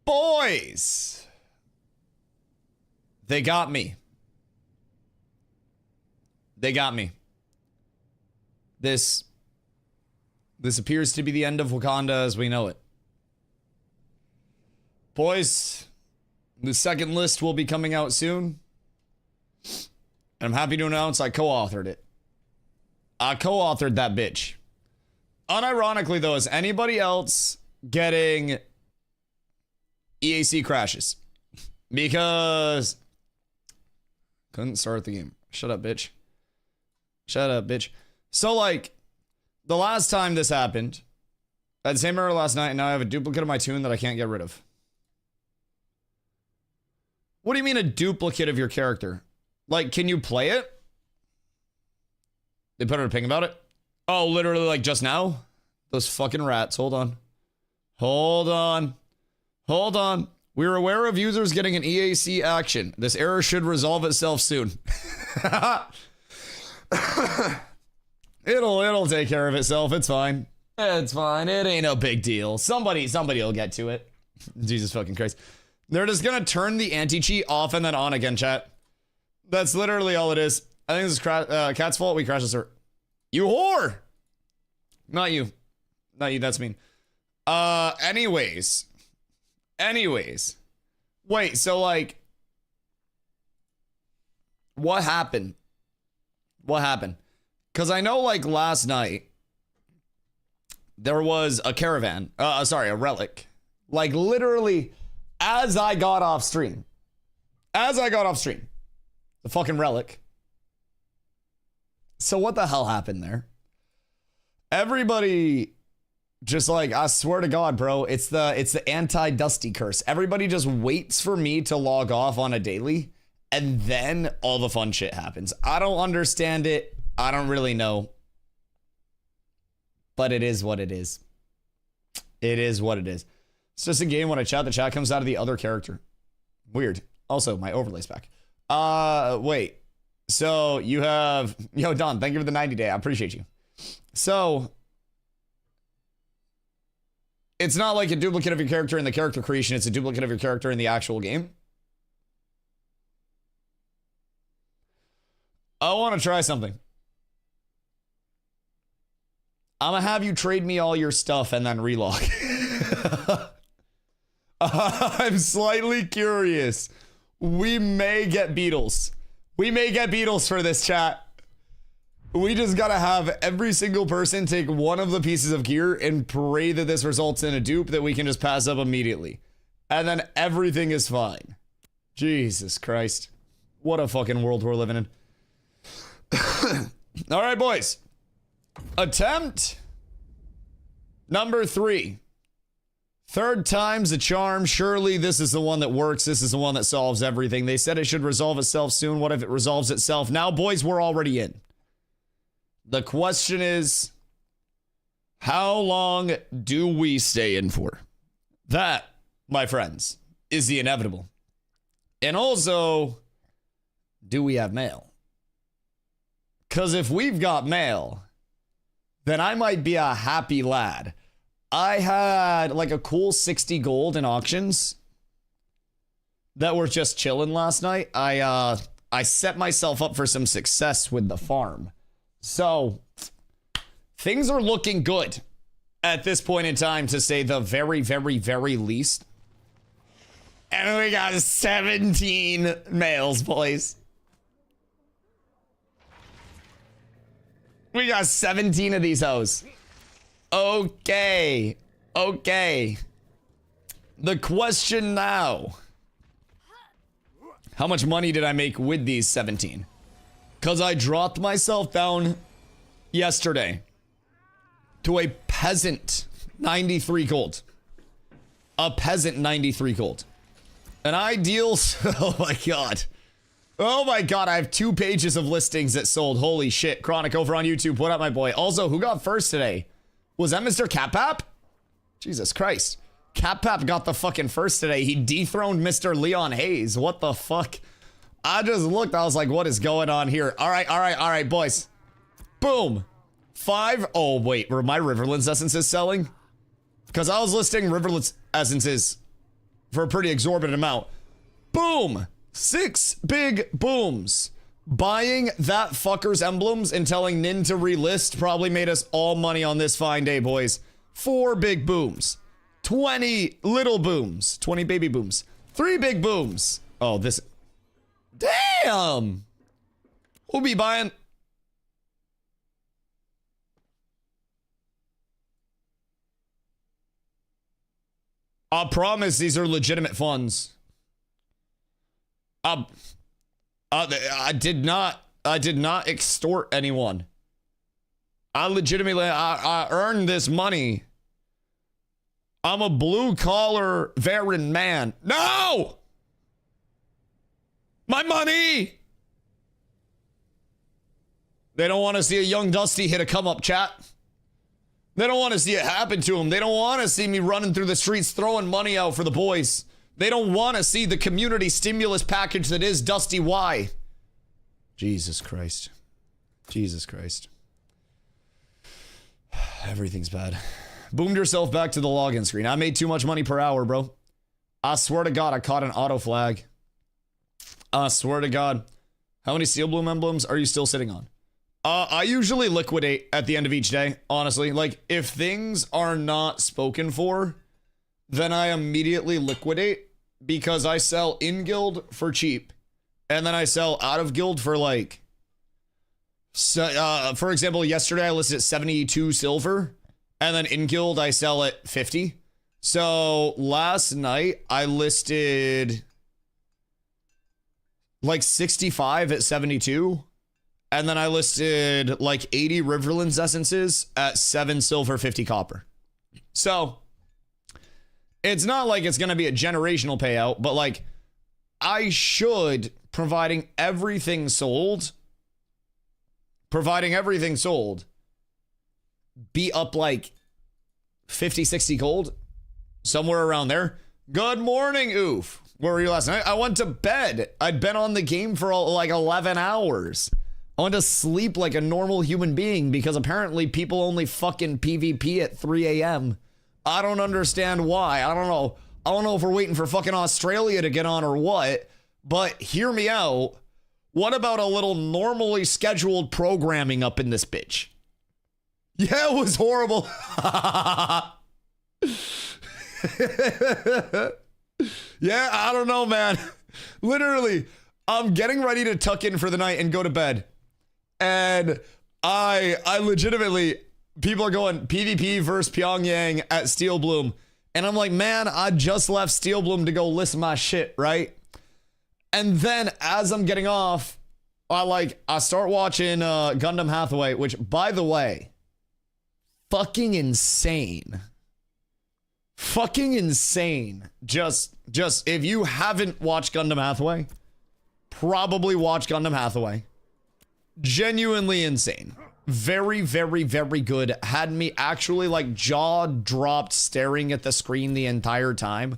Boys! They got me. They got me. This appears to be the end of Wakanda as we know it. Boys, the second list will be coming out soon. And I'm happy to announce I co-authored it. I co-authored that bitch. Unironically though, is anybody else getting EAC crashes? Because couldn't start the game. Shut up, bitch. Shut up, bitch. So like, the last time this happened, I had the same error last night, and now I have a duplicate of my tune that I can't get rid of. What do you mean a duplicate of your character? Like, can you play it? They put out a ping about it? Oh, literally like just now? Those fucking rats. Hold on. Hold on. Hold on. We're aware of users getting an EAC action. This error should resolve itself soon. It'll take care of itself. It's fine. It's fine. It ain't no big deal. Somebody will get to it. Jesus fucking Christ. They're just gonna turn the anti-cheat off and then on again, chat. That's literally all it is. I think this is Cat's fault. We crashed the server. You whore! Not you. Not you, that's mean. Anyways. Wait, so like, what happened? What happened? Because I know like last night, there was a caravan, a relic. Like literally, as I got off stream. The fucking relic. So what the hell happened there? Everybody just like, I swear to God, bro, it's the anti-Dusty curse. Everybody just waits for me to log off on a daily, and then all the fun shit happens. I don't understand it. I don't really know. But it is what it is. It is what it is. It's just a game when I chat, the chat comes out of the other character. Weird. Also, my overlay's back. Wait. So you have, yo, Don, thank you for the 90-day. I appreciate you. So it's not like a duplicate of your character in the character creation. It's a duplicate of your character in the actual game. I want to try something. I'm gonna have you trade me all your stuff and then relog. I'm slightly curious. We may get Beatles. We may get Beatles for this, chat. We just gotta have every single person take one of the pieces of gear and pray that this results in a dupe that we can just pass up immediately. And then everything is fine. Jesus Christ. What a fucking world we're living in. All right, boys. Attempt number 3. Third time's a charm. Surely this is the one that works. This is the one that solves everything. They said it should resolve itself soon. What if it resolves itself now? Boys, we're already in. The question is, how long do we stay in for? That, my friends, is the inevitable. And also, do we have mail? Because if we've got mail, then I might be a happy lad. I had like a cool 60 gold in auctions that were just chilling last night. I set myself up for some success with the farm. So things are looking good at this point in time, to say the very, very, very least. And we got 17 males, boys. We got 17 of these hoes. Okay. Okay. The question now. How much money did I make with these 17? Because I dropped myself down yesterday to a peasant 93 gold. A peasant 93 gold. An ideal... Oh my god. Oh my god, I have 2 pages of listings that sold. Holy shit. Chronic over on YouTube. What up, my boy? Also, who got first today? Was that Mr. Catpap? Jesus Christ. Catpap got the fucking first today. He dethroned Mr. Leon Hayes. What the fuck? I just looked. I was like, what is going on here? All right, boys. Boom. 5. Oh, wait. Were my Riverlands essences selling? Because I was listing Riverlands essences for a pretty exorbitant amount. Boom! 6 big booms. Buying that fucker's emblems and telling Nin to relist probably made us all money on this fine day, boys. 4 big booms. 20 little booms. 20 baby booms. 3 big booms. Oh, this... Damn! We'll be buying... I promise these are legitimate funds. I did not extort anyone. I legitimately, I earned this money. I'm a blue-collar veteran man. No! My money! They don't want to see a young Dusty hit a come-up, chat. They don't want to see it happen to him. They don't want to see me running through the streets throwing money out for the boys. They don't want to see the community stimulus package that is DustyWhy. Jesus Christ. Jesus Christ. Everything's bad. Boomed yourself back to the login screen. I made too much money per hour, bro. I swear to God, I caught an auto flag. I swear to God. How many Steel Bloom emblems are you still sitting on? I usually liquidate at the end of each day, honestly. Like, if things are not spoken for, then I immediately liquidate because I sell in guild for cheap. And then I sell out of guild for like, for example, yesterday I listed at 72 silver and then in guild I sell at 50. So last night I listed like 65 at 72. And then I listed like 80 Riverlands essences at 7 silver, 50 copper. So it's not like it's going to be a generational payout, but like I should, providing everything sold, be up like 50, 60 gold, somewhere around there. Good morning, Oof. Where were you last night? I went to bed. I'd been on the game for like 11 hours. I went to sleep like a normal human being because apparently people only fucking PvP at 3 a.m. I don't understand why. I don't know. I don't know if we're waiting for fucking Australia to get on or what, but hear me out. What about a little normally scheduled programming up in this bitch? Yeah, it was horrible. Yeah, I don't know, man. Literally, I'm getting ready to tuck in for the night and go to bed. And I legitimately, people are going PvP versus Pyongyang at Steel Bloom. And I'm like, man, I just left Steel Bloom to go list my shit, right? And then as I'm getting off, I start watching Gundam Hathaway, which, by the way, fucking insane. Fucking insane. Just if you haven't watched Gundam Hathaway, probably watch Gundam Hathaway. Genuinely insane. Very, very, very good. Had me actually like jaw dropped staring at the screen the entire time.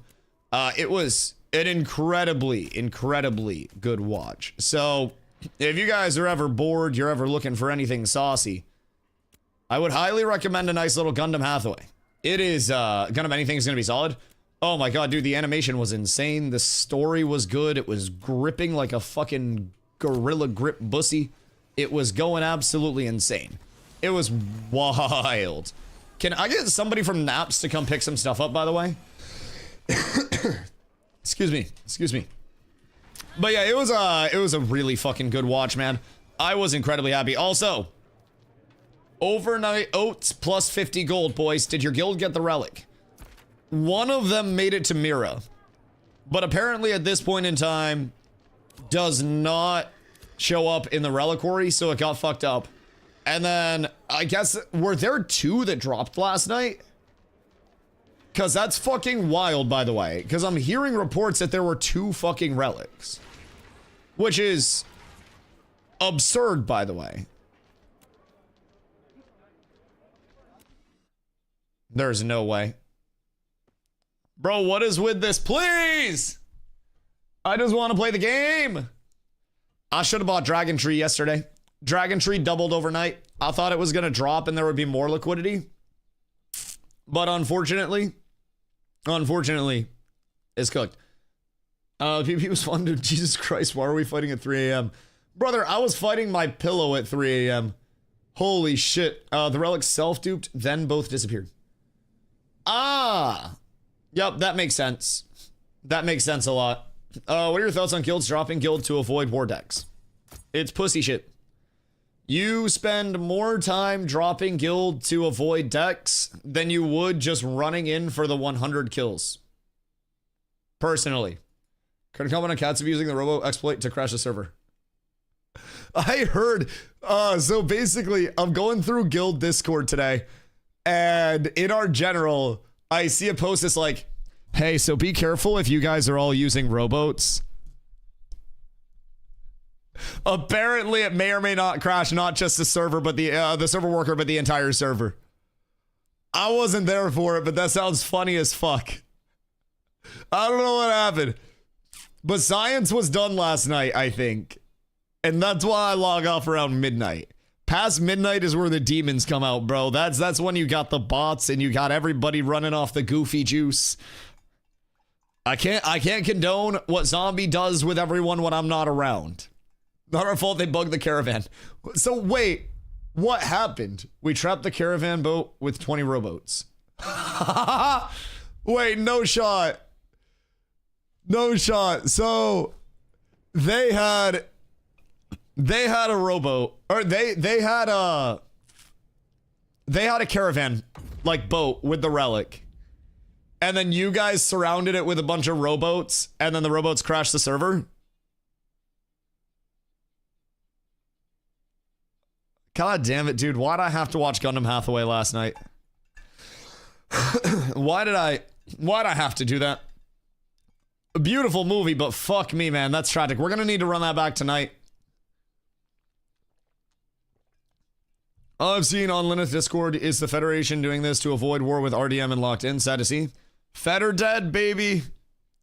It was an incredibly, incredibly good watch. So if you guys are ever bored, you're ever looking for anything saucy, I would highly recommend a nice little Gundam Hathaway. It is, Gundam Anything is going to be solid. Oh my God, dude, the animation was insane. The story was good. It was gripping like a fucking gorilla grip bussy. It was going absolutely insane. It was wild. Can I get somebody from Naps to come pick some stuff up, by the way? Excuse me. Excuse me. But yeah, it was a really fucking good watch, man. I was incredibly happy. Also, overnight oats plus 50 gold, boys. Did your guild get the relic? One of them made it to Mira, but apparently at this point in time does not show up in the reliquary, so it got fucked up. And then I guess, were there 2 that dropped last night? Because that's fucking wild, by the way, because I'm hearing reports that there were 2 fucking relics, which is absurd, by the way. There's no way. Bro, what is with this? Please! I just want to play the game. I should have bought Dragon Tree yesterday. Dragon Tree doubled overnight. I thought it was going to drop and there would be more liquidity. But unfortunately, is cooked. PP was fun, dude. Jesus Christ, why are we fighting at 3 a.m.? Brother, I was fighting my pillow at 3 a.m. Holy shit. The relics self-duped, then both disappeared. Ah! Yep, that makes sense. That makes sense a lot. What are your thoughts on guilds dropping guild to avoid war decks? It's pussy shit. You spend more time dropping guild to avoid decks than you would just running in for the 100 kills. Personally. Couldn't comment on Katsubi using the robo exploit to crash the server. I heard, so basically, I'm going through guild Discord today, and in our general, I see a post that's like, hey, so be careful if you guys are all using rowboats. Apparently, it may or may not crash not just the server, but the server worker, but the entire server. I wasn't there for it, but that sounds funny as fuck. I don't know what happened, but science was done last night, I think, and that's why I log off around midnight. Past midnight is where the demons come out, bro. That's when you got the bots and you got everybody running off the goofy juice. I can't condone what Zombie does with everyone when I'm not around. Not our fault they bugged the caravan. So wait, what happened? We trapped the caravan boat with 20 rowboats. Wait, no shot. No shot. So they had a rowboat, or they had a caravan like boat with the relic. And then you guys surrounded it with a bunch of rowboats, and then the rowboats crashed the server? God damn it, dude. Why'd I have to watch Gundam Hathaway last night? Why'd I have to do that? A beautiful movie, but fuck me, man. That's tragic. We're gonna need to run that back tonight. All I've seen on Linux Discord is the Federation doing this to avoid war with RDM and locked in. Sad to see. Fed or dead, baby.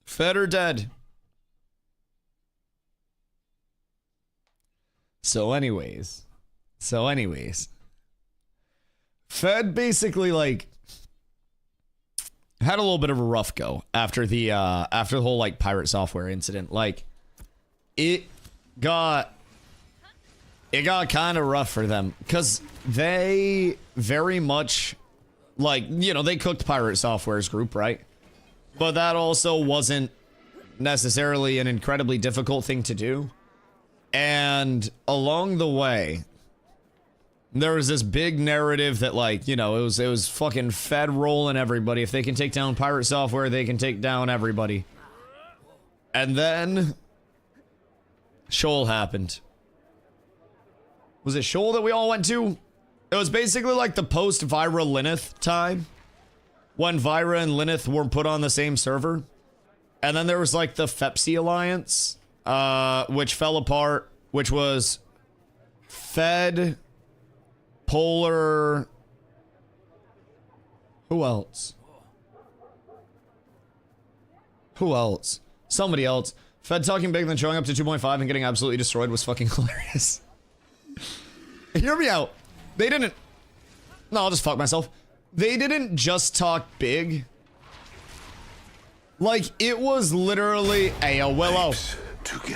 Fed or dead. So anyways, Fed basically like had a little bit of a rough go after the whole like pirate software incident. Like it got kind of rough for them because they very much like, you know, they cooked Pirate Software's group, right? But that also wasn't necessarily an incredibly difficult thing to do. And along the way, there was this big narrative that, like, you know, it was fucking Fed rolling everybody. If they can take down Pirate Software, they can take down everybody. And then Shoal happened. Was it Shoal that we all went to? It was basically like the post-Vyra Lilith time, when Vyra and Lilith were put on the same server. And then there was like the Fepsi Alliance, which fell apart, which was Fed, Polar, who else? Somebody else. Fed talking big, then showing up to 2.5 and getting absolutely destroyed was fucking hilarious. Hear me out. They didn't... No, I'll just fuck myself. They didn't just talk big. Like, it was literally... Hey, yo, Willow.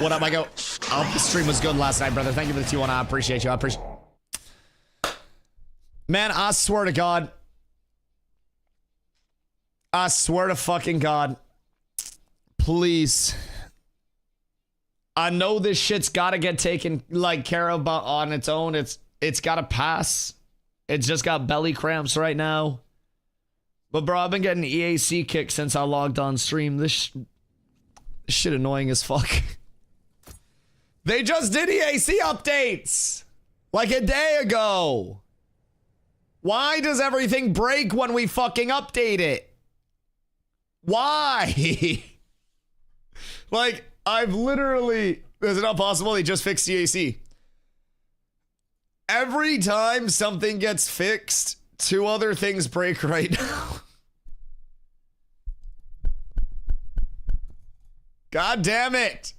What up, Michael? Oh, the stream was good last night, brother. Thank you for the T1. I appreciate you. Man, I swear to God. I swear to fucking God. Please. I know this shit's gotta get taken, like, care of on its own. It's gotta pass. It's just got belly cramps right now. But bro, I've been getting EAC kicked since I logged on stream. This shit annoying as fuck. They just did EAC updates like a day ago. Why does everything break when we fucking update it? Why? Like, I've literally... Is it not possible they just fixed EAC? Every time something gets fixed, 2 other things break right now. God damn it.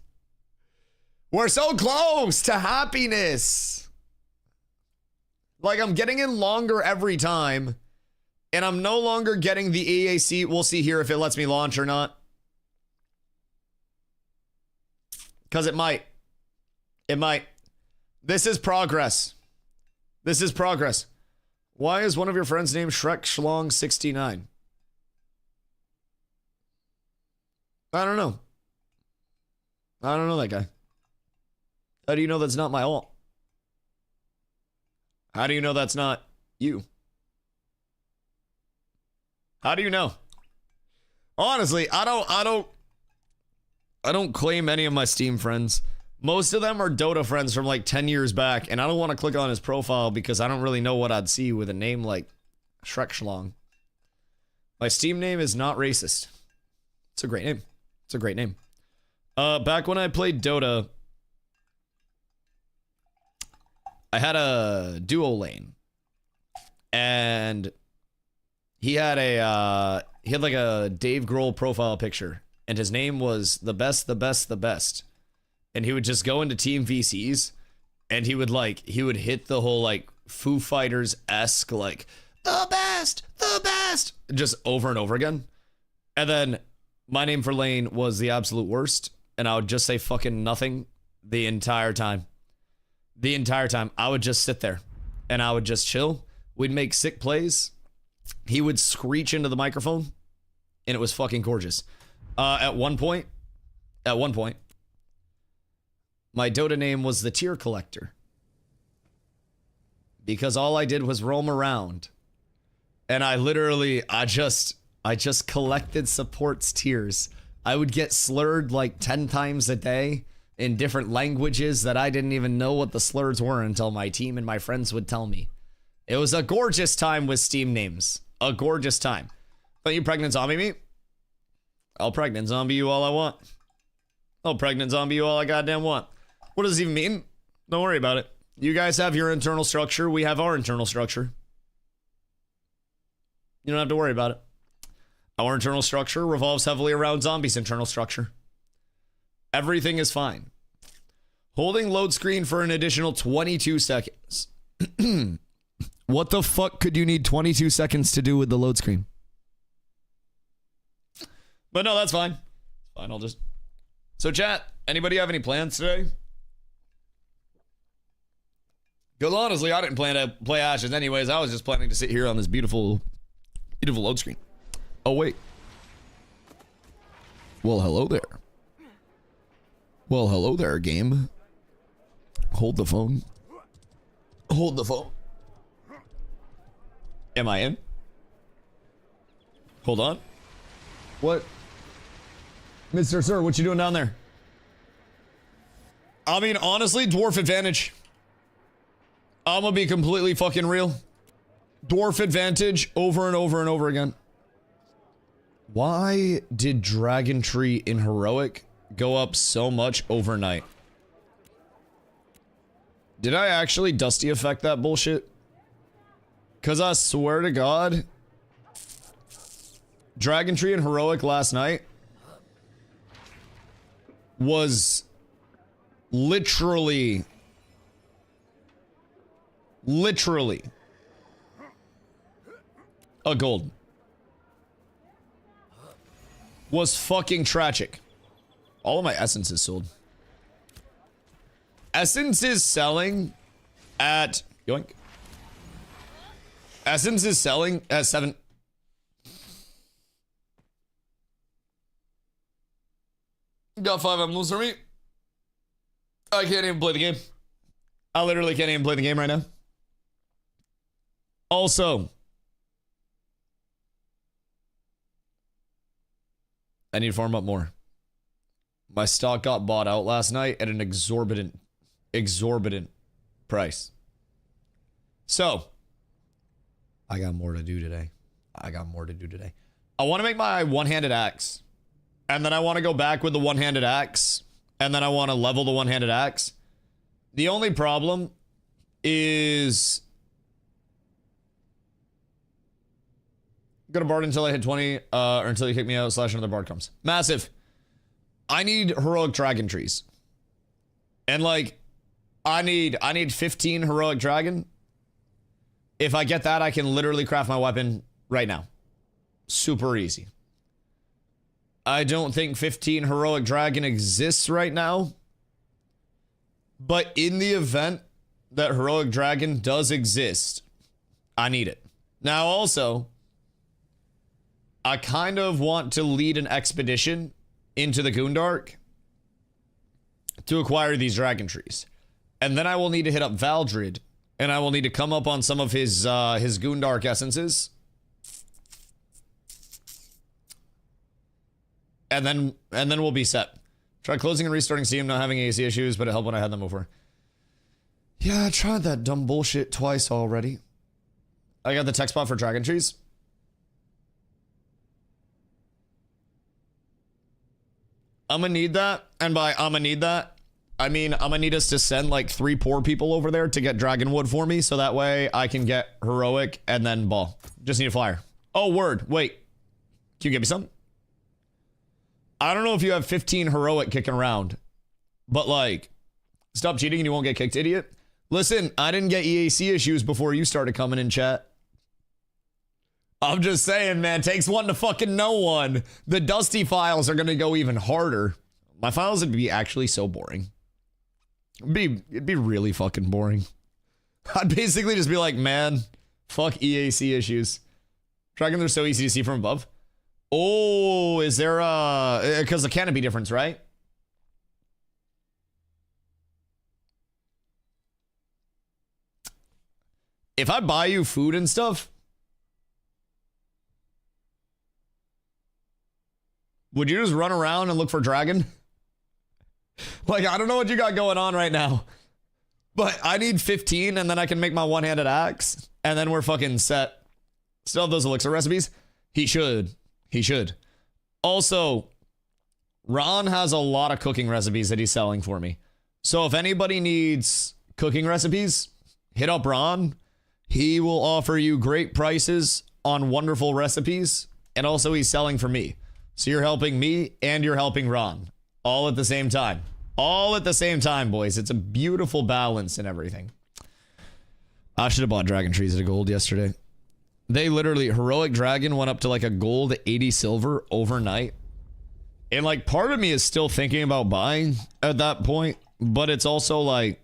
We're so close to happiness. Like, I'm getting in longer every time, and I'm no longer getting the EAC. We'll see here if it lets me launch or not. Because it might. It might. This is progress. This is progress. Why is one of your friends named Shrek Schlong 69? I don't know. I don't know that guy. How do you know that's not my alt? How do you know that's not you? How do you know? Honestly, I don't claim any of my Steam friends. Most of them are Dota friends from like 10 years back, and I don't want to click on his profile because I don't really know what I'd see with a name like Shrek Schlong. My Steam name is not racist. It's a great name. It's a great name. Back when I played Dota, I had a duo lane, and he had like a Dave Grohl profile picture, and his name was the best, the best, the best. And he would just go into team VCs, and he would hit the whole like Foo Fighters-esque like the best, just over and over again. And then my name for lane was the absolute worst, and I would just say fucking nothing the entire time. The entire time. I would just sit there, and I would just chill. We'd make sick plays. He would screech into the microphone, and it was fucking gorgeous. At one point, my Dota name was the Tear Collector, because all I did was roam around, and I just collected support's tears. I would get slurred like 10 times a day in different languages that I didn't even know what the slurs were until my team and my friends would tell me. It was a gorgeous time with Steam names. A gorgeous time. Don't you pregnant zombie me? I'll pregnant zombie you all I want. I'll pregnant zombie you all I goddamn want. What does it even mean? Don't worry about it. You guys have your internal structure. We have our internal structure. You don't have to worry about it. Our internal structure revolves heavily around zombies' internal structure. Everything is fine. Holding load screen for an additional 22 seconds. What the fuck could you need 22 seconds to do with the load screen? But no, that's fine. Fine, I'll just... So chat, anybody have any plans today? Because honestly, I didn't plan to play Ashes anyways. I was just planning to sit here on this beautiful, beautiful load screen. Oh, wait. Well, hello there. Well, hello there, game. Hold the phone. Hold the phone. Am I in? Hold on. What? Mr. Sir, what you doing down there? I mean, honestly, dwarf advantage. I'm gonna be completely fucking real. Dwarf advantage over and over and over again. Why did Dragon Tree in Heroic go up so much overnight? Did I actually Dusty affect that bullshit? Because I swear to God, Dragon Tree in Heroic last night was literally a gold. Was fucking tragic. All of my essences sold. Essence is selling at yoink. Essence is selling at 7. Got 5 emblems for me. I can't even play the game. I literally can't even play the game right now. Also, I need to farm up more. My stock got bought out last night at an exorbitant price. So, I got more to do today. I want to make my one-handed axe. And then I want to go back with the one-handed axe. And then I want to level the one-handed axe. The only problem is... I'm gonna bard until I hit 20, or until you kick me out, / another bard comes. Massive. I need heroic dragon trees. And like, I need 15 heroic dragon. If I get that, I can literally craft my weapon right now. Super easy. I don't think 15 heroic dragon exists right now. But in the event that Heroic Dragon does exist, I need it. Now also, I kind of want to lead an expedition into the Goondark to acquire these dragon trees. And then I will need to hit up Valdred, and I will need to come up on some of his Goondark essences. And then we'll be set. Tried closing and restarting Steam, not having AC issues, but it helped when I had them before. Yeah, I tried that dumb bullshit twice already. I got the tech spot for dragon trees. I'm gonna need that, and by I'm gonna need that, I mean I'm gonna need us to send like 3 poor people over there to get dragon wood for me, so that way I can get heroic and then ball. Just need a flyer. Oh, word. Wait. Can you give me some? I don't know if you have 15 heroic kicking around, but like, stop cheating and you won't get kicked, idiot. Listen, I didn't get EAC issues before you started coming in chat. I'm just saying, man, takes one to fucking know one. The Dusty files are gonna go even harder. My files would be actually so boring. It'd be really fucking boring. I'd basically just be like, man, fuck EAC issues. Dragons are so easy to see from above. Oh, is there because the canopy difference, right? If I buy you food and stuff, would you just run around and look for dragon? Like, I don't know what you got going on right now, but I need 15 and then I can make my one-handed axe and then we're fucking set. Still have those elixir recipes? He should. He should. Also, Ron has a lot of cooking recipes that he's selling for me. So if anybody needs cooking recipes, hit up Ron. He will offer you great prices on wonderful recipes. And also he's selling for me. So you're helping me and you're helping Ron. All at the same time. All at the same time, boys. It's a beautiful balance and everything. I should have bought dragon trees at a gold yesterday. They literally, Heroic Dragon went up to like a gold 80 silver overnight. And like part of me is still thinking about buying at that point. But it's also like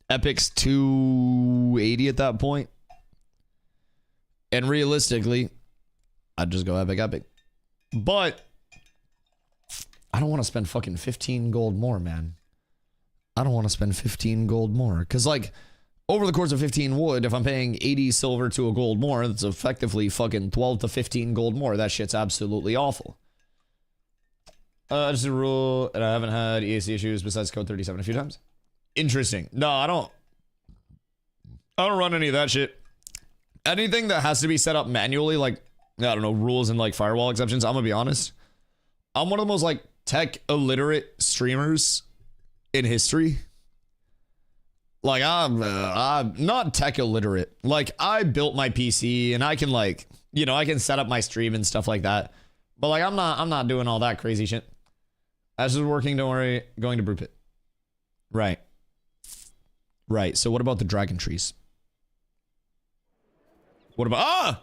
Epic's 280 at that point. And realistically, I'd just go Epic. But I don't want to spend fucking 15 gold more, man. I don't want to spend 15 gold more. Because like, over the course of 15 wood, if I'm paying 80 silver to a gold more, that's effectively fucking 12 to 15 gold more. That shit's absolutely awful. Just a rule, and I haven't had EAC issues besides code 37 a few times. Interesting. No, I don't run any of that shit. Anything that has to be set up manually, like, I don't know, rules and like firewall exceptions, I'm gonna be honest. I'm one of the most like tech illiterate streamers in history. Like, I'm not tech illiterate. Like, I built my PC and I can like, you know, I can set up my stream and stuff like that. But like, I'm not doing all that crazy shit. As is working, don't worry, going to brew pit. Right. Right. So what about the dragon trees? What about,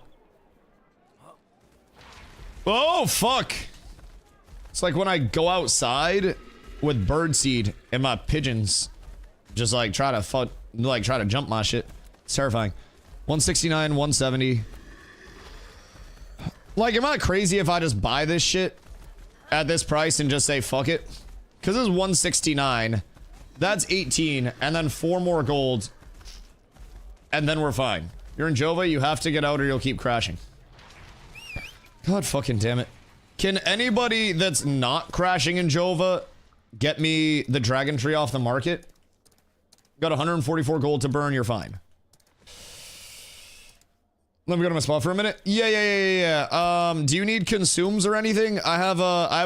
oh, fuck. It's like when I go outside with birdseed and my pigeons just like try to jump my shit. It's terrifying. 169, 170. Like, am I crazy if I just buy this shit at this price and just say fuck it? Because this is 169. That's 18, and then 4 more gold. And then we're fine. You're in Jova, you have to get out or you'll keep crashing. God fucking damn it. Can anybody that's not crashing in Jova get me the dragon tree off the market? Got 144 gold to burn, you're fine. Let me go to my spot for a minute. Yeah. Do you need consumes or anything? I have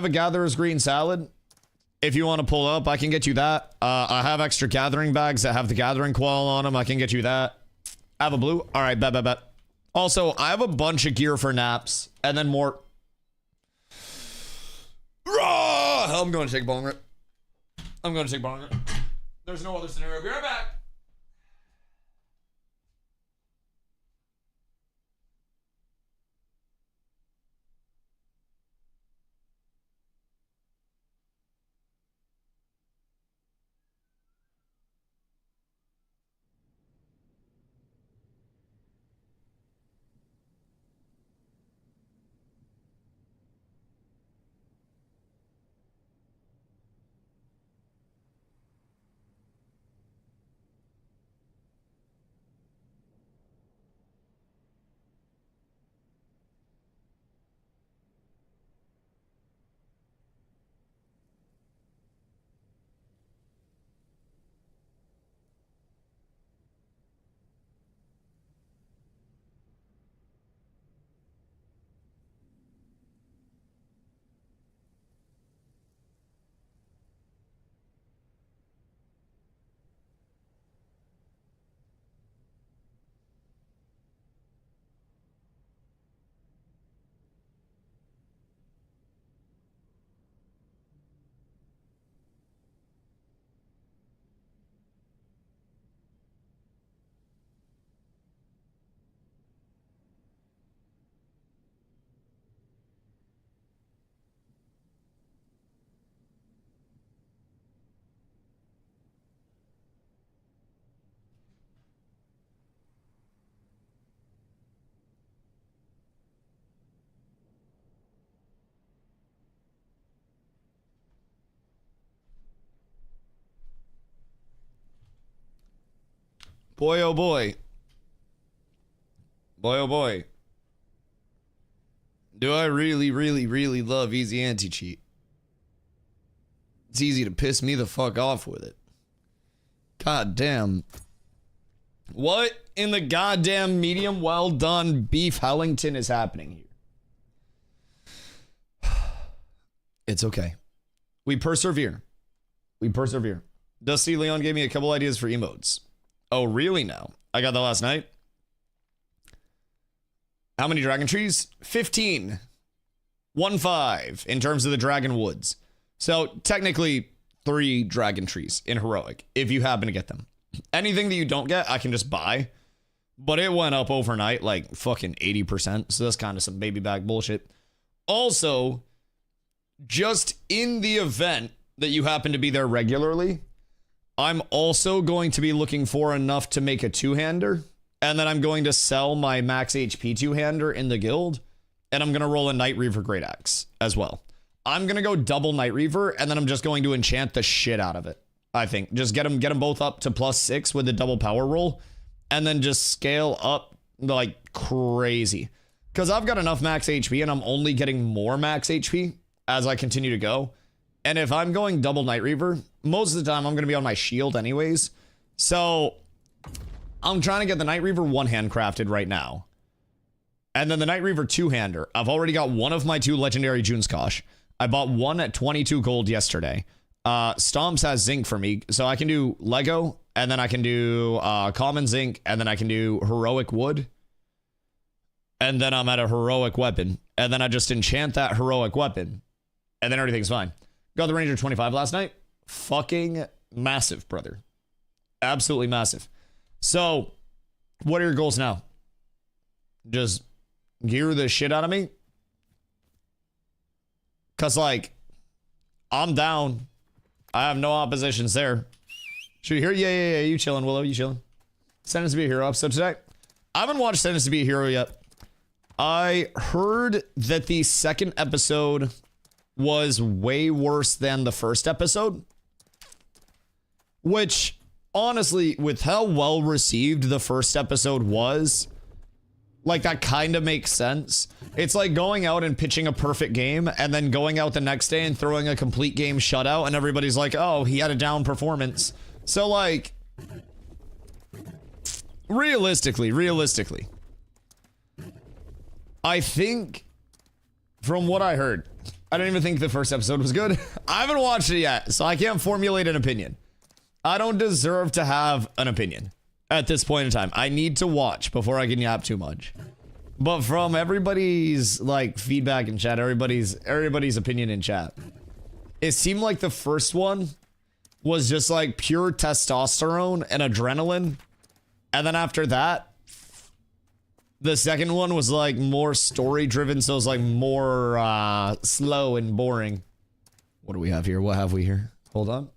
a gatherer's green salad. If you want to pull up, I can get you that. I have extra gathering bags that have the gathering coil on them. I can get you that. I have a blue. All right, bet. Also, I have a bunch of gear for naps and then more. I'm going to take bong rip. There's no other scenario. Be right back. Boy, oh boy. Boy, oh boy. Do I really, really, really love easy anti-cheat? It's easy to piss me the fuck off with it. God damn. What in the goddamn medium well done beef Hellington is happening here? It's okay. We persevere. We persevere. Dusty Leon gave me a couple ideas for emotes. Oh, really now? I got that last night. How many dragon trees? 15. 1-5 in terms of the dragon woods. So technically 3 dragon trees in heroic if you happen to get them. Anything that you don't get, I can just buy. But it went up overnight like fucking 80%. So that's kind of some baby back bullshit. Also, just in the event that you happen to be there regularly, I'm also going to be looking for enough to make a 2-hander. And then I'm going to sell my max HP 2-hander in the guild. And I'm going to roll a Night Reaver Great Axe as well. I'm going to go double Night Reaver. And then I'm just going to enchant the shit out of it. I think. Just get them both up to +6 with the double power roll. And then just scale up like crazy. Because I've got enough max HP and I'm only getting more max HP as I continue to go. And if I'm going double Night Reaver, most of the time I'm going to be on my shield anyways. So I'm trying to get the Night Reaver 1-hand crafted right now. And then the Night Reaver 2-hander. I've already got one of my 2 legendary Juneskosh. I bought one at 22 gold yesterday. Stomps has zinc for me, so I can do Lego, and then I can do common zinc, and then I can do heroic wood. And then I'm at a heroic weapon. And then I just enchant that heroic weapon. And then everything's fine. Got the Ranger 25 last night. Fucking massive, brother. Absolutely massive. So, what are your goals now? Just gear the shit out of me? Because, like, I'm down. I have no oppositions there. Should we hear? Yeah. You chilling, Willow? You chilling? Sentence to be a Hero episode today. I haven't watched Sentence to be a Hero yet. I heard that the second episode was way worse than the first episode. Which, honestly, with how well received the first episode was, like, that kind of makes sense. It's like going out and pitching a perfect game and then going out the next day and throwing a complete game shutout and everybody's like, oh, he had a down performance. So, like, realistically, I think, from what I heard, I don't even think the first episode was good. I haven't watched it yet, so I can't formulate an opinion. I don't deserve to have an opinion at this point in time. I need to watch before I can yap too much. But from everybody's like feedback in chat, everybody's opinion in chat, it seemed like the first one was just like pure testosterone and adrenaline. And then after that, the second one was like more story driven, so it was like more slow and boring. What do we have here? What have we here? Hold on.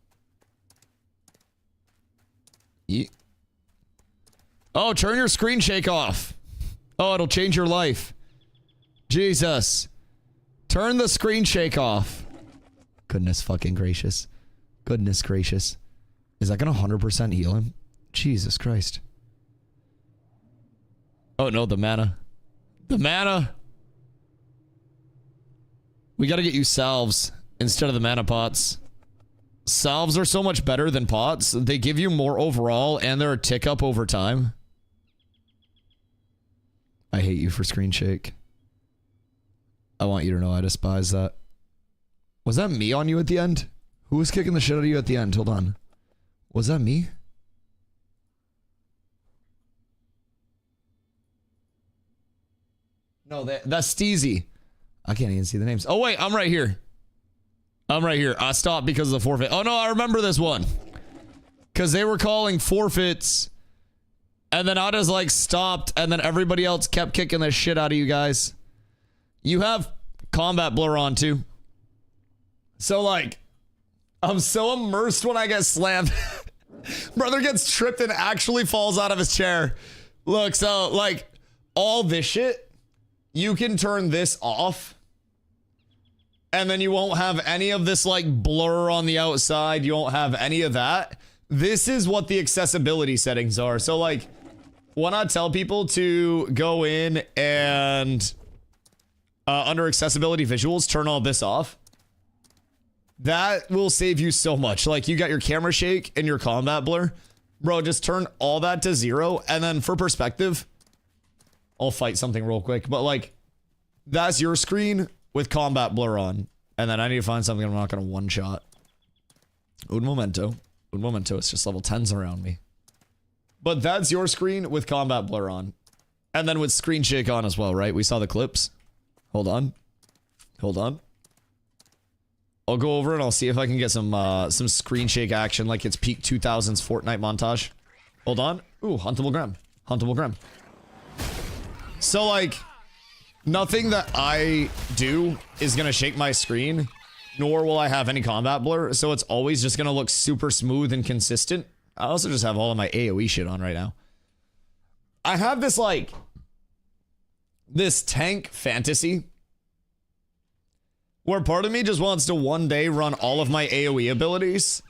Oh, turn your screen shake off. Oh, it'll change your life. Jesus. Turn the screen shake off. Goodness fucking gracious. Goodness gracious. Is that gonna 100% heal him? Jesus Christ. Oh no, the mana. The mana! We gotta get you salves instead of the mana pots. Salves are so much better than pots. They give you more overall and they're a tick up over time. I hate you for screen shake. I want you to know I despise that. Was that me on you at the end? Who was kicking the shit out of you at the end? Hold on. Was that me? No, that's Steezy. I can't even see the names. Oh wait, I'm right here. I'm right here. I stopped because of the forfeit. Oh no, I remember this one. Because they were calling forfeits. And then I just like stopped. And then everybody else kept kicking the shit out of you guys. You have combat blur on too. So like, I'm so immersed when I get slammed. Brother gets tripped and actually falls out of his chair. Look, so like all this shit, you can turn this off. And then you won't have any of this like blur on the outside. You won't have any of that. this is what the accessibility settings are. So like, when I tell people to go in and under accessibility visuals, turn all this off, that will save you so much. Like, you got your camera shake and your combat blur. Bro, just turn all that to 0. And then for perspective, I'll fight something real quick. But like, that's your screen with combat blur on. And then I need to find something I'm not going to one-shot. Un momento. Un momento. It's just level 10s around me. But that's your screen with combat blur on. And then with screen shake on as well, right? We saw the clips. Hold on. Hold on. I'll go over and I'll see if I can get some screen shake action like it's peak 2000s Fortnite montage. Hold on. Ooh, huntable gram. Huntable gram. So like, nothing that I do is gonna shake my screen, nor will I have any combat blur, so it's always just gonna look super smooth and consistent. I also just have all of my AoE shit on right now. I have this like, this tank fantasy where part of me just wants to one day run all of my AoE abilities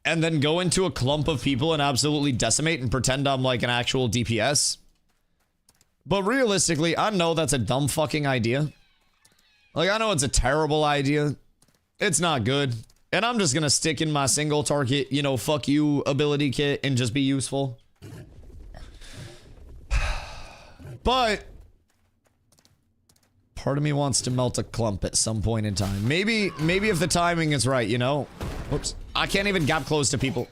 and then go into a clump of people and absolutely decimate and pretend I'm like an actual DPS. But realistically, I know that's a dumb fucking idea. Like, I know it's a terrible idea. It's not good. And I'm just gonna stick in my single target, you know, fuck you ability kit and just be useful. But part of me wants to melt a clump at some point in time. Maybe if the timing is right, you know? Whoops. I can't even gap close to people.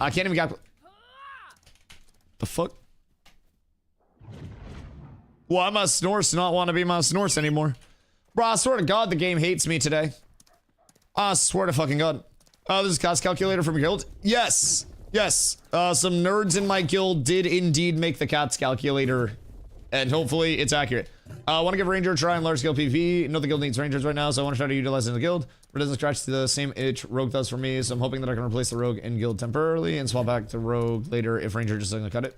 I can't even gap. The fuck? Why my Snorse not want to be my Snorse anymore? Bro, I swear to God, the game hates me today. I swear to fucking God. Oh, this is cost calculator from guild? Yes. Yes. Some nerds in my guild did indeed make the CATS calculator. And hopefully it's accurate. I want to give Ranger a try in large scale PvP. Know the guild needs Rangers right now, so I want to try to utilize it in the guild. But it doesn't scratch the same itch Rogue does for me, so I'm hoping that I can replace the Rogue in guild temporarily and swap back to Rogue later if Ranger just doesn't cut it.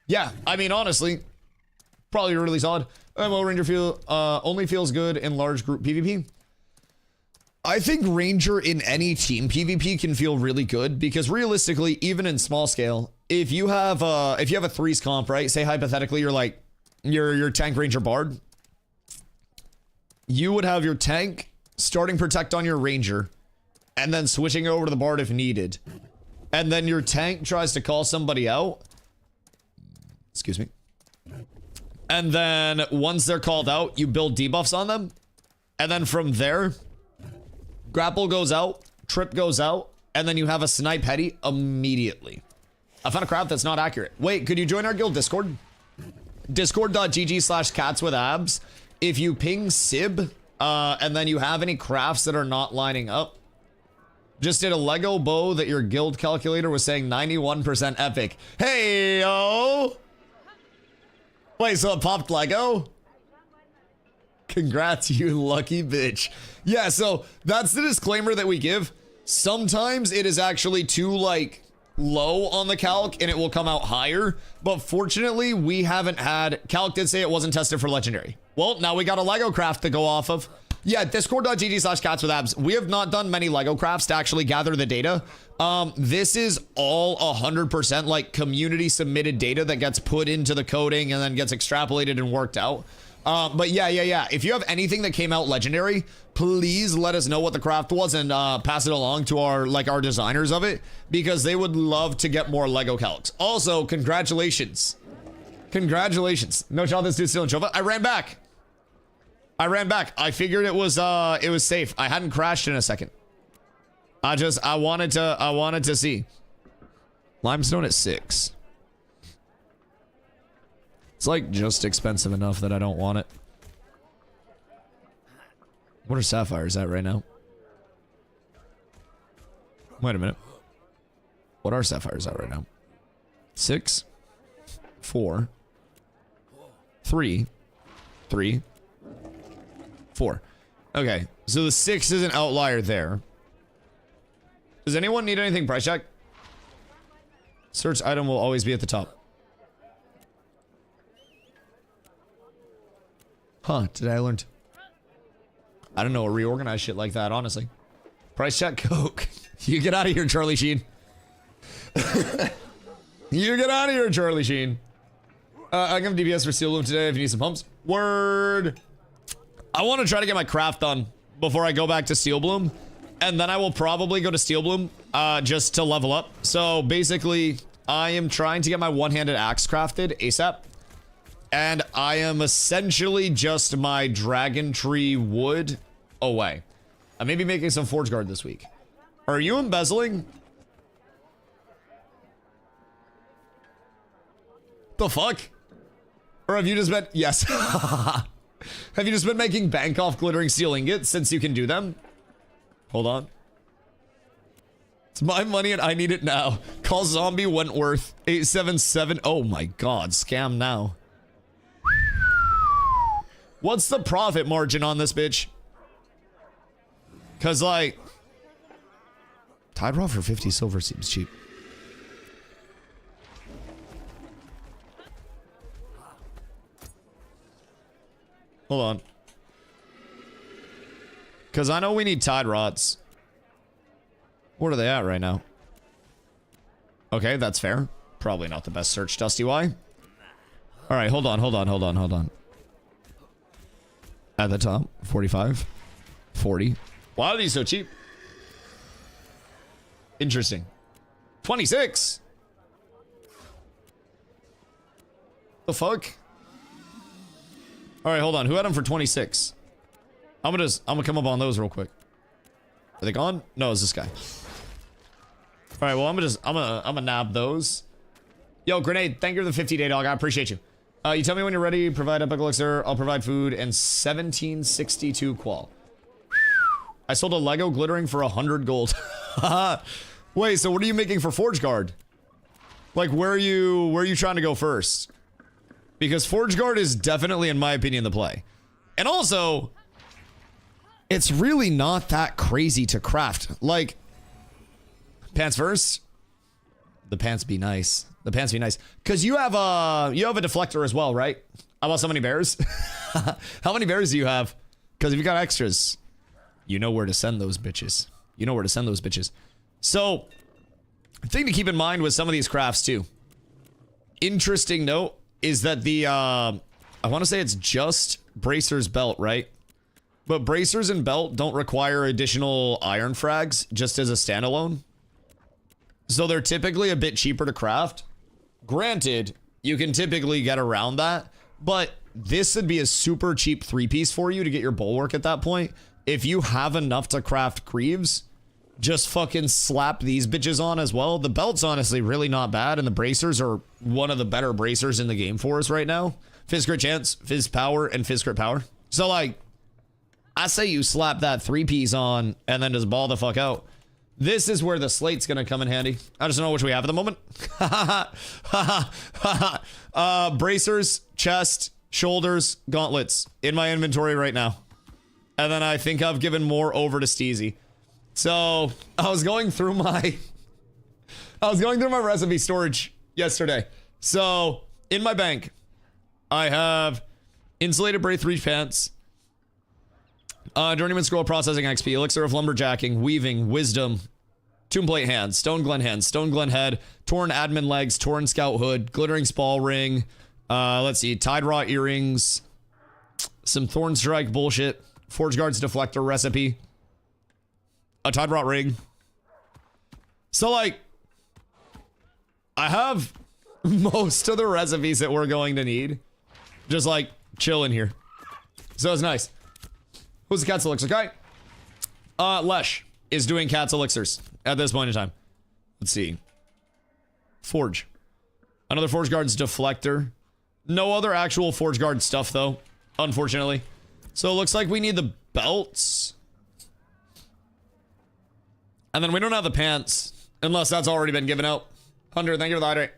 Yeah, I mean, honestly, probably really solid. Well, Ranger only feels good in large group PvP. I think Ranger in any team PvP can feel really good because realistically, even in small scale, if you have a threes comp, right? Say hypothetically, you're like your tank Ranger Bard. You would have your tank starting protect on your Ranger, and then switching over to the Bard if needed, and then your tank tries to call somebody out. Excuse me. And then once they're called out, you build debuffs on them, and then from there. Grapple goes out, trip goes out, and then you have a snipe heady immediately. I found a craft that's not accurate. Wait, could you join our guild Discord? Discord.gg/catswithabs. If you ping Sib, and then you have any crafts that are not lining up. Just did a Lego bow that your guild calculator was saying 91% epic. Hey, yo! Wait, so it popped Lego? Congrats, you lucky bitch. Yeah, so that's the disclaimer that we give. Sometimes it is actually too, like, low on the calc and it will come out higher. But fortunately, we haven't had... Calc did say it wasn't tested for legendary. Well, now we got a Lego craft to go off of. Yeah, discord.gg/catswithabs. We have not done many Lego crafts to actually gather the data. This is all 100% like community submitted data that gets put into the coding and then gets extrapolated and worked out. But yeah. If you have anything that came out legendary, please let us know what the craft was and pass it along to our designers of it, because they would love to get more Lego calcs. Also, congratulations. Congratulations. No child, this dude's still in Chova. I ran back. I figured it was safe. I hadn't crashed in a second. I wanted to see. Limestone at 6. It's like just expensive enough that I don't want it. What are sapphires at right now? Wait a minute. What are sapphires at right now? 6, 4, 3, 3, 4. Okay, so the 6 is an outlier there. Does anyone need anything price check? Search item will always be at the top. Huh, today I learned. I don't know, reorganize shit like that, honestly. Price check Coke. You get out of here, Charlie Sheen. You get out of here, Charlie Sheen. I can have DPS for Steel Bloom today if you need some pumps. Word. I want to try to get my craft done before I go back to Steel Bloom. And then I will probably go to Steel Bloom just to level up. So basically, I am trying to get my one-handed axe crafted ASAP. And I am essentially just my dragon tree wood away. I may be making some Forge Guard this week. Are you embezzling? The fuck? Or have you just been... Yes. Have you just been making bank off glittering steel ingots since you can do them? Hold on. It's my money and I need it now. Call Zombie Wentworth 877. Oh my god, scam now. What's the profit margin on this bitch? Cause like Tide Rod for 50 silver seems cheap. Hold on. Because I know we need Tide Rods. What are they at right now? Okay, that's fair. Probably not the best search, DustyWhy. Alright, hold on. At the top, 45. 40. Why are these so cheap? Interesting. 26. The fuck? Alright, hold on. Who had them for 26? I'm gonna come up on those real quick. Are they gone? No, it's this guy. Alright, well, I'm gonna nab those. Yo, Grenade, thank you for the 50-day dog. I appreciate you. You tell me when you're ready. Provide epic elixir. I'll provide food and 1762 qual. I sold a Lego glittering for 100 gold. Wait, so what are you making for Forge Guard? Like, where are you trying to go first? Because Forge Guard is definitely, in my opinion, the play. And also, it's really not that crazy to craft. Like, pants first. The pants be nice. The pants be nice. Because you have a deflector as well, right? How about so many bears? How many bears do you have? Because if you got extras, you know where to send those bitches. You know where to send those bitches. So, thing to keep in mind with some of these crafts too. Interesting note is that the, I want to say it's just Bracer's Belt, right? But Bracers and Belt don't require additional iron frags just as a standalone. So they're typically a bit cheaper to craft. Granted, you can typically get around that, but this would be a super cheap 3-piece for you to get your bulwark at that point. If you have enough to craft Greaves, just fucking slap these bitches on as well. The belt's honestly really not bad, and the bracers are one of the better bracers in the game for us right now. Fizz crit chance, fizz power, and fizz crit power. So like, I say you slap that 3-piece on and then just ball the fuck out. This is where the slate's gonna come in handy. I just don't know which we have at the moment. Bracers, chest, shoulders, gauntlets in my inventory right now. And then I think I've given more over to Steezy. So I was going through my recipe storage yesterday. So in my bank, I have insulated Braith Reach pants, Journeyman Scroll Processing XP, Elixir of Lumberjacking, Weaving, Wisdom, Tomb Plate Hands, Stone Glen Hands, Stone Glen Head, Torn Admin Legs, Torn Scout Hood, Glittering Spall Ring, let's see, Tide Raw Earrings, some Thorn Strike bullshit, Forge Guard's Deflector recipe, a Tide Rot ring. So like, I have most of the recipes that we're going to need. Just like chill in here. So it's nice. Who's the Cat's Elixir guy? Lesh is doing Cat's Elixirs at this point in time. Let's see. Forge. Another Forge Guard's Deflector. No other actual Forge Guard stuff though, unfortunately. So it looks like we need the belts. And then we don't have the pants, unless that's already been given out. Hunter, thank you for the hydrate.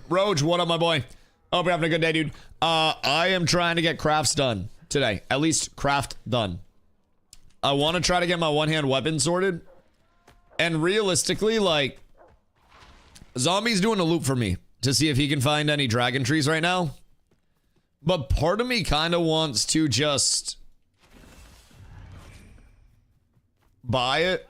Roge, what up, my boy? Hope you're having a good day, dude. I am trying to get crafts done today. At least craft done. I want to try to get my one-hand weapon sorted. And realistically, like, Zombie's doing a loop for me to see if he can find any dragon trees right now. But part of me kind of wants to just buy it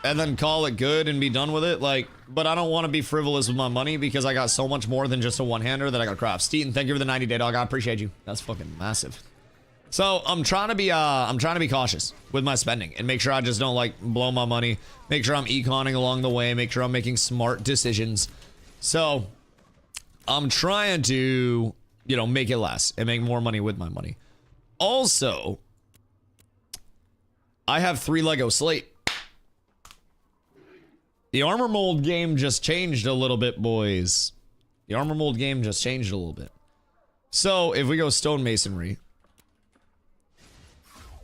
and then call it good and be done with it. Like, but I don't want to be frivolous with my money because I got so much more than just a one-hander that I got to craft. Steaton, thank you for the 90-day dog. I appreciate you. That's fucking massive. So I'm trying to be cautious with my spending and make sure I just don't like blow my money. Make sure I'm econing along the way. Make sure I'm making smart decisions. So I'm trying to, you know, make it last and make more money with my money. Also, I have 3 Lego slate. The armor mold game just changed a little bit, boys. The armor mold game just changed a little bit. So if we go stonemasonry,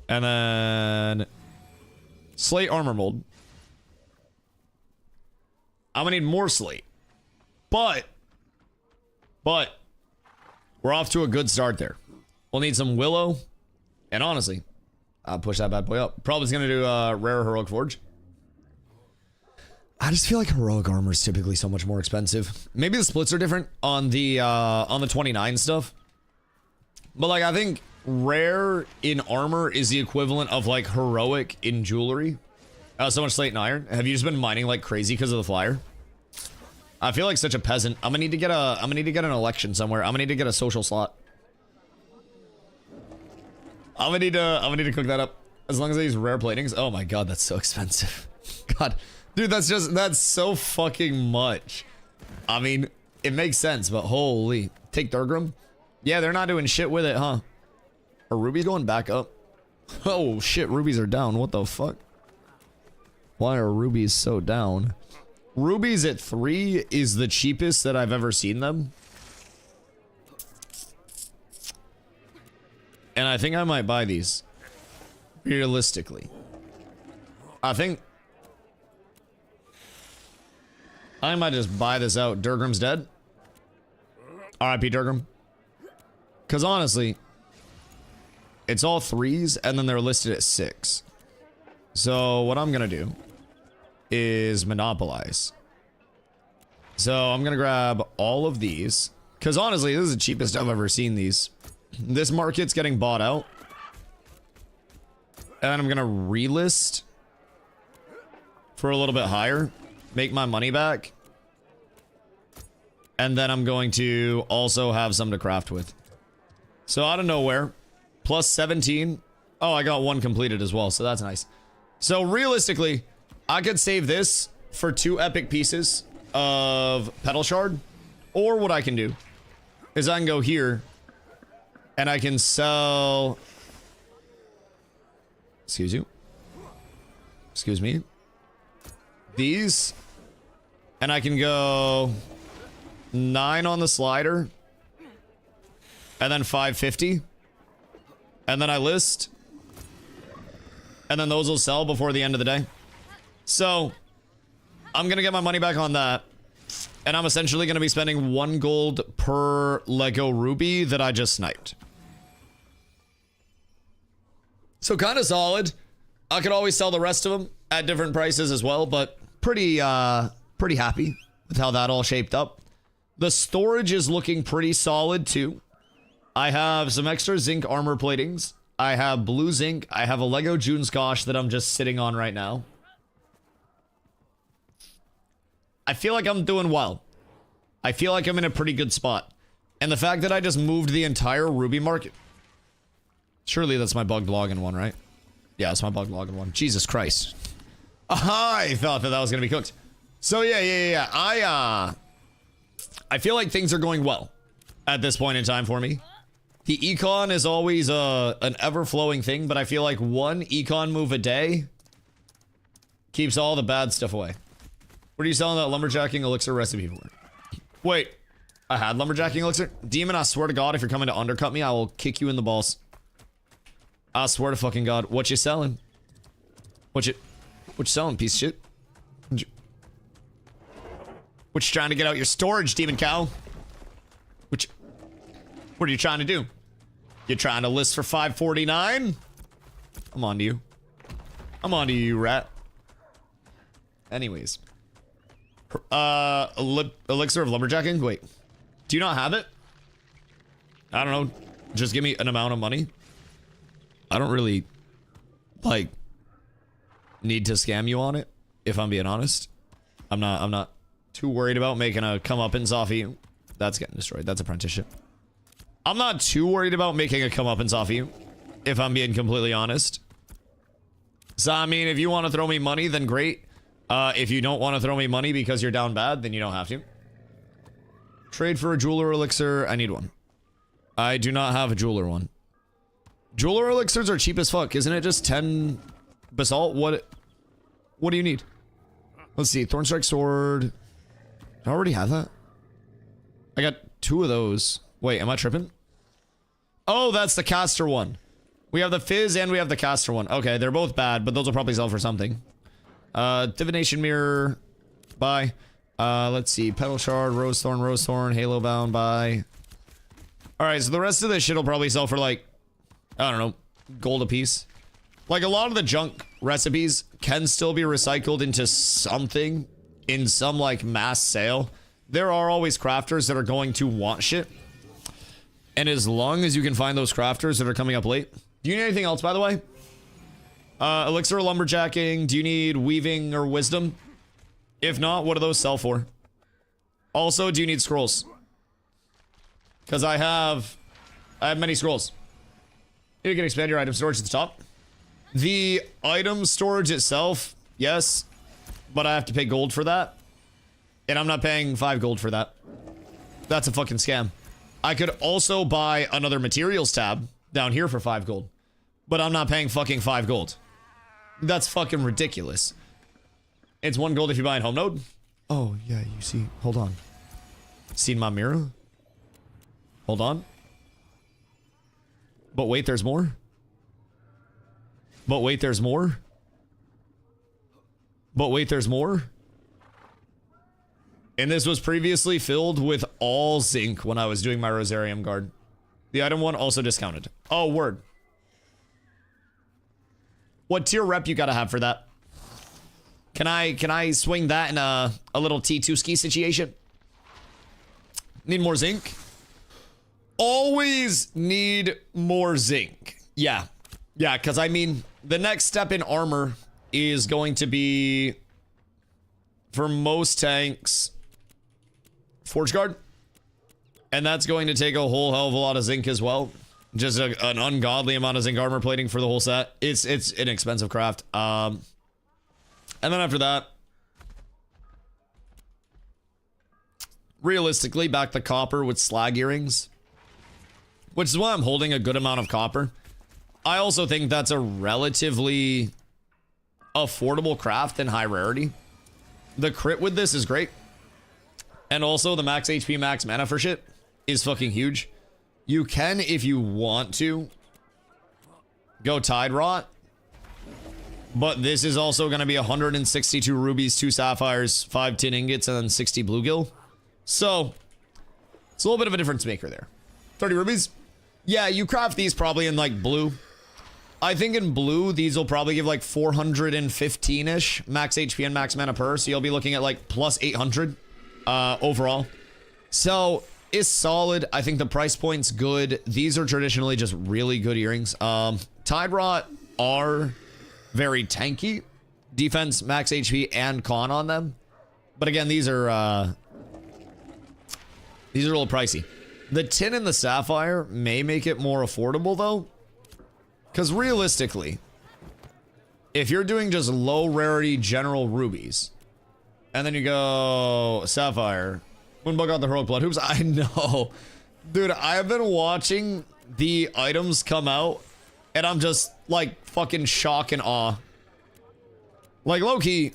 and then slate armor mold, I'm gonna need more slate. But we're off to a good start there. We'll need some willow, and honestly, I'll push that bad boy up. Probably gonna do rare heroic forge. I just feel like heroic armor is typically so much more expensive. Maybe the splits are different on the 29 stuff, but like I think rare in armor is the equivalent of like heroic in jewelry. So much slate and iron. Have you just been mining like crazy because of the flyer? I feel like such a peasant. I'm gonna need to get an election somewhere. I'm gonna need to get a social slot. I'm gonna need to cook that up. As long as I use rare platings. Oh my god, that's so expensive. God, dude, that's so fucking much. I mean, it makes sense, but holy, take Durgram. Yeah, they're not doing shit with it, huh? Are rubies going back up? Oh shit, rubies are down. What the fuck? Why are rubies so down? Rubies at 3 is the cheapest that I've ever seen them. And I think I might buy these. Realistically. I think I might just buy this out. Durgram's dead. RIP Durgram. Because honestly, it's all 3s and then they're listed at 6. So what I'm going to do is monopolize. So I'm going to grab all of these. Because honestly, this is the cheapest I've ever seen these. This market's getting bought out. And I'm going to relist for a little bit higher. Make my money back. And then I'm going to also have some to craft with. So out of nowhere, plus 17. Oh, I got 1 completed as well, so that's nice. So realistically, I could save this for 2 epic pieces of petal shard. Or what I can do is I can go here and I can sell... Excuse you. Excuse me. These. And I can go 9 on the slider. And then 550. And then I list. And then those will sell before the end of the day. So, I'm going to get my money back on that. And I'm essentially going to be spending 1 gold per Lego ruby that I just sniped. So kind of solid. I could always sell the rest of them at different prices as well, but pretty happy with how that all shaped up. The storage is looking pretty solid too. I have some extra zinc armor platings. I have blue zinc. I have a Lego June Skosh that I'm just sitting on right now. I feel like I'm doing well. I feel like I'm in a pretty good spot. And the fact that I just moved the entire ruby market. Surely that's my bugged login one, right? Yeah, it's my bugged login one. Jesus Christ. I thought that was going to be cooked. So yeah. I feel like things are going well at this point in time for me. The Econ is always an ever-flowing thing, but I feel like 1 Econ move a day keeps all the bad stuff away. What are you selling that lumberjacking elixir recipe for? Wait, I had lumberjacking elixir? Demon, I swear to God, if you're coming to undercut me, I will kick you in the balls. I swear to fucking God. What you selling? What you selling, piece of shit? What you trying to get out your storage, demon cow? What are you trying to do? You trying to list for 549? I'm on to you. I'm on to you, rat. Anyways. Elixir of lumberjacking? Wait. Do you not have it? I don't know. Just give me an amount of money. I don't really, like... need to scam you on it, if I'm being honest. I'm not too worried about making a comeuppance off of you. That's getting destroyed. That's apprenticeship. I'm not too worried about making a comeuppance off of you, if I'm being completely honest. So, I mean, if you want to throw me money, then great. If you don't want to throw me money because you're down bad, then you don't have to. Trade for a jeweler elixir. I need one. I do not have a jeweler one. Jeweler elixirs are cheap as fuck. Isn't it just 10 basalt? What do you need? Let's see. Thornstrike sword. Do I already have that? I got 2 of those. Wait, am I tripping? Oh, that's the caster one. We have the fizz and we have the caster one. Okay, they're both bad, but those will probably sell for something. Divination mirror. Buy. Let's see. Petal shard, rose thorn, halo bound. Buy. Alright, so the rest of this shit will probably sell for like, I don't know, gold a piece. Like a lot of the junk recipes can still be recycled into something in some like mass sale. There are always crafters that are going to want shit. And as long as you can find those crafters that are coming up late. Do you need anything else, by the way? Elixir lumberjacking. Do you need weaving or wisdom? If not, what do those sell for? Also, do you need scrolls? Because I have many scrolls. You can expand your item storage at the top. The item storage itself, yes, but I have to pay gold for that. And I'm not paying 5 gold for that. That's a fucking scam. I could also buy another materials tab down here for 5 gold. But I'm not paying fucking 5 gold. That's fucking ridiculous. It's 1 gold if you buy in home node. Oh, yeah, you see. Hold on. Seen my mirror? Hold on. But wait, there's more. But wait, there's more. But wait, there's more. And this was previously filled with all zinc when I was doing my Rosarium guard. The item one also discounted. Oh, word. What tier rep you gotta have for that? Can I swing that in a little T2 ski situation? Need more zinc? Always need more zinc. Yeah. Yeah, because I mean, the next step in armor is going to be, for most tanks, Forge Guard. And that's going to take a whole hell of a lot of zinc as well. Just an ungodly amount of zinc armor plating for the whole set. It's an expensive craft. And then after that, realistically, back the copper with slag earrings. Which is why I'm holding a good amount of copper. I also think that's a relatively affordable craft and high rarity. The crit with this is great. And also the max HP, max mana for shit is fucking huge. You can, if you want to, go Tide Rot. But this is also going to be 162 rubies, 2 sapphires, 5 tin ingots, and then 60 bluegill. So, it's a little bit of a difference maker there. 30 rubies. Yeah, you craft these probably in like blue. I think in blue, these will probably give like 415-ish max HP and max mana per. So you'll be looking at like plus 800 overall. So it's solid. I think the price point's good. These are traditionally just really good earrings. Tide Rot are very tanky. Defense, max HP, and con on them. But again, these are a little pricey. The tin and the sapphire may make it more affordable though. Because realistically, if you're doing just low rarity general rubies, and then you go sapphire, Moonbug got the heroic blood hoops. I know. Dude, I've been watching the items come out, and I'm just like fucking shock and awe. Like low-key,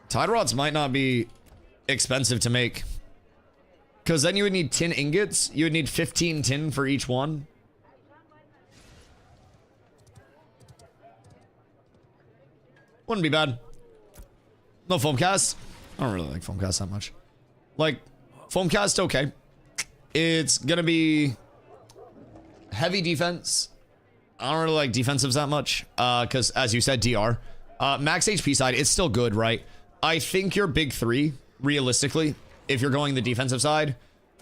Tide Rots might not be expensive to make. Because then you would need tin ingots. You would need 15 tin for each one. Wouldn't be bad. No foam cast. I don't really like foam cast that much. Like, foam cast, okay. It's gonna be heavy defense. I don't really like defensives that much. Because, as you said, DR. Max HP side, it's still good, right? I think your big three, realistically, if you're going the defensive side,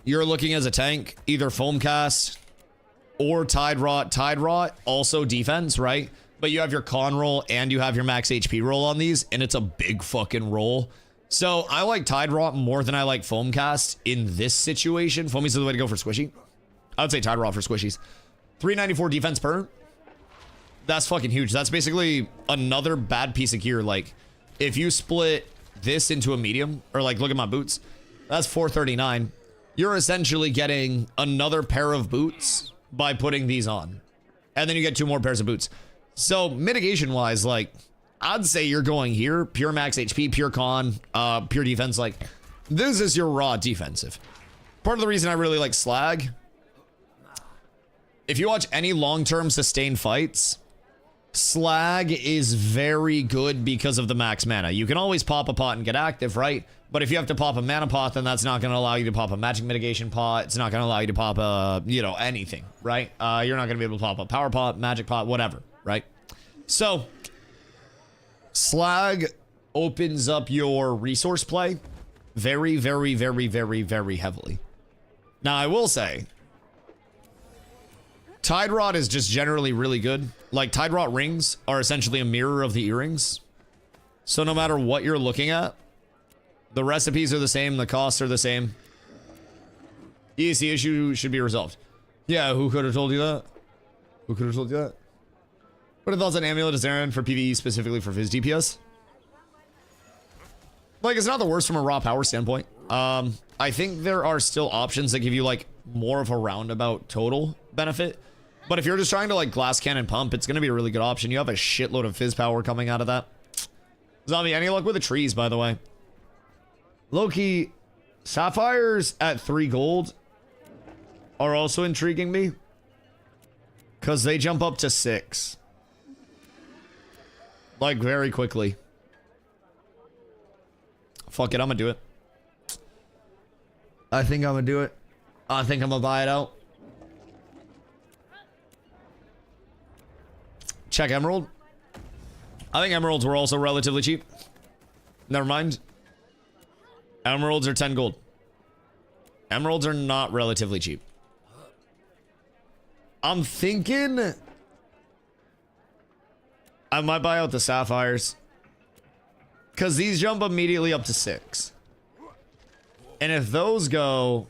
you're looking as a tank, either foam cast or Tide Rot. Tide Rot, also defense, right? but you have your con roll and you have your max HP roll on these, and it's a big fucking roll. So I like Tide Rot more than I like Foam Cast in this situation. Foamy's the way to go for squishy. I would say Tide Rot for squishies. 394 defense per. That's fucking huge. That's basically another bad piece of gear. Like, if you split this into a medium, or like, look at my boots. That's 439. You're essentially getting another pair of boots by putting these on. And then you get 2 more pairs of boots. So mitigation wise, like, I'd say you're going here. Pure max HP, pure con, pure defense. Like, this is your raw defensive. Part of the reason I really like Slag, if you watch any long-term sustained fights, Slag is very good because of the max mana. You can always pop a pot and get active, right? But if you have to pop a mana pot, then that's not going to allow you to pop a magic mitigation pot. It's not going to allow you to pop a, you know, anything, right? You're not going to be able to pop a power pot, magic pot, whatever, right? So, Slag opens up your resource play very, very, very, very, very heavily. Now, I will say, Tide Rot is just generally really good. Like, Tide Rot rings are essentially a mirror of the earrings. So no matter what you're looking at, the recipes are the same, the costs are the same. EAC issue should be resolved. Yeah, who could have told you that? Who could have told you that? What are thoughts on Amulet of Zarin for PvE, specifically for Fizz DPS? Like, it's not the worst from a raw power standpoint. I think there are still options that give you, like, more of a roundabout total benefit. But if you're just trying to, like, glass cannon pump, it's going to be a really good option. You have a shitload of Fizz power coming out of that. Zombie, any luck with the trees, by the way? Low-key, Sapphires at 3 gold are also intriguing me. Because they jump up to 6. Like, very quickly. Fuck it, I'm gonna do it. I think I'm gonna do it. I think I'm gonna buy it out. Check Emerald. I think Emeralds were also relatively cheap. Never mind. Emeralds are 10 gold. Emeralds are not relatively cheap. I'm thinking I might buy out the Sapphires. Because these jump immediately up to 6. And if those go,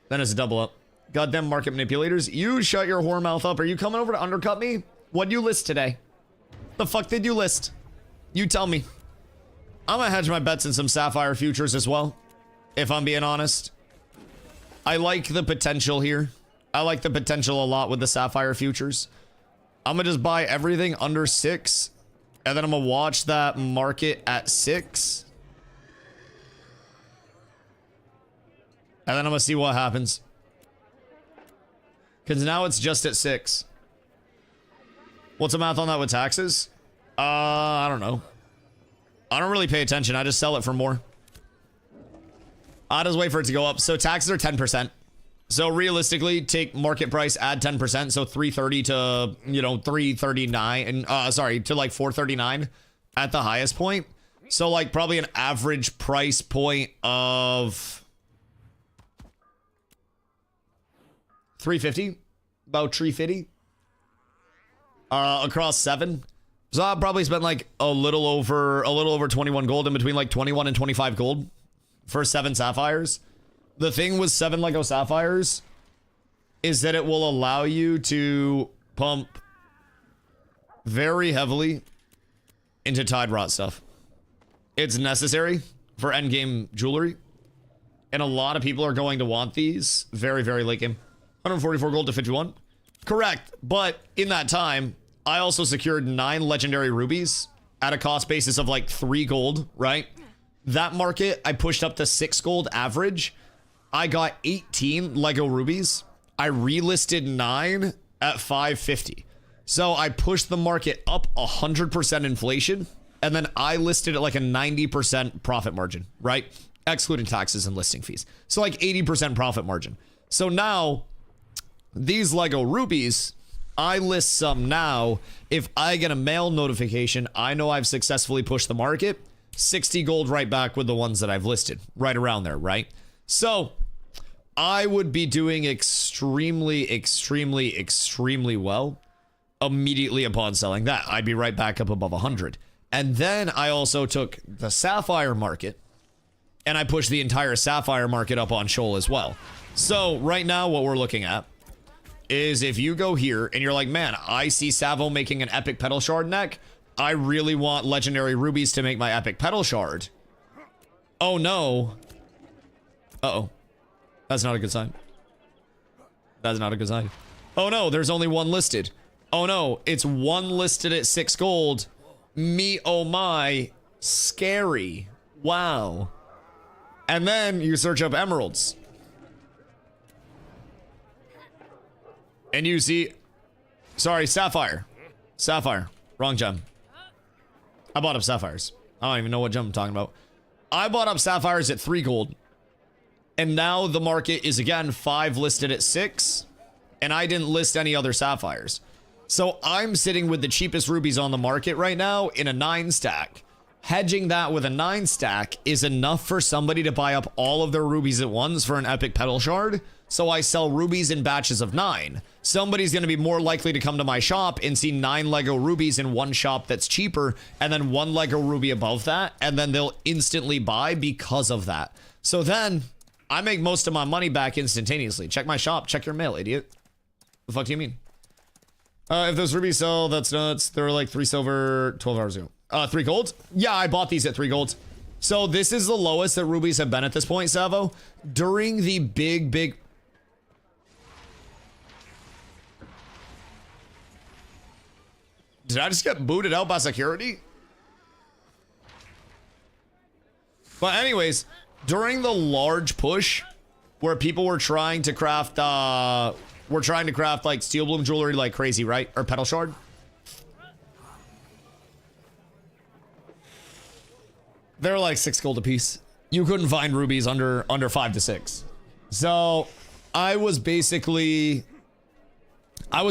then it's a double up. Goddamn market manipulators. You shut your whore mouth up. Are you coming over to undercut me? What'd you list today? The fuck did you list? You tell me. I'm gonna hedge my bets in some Sapphire futures as well. If I'm being honest. I like the potential here. I like the potential a lot with the Sapphire futures. I'm gonna just buy everything under 6. And then I'm gonna watch that market at 6. And then I'm gonna see what happens. Because now it's just at 6. What's the math on that with taxes? I don't know. I don't really pay attention. I just sell it for more. I just wait for it to go up. So taxes are 10%. So realistically, take market price, add 10%. So 330 to, you know, 339. And sorry, to like 439 at the highest point. So like probably an average price point of 350, about 350 across 7. So I'll probably spend like a little over 21 gold, in between like 21 and 25 gold for 7 Sapphires. The thing with 7 Lego Sapphires is that it will allow you to pump very heavily into Tide Rot stuff. It's necessary for endgame jewelry. And a lot of people are going to want these very, very late game. 144 gold to 51. Correct. But in that time, I also secured 9 legendary rubies at a cost basis of like 3 gold, right? That market, I pushed up to 6 gold average. I got 18 Lego rubies. I relisted 9 at 550. So I pushed the market up 100% inflation. And then I listed at like a 90% profit margin, right? Excluding taxes and listing fees. So like 80% profit margin. So now these Lego rubies, I list some now. If I get a mail notification, I know I've successfully pushed the market. 60 gold right back with the ones that I've listed. Right around there, right? So I would be doing extremely, extremely, extremely well immediately upon selling that. I'd be right back up above 100. And then I also took the sapphire market and I pushed the entire sapphire market up on Shoal as well. So right now what we're looking at is if you go here and you're like, man, I see Savo making an epic petal shard neck. I really want legendary rubies to make my epic petal shard. Oh no. Uh-oh. That's not a good sign. That's not a good sign. Oh no, there's only one listed. Oh no, it's one listed at 6 gold. Me, oh my. Scary. Wow. And then you search up emeralds. And you see... Sorry, sapphire. Sapphire. Wrong gem. I bought up sapphires. I don't even know what gem I'm talking about. I bought up sapphires at 3 gold. And now the market is again 5 listed at 6. And I didn't list any other sapphires. So I'm sitting with the cheapest rubies on the market right now in a 9 stack. Hedging that with a 9 stack is enough for somebody to buy up all of their rubies at once for an epic petal shard. So I sell rubies in batches of 9. Somebody's going to be more likely to come to my shop and see 9 Lego rubies in one shop that's cheaper and then 1 Lego ruby above that. And then they'll instantly buy because of that. So then I make most of my money back instantaneously. Check my shop. Check your mail, idiot. The fuck do you mean? If those rubies sell, that's nuts. They're like 3 silver 12 hours ago. 3 gold? Yeah, I bought these at 3 gold. So this is the lowest that rubies have been at this point, Savo. During the big... Did I just get booted out by security? But anyways, during the large push where people were trying to craft, like steel bloom jewelry like crazy, right? Or petal shard. They're like 6 gold a piece. You couldn't find rubies under 5 to 6. So I was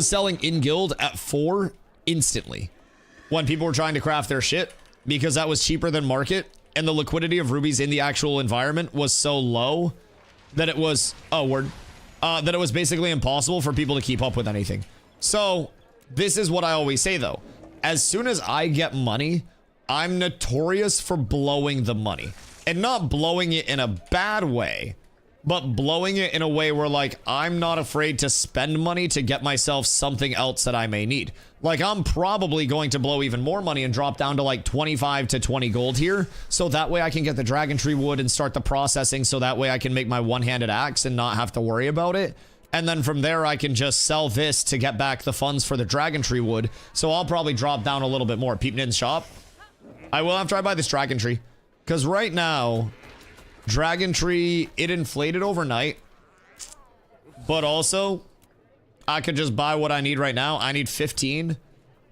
selling in guild at 4 instantly when people were trying to craft their shit because that was cheaper than market and the liquidity of rubies in the actual environment was so low that it was that it was basically impossible for people to keep up with anything. So this is what I always say though. As soon as I get money, I'm notorious for blowing the money. And not blowing it in a bad way, but blowing it in a way where like I'm not afraid to spend money to get myself something else that I may need. Like I'm probably going to blow even more money and drop down to like 25 to 20 gold here. So that way I can get the dragon tree wood and start the processing. So that way I can make my one-handed axe and not have to worry about it. And then from there, I can just sell this to get back the funds for the dragon tree wood. So I'll probably drop down a little bit more. Peepnin's shop. I will have to buy this dragon tree. Because right now, dragon tree, it inflated overnight. But also, I could just buy what I need right now. I need 15.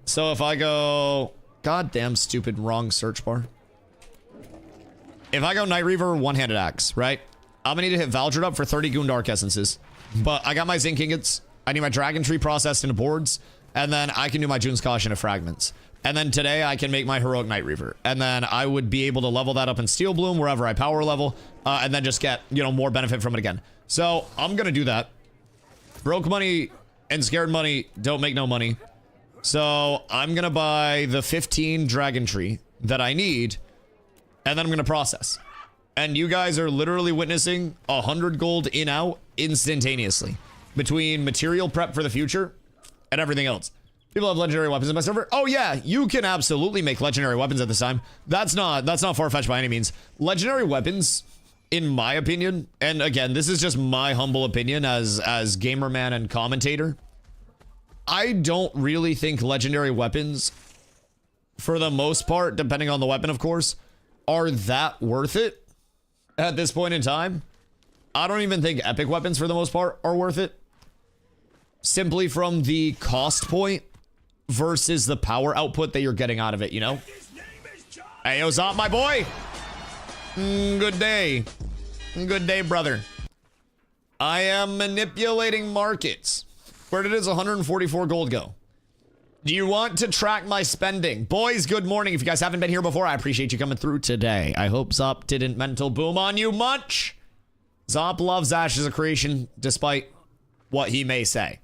So if I go... Goddamn stupid wrong search bar. If I go Night Reaver, one-handed axe, right? I'm gonna need to hit Valdred up for 30 Goon Dark Essences. But I got my zinc ingots. I need my dragon tree processed into boards. And then I can do my June's Caution of fragments. And then today I can make my Heroic Night Reaver. And then I would be able to level that up in Steel Bloom wherever I power level. And then just get, you know, more benefit from it again. So I'm going to do that. Broke money and scared money don't make no money. So I'm going to buy the 15 Dragon Tree that I need. And then I'm going to process. And you guys are literally witnessing 100 gold in out instantaneously. Between material prep for the future and everything else. People have legendary weapons in my server. Oh yeah, you can absolutely make legendary weapons at this time. That's not far-fetched by any means. Legendary weapons, in my opinion, and again, this is just my humble opinion as gamer man and commentator. I don't really think legendary weapons, for the most part, depending on the weapon, of course, are that worth it at this point in time. I don't even think epic weapons, for the most part, are worth it. Simply from the cost point versus the power output that you're getting out of it, you know? Hey, what's up, my boy? Good day. Good day, brother. I am manipulating markets. Where did his 144 gold go? Do you want to track my spending? Boys, good morning. If you guys haven't been here before, I appreciate you coming through today. I hope Zop didn't mental boom on you much. Zop loves Ash as a creation, despite what he may say.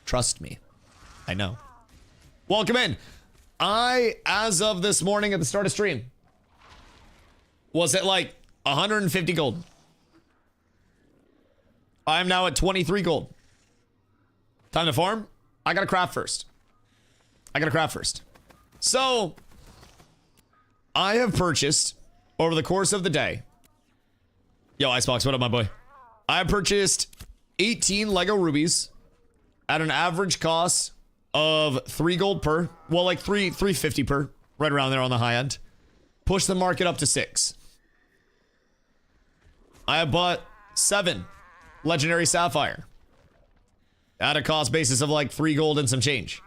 Trust me. I know. Welcome in. As of this morning at the start of stream, was at like 150 gold. I'm now at 23 gold. Time to farm. I gotta craft first. So, I have purchased over the course of the day. Yo, Icebox, what up, my boy? I have purchased 18 Lego rubies at an average cost of 3 gold per. Well, like 350 per, right around there on the high end. Push the market up to 6. I have bought 7 legendary sapphire at a cost basis of like 3 gold and some change.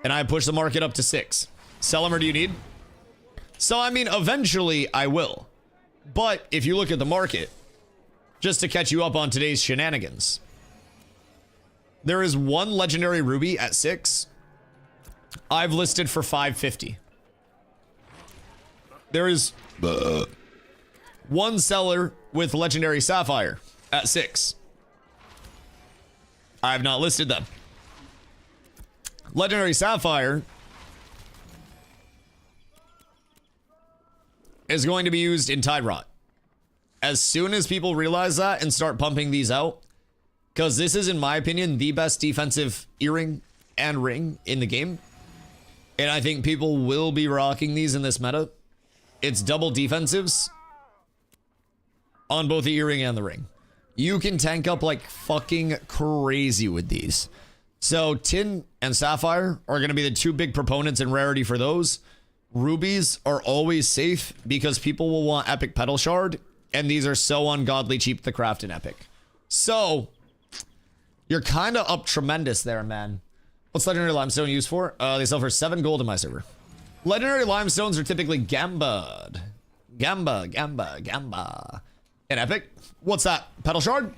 And I push the market up to 6. Sell them, or do you need? So, I mean, eventually I will. But if you look at the market, just to catch you up on today's shenanigans, there is 1 legendary ruby at 6. I've listed for 550. There is 1 seller with legendary sapphire at 6. I have not listed them. Legendary sapphire is going to be used in Tide Rot. As soon as people realize that and start pumping these out, because this is, in my opinion, the best defensive earring and ring in the game. And I think people will be rocking these in this meta. It's double defensives on both the earring and the ring. You can tank up like fucking crazy with these. So tin and sapphire are going to be the 2 big proponents in rarity for those. Rubies are always safe because people will want epic petal shard, and these are so ungodly cheap to craft in epic. So you're kind of up tremendous there, man. What's legendary limestone used for? They sell for 7 gold in my server. Legendary limestones are typically gambad. Gamba. In epic? What's that? Petal shard?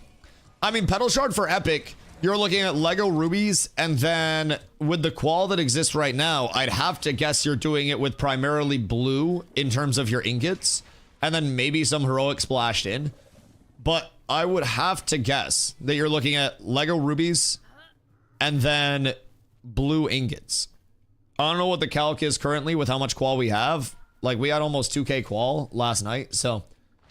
I mean, petal shard for epic, you're looking at Lego rubies, and then with the qual that exists right now, I'd have to guess you're doing it with primarily blue in terms of your ingots, and then maybe some heroic splashed in. But I would have to guess that you're looking at Lego rubies and then blue ingots. I don't know what the calc is currently with how much qual we have. Like, we had almost 2k qual last night, so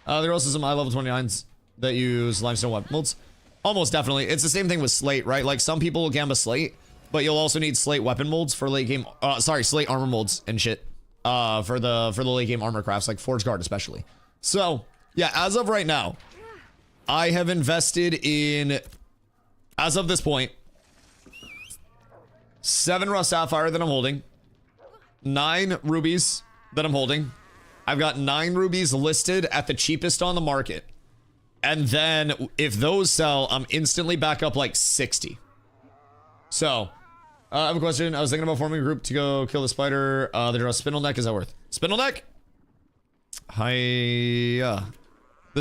there are also some high level 29s that use limestone weapon molds. Almost definitely. It's the same thing with slate, right? Like, some people will gamba slate, but you'll also need slate weapon molds for late game. Slate armor molds and shit. For the late game armor crafts, like Forge Guard especially. So, yeah, as of right now, I have invested in, as of this point, 7 raw sapphire that I'm holding, 9 rubies that I'm holding. I've got 9 rubies listed at the cheapest on the market. And then if those sell, I'm instantly back up like 60. So, I have a question. I was thinking about forming a group to go kill the spider. They draw spindle neck. Is that worth? Spindle neck? Hi. The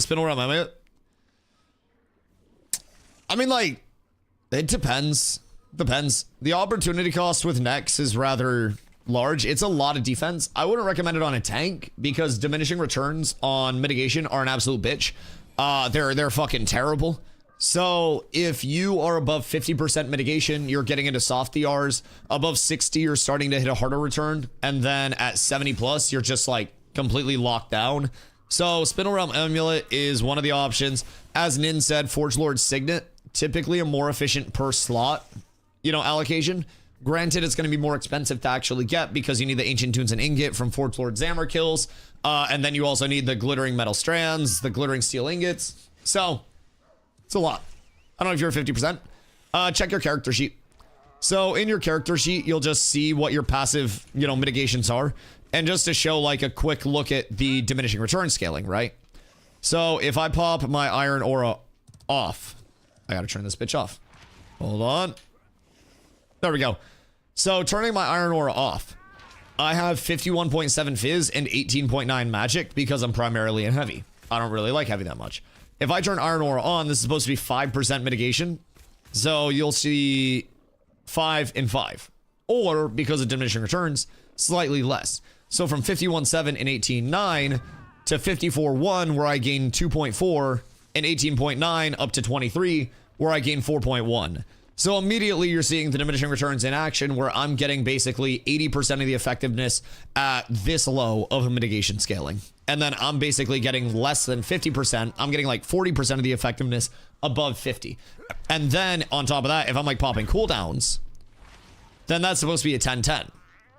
spindle realm, am I it? I mean, like, it depends. Depends. The opportunity cost with necks is rather large. It's a lot of defense. I wouldn't recommend it on a tank because diminishing returns on mitigation are an absolute bitch. They're fucking terrible. So if you are above 50% mitigation, you're getting into soft DRs. Above 60, you're starting to hit a harder return. And then at 70 plus, you're just like completely locked down. So Spindle Realm Amulet is one of the options. As Nin said, Forge Lord Signet, typically a more efficient per slot, allocation. Granted, it's going to be more expensive to actually get because you need the Ancient Tunes and Ingot from Forge Lord Zammer kills. And then you also need the Glittering Metal Strands, the Glittering Steel Ingots. So, it's a lot. I don't know if you're 50%. Check your character sheet. So, in your character sheet, you'll just see what your passive, mitigations are. And just to show, like, a quick look at the diminishing return scaling, right? So, if I pop my Iron Aura off, I gotta turn this bitch off. Hold on. There we go. So, turning my Iron Aura off, I have 51.7 Fizz and 18.9 Magic because I'm primarily in Heavy. I don't really like Heavy that much. If I turn Iron Aura on, this is supposed to be 5% mitigation. So, you'll see 5 and 5. Or, because of diminishing returns, slightly less. So, from 51.7 and 18.9 to 54.1, where I gain 2.4, and 18.9 up to 23, where I gain 4.1. So immediately you're seeing the diminishing returns in action where I'm getting basically 80% of the effectiveness at this low of a mitigation scaling. And then I'm basically getting less than 50%. I'm getting like 40% of the effectiveness above 50. And then on top of that, if I'm like popping cooldowns, then that's supposed to be a 10-10.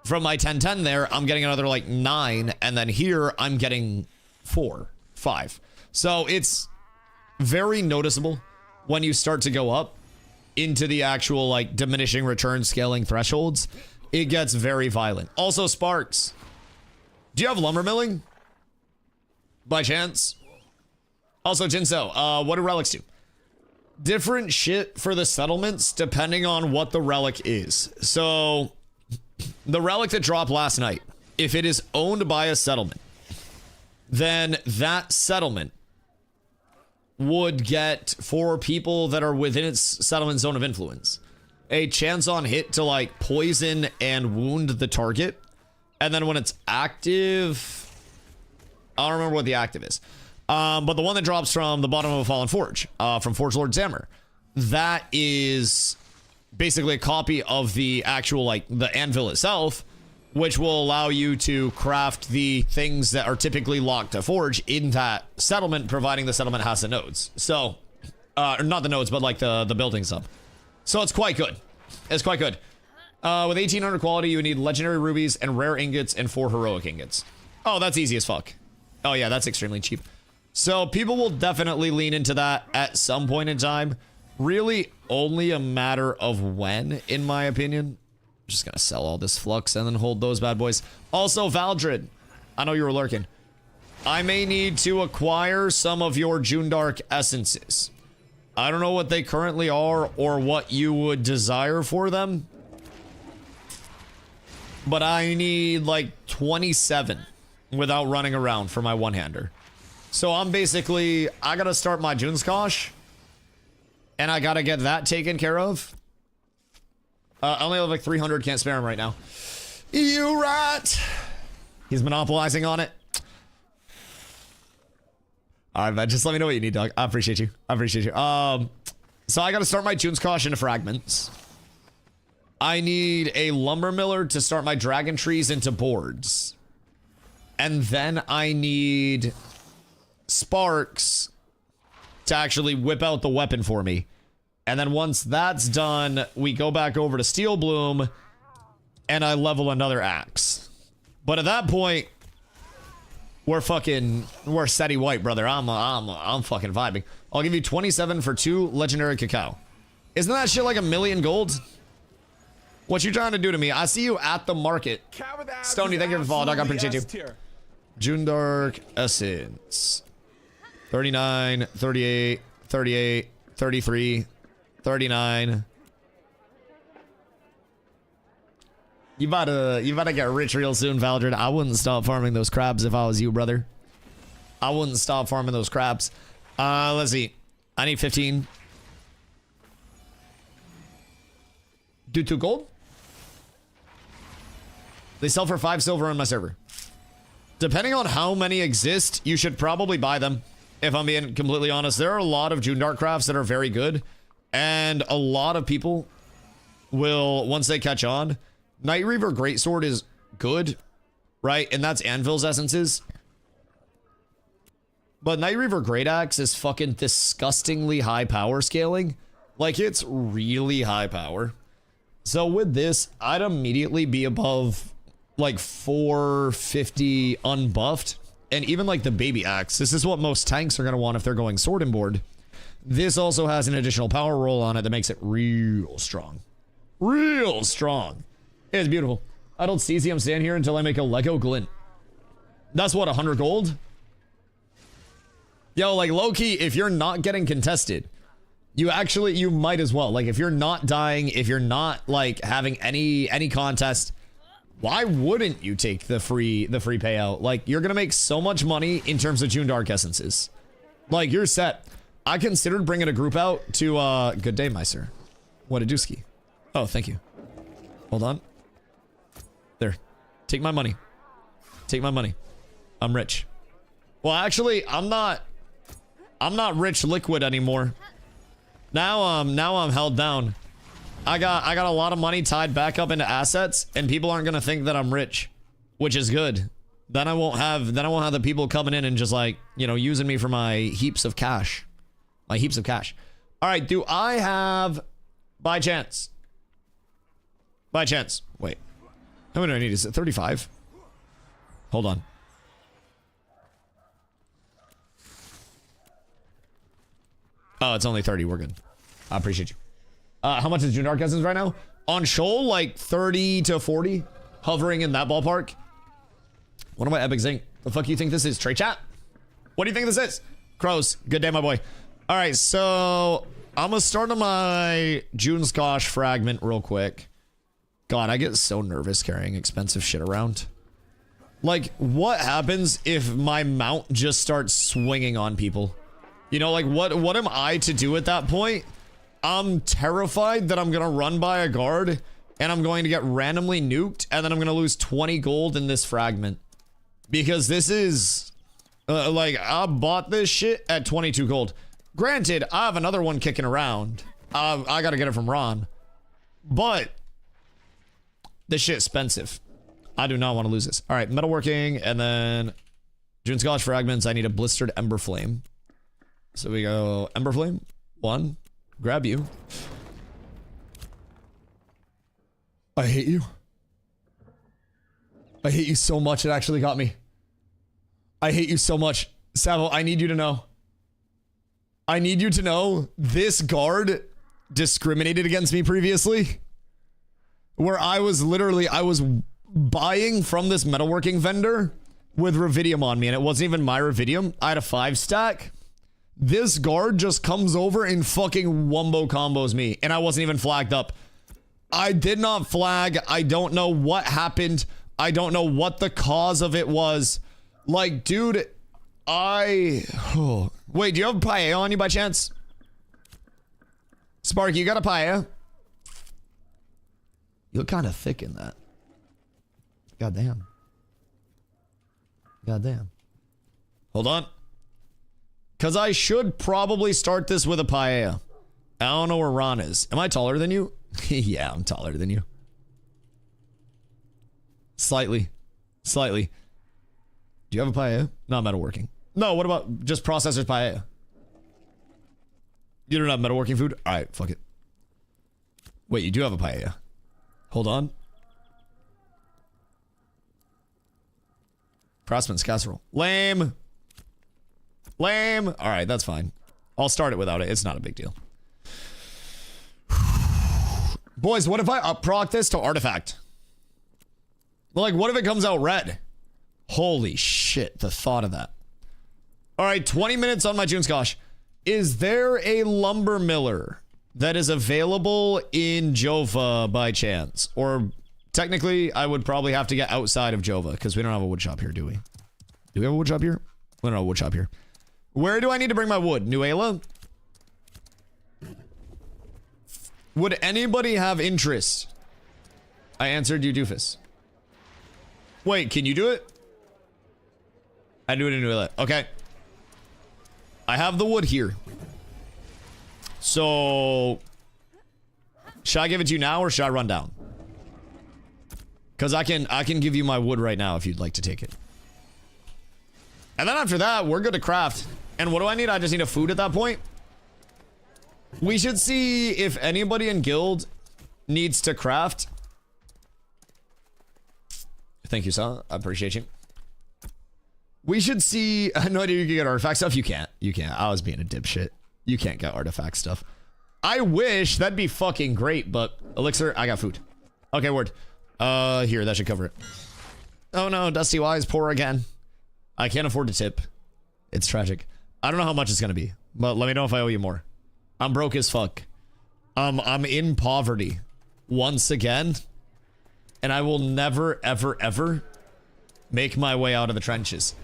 From my 10-10 there, I'm getting another like 9. And then here I'm getting 4, 5. So it's very noticeable when you start to go up into the actual like diminishing return scaling thresholds. It gets very violent. Also sparks. Do you have lumber milling by chance? Also Jinso, what do relics do? Different shit for the settlements depending on what the relic is. So the relic that dropped last night, if it is owned by a settlement, then that settlement would get, for people that are within its settlement zone of influence, a chance on hit to like poison and wound the target. And then when it's active, I don't remember what the active is. But the one that drops from the bottom of a fallen forge, from Forge Lord Zammer, that is basically a copy of the actual like the anvil itself, which will allow you to craft the things that are typically locked to forge in that settlement, providing the settlement has the nodes. So, not the nodes, but like the building stuff. So it's quite good. It's quite good. With 1800 quality, you need legendary rubies and rare ingots and 4 heroic ingots. Oh, that's easy as fuck. Oh yeah, that's extremely cheap. So people will definitely lean into that at some point in time. Really only a matter of when, in my opinion. Just gonna sell all this flux and then hold those bad boys. Also, Valdred, I know you were lurking. I may need to acquire some of your Jundark essences. I don't know what they currently are or what you would desire for them, but I need like 27 without running around for my one-hander. So I'm basically, I gotta start my Junskosh, and I gotta get that taken care of. I only have like 300, can't spare him right now. You right. He's monopolizing on it. All right, man, just let me know what you need, dog. I appreciate you. I appreciate you. So I got to start my Junskosh into fragments. I need a lumber miller to start my dragon trees into boards. And then I need sparks to actually whip out the weapon for me. And then once that's done, we go back over to Steel Bloom and I level another axe. But at that point, we're steady white, brother. I'm fucking vibing. I'll give you 27 for 2 legendary cacao. Isn't that shit like 1,000,000 gold? What you trying to do to me? I see you at the market. Stony, thank you for the follow, dog. I appreciate you. Jundark Essence. 39, 38, 38, 33, 39. You about to get rich real soon, Valdred. I wouldn't stop farming those crabs if I was you, brother. I wouldn't stop farming those crabs. Let's see. I need 15. Do 2 gold? They sell for 5 silver on my server. Depending on how many exist, you should probably buy them. If I'm being completely honest, there are a lot of Jundark crafts that are very good. And a lot of people will, once they catch on, Night Reaver Greatsword is good, right? And that's Anvil's essences. But Night Reaver Great Axe is fucking disgustingly high power scaling. Like, it's really high power. So with this, I'd immediately be above like 450 unbuffed. And even like the baby axe, this is what most tanks are going to want if they're going sword and board. This also has an additional power roll on it that makes it real strong. Real strong. It's beautiful. I don't cesium stand here until I make a Lego glint. That's what, 100 gold? Yo, like low-key, if you're not getting contested, you might as well. Like if you're not dying, if you're not like having any contest, why wouldn't you take the free payout? Like you're gonna make so much money in terms of Jundark essences. Like you're set. I considered bringing a group out to good day, my sir. What a dooski. Oh, thank you. Hold on. There. Take my money. Take my money. I'm rich. Well, actually, I'm not rich liquid anymore. Now I'm held down. I got a lot of money tied back up into assets, and people aren't gonna think that I'm rich, which is good. Then I won't have the people coming in and just like, you know, using me for my heaps of cash. My heaps of cash. All right, do I have, by chance? By chance. Wait. How many do I need? Is it 35? Hold on. Oh, it's only 30. We're good. I appreciate you. How much is June Dark Essence right now? On Shoal, like 30 to 40. Hovering in that ballpark. What am I epic zinc? The fuck you think this is? Trade chat? What do you think this is? Crows. Good day, my boy. All right, so I'm gonna start on my June Scotch fragment real quick. God, I get so nervous carrying expensive shit around. Like, what happens if my mount just starts swinging on people? You know, like, what am I to do at that point? I'm terrified that I'm gonna run by a guard and I'm going to get randomly nuked and then I'm gonna lose 20 gold in this fragment. Because this is, like, I bought this shit at 22 gold. Granted, I have another one kicking around. I gotta get it from Ron. But this shit's expensive. I do not want to lose this. All right, metalworking, and then June Scotch fragments. I need a blistered ember flame. So we go ember flame. 1. Grab you. I hate you. I hate you so much. It actually got me. I hate you so much. Savo, I need you to know. I need you to know this guard discriminated against me previously. Where I was buying from this metalworking vendor with Ruvidium on me, and it wasn't even my Ruvidium. I had a 5 stack. This guard just comes over and fucking wombo combos me, and I wasn't even flagged up. I did not flag. I don't know what happened. I don't know what the cause of it was. Like, dude, wait, do you have a paella on you by chance? Sparky, you got a paella? You look kind of thick in that. Goddamn. Goddamn. Hold on. Because I should probably start this with a paella. I don't know where Ron is. Am I taller than you? Yeah, I'm taller than you. Slightly. Slightly. Do you have a paella? No, metalworking. No, what about just processor's paella? You don't have metalworking food? Alright, fuck it. Wait, you do have a paella. Hold on. Craftsman's casserole. Lame. Lame. Alright, that's fine. I'll start it without it. It's not a big deal. Boys, what if I up-proc this to artifact? Like, what if it comes out red? Holy shit, the thought of that. Alright, 20 minutes on my June Scotch. Is there a lumber miller that is available in Jova by chance? Or technically, I would probably have to get outside of Jova because we don't have a wood shop here, do we? Do we have a wood shop here? We don't have a wood shop here. Where do I need to bring my wood? Nuela? Would anybody have interest? I answered you, doofus. Wait, can you do it? I do it in Nuela. Okay. I have the wood here. So, should I give it to you now or should I run down? Because I can give you my wood right now if you'd like to take it. And then after that, we're good to craft. And what do I need? I just need a food at that point. We should see if anybody in guild needs to craft. Thank you, son. I appreciate you. We should see. I had no idea you could get artifact stuff. You can't. You can't. I was being a dipshit. You can't get artifact stuff. I wish. That'd be fucking great. But elixir, I got food. Okay, word. Here, that should cover it. Oh no, DustyWhy is poor again. I can't afford to tip. It's tragic. I don't know how much it's gonna be, but let me know if I owe you more. I'm broke as fuck. I'm in poverty once again, and I will never, ever, ever make my way out of the trenches.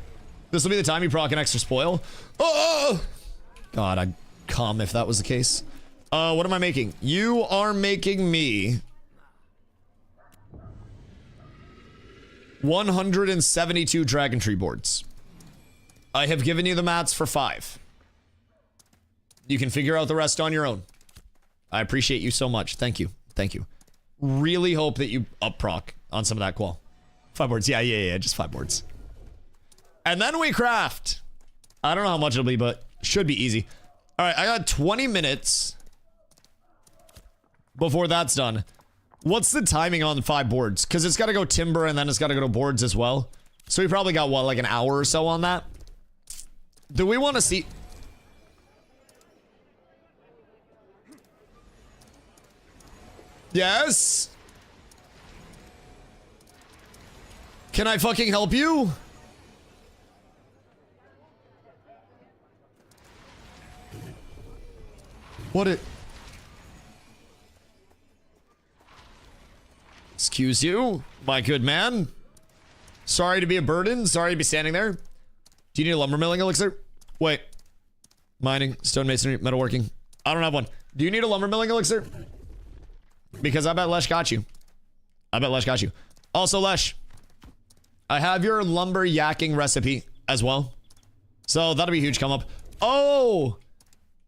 This will be the time you proc an extra spoil. Oh! God, I'd come if that was the case. What am I making? You are making me 172 Dragon Tree boards. I have given you the mats for 5. You can figure out the rest on your own. I appreciate you so much. Thank you. Thank you. Really hope that you up proc on some of that qual. 5 boards. Yeah. Just 5 boards. And then we craft. I don't know how much it'll be, but should be easy. All right, I got 20 minutes before that's done. What's the timing on 5 boards? Because it's got to go timber and then it's got to go to boards as well. So we probably got, what, like an hour or so on that? Do we want to see... Yes? Can I fucking help you? What it... Excuse you, my good man. Sorry to be a burden. Sorry to be standing there. Do you need a lumber milling elixir? Wait. Mining, stonemasonry, metalworking. I don't have one. Do you need a lumber milling elixir? Because I bet Lesh got you. Also, Lesh, I have your lumber yakking recipe as well. So that'll be a huge come up. Oh!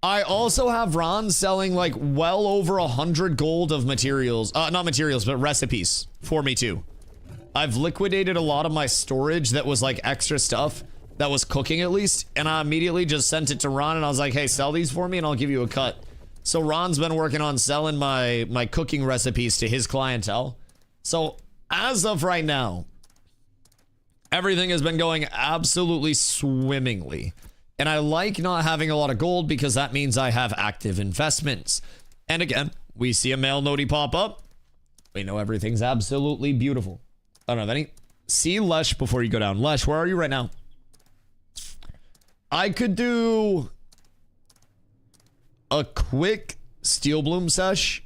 I also have Ron selling like well over 100 gold of materials. Not materials, but recipes for me too. I've liquidated a lot of my storage that was like extra stuff that was cooking at least. And I immediately just sent it to Ron and I was like, hey, sell these for me and I'll give you a cut. So Ron's been working on selling my cooking recipes to his clientele. So as of right now, everything has been going absolutely swimmingly. And I like not having a lot of gold because that means I have active investments. And again, we see a mail noti pop up. We know everything's absolutely beautiful. I don't have any. See Lesh before you go down. Lesh, where are you right now? I could do a quick steel bloom sesh,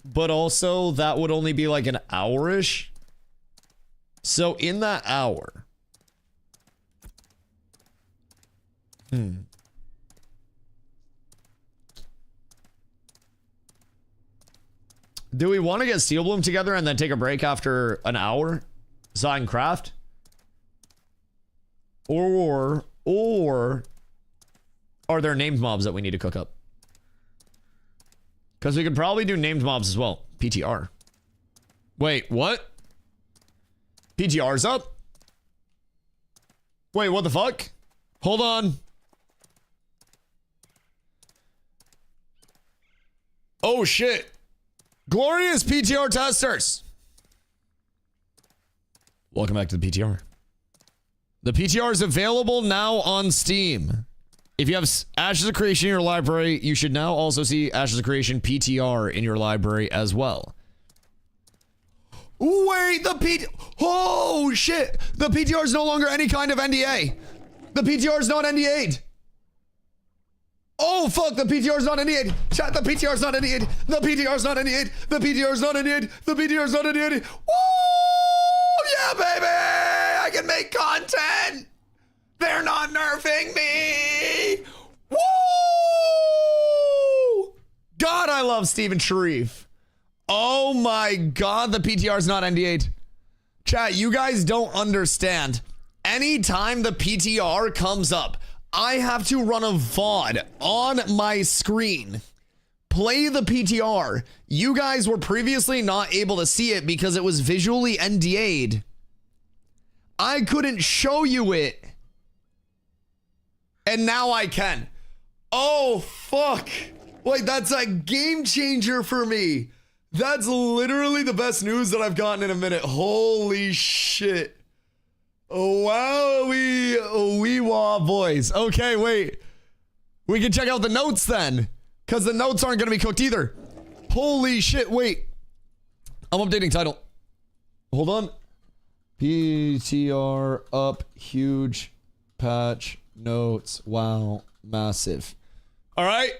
but also that would only be like an hour-ish. So in that hour... Do we want to get Steel Bloom together and then take a break after an hour? So I can craft? Or are there named mobs that we need to cook up? Because we could probably do named mobs as well. PTR. Wait, what? PTR's up? Wait, what the fuck? Hold on. Oh shit. Glorious PTR testers. Welcome back to the PTR. The PTR is available now on Steam. If you have Ashes of Creation in your library, you should now also see Ashes of Creation PTR in your library as well. Wait, oh shit. The PTR is no longer any kind of NDA. The PTR is not NDA'd. Oh fuck, the PTR is not NDA'd. Chat, the PTR is not NDA'd. The PTR is not NDA'd. The PTR is not NDA'd. The PTR is not NDA'd. Woo! Yeah, baby! I can make content! They're not nerfing me! Woo! God, I love Steven Sharif. Oh my god, the PTR is not NDA'd. Chat, you guys don't understand. Anytime the PTR comes up, I have to run a VOD on my screen. Play the PTR. You guys were previously not able to see it because it was visually NDA'd. I couldn't show you it. And now I can. Oh, fuck. Like, that's a game changer for me. That's literally the best news that I've gotten in a minute. Holy shit. Wow, we wah boys. Okay, wait. We can check out the notes then. Because the notes aren't going to be cooked either. Holy shit, wait. I'm updating title. Hold on. PTR up, huge, patch, notes, wow, massive. All right.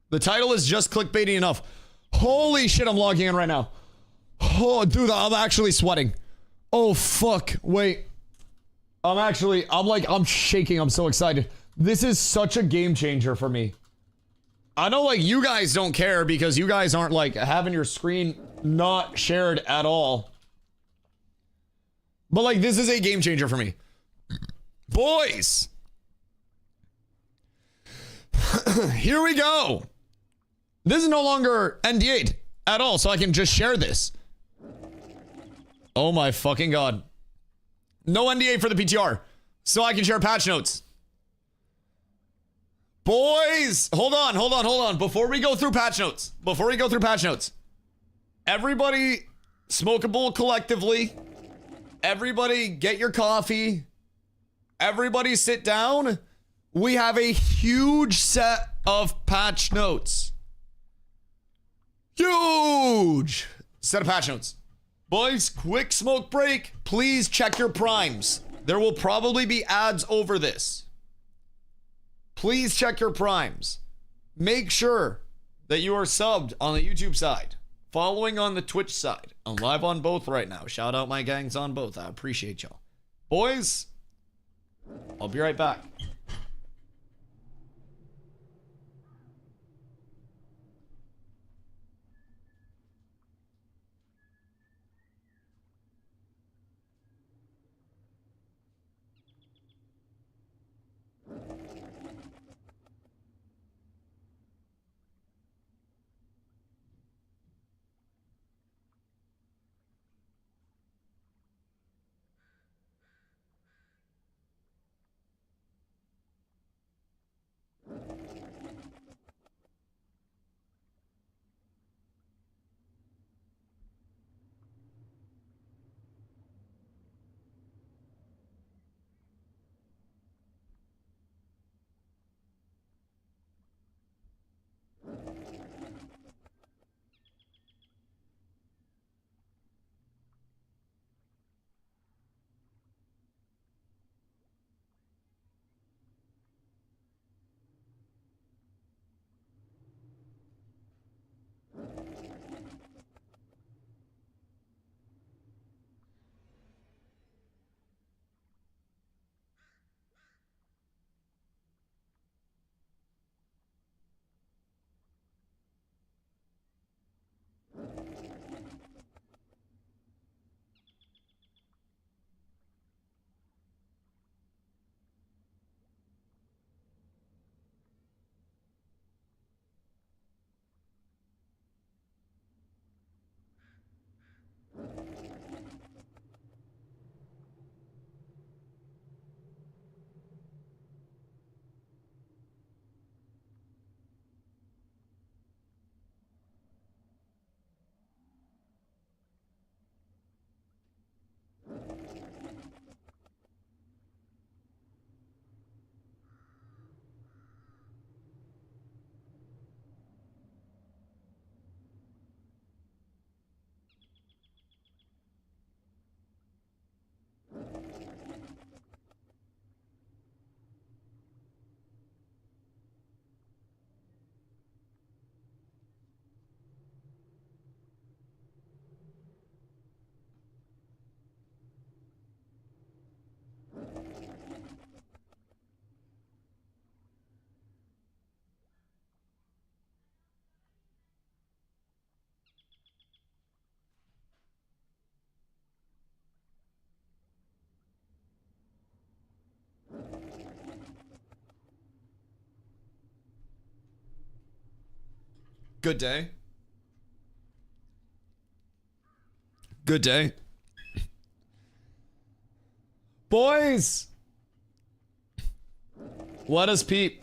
The title is just clickbaity enough. Holy shit, I'm logging in right now. Oh, dude, I'm actually sweating. Oh, fuck. Wait. I'm shaking. I'm so excited. This is such a game changer for me. I know, like, you guys don't care because you guys aren't, like, having your screen not shared at all. But, like, this is a game changer for me. Boys! Here we go. This is no longer NDA'd. at all, so I can just share this. Oh my fucking god. No NDA for the PTR, so I can share patch notes. Boys, hold on. Before we go through patch notes, everybody smoke a bowl collectively. Everybody get your coffee. Everybody sit down. We have a huge set of patch notes. Huge set of patch notes. Boys, quick smoke break. Please check your primes. There will probably be ads over this. Please check your primes. Make sure that you are subbed on the YouTube side, following on the Twitch side. I'm live on both right now. Shout out my gangs on both. I appreciate y'all. Boys, I'll be right back. Good day. Good day. Boys! Let us peep.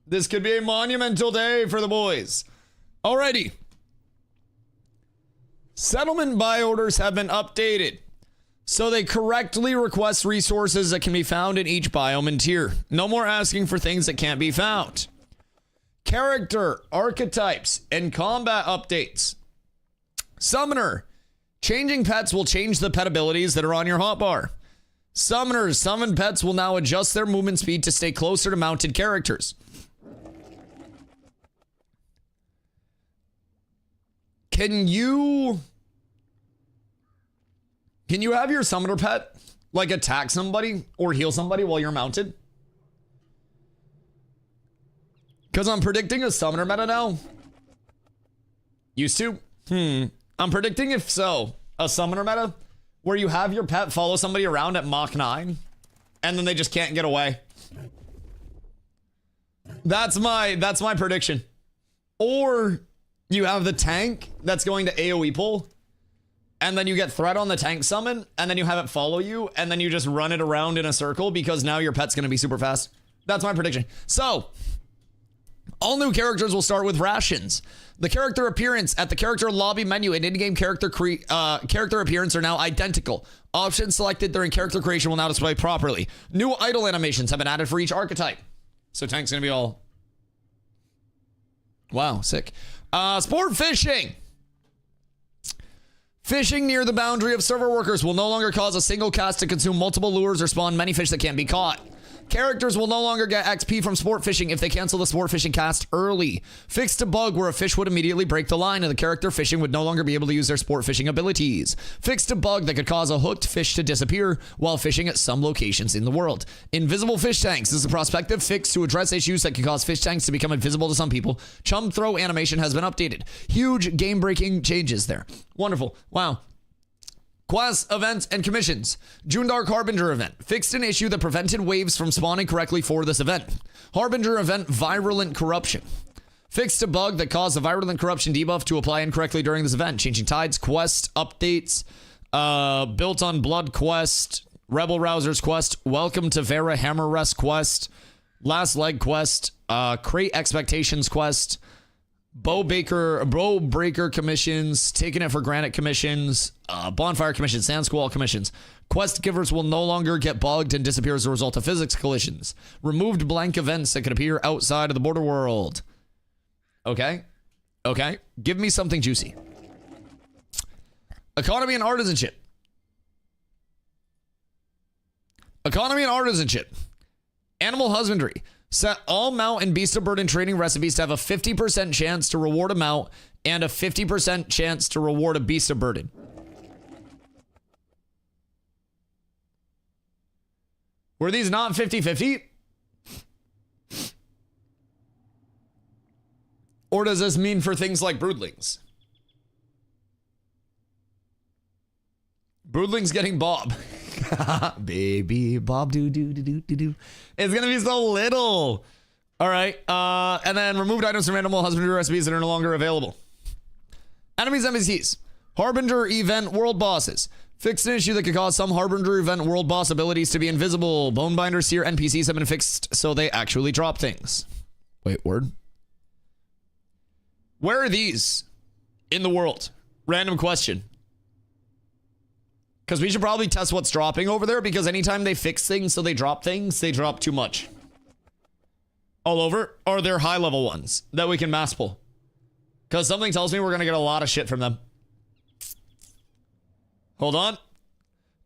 This could be a monumental day for the boys. Alrighty. Settlement buy orders have been updated, so they correctly request resources that can be found in each biome and tier. No more asking for things that can't be found. Character, archetypes, and combat updates. Summoner. Changing pets will change the pet abilities that are on your hotbar. Summoners, summoned pets will now adjust their movement speed to stay closer to mounted characters. Can you have your summoner pet like attack somebody or heal somebody while you're mounted? Because I'm predicting a summoner meta now. Used to? I'm predicting, if so, a summoner meta where you have your pet follow somebody around at Mach 9 and then they just can't get away. That's my prediction. Or You have the tank that's going to AoE pull, and then you get threat on the tank summon, and then you have it follow you, and then you just run it around in a circle because now your pet's gonna be super fast. That's my prediction. So, all new characters will start with rations. The character appearance at the character lobby menu and in-game character appearance are now identical. Options selected during character creation will now display properly. New idle animations have been added for each archetype. So tank's gonna be all... Wow, sick. Sport fishing. Fishing near the boundary of server workers will no longer cause a single cast to consume multiple lures or spawn many fish that can't be caught. Characters will no longer get XP from sport fishing if they cancel the sport fishing cast early. Fixed a bug where a fish would immediately break the line and the character fishing would no longer be able to use their sport fishing abilities. Fixed a bug that could cause a hooked fish to disappear while fishing at some locations in the world. Invisible fish tanks is a prospective fix to address issues that can cause fish tanks to become invisible to some people. Chum throw animation has been updated. Huge game-breaking changes there. Wonderful. Wow. Quests, events, and commissions. June Dark Harbinger event. Fixed an issue that prevented waves from spawning correctly for this event. Harbinger event virulent corruption. Fixed a bug that caused a virulent corruption debuff to apply incorrectly during this event. Changing tides, quest, updates, built on blood quest, rebel rousers quest, welcome to Vera hammer rest quest, last leg quest, crate expectations quest, bow breaker commissions, taking it for granted commissions, bonfire commissions, sand squall commissions. Quest givers will no longer get bugged and disappear as a result of physics collisions. Removed blank events that could appear outside of the border world. Okay. Okay. Give me something juicy. Economy and artisanship. Economy and artisanship. Animal husbandry. Set all mount and beast of burden trading recipes to have a 50% chance to reward a mount and a 50% chance to reward a beast of burden. Were these not 50-50? Or does this mean for things like broodlings? Broodlings getting Bob. Baby Bob do. It's gonna be so little. All right. And then removed items from animal husbandry recipes that are no longer available. Enemies, NPCs. Harbinger event world bosses. Fixed an issue that could cause some Harbinger event world boss abilities to be invisible. Bonebinder Seer NPCs have been fixed so they actually drop things. Wait, word? Where are these in the world? Random question. Because we should probably test what's dropping over there, because anytime they fix things so they drop things, they drop too much. All over? Or they're high level ones that we can mass pull? Because something tells me we're going to get a lot of shit from them. Hold on.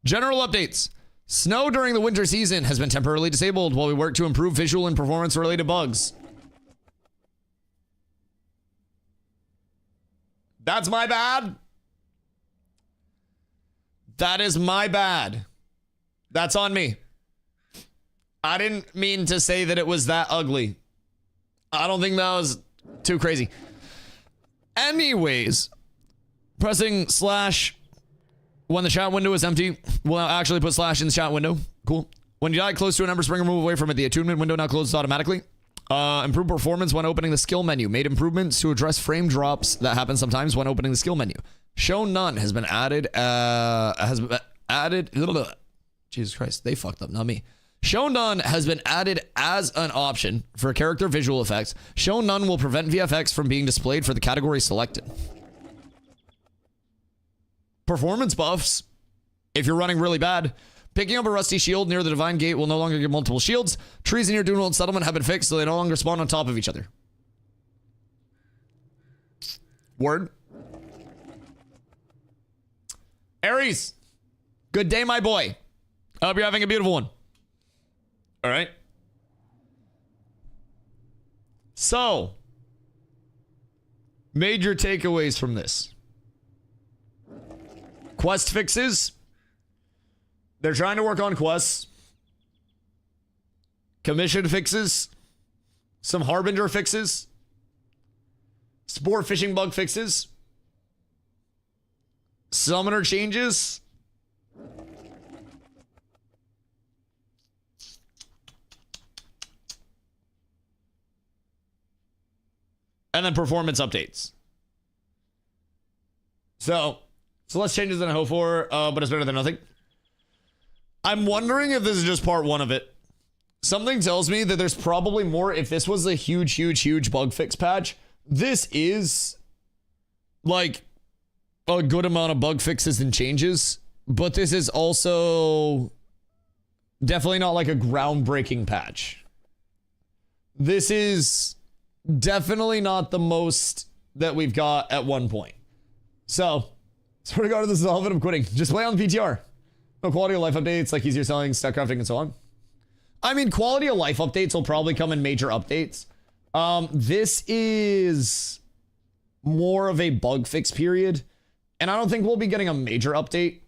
General updates. Snow during the winter season has been temporarily disabled while we work to improve visual and performance related bugs. That's my bad. That is my bad. That's on me. I didn't mean to say that it was that ugly. I don't think that was too crazy. Anyways, pressing slash when the chat window is empty will now actually put slash in the chat window. Cool. When you die close to an Ember Springer, move away from it. The attunement window now closes automatically. Improved performance when opening the skill menu. Made improvements to address frame drops that happen sometimes when opening the skill menu. Show none has been added. Jesus Christ, they fucked up, not me. Show none has been added as an option for character visual effects. Show none will prevent VFX from being displayed for the category selected. Performance buffs. If you're running really bad, picking up a rusty shield near the Divine Gate will no longer get multiple shields. Trees in your Duneworld settlement have been fixed so they no longer spawn on top of each other. Word. Aries, good day, my boy. I hope you're having a beautiful one. All right. So, major takeaways from this. Quest fixes. They're trying to work on quests. Commission fixes. Some Harbinger fixes. Spore fishing bug fixes. Summoner changes. And then performance updates. So less changes than I hope for, but it's better than nothing. I'm wondering if this is just part one of it. Something tells me that there's probably more. If this was a huge bug fix patch, this is like a good amount of bug fixes and changes, but this is also definitely not like a groundbreaking patch. This is definitely not the most that we've got at one point. So, swear to God, this is all of it. I'm quitting. Just play on the PTR. No quality of life updates, like easier selling, stuff crafting, and so on. I mean, quality of life updates will probably come in major updates. This is more of a bug fix period, and I don't think we'll be getting a major update,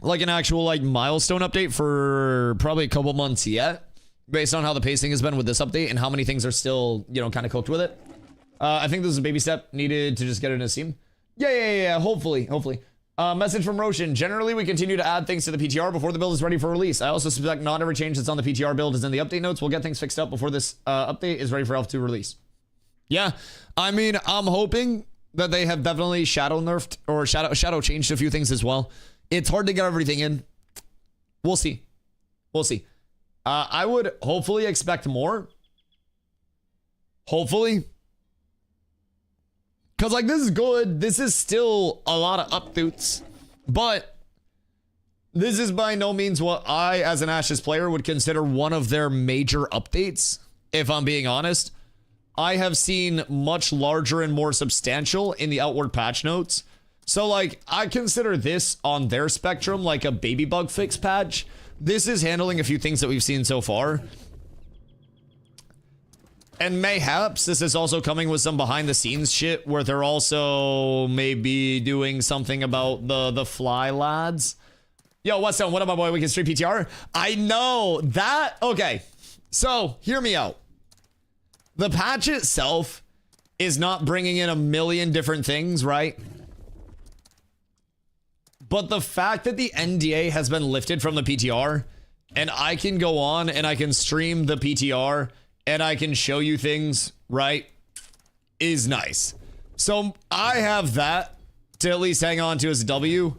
like an actual like milestone update, for probably a couple months yet, based on how the pacing has been with this update and how many things are still, you know, kind of cooked with it. I think this is a baby step needed to just get it in a Steam. Yeah. Hopefully. Message from Roshan. Generally, we continue to add things to the PTR before the build is ready for release. I also suspect not every change that's on the PTR build is in the update notes. We'll get things fixed up before this update is ready for Elf 2 release. Yeah, I mean, I'm hoping that they have definitely shadow nerfed or shadow changed a few things as well. It's hard to get everything in. We'll see. I would hopefully expect more. Hopefully. Because, like, this is good. This is still a lot of updates. But this is by no means what I, as an Ashes player, would consider one of their major updates, if I'm being honest. I have seen much larger and more substantial in the outward patch notes. So, like, I consider this on their spectrum like a baby bug fix patch. This is handling a few things that we've seen so far. And mayhaps this is also coming with some behind the scenes shit where they're also maybe doing something about the fly lads. Yo, what's up? What up, my boy? We can stream PTR. I know that. Okay. So hear me out. The patch itself is not bringing in a million different things, right? But the fact that the NDA has been lifted from the PTR and I can go on and I can stream the PTR and I can show you things, right, is nice. So I have that to at least hang on to as a W,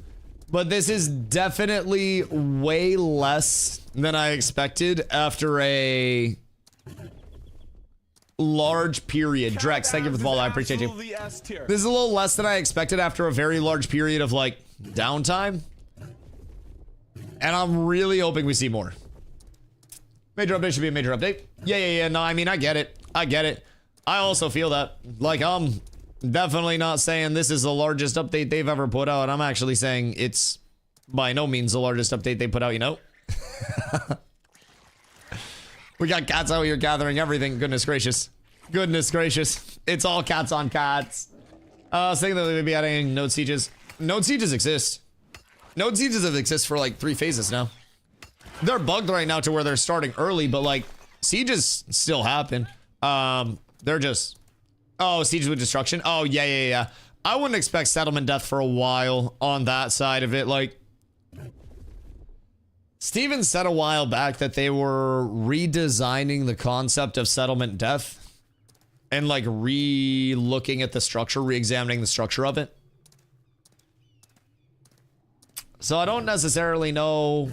but this is definitely way less than I expected after a large period. Drex, thank you for the follow. I appreciate you. This is a little less than I expected after a very large period of, like, downtime. And I'm really hoping we see more. Major update should be a major update. Yeah. No, I mean, I get it. I also feel that. Like, I'm definitely not saying this is the largest update they've ever put out. I'm actually saying it's by no means the largest update they put out, you know? We got cats out here gathering everything. Goodness gracious. It's all cats on cats. I was thinking that they'd be adding node sieges. Node sieges exist. Node sieges have existed for like 3 phases now. They're bugged right now to where they're starting early, but like sieges still happen. They're just, oh, sieges with destruction. Oh, yeah. I wouldn't expect settlement death for a while on that side of it. Like, Steven said a while back that they were redesigning the concept of settlement death and like re-looking at the structure, re-examining the structure of it. So I don't necessarily know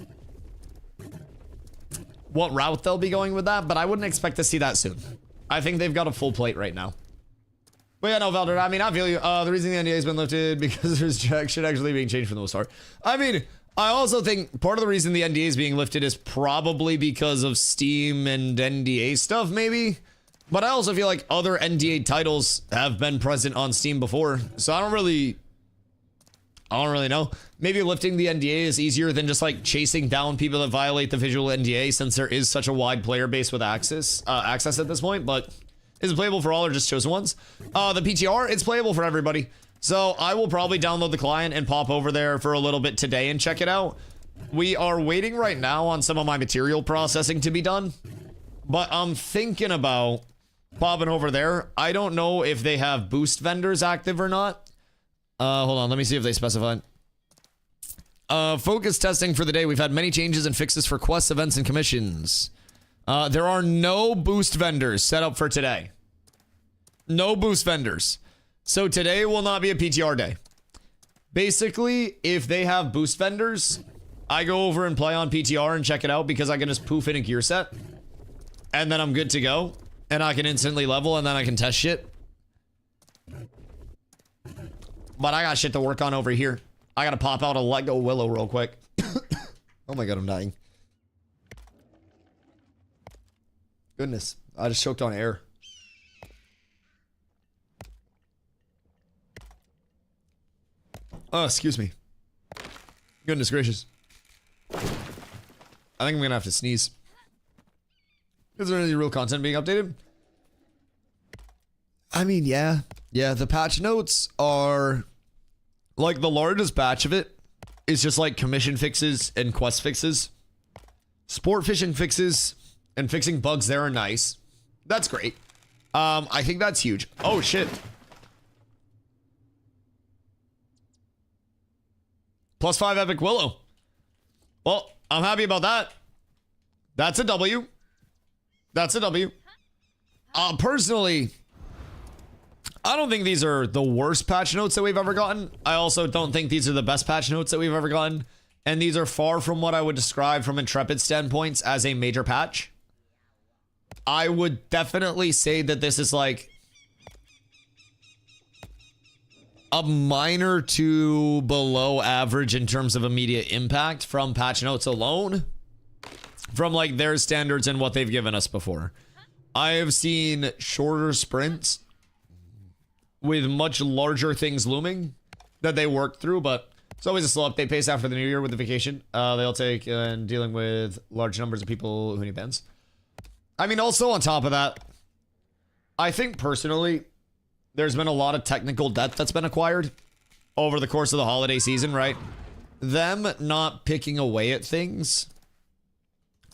what route they'll be going with that, but I wouldn't expect to see that soon. I think they've got a full plate right now. But yeah, no, Valder, I mean, I feel you. The reason the NDA has been lifted because there's shit actually being changed for the most part. I mean, I also think part of the reason the NDA is being lifted is probably because of Steam and NDA stuff, maybe. But I also feel like other NDA titles have been present on Steam before, so I don't really know. Maybe lifting the NDA is easier than just like chasing down people that violate the visual NDA, since there is such a wide player base with access at this point. But is it playable for all or just chosen ones? The PTR, it's playable for everybody. So I will probably download the client and pop over there for a little bit today and check it out. We are waiting right now on some of my material processing to be done, but I'm thinking about popping over there. I don't know if they have boost vendors active or not. Hold on, let me see if they specify. Focus testing for the day. We've had many changes and fixes for quests, events, and commissions. There are no boost vendors set up for today. No boost vendors. So today will not be a PTR day. Basically, if they have boost vendors, I go over and play on PTR and check it out because I can just poof in a gear set. And then I'm good to go. And I can instantly level and then I can test shit. But I got shit to work on over here. I gotta pop out a Lego Willow real quick. Oh my god, I'm dying. Goodness, I just choked on air. Oh, excuse me. Goodness gracious. I think I'm gonna have to sneeze. Is there any real content being updated? I mean, yeah. Yeah, the patch notes are... like, the largest batch of it is just, like, commission fixes and quest fixes. Sport fishing fixes and fixing bugs there are nice. That's great. I think that's huge. Oh, shit. +5 Epic Willow. Well, I'm happy about that. That's a W. That's a W. Personally, I don't think these are the worst patch notes that we've ever gotten. I also don't think these are the best patch notes that we've ever gotten. And these are far from what I would describe from Intrepid standpoints as a major patch. I would definitely say that this is like a minor to below average in terms of immediate impact from patch notes alone. From like their standards and what they've given us before. I have seen shorter sprints with much larger things looming that they worked through, but it's always a slow update pace after the new year with the vacation. They'll take in dealing with large numbers of people who need bans. I mean, also on top of that, I think personally, there's been a lot of technical debt that's been acquired over the course of the holiday season, right? Them not picking away at things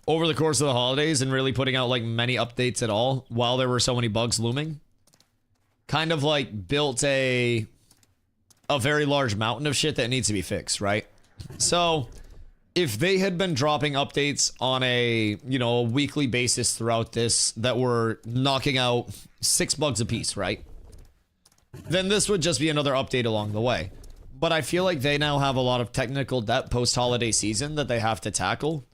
over the course of the holidays and really putting out like many updates at all while there were so many bugs looming kind of like built a very large mountain of shit that needs to be fixed, right? So if they had been dropping updates on a, you know, a weekly basis throughout this that were knocking out 6 bugs apiece, right? Then this would just be another update along the way. But I feel like they now have a lot of technical debt post-holiday season that they have to tackle.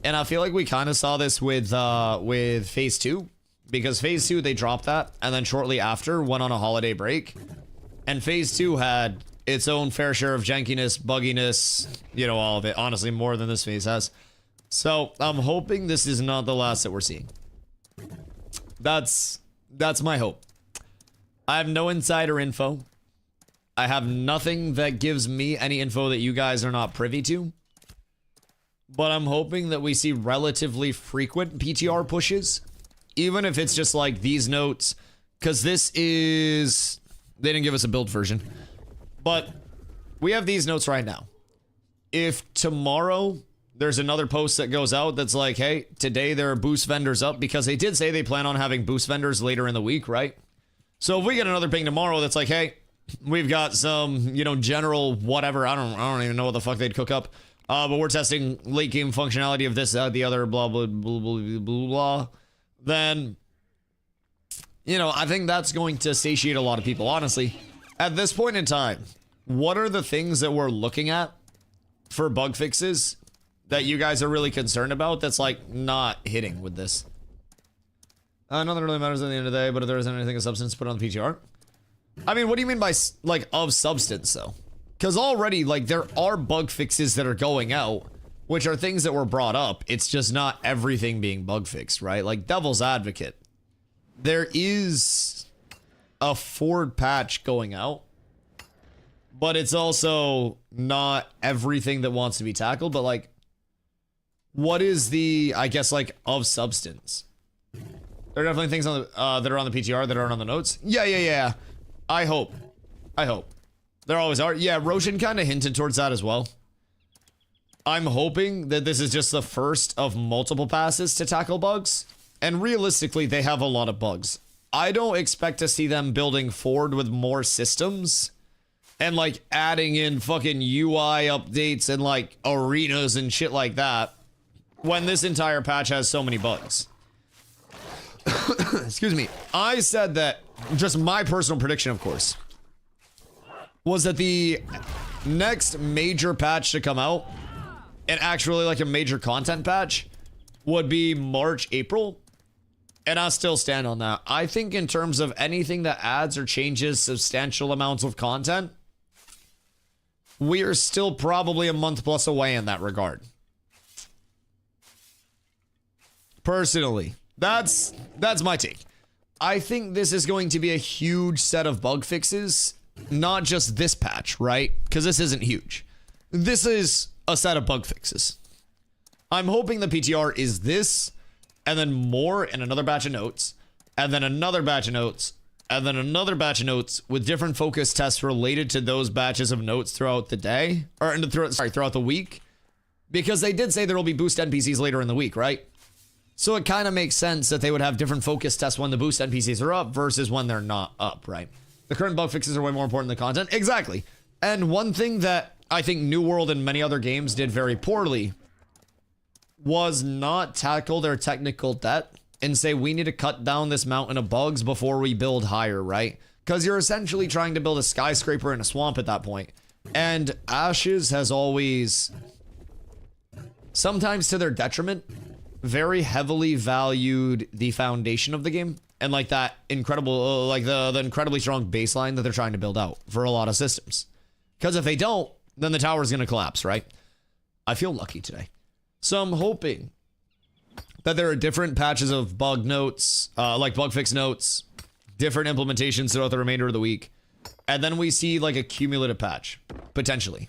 And I feel like we kind of saw this with Phase 2. Because Phase 2, they dropped that. And then shortly after, went on a holiday break. And Phase 2 had its own fair share of jankiness, bugginess, you know, all of it. Honestly, more than this phase has. So, I'm hoping this is not the last that we're seeing. That's my hope. I have no insider info. I have nothing that gives me any info that you guys are not privy to. But I'm hoping that we see relatively frequent PTR pushes. Even if it's just like these notes. Because this is... they didn't give us a build version. But we have these notes right now. If tomorrow there's another post that goes out that's like, hey, today there are boost vendors up. Because they did say they plan on having boost vendors later in the week, right? So if we get another ping tomorrow that's like, hey, we've got some, you know, general whatever. I don't even know what the fuck they'd cook up. But we're testing late game functionality of this, the other, blah, blah, blah, blah, blah, blah. Then, you know, I think that's going to satiate a lot of people. Honestly, at this point in time, what are the things that we're looking at for bug fixes that you guys are really concerned about that's like not hitting with this? Nothing really matters at the end of the day, but if there isn't anything of substance, put it on the PTR. I mean, what do you mean by, like, of substance, though? Because already, like, there are bug fixes that are going out, which are things that were brought up. It's just not everything being bug fixed, right? Like, devil's advocate. There is a Ford patch going out, but it's also not everything that wants to be tackled, but, like, what is the, I guess, like, of substance? There are definitely things on the, that are on the PTR that aren't on the notes. Yeah. I hope. There always are. Yeah, Roshan kind of hinted towards that as well. I'm hoping that this is just the first of multiple passes to tackle bugs. And realistically, they have a lot of bugs. I don't expect to see them building forward with more systems. And like adding in fucking UI updates and like arenas and shit like that. When this entire patch has so many bugs. Excuse me. I said that, just my personal prediction, of course, was that the next major patch to come out, and actually like a major content patch, would be March, April. And I still stand on that. I think in terms of anything that adds or changes substantial amounts of content, we are still probably a month plus away in that regard. Personally, that's my take. I think this is going to be a huge set of bug fixes, not just this patch, right? Because this isn't huge. This is a set of bug fixes. I'm hoping the PTR is this, and then more in another batch of notes, and then another batch of notes, and then another batch of notes with different focus tests related to those batches of notes throughout the day, or throughout the week, because they did say there will be boost NPCs later in the week, right? So it kind of makes sense that they would have different focus tests when the boost NPCs are up versus when they're not up, right? The current bug fixes are way more important than content. Exactly. And one thing that I think New World and many other games did very poorly was not tackle their technical debt and say, we need to cut down this mountain of bugs before we build higher, right? Because you're essentially trying to build a skyscraper in a swamp at that point. And Ashes has always, sometimes to their detriment, very heavily valued the foundation of the game and like that incredible, like the incredibly strong baseline that they're trying to build out for a lot of systems. Because if they don't, then the tower is going to collapse, right? I feel lucky today. So I'm hoping that there are different patches of bug notes, like bug fix notes, different implementations throughout the remainder of the week. And then we see like a cumulative patch, potentially.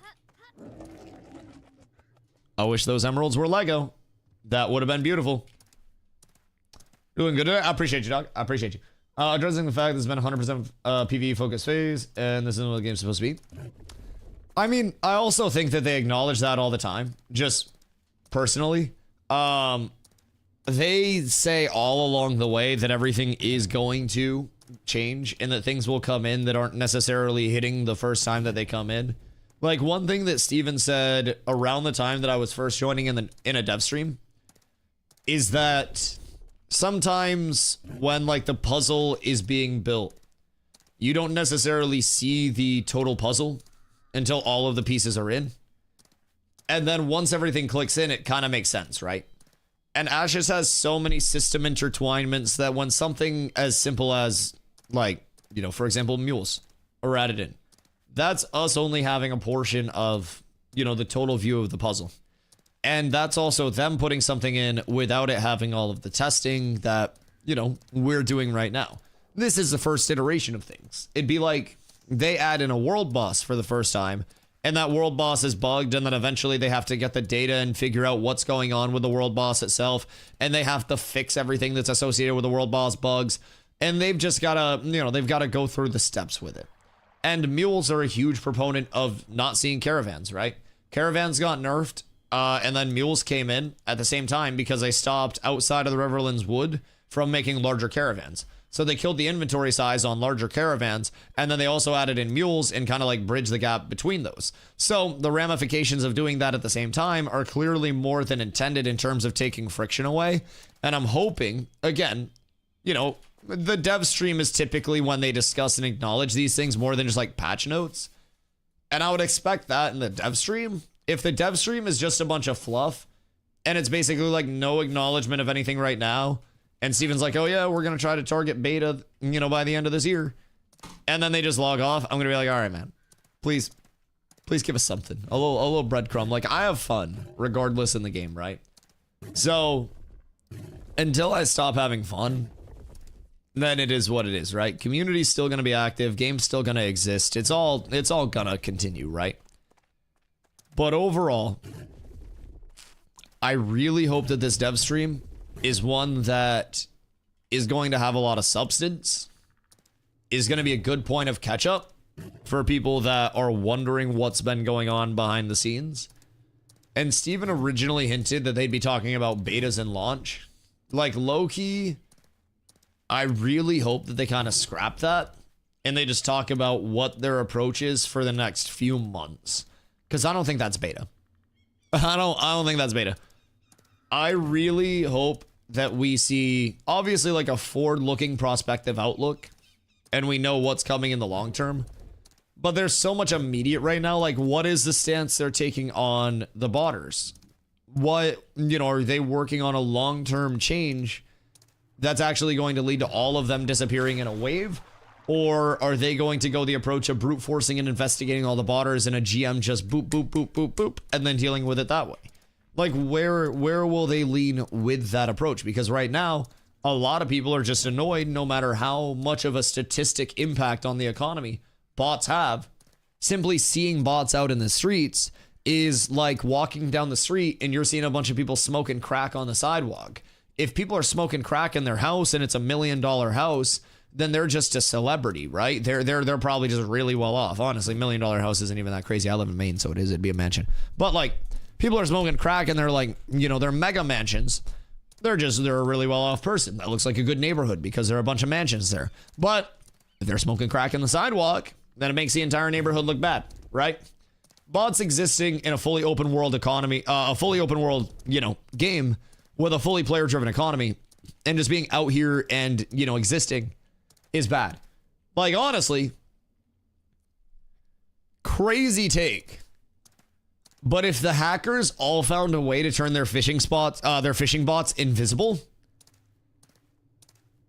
I wish those emeralds were Lego. That would have been beautiful. Doing good today. I appreciate you, dog. I appreciate you. Addressing the fact this has been 100% PvE focused phase, and this isn't what the game's supposed to be. I mean, I also think that they acknowledge that all the time. Just personally. They say all along the way that everything is going to change and that things will come in that aren't necessarily hitting the first time that they come in. Like one thing that Steven said around the time that I was first joining in a dev stream is that sometimes when like the puzzle is being built, you don't necessarily see the total puzzle until all of the pieces are in. And then once everything clicks in, it kind of makes sense, right? And Ashes has so many system intertwinements that when something as simple as like, you know, for example, mules are added in, that's us only having a portion of, you know, the total view of the puzzle. And that's also them putting something in without it having all of the testing that, you know, we're doing right now. This is the first iteration of things. It'd be like they add in a world boss for the first time, and that world boss is bugged, and then eventually they have to get the data and figure out what's going on with the world boss itself, and they have to fix everything that's associated with the world boss bugs, and they've just gotta, you know, they've gotta go through the steps with it. And mules are a huge proponent of not seeing caravans, right? Caravans got nerfed, and then mules came in at the same time because they stopped outside of the Riverlands Wood from making larger caravans. So they killed the inventory size on larger caravans, and then they also added in mules and kind of like bridge the gap between those. So the ramifications of doing that at the same time are clearly more than intended in terms of taking friction away. And I'm hoping, again, you know, the dev stream is typically when they discuss and acknowledge these things more than just like patch notes. And I would expect that in the dev stream. If the dev stream is just a bunch of fluff and it's basically like no acknowledgement of anything right now, and Steven's like, oh yeah, we're going to try to target beta, you know, by the end of this year, and then they just log off, I'm going to be like, all right, man, please give us something, a little breadcrumb. Like, I have fun regardless in the game, right? So until I stop having fun, then it is what it is, right? Community's still going to be active, game's still going to exist. It's all going to continue, right? But overall, I really hope that this dev stream is one that is going to have a lot of substance, is going to be a good point of catch up for people that are wondering what's been going on behind the scenes. And Steven originally hinted that they'd be talking about betas and launch. Like, low-key, I really hope that they kind of scrap that and they just talk about what their approach is for the next few months. Because I don't think that's beta. I don't think that's beta. I really hope that we see, obviously, like a forward-looking prospective outlook, and we know what's coming in the long term. But there's so much immediate right now. Like, what is the stance they're taking on the botters? What, you know, are they working on a long-term change that's actually going to lead to all of them disappearing in a wave? Or are they going to go the approach of brute forcing and investigating all the botters and a GM just boop, boop, boop, boop, boop, and then dealing with it that way? Like, where will they lean with that approach? Because right now, a lot of people are just annoyed no matter how much of a statistic impact on the economy bots have. Simply seeing bots out in the streets is like walking down the street and you're seeing a bunch of people smoking crack on the sidewalk. If people are smoking crack in their house and it's $1 million house, then they're just a celebrity, right? They're probably just really well off. Honestly, $1 million house isn't even that crazy. I live in Maine, so it'd be a mansion. But like, people are smoking crack and they're like, you know, they're mega mansions. They're a really well off person. That looks like a good neighborhood because there are a bunch of mansions there. But if they're smoking crack in the sidewalk, then it makes the entire neighborhood look bad, right? Bots existing in a fully open world economy, a fully open world, you know, game with a fully player driven economy and just being out here and, you know, existing is bad. Like, honestly, crazy take. But if the hackers all found a way to turn their phishing bots invisible,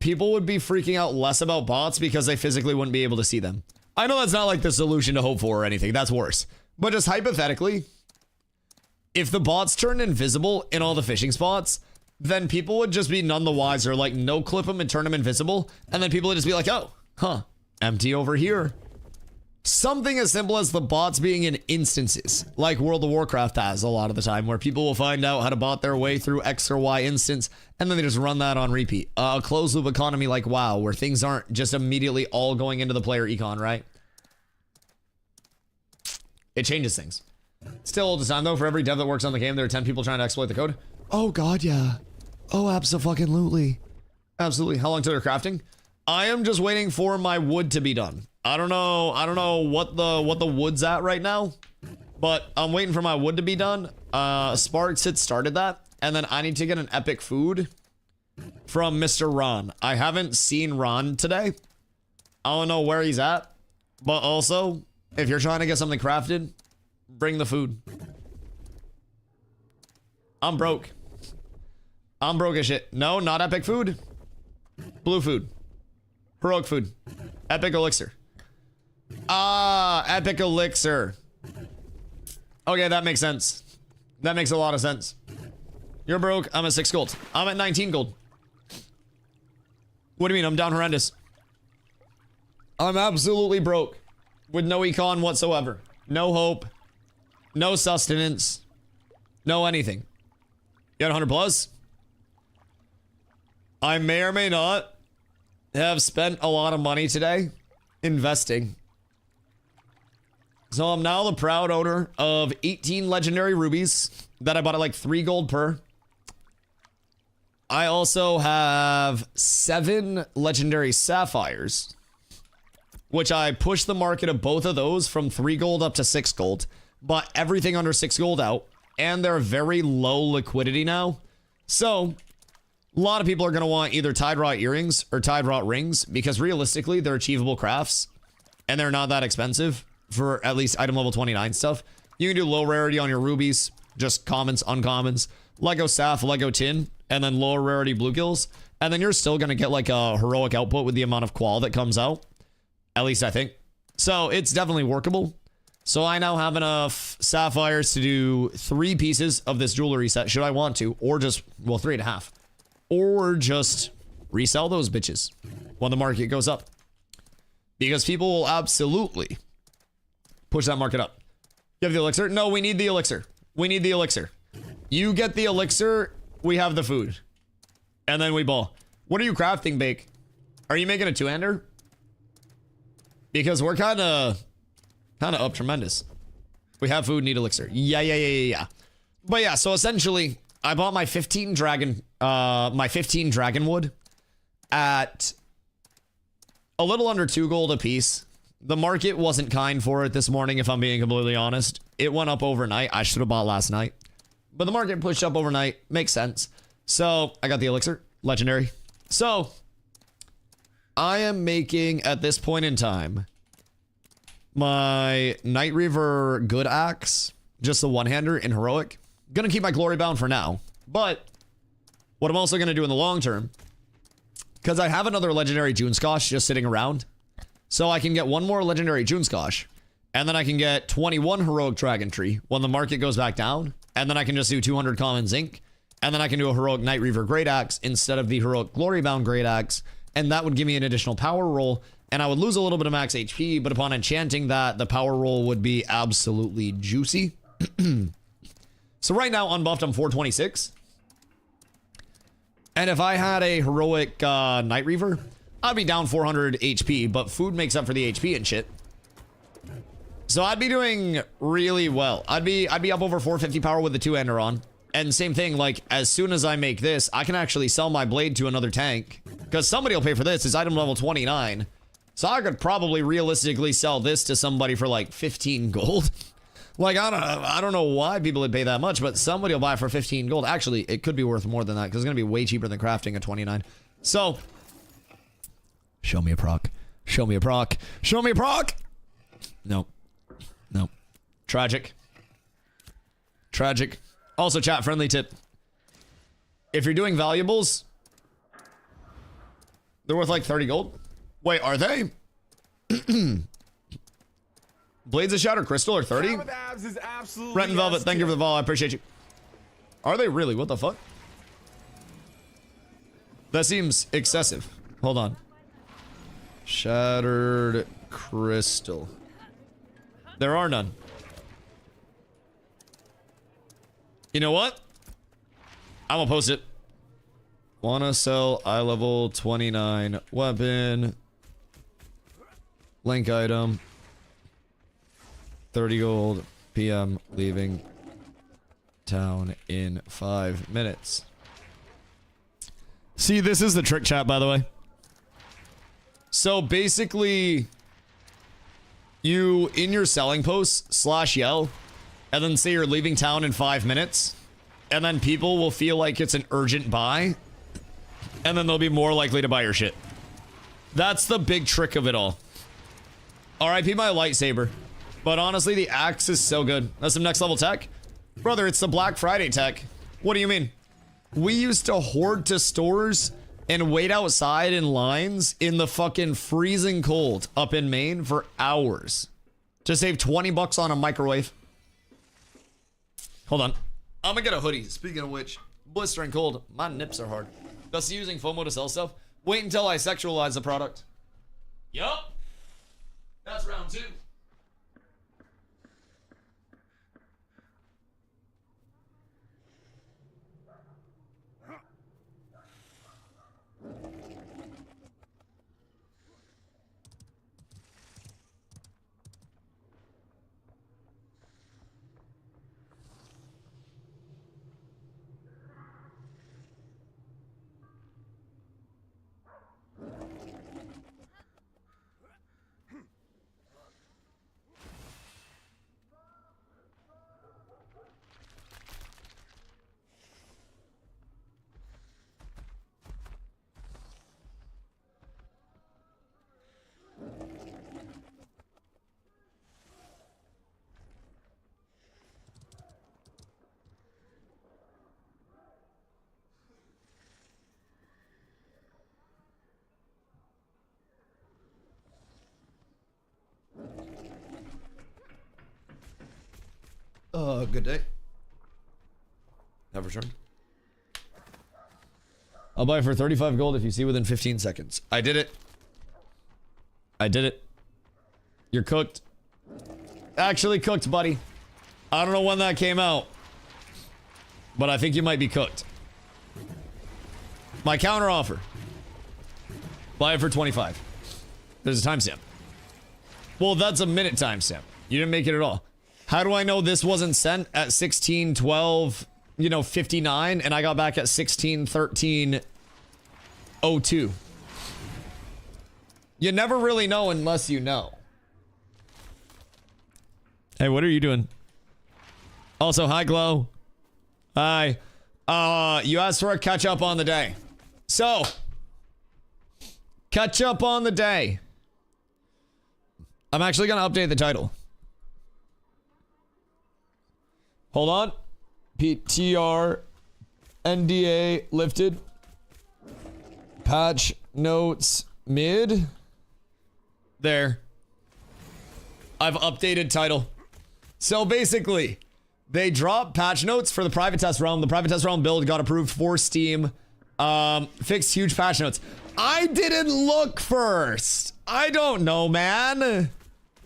people would be freaking out less about bots because they physically wouldn't be able to see them. I know that's not like the solution to hope for or anything. That's worse. But just hypothetically, if the bots turned invisible in all the phishing spots, then people would just be none the wiser. Like, no clip them and turn them invisible. And then people would just be like, oh, huh, empty over here. Something as simple as the bots being in instances, like World of Warcraft has a lot of the time, where people will find out how to bot their way through X or Y instance, and then they just run that on repeat. A closed loop economy like WoW, where things aren't just immediately all going into the player econ, right? It changes things. Still all the time, though, for every dev that works on the game, there are 10 people trying to exploit the code. Oh, God, yeah. Oh, abso-fucking-lutely. Absolutely. How long till they're crafting? I am just waiting for my wood to be done. I don't know what the wood's at right now, but I'm waiting for my wood to be done. Sparks had started that, and then I need to get an epic food from Mr. Ron. I haven't seen Ron today. I don't know where he's at, but also, if you're trying to get something crafted, bring the food. I'm broke. I'm broke as shit. No, not epic food. Blue food. Heroic food. Epic elixir. Ah, epic elixir. Okay, that makes sense. That makes a lot of sense. You're broke. I'm at 6 gold. I'm at 19 gold. What do you mean? I'm down horrendous. I'm absolutely broke. With no econ whatsoever. No hope. No sustenance. No anything. You got 100 plus? I may or may not have spent a lot of money today investing. So I'm now the proud owner of 18 legendary rubies that I bought at like 3 gold per. I also have 7 legendary sapphires, which I pushed the market of both of those from 3 gold up to 6 gold. Bought everything under 6 gold out, and they're very low liquidity now. So a lot of people are going to want either Tide Rot earrings or Tide Rot rings because realistically they're achievable crafts and they're not that expensive for at least item level 29 stuff. You can do low rarity on your rubies, just commons, uncommons, Lego Saph, Lego Tin, and then lower rarity bluegills. And then you're still going to get like a heroic output with the amount of qual that comes out. At least I think. So it's definitely workable. So I now have enough sapphires to do 3 pieces of this jewelry set, should I want to, or just, well, 3.5. Or just resell those bitches when the market goes up. Because people will absolutely push that market up. You have the elixir? No, we need the elixir. We need the elixir. You get the elixir, we have the food. And then we ball. What are you crafting, Bake? Are you making a 2-hander? Because we're kind of up tremendous. We have food, need elixir. Yeah. But yeah, so essentially, I bought my 15 dragon wood at a little under 2 gold a piece. The market wasn't kind for it this morning, if I'm being completely honest. It went up overnight. I should have bought last night. But the market pushed up overnight. Makes sense. So I got the elixir. Legendary. So I am making, at this point in time, my Night Reaver good axe, just the one-hander in heroic. Gonna keep my glory bound for now, but what I'm also gonna do in the long term, because I have another legendary June Scosh just sitting around, so I can get one more legendary June Scosh, and then I can get 21 heroic Dragon Tree when the market goes back down, and then I can just do 200 common zinc, and then I can do a heroic Night Reaver Great Axe instead of the heroic Glory Bound Great Axe, and that would give me an additional power roll, and I would lose a little bit of max HP, but upon enchanting that, the power roll would be absolutely juicy. So right now, unbuffed, I'm 426. And if I had a heroic Night Reaver, I'd be down 400 HP, but food makes up for the HP and shit. So I'd be doing really well. I'd be up over 450 power with the two-hander on. And same thing, like, as soon as I make this, I can actually sell my blade to another tank. Because somebody will pay for this. It's item level 29. So I could probably realistically sell this to somebody for like 15 gold. Like, I don't know why people would pay that much, but somebody will buy for 15 gold. Actually, it could be worth more than that, because it's going to be way cheaper than crafting a 29. So, show me a proc. Show me a proc. Show me a proc! No. No. Tragic. Tragic. Also, chat, friendly tip. If you're doing valuables, they're worth like 30 gold. Wait, are they? Blades of Shatter Crystal are 30? Rent and Velvet, thank you for the follow. I appreciate you. Are they really? What the fuck? That seems excessive. Hold on. Shattered Crystal. There are none. You know what? I'm gonna post it. Wanna sell eye level 29 weapon. Link item. 30 gold. PM leaving town in 5 minutes. See, this is the trick, chat, by the way. So basically, you in your selling post /yell and then say you're leaving town in 5 minutes, and then people will feel like it's an urgent buy, and then they'll be more likely to buy your shit. That's the big trick of it all. RIP my lightsaber. But honestly, the axe is so good. That's some next level tech. Brother, it's the Black Friday tech. What do you mean? We used to hoard to stores and wait outside in lines in the fucking freezing cold up in Maine for hours to save 20 bucks on a microwave. Hold on. I'm gonna get a hoodie. Speaking of which, blistering cold. My nips are hard. Dusty using FOMO to sell stuff. Wait until I sexualize the product. Yup. That's round 2. Good day. Have returned. I'll buy for 35 gold if you see within 15 seconds. I did it. I did it. You're cooked. Actually cooked, buddy. I don't know when that came out, but I think you might be cooked. My counter offer. Buy it for 25. There's a timestamp. Well, that's a minute timestamp. You didn't make it at all. How do I know this wasn't sent at 16:12, 59, and I got back at 16:13:02? You never really know unless you know. Hey, what are you doing? Also, hi, Glow. Hi. You asked for a catch up on the day. So, catch up on the day. I'm actually gonna update the title. Hold on. PTR NDA lifted. Patch notes mid. There. I've updated title. So basically, they dropped patch notes for the private test realm. The private test realm build got approved for Steam. Fixed huge patch notes. I didn't look first. I don't know, man.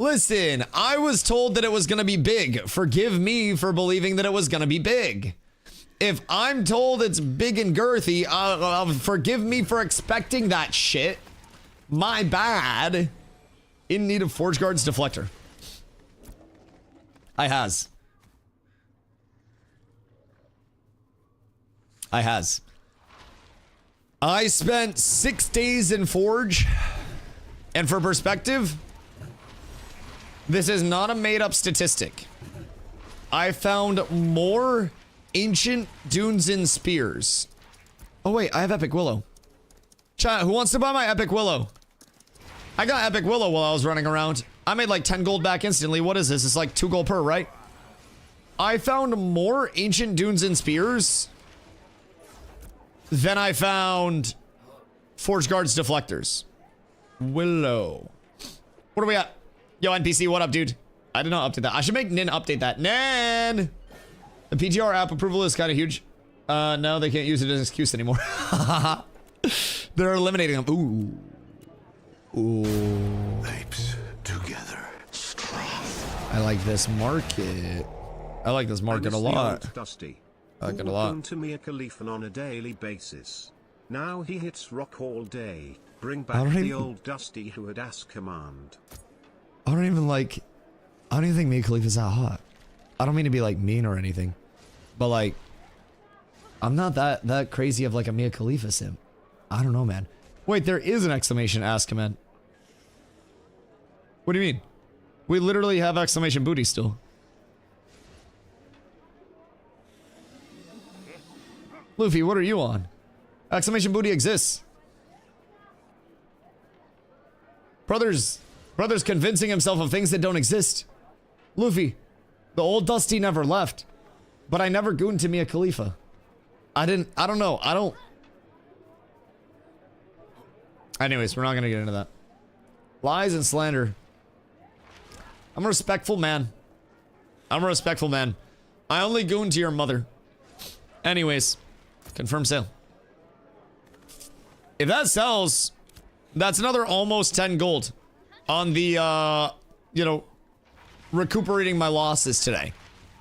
Listen, I was told that it was gonna be big. Forgive me for believing that it was gonna be big. If I'm told it's big and girthy, forgive me for expecting that shit. My bad. In need of Forge Guard's deflector. I has. I spent 6 days in Forge, and for perspective, this is not a made-up statistic. I found more ancient dunes and spears. Oh wait, I have Epic Willow. Chat, who wants to buy my Epic Willow? I got Epic Willow while I was running around. I made like 10 gold back instantly. What is this? It's like 2 gold per, right? I found more ancient dunes and spears than I found Forge Guard's deflectors. Willow. What are we at? Yo, NPC, what up, dude? I did not update that. I should make Nin update that. Nin! The PTR app approval is kind of huge. No, they can't use it as an excuse anymore. They're eliminating them. Ooh. Apes together. Strong. I like this market. I like this market a lot. Dusty. I like it a lot. To Mia Khalifa on a daily basis. Now he hits rock all day. Bring back the old Dusty who had ass command. I don't even think Mia Khalifa's that hot. I don't mean to be like mean or anything, but like, I'm not that crazy of like a Mia Khalifa sim. I don't know, man. Wait, there is an exclamation ass command. What do you mean? We literally have exclamation booty still. Luffy, what are you on? Exclamation booty exists. Brother's convincing himself of things that don't exist. Luffy, the old Dusty never left, but I never gooned to Mia Khalifa. I don't know. Anyways, we're not gonna get into that. Lies and slander. I'm a respectful man. I only goon to your mother. Anyways, confirm sale. If that sells, that's another almost 10 gold on the, you know, recuperating my losses today.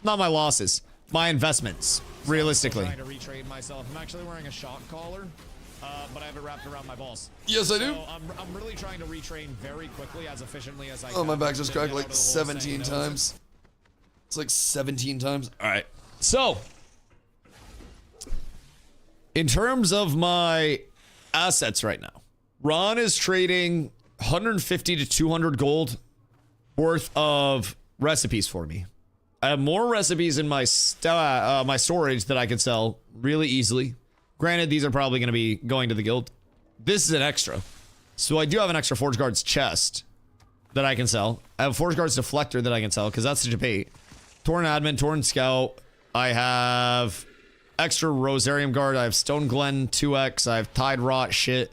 Not my losses, my investments, realistically. I'm trying to retrade myself. I'm actually wearing a shock collar, but I have it wrapped around my balls. Yes, I do. So I'm really trying to retrain very quickly, as efficiently as I can. Oh, my back just cracked like 17 times. It's like 17 times. All right. So, in terms of my assets right now, Ron is trading 150 to 200 gold worth of recipes for me. I have more recipes in my my storage that I could sell really easily. Granted, these are probably going to be going to the guild. This is an extra. So I do have an extra Forge Guard's chest that I can sell. I have Forge Guard's deflector that I can sell because that's the debate. Torn Admin, Torn Scout. I have extra Rosarium Guard. I have Stone Glen 2X. I have Tide Rot shit.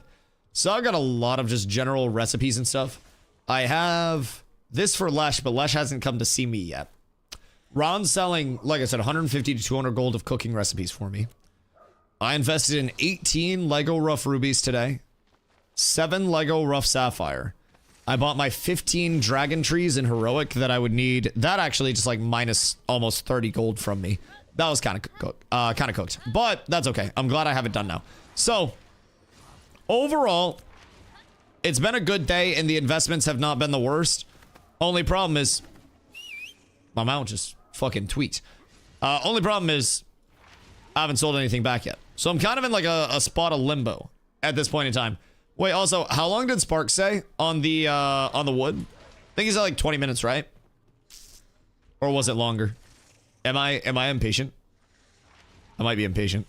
So I've got a lot of just general recipes and stuff. I have this for Lesh, but Lesh hasn't come to see me yet. Ron's selling, like I said, 150 to 200 gold of cooking recipes for me. I invested in 18 Lego Rough Rubies today. 7 Lego Rough Sapphire. I bought my 15 Dragon Trees in Heroic that I would need. That actually just like minus almost 30 gold from me. That was kind of cooked. But that's okay. I'm glad I have it done now. So, overall, it's been a good day and the investments have not been the worst. Only problem is, my mount just fucking tweaked. Only problem is, I haven't sold anything back yet. So I'm kind of in like a spot of limbo at this point in time. Wait, also, how long did Spark say on the wood? I think he's at like 20 minutes, right? Or was it longer? Am I impatient? I might be impatient.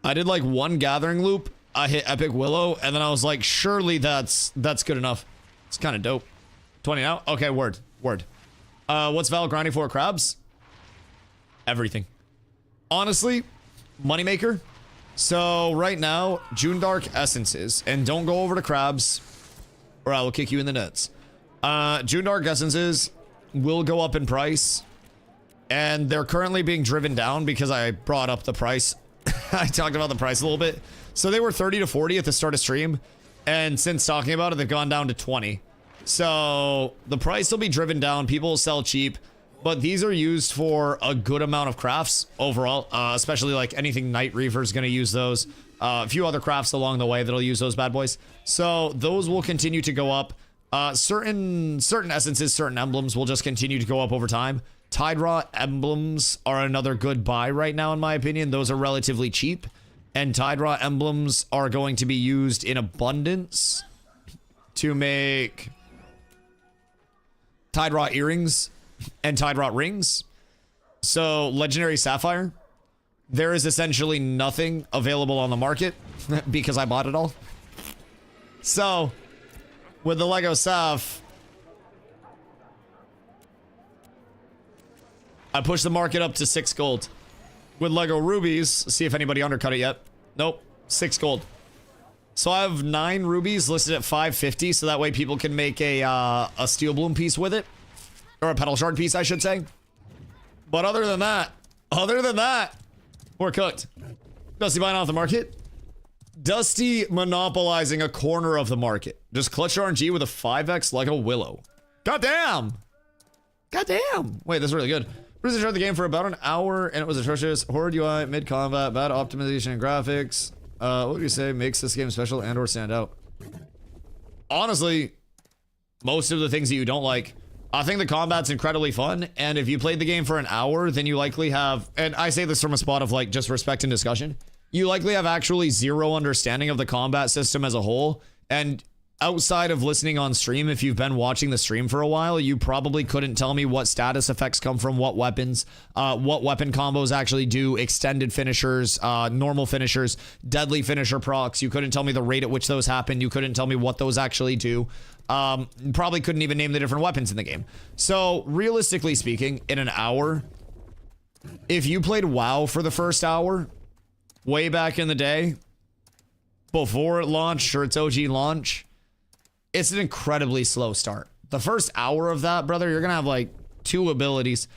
I did like one gathering loop. I hit Epic Willow, and then I was like, surely that's good enough. It's kind of dope. 20 now? Okay, word. What's Val grinding for crabs? Everything. Honestly, moneymaker. So right now, June Dark Essences, and don't go over to crabs or I will kick you in the nuts. June Dark Essences will go up in price, and they're currently being driven down because I brought up the price. I talked about the price a little bit. So they were 30 to 40 at the start of stream, and since talking about it, they've gone down to 20. So the price will be driven down. People will sell cheap, but these are used for a good amount of crafts overall, especially like anything Night Reaver is going to use those. A few other crafts along the way that'll use those bad boys. So those will continue to go up. Certain essences, certain emblems will just continue to go up over time. Tide Rot emblems are another good buy right now, in my opinion. Those are relatively cheap. And Tide Rot emblems are going to be used in abundance to make Tide Rot earrings and Tide Rot rings. So Legendary Sapphire, there is essentially nothing available on the market because I bought it all. So with the Lego Saph, I pushed the market up to 6 gold. With Lego Rubies, see if anybody undercut it yet. Nope, 6 gold. So I have 9 rubies listed at 550, so that way people can make a steel bloom piece with it. Or a petal shard piece, I should say. But other than that, we're cooked. Dusty buying off the market. Dusty monopolizing a corner of the market. Just clutch RNG with a 5x like a willow. Goddamn! Goddamn! Wait, this is really good. Bruce enjoyed the game for about an hour and it was atrocious. Horde UI, mid-combat, bad optimization and graphics. What would you say makes this game special and or stand out? Honestly, most of the things that you don't like. I think the combat's incredibly fun, and if you played the game for an hour, then you likely have, and I say this from a spot of like just respect and discussion, you likely have actually zero understanding of the combat system as a whole, and outside of listening on stream, if you've been watching the stream for a while, you probably couldn't tell me what status effects come from what weapons, what weapon combos actually do, extended finishers, normal finishers, deadly finisher procs. You couldn't tell me the rate at which those happen. You couldn't tell me what those actually do. Probably couldn't even name the different weapons in the game. So realistically speaking, in an hour, if you played WoW for the first hour, way back in the day, before it launched or its OG launch, it's an incredibly slow start. The first hour of that, brother, you're gonna have like 2 abilities.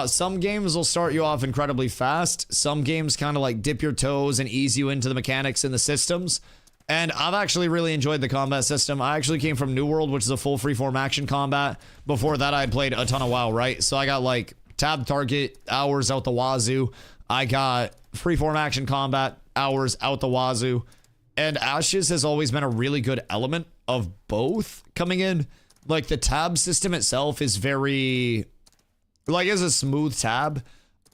Some games will start you off incredibly fast. Some games kind of like dip your toes and ease you into the mechanics and the systems. And I've actually really enjoyed the combat system. I actually came from New World, which is a full freeform action combat. Before that, I had played a ton of WoW, right? So I got like tab target hours out the wazoo. I got freeform action combat hours out the wazoo. And Ashes has always been a really good element of both coming in. Like the tab system itself is very, like, it's a smooth tab.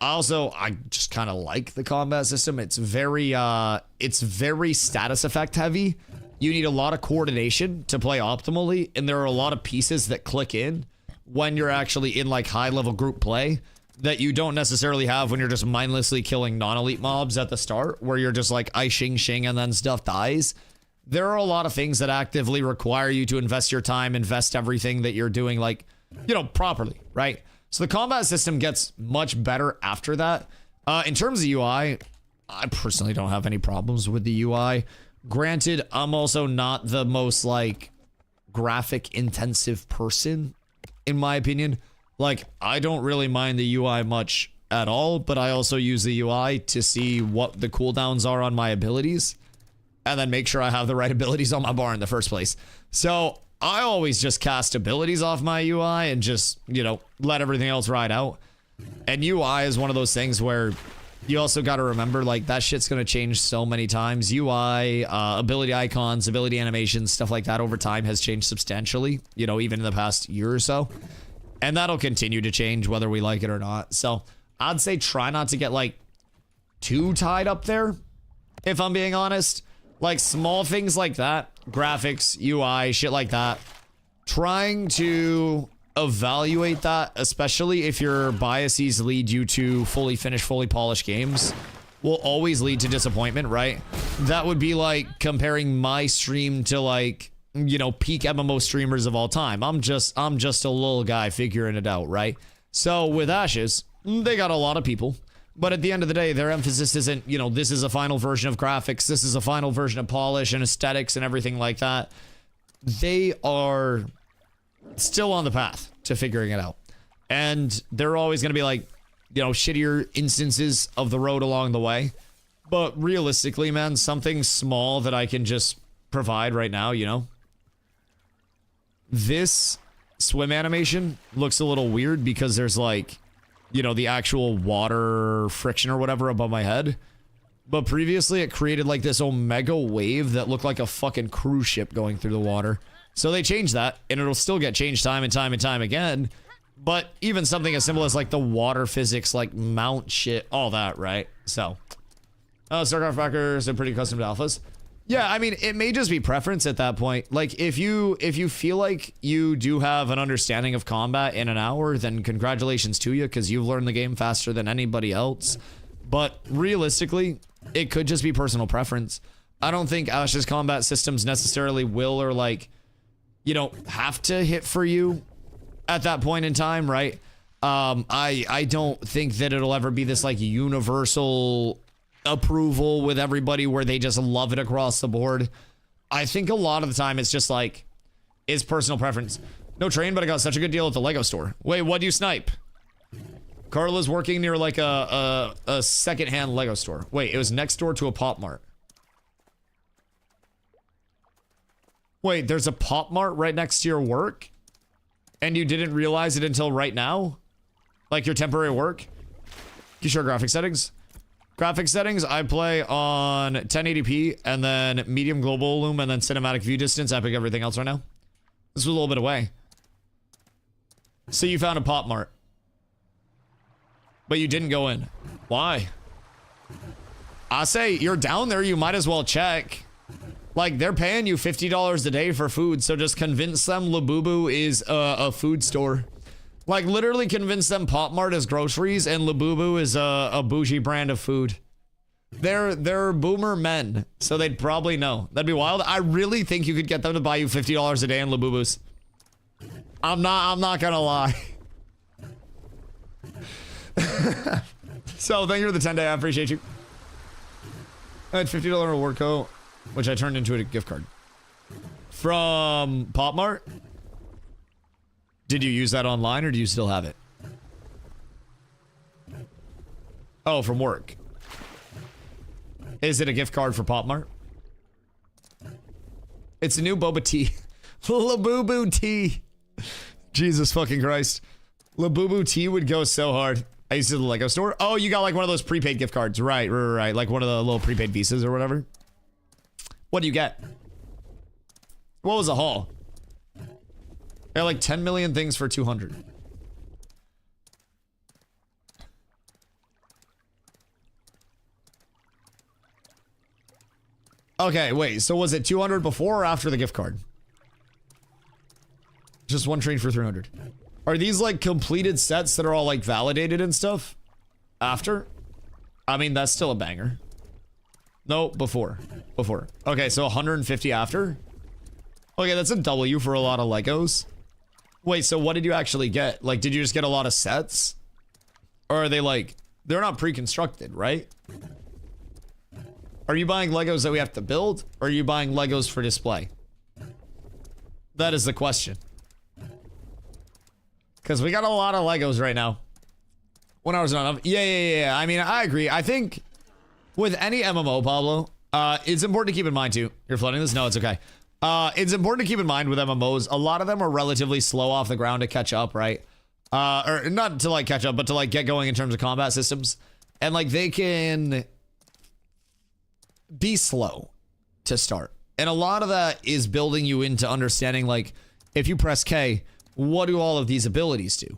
I just kind of like the combat system. It's very status effect heavy. You need a lot of coordination to play optimally, and there are a lot of pieces that click in when you're actually in like high level group play that you don't necessarily have when you're just mindlessly killing non-elite mobs at the start, where you're just like I shing and then stuff dies. There are a lot of things that actively require you to invest your time, invest everything that you're doing, like, you know, properly, right? So the combat system gets much better after that. In terms of UI, I personally don't have any problems with the UI. Granted, I'm also not the most like graphic intensive person, in my opinion. Like, I don't really mind the UI much at all, but I also use the UI to see what the cooldowns are on my abilities and then make sure I have the right abilities on my bar in the first place. So I always just cast abilities off my UI and just, you know, let everything else ride out. And UI is one of those things where you also got to remember, like, that shit's going to change so many times. UI, ability icons, ability animations, stuff like that over time has changed substantially, you know, even in the past year or so. And that'll continue to change whether we like it or not. So I'd say try not to get like too tied up there, if I'm being honest. Like small things like that, graphics, UI, shit like that. Trying to evaluate that, especially if your biases lead you to fully finished, fully polished games, will always lead to disappointment, right? That would be like comparing my stream to like you know, peak MMO streamers of all time. I'm just a little guy figuring it out, right? So with Ashes, they got a lot of people. But at the end of the day, their emphasis isn't, you know, this is a final version of graphics, this is a final version of polish and aesthetics and everything like that. They are still on the path to figuring it out. And they're always going to be like, you know, shittier instances of the road along the way. But realistically, man, something small that I can just provide right now, you know. This swim animation looks a little weird because there's like, you know, the actual water friction or whatever above my head. But previously it created like this omega wave that looked like a fucking cruise ship going through the water. So they changed that, and it'll still get changed time and time and time again. But even something as simple as like the water physics, like mount shit, all that, right? So, StarCraft backers are pretty custom to alphas. Yeah, I mean, it may just be preference at that point. Like, if you feel like you do have an understanding of combat in an hour, then congratulations to you, because you've learned the game faster than anybody else. But realistically, it could just be personal preference. I don't think Ash's combat systems necessarily will or, like, you know, have to hit for you at that point in time, right? I don't think that it'll ever be this, like, universal approval with everybody where they just love it across the board. I think a lot of the time it's just like, it's personal preference. No train, but I got such a good deal at the Lego store. Wait, what do you snipe? Carla's working near like a secondhand Lego store. Wait, it was next door to a Pop Mart. Wait, there's a Pop Mart right next to your work? And you didn't realize it until right now? Like your temporary work? You sure graphic settings? Graphic settings, I play on 1080p and then medium global loom and then cinematic view distance. I pick everything else right now. This was a little bit away. So you found a Pop Mart. But you didn't go in. Why? I say, you're down there, you might as well check. Like, they're paying you $50 a day for food, so just convince them Labubu is a food store. Like, literally convince them Pop Mart is groceries and Labubu is a bougie brand of food. They're boomer men, so they'd probably know. That'd be wild. I really think you could get them to buy you $50 a day in Labubus. I'm not gonna lie. So, thank you for the 10-day. I appreciate you. I had $50 reward code, which I turned into a gift card. From Pop Mart? Did you use that online or do you still have it? Oh, from work. Is it a gift card for Pop Mart? It's a new boba tea. Labubu tea. Jesus fucking Christ. Labubu tea would go so hard. I used to the Lego store. Oh, you got like one of those prepaid gift cards. Right. Like one of the little prepaid visas or whatever. What do you get? What was the haul? I got like 10 million things for 200. Okay, wait. So was it 200 before or after the gift card? Just one train for 300. Are these like completed sets that are all like validated and stuff? After? I mean, that's still a banger. No, before. Before. Okay, so 150 after? Okay, that's a W for a lot of Legos. Wait, so what did you actually get? Like, did you just get a lot of sets? Or are they like, they're not pre-constructed, right? Are you buying Legos that we have to build? Or are you buying Legos for display? That is the question. Because we got a lot of Legos right now. 1 hour's not enough. Yeah. I mean, I agree. I think with any MMO, Pablo, it's important to keep in mind too. You're flooding this? No, it's okay. It's important to keep in mind with MMOs, a lot of them are relatively slow off the ground to catch up, right? Or not to like catch up, but to like get going in terms of combat systems. And like they can be slow to start. And a lot of that is building you into understanding like, if you press K, what do all of these abilities do?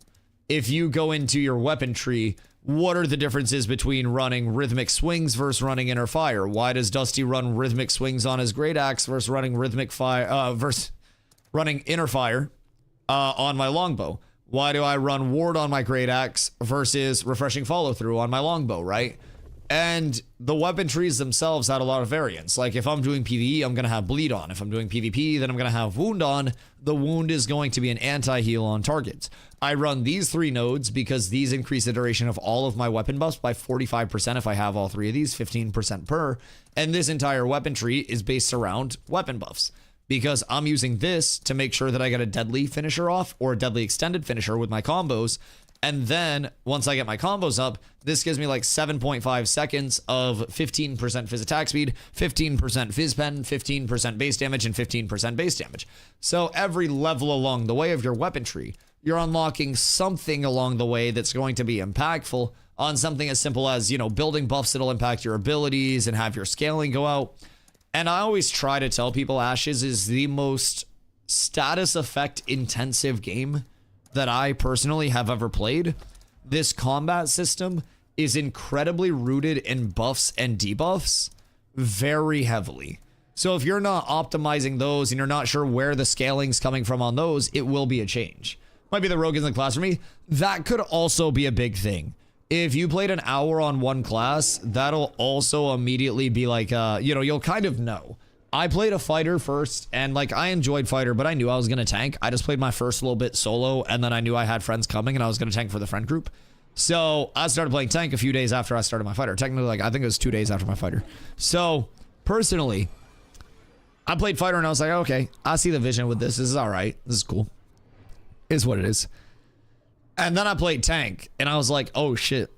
If you go into your weapon tree, what are the differences between running rhythmic swings versus running inner fire? Why does Dusty run rhythmic swings on his great axe versus running rhythmic fire versus running inner fire on my longbow? Why do I run ward on my great axe versus refreshing follow through on my longbow, right? And the weapon trees themselves had a lot of variance. Like if I'm doing PvE, I'm going to have bleed on. If I'm doing PvP, then I'm going to have wound on. The wound is going to be an anti-heal on targets. I run these 3 nodes because these increase the duration of all of my weapon buffs by 45% if I have all 3 of these, 15% per. And this entire weapon tree is based around weapon buffs because I'm using this to make sure that I get a deadly finisher off or a deadly extended finisher with my combos. And then once I get my combos up, this gives me like 7.5 seconds of 15% phys attack speed, 15% phys pen, 15% base damage, and 15% base damage. So every level along the way of your weapon tree, you're unlocking something along the way that's going to be impactful on something as simple as, you know, building buffs that'll impact your abilities and have your scaling go out. And I always try to tell people Ashes is the most status effect intensive game that I personally have ever played. This combat system is incredibly rooted in buffs and debuffs very heavily. So if you're not optimizing those and you're not sure where the scaling's coming from on those, it will be a change. Might be the rogue in the class for me. That could also be a big thing. If you played an hour on one class, that'll also immediately be like, you know, you'll kind of know. I played a fighter first, and like I enjoyed fighter, but I knew I was going to tank. I just played my first little bit solo, and then I knew I had friends coming, and I was going to tank for the friend group. So I started playing tank a few days after I started my fighter. Technically, like I think it was 2 days after my fighter. So personally, I played fighter, and I was like, okay, I see the vision with this. This is all right. This is cool. Is what it is. And then I played tank, and I was like, oh shit.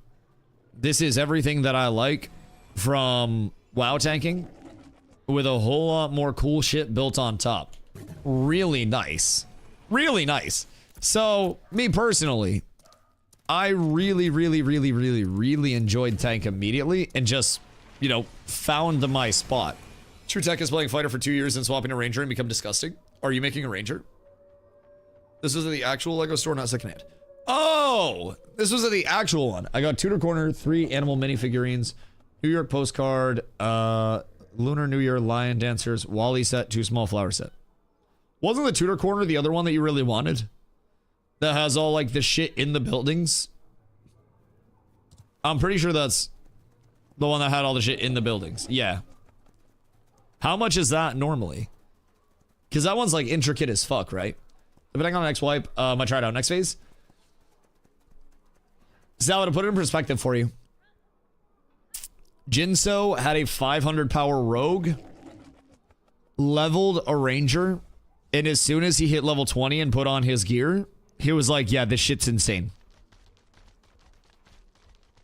This is everything that I like from WoW tanking, with a whole lot more cool shit built on top. Really nice. Really nice. So, me personally, I really enjoyed tank immediately and just, you know, found my spot. True Tech is playing fighter for 2 years and swapping a ranger and become disgusting. Are you making a ranger? This was at the actual Lego store, not secondhand. Oh! This was at the actual one. I got Tudor Corner, 3 animal minifigurines, New York postcard, Lunar New Year, Lion Dancers, Wally set, 2 small flower set. Wasn't the Tudor Corner the other one that you really wanted? That has all like the shit in the buildings? I'm pretty sure that's the one that had all the shit in the buildings. Yeah. How much is that normally? Because that one's like intricate as fuck, right? Depending on the next wipe, I try it out next phase. Sal, to put it in perspective for you. Jinso had a 500 power rogue, leveled a ranger, and as soon as he hit level 20 and put on his gear, he was like, yeah, this shit's insane.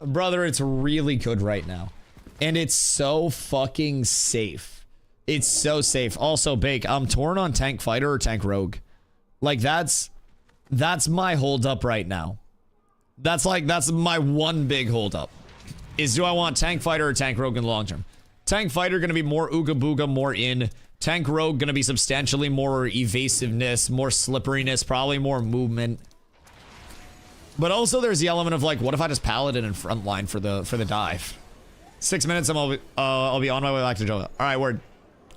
Brother, it's really good right now. And it's so fucking safe. It's so safe. Also, Bake, I'm torn on tank fighter or tank rogue. Like, that's my hold up right now. That's my one big hold up. Is do I want tank fighter or tank rogue in the long term? Tank fighter gonna be more ooga booga, more in. Tank rogue gonna be substantially more evasiveness, more slipperiness, probably more movement. But also there's the element of like, what if I just paladin in front line for the dive? 6 minutes and I'll be on my way back to Joe. All right, word.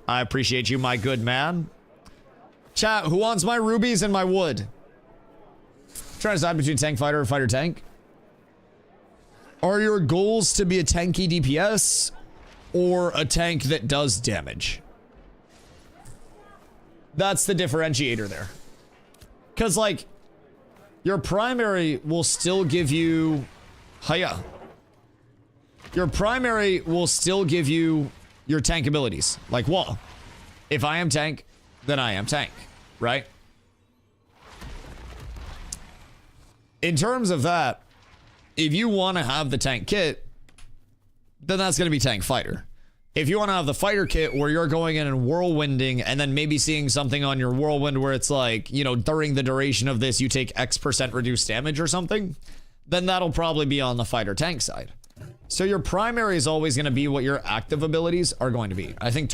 I appreciate you, my good man. Chat, who wants my rubies and my wood? Trying to decide between tank fighter or fighter tank. Are your goals to be a tanky DPS or a tank that does damage? That's the differentiator there. Because, like, your primary will still give you... Hiya. Your primary will still give you your tank abilities. Like, well, if I am tank, then I am tank, right? In terms of that, if you want to have the tank kit, then that's going to be tank fighter. If you want to have the fighter kit where you're going in and whirlwinding and then maybe seeing something on your whirlwind where it's like, you know, during the duration of this, you take X% reduced damage or something, then that'll probably be on the fighter tank side. So your primary is always going to be what your active abilities are going to be. I think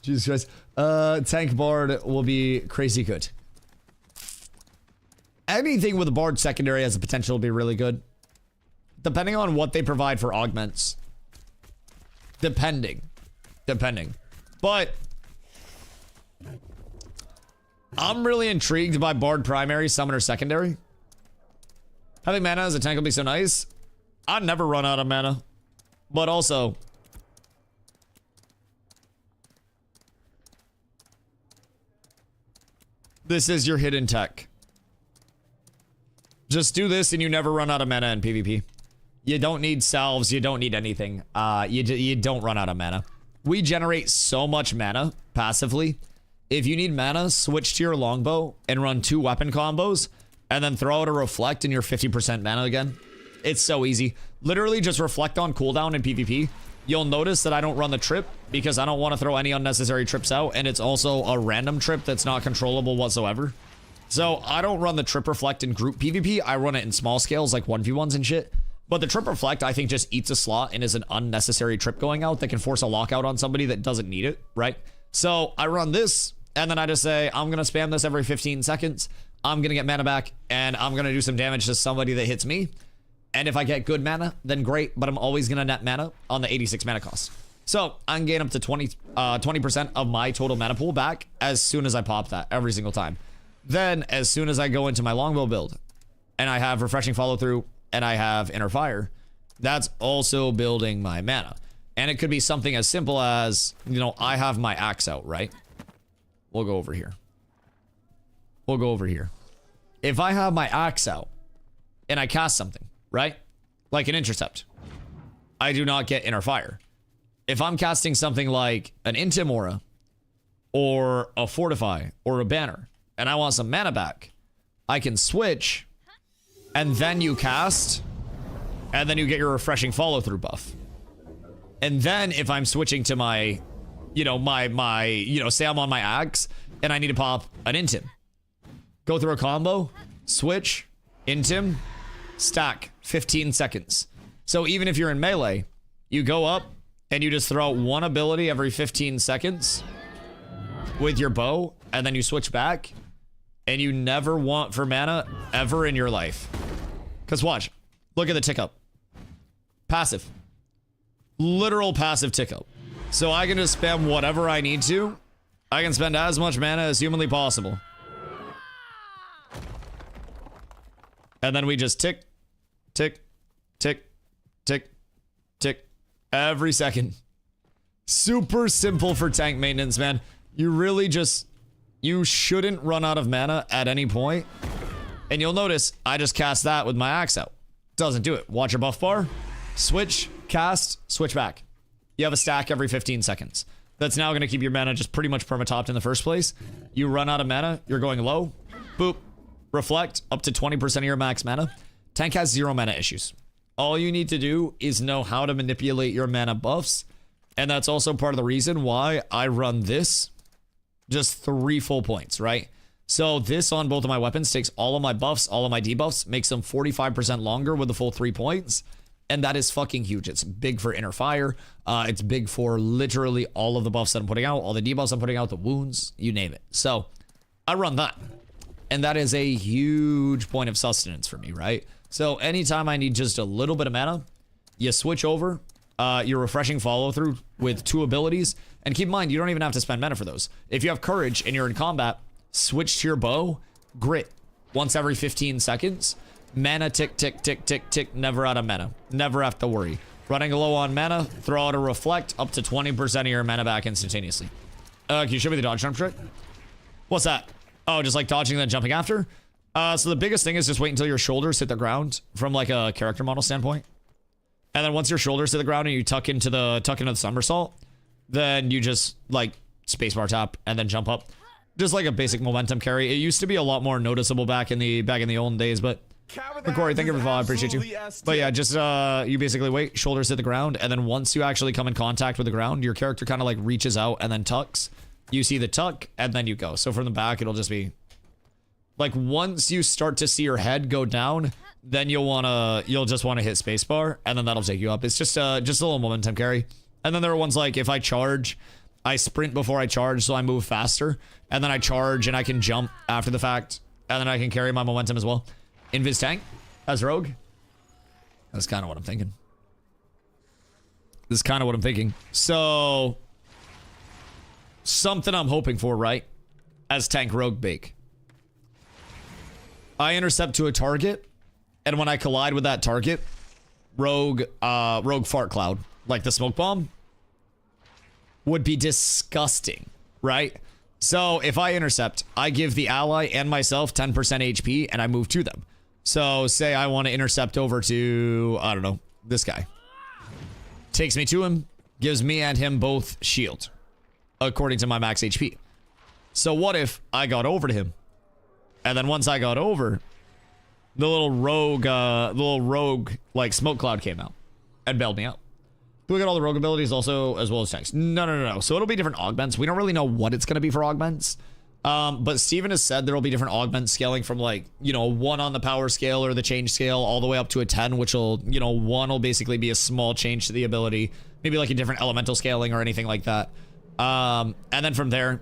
Jesus Christ, tank bard will be crazy good. Anything with a bard secondary has the potential to be really good. Depending on what they provide for augments. Depending. But I'm really intrigued by bard primary, summoner secondary. Having mana as a tank will be so nice. I never run out of mana. But also, this is your hidden tech. Just do this and you never run out of mana in PvP. You don't need salves. You don't need anything. You don't run out of mana. We generate so much mana passively. If you need mana, switch to your longbow and run 2 weapon combos and then throw out a reflect and you're 50% mana again. It's so easy. Literally just reflect on cooldown in PvP. You'll notice that I don't run the trip because I don't want to throw any unnecessary trips out, and it's also a random trip that's not controllable whatsoever. So I don't run the trip reflect in group PvP. I run it in small scales like 1v1s and shit. But the trip reflect, I think, just eats a slot and is an unnecessary trip going out that can force a lockout on somebody that doesn't need it, right? So I run this, and then I just say, I'm going to spam this every 15 seconds. I'm going to get mana back, and I'm going to do some damage to somebody that hits me. And if I get good mana, then great, but I'm always going to net mana on the 86 mana cost. So I can gain up to 20% of my total mana pool back as soon as I pop that every single time. Then as soon as I go into my longbow build and I have refreshing follow through and I have inner fire, that's also building my mana. And it could be something as simple as, you know, I have my axe out, right? We'll go over here. We'll go over here. If I have my axe out and I cast something, right? Like an intercept, I do not get inner fire. If I'm casting something like an Intim Aura or a Fortify or a Banner and I want some mana back, I can switch and then you cast and then you get your refreshing follow through buff. And then if I'm switching to my, you know, say I'm on my axe and I need to pop an Intim, go through a combo, switch, Intim, stack, 15 seconds. So even if you're in melee, you go up and you just throw out one ability every 15 seconds with your bow, and then you switch back, and you never want for mana ever in your life. Because watch, look at the tick up. Passive. Literal passive tick up. So I can just spam whatever I need to. I can spend as much mana as humanly possible. And then we just tick, tick, tick, tick, tick every second. Super simple for tank maintenance, man. You really just, you shouldn't run out of mana at any point. And you'll notice I just cast that with my axe out. Doesn't do it. Watch your buff bar. Switch, cast, switch back. You have a stack every 15 seconds. That's now going to keep your mana just pretty much perma-topped in the first place. You run out of mana, you're going low. Boop. Reflect up to 20% of your max mana. Tank has 0 mana issues. All you need to do is know how to manipulate your mana buffs. And that's also part of the reason why I run this. Just 3 full points, right? So this on both of my weapons takes all of my buffs, all of my debuffs, makes them 45% longer with the full 3 points. And that is fucking huge. It's big for inner fire. It's big for literally all of the buffs that I'm putting out, all the debuffs I'm putting out, the wounds, you name it. So I run that. And that is a huge point of sustenance for me, right? So anytime I need just a little bit of mana, you switch over your refreshing follow through with 2 abilities. And keep in mind, you don't even have to spend mana for those. If you have courage and you're in combat, switch to your bow, grit once every 15 seconds. Mana tick, tick, tick, tick, tick, never out of mana. Never have to worry. Running low on mana, throw out a reflect, up to 20% of your mana back instantaneously. Can you show me the dodge jump trick? What's that? Oh, just like dodging and then jumping after? So the biggest thing is just wait until your shoulders hit the ground from like a character model standpoint. And then once your shoulders hit the ground and you tuck into the somersault, then you just like spacebar tap and then jump up. Just like a basic momentum carry. It used to be a lot more noticeable back in the olden days, but Corey, thank you for the follow. I appreciate you. But yeah, just you basically wait, shoulders hit the ground, and then once you actually come in contact with the ground, your character kind of like reaches out and then tucks. You see the tuck, and then you go. So from the back, it'll just be like once you start to see your head go down, then you'll just wanna hit spacebar, and then that'll take you up. It's just a little momentum carry. And then there are ones like if I charge, I sprint before I charge, so I move faster, and then I charge and I can jump after the fact, and then I can carry my momentum as well. Invis tank as rogue. That's kind of what I'm thinking. This is kind of what I'm thinking. So something I'm hoping for, right? As tank rogue bake. I intercept to a target, and when I collide with that target, rogue fart cloud, like the smoke bomb, would be disgusting, right? So if I intercept, I give the ally and myself 10% HP and I move to them. So say I want to intercept over to, I don't know, this guy. Takes me to him, gives me and him both shield, according to my max HP. So what if I got over to him? And then once I got over, the little rogue like smoke cloud came out and bailed me out. Do we get all the rogue abilities also as well as tanks? No. So it'll be different augments. We don't really know what it's going to be for augments. But Steven has said there will be different augments scaling from like, you know, 1 on the power scale or the change scale all the way up to a 10, which will, you know, 1 will basically be a small change to the ability. Maybe like a different elemental scaling or anything like that. And then from there,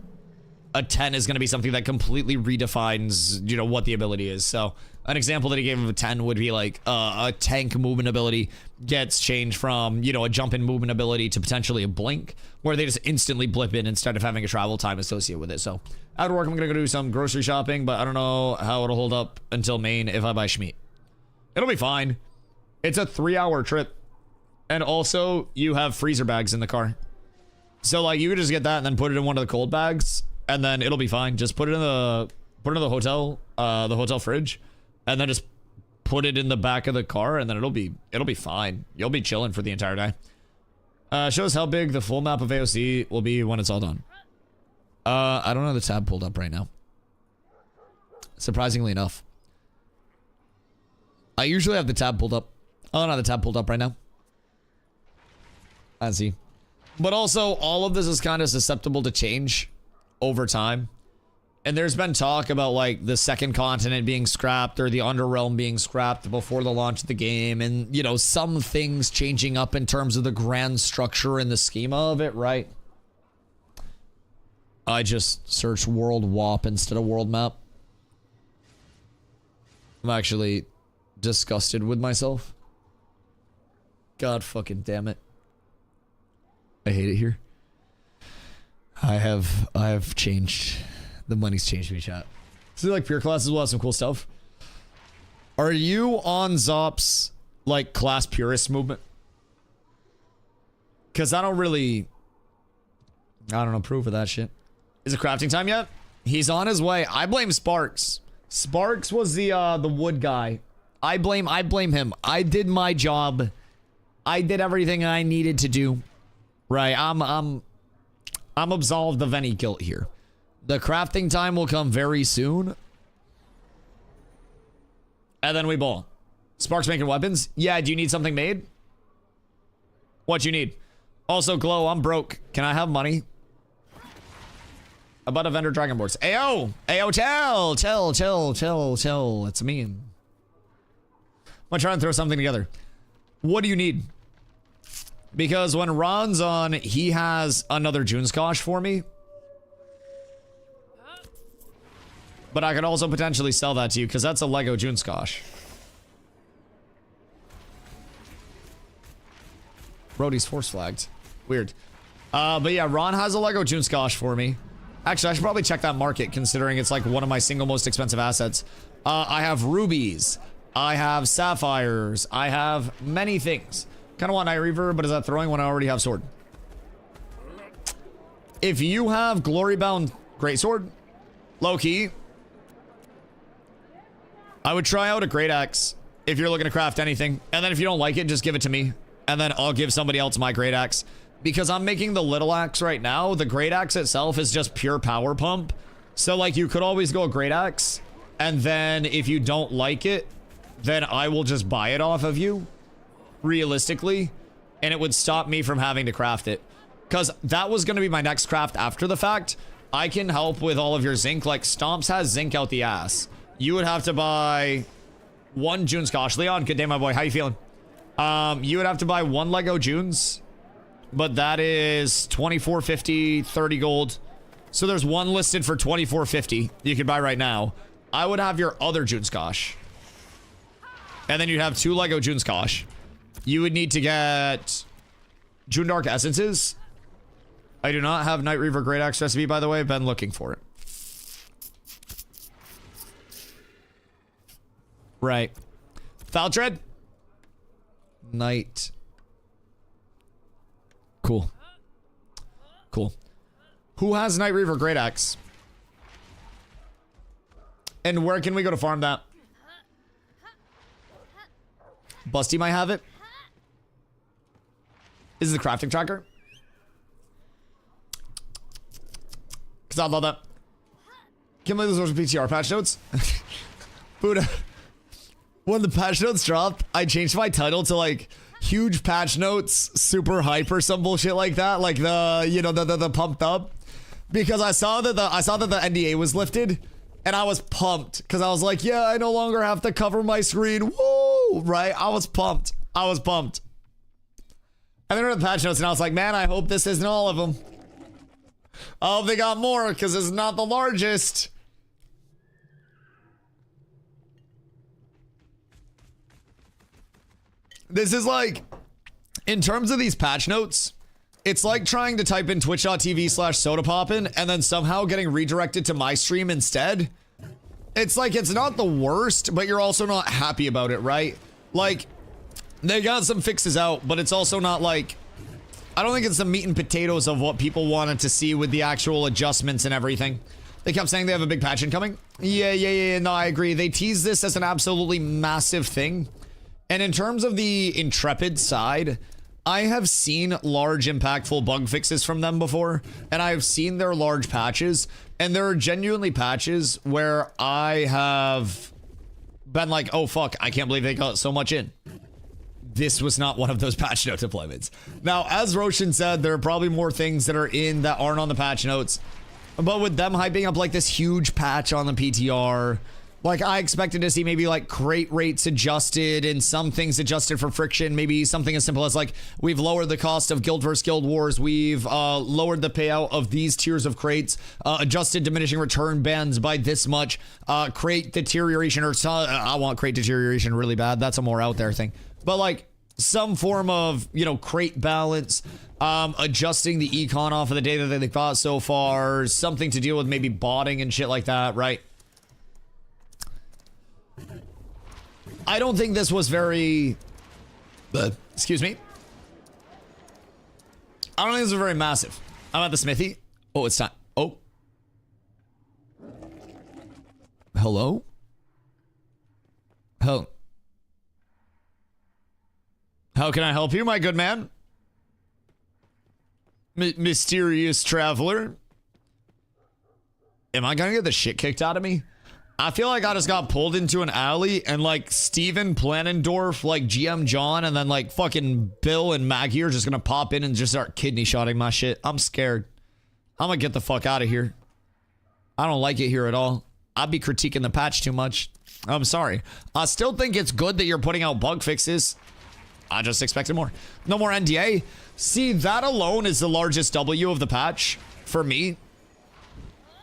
a 10 is going to be something that completely redefines, you know, what the ability is. So an example that he gave of a 10 would be like a tank movement ability gets changed from, you know, a jump in movement ability to potentially a blink, where they just instantly blip in instead of having a travel time associated with it. So out of work, I'm going to go do some grocery shopping, but I don't know how it'll hold up until main if I buy Schmeat. It'll be fine. It's a 3-hour trip. And also you have freezer bags in the car. So like you could just get that and then put it in one of the cold bags and then it'll be fine. Just put it in the hotel fridge, and then just put it in the back of the car, and then it'll be fine. You'll be chilling for the entire day. Shows how big the full map of AOC will be when it's all done. I don't have the tab pulled up right now. Surprisingly enough. I usually have the tab pulled up. I don't have the tab pulled up right now. I see. But also, all of this is kind of susceptible to change over time. And there's been talk about like the second continent being scrapped or the Underrealm being scrapped before the launch of the game. And, you know, some things changing up in terms of the grand structure and the schema of it, right? I just searched World WAP instead of World Map. I'm actually disgusted with myself. God fucking damn it. I hate it here. I have changed. The money's changed me, chat. So like pure classes will have some cool stuff. Are you on Zop's like class purist movement? Cause I don't approve of that shit. Is it crafting time yet? He's on his way. I blame Sparks. Sparks was the wood guy. I blame him. I did my job. I did everything I needed to do. Right, I'm absolved of any guilt here. The crafting time will come very soon. And then we ball. Sparks making weapons? Yeah, do you need something made? What you need? Also, Glow, I'm broke. Can I have money? About a vendor dragon boards. Ayo! Ayo, tell. It's me. I'm gonna try and throw something together. What do you need? Because when Ron's on, he has another Juneskosh for me. But I could also potentially sell that to you, because that's a Lego Juneskosh. Brody's force flagged. Weird. But yeah, Ron has a Lego Juneskosh for me. Actually, I should probably check that market, considering it's like one of my single most expensive assets. I have rubies. I have sapphires. I have many things. Kind of want Night Reaver, but is that throwing when I already have sword? If you have Glorybound Greatsword, low key, I would try out a Great Axe if you're looking to craft anything. And then if you don't like it, just give it to me. And then I'll give somebody else my Great Axe. Because I'm making the Little Axe right now. The Great Axe itself is just pure power pump. So like you could always go a Great Axe. And then if you don't like it, then I will just buy it off of you. Realistically, and it would stop me from having to craft it, because that was going to be my next craft after the fact. I can help with all of your zinc. Like Stomps has zinc out the ass. You would have to buy 1 Juneskosh. Leon, good day, my boy. How you feeling? You would have to buy 1 Lego Junes, but that is 24.50, 30 gold. So there's 1 listed for 24.50 you could buy right now. I would have your other Juneskosh, and then you'd have 2 Lego Juneskosh. You would need to get June Dark Essences. I do not have Night Reaver Great Axe recipe, by the way. Been looking for it. Right. Foul Tread? Night. Cool. Cool. Who has Night Reaver Great Axe? And where can we go to farm that? Busty might have it. Is it the crafting tracker? Because I love that. Can't believe those are PTR patch notes. Buddha. When the patch notes dropped, I changed my title to like huge patch notes, super hype or some bullshit like that. Like the, you know, the pumped up. Because I saw that the NDA was lifted. And I was pumped because I was like, yeah, I no longer have to cover my screen. Woo! Right? I was pumped. I was pumped. And then I read the patch notes and I was like, man, I hope this isn't all of them. I hope they got more because it's not the largest. This is like, in terms of these patch notes, it's like trying to type in twitch.tv/sodapoppin and then somehow getting redirected to my stream instead. It's like, it's not the worst, but you're also not happy about it, right? Like, they got some fixes out, but it's also not like, I don't think it's the meat and potatoes of what people wanted to see with the actual adjustments and everything. They kept saying they have a big patch incoming. Yeah, no, I agree. They tease this as an absolutely massive thing. And in terms of the Intrepid side, I have seen large impactful bug fixes from them before, and I've seen their large patches, and there are genuinely patches where I have been like, oh fuck, I can't believe they got so much in. This was not one of those patch note deployments. Now, as Roshan said, there are probably more things that are in that aren't on the patch notes, but with them hyping up like this huge patch on the PTR, like I expected to see maybe like crate rates adjusted and some things adjusted for friction. Maybe something as simple as like, we've lowered the cost of Guild vs. Guild Wars. We've lowered the payout of these tiers of crates, adjusted diminishing return bans by this much, crate deterioration, or I want crate deterioration really bad. That's a more out there thing. But like some form of, you know, crate balance, adjusting the econ off of the data that they got so far, something to deal with maybe botting and shit like that, right? I don't think this was very, excuse me. I don't think this was very massive. I'm at the smithy. Oh, it's time. Oh. Hello? How can I help you, my good man? Mysterious traveler? Am I gonna get the shit kicked out of me? I feel like I just got pulled into an alley and like Steven Planendorf, like GM John, and then like fucking Bill and Maggie are just gonna pop in and just start kidney shotting my shit. I'm scared. I'm gonna get the fuck out of here. I don't like it here at all. I'd be critiquing the patch too much. I'm sorry. I still think it's good that you're putting out bug fixes. I just expected more. No more NDA. See, that alone is the largest W of the patch for me.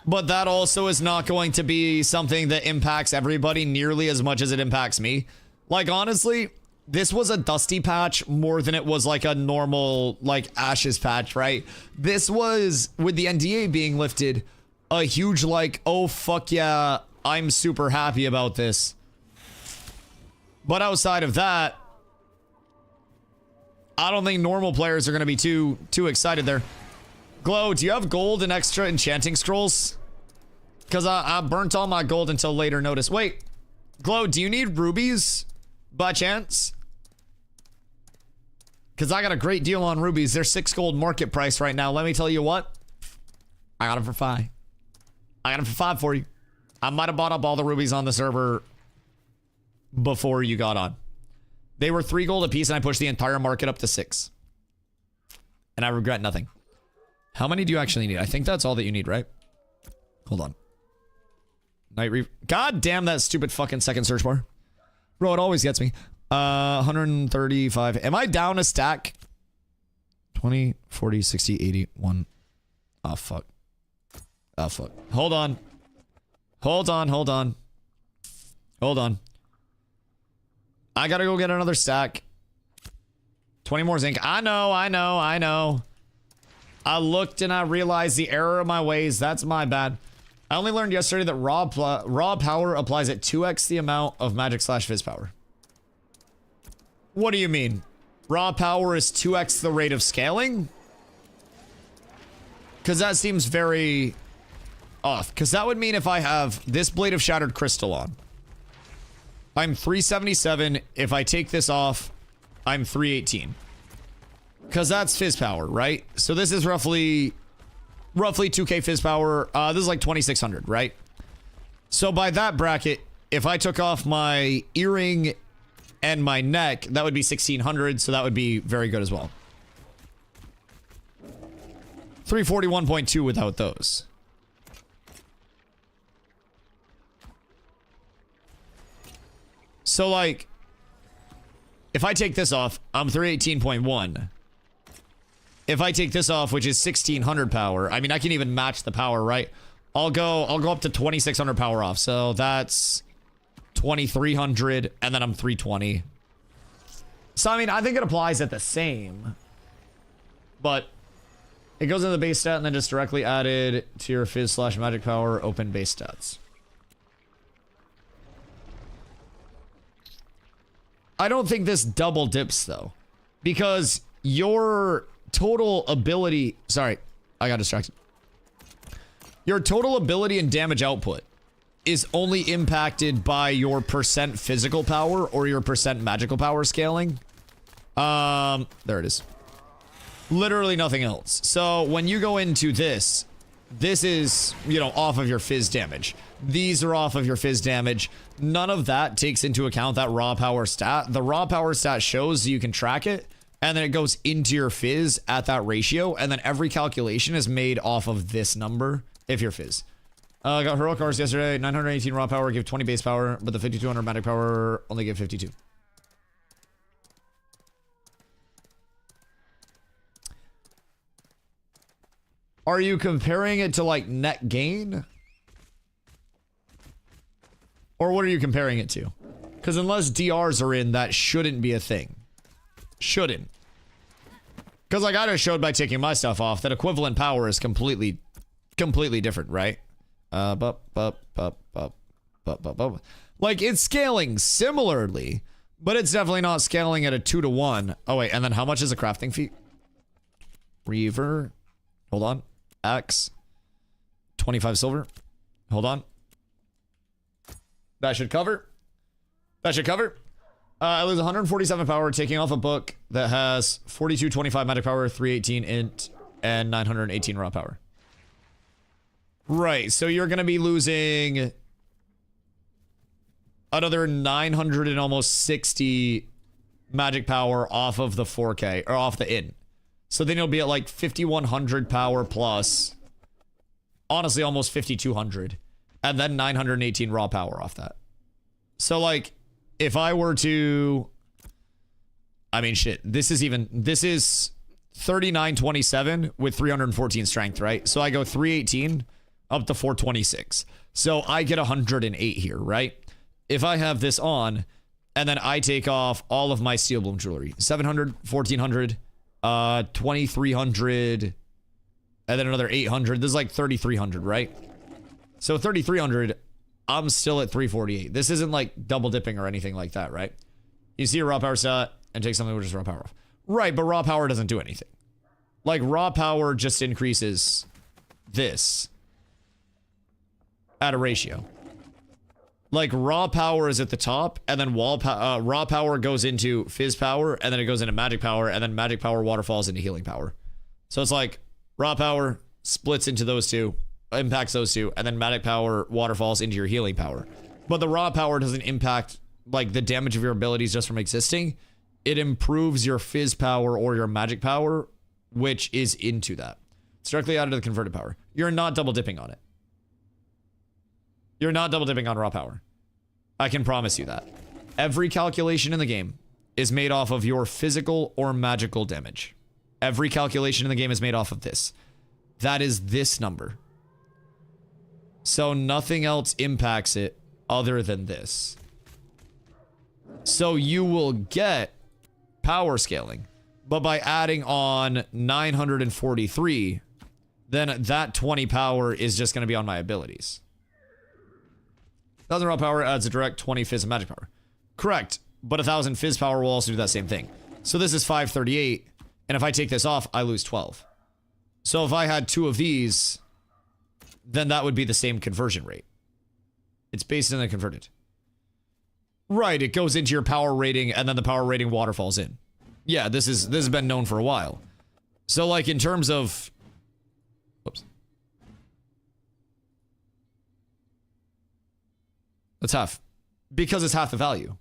But that also is not going to be something that impacts everybody nearly as much as it impacts me. Like, honestly, this was a Dusty patch more than it was like a normal, like, Ashes patch, right? This was, with the NDA being lifted, a huge, like, oh, fuck yeah, I'm super happy about this. But outside of that, I don't think normal players are going to be too excited there. Glow, do you have gold and extra enchanting scrolls? Because I burnt all my gold until later notice. Wait, Glow, do you need rubies by chance? Because I got a great deal on rubies. They're 6 gold market price right now. Let me tell you what. I got them for 5. I got them for 5 for you. I might have bought up all the rubies on the server before you got on. They were 3 gold a piece and I pushed the entire market up to 6. And I regret nothing. How many do you actually need? I think that's all that you need, right? Hold on. God damn that stupid fucking second search bar. Bro, it always gets me. 135. Am I down a stack? 20, 40, 60, 80, 1. Oh, fuck. Oh, fuck. Hold on. Hold on. I gotta go get another stack. 20 more zinc. I know. I looked and I realized the error of my ways. That's my bad. I only learned yesterday that raw power applies at 2x the amount of magic/fizz power. What do you mean? raw power is 2x the rate of scaling? Because that seems very off. Because that would mean if I have this Blade of Shattered Crystal on, I'm 377. If I take this off, I'm 318. Because that's fizz power, right? So this is roughly 2k fizz power. This is like 2600, right? So by that bracket, if I took off my earring and my neck, that would be 1600. So that would be very good as well. 341.2 without those. So like, if I take this off, I'm 318.1. If I take this off, which is 1600 power, I mean, I can even match the power, right? I'll go up to 2600 power off. So that's 2300, and then I'm 320. So I mean, I think it applies at the same, but it goes into the base stat and then just directly added to your fizz / magic power open base stats. I don't think this double dips though, because your total ability, sorry, I got distracted. Your total ability and damage output is only impacted by your percent physical power or your percent magical power scaling. There it is. Literally nothing else. So when you go into this is, you know, off of your fizz damage. These are off of your fizz damage. None of that takes into account that raw power stat. The raw power stat shows you can track it, and then it goes into your fizz at that ratio, and then every calculation is made off of this number if you're fizz. I got heroic cars yesterday. 918 raw power give 20 base power, but the 5200 magic power only give 52. Are you comparing it to like net gain? Or what are you comparing it to? Because unless DRs are in, that shouldn't be a thing. Shouldn't. Because like I just showed by taking my stuff off that equivalent power is completely different, right? Like it's scaling similarly, but it's definitely not scaling at a 2-to-1. Oh wait, and then how much is a crafting feat? Reaver. Hold on. X. 25 silver. Hold on. That should cover. That should cover. I lose 147 power taking off a book that has 4225 magic power, 318 int, and 918 raw power. Right, so you're going to be losing another 900 and almost 60 magic power off of the 4K, or off the int. So then you'll be at like 5100 power plus, honestly, almost 5200, and then 918 raw power off that. So like, if I were to, I mean, shit, this is 3927 with 314 strength, right? So I go 318 up to 426. So I get 108 here, right? If I have this on, and then I take off all of my steel bloom jewelry, 700, 1400, 2300, and then another 800. This is like 3300, right? So 3300, I'm still at 348. This isn't like double dipping or anything like that, right? You see a raw power stat and take something which is raw power off. Right, but raw power doesn't do anything. Like raw power just increases this at a ratio. Like raw power is at the top, and then raw power goes into fizz power, and then it goes into magic power, and then magic power waterfalls into healing power. So it's like raw power splits into those two, impacts those two, and then magic power waterfalls into your healing power. But the raw power doesn't impact like the damage of your abilities just from existing. It improves your fizz power or your magic power, which is into that. It's directly added to the converted power. You're not double dipping on it. You're not double dipping on raw power. I can promise you that. Every calculation in the game is made off of your physical or magical damage. Every calculation in the game is made off of this. That is this number. So nothing else impacts it other than this. So you will get power scaling, but by adding on 943, then that 20 power is just going to be on my abilities. 1000 raw power adds a direct 20 fizz and magic power. Correct, but 1000 fizz power will also do that same thing. So this is 538. And if I take this off, I lose 12. So if I had 2 of these, then that would be the same conversion rate. It's based on the converted. Right, it goes into your power rating, and then the power rating waterfalls in. Yeah, this has been known for a while. So like in terms of... Whoops. That's half. Because it's half the value.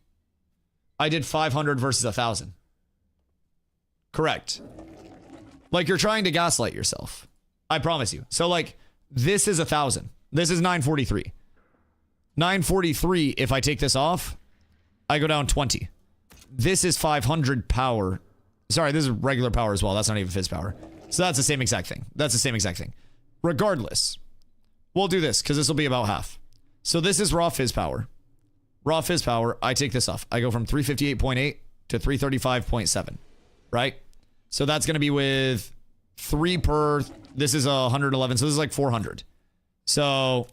I did 500 versus 1,000. Correct. Like you're trying to gaslight yourself. I promise you. So like, this is 1,000. This is 943. 943, if I take this off, I go down 20. This is 500 power. Sorry, this is regular power as well. That's not even fizz power. So that's the same exact thing. That's the same exact thing. Regardless, we'll do this because this will be about half. So this is raw fizz power. Raw fizz power, I take this off. I go from 358.8 to 335.7, right? So that's going to be with 3 per, this is 111, so this is like 400. So,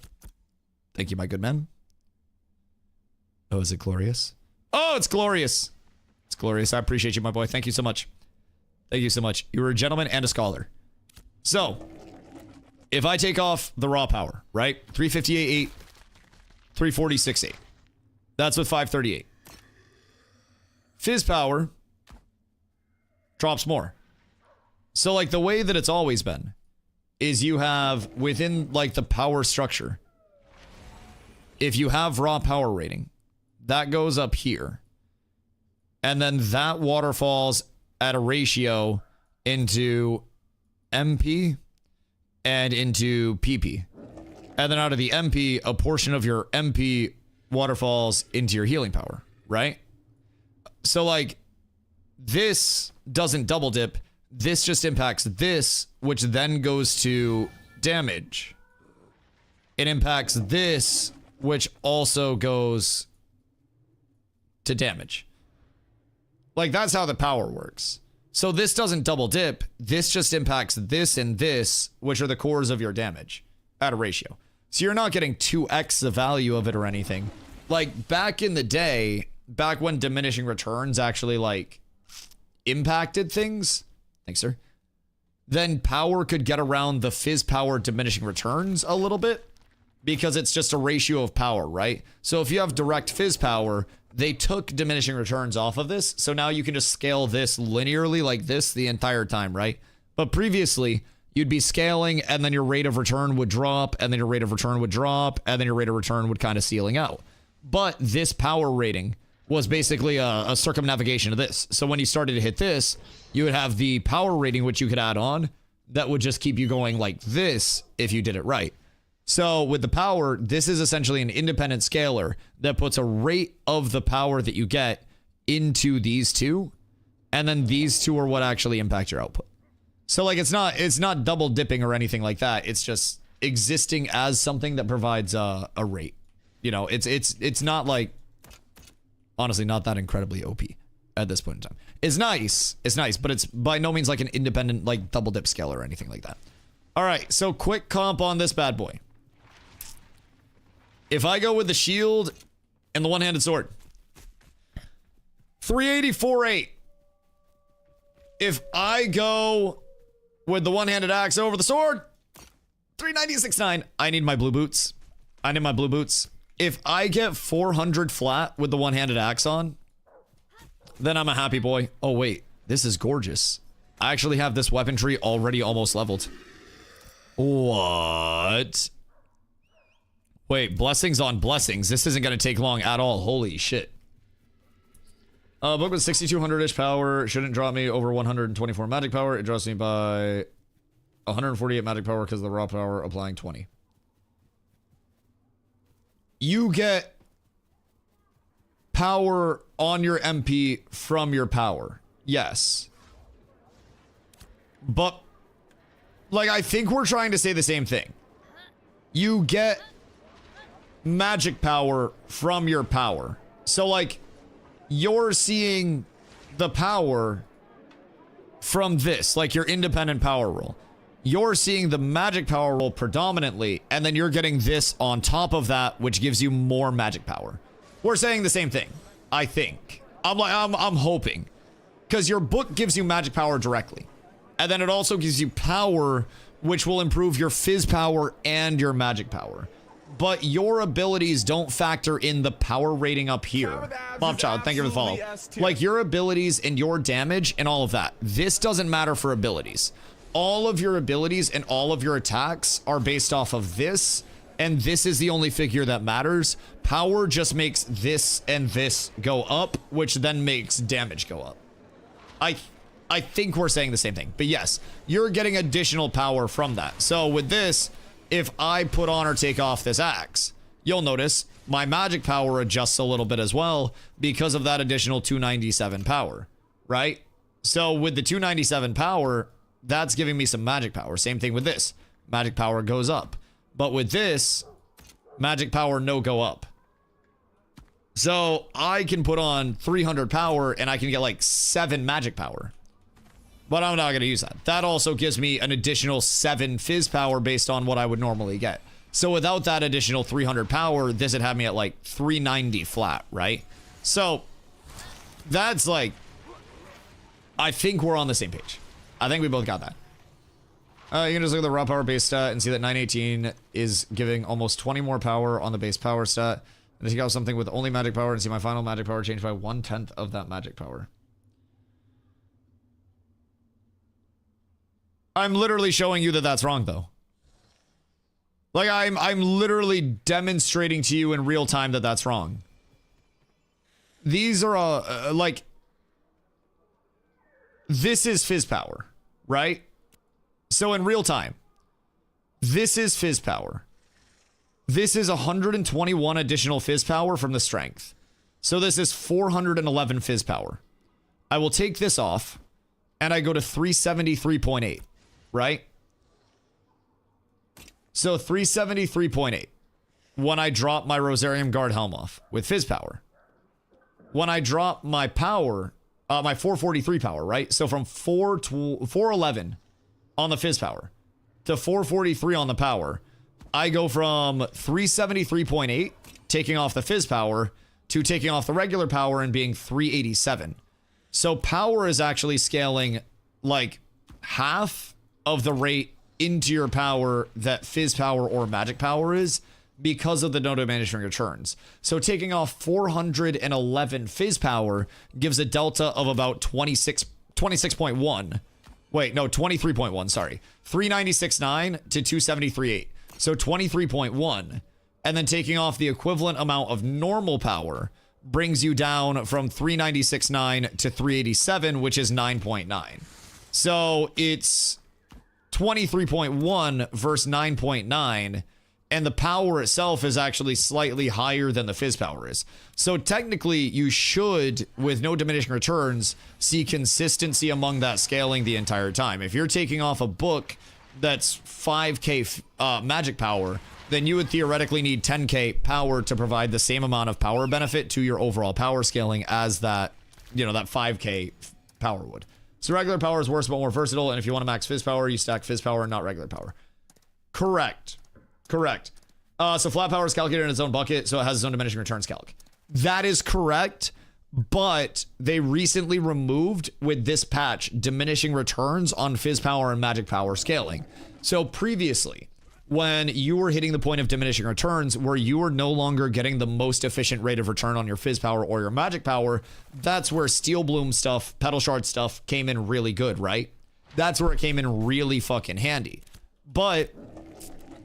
thank you, my good man. Oh, is it glorious? Oh, it's glorious. It's glorious. I appreciate you, my boy. Thank you so much. Thank you so much. You were a gentleman and a scholar. So, if I take off the raw power, right? 358.8, 346.8. That's with 538. Fizz power drops more. So like the way that it's always been is you have within like the power structure, if you have raw power rating, that goes up here. And then that waterfalls at a ratio into MP and into PP. And then out of the MP, a portion of your MP waterfalls into your healing power, right? So like this doesn't double dip. This just impacts this, which then goes to damage. It impacts this, which also goes to damage. Like that's how the power works. So this doesn't double dip. This just impacts this and this, which are the cores of your damage at a ratio. So you're not getting 2x the value of it or anything. Like back in the day, back when diminishing returns actually like impacted things. Thanks, sir. Then power could get around the fizz power diminishing returns a little bit because it's just a ratio of power, right? So if you have direct fizz power, they took diminishing returns off of this. So now you can just scale this linearly like this the entire time, right? But previously, you'd be scaling and then your rate of return would drop and then your rate of return would drop and then your rate of return would kind of ceiling out. But this power rating was basically a circumnavigation of this. So when you started to hit this, you would have the power rating, which you could add on, that would just keep you going like this if you did it right. So with the power, this is essentially an independent scaler that puts a rate of the power that you get into these two, and then these two are what actually impact your output. So like it's not double dipping or anything like that. It's just existing as something that provides a rate. You know, it's not like, honestly, not that incredibly OP at this point in time. It's nice, but it's by no means like an independent like double dip scaler or anything like that. All right, so quick comp on this bad boy. If I go with the shield and the one-handed sword, 384.8. If I go with the one-handed axe over the sword, 396.9. I need my blue boots. I need my blue boots. If I get 400 flat with the one-handed axe on, then I'm a happy boy. Oh, wait. This is gorgeous. I actually have this weaponry already almost leveled. What? Wait, blessings on blessings. This isn't going to take long at all. Holy shit. Book with 6,200-ish power. Shouldn't drop me over 124 magic power. It drops me by 148 magic power because of the raw power applying 20. You get power on your MP from your power. Yes. But, like, I think we're trying to say the same thing. You get magic power from your power. So, like, you're seeing the power from this, like your independent power roll. You're seeing the magic power roll predominantly, and then you're getting this on top of that, which gives you more magic power. We're saying the same thing, I think. I'm hoping. Because your book gives you magic power directly. And then it also gives you power, which will improve your fizz power and your magic power. But your abilities don't factor in the power rating up here. Mobchild, thank you for the follow. Like your abilities and your damage and all of that. This doesn't matter for abilities. All of your abilities and all of your attacks are based off of this. And this is the only figure that matters. Power just makes this and this go up, which then makes damage go up. I think we're saying the same thing. But yes, you're getting additional power from that. So with this, if I put on or take off this axe, you'll notice my magic power adjusts a little bit as well because of that additional 297 power, right? So with the 297 power, that's giving me some magic power. Same thing with this. Magic power goes up. But with this, magic power no go up. So I can put on 300 power and I can get like 7 magic power. But I'm not going to use that. That also gives me an additional 7 fizz power based on what I would normally get. So without that additional 300 power, this would have me at like 390 flat, right? So that's like, I think we're on the same page. I think we both got that. You can just look at the raw power base stat and see that 918 is giving almost 20 more power on the base power stat. And if you got something with only magic power and see my final magic power change by 1/10 of that magic power. I'm literally showing you that that's wrong, though. Like, I'm literally demonstrating to you in real time that that's wrong. These are, like... This is fizz power, right? So in real time, this is fizz power. This is 121 additional fizz power from the strength. So this is 411 fizz power. I will take this off, and I go to 373.8. Right? So 373.8 when I drop my Rosarium Guard Helm off with fizz power. When I drop my power, my 443 power, right? So from 411 on the fizz power to 443 on the power, I go from 373.8 taking off the fizz power to taking off the regular power and being 387. So power is actually scaling like half of the rate into your power that fizz power or magic power is because of the no diminishing returns. So taking off 411 fizz power gives a delta of about 26.1. Wait, no, 23.1, sorry. 396.9 to 273.8. So 23.1. And then taking off the equivalent amount of normal power brings you down from 396.9 to 387, which is 9.9. So it's 23.1 versus 9.9, and the power itself is actually slightly higher than the fizz power is. So technically, you should, with no diminishing returns, see consistency among that scaling the entire time. If you're taking off a book that's 5k magic power, then you would theoretically need 10k power to provide the same amount of power benefit to your overall power scaling as that, you know, that 5k power would. So regular power is worse but more versatile, and if you want to max fizz power, you stack fizz power and not regular power. Correct. Correct. So flat power is calculated in its own bucket, so it has its own diminishing returns calc. That is correct, but they recently removed, with this patch, diminishing returns on fizz power and magic power scaling. So previously, when you were hitting the point of diminishing returns where you were no longer getting the most efficient rate of return on your fizz power or your magic power, that's where Steel Bloom stuff, Petal Shard stuff came in really good, right? That's where it came in really fucking handy. But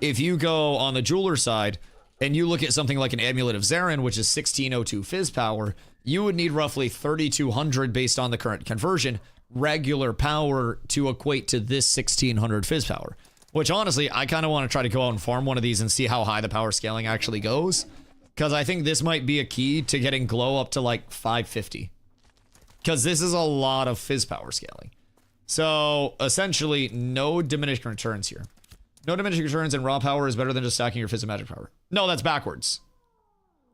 if you go on the jeweler side and you look at something like an Amulet of Zarin, which is 1602 fizz power, you would need roughly 3200 based on the current conversion, regular power to equate to this 1600 fizz power. Which, honestly, I kind of want to try to go out and farm one of these and see how high the power scaling actually goes. Because I think this might be a key to getting glow up to, like, 550. Because this is a lot of fizz power scaling. So, essentially, no diminishing returns here. No diminishing returns and raw power is better than just stacking your fizz and magic power. No, that's backwards.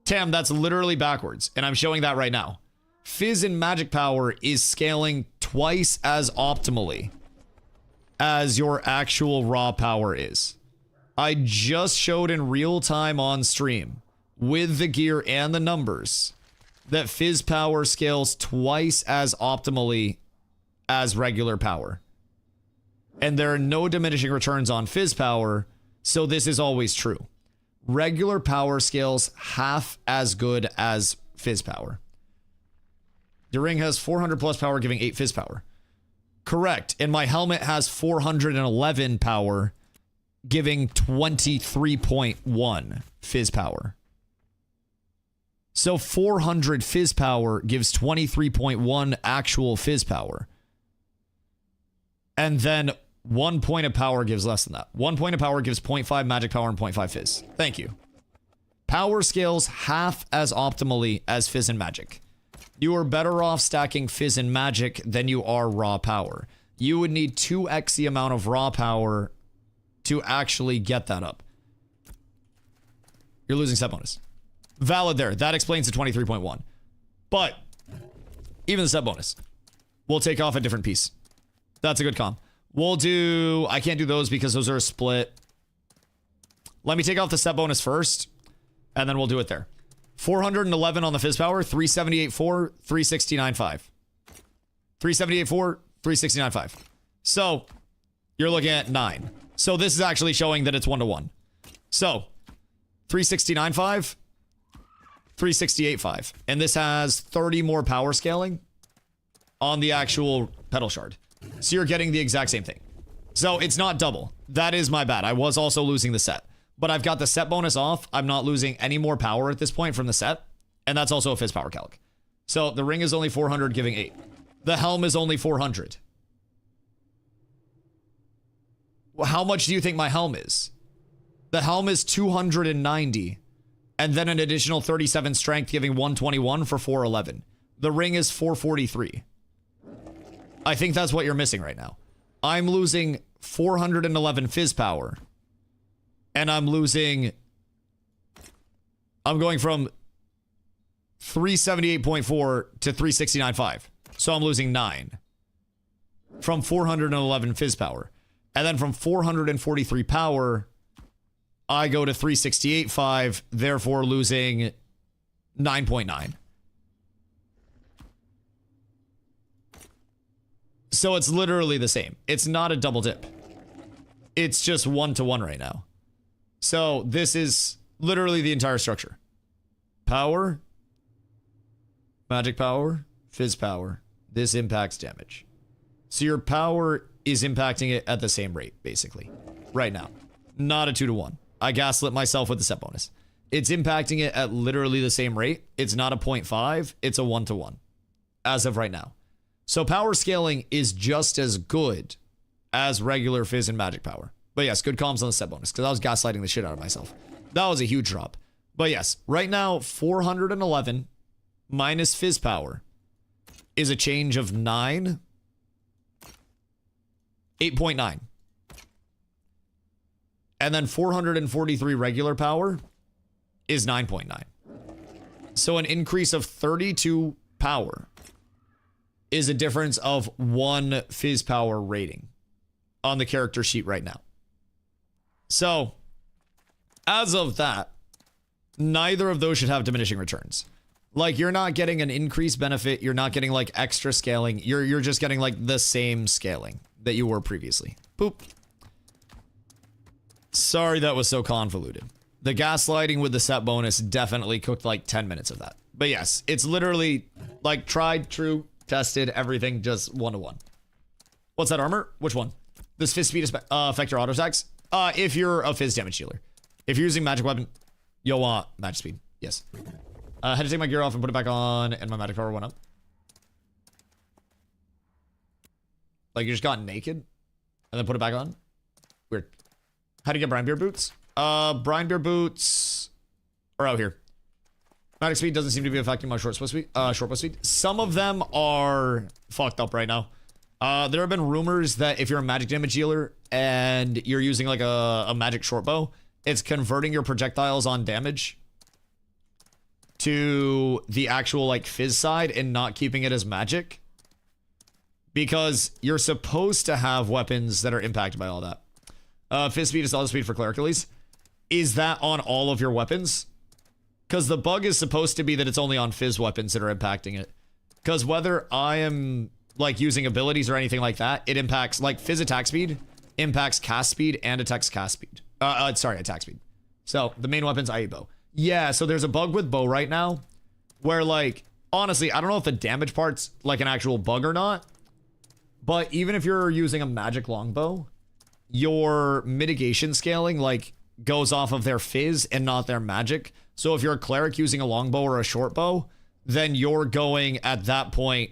Tam, that's literally backwards. And I'm showing that right now. Fizz and magic power is scaling twice as optimally as your actual raw power is. I just showed in real time on stream with the gear and the numbers that fizz power scales twice as optimally as regular power. And there are no diminishing returns on fizz power, so this is always true. Regular power scales half as good as fizz power. Your ring has 400 plus power, giving 8 fizz power. Correct. And my helmet has 411 power, giving 23.1 fizz power. So 400 fizz power gives 23.1 actual fizz power. And then 1 point of power gives less than that. 1 point of power gives 0.5 magic power and 0.5 fizz. Thank you. Power scales half as optimally as fizz and magic. You are better off stacking fizz and magic than you are raw power. You would need 2x the amount of raw power to actually get that up. You're losing set bonus. Valid there. That explains the 23.1. But even the set bonus, we'll take off a different piece. That's a good comp. We'll do... I can't do those because those are a split. Let me take off the set bonus first, and then we'll do it there. 411 on the fizz power, 378.4, 369.5. 378.4, 369.5. So, you're looking at 9. So this is actually showing that it's 1-to-1. So, 369.5, 368.5. And this has 30 more power scaling on the actual pedal shard. So you're getting the exact same thing. So it's not double. That is my bad. I was also losing the set. But I've got the set bonus off. I'm not losing any more power at this point from the set. And that's also a fizz power calc. So the ring is only 400, giving 8. The helm is only 400. Well, how much do you think my helm is? The helm is 290. And then an additional 37 strength, giving 121 for 411. The ring is 443. I think that's what you're missing right now. I'm losing 411 fizz power. And I'm losing... I'm going from 378.4 to 369.5. So I'm losing 9. From 411 fizz power. And then from 443 power, I go to 368.5, therefore losing 9.9. So it's literally the same. It's not a double dip. It's just 1-to-1 right now. So this is literally the entire structure. Power, magic power, fizz power. This impacts damage. So your power is impacting it at the same rate, basically. Right now. Not a 2-to-1. I gaslit myself with the set bonus. It's impacting it at literally the same rate. It's not a 0.5. It's a 1-to-1. As of right now. So power scaling is just as good as regular fizz and magic power. But yes, good comms on the set bonus, because I was gaslighting the shit out of myself. That was a huge drop. But yes, right now, 411 minus fizz power is a change of 9. 8.9. And then 443 regular power is 9.9. So an increase of 32 power is a difference of 1 fizz power rating on the character sheet right now. So, as of that, neither of those should have diminishing returns. Like, you're not getting an increased benefit. You're not getting, like, extra scaling. You're just getting, like, the same scaling that you were previously. Boop. Sorry that was so convoluted. The gaslighting with the set bonus definitely cooked, like, 10 minutes of that. But yes, it's literally, like, tried, true, tested, everything, just 1-to-1. What's that armor? Which one? Does fizz speed affect your auto attacks? If you're a fizz damage dealer. If you're using magic weapon, you'll want magic speed. Yes. I had to take my gear off and put it back on, and my magic power went up. Like, you just got naked, and then put it back on? Weird. How do you get brine beer boots? Brine beer boots are out here. Magic speed doesn't seem to be affecting my short bow speed. Some of them are fucked up right now. There have been rumors that if you're a magic damage dealer and you're using like a magic short bow, it's converting your projectiles on damage to the actual like fizz side and not keeping it as magic. Because you're supposed to have weapons that are impacted by all that. Fizz speed is auto speed for cleric release. Is that on all of your weapons? Because the bug is supposed to be that it's only on Fizz weapons that are impacting it. Because whether I am like using abilities or anything like that, it impacts like Fizz attack speed, impacts cast speed, and attacks cast speed. Attack speed. So the main weapon's IE bow. Yeah, so there's a bug with bow right now where like, honestly, I don't know if the damage part's like an actual bug or not, but even if you're using a magic longbow, your mitigation scaling like goes off of their Fizz and not their magic. So if you're a cleric using a longbow or a short bow, then you're going at that point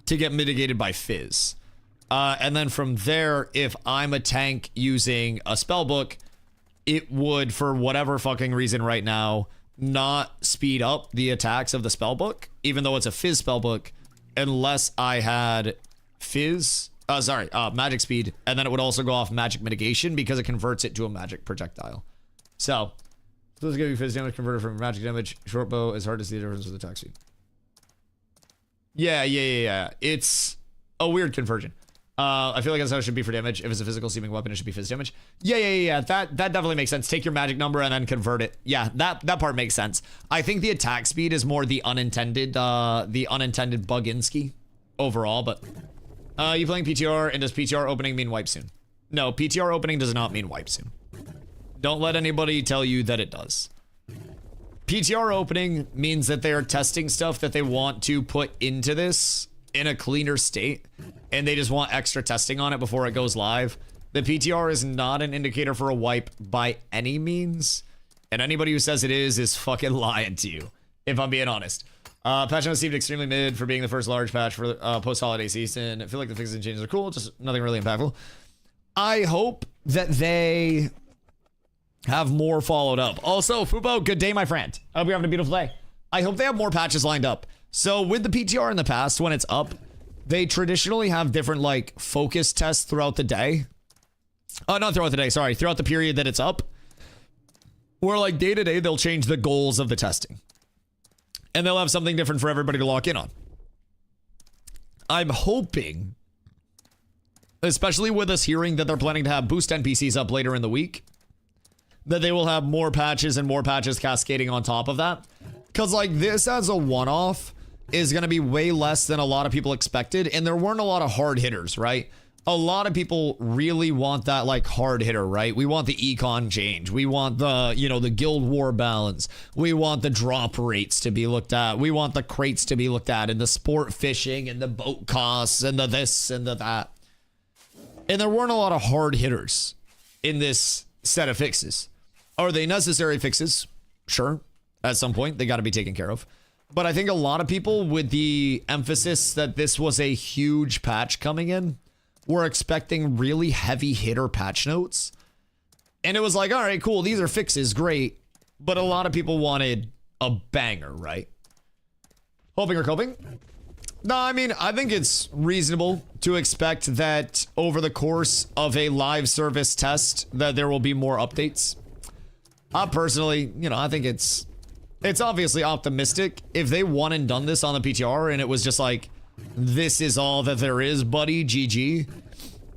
to get mitigated by Fizz. And then from there, if I'm a tank using a spellbook, it would, for whatever fucking reason right now, not speed up the attacks of the spellbook, even though it's a Fizz spellbook, unless I had Fizz, magic speed, and then it would also go off magic mitigation because it converts it to a magic projectile. So, this is going to be Fizz damage converted from magic damage. Short bow is hard to see the difference with attack speed. Yeah. It's a weird conversion. I feel like that's how it should be for damage. If it's a physical seeming weapon, it should be Fizz damage. Yeah. That definitely makes sense. Take your magic number and then convert it. Yeah, that part makes sense. I think the attack speed is more the unintended bug-inski overall, but you playing PTR, and does PTR opening mean wipe soon? No, PTR opening does not mean wipe soon. Don't let anybody tell you that it does. PTR opening means that they are testing stuff that they want to put into this in a cleaner state, and they just want extra testing on it before it goes live. The PTR is not an indicator for a wipe by any means, and anybody who says it is fucking lying to you, if I'm being honest. Patch notes seemed extremely mid for being the first large patch for post-holiday season. I feel like the fixes and changes are cool, just nothing really impactful. I hope that they have more followed up. Also, Fubo, good day, my friend. I hope you're having a beautiful day. I hope they have more patches lined up. So with the PTR in the past, when it's up, they traditionally have different like focus tests throughout the day. Not throughout the day, sorry, throughout the period that it's up. Where like day to day, they'll change the goals of the testing. And they'll have something different for everybody to lock in on. I'm hoping, especially with us hearing that they're planning to have boost NPCs up later in the week, that they will have more patches and more patches cascading on top of that. Because like this as a one-off is going to be way less than a lot of people expected. And there weren't a lot of hard hitters, right? A lot of people really want that like hard hitter, right? We want the Econ change. We want the, the guild war balance. We want the drop rates to be looked at. We want the crates to be looked at, and the sport fishing and the boat costs and the this and the that. And there weren't a lot of hard hitters in this set of fixes. Are they necessary fixes? Sure. At some point, they got to be taken care of. But I think a lot of people, with the emphasis that this was a huge patch coming in, were expecting really heavy hitter patch notes. And it was like, all right, cool. These are fixes. Great. But a lot of people wanted a banger, right? Hoping or coping? No, I mean, I think it's reasonable to expect that over the course of a live service test that there will be more updates. Personally, I think it's obviously optimistic. If they won and done this on the PTR and it was just like, this is all that there is, buddy, GG,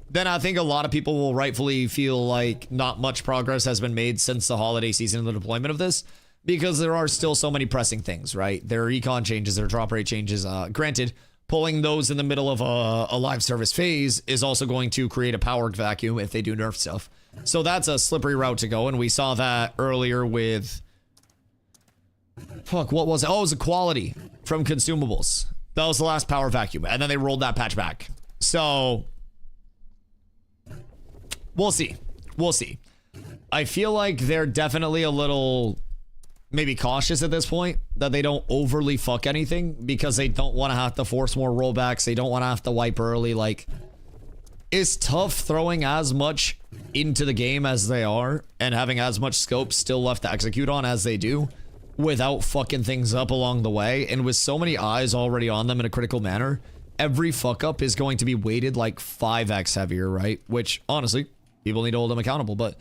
then I think a lot of people will rightfully feel like not much progress has been made since the holiday season and the deployment of this, because there are still so many pressing things, right? There are econ changes, there are drop rate changes. Granted, pulling those in the middle of a live service phase is also going to create a power vacuum if they do nerf stuff. So that's a slippery route to go, and we saw that earlier with... Fuck, what was it? Oh, it was equality from consumables. That was the last power vacuum, and then they rolled that patch back. So... We'll see. We'll see. I feel like they're definitely a little... maybe cautious at this point, that they don't overly fuck anything, because they don't want to have to force more rollbacks. They don't want to have to wipe early. Like, it's tough throwing as much into the game as they are and having as much scope still left to execute on as they do without fucking things up along the way. And with so many eyes already on them in a critical manner, every fuck up is going to be weighted like 5x heavier, right? Which, honestly, people need to hold them accountable. But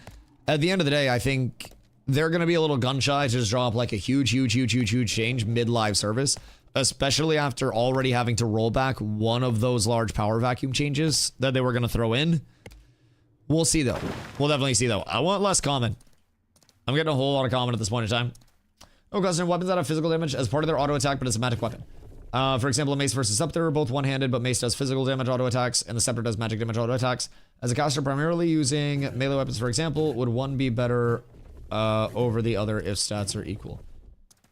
at the end of the day, I think they're going to be a little gun shy to just drop like a huge change mid-live service, especially after already having to roll back one of those large power vacuum changes that they were going to throw in. We'll see, though. We'll definitely see, though. I want less common. I'm getting a whole lot of common at this point in time. Oh, custom weapons that have physical damage as part of their auto attack, but it's a magic weapon. For example, a mace versus scepter, both one-handed, but mace does physical damage auto attacks, and the scepter does magic damage auto attacks. As a caster primarily using melee weapons, for example, would one be better over the other if stats are equal?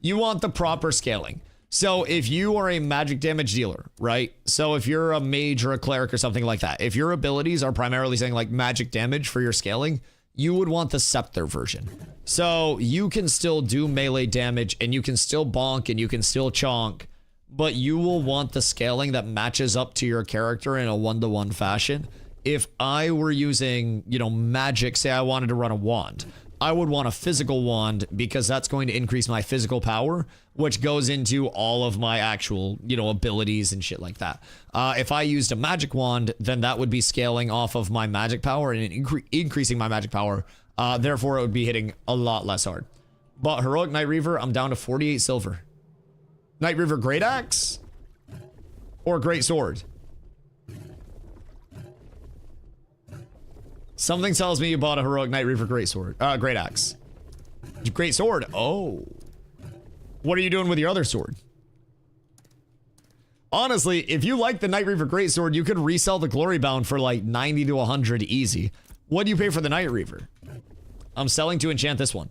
You want the proper scaling. So if you are a magic damage dealer, right? So if you're a mage or a cleric or something like that, if your abilities are primarily saying like magic damage for your scaling, you would want the scepter version. So you can still do melee damage and you can still bonk and you can still chonk, but you will want the scaling that matches up to your character in a one-to-one fashion. If I were using, you know, magic, say I wanted to run a wand, I would want a physical wand because that's going to increase my physical power, which goes into all of my actual, you know, abilities and shit like that. If I used a magic wand, then that would be scaling off of my magic power and increasing my magic power. Therefore, it would be hitting a lot less hard. But Heroic Night Reaver, I'm down to 48 silver. Night Reaver Great Axe? Or Great Sword? Something tells me you bought a Heroic Night Reaver Great Sword. Great Axe. Great Sword? Oh. What are you doing with your other sword? Honestly, if you like the Night Reaver Great Sword, you could resell the Glory Bound for like 90 to 100 easy. What do you pay for the Night Reaver? I'm selling to enchant this one.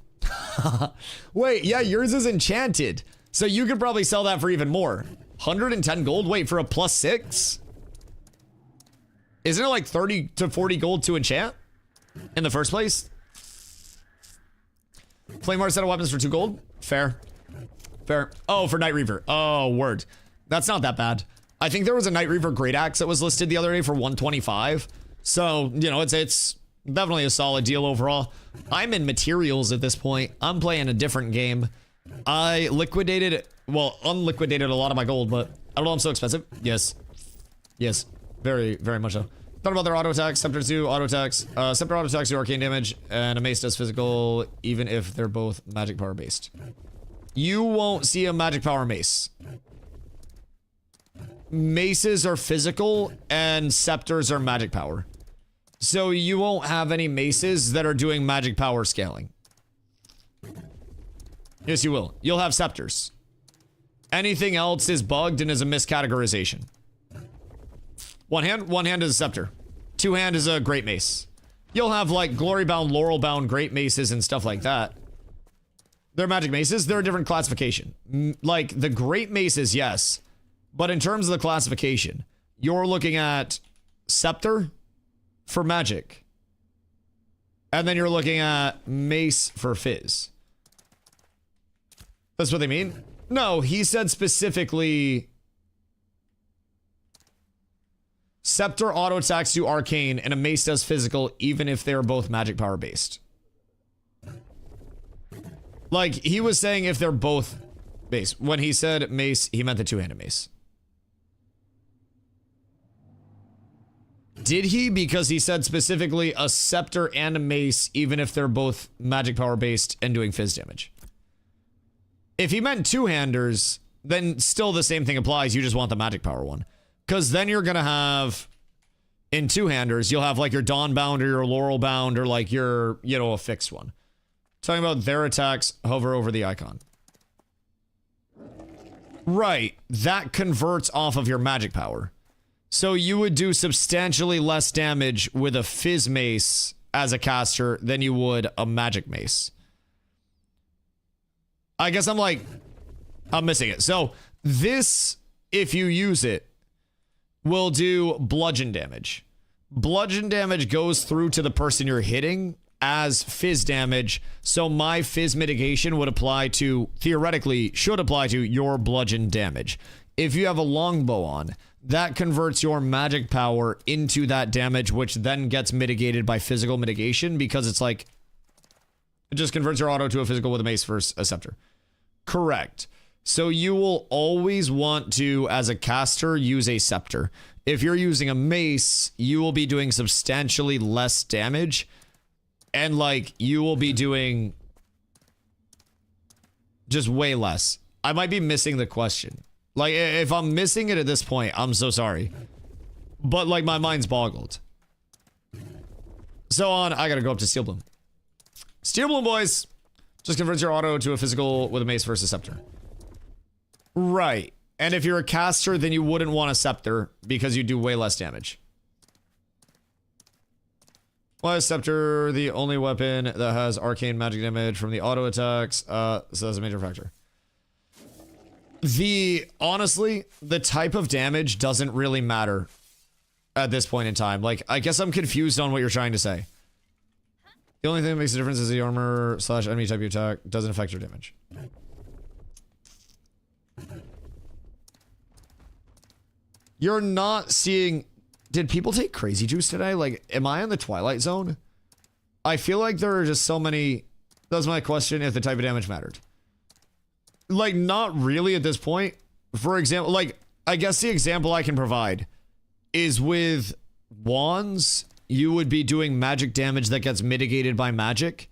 Wait, yeah, yours is enchanted. So you could probably sell that for even more. 110 gold? Wait, for a +6? Isn't it like 30 to 40 gold to enchant? In the first place? Flamewar set of weapons for 2 gold? Fair. Fair. Oh, for Night Reaver. Oh, word. That's not that bad. I think there was a Night Reaver Great Axe that was listed the other day for 125. So, you know, it's definitely a solid deal overall. I'm in materials at this point. I'm playing a different game. I liquidated, well, unliquidated a lot of my gold, but I don't know, I'm so expensive. Yes. Yes. Very, very much so. Thought about their auto attacks. Scepter 2 auto attacks. Scepter auto attacks do arcane damage, and a mace does physical, even if they're both magic power based. You won't see a magic power mace. Maces are physical, and scepters are magic power. So you won't have any maces that are doing magic power scaling. Yes, you will. You'll have scepters. Anything else is bugged and is a miscategorization. One hand is a scepter. 2 hand is a great mace. You'll have like glory bound, laurel bound, great maces and stuff like that. They're magic maces. They're a different classification. Like the great maces, yes. But in terms of the classification, you're looking at scepter for magic. And then you're looking at mace for fizz. That's what they mean? No, he said specifically scepter auto attacks do arcane and a mace does physical even if they're both magic power based. Like he was saying if they're both base. When he said mace, he meant the 2-handed mace. Did he? Because he said specifically a scepter and a mace even if they're both magic power based and doing fizz damage. If he meant 2-handers, then still the same thing applies. You just want the magic power one. Because then you're going to have, in 2-handers, you'll have like your Dawn Bound or your Laurel Bound or like your, you know, a fixed one. Talking about their attacks, hover over the icon. Right. That converts off of your magic power. So you would do substantially less damage with a fizz mace as a caster than you would a magic mace. I guess I'm missing it. So this, if you use it, will do bludgeon damage. Bludgeon damage goes through to the person you're hitting as fizz damage. So my fizz mitigation would apply to, theoretically, should apply to your bludgeon damage. If you have a longbow on, that converts your magic power into that damage, which then gets mitigated by physical mitigation because it's like, it just converts your auto to a physical with a mace versus a scepter. Correct. So you will always want to, as a caster, use a scepter. If you're using a mace, you will be doing substantially less damage. And like, you will be doing just way less. I might be missing the question. Like, if I'm missing it at this point, I'm so sorry. But like, my mind's boggled. So I gotta go up to Steel Bloom. Steel Bloom, boys. Just converts your auto to a physical with a mace versus scepter. Right. And if you're a caster, then you wouldn't want a scepter because you do way less damage. Why is scepter the only weapon that has arcane magic damage from the auto attacks? So that's a major factor. Honestly, the type of damage doesn't really matter at this point in time. Like, I guess I'm confused on what you're trying to say. The only thing that makes a difference is the armor / enemy type you attack doesn't affect your damage. You're not seeing... Did people take crazy juice today? Like, am I in the Twilight Zone? I feel like there are just so many... That's my question, if the type of damage mattered. Like, not really at this point. For example, like, I guess the example I can provide is with wands, you would be doing magic damage that gets mitigated by magic.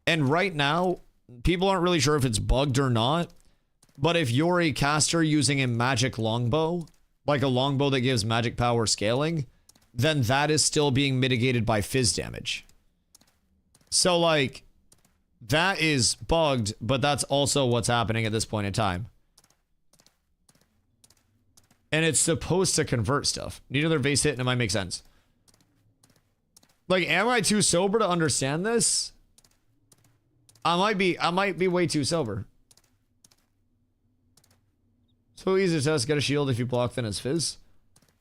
And right now, people aren't really sure if it's bugged or not. But if you're a caster using a magic longbow, like a longbow that gives magic power scaling, then that is still being mitigated by fizz damage. So, like, that is bugged, but that's also what's happening at this point in time. And it's supposed to convert stuff. Need another base hit and it might make sense. Like, am I too sober to understand this? I might be way too sober. So easy to test, get a shield if you block, then it's fizz.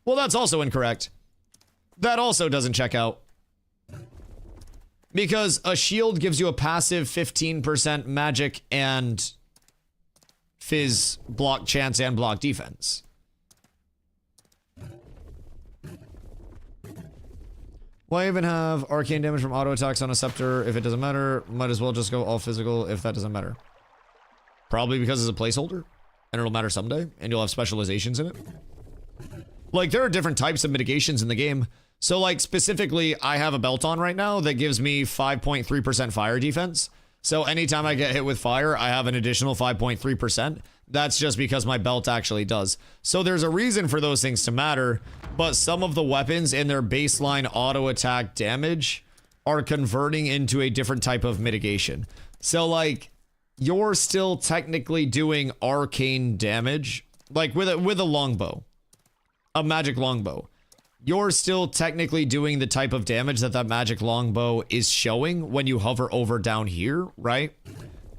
Well, that's also incorrect. That also doesn't check out. Because a shield gives you a passive 15% magic and fizz block chance and block defense. Why even have arcane damage from auto attacks on a scepter if it doesn't matter? Might as well just go all physical if that doesn't matter. Probably because it's a placeholder. And it'll matter someday, and you'll have specializations in it. Like, there are different types of mitigations in the game. So, like, specifically, I have a belt on right now that gives me 5.3% fire defense. So anytime I get hit with fire, I have an additional 5.3%. That's just because my belt actually does. So there's a reason for those things to matter, but some of the weapons in their baseline auto attack damage are converting into a different type of mitigation. So, like, you're still technically doing arcane damage, like with a longbow, a magic longbow. You're still technically doing the type of damage that magic longbow is showing when you hover over down here, right?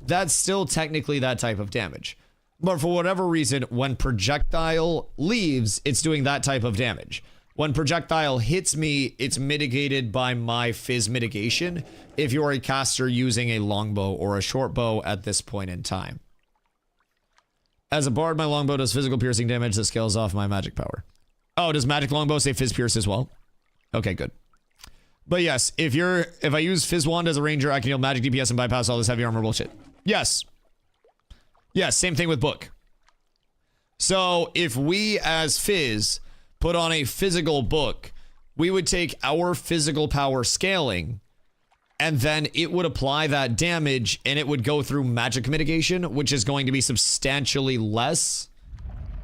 That's still technically that type of damage. But for whatever reason, when projectile leaves, it's doing that type of damage. When projectile hits me, it's mitigated by my fizz mitigation if you're a caster using a longbow or a short bow at this point in time. As a bard, my longbow does physical piercing damage that scales off my magic power. Oh, does magic longbow say fizz pierce as well? Okay, good. But yes, if I use fizz wand as a ranger, I can heal magic DPS and bypass all this heavy armor bullshit. Yes. Yes, same thing with book. So if we as fizz put on a physical book, we would take our physical power scaling, and then it would apply that damage, and it would go through magic mitigation, which is going to be substantially less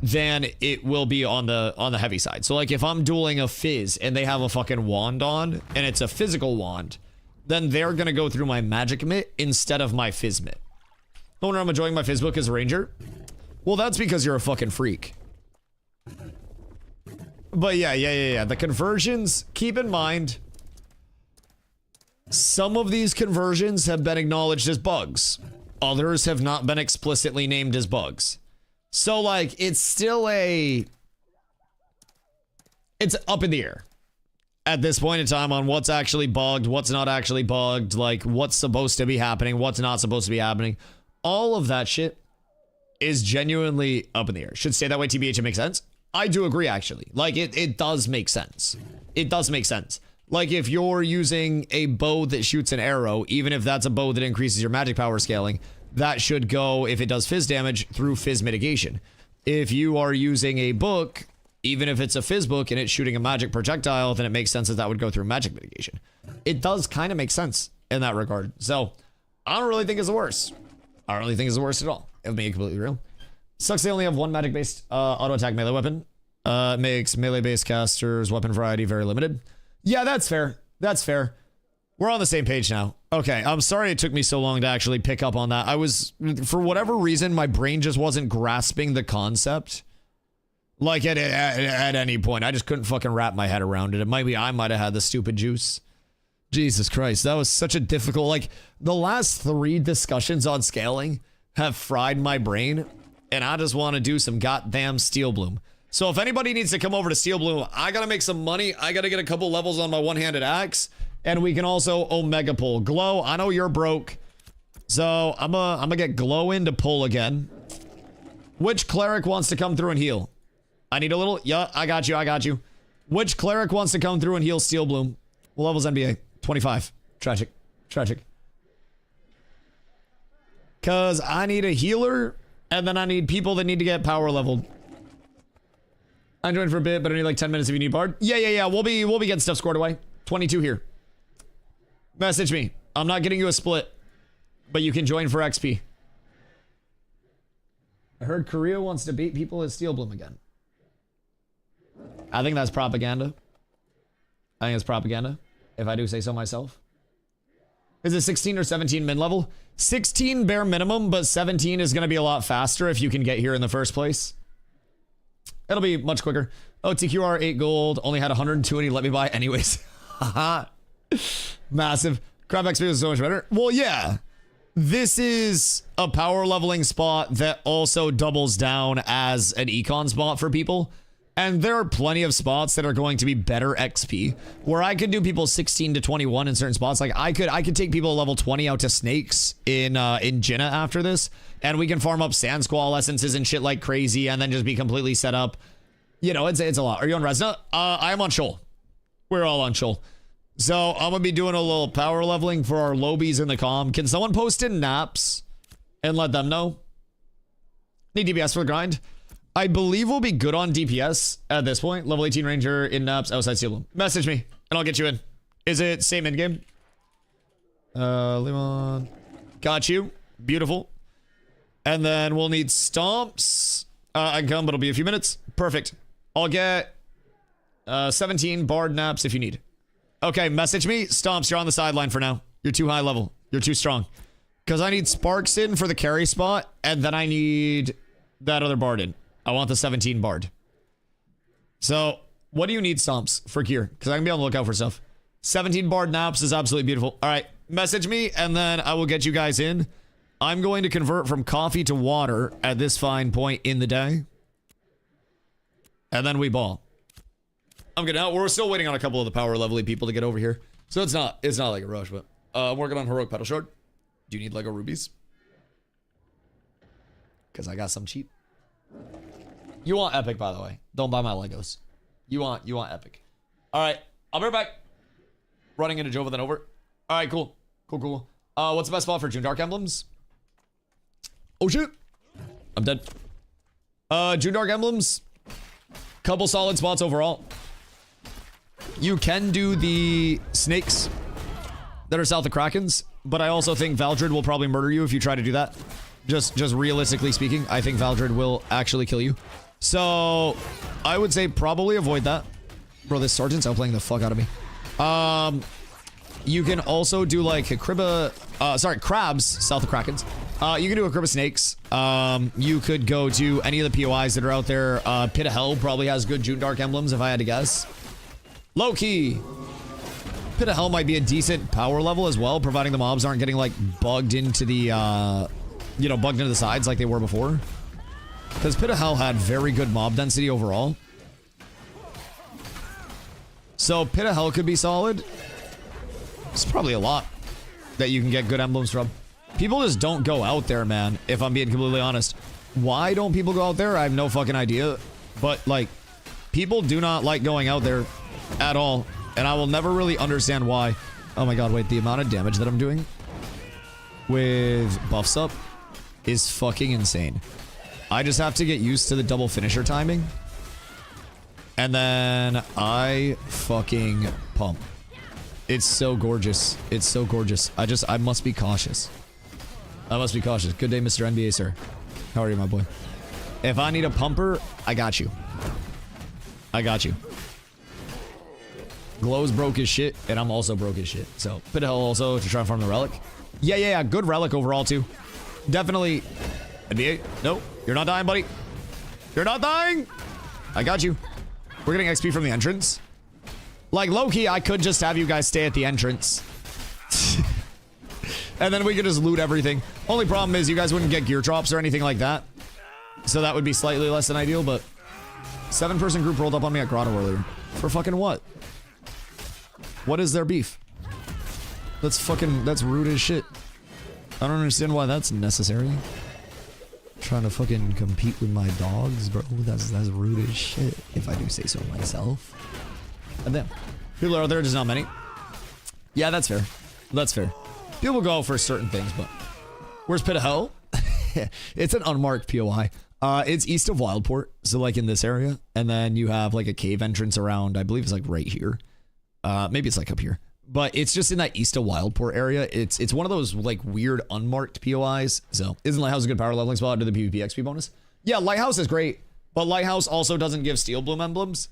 than it will be on the heavy side. So, like, if I'm dueling a fizz and they have a fucking wand on, and it's a physical wand, then they're gonna go through my magic mitt instead of my fizz mitt. No wonder I'm enjoying my fizz book as a ranger. Well, that's because you're a fucking freak. But yeah. The conversions, keep in mind, some of these conversions have been acknowledged as bugs. Others have not been explicitly named as bugs. So, like, it's still it's up in the air at this point in time on what's actually bugged, what's not actually bugged, like, what's supposed to be happening, what's not supposed to be happening. All of that shit is genuinely up in the air. Should stay that way, TBH, it makes sense. I do agree, actually. Like, it does make sense. It does make sense. Like, if you're using a bow that shoots an arrow, even if that's a bow that increases your magic power scaling, that should go, if it does fizz damage, through fizz mitigation. If you are using a book, even if it's a fizz book and it's shooting a magic projectile, then it makes sense that that would go through magic mitigation. It does kind of make sense in that regard. So, I don't really think it's the worst. I don't really think it's the worst at all, if I'm being completely real. Sucks they only have one magic-based auto attack melee weapon. Makes melee-based casters' weapon variety very limited. Yeah, that's fair. That's fair. We're on the same page now. Okay, I'm sorry it took me so long to actually pick up on that. I was, for whatever reason, my brain just wasn't grasping the concept. Like at any point. I just couldn't fucking wrap my head around it. It might be I might have had the stupid juice. Jesus Christ, that was such a difficult, like, the last 3 discussions on scaling have fried my brain, and I just want to do some goddamn Steel Bloom. So if anybody needs to come over to Steel Bloom, I gotta make some money. I gotta get a couple levels on my one-handed axe. And we can also Omega pull. Glow, I know you're broke. So I'm gonna get Glow in to pull again. Which cleric wants to come through and heal? I need a little, yeah, I got you. Which cleric wants to come through and heal Steel Bloom? What level's NBA? 25. Tragic. Cause I need a healer, and then I need people that need to get power leveled. I'm joining for a bit, but I need like 10 minutes if you need Bard. Yeah. We'll be getting stuff scored away. 22 here. Message me. I'm not getting you a split, but you can join for XP. I heard Korea wants to beat people at Steel Bloom again. I think that's propaganda. I think it's propaganda, if I do say so myself. Is it 16 or 17 min level? 16 bare minimum, but 17 is going to be a lot faster if you can get here in the first place. It'll be much quicker. Oh, TQR 8 gold. Only had 102 and he let me buy anyways. Haha. Massive. Crab XP is so much better. Well, yeah. This is a power leveling spot that also doubles down as an econ spot for people. And there are plenty of spots that are going to be better XP, where I could do people 16 to 21 in certain spots. Like I could take people level 20 out to snakes in Jinnah after this, and we can farm up sand squall essences and shit like crazy, and then just be completely set up. You know, it's a lot. Are you on Resna? I am on Shoal. We're all on Shoal. So I'm gonna be doing a little power leveling for our lobies in the comm. Can someone post in naps and let them know? Need DPS for the grind. I believe we'll be good on DPS at this point. Level 18 Ranger in naps outside Steel Bloom. Message me and I'll get you in. Is it same end game? Lemon. Got you. Beautiful. And then we'll need stomps. I can come, but it'll be a few minutes. Perfect. I'll get 17 Bard naps if you need. Okay, message me. Stomps, you're on the sideline for now. You're too high level. You're too strong. Because I need Sparks in for the carry spot, and then I need that other Bard in. I want the 17 Bard. So, what do you need, Stomps, for gear? Because I can be on the lookout for stuff. 17 Bard naps is absolutely beautiful. All right, message me, and then I will get you guys in. I'm going to convert from coffee to water at this fine point in the day. And then we ball. I'm good now. We're still waiting on a couple of the power leveling people to get over here. So it's not like a rush, but I'm working on Heroic Pedal Shard. Do you need Lego rubies? Because I got some cheap. You want epic, by the way. Don't buy my Legos. You want epic. All right, I'll be right back. Running into Jova then over. All right, cool. What's the best spot for June Dark Emblems? Oh shit, I'm dead. June Dark Emblems. Couple solid spots overall. You can do the snakes that are south of Krakens, but I also think Valdred will probably murder you if you try to do that. Just realistically speaking, I think Valdred will actually kill you. So I would say probably avoid that. Bro, this sergeant's outplaying the fuck out of me. You can also do like crabs south of Krakens. You can do Akriba snakes. You could go to any of the POIs that are out there. Pit of Hell probably has good June Dark emblems if I had to guess. Low key. Pit of Hell might be a decent power level as well, providing the mobs aren't getting like bugged into the, bugged into the sides like they were before. Because Pit of Hell had very good mob density overall. So Pit of Hell could be solid. It's probably a lot that you can get good emblems from. People just don't go out there, man, if I'm being completely honest. Why don't people go out there? I have no fucking idea. But, like, people do not like going out there at all. And I will never really understand why. Oh my god, wait, the amount of damage that I'm doing with buffs up is fucking insane. I just have to get used to the double finisher timing. And then I fucking pump. It's so gorgeous. It's so gorgeous. I must be cautious. I must be cautious. Good day, Mr. NBA, sir. How are you, my boy? If I need a pumper, I got you. I got you. Glow's broke as shit, and I'm also broke as shit. So, Pit of Hell also to try and farm the relic. Yeah. Good relic overall, too. Definitely. NBA? No, you're not dying, buddy. You're not dying. I got you. We're getting XP from the entrance. Like, low-key, I could just have you guys stay at the entrance. And then we could just loot everything. Only problem is you guys wouldn't get gear drops or anything like that. So that would be slightly less than ideal, but 7-person group rolled up on me at Grotto earlier. For fucking what? What is their beef? That's rude as shit. I don't understand why that's necessary. Trying to fucking compete with my dogs, bro. That's rude as shit, if I do say so myself. And then, people are out there, just not many. Yeah, that's fair. That's fair. People go for certain things, but where's Pit of Hell? It's an unmarked POI. It's east of Wildport, so like in this area, and then you have like a cave entrance around. I believe it's like right here. Maybe it's like up here, but it's just in that east of Wildport area. It's one of those like weird unmarked POIs. So isn't Lighthouse a good power leveling spot to the PvP XP bonus? Yeah, Lighthouse is great, but Lighthouse also doesn't give Steel Bloom emblems,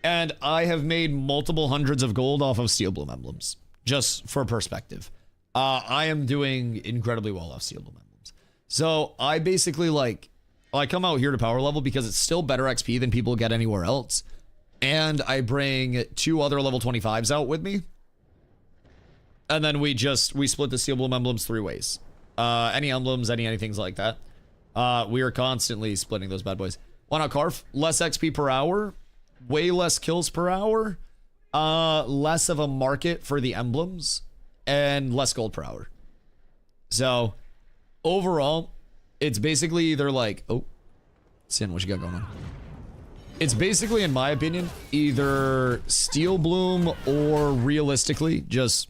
and I have made multiple hundreds of gold off of Steel Bloom emblems. Just for perspective, I am doing incredibly well off Steel Bloom emblems. So I basically I come out here to power level because it's still better XP than people get anywhere else. And I bring 2 other level 25s out with me. And then we split the Steel Bloom emblems 3 ways. Any emblems, anything like that. We are constantly splitting those bad boys. Why not Carf? Less XP per hour. Way less kills per hour. Less of a market for the emblems. And less gold per hour. So, overall, it's basically either like... Oh, Sin, what you got going on? It's basically, in my opinion, either Steel Bloom or realistically just...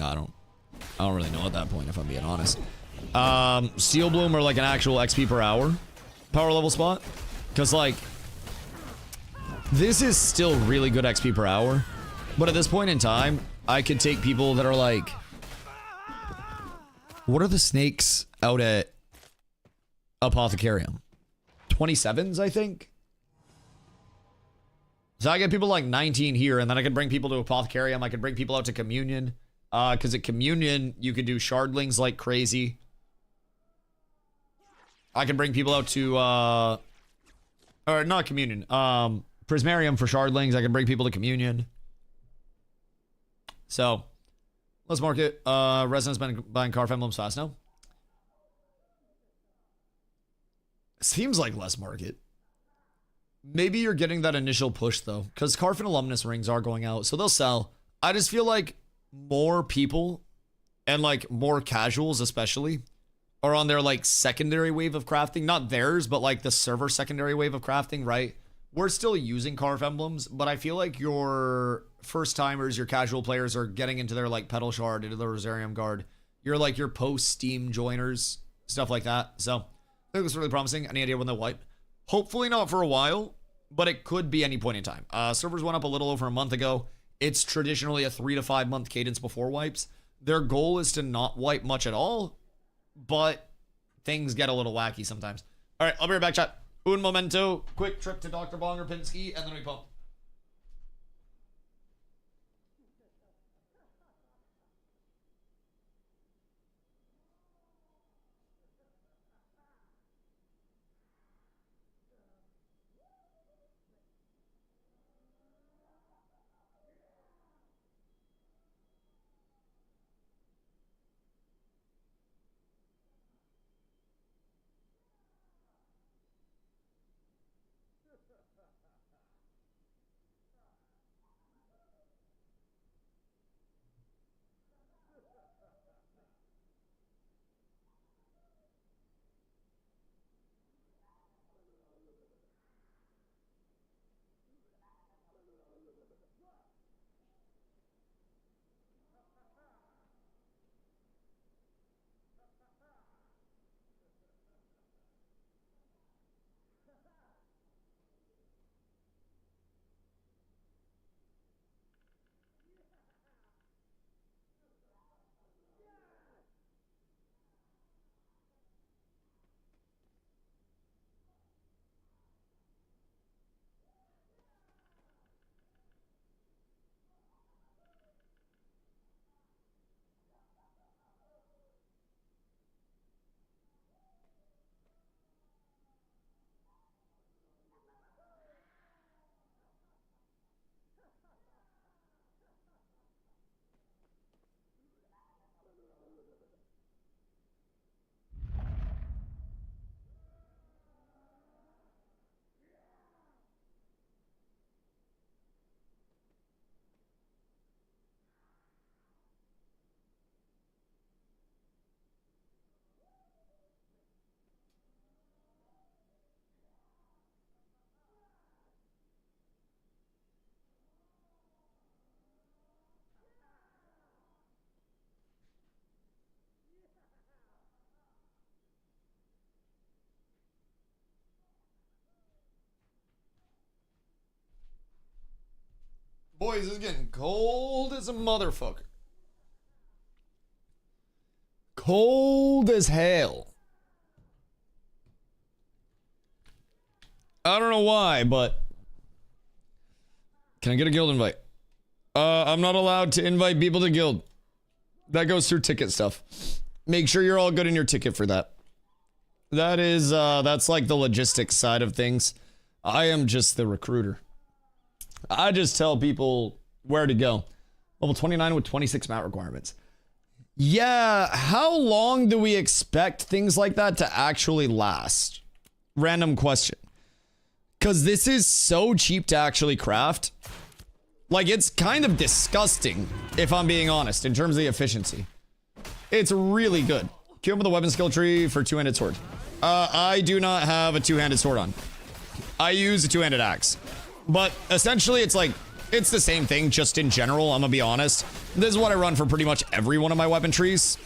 I don't really know at that point, if I'm being honest. Steel Bloom or like an actual XP per hour power level spot. Because like... This is still really good XP per hour. But at this point in time, I could take people that are like... What are the snakes out at Apothecarium? 27s, I think? So I get people like 19 here, and then I can bring people to Apothecarium. I can bring people out to Communion. Because at Communion, you can do Shardlings like crazy. I can bring people out to... or not Communion. Prismarium for Shardlings. I can bring people to Communion. So, let's mark it. Resonance buying Carf emblems fast now. Seems like less market. Maybe you're getting that initial push though, because Carf and Alumnus rings are going out, so they'll sell. I just feel like more people and like more casuals especially are on their like secondary wave of crafting. Not theirs, but like the server secondary wave of crafting, right? We're still using Carf emblems, but I feel like your first timers, your casual players are getting into their like Petal Shard, into the Rosarium Guard. You're like your post-Steam joiners, stuff like that. So, I think it's really promising. Any idea when they'll wipe? Hopefully not for a while, but it could be any point in time. Servers went up a little over a month ago. It's traditionally a 3 to 5 month cadence before wipes. Their goal is to not wipe much at all, but things get a little wacky sometimes. All right, I'll be right back, chat. Un momento. Quick trip to Dr. Bonger Pinsky, and then we pump. Boys, it's getting cold as a motherfucker. Cold as hell. I don't know why, but can I get a guild invite? I'm not allowed to invite people to guild. That goes through ticket stuff. Make sure you're all good in your ticket for that. That is, that's like the logistics side of things. I am just the recruiter. I just tell people where to go. Level 29 with 26 mat requirements. Yeah, how long do we expect things like that to actually last? Random question. Because this is so cheap to actually craft. Like, it's kind of disgusting, if I'm being honest, in terms of the efficiency. It's really good. Queue up with a weapon skill tree for two-handed sword. I do not have a two-handed sword on. I use a two-handed axe. But essentially, it's like, it's the same thing, just in general, I'm gonna be honest. This is what I run for pretty much every one of my weapon trees.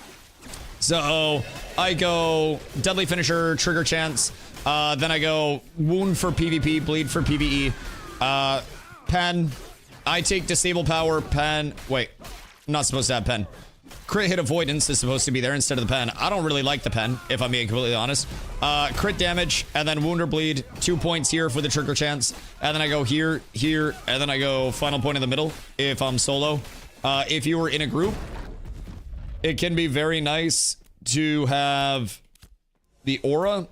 So, I go Deadly Finisher, Trigger Chance, then I go Wound for PvP, Bleed for PvE, Pen. I take Disable Power, Pen. Wait, I'm not supposed to have Pen. Crit Hit Avoidance is supposed to be there instead of the Pen. I don't really like the Pen, if I'm being completely honest. Crit damage, and then Wound or Bleed. 2 points here for the Trigger Chance. And then I go here, here, and then I go Final Point in the middle if I'm solo. If you were in a group, it can be very nice to have the aura.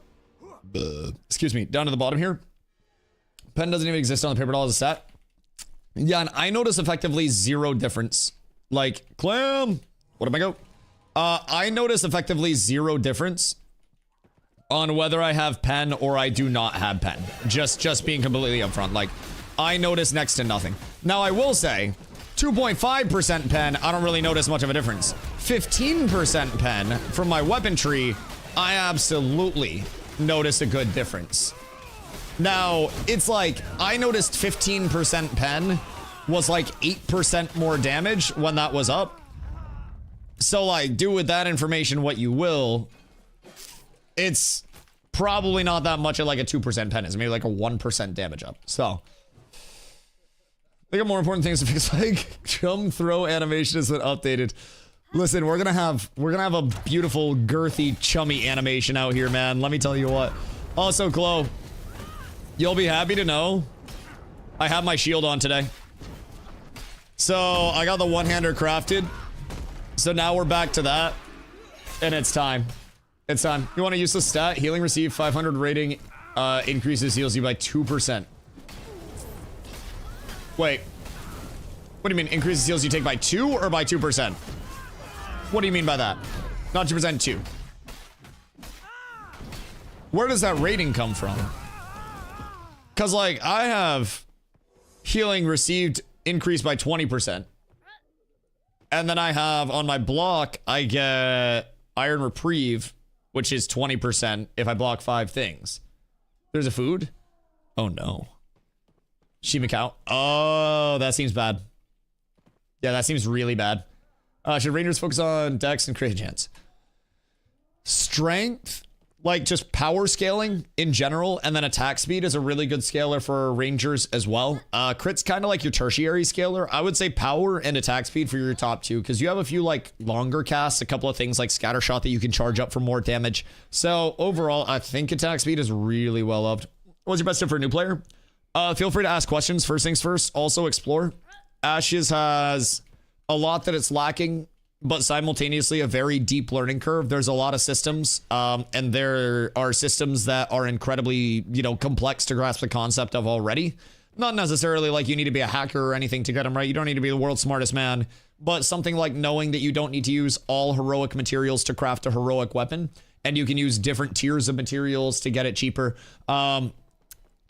Excuse me, down to the bottom here. Pen doesn't even exist on the paper at all as a stat. Yeah, and I notice effectively 0 difference. Like, Clam, what am I go? I notice effectively 0 difference on whether I have Pen or I do not have Pen. Just being completely upfront. Like, I notice next to nothing. Now, I will say, 2.5% Pen, I don't really notice much of a difference. 15% Pen from my weapon tree, I absolutely notice a good difference. Now, it's like, I noticed 15% Pen was like 8% more damage when that was up. So, like, do with that information what you will. It's probably not that much of like a 2% Pen. It's maybe like a 1% damage up. So, they got more important things to fix, like jump throw animation has been updated. Listen, we're gonna have a beautiful, girthy, chummy animation out here, man. Let me tell you what. Also, Glow, you'll be happy to know I have my shield on today. So I got the one-hander crafted. So now we're back to that. And it's time. It's time. You want to use the stat? Healing received 500 rating increases heals you by 2%. Wait. What do you mean? Increases heals you take by 2 or by 2%? What do you mean by that? Not 2%, 2. Where does that rating come from? Because, like, I have healing received increased by 20%. And then I have, on my block, I get Iron Reprieve, which is 20% if I block 5 things. There's a food? Oh, no. Shima cow. Oh, that seems bad. Yeah, that seems really bad. Should Rangers focus on dex and crit chance? Strength, like just power scaling in general, and then attack speed is a really good scaler for Rangers as well. Crit's kind of like your tertiary scaler. I would say power and attack speed for your top 2, because you have a few like longer casts, a couple of things like Scattershot that you can charge up for more damage. So overall, I think attack speed is really well loved. What's your best tip for a new player? Feel free to ask questions. First things first, also explore. Ashes has a lot that it's lacking, but simultaneously a very deep learning curve. There's a lot of systems, and there are systems that are incredibly, complex to grasp the concept of already. Not necessarily like you need to be a hacker or anything to get them right. You don't need to be the world's smartest man, but something like knowing that you don't need to use all heroic materials to craft a heroic weapon, and you can use different tiers of materials to get it cheaper.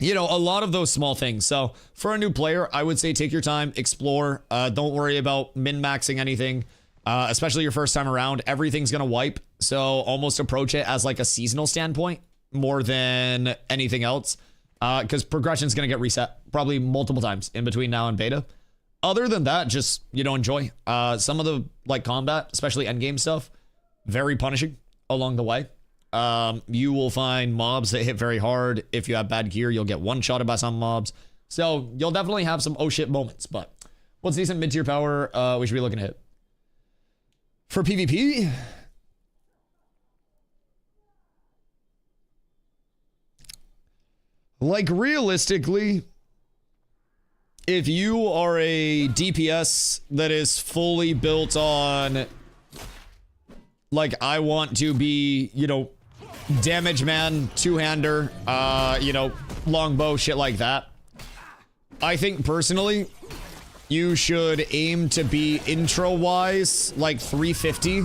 A lot of those small things. So for a new player, I would say take your time, explore. Don't worry about min-maxing anything, especially your first time around. Everything's going to wipe. So almost approach it as like a seasonal standpoint more than anything else, because progression is going to get reset probably multiple times in between now and beta. Other than that, just, enjoy. Some of the like combat, especially endgame stuff, very punishing along the way. You will find mobs that hit very hard. If you have bad gear, you'll get one-shotted by some mobs. So you'll definitely have some oh shit moments, but What's decent mid-tier power we should be looking to hit? For PvP? Like, realistically, if you are a DPS that is fully built on, like, I want to be, you know, damage man, two-hander, you know, longbow, shit like that, I think personally, you should aim to be intro-wise, like 350.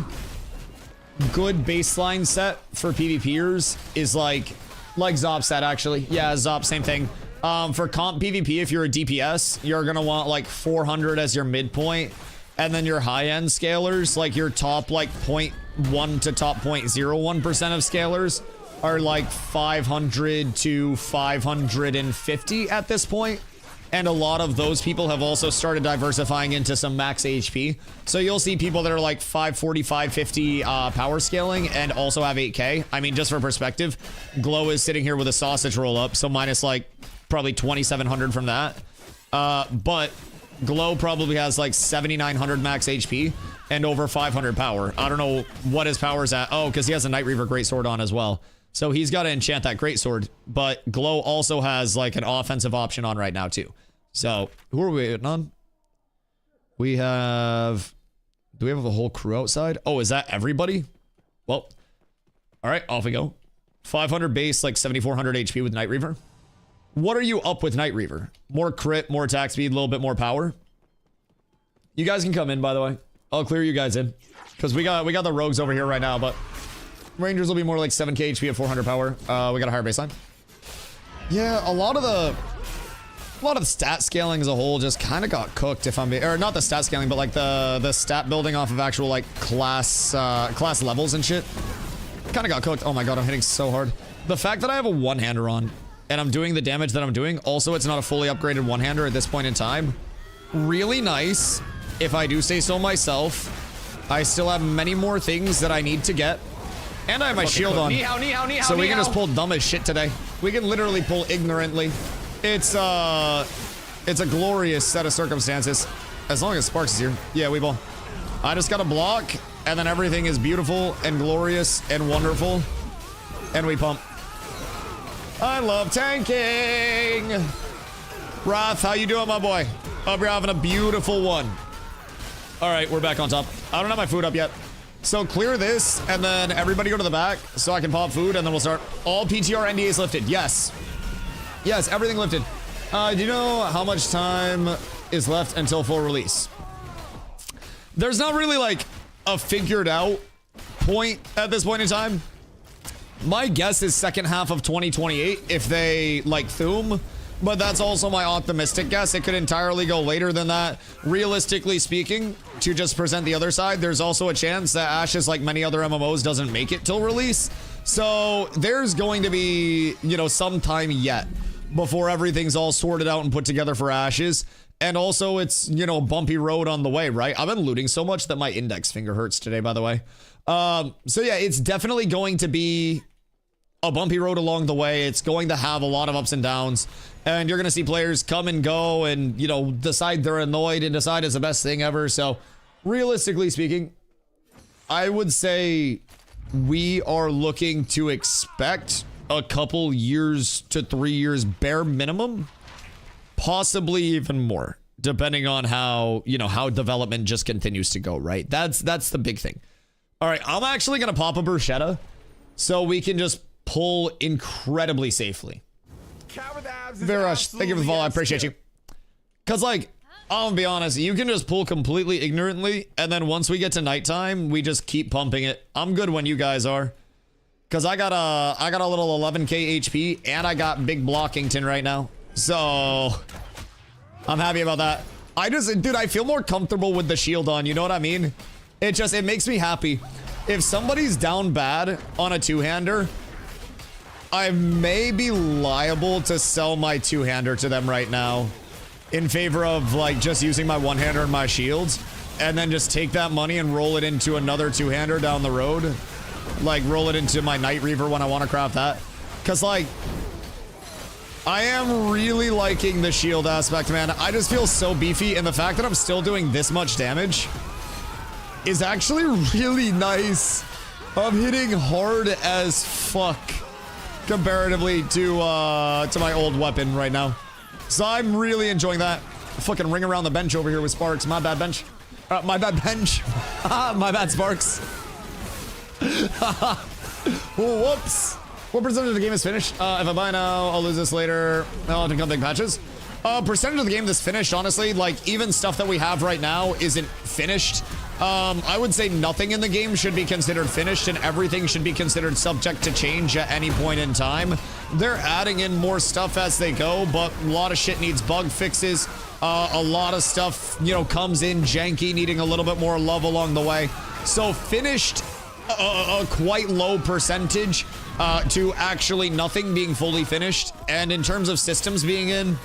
Good baseline set for PvPers is like Zop said, actually. Yeah, Zop, same thing. For comp PvP, if you're a DPS, you're gonna want like 400 as your midpoint, and then your high-end scalers, like your top like 0.1 to top 0.01% of scalers, are like 500 to 550 at this point. And a lot of those people have also started diversifying into some max HP. So you'll see people that are like 540, 550 power scaling and also have 8K. I mean, just for perspective, Glow is sitting here with a sausage roll up, so minus like probably 2,700 from that. But Glow probably has like 7,900 max HP and over 500 power. I don't know what his power's at. Oh, because he has a Night Reaver Greatsword on as well. So he's got to enchant that Greatsword. But Glow also has like an offensive option on right now too. So, who are we waiting on? We have... Do we have the whole crew outside? Oh, is that everybody? Well, alright, off we go. 500 base, like 7,400 HP with Night Reaver. What are you up with Night Reaver? More crit, more attack speed, a little bit more power. You guys can come in, by the way. I'll clear you guys in. Because we got the rogues over here right now, but... Rangers will be more like 7k HP at 400 power. We got a higher baseline. Yeah, a lot of the stat scaling as a whole just kind of got cooked, if I'm being, or not the stat scaling, but like the stat building off of actual like class levels and shit. Kind of got cooked. Oh my god, I'm hitting so hard. The fact that I have a one-hander on and I'm doing the damage that I'm doing, also it's not a fully upgraded one-hander at this point in time. Really nice, if I do say so myself. I still have many more things that I need to get. And I have my shield on. So we can just pull dumb as shit today. We can literally pull ignorantly. It's a glorious set of circumstances. As long as Sparks is here. Yeah, we ball. I just gotta block, and then everything is beautiful and glorious and wonderful. And we pump. I love tanking! Wrath, how you doing, my boy? Hope you're having a beautiful one. Alright, we're back on top. I don't have my food up yet. So clear this, and then everybody go to the back so I can pop food, and then we'll start. All PTR NDAs lifted. Yes. Yes, everything lifted. Do you know how much time is left until full release? There's not really like a figured out point at this point in time. My guess is second half of 2028 if they like Thum, but that's also my optimistic guess. It could entirely go later than that. Realistically speaking, to just present the other side, there's also a chance that Ashes, like many other MMOs, doesn't make it till release. So there's going to be, you know, some time yet before everything's all sorted out and put together for Ashes. And also it's, you know, a bumpy road on the way, right? I've been looting so much that my index finger hurts today, by the way. So yeah, it's definitely going to be a bumpy road along the way. It's going to have a lot of ups and downs. And you're going to see players come and go and, you know, decide they're annoyed and decide it's the best thing ever. So realistically speaking, I would say we are looking to expect a couple years to 3 years bare minimum, possibly even more, depending on how, you know, how development just continues to go, right? That's the big thing. All right, I'm actually going to pop a bruschetta so we can just pull incredibly safely. Virash, thank you for the follow. I appreciate you. Because, like, I'm gonna be honest, you can just pull completely ignorantly, and then once we get to nighttime, we just keep pumping it. I'm good when you guys are. Because I got a little 11k HP, and I got big blockington right now. So, I'm happy about that. Dude, I feel more comfortable with the shield on, you know what I mean? It makes me happy. If somebody's down bad on a two-hander, I may be liable to sell my two-hander to them right now in favor of, like, just using my one-hander and my shields, and then just take that money and roll it into another two-hander down the road. Like, roll it into my Night Reaver when I want to craft that. Because, like, I am really liking the shield aspect, man. I just feel so beefy, and the fact that I'm still doing this much damage is actually really nice. I'm hitting hard as fuck comparatively to my old weapon right now. So I'm really enjoying that. Fucking ring around the bench over here with Sparks. My bad bench. My bad bench. My bad Sparks. Whoops. What percentage of the game is finished? If I buy now, I'll lose this later. I'll have to come big patches. Percentage of the game that's finished, honestly, like even stuff that we have right now isn't finished. I would say nothing in the game should be considered finished, and everything should be considered subject to change at any point in time. They're adding in more stuff as they go, but a lot of shit needs bug fixes. A lot of stuff, you know, comes in janky, needing a little bit more love along the way. So finished, a quite low percentage to actually nothing being fully finished. And in terms of systems being in,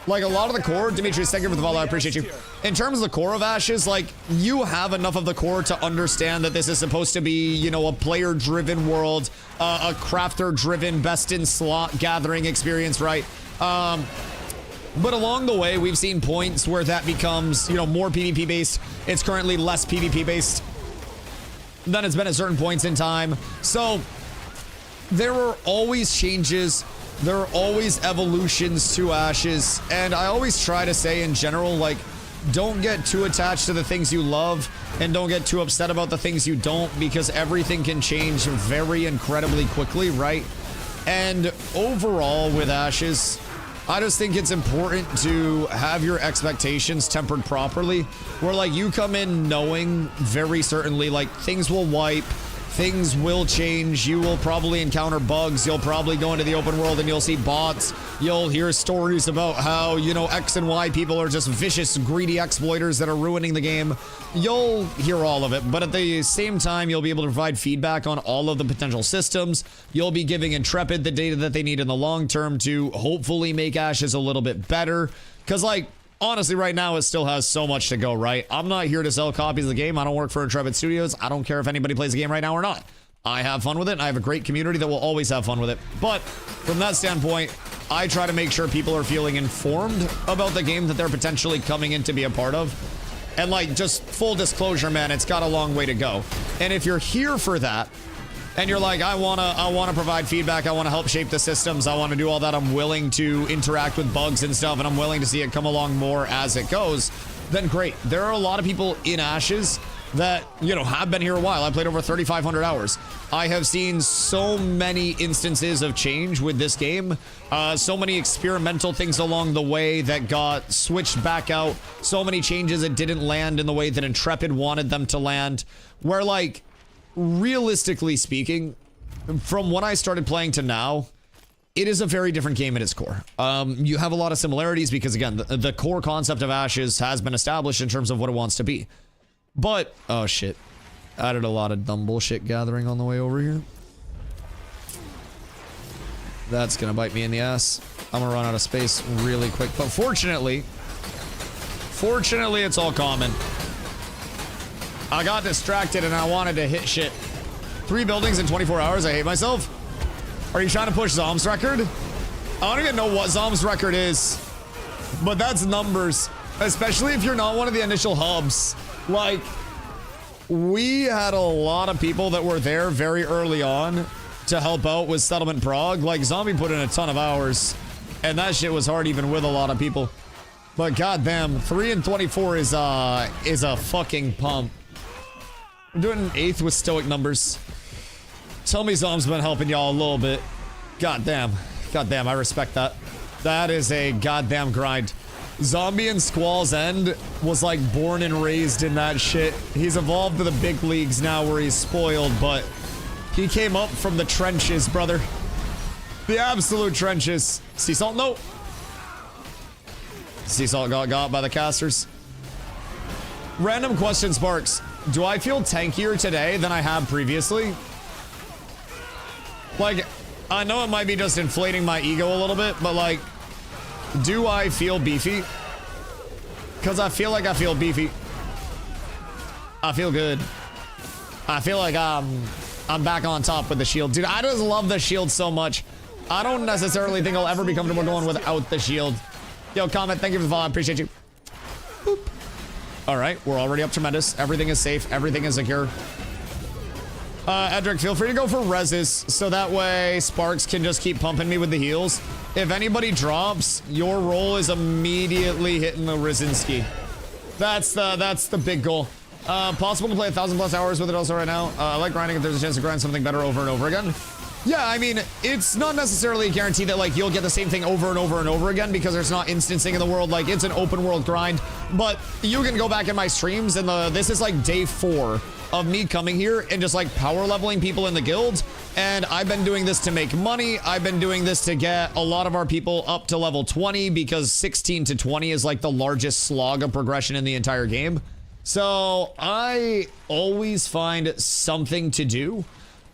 like a lot of the core, Demetrius, thank you for the follow, I appreciate you. In terms of the core of Ashes, like you have enough of the core to understand that this is supposed to be, you know, a player-driven world, a crafter-driven, best-in-slot gathering experience, right? But along the way, we've seen points where that becomes, you know, more PvP-based. It's currently less PvP-based than it's been at certain points in time. So there are always changes. There are always evolutions to Ashes, and I always try to say in general, like, don't get too attached to the things you love, and don't get too upset about the things you don't, because everything can change very incredibly quickly, right? And overall with Ashes, I just think it's important to have your expectations tempered properly, where like you come in knowing very certainly like things will wipe, things will change, you will probably encounter bugs, you'll probably go into the open world and you'll see bots, you'll hear stories about how, you know, X and Y people are just vicious, greedy exploiters that are ruining the game. You'll hear all of it, but at the same time, you'll be able to provide feedback on all of the potential systems. You'll be giving Intrepid the data that they need in the long term to hopefully make Ashes a little bit better, because like, honestly, right now, it still has so much to go, right? I'm not here to sell copies of the game. I don't work for Intrepid Studios. I don't care if anybody plays the game right now or not. I have fun with it, and I have a great community that will always have fun with it. But from that standpoint, I try to make sure people are feeling informed about the game that they're potentially coming in to be a part of. And like, just full disclosure, man, it's got a long way to go. And if you're here for that, and you're like, I wanna provide feedback, I wanna help shape the systems, I wanna do all that, I'm willing to interact with bugs and stuff, and I'm willing to see it come along more as it goes, then great. There are a lot of people in Ashes that, you know, have been here a while. I played over 3,500 hours. I have seen so many instances of change with this game, so many experimental things along the way that got switched back out, so many changes that didn't land in the way that Intrepid wanted them to land, where like, realistically speaking, from when I started playing to now, it is a very different game at its core. You have a lot of similarities because, again, the core concept of Ashes has been established in terms of what it wants to be. But, oh shit. I did a lot of dumb bullshit gathering on the way over here. That's gonna bite me in the ass. I'm gonna run out of space really quick. But fortunately, it's all common. I got distracted and I wanted to hit shit. 3 buildings in 24 hours, I hate myself. Are you trying to push Zom's record? I don't even know what Zom's record is, but that's numbers, especially if you're not one of the initial hubs. Like, we had a lot of people that were there very early on to help out with Settlement Prague. Like, Zombie put in a ton of hours, and that shit was hard even with a lot of people. But goddamn, 3 and 24 is a fucking pump. I'm doing an 8th with stoic numbers. Tell me Zom's been helping y'all a little bit. Goddamn, I respect that. That is a goddamn grind. Zombie in Squall's End was like born and raised in that shit. He's evolved to the big leagues now where he's spoiled, but he came up from the trenches, brother. The absolute trenches. Sea Salt, no. Sea Salt got by the casters. Random question, Sparks. Do I feel tankier today than I have previously? Like, I know it might be just inflating my ego a little bit, but like, do I feel beefy? Because I feel like I feel beefy. I feel good. I feel like I'm back on top with the shield. Dude, I just love the shield so much. I don't necessarily think I'll ever be comfortable going without the shield. Yo, comment, thank you for the follow. I appreciate you. Boop. All right, we're already up tremendous. Everything is safe. Everything is secure. Edric, feel free to go for reses, so that way Sparks can just keep pumping me with the heals. If anybody drops, your roll is immediately hitting the Rizinski. That's the big goal. Possible to play 1,000+ hours with it also right now. I like grinding if there's a chance to grind something better over and over again. Yeah, I mean, it's not necessarily a guarantee that, like, you'll get the same thing over and over and over again because there's not instancing in the world. Like, it's an open world grind. But you can go back in my streams, and this is, like, day 4 of me coming here and just, like, power leveling people in the guild. And I've been doing this to make money. I've been doing this to get a lot of our people up to level 20 because 16 to 20 is, like, the largest slog of progression in the entire game. So I always find something to do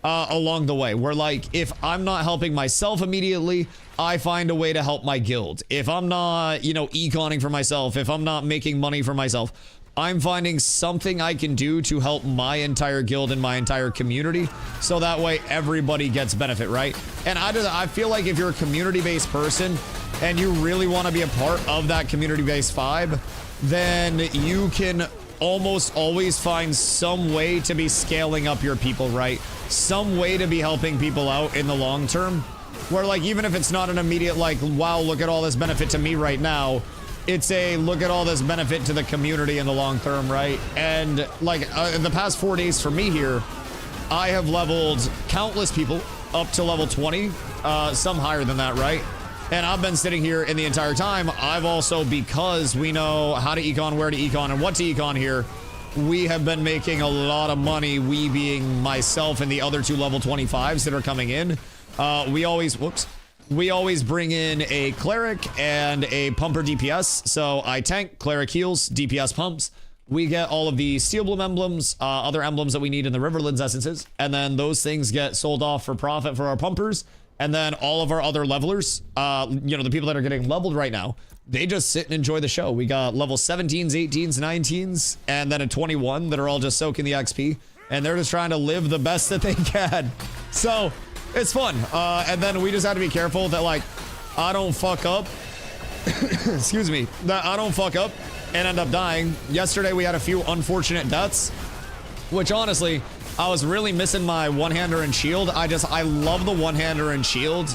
along the way, where, like, if I'm not helping myself immediately, I find a way to help my guild. If I'm not, you know, econing for myself, if I'm not making money for myself, I'm finding something I can do to help my entire guild and my entire community, so that way everybody gets benefit, right? And I feel like if you're a community-based person and you really want to be a part of that community-based vibe, then you can almost always find some way to be scaling up your people, right? Some way to be helping people out in the long term, where, like, even if it's not an immediate, like, wow, look at all this benefit to me right now, it's a look at all this benefit to the community in the long term, right? And, like, in the past 4 days for me here, I have leveled countless people up to level 20, some higher than that, right? And I've been sitting here in the entire time. I've also, because we know how to econ, where to econ, and what to econ here, we have been making a lot of money, we being myself and the other 2 level 25s that are coming in. We always bring in a cleric and a pumper DPS. So I tank, cleric heals, DPS pumps. We get all of the steel bloom emblems, other emblems that we need in the Riverlands essences, and then those things get sold off for profit for our pumpers. And then all of our other levelers, you know, the people that are getting leveled right now, they just sit and enjoy the show. We got level 17s, 18s, 19s, and then a 21 that are all just soaking the XP, and they're just trying to live the best that they can. So it's fun. And then we just have to be careful that, like, I don't fuck up. Excuse me. That I don't fuck up and end up dying. Yesterday we had a few unfortunate deaths, which honestly, I was really missing my one-hander and shield. I love the one-hander and shield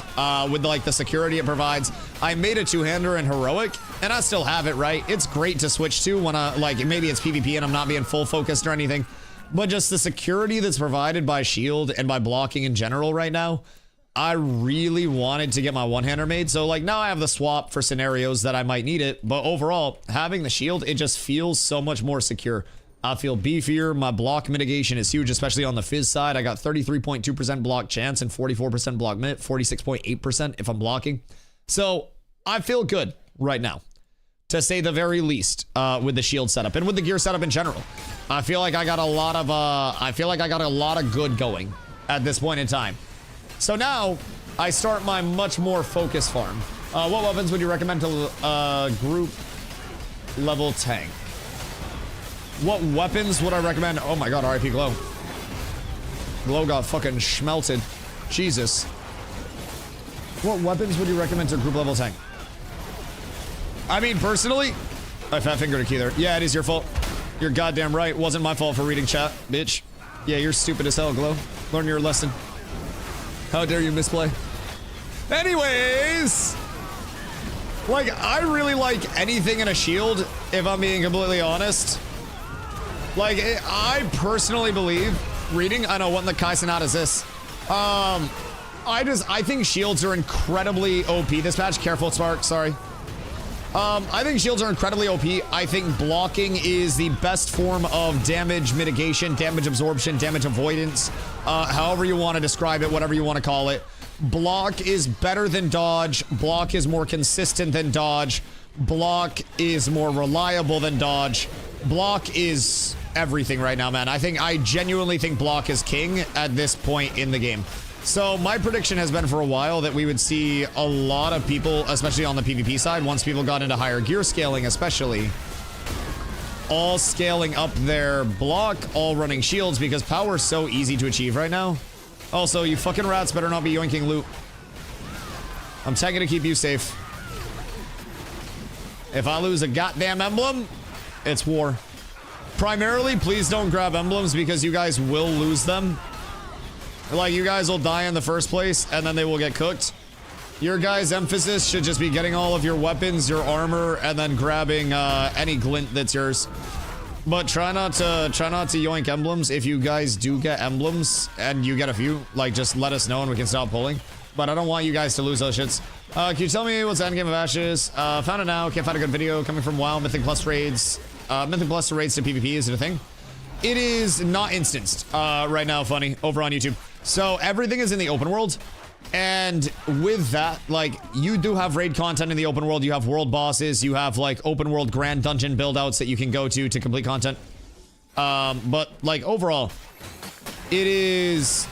with, like, the security it provides. I made a two-hander in heroic, and I still have it, right? It's great to switch to when like, maybe it's PvP and I'm not being full focused or anything, but just the security that's provided by shield and by blocking in general right now, I really wanted to get my one-hander made. So, like, now I have the swap for scenarios that I might need it, but overall, having the shield, it just feels so much more secure. I feel beefier. My block mitigation is huge, especially on the Fizz side. I got 33.2% block chance and 44% block mit, 46.8% if I'm blocking. So I feel good right now, to say the very least, with the shield setup and with the gear setup in general. I feel like I got a lot of good going at this point in time. So now I start my much more focused farm. What weapons would you recommend to group level tank? What weapons would I recommend? Oh my god, RIP Glow. Glow got fucking schmelted. Jesus. What weapons would you recommend to group level tank? I mean, personally, I fat fingered a key there. Yeah, it is your fault. You're goddamn right. Wasn't my fault for reading chat, bitch. Yeah, you're stupid as hell, Glow. Learn your lesson. How dare you misplay? Anyways, like, I really like anything in a shield, if I'm being completely honest. Like, I personally believe, reading, I know, what in the Kai Sonata is this? I think shields are incredibly OP this patch. Careful, Spark, sorry. I think shields are incredibly OP. I think blocking is the best form of damage mitigation, damage absorption, damage avoidance, however you want to describe it, whatever you want to call it. Block is better than dodge. Block is more consistent than dodge. Block is more reliable than dodge. Block is everything right now, man. I genuinely think block is king at this point in the game. So my prediction has been for a while that we would see a lot of people, especially on the PvP side, once people got into higher gear scaling especially, all scaling up their block, all running shields, because power is so easy to achieve right now. Also, you fucking rats better not be yoinking loot. I'm taking to keep you safe. If I lose a goddamn emblem, it's war. Primarily, please don't grab emblems because you guys will lose them. Like, you guys will die in the first place, and then they will get cooked. Your guys' emphasis should just be getting all of your weapons, your armor, and then grabbing any glint that's yours. But try not to yoink emblems. If you guys do get emblems, and you get a few, like, just let us know and we can stop pulling. But I don't want you guys to lose those shits. Can you tell me what's the endgame of Ashes? Found it now. Can't find a good video coming from WoW. Mythic Plus raids. Mythic Plus raids to PvP. Is it a thing? It is not instanced right now, funny, over on YouTube. So everything is in the open world. And with that, like, you do have raid content in the open world. You have world bosses. You have, like, open world grand dungeon build-outs that you can go to complete content. But, like, overall, it is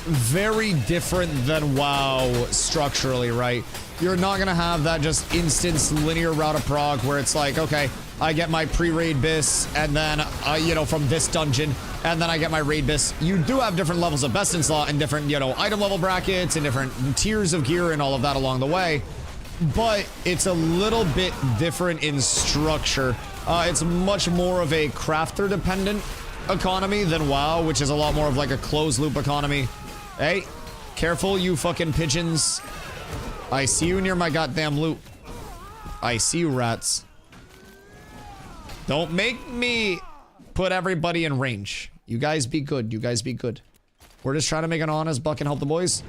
very different than WoW structurally, right? You're not gonna have that just instance linear route of prog where it's like, okay, I get my pre-raid bis, and then, you know, from this dungeon, and then I get my raid bis. You do have different levels of best in slot and different, you know, item level brackets and different tiers of gear and all of that along the way. But it's a little bit different in structure. It's much more of a crafter-dependent economy than WoW, which is a lot more of like a closed-loop economy. Hey, careful, you fucking pigeons. I see you near my goddamn loot. I see you, rats. Don't make me put everybody in range. You guys be good. You guys be good. We're just trying to make an honest buck and help the boys.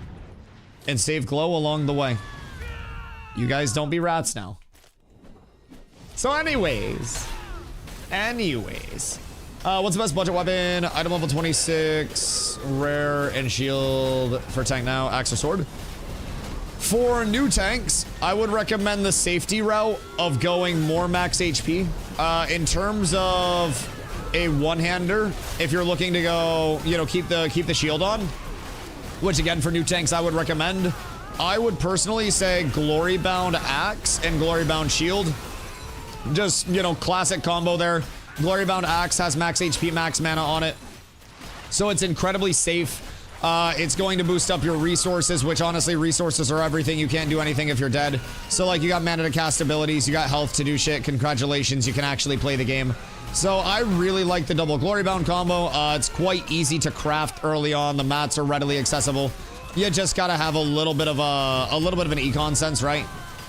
And save Glow along the way. You guys don't be rats now. So anyways. What's the best budget weapon? Item level 26. Rare and shield for tank now. Axe or sword. For new tanks, I would recommend the safety route of going more max HP. In terms of a one-hander, if you're looking to go, you know, keep the shield on, which again for new tanks I would recommend. I would personally say Glory Bound Axe and Glory Bound Shield. Just, you know, classic combo there. Glory Bound Axe has max HP, max mana on it, so it's incredibly safe. It's going to boost up your resources, which honestly, resources are everything. You can't do anything if you're dead. So like, you got mana to cast abilities, you got health to do shit. Congratulations, you can actually play the game. So I really like the double Glory Bound combo. It's quite easy to craft early on. The mats are readily accessible. You just gotta have a little bit of an econ sense, right?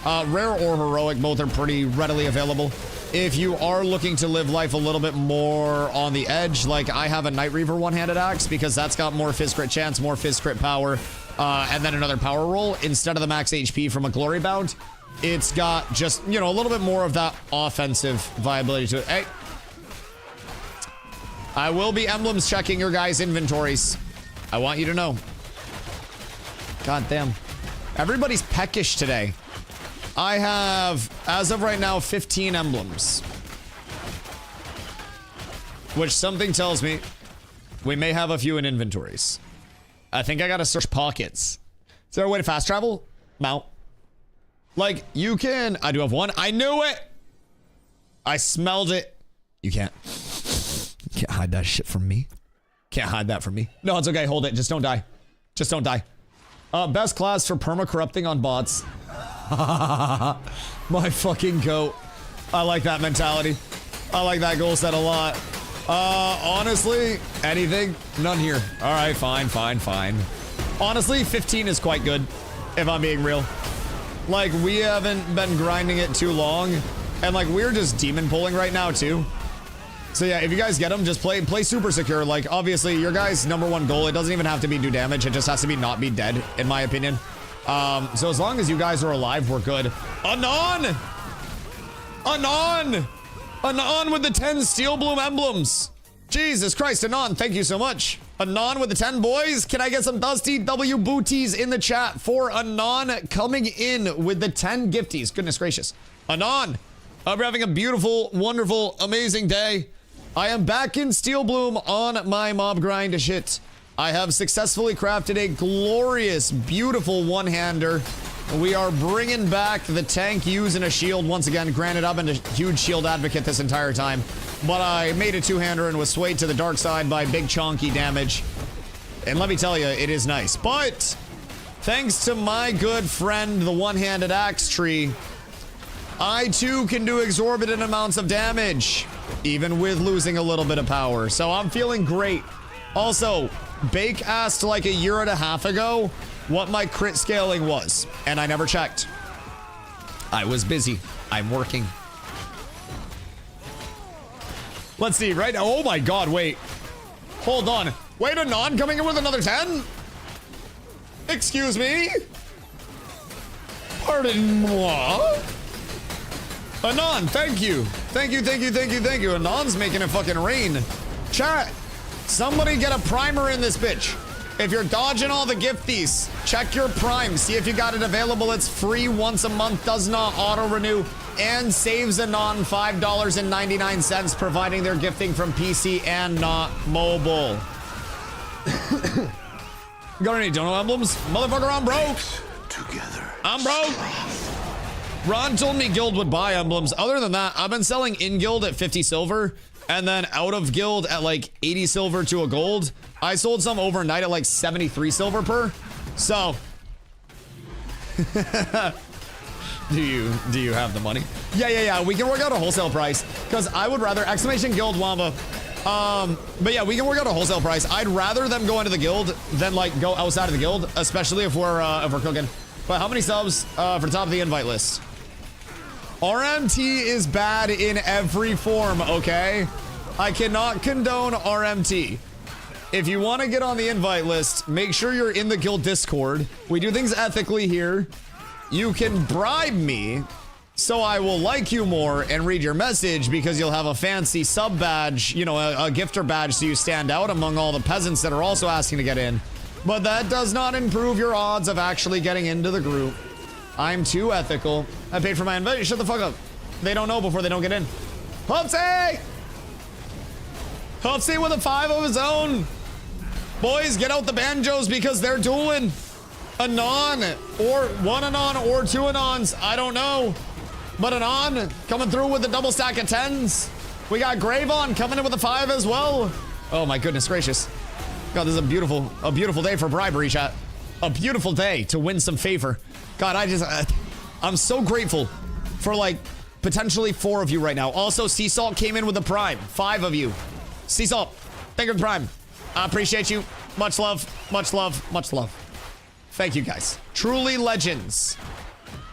Rare or heroic, both are pretty readily available. If you are looking to live life a little bit more on the edge, like I have a Night Reaver one-handed axe because that's got more fizz crit chance, more fizz crit power, and then another power roll instead of the max HP from a Glory Bound. It's got just, you know, a little bit more of that offensive viability to it. Hey, I will be emblems checking your guys' inventories. I want you to know. God damn. Everybody's peckish today. I have, as of right now, 15 emblems. Which something tells me we may have a few in inventories. I think I gotta search pockets. Is there a way to fast travel? No. Like, you can... I do have one. I knew it! I smelled it. You can't. You can't hide that shit from me. Can't hide that from me. No, it's okay. Hold it. Just don't die. Just don't die. Best class for perma-corrupting on bots. My fucking goat. I like that mentality. I like that goal set a lot. Honestly, anything? None here. All right, fine. Honestly, 15 is quite good, if I'm being real. Like, we haven't been grinding it too long, and like, we're just demon pulling right now too. So yeah, if you guys get them, just play super secure. Like, obviously, your guys' #1 goal, it doesn't even have to be do damage. It just has to be not be dead, in my opinion. So as long as you guys are alive, we're good. Anon! Anon! Anon with the 10 Steel Bloom emblems. Jesus Christ, Anon, thank you so much. Anon with the 10 boys. Can I get some Dusty W booties in the chat for Anon coming in with the 10 gifties? Goodness gracious. Anon, hope you're having a beautiful, wonderful, amazing day. I am back in Steel Bloom on my mob grind shit. I have successfully crafted a glorious, beautiful one-hander. We are bringing back the tank using a shield once again. Granted, I've been a huge shield advocate this entire time, but I made a two-hander and was swayed to the dark side by big chonky damage. And let me tell you, it is nice. But Thanks to my good friend, the one-handed axe tree, I too can do exorbitant amounts of damage, even with losing a little bit of power. So I'm feeling great. Also, Bake asked like a year and a half ago what my crit scaling was, and I never checked. I was busy. I'm working. Let's see, right? Oh my god, wait. Hold on. Wait, a non coming in with another 10? Excuse me? Pardon moi? Anon, thank you. Thank you, thank you, thank you, thank you. Anon's making it fucking rain. Chat, somebody get a primer in this bitch. If you're dodging all the gifties, check your prime. See if you got it available. It's free once a month, does not auto-renew, and saves Anon $5.99, providing they're gifting from PC and not mobile. Got any dono emblems? Motherfucker, I'm broke. Together. I'm broke. Ron told me guild would buy emblems. Other than that, I've been selling in guild at 50 silver and then out of guild at like 80 silver to a gold. I sold some overnight at like 73 silver per. So do you have the money? Yeah. We can work out a wholesale price because I would rather exclamation guild Wamba. But yeah, we can work out a wholesale price. I'd rather them go into the guild than like go outside of the guild, especially if we're cooking. But how many subs for top of the invite list? RMT is bad in every form, okay? I cannot condone RMT. If you want to get on the invite list, make sure you're in the guild Discord. We do things ethically here. You can bribe me, so I will like you more and read your message because you'll have a fancy sub badge, you know, a gifter badge so you stand out among all the peasants that are also asking to get in. But that does not improve your odds of actually getting into the group. I'm too ethical. I paid for my invite. Shut the fuck up. They don't know before they don't get in. Hupsy! Hupsy with a 5 of his own. Boys, get out the banjos because they're dueling. Anon, or one Anon, or two Anons. I don't know. But Anon coming through with the double stack of 10s. We got Gravon coming in with a 5 as well. Oh my goodness gracious. God, this is a beautiful day for bribery, chat. A beautiful day to win some favor. God, I'm so grateful for like potentially 4 of you right now. Also, Sea Salt came in with a prime. 5 of you. Sea Salt, thank you for the prime. I appreciate you. Much love, much love, much love. Thank you guys. Truly legends.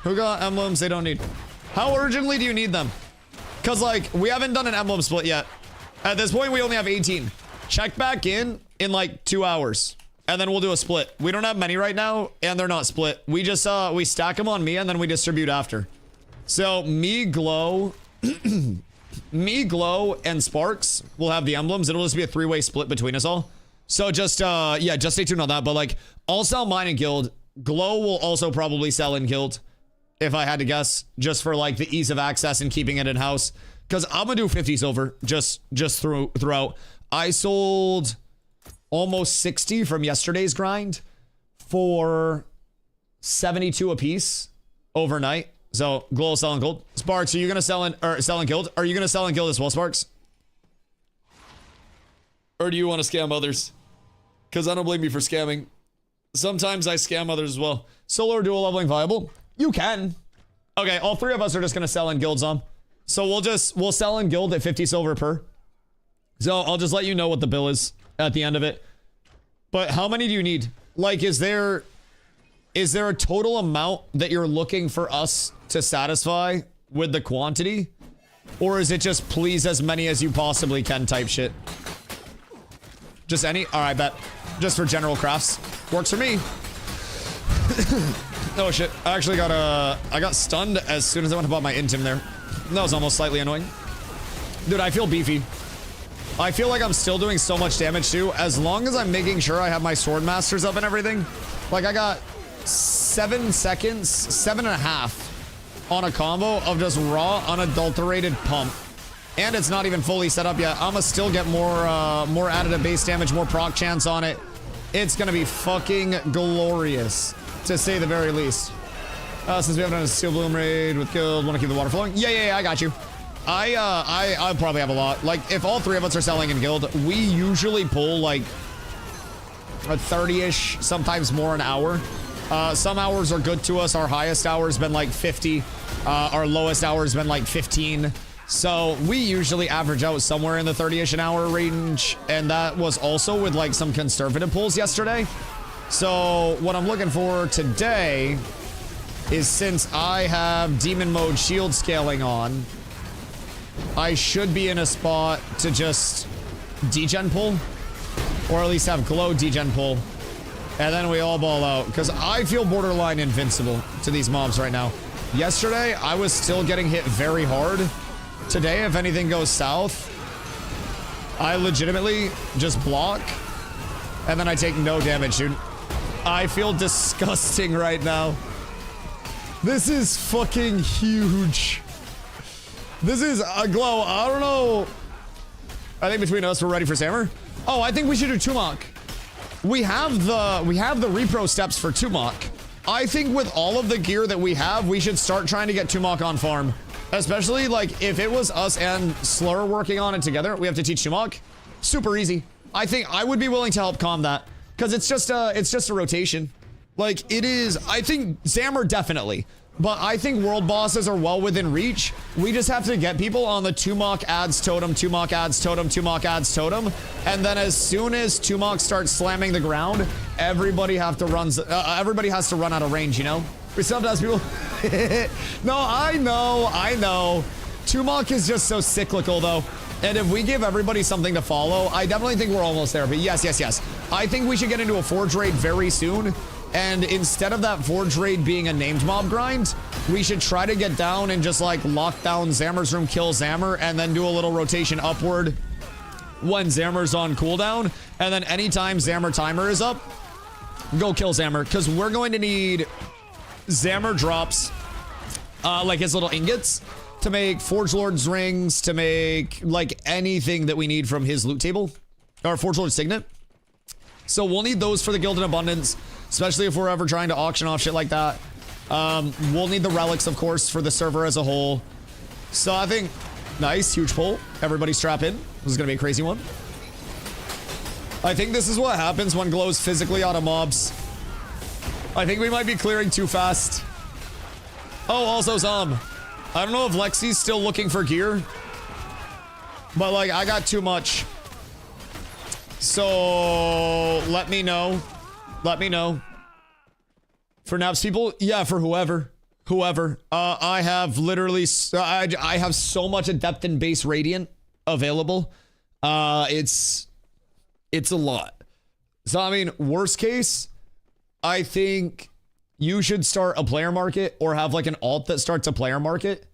Who got emblems they don't need? How urgently do you need them? Because like, we haven't done an emblem split yet. At this point, we only have 18. Check back in like 2 hours. And then we'll do a split. We don't have many right now, and they're not split. We just, we stack them on me, and then we distribute after. So, me, Glow, me, Glow, and Sparks will have the emblems. It'll just be a 3-way split between us all. So just, yeah, just stay tuned on that. But like, I'll sell mine in guild. Glow will also probably sell in guild, if I had to guess, just for like the ease of access and keeping it in-house. Because I'm gonna do 50 silver, just throughout. I sold almost 60 from yesterday's grind for 72 a piece overnight. So Glow selling gold. Sparks, are you gonna sell in guild? Are you gonna sell in guild as well, Sparks? Or do you want to scam others? Because I don't blame you for scamming. Sometimes I scam others as well. Solo or dual leveling viable? You can. Okay, all 3 of us are just gonna sell in guilds on. So we'll sell in guild at 50 silver per. So I'll just let you know what the bill is at the end of it. But how many do you need? Like, is there a total amount that you're looking for us to satisfy with the quantity? Or is it just please as many as you possibly can type shit? Just any? All right, bet. Just for general crafts. Works for me. Oh shit. I actually I got stunned as soon as I went to buy my intim there. That was almost slightly annoying. Dude, I feel beefy. I feel like I'm still doing so much damage too, as long as I'm making sure I have my sword masters up and everything. Like I got 7 seconds, 7.5 on a combo of just raw, unadulterated pump. And it's not even fully set up yet. I'ma still get more additive base damage, more proc chance on it. It's gonna be fucking glorious, to say the very least. Since we haven't done a Steel Bloom raid with guild, wanna keep the water flowing? Yeah, I got you. I probably have a lot. Like, if all 3 of us are selling in guild, we usually pull like a 30-ish, sometimes more an hour. Some hours are good to us. Our highest hour has been like 50. Our lowest hour has been like 15. So we usually average out somewhere in the 30-ish an hour range. And that was also with like some conservative pulls yesterday. So what I'm looking for today is, since I have demon mode shield scaling on, I should be in a spot to just degen pull, or at least have glow degen pull, and then we all ball out, because I feel borderline invincible to these mobs right now. Yesterday, I was still getting hit very hard. Today, if anything goes south, I legitimately just block, and then I take no damage, dude. I feel disgusting right now. This is fucking huge. This is a glow. I don't know. I think between us, we're ready for Sammer. Oh, I think we should do Tumok. We have the repro steps for Tumok. I think with all of the gear that we have, we should start trying to get Tumok on farm. Especially like if it was us and Slur working on it together, we have to teach Tumok. Super easy. I think I would be willing to help calm that, because it's just a rotation. Like it is. I think Zammer definitely. But I think world bosses are well within reach. We just have to get people on the Tumok adds totem, Tumok adds totem, Tumok adds totem. And then as soon as Tumok starts slamming the ground, everybody has to run out of range, you know? We still have to ask people. No, I know. Tumok is just so cyclical though. And if we give everybody something to follow, I definitely think we're almost there. But yes. I think we should get into a Forge raid very soon. And instead of that Forge raid being a named mob grind, we should try to get down and just like lock down Zammer's room, kill Zammer, and then do a little rotation upward when Zammer's on cooldown. And then anytime Zammer timer is up, go kill Zammer, because we're going to need Zammer drops, like his little ingots, to make Forge Lord's rings, to make like anything that we need from his loot table, or Forge Lord's signet. So we'll need those for the guild in abundance, especially if we're ever trying to auction off shit like that. We'll need the relics, of course, for the server as a whole. So I think, nice, huge pull. Everybody strap in. This is going to be a crazy one. I think this is what happens when Glow's physically out of mobs. I think we might be clearing too fast. Oh, also Zom. I don't know if Lexi's still looking for gear, but like I got too much. So let me know. Let me know. For Naps people, yeah, for whoever. I have literally, I have so much Adept and Base Radiant available. It's a lot. So I mean, worst case, I think you should start a player market, or have like an alt that starts a player market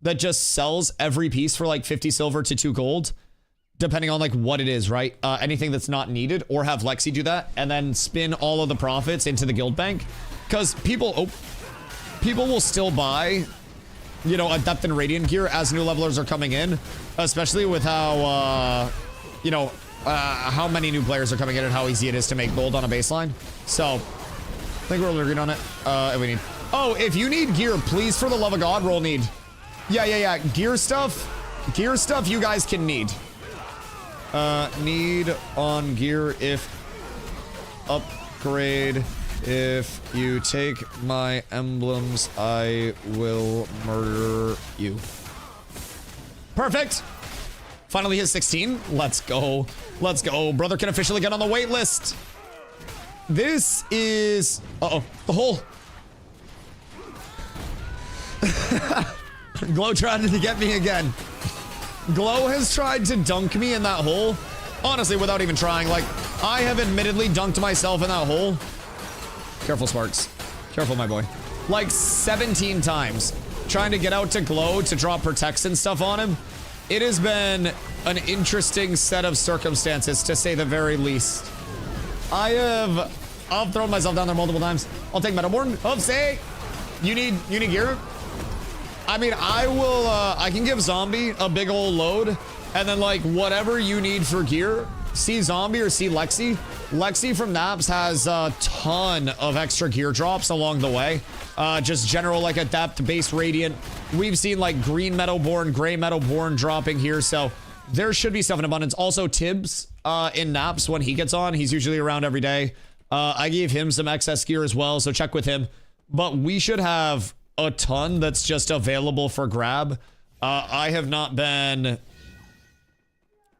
that just sells every piece for like 50 silver to 2 gold. Depending on like what it is, right? Anything that's not needed, or have Lexi do that and then spin all of the profits into the guild bank. Because people will still buy, you know, Adept and Radiant gear as new levelers are coming in, especially with how, how many new players are coming in and how easy it is to make gold on a baseline. So, I think we're agreed on it. If we need. Oh, if you need gear, please, for the love of God, roll need. Yeah. Gear stuff you guys can need. Need on gear if upgrade. If you take my emblems, I will murder you. Perfect. Finally hit 16. Let's go. Let's go. Brother can officially get on the wait list. This is... Uh-oh. The hole. Glow tried to get me again. Glow has tried to dunk me in that hole. Honestly, without even trying. Like, I have admittedly dunked myself in that hole. Careful, Sparks. Careful, my boy. Like 17 times. Trying to get out to Glow to drop protects and stuff on him. It has been an interesting set of circumstances, to say the very least. I've thrown myself down there multiple times. I'll take Metalborn. Oh, say, you need gear? I mean, I can give Zombie a big old load, and then like whatever you need for gear, see Zombie or see Lexi. Lexi from Naps has a ton of extra gear drops along the way. Just general like Adept, Base Radiant. We've seen like green Metalborn, gray Metalborn dropping here, so there should be stuff in abundance. Also Tibbs in Naps, when he gets on, he's usually around every day. I gave him some excess gear as well, so check with him. But we should have a ton that's just available for grab. I have not been...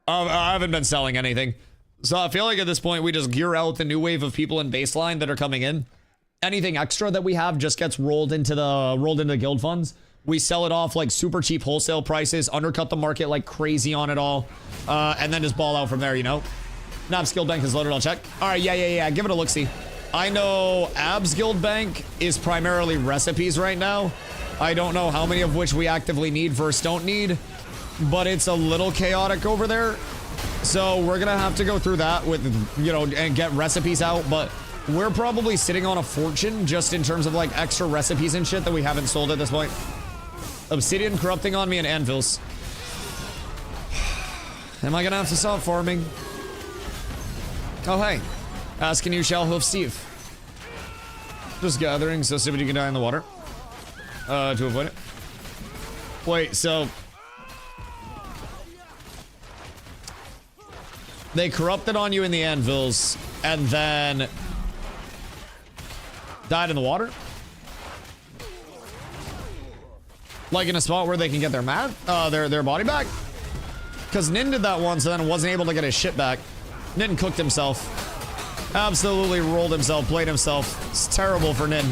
I haven't been selling anything. So I feel like at this point, we just gear out the new wave of people in baseline that are coming in. Anything extra that we have just gets rolled into the guild funds. We sell it off like super cheap wholesale prices, undercut the market like crazy on it all, and then just ball out from there, you know? Nab's Guild Bank is loaded, I'll check. All right, yeah, give it a look-see. I know Ab's Guild Bank is primarily recipes right now. I don't know how many of which we actively need versus don't need, but it's a little chaotic over there. So we're gonna have to go through that with, you know, and get recipes out, but we're probably sitting on a fortune just in terms of like extra recipes and shit that we haven't sold at this point. Obsidian corrupting on me and anvils. Am I gonna have to stop farming? Oh, hey. Asking you, shall hoof Steve. Just gathering so somebody can die in the water. To avoid it. Wait, so... they corrupted on you in the anvils, and then... died in the water? Like in a spot where they can get their their body back? Because Nin did that once and then wasn't able to get his shit back. Nin cooked himself. Absolutely rolled himself, played himself. It's terrible for Nin.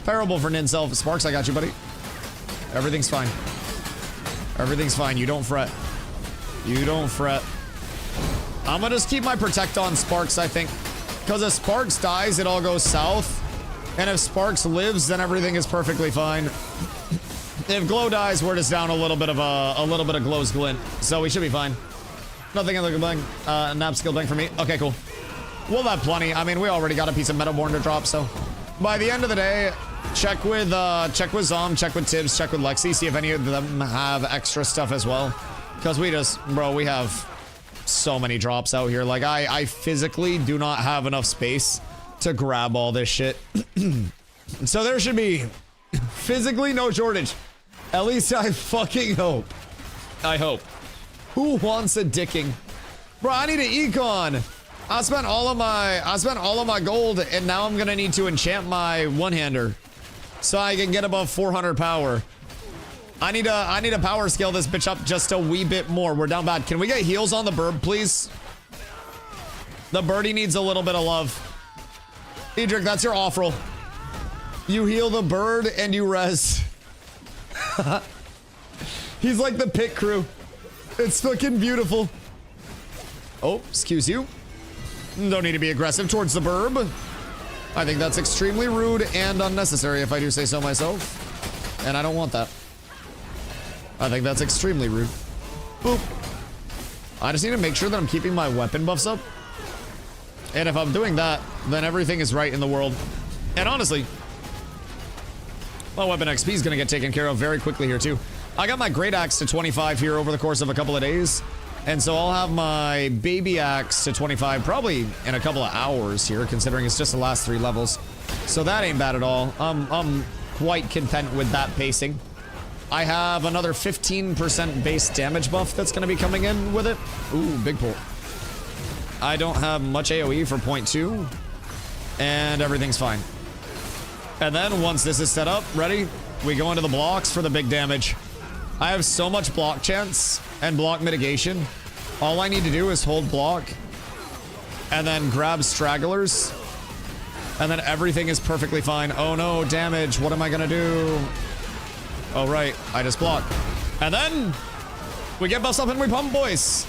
Terrible for Nin's self. Sparks, I got you, buddy. Everything's fine. Everything's fine. You don't fret. You don't fret. I'm gonna just keep my protect on Sparks, I think. Because if Sparks dies, it all goes south. And if Sparks lives, then everything is perfectly fine. If Glow dies, we're just down a little bit of Glow's glint. So we should be fine. Nothing in the bank. Nap skill bank for me. Okay, cool. We'll have plenty. I mean, we already got a piece of Metaborn to drop, so by the end of the day, check with Zom, check with Tibbs, check with Lexi, see if any of them have extra stuff as well. Because we just, bro, we have so many drops out here. Like, I physically do not have enough space to grab all this shit. So there should be physically no shortage. At least I fucking hope. I hope. Who wants a dicking? Bro, I need an Econ. I spent all of my gold, and now I'm gonna need to enchant my one-hander so I can get above 400 power. I need to power scale this bitch up just a wee bit more. We're down bad. Can we get heals on the bird, please? The birdie needs a little bit of love. Edric, that's your off roll. You heal the bird and you res. He's like the pit crew. It's fucking beautiful. Oh, excuse you. Don't need to be aggressive towards the burb. I think that's extremely rude and unnecessary, if I do say so myself. And I don't want that. I think that's extremely rude. Boop. I just need to make sure that I'm keeping my weapon buffs up. And if I'm doing that, then everything is right in the world. And honestly, my weapon XP is going to get taken care of very quickly here too. I got my great axe to 25 here over the course of a couple of days. And so I'll have my baby axe to 25 probably in a couple of hours here, considering it's just the last 3 levels. So that ain't bad at all. I'm quite content with that pacing. I have another 15% base damage buff that's going to be coming in with it. Ooh, big pull. I don't have much AoE for 0.2, and everything's fine. And then once this is set up, ready, we go into the blocks for the big damage. I have so much block chance and block mitigation. All I need to do is hold block and then grab stragglers, and then everything is perfectly fine. Oh no, damage. What am I gonna do? Oh right, I just block. And then we get buffs up and we pump, boys.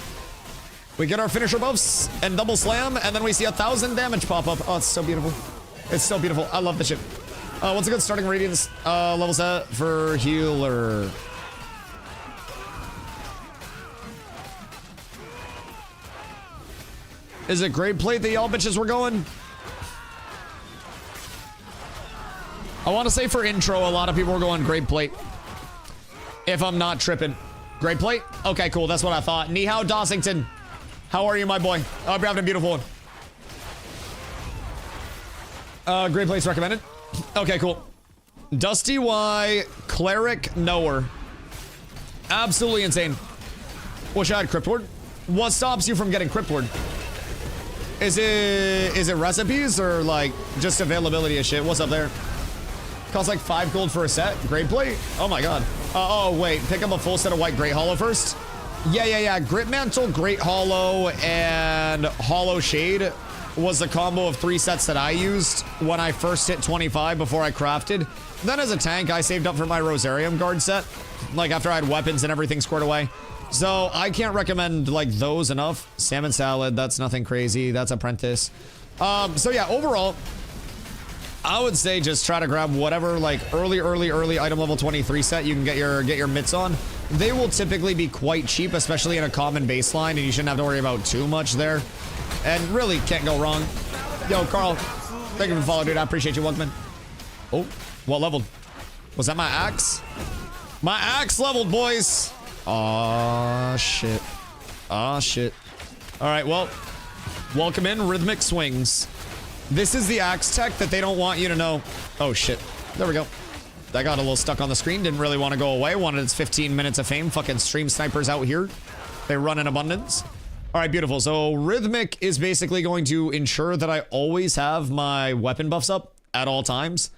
We get our finisher buffs and double slam, and then we see 1,000 damage pop up. Oh, it's so beautiful. It's so beautiful. I love this shit. What's a good starting radiance level set for healer? Is it great plate that y'all bitches were going? I want to say for intro, a lot of people were going great plate. If I'm not tripping. Great plate? Okay, cool. That's what I thought. Ni hao, Dossington. How are you, my boy? I hope you're having a beautiful one. Great plate's recommended. Okay, cool. DustyWhy, Cleric Knower. Absolutely insane. Wish I had Crypt Ward. What stops you from getting Crypt Ward? Is it recipes or like just availability of shit? What's up there? Costs like 5 gold for a set. Great plate. Oh my god. Oh wait, pick up a full set of white Great Hollow first. Yeah. Grit Mantle, Great Hollow, and Hollow Shade was the combo of 3 sets that I used when I first hit 25 before I crafted. Then as a tank, I saved up for my Rosarium guard set, like after I had weapons and everything squared away. So I can't recommend like those enough. Salmon salad, that's nothing crazy. That's Apprentice. So yeah, overall, I would say just try to grab whatever like early item level 23 set you can get your mitts on. They will typically be quite cheap, especially in a common baseline, and you shouldn't have to worry about too much there. And really can't go wrong. Yo, Carl, thank you for the follow, dude. I appreciate you, welcome in. Oh, what leveled? Was that my axe? My axe leveled, boys. Aw, shit. Aw, shit. All right, well, welcome in, Rhythmic Swings. This is the axe tech that they don't want you to know. Oh, shit. There we go. That got a little stuck on the screen. Didn't really want to go away. Wanted its 15 minutes of fame. Fucking stream snipers out here. They run in abundance. All right, beautiful. So Rhythmic is basically going to ensure that I always have my weapon buffs up at all times.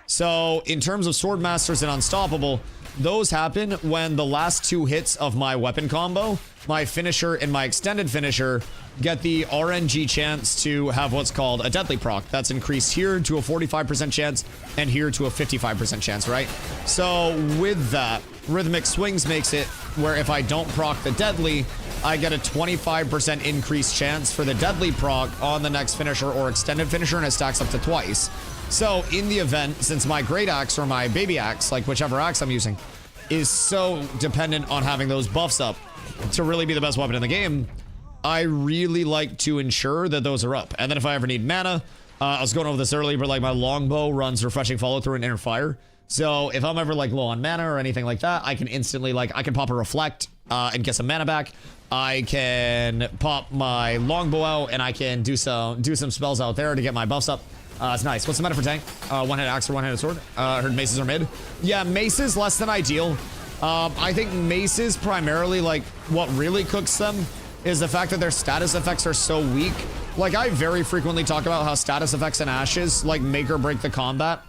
So in terms of Sword Masters and Unstoppable, those happen when the last 2 hits of my weapon combo, my finisher and my extended finisher, get the RNG chance to have what's called a deadly proc. That's increased here to a 45% chance and here to a 55% chance, right? So with that, Rhythmic Swings makes it where if I don't proc the deadly, I get a 25% increased chance for the deadly proc on the next finisher or extended finisher, and it stacks up to twice. So in the event, since my great axe or my baby axe, like whichever axe I'm using, is so dependent on having those buffs up to really be the best weapon in the game, I really like to ensure that those are up. And then if I ever need mana, I was going over this earlier, but like my longbow runs refreshing follow through and inner fire. So if I'm ever like low on mana or anything like that, I can instantly like, I can pop a reflect and get some mana back. I can pop my longbow out and I can do some spells out there to get my buffs up. It's nice. What's the meta for tank? One-handed axe or one-handed sword? I heard maces are mid. Yeah, maces less than ideal. I think maces primarily, like, what really cooks them is the fact that their status effects are so weak. Like, I very frequently talk about how status effects and ashes, like, make or break the combat.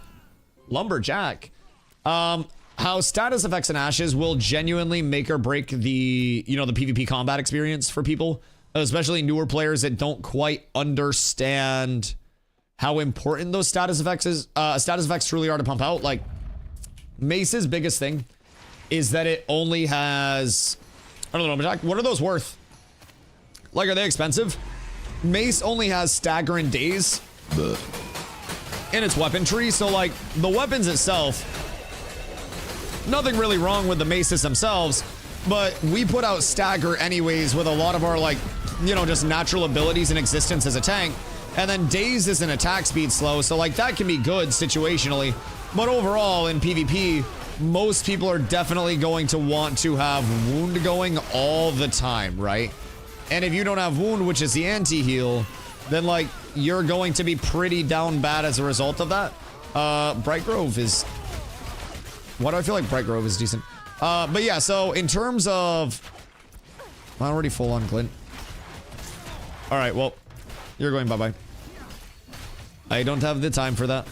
Lumberjack. How status effects and ashes will genuinely make or break the, you know, the PvP combat experience for people, especially newer players that don't quite understand how important those status effects truly are to pump out. Like, Mace's biggest thing is that it only has, I don't know, what are those worth? Like, are they expensive? Mace only has stagger and daze in its weapon tree, so like, the weapons itself, nothing really wrong with the maces themselves, but we put out stagger anyways with a lot of our, like, you know, just natural abilities in existence as a tank. And then daze is an attack speed slow, so like that can be good situationally. But overall in PvP, most people are definitely going to want to have wound going all the time, right? And if you don't have wound, which is the anti-heal, then like you're going to be pretty down bad as a result of that. Bright Grove is... Why do I feel like Bright Grove is decent? But yeah, so in terms of... I'm already full on Glint. Alright, well, you're going bye-bye. I don't have the time for that.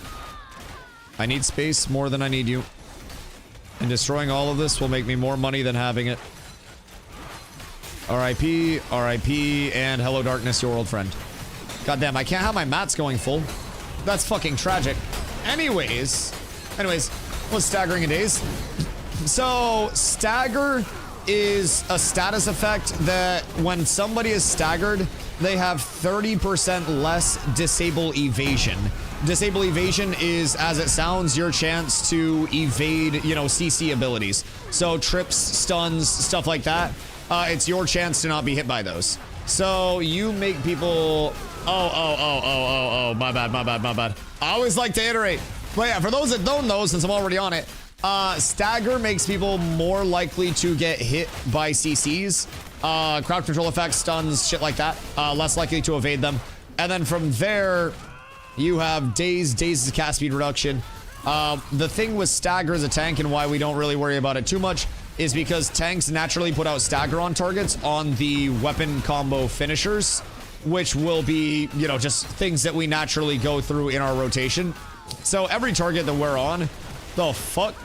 I need space more than I need you. And destroying all of this will make me more money than having it. R.I.P., R.I.P., and hello darkness, your old friend. Goddamn, I can't have my mats going full. That's fucking tragic. Anyways, what's staggering in days? So, stagger is a status effect that when somebody is staggered, they have 30% less disable evasion. Disable evasion is, as it sounds, your chance to evade, you know, CC abilities. So trips, stuns, stuff like that. It's your chance to not be hit by those. So you make people... Oh, my bad. I always like to iterate. But yeah, for those that don't know, since I'm already on it, stagger makes people more likely to get hit by CCs. Crowd control effects, stuns, shit like that. Less likely to evade them. And then from there, you have daze. Daze is a cast speed reduction. The thing with stagger as a tank and why we don't really worry about it too much is because tanks naturally put out stagger on targets on the weapon combo finishers. which will be, you know, just things that we naturally go through in our rotation. So every target that we're on, the fuck?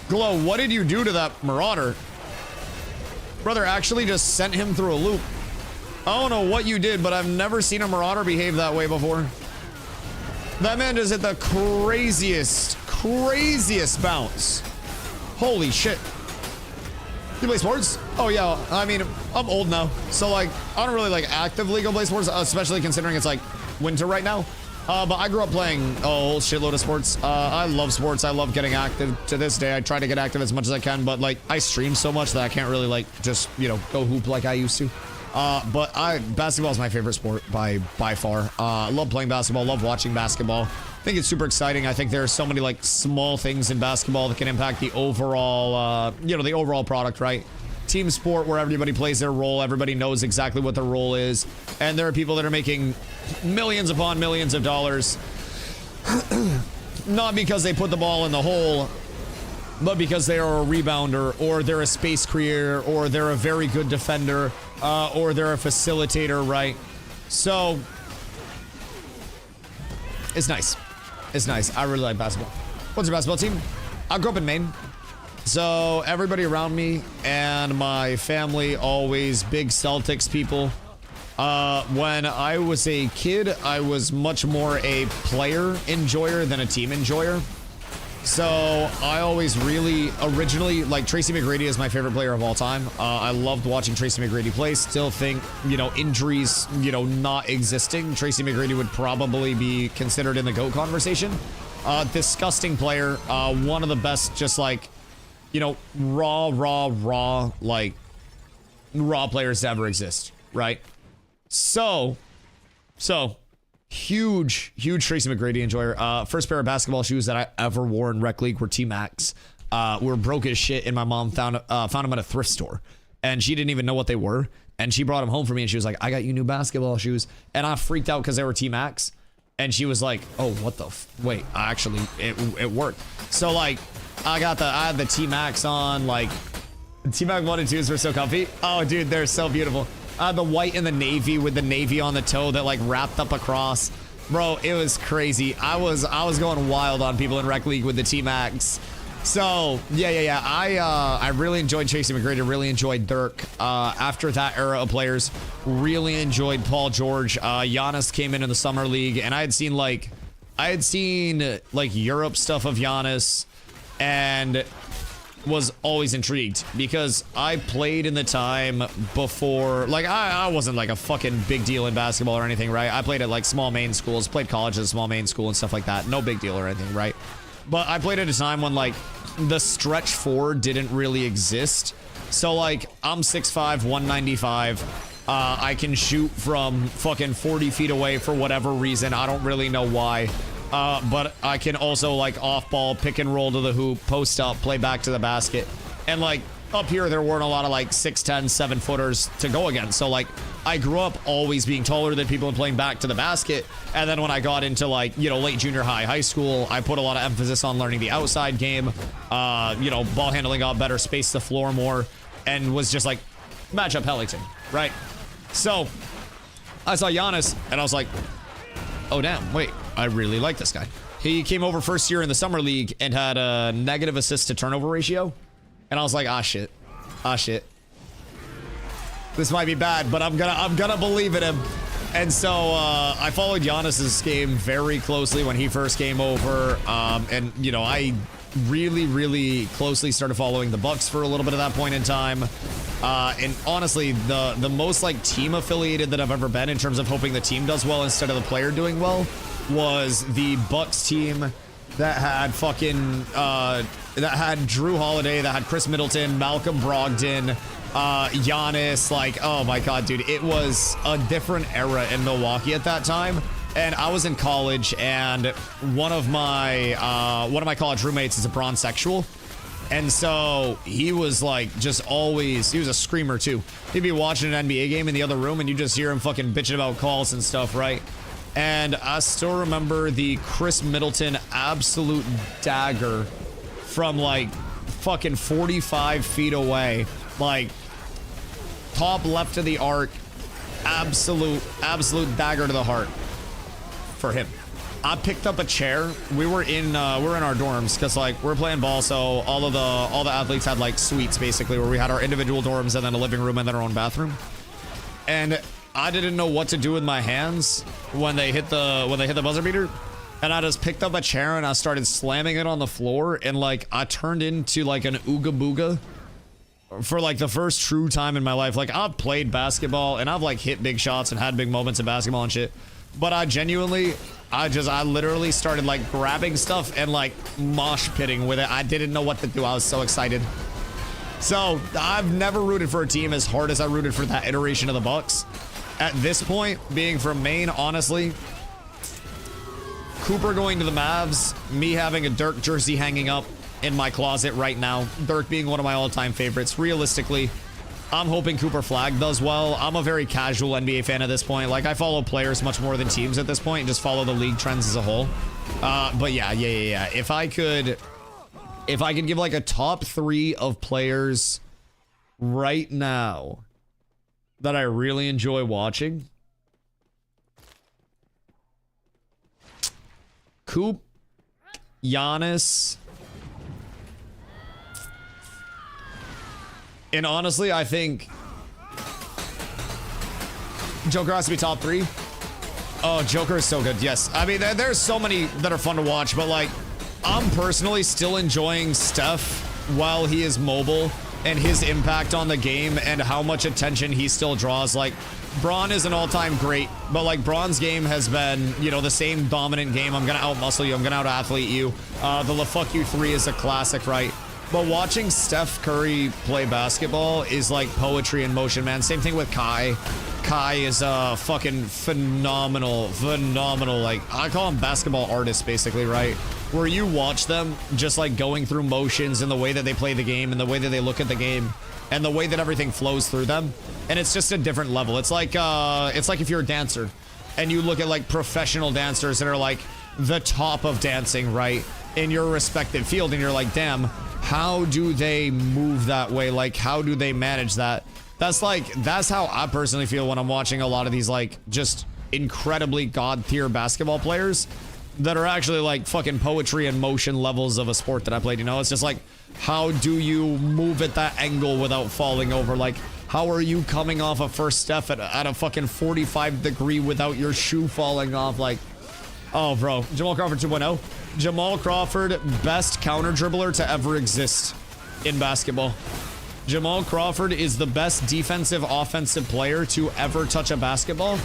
Glow, what did you do to that Marauder? Brother actually just sent him through a loop. I don't know what you did, but I've never seen a Marauder behave that way before. That man just hit the craziest bounce. Holy shit. You play sports? Oh yeah, I mean, I'm old now. So like, I don't really like actively go play sports, especially considering it's like winter right now. But I grew up playing a whole shitload of sports. I love sports. I love getting active. To this day, I try to get active as much as I can, but like, I stream so much that I can't really like just, you know, go hoop like I used to. But basketball is my favorite sport by far. I love playing basketball, love watching basketball. I think it's super exciting. I think there are so many like small things in basketball that can impact the overall, you know, the overall product, right? Team sport where everybody plays their role, everybody knows exactly what their role is, and there are people that are making millions upon millions of dollars, not because they put the ball in the hole, but because they are a rebounder, or they're a space creator, or they're a very good defender, or they're a facilitator, right? So it's nice. It's nice. I really like basketball. What's your basketball team? I grew up in Maine. So everybody around me and my family, always big Celtics people. When I was a kid, I was much more a player enjoyer than a team enjoyer. So I always really originally, like, Tracy McGrady is my favorite player of all time. I loved watching Tracy McGrady play. Still think, you know, injuries, you know, not existing, Tracy McGrady would probably be considered in the GOAT conversation. Disgusting player. One of the best, just like, you know, raw players to ever exist, right? So huge Tracy McGrady enjoyer. First pair of basketball shoes that I ever wore in Rec League were T-Max. Were broke as shit, and my mom found them at a thrift store, and she didn't even know what they were, and she brought them home for me, and she was like, "I got you new basketball shoes," and I freaked out because they were T-Max, and she was like, "Oh, what the wait, actually, it worked." So like, I had the T-Max on, like, T-Max 1 and 2s were so comfy. Oh, dude, they're so beautiful. The white and the navy with the navy on the toe that like wrapped up across. Bro, it was crazy. I was going wild on people in Rec League with the T-Max. So, yeah. I really enjoyed Tracy McGrady, really enjoyed Dirk. After that era of players, really enjoyed Paul George. Giannis came in the summer league, and I had seen Europe stuff of Giannis, and was always intrigued because I played in the time before, like, I wasn't like a fucking big deal in basketball or anything, right? I played at like small main schools, played college at a small main school and stuff like that. No big deal or anything, right? But I played at a time when like the stretch four didn't really exist. So like, I'm 6'5", 195. I can shoot from fucking 40 feet away for whatever reason. I don't really know why. But I can also like off ball, pick and roll to the hoop, post up, play back to the basket. And like up here, there weren't a lot of like 6'10", 7-footers to go against. So like I grew up always being taller than people and playing back to the basket. And then when I got into like, you know, late junior high, high school, I put a lot of emphasis on learning the outside game. You know, ball handling got better, spaced the floor more, and was just like matchup Hellington, right? So I saw Giannis and I was like, oh damn, wait, I really like this guy. He came over first year in the summer league and had a negative assist to turnover ratio. And I was like, ah shit. This might be bad, but I'm gonna believe in him. And so I followed Giannis's game very closely when he first came over. And you know, I really closely started following the Bucks for a little bit at that point in time. And honestly, the most like team affiliated that I've ever been in terms of hoping the team does well instead of the player doing well was the Bucks team that had fucking that had Drew Holiday, that had Chris Middleton, Malcolm Brogdon, Giannis. Like, oh my god, dude, it was a different era in Milwaukee at that time. And I was in college, and one of my college roommates is a bronsexual. And so he was like just always, he was a screamer too. He'd be watching an NBA game in the other room and you just hear him fucking bitching about calls and stuff, right? And I still remember the Chris Middleton absolute dagger from like fucking 45 feet away, like top left of the arc, absolute dagger to the heart for him. I picked up a chair. We were in our dorms because like we're playing ball, so all the athletes had like suites basically where we had our individual dorms and then a living room and then our own bathroom. And I didn't know what to do with my hands when they hit the buzzer beater. And I just picked up a chair and I started slamming it on the floor, and like I turned into like an ooga booga for like the first true time in my life. Like I've played basketball and I've like hit big shots and had big moments in basketball and shit, but I literally started like grabbing stuff and like mosh pitting with it. I didn't know what to do. I was so excited. So I've never rooted for a team as hard as I rooted for that iteration of the Bucks. At this point, being from Maine, honestly, Cooper going to the Mavs, me having a Dirk jersey hanging up in my closet right now, Dirk being one of my all-time favorites. Realistically, I'm hoping Cooper Flag does well. I'm a very casual NBA fan at this point. Like, I follow players much more than teams at this point and just follow the league trends as a whole. But yeah. If I could give like a top 3 of players right now that I really enjoy watching, Coop, Giannis, and honestly, I think Joker has to be top 3. Oh, Joker is so good. Yes. I mean, there's so many that are fun to watch, but like, I'm personally still enjoying Steph while he is mobile and his impact on the game and how much attention he still draws. Like, Braun is an all-time great, but like Braun's game has been, you know, the same dominant game. I'm gonna out-muscle you, I'm gonna out-athlete you. The LaFuck you 3 is a classic, right? But watching Steph Curry play basketball is like poetry in motion, man. Same thing with Kai. Kai is a fucking phenomenal, like, I call him basketball artists, basically, right? Where you watch them just like going through motions and the way that they play the game and the way that they look at the game and the way that everything flows through them. And it's just a different level. It's like if you're a dancer and you look at like professional dancers that are like the top of dancing, right, in your respective field, and you're like, damn, how do they move that way? Like, how do they manage that? That's how I personally feel when I'm watching a lot of these like just incredibly god tier basketball players that are actually like fucking poetry and motion levels of a sport that I played. You know, it's just like, how do you move at that angle without falling over? Like, how are you coming off a first step at a fucking 45 degree without your shoe falling off? Like, oh, bro. Jamal Crawford 2.0. Jamal Crawford, best counter dribbler to ever exist in basketball. Jamal Crawford is the best defensive offensive player to ever touch a basketball.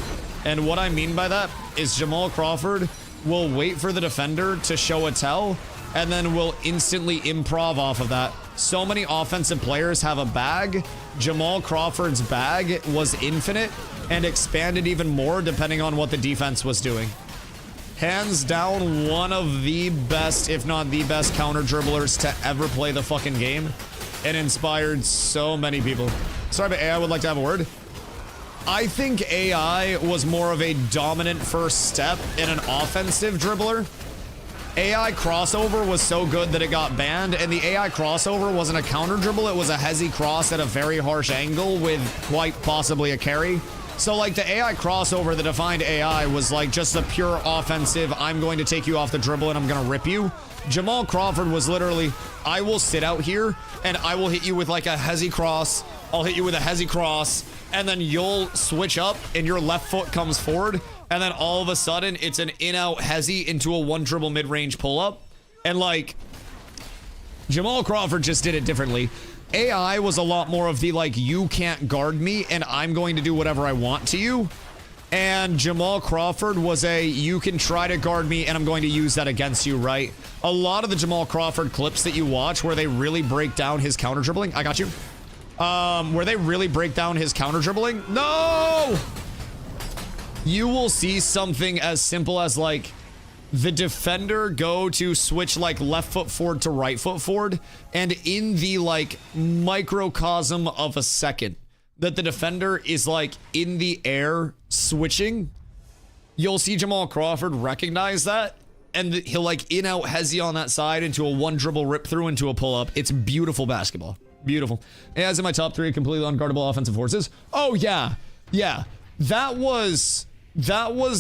And what I mean by that is Jamal Crawford will wait for the defender to show a tell and then will instantly improv off of that. So many offensive players have a bag. Jamal Crawford's bag was infinite and expanded even more depending on what the defense was doing. Hands down, one of the best, if not the best, counter dribblers to ever play the fucking game, and inspired so many people. Sorry, but AI would like to have a word. I think AI was more of a dominant first step in an offensive dribbler. AI crossover was so good that it got banned, and the AI crossover wasn't a counter dribble, it was a hezzy cross at a very harsh angle with quite possibly a carry. So like the AI crossover that defined AI was like just the pure offensive, I'm going to take you off the dribble and I'm gonna rip you. Jamal Crawford was literally, I will sit out here and I will hit you with like a hezzy cross, I'll hit you with a hezzy cross, and then you'll switch up and your left foot comes forward, and then all of a sudden it's an in-out hezzy into a one dribble mid-range pull-up. And like, Jamal Crawford just did it differently. AI was a lot more of the like, you can't guard me and I'm going to do whatever I want to you. And Jamal Crawford was a, you can try to guard me and I'm going to use that against you, right? A lot of the Jamal Crawford clips that you watch where they really break down his counter dribbling, I got you. Where they really break down his counter dribbling, no! You will see something as simple as like, the defender go to switch like left foot forward to right foot forward, and in the like microcosm of a second that the defender is like in the air switching, you'll see Jamal Crawford recognize that, and he'll like in-out hezzy on that side into a one dribble rip through into a pull-up. It's beautiful basketball. Beautiful. As in my top 3 completely unguardable offensive forces. Oh yeah. Yeah. that was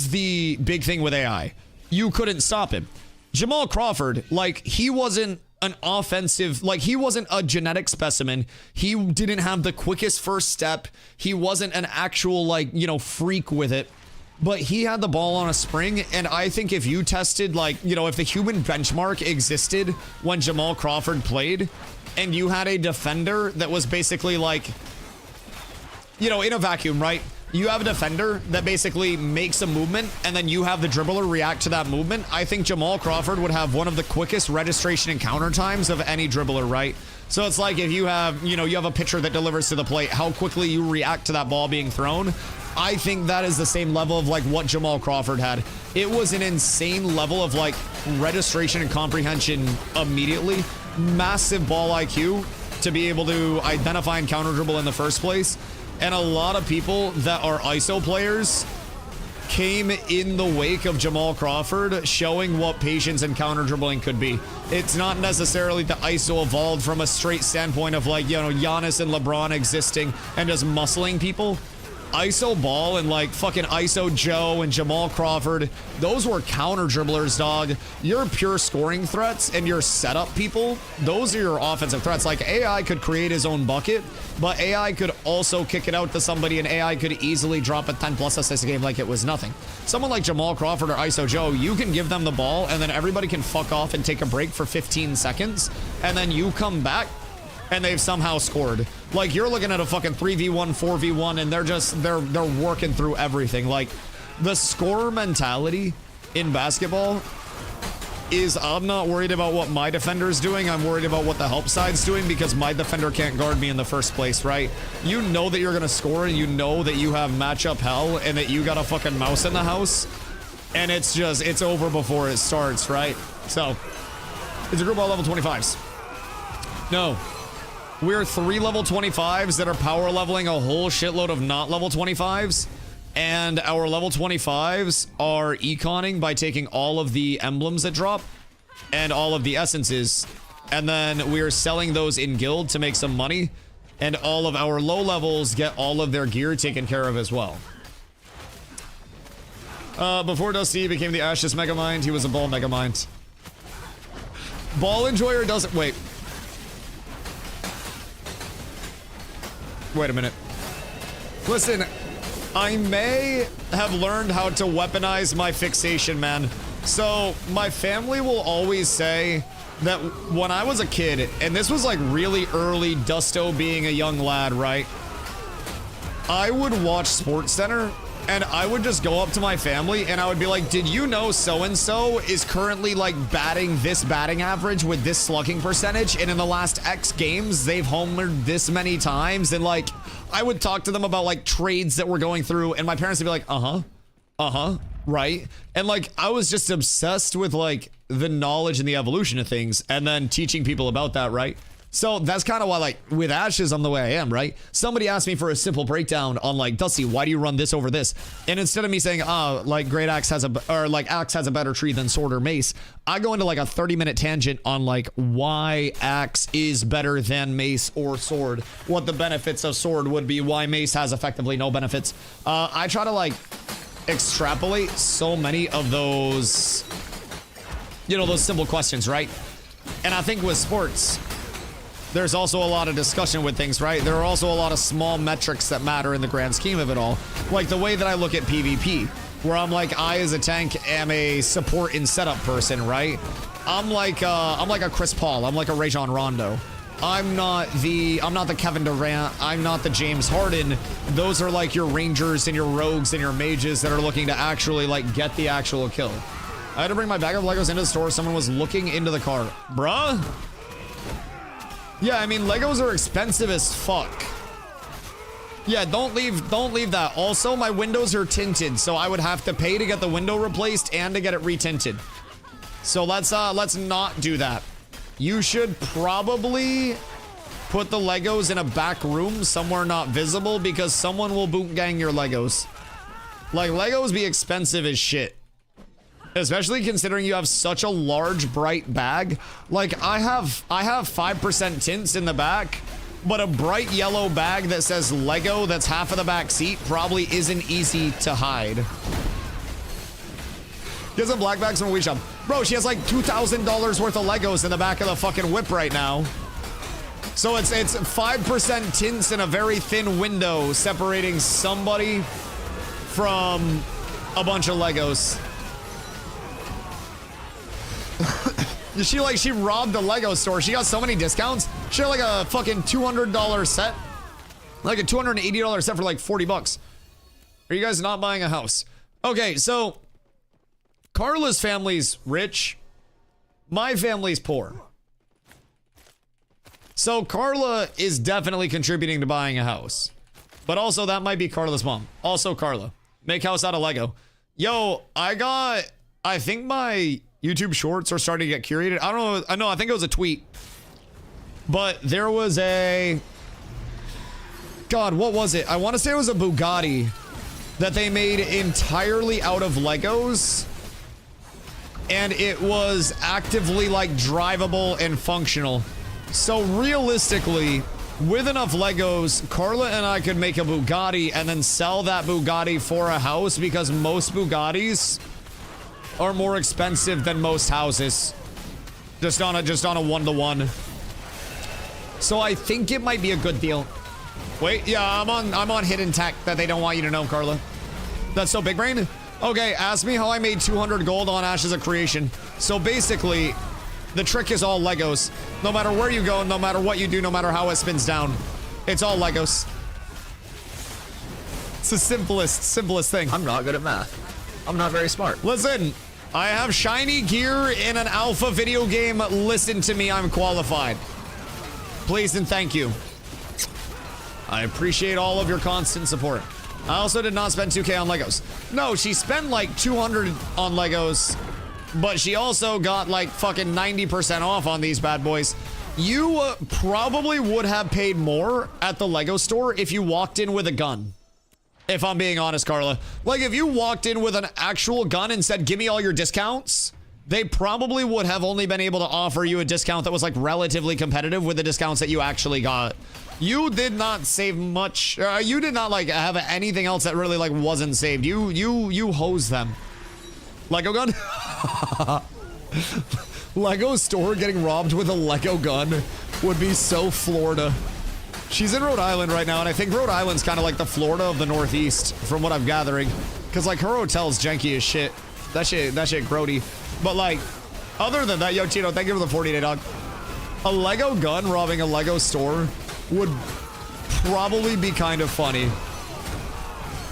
the big thing with AI. You couldn't stop him. Jamal Crawford, like, he wasn't an offensive, like, he wasn't a genetic specimen. He didn't have the quickest first step. He wasn't an actual, like, you know, freak with it. But he had the ball on a spring, and I think if you tested, like, you know, if the human benchmark existed when Jamal Crawford played, and you had a defender that was basically like, you know, in a vacuum, right? You have a defender that basically makes a movement, and then you have the dribbler react to that movement. I think Jamal Crawford would have one of the quickest registration and counter times of any dribbler, right? So it's like if you have, you know, you have a pitcher that delivers to the plate, how quickly you react to that ball being thrown. I think that is the same level of like what Jamal Crawford had. It was an insane level of like registration and comprehension immediately. Massive ball IQ to be able to identify and counter dribble in the first place. And a lot of people that are ISO players came in the wake of Jamal Crawford showing what patience and counter dribbling could be. It's not necessarily the ISO evolved from a straight standpoint of like, you know, Giannis and LeBron existing and just muscling people. ISO ball and like fucking ISO Joe and Jamal Crawford, those were counter dribblers, dog. Your pure scoring threats and your setup people, those are your offensive threats. Like AI could create his own bucket, but AI could also kick it out to somebody, and AI could easily drop a 10 plus assist a game like it was nothing. Someone like Jamal Crawford or ISO Joe, you can give them the ball and then everybody can fuck off and take a break for 15 seconds, and then you come back and they've somehow scored. Like, you're looking at a fucking 3v1, 4v1, and they're working through everything. Like, the scorer mentality in basketball is, I'm not worried about what my defender's doing, I'm worried about what the help side's doing, because my defender can't guard me in the first place, right? You know that you're gonna score, and you know that you have matchup hell, and that you got a fucking mouse in the house, and it's just, it's over before it starts, right? So, it's a group all level 25s. No. We're 3 level 25s that are power leveling a whole shitload of not level 25s. And our level 25s are econing by taking all of the emblems that drop and all of the essences. And then we are selling those in guild to make some money. And all of our low levels get all of their gear taken care of as well. Before Dusty became the Ashes Megamind, he was a ball Megamind. Ball enjoyer doesn't... Wait a minute. Listen, I may have learned how to weaponize my fixation, man. So my family will always say that when I was a kid, and this was like really early Dusto being a young lad, right? I would watch SportsCenter and I would just go up to my family and I would be like, did you know so-and-so is currently like batting this batting average with this slugging percentage, and in the last X games they've homered this many times? And like, I would talk to them about like trades that we're going through, and my parents would be like, right? And like, I was just obsessed with like the knowledge and the evolution of things, and then teaching people about that, right? So that's kind of why, like, with Ashes, I'm the way I am, right? Somebody asked me for a simple breakdown on, like, Dusty, why do you run this over this? And instead of me saying, like, Great Axe has Axe has a better tree than Sword or Mace, I go into, like, a 30-minute tangent on, like, why Axe is better than Mace or Sword, what the benefits of Sword would be, why Mace has effectively no benefits. I try to, like, extrapolate so many of those, you know, those simple questions, right? And I think with sports, there's also a lot of discussion with things, right? There are also a lot of small metrics that matter in the grand scheme of it all. Like the way that I look at PvP, where I'm like, I as a tank am a support and setup person, right? I'm like a Chris Paul. I'm like a Rajon Rondo. I'm not the Kevin Durant. I'm not the James Harden. Those are like your Rangers and your Rogues and your Mages that are looking to actually like get the actual kill. I had to bring my bag of Legos into the store. Someone was looking into the car. Bruh? Yeah, I mean, Legos are expensive as fuck. Yeah, don't leave that. Also, my windows are tinted, so I would have to pay to get the window replaced and to get it retinted. So let's not do that. You should probably put the Legos in a back room somewhere not visible, because someone will boot gang your Legos. Like, Legos be expensive as shit. Especially considering you have such a large, bright bag. Like, I have 5% tints in the back, but a bright yellow bag that says Lego that's half of the back seat probably isn't easy to hide. Get some black bags from a weed shop. Bro, she has like $2,000 worth of Legos in the back of the fucking whip right now. So it's 5% tints in a very thin window separating somebody from a bunch of Legos. She robbed the Lego store. She got so many discounts. She had like a fucking $200 set. Like a $280 set for like 40 bucks. Are you guys not buying a house? Okay, so Carla's family's rich. My family's poor. So Carla is definitely contributing to buying a house. But also that might be Carla's mom. Also Carla. Make house out of Lego. Yo, I think my YouTube shorts are starting to get curated. I don't know. I think it was a tweet. But there was a... God, what was it? I want to say it was a Bugatti that they made entirely out of Legos. And it was actively like drivable and functional. So realistically, with enough Legos, Carla and I could make a Bugatti and then sell that Bugatti for a house because most Bugattis are more expensive than most houses. Just on a one-to-one. So I think it might be a good deal. Wait, yeah, I'm on hidden tech that they don't want you to know, Carla. That's so big brain. Okay, ask me how I made 200 gold on Ashes of Creation. So basically, the trick is all Legos. No matter where you go, no matter what you do, no matter how it spins down, it's all Legos. It's the simplest thing. I'm not good at math. I'm not very smart. Listen, I have shiny gear in an alpha video game. Listen to me, I'm qualified. Please and thank you. I appreciate all of your constant support. I also did not spend 2K on Legos. No, she spent like 200 on Legos, but she also got like fucking 90% off on these bad boys. You probably would have paid more at the Lego store if you walked in with a gun. If I'm being honest, Carla. Like if you walked in with an actual gun and said, give me all your discounts, they probably would have only been able to offer you a discount that was like relatively competitive with the discounts that you actually got. You did not save much. You did not like have anything else that really like wasn't saved. You hosed them. Lego gun? Lego store getting robbed with a Lego gun would be so Florida. She's in Rhode Island right now, and I think Rhode Island's kind of like the Florida of the Northeast, from what I'm gathering. Because like her hotel's janky as shit. That shit grody. But like, other than that, yo Chino, thank you for the 40-day dog. A Lego gun robbing a Lego store would probably be kind of funny.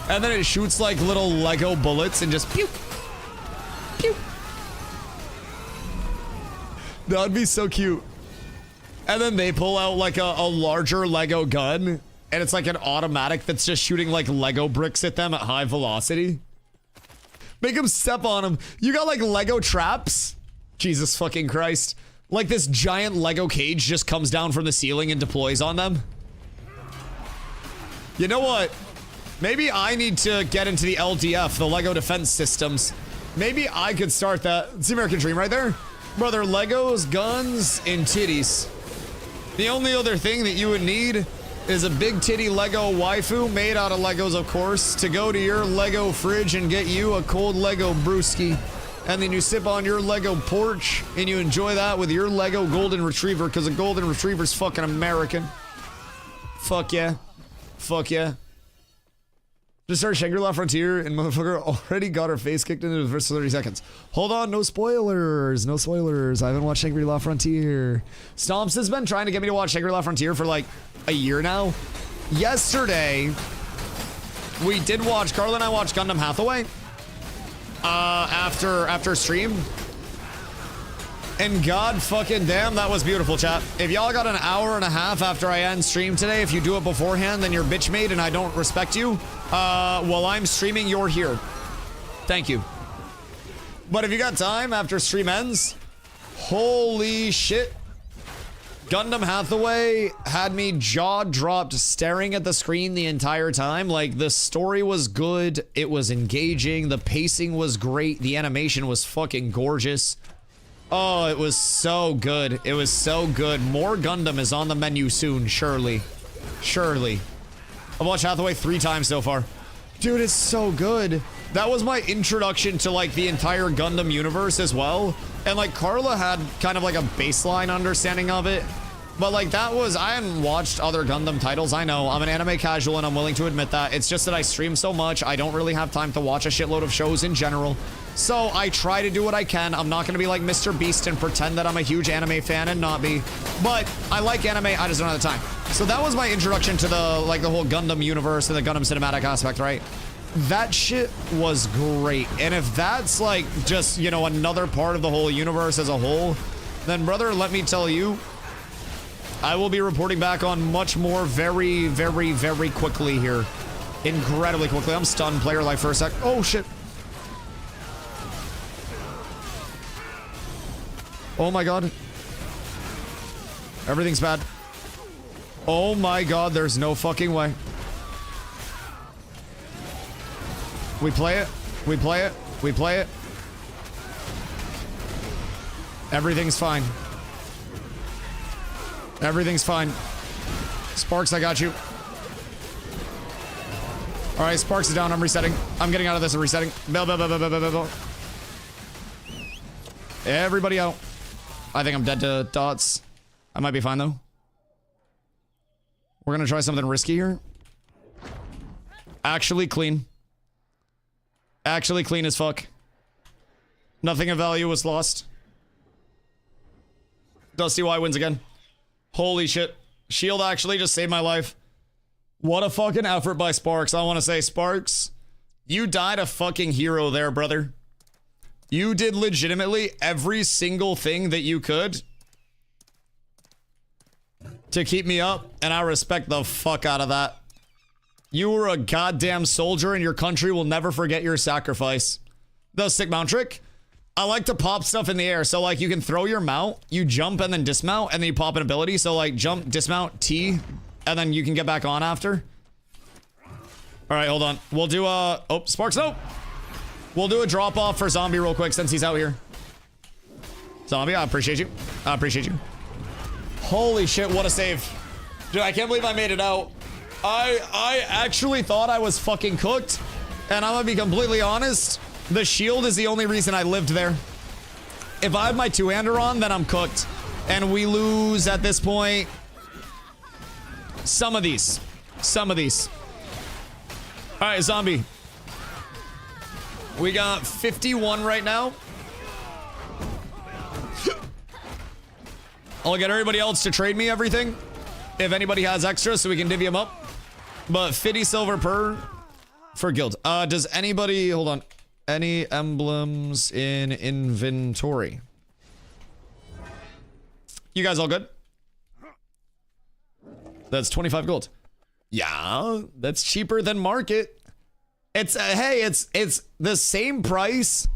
And then it shoots like little Lego bullets and just pew, pew. That would be so cute. And then they pull out like a larger Lego gun and it's like an automatic that's just shooting like Lego bricks at them at high velocity. Make them step on them. You got like Lego traps? Jesus fucking Christ. Like this giant Lego cage just comes down from the ceiling and deploys on them. You know what? Maybe I need to get into the LDF, the Lego Defense Systems. Maybe I could start that. It's the American dream right there. Brother, Legos, guns, and titties. The only other thing that you would need is a big titty Lego waifu, made out of Legos, of course, to go to your Lego fridge and get you a cold Lego brewski. And then you sip on your Lego porch and you enjoy that with your Lego golden retriever, because a golden retriever's fucking American. Fuck yeah. Fuck yeah. Just started Shangri-La Frontier and motherfucker already got her face kicked into the first 30 seconds. Hold on, no spoilers. No spoilers. I haven't watched Shangri-La Frontier. Stomps has been trying to get me to watch Shangri-La Frontier for like a year now. Yesterday, we did watch, Carla and I watched Gundam Hathaway. After stream. And god fucking damn, that was beautiful, chat. If y'all got an hour and a half after I end stream today, if you do it beforehand, then you're bitch made and I don't respect you. While I'm streaming, you're here. Thank you. But if you got time after stream ends, holy shit. Gundam Hathaway had me jaw dropped staring at the screen the entire time. Like, the story was good, it was engaging, the pacing was great, the animation was fucking gorgeous. Oh, it was so good. It was so good. More Gundam is on the menu soon, surely. Surely. I've watched Hathaway 3 times so far. Dude, it's so good. That was my introduction to, like, the entire Gundam universe as well. And, like, Carla had kind of, like, a baseline understanding of it. But, like, that was... I hadn't watched other Gundam titles. I know. I'm an anime casual, and I'm willing to admit that. It's just that I stream so much. I don't really have time to watch a shitload of shows in general. So, I try to do what I can. I'm not going to be like Mr. Beast and pretend that I'm a huge anime fan and not be. But, I like anime. I just don't have the time. So, that was my introduction to the, like, the whole Gundam universe and the Gundam cinematic aspect, right? That shit was great. And if that's, like, just, you know, another part of the whole universe as a whole, then, brother, let me tell you, I will be reporting back on much more very, very, very quickly here. Incredibly quickly. I'm stunned, player life for a sec. Oh, shit. Oh, my God. Everything's bad. Oh, my God. There's no fucking way. We play it. We play it. We play it. Everything's fine. Everything's fine. Sparks, I got you. All right, Sparks is down. I'm resetting. I'm getting out of this and resetting. Bell, bell, bell, bell, bell, bell, bell. Everybody out. I think I'm dead to dots. I might be fine, though. We're going to try something risky here. Actually clean. Actually clean as fuck. Nothing of value was lost. DustyWhy wins again. Holy shit. Shield actually just saved my life. What a fucking effort by Sparks. I want to say, Sparks, you died a fucking hero there, brother. You did legitimately every single thing that you could to keep me up, and I respect the fuck out of that. You were a goddamn soldier, and your country will never forget your sacrifice. The stick mount trick. I like to pop stuff in the air. So, like, you can throw your mount, you jump and then dismount, and then you pop an ability. So, like, jump, dismount, T, and then you can get back on after. All right, hold on. We'll do a... Oh, Sparks, no! We'll do a drop-off for Zombie real quick since he's out here. Zombie, I appreciate you. I appreciate you. Holy shit, what a save. Dude, I can't believe I made it out. I actually thought I was fucking cooked. And I'm gonna be completely honest. The shield is the only reason I lived there. If I have my two-hander on, then I'm cooked. And we lose at this point. Some of these. Some of these. All right, Zombie. We got 51 right now. I'll get everybody else to trade me everything. If anybody has extra, so we can divvy them up. But 50 silver per for guild. Does anybody... Hold on. Any emblems in inventory? You guys all good? That's 25 gold. Yeah, that's cheaper than market. It's hey, it's the same price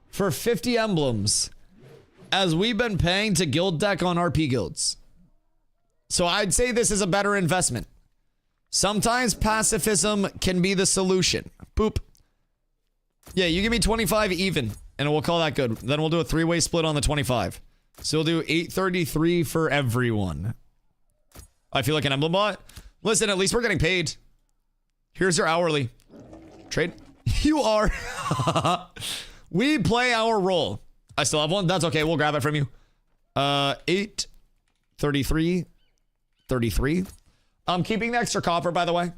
for 50 emblems as we've been paying to guild deck on RP guilds. So I'd say this is a better investment. Sometimes pacifism can be the solution. Boop. Yeah, you give me 25 even, and we'll call that good. Then we'll do a 3-way split on the 25. So we'll do 833 for everyone. I feel like an emblem bot. Listen, at least we're getting paid. Here's your hourly. Trade. You are. We play our role. I still have one. That's okay. We'll grab it from you. 833. 33. I'm keeping the extra copper, by the way.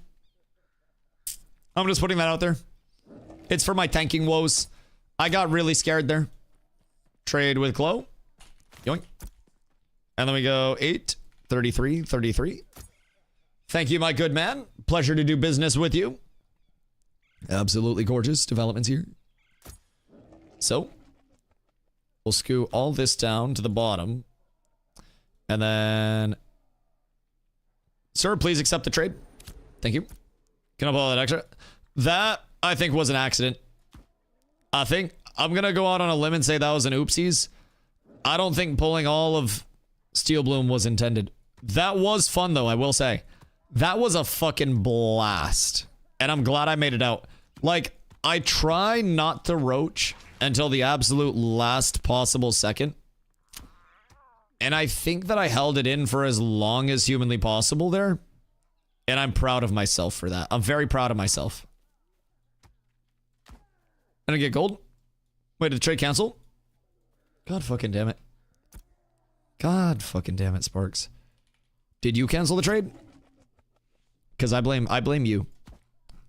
I'm just putting that out there. It's for my tanking woes. I got really scared there. Trade with Glow. Yoink. And then we go 8, 33, 33. Thank you, my good man. Pleasure to do business with you. Absolutely gorgeous developments here. So, we'll scoot all this down to the bottom. And then... Sir, please accept the trade. Thank you. Can I pull that extra? That, I think, was an accident. I think I'm going to go out on a limb and say that was an oopsies. I don't think pulling all of Steel Bloom was intended. That was fun, though, I will say. That was a fucking blast. And I'm glad I made it out. Like, I try not to roach until the absolute last possible second. And I think that I held it in for as long as humanly possible there. And I'm proud of myself for that. I'm very proud of myself. And I get gold. Wait, did the trade cancel? God fucking damn it. God fucking damn it, Sparks. Did you cancel the trade? Because I blame you.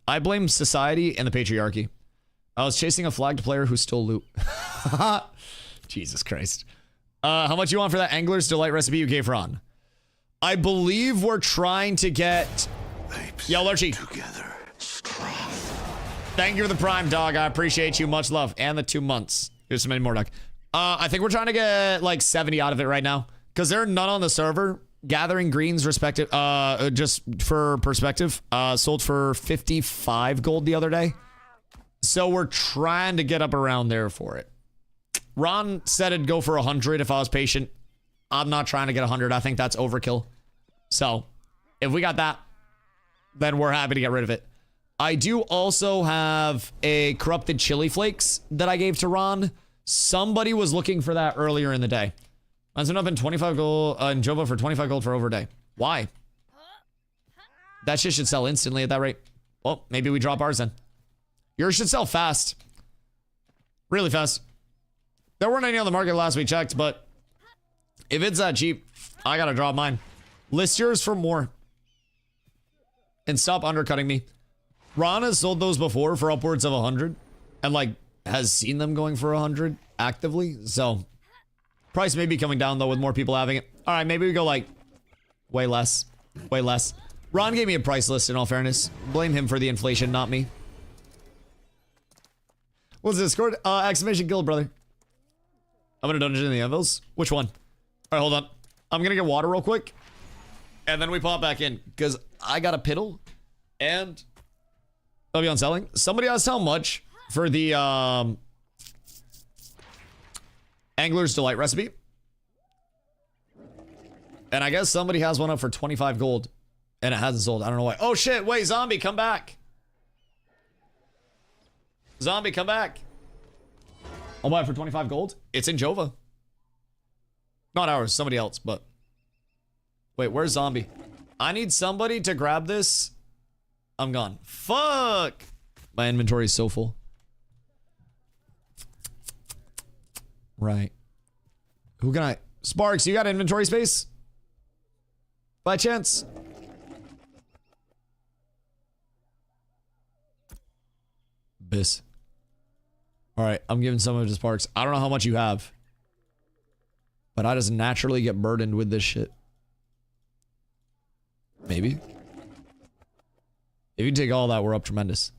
I blame society and the patriarchy. I was chasing a flagged player who stole loot. Jesus Christ. How much you want for that Angler's Delight recipe you gave Ron? I believe we're trying to get... Yo, Lurchy. Together, strong. Thank you for the prime, dog. I appreciate you. Much love. And the 2 months. Here's some many more, dog. I think we're trying to get like 70 out of it right now. Because there are none on the server. Gathering Greens respective, just for perspective, sold for 55 gold the other day. So we're trying to get up around there for it. Ron said it'd go for 100 if I was patient. I'm not trying to get 100. I think that's overkill. So if we got that, then we're happy to get rid of it. I do also have a corrupted chili flakes that I gave to Ron. Somebody was looking for that earlier in the day. Mine's been up in 25 gold in Jova for 25 gold for over a day. Why? That shit should sell instantly at that rate. Well, maybe we drop ours then. Yours should sell fast. Really fast. There weren't any on the market last we checked, but if it's that cheap, I gotta drop mine. List yours for more. And stop undercutting me. Ron has sold those before for upwards of 100. And like, has seen them going for 100 actively. So, price may be coming down though with more people having it. Alright, maybe we go like, way less. Way less. Ron gave me a price list in all fairness. Blame him for the inflation, not me. What's this? Discord? Exclamation guild, brother. I'm gonna dungeon in the anvils. Which one? Alright, hold on. I'm gonna get water real quick. And then we pop back in. Because I got a piddle. And I'll be on selling. Somebody asked how much for the Angler's Delight recipe. And I guess somebody has one up for 25 gold. And it hasn't sold. I don't know why. Oh shit, wait, zombie, come back. Zombie, come back. I'll buy it for 25 gold. It's in Jova. Not ours, somebody else, but... Wait, where's zombie? I need somebody to grab this. I'm gone. Fuck! My inventory is so full. Right. Who can I... Sparks, you got inventory space? By chance? Biss. Alright, I'm giving some of it to Sparks. I don't know how much you have. But I just naturally get burdened with this shit. Maybe. If you take all that, we're up tremendous.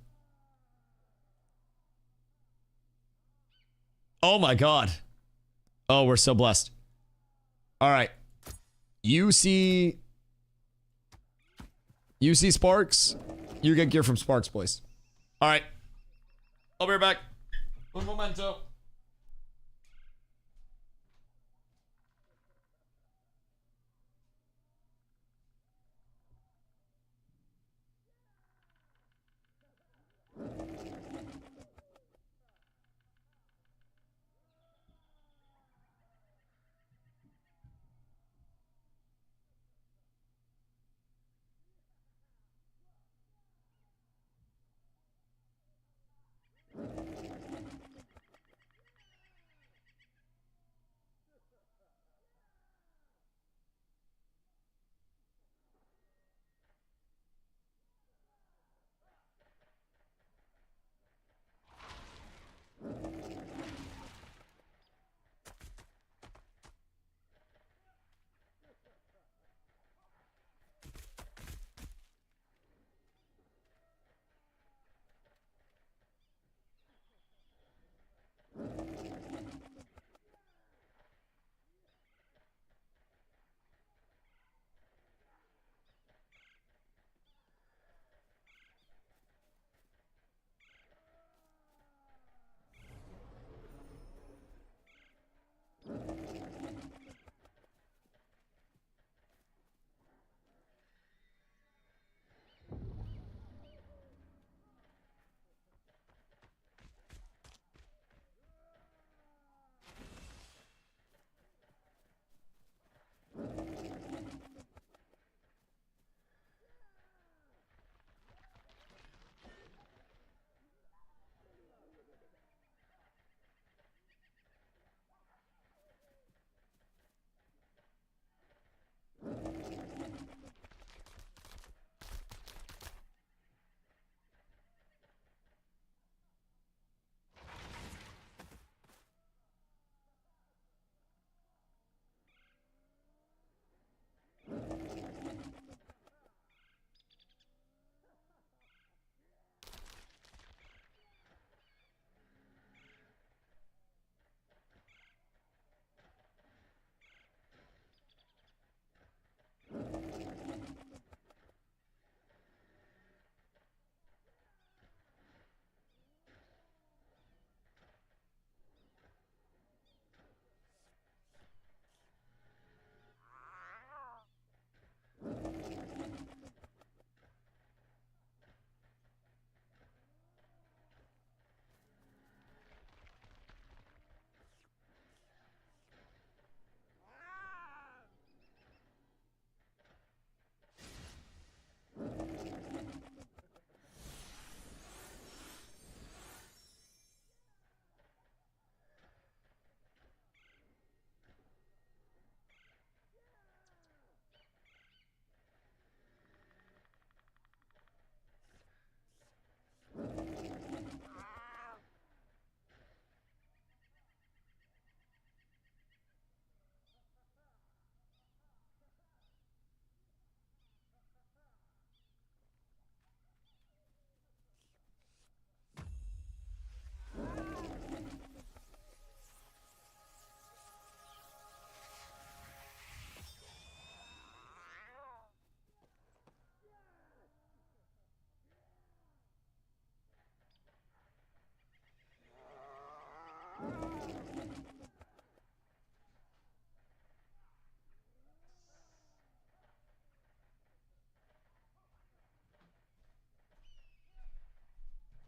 Oh my god. Oh, we're so blessed. Alright. You see Sparks? You get gear from Sparks, boys. Alright. I'll be right back. Un momento.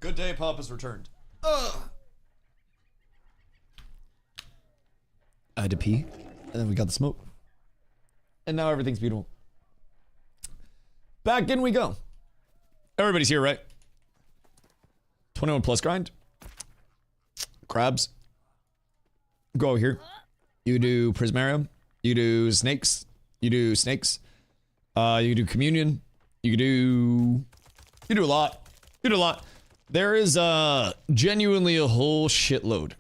Good day, Pop has returned. I had to pee, and then we got the smoke. And now everything's beautiful. Back in we go. Everybody's here, right? 21 plus grind. Crabs. Go over here. You do Prismarium. You do snakes. You do snakes. You do communion. You do a lot. You do a lot. There is genuinely a whole shitload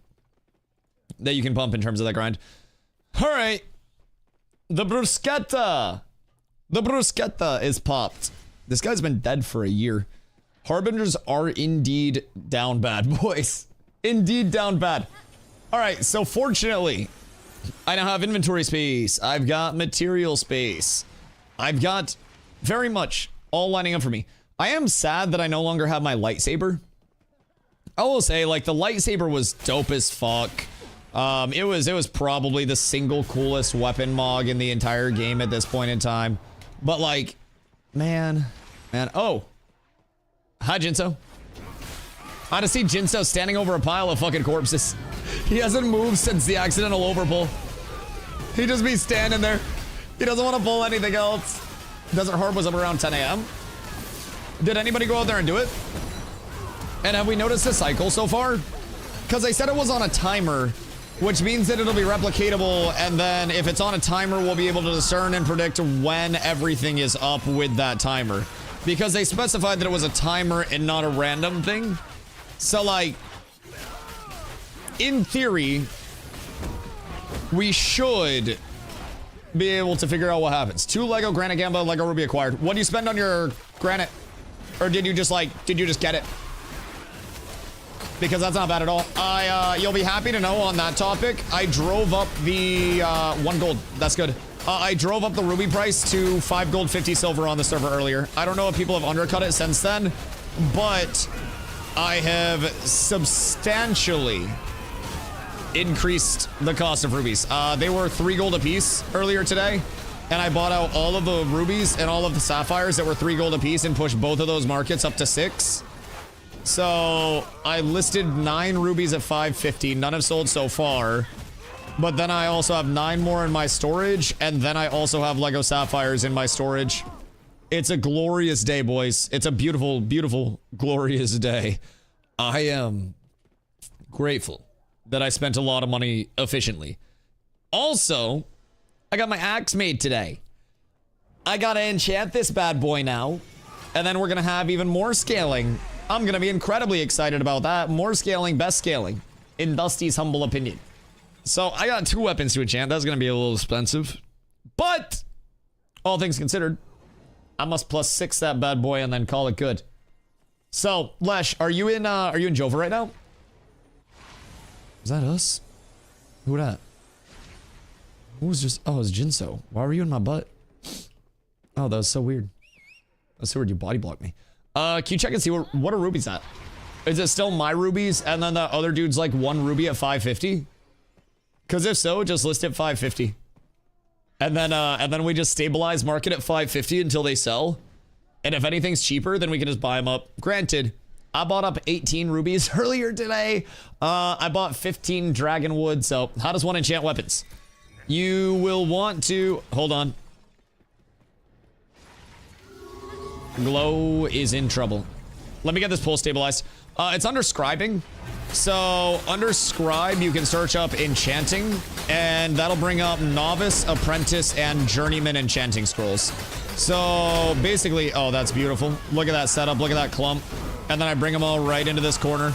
that you can pump in terms of that grind. All right. The bruschetta. The bruschetta is popped. This guy's been dead for a year. Harbingers are indeed down bad, boys. Indeed down bad. All right, so fortunately, I now have inventory space. I've got material space. I've got very much all lining up for me. I am sad that I no longer have my lightsaber. I will say, like, the lightsaber was dope as fuck. It was probably the single coolest weapon mog in the entire game at this point in time. But like, man, oh. Hi, Jinso. I had to see Jinso standing over a pile of fucking corpses. He hasn't moved since the accidental overpull. He just be standing there. He doesn't want to pull anything else. Desert Harp was up around 10 a.m. Did anybody go out there and do it? And have we noticed a cycle so far? Because they said it was on a timer, which means that it'll be replicatable, and then if it's on a timer, we'll be able to discern and predict when everything is up with that timer. Because they specified that it was a timer and not a random thing. So, like, in theory, we should be able to figure out what happens. 2 Lego Granite Gamba, Lego Ruby acquired. What do you spend on your granite? Or did you just get it? Because that's not bad at all. You'll be happy to know on that topic, I drove up the, 1 gold. That's good. I drove up the ruby price to 5 gold, 50 silver on the server earlier. I don't know if people have undercut it since then, but I have substantially increased the cost of rubies. They were 3 gold a piece earlier today, and I bought out all of the rubies and all of the sapphires that were 3 gold a piece and pushed both of those markets up to 6. So I listed 9 rubies at 550. None have sold so far. But then I also have 9 more in my storage, and then I also have Lego sapphires in my storage. It's a glorious day, boys. It's a beautiful, beautiful, glorious day. I am grateful that I spent a lot of money efficiently. Also, I got my axe made today. I gotta enchant this bad boy now, and then we're gonna have even more scaling. I'm gonna be incredibly excited about that. More scaling, best scaling, in Dusty's humble opinion. So I got 2 weapons to enchant. That's gonna be a little expensive, but all things considered, I must +6 that bad boy and then call it good. So Lesh, are you in Jova right now? Is that us? Who that? Who was just? Oh, it was Jinso. Why were you in my butt? Oh, that was so weird. That's so weird. You body blocked me. Can you check and see what are rubies at? Is it still my rubies and then the other dude's like 1 ruby at 550? Because if so, just list it 550. And then we just stabilize market at 550 until they sell. And if anything's cheaper, then we can just buy them up. Granted, I bought up 18 rubies earlier today. I bought 15 dragon wood. So how does one enchant weapons? You will want to, hold on. Glow is in trouble. Let me get this pull stabilized. It's under scribing. So under scribe, you can search up enchanting, and that'll bring up novice, apprentice, and journeyman enchanting scrolls. So basically, oh, that's beautiful. Look at that setup. Look at that clump. And then I bring them all right into this corner.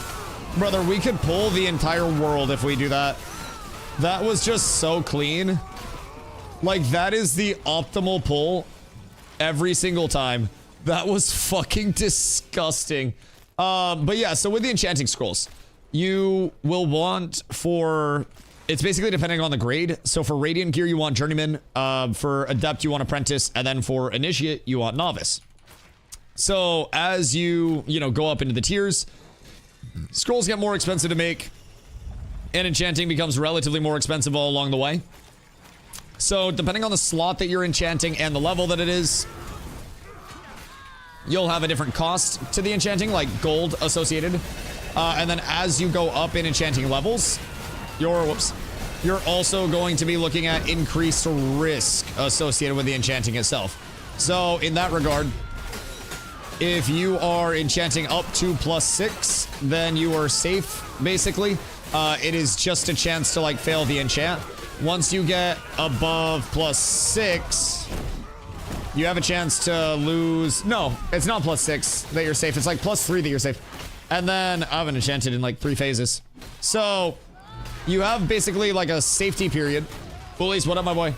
Brother, we could pull the entire world if we do that. That was just so clean. Like, that is the optimal pull every single time. That was fucking disgusting. But yeah, so with the enchanting scrolls, you will want for, it's basically depending on the grade. So for Radiant gear, you want Journeyman. For Adept, you want Apprentice. And then for Initiate, you want Novice. So as you go up into the tiers, scrolls get more expensive to make. And enchanting becomes relatively more expensive all along the way. So depending on the slot that you're enchanting and the level that it is, you'll have a different cost to the enchanting, like gold associated. And then as you go up in enchanting levels, you're also going to be looking at increased risk associated with the enchanting itself. So in that regard, if you are enchanting up to +6, then you are safe, basically. It is just a chance to like fail the enchant. Once you get above +6, you have a chance to lose. No, it's not +6 that you're safe. It's like +3 that you're safe. And then I haven't enchanted in like 3 phases. So you have basically like a safety period. Bullies, what up, my boy?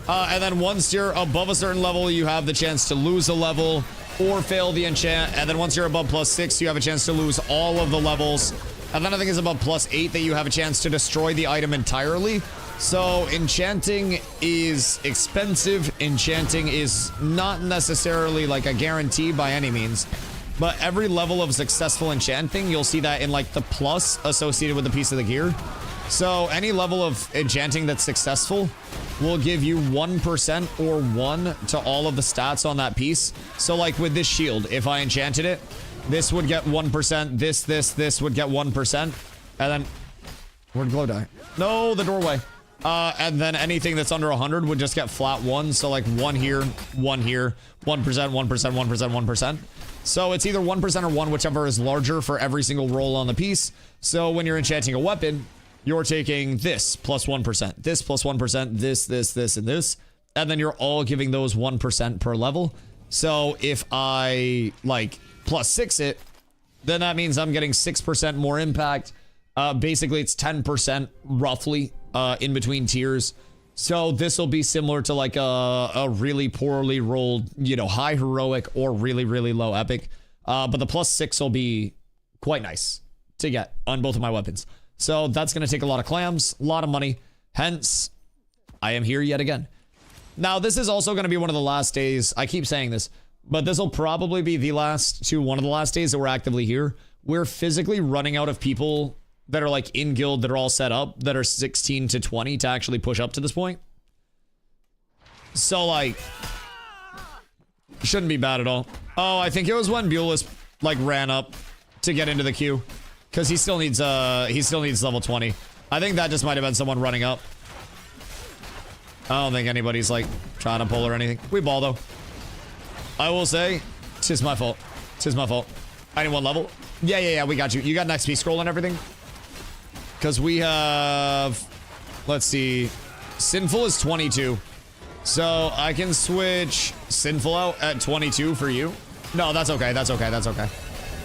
And then once you're above a certain level, you have the chance to lose a level or fail the enchant. And then once you're above +6, you have a chance to lose all of the levels. And then I think it's above +8 that you have a chance to destroy the item entirely. So enchanting is expensive. Enchanting is not necessarily like a guarantee by any means. But every level of successful enchanting, you'll see that in like the plus associated with the piece of the gear. So any level of enchanting that's successful will give you 1% or 1 to all of the stats on that piece. So like with this shield, if I enchanted it, this would get 1%, this would get 1%. And then, where'd glow die? No, the doorway. And then anything that's under 100 would just get flat 1. So like 1 here, 1 here, 1%, 1%, 1%, 1%. So it's either 1% or 1, whichever is larger for every single roll on the piece. So when you're enchanting a weapon, you're taking this plus 1%, this plus 1%, this, and this. And then you're all giving those 1% per level. So if I like +6 it, then that means I'm getting 6% more impact. Basically, it's 10% roughly in between tiers. So this will be similar to like a really poorly rolled, you know, high heroic or really, really low epic. But the +6 will be quite nice to get on both of my weapons. So that's going to take a lot of clams, a lot of money. Hence, I am here yet again. Now, this is also going to be one of the last days. I keep saying this, but this will probably be the last to one of the last days that we're actively here. We're physically running out of people that are like in guild that are all set up that are 16 to 20 to actually push up to this point. So like, shouldn't be bad at all. Oh, I think it was when Buelis like ran up to get into the queue because he still needs level 20. I think that just might have been someone running up. I don't think anybody's like trying to pull or anything. We ball though. I will say, tis my fault. Tis my fault. I need 1 level. Yeah, we got you. You got next XP scroll and everything? Because we have, let's see, Sinful is 22. So I can switch Sinful out at 22 for you. No, that's okay. That's okay. That's okay.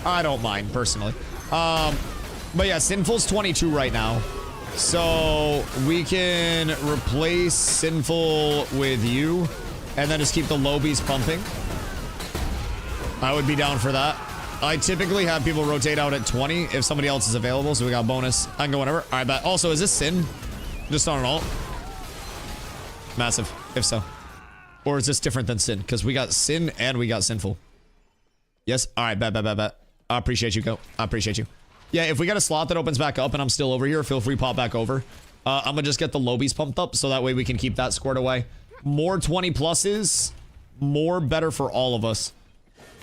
I don't mind personally. But yeah, Sinful's 22 right now. So we can replace Sinful with you and then just keep the Lobies pumping. I would be down for that. I typically have people rotate out at 20 if somebody else is available, so we got bonus. I can go whenever. All right, bet. Also, is this Sin? Just on an alt? Massive, if so. Or is this different than Sin? Because we got Sin and we got Sinful. Yes? All right, bet. I appreciate you, Go. I appreciate you. Yeah, if we get a slot that opens back up and I'm still over here, feel free to pop back over. I'm gonna just get the Lobies pumped up so that way we can keep that squared away. More 20 pluses, more better for all of us.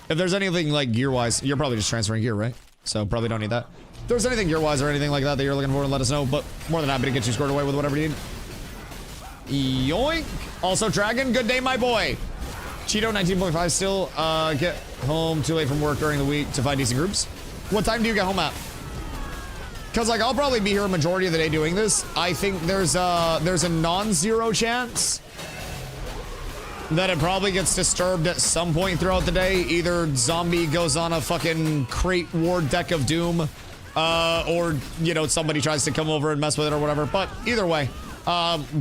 If there's anything like gear-wise, you're probably just transferring gear, right? So probably don't need that. If there's anything gear-wise or anything like that that you're looking for, let us know. But more than happy to get you squared away with whatever you need. Yoink! Also, Dragon, good day, my boy. Cheeto 19.5 still get home too late from work during the week to find decent groups. What time do you get home at? Because like I'll probably be here a majority of the day doing this. I think there's a non-zero chance that it probably gets disturbed at some point throughout the day. Either zombie goes on a fucking crate war deck of doom, or, you know, somebody tries to come over and mess with it or whatever. But either way,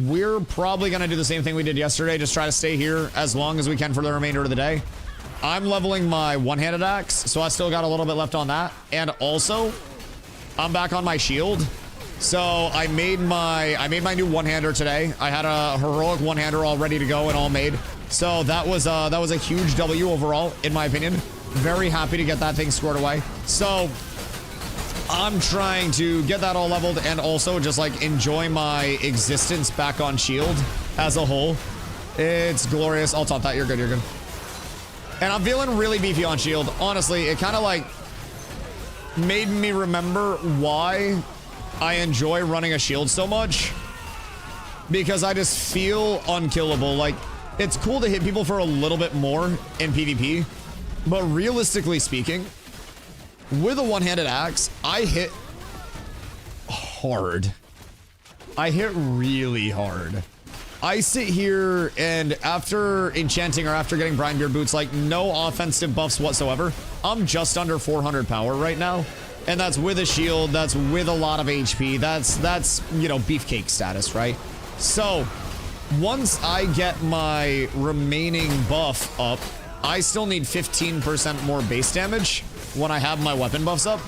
we're probably going to do the same thing we did yesterday. Just try to stay here as long as we can for the remainder of the day. I'm leveling my one-handed axe, so I still got a little bit left on that. And also, I'm back on my shield. So I made my new one-hander today. I had a heroic one-hander all ready to go and all made. So that was a huge W overall, in my opinion. Very happy to get that thing squared away. So I'm trying to get that all leveled and also just like enjoy my existence back on shield as a whole. It's glorious. I'll top that. You're good. You're good. And I'm feeling really beefy on shield. Honestly, it kind of like made me remember why I enjoy running a shield so much. Because I just feel unkillable. Like, it's cool to hit people for a little bit more in PvP. But realistically speaking, with a one-handed axe, I hit hard. I hit really hard. I sit here and after enchanting or after getting Brinebeard boots, like no offensive buffs whatsoever, I'm just under 400 power right now. And that's with a shield, that's with a lot of HP. That's you know, beefcake status, right? So once I get my remaining buff up, I still need 15% more base damage when I have my weapon buffs up.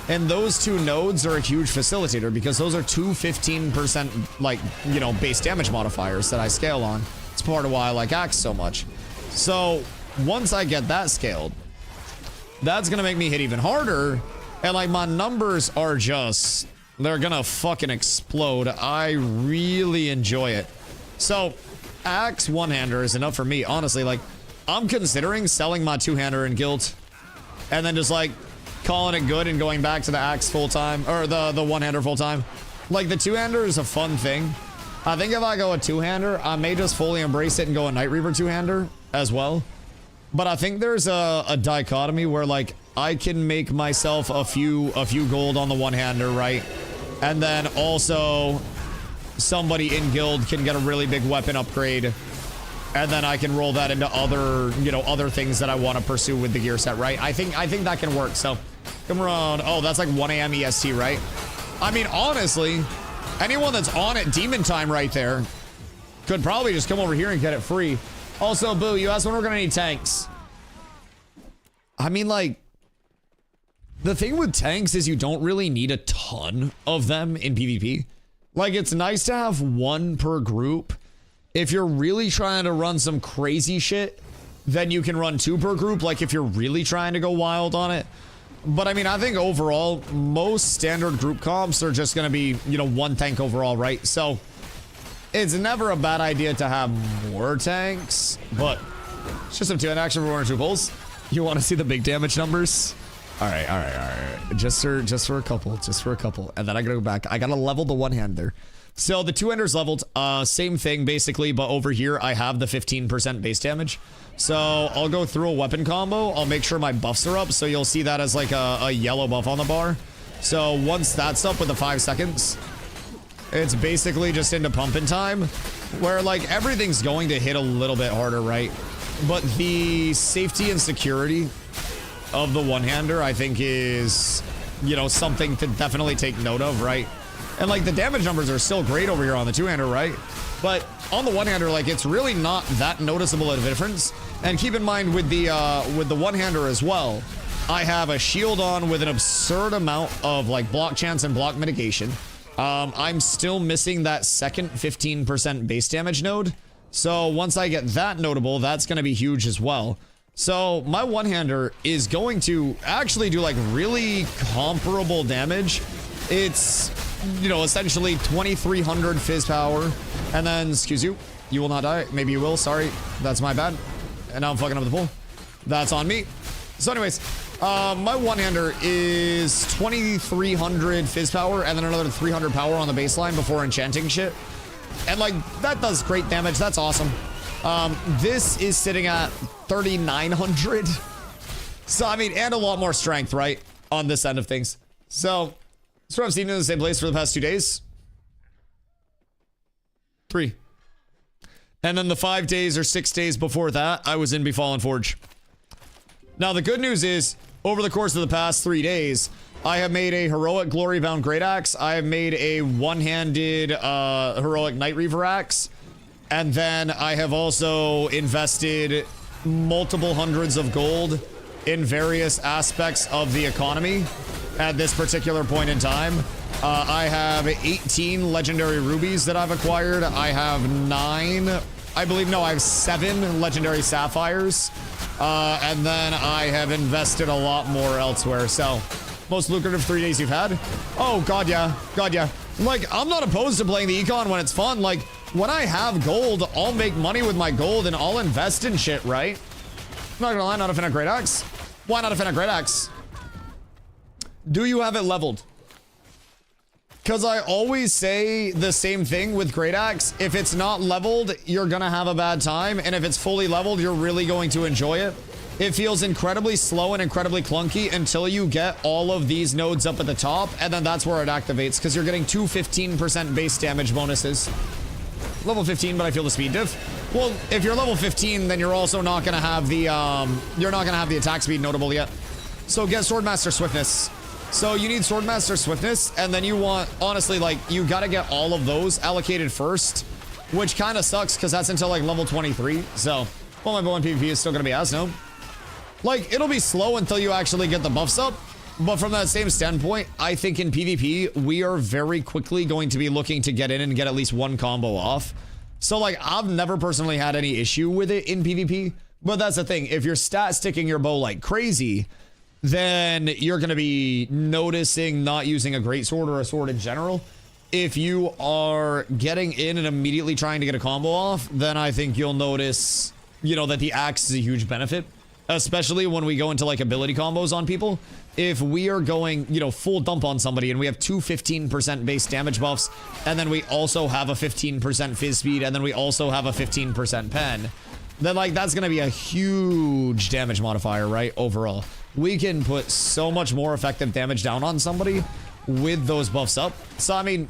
And those two nodes are a huge facilitator because those are two 15% like, you know, base damage modifiers that I scale on. It's part of why I like Axe so much. So once I get that scaled, that's gonna make me hit even harder. And like my numbers are just, they're gonna fucking explode. I really enjoy it. So Axe one-hander is enough for me, honestly. Like I'm considering selling my two-hander in guild and then just like calling it good and going back to the axe full-time, or the one-hander full-time. Like the two-hander is a fun thing. I think if I go a two-hander, I may just fully embrace it and go a Night Reaver two-hander as well. But I think there's a dichotomy where like I can make myself a few gold on the one-hander, right? And then also somebody in guild can get a really big weapon upgrade. And then I can roll that into other, you know, other things that I want to pursue with the gear set, right? I think that can work. So come around. Oh, that's like 1 a.m. EST, right? I mean, honestly, anyone that's on at demon time right there could probably just come over here and get it free. Also, Boo, you asked when we're gonna need tanks. I mean, like, the thing with tanks is you don't really need a ton of them in PvP. Like, it's nice to have one per group. If you're really trying to run some crazy shit, then you can run 2 per group, like if you're really trying to go wild on it. But I mean, I think overall, most standard group comps are just gonna be, you know, 1 tank overall, right? So it's never a bad idea to have more tanks, but it's just some 2 in action for 1 or 2 pulls. You want to see the big damage numbers? All right. Just for a couple, and then I gotta go back. I gotta level the one-hander. So the two-hander's leveled, same thing basically, but over here I have the 15% base damage. So I'll go through a weapon combo. I'll make sure my buffs are up, so you'll see that as like a yellow buff on the bar. So once that's up with the 5 seconds, it's basically just into pumping time, where like everything's going to hit a little bit harder, right? But the safety and security of the one-hander, I think, is, you know, something to definitely take note of, right? And like the damage numbers are still great over here on the two-hander, right? But on the one-hander, like it's really not that noticeable a difference. And keep in mind with the one-hander as well, I have a shield on with an absurd amount of like block chance and block mitigation. I'm still missing that second 15% base damage node. So once I get that notable, that's going to be huge as well. So my one-hander is going to actually do like really comparable damage. It's, you know, essentially 2300 fizz power. And then, excuse you, you will not die. Maybe you will. Sorry. That's my bad. And now I'm fucking up the pool. That's on me. So anyways, my one-hander is 2300 fizz power and then another 300 power on the baseline before enchanting shit. And like, that does great damage. That's awesome. This is sitting at 3900. So, I mean, and a lot more strength, right? On this end of things. So, that's what I've seen in the same place for the past 2 days. 3. And then the 5 days or 6 days before that, I was in Befallen Forge. Now, the good news is, over the course of the past 3 days, I have made a heroic glory-bound great axe. I have made a one-handed heroic Night Reaver axe. And then I have also invested multiple hundreds of gold in various aspects of the economy at this particular point in time. I have 18 legendary rubies that I've acquired. I have 9, I believe, no, I have 7 legendary sapphires. And then I have invested a lot more elsewhere. So, most lucrative 3 days you've had? Oh, God, yeah. God, yeah. Like, I'm not opposed to playing the Econ when it's fun. Like, when I have gold, I'll make money with my gold and I'll invest in shit, right? Not gonna lie, not a fan of Great Axe. Why not a fan of Great Axe? Do you have it leveled? Because I always say the same thing with Great Axe. If it's not leveled, you're gonna have a bad time. And if it's fully leveled, you're really going to enjoy it. It feels incredibly slow and incredibly clunky until you get all of these nodes up at the top. And then that's where it activates, because you're getting two 15% base damage bonuses. Level 15, but I feel the speed diff. Well, if you're level 15, then you're also not gonna have the attack speed notable yet. So get Swordmaster Swiftness. So you need Swordmaster Swiftness, and then you want, honestly, like, you gotta get all of those allocated first, which kind of sucks, because that's until, like, level 23. So, well, my bow in PvP is still gonna be ass, no? Like, it'll be slow until you actually get the buffs up, but from that same standpoint, I think in PvP, we are very quickly going to be looking to get in and get at least one combo off. So, like, I've never personally had any issue with it in PvP, but that's the thing. If you're stat sticking your bow like crazy, then you're going to be noticing not using a greatsword or a sword in general. If you are getting in and immediately trying to get a combo off, then I think you'll notice, you know, that the axe is a huge benefit, especially when we go into like ability combos on people. If we are going, you know, full dump on somebody and we have two 15% base damage buffs, and then we also have a 15% fizz speed, and then we also have a 15% pen, then like that's going to be a huge damage modifier, right? Overall, we can put so much more effective damage down on somebody with those buffs up. So, I mean,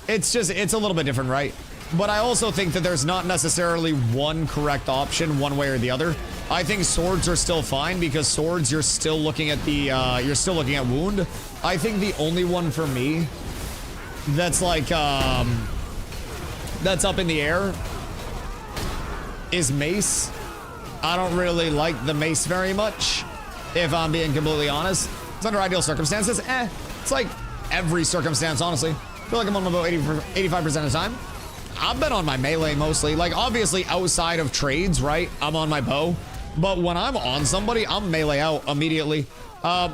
it's a little bit different, right? But I also think that there's not necessarily one correct option one way or the other. I think swords are still fine, because swords, you're still looking at the, you're still looking at wound. I think the only one for me that's like, that's up in the air is mace. I don't really like the mace very much, if I'm being completely honest. It's under ideal circumstances. It's like every circumstance, honestly. I feel like I'm on my bow 85% of the time. I've been on my melee mostly. Like, obviously, outside of trades, right? I'm on my bow. But when I'm on somebody, I'm melee out immediately.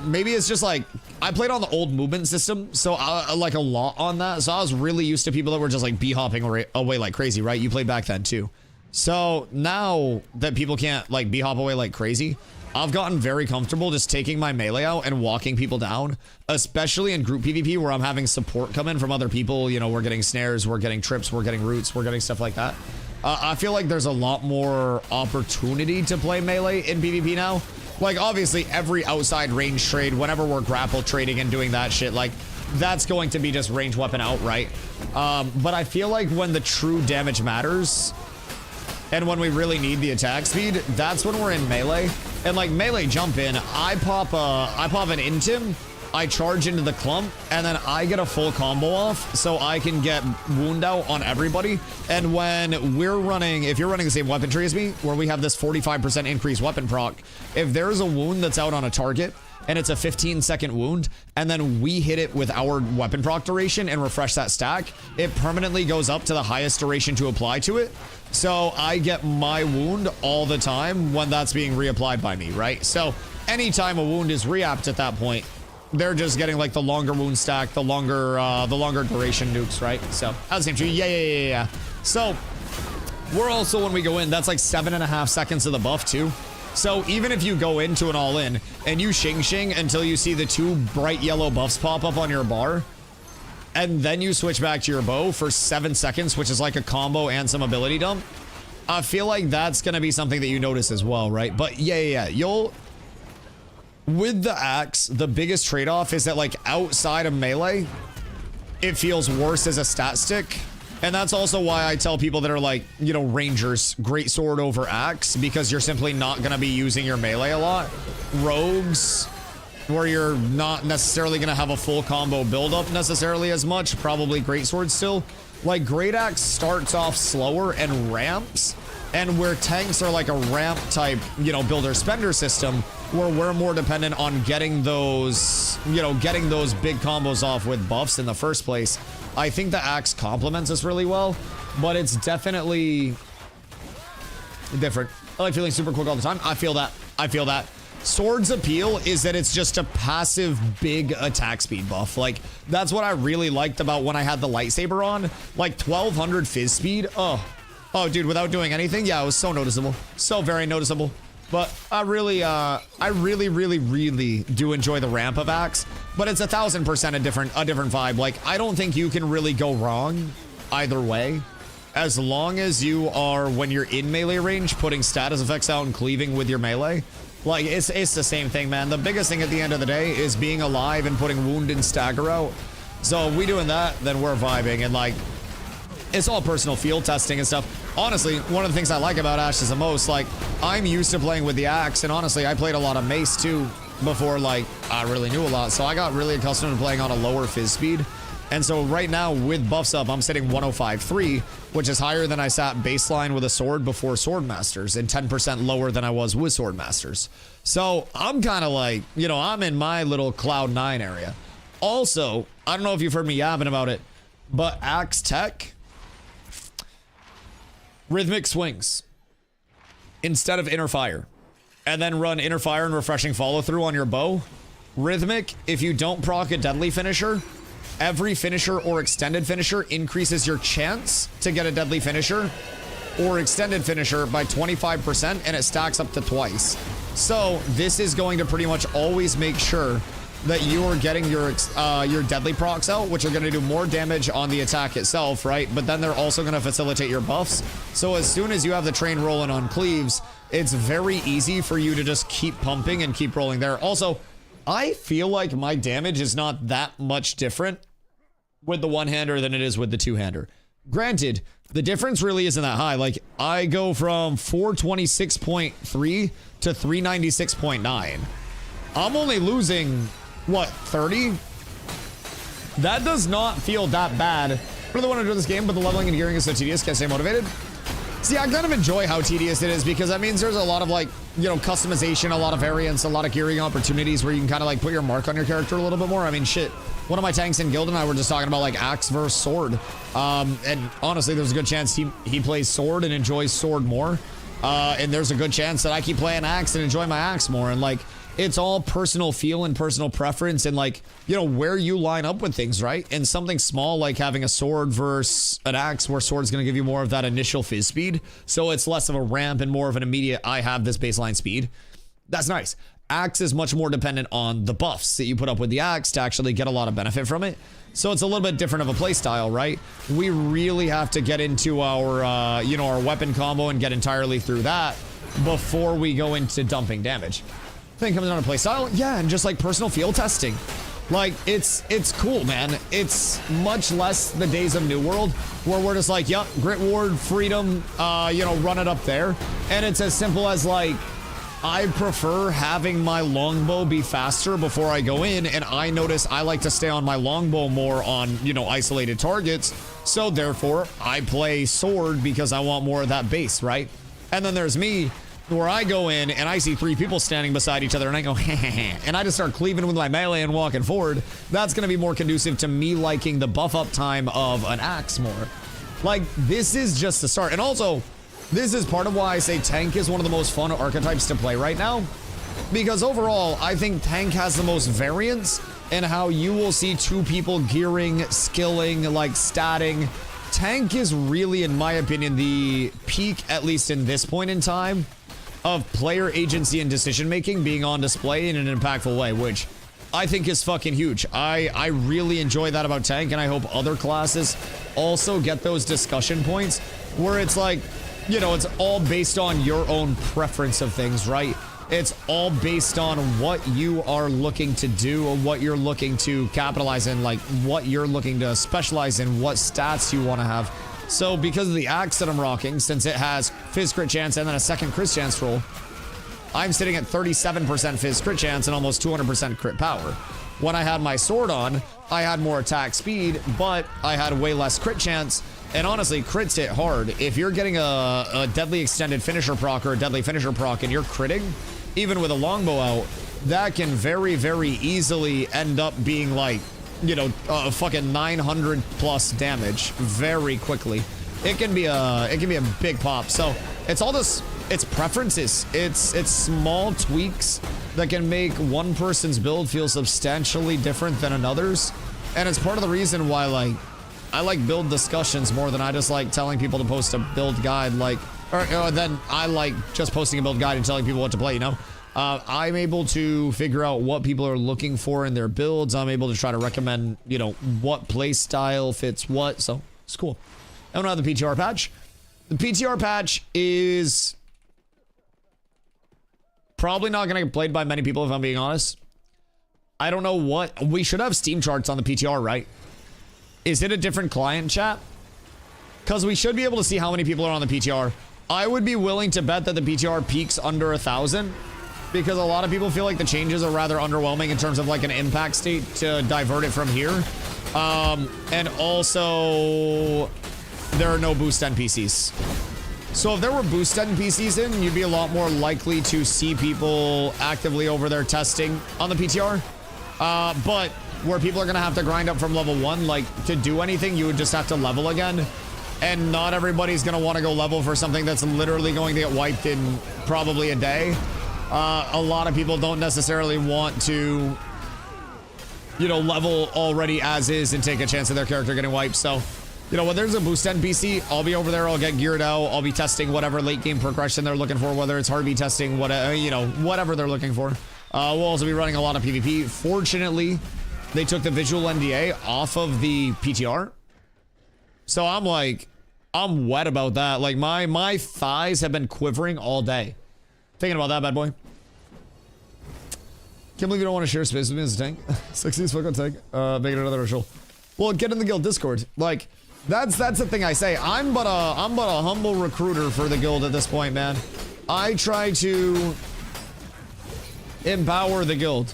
Maybe it's just like, I played on the old movement system, so I like a lot on that. So I was really used to people that were just like b-hopping away like crazy, right? You played back then too. So now that people can't like b-hop away like crazy, I've gotten very comfortable just taking my melee out and walking people down, especially in group PvP where I'm having support come in from other people. You know, we're getting snares, we're getting trips, we're getting roots, we're getting stuff like that. I feel like there's a lot more opportunity to play melee in PvP now. Like, obviously, every outside range trade, whenever we're grapple trading and doing that shit, like, that's going to be just range weapon outright. But I feel like when the true damage matters, and when we really need the attack speed, that's when we're in melee. And like melee jump in, I pop an intim, I charge into the clump, and then I get a full combo off, so I can get wound out on everybody. And when we're running, if you're running the same weapon tree as me, where we have this 45% increased weapon proc, if there's a wound that's out on a target, and it's a 15-second wound, and then we hit it with our weapon proc duration and refresh that stack, it permanently goes up to the highest duration to apply to it. So I get my wound all the time when that's being reapplied by me, right? So anytime a wound is reapped at that point, they're just getting like the longer wound stack, the longer duration nukes, right? So that's the same tree. Yeah. So we're also, when we go in, that's like 7.5 seconds of the buff too. So even if you go into an all-in and you shing until you see the 2 bright yellow buffs pop up on your bar, and then you switch back to your bow for 7 seconds, which is like a combo and some ability dump, I feel like that's going to be something that you notice as well, right? But yeah. With the axe, the biggest trade-off is that like outside of melee, it feels worse as a stat stick. And that's also why I tell people that are like, you know, rangers, great sword over axe, because you're simply not going to be using your melee a lot. Rogues, where you're not necessarily going to have a full combo build-up necessarily as much, probably great sword still. Like, great axe starts off slower and ramps, and where tanks are like a ramp type, you know, builder-spender system, where we're more dependent on getting those, you know, getting those big combos off with buffs in the first place. I think the axe complements us really well, but it's definitely different. I like feeling super quick all the time. I feel that. Sword's appeal is that it's just a passive big attack speed buff. Like, that's what I really liked about when I had the lightsaber on. Like, 1200 fizz speed. Oh, dude, without doing anything, yeah, it was so noticeable. So very noticeable. But I really, really do enjoy the ramp of Axe. But it's 1000% a different vibe. Like, I don't think you can really go wrong either way. As long as you are, when you're in melee range, putting status effects out and cleaving with your melee. Like, it's the same thing, man. The biggest thing at the end of the day is being alive and putting wound and stagger out. So if we doing that, then we're vibing. And, like, it's all personal field testing and stuff. Honestly, one of the things I like about Ashes the most, like, I'm used to playing with the axe, and honestly, I played a lot of mace too before, like, I really knew a lot. So I got really accustomed to playing on a lower fizz speed. And so right now, with buffs up, I'm sitting 105.3, which is higher than I sat baseline with a sword before Sword Masters, and 10% lower than I was with Sword Masters. So I'm kind of like, you know, I'm in my little Cloud 9 area. Also, I don't know if you've heard me yapping about it, but Axe Tech, rhythmic swings instead of inner fire, and then run inner fire and refreshing follow through on your bow. Rhythmic, if you don't proc a deadly finisher, every finisher or extended finisher increases your chance to get a deadly finisher or extended finisher by 25%, and it stacks up to twice. So this is going to pretty much always make sure that you are getting your deadly procs out, which are going to do more damage on the attack itself, right? But then they're also going to facilitate your buffs. So as soon as you have the train rolling on cleaves, it's very easy for you to just keep pumping and keep rolling there. Also, I feel like my damage is not that much different with the one-hander than it is with the two-hander. Granted, the difference really isn't that high. Like, I go from 426.3 to 396.9. I'm only losing, what, 30? That does not feel that bad. I really want to do this game, but the leveling and gearing is so tedious. Can't stay motivated. See, I kind of enjoy how tedious it is, because that means there's a lot of, like, you know, customization, a lot of variance, a lot of gearing opportunities where you can kind of, like, put your mark on your character a little bit more. I mean, shit. One of my tanks in Guild and I were just talking about, like, axe versus sword. And honestly, there's a good chance he plays sword and enjoys sword more. And there's a good chance that I keep playing axe and enjoy my axe more. And, like, it's all personal feel and personal preference and, like, you know, where you line up with things, right? And something small like having a sword versus an axe, where sword's going to give you more of that initial fizz speed. So it's less of a ramp and more of an immediate, I have this baseline speed. That's nice. Axe is much more dependent on the buffs that you put up with the axe to actually get a lot of benefit from it. So it's a little bit different of a play style, right? We really have to get into our, you know, our weapon combo and get entirely through that before we go into dumping damage. Thing comes down to play style, yeah, and just like personal field testing. Like, it's cool, man. It's much less the days of New World where we're just like, yep, Grit Ward, Freedom, you know, run it up there. And it's as simple as, like, I prefer having my longbow be faster before I go in, and I notice I like to stay on my longbow more on, you know, isolated targets. So therefore, I play sword because I want more of that base, right? And then there's me, where I go in and I see 3 people standing beside each other and I go, and I just start cleaving with my melee and walking forward. That's going to be more conducive to me liking the buff up time of an axe more. Like, this is just the start. And also, this is part of why I say tank is one of the most fun archetypes to play right now. Because overall, I think tank has the most variance in how you will see 2 people gearing, skilling, like statting. Tank is really, in my opinion, the peak, at least in this point in time, of player agency and decision making being on display in an impactful way, which I think is fucking huge. I really enjoy that about tank, and I hope other classes also get those discussion points where it's like, you know, it's all based on your own preference of things, right? It's all based on what you are looking to do or what you're looking to capitalize in, like what you're looking to specialize in, what stats you want to have. So because of the axe that I'm rocking, since it has fizz crit chance and then a second crit chance roll, I'm sitting at 37% fizz crit chance and almost 200% crit power. When I had my sword on, I had more attack speed, but I had way less crit chance. And honestly, crits hit hard. If you're getting a deadly extended finisher proc or a deadly finisher proc and you're critting, even with a longbow out, that can very, very easily end up being like, you know, fucking 900 plus damage very quickly. It can be a big pop. So it's all this, it's preferences. It's small tweaks that can make one person's build feel substantially different than another's. And it's part of the reason why, like, I like build discussions more than I just like telling people to post a build guide. Like, Or then I like just posting a build guide and telling people what to play, you know? I'm able to figure out what people are looking for in their builds. I'm able to try to recommend, you know, what play style fits what. So it's cool. I don't have the PTR patch. The PTR patch is probably not going to get played by many people, if I'm being honest. I don't know what. We should have Steam charts on the PTR, right? Is it a different client, chat? Because we should be able to see how many people are on the PTR. I would be willing to bet that the PTR peaks under 1,000 because a lot of people feel like the changes are rather underwhelming in terms of like an impact state to divert it from here. And also, there are no boost NPCs. So if there were boost NPCs in, you'd be a lot more likely to see people actively over there testing on the PTR. But where people are going to have to grind up from level 1, like to do anything, you would just have to level again. And not everybody's going to want to go level for something that's literally going to get wiped in probably a day. A lot of people don't necessarily want to, you know, level already as is and take a chance of their character getting wiped. So, you know, when there's a boost NPC, I'll be over there, I'll get geared out, I'll be testing whatever late game progression they're looking for, whether it's hard B testing, whatever, you know, whatever they're looking for. We'll also be running a lot of PvP. Fortunately, they took the visual NDA off of the PTR. So I'm like, I'm wet about that. Like my thighs have been quivering all day. Thinking about that, bad boy. Can't believe you don't want to share space with me as a tank. 60 fuck on tank. Make it another ritual. Well, get in the guild Discord. Like, that's the thing I say. I'm but a humble recruiter for the guild at this point, man. I try to empower the guild.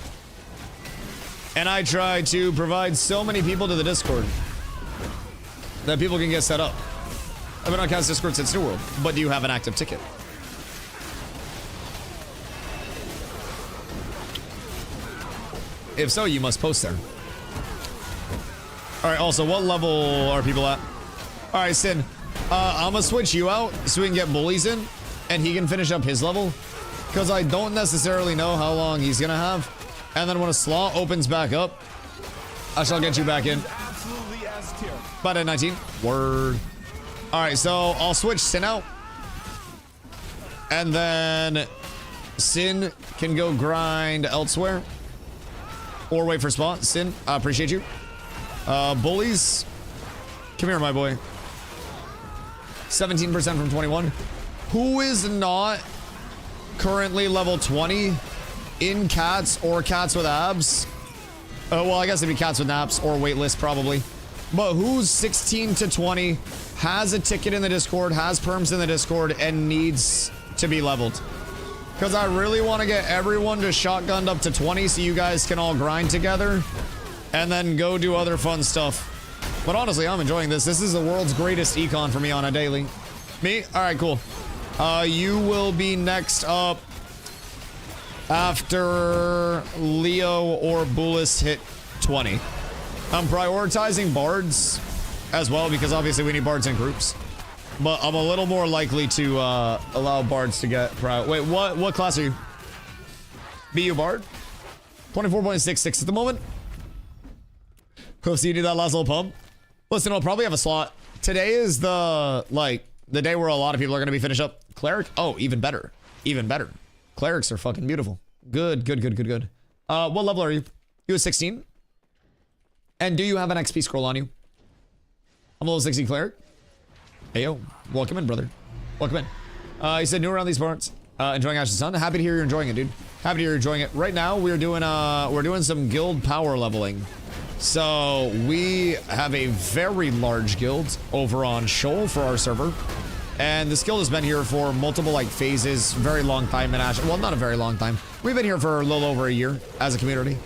And I try to provide so many people to the Discord that people can get set up. I've been on Cast Discord since New World, but do you have an active ticket? If so, you must post there. All right, also, what level are people at? All right, Sin, I'm gonna switch you out so we can get Bullies in, and he can finish up his level, because I don't necessarily know how long he's gonna have. And then when a slot opens back up, I shall get you back in. About at 19. Word. All right, so I'll switch Sin out. And then Sin can go grind elsewhere. Or wait for spot. Sin, I appreciate you. Bullies. Come here, my boy. 17% from 21. Who is not currently level 20 in cats or cats with abs? Well, I guess it'd be cats with naps or waitlist probably. But who's 16 to 20, has a ticket in the Discord, has perms in the Discord, and needs to be leveled? Because I really want to get everyone to shotgunned up to 20 so you guys can all grind together and then go do other fun stuff. But honestly, I'm enjoying this. This is the world's greatest econ for me on a daily. Me? All right, cool. You will be next up after Leo or Bullis hit 20. I'm prioritizing bards as well because obviously we need bards in groups. But I'm a little more likely to allow bards to get wait, what class are you? BU bard? 24.66 at the moment. Cool, so you need that last little pump. Listen, I'll probably have a slot. Today is the day where a lot of people are going to be finished up. Cleric? Oh, even better. Even better. Clerics are fucking beautiful. Good. What level are you? You a 16? And do you have an XP scroll on you? I'm a level 60 cleric. Hey, yo. Welcome in, brother. Welcome in. He said, new around these parts. Enjoying Ash's Sun. Happy to hear you're enjoying it, dude. Happy to hear you're enjoying it. Right now, we're doing some guild power leveling. So, we have a very large guild over on Shoal for our server. And this guild has been here for multiple, phases. Very long time in Ash. Well, not a very long time. We've been here for a little over a year as a community.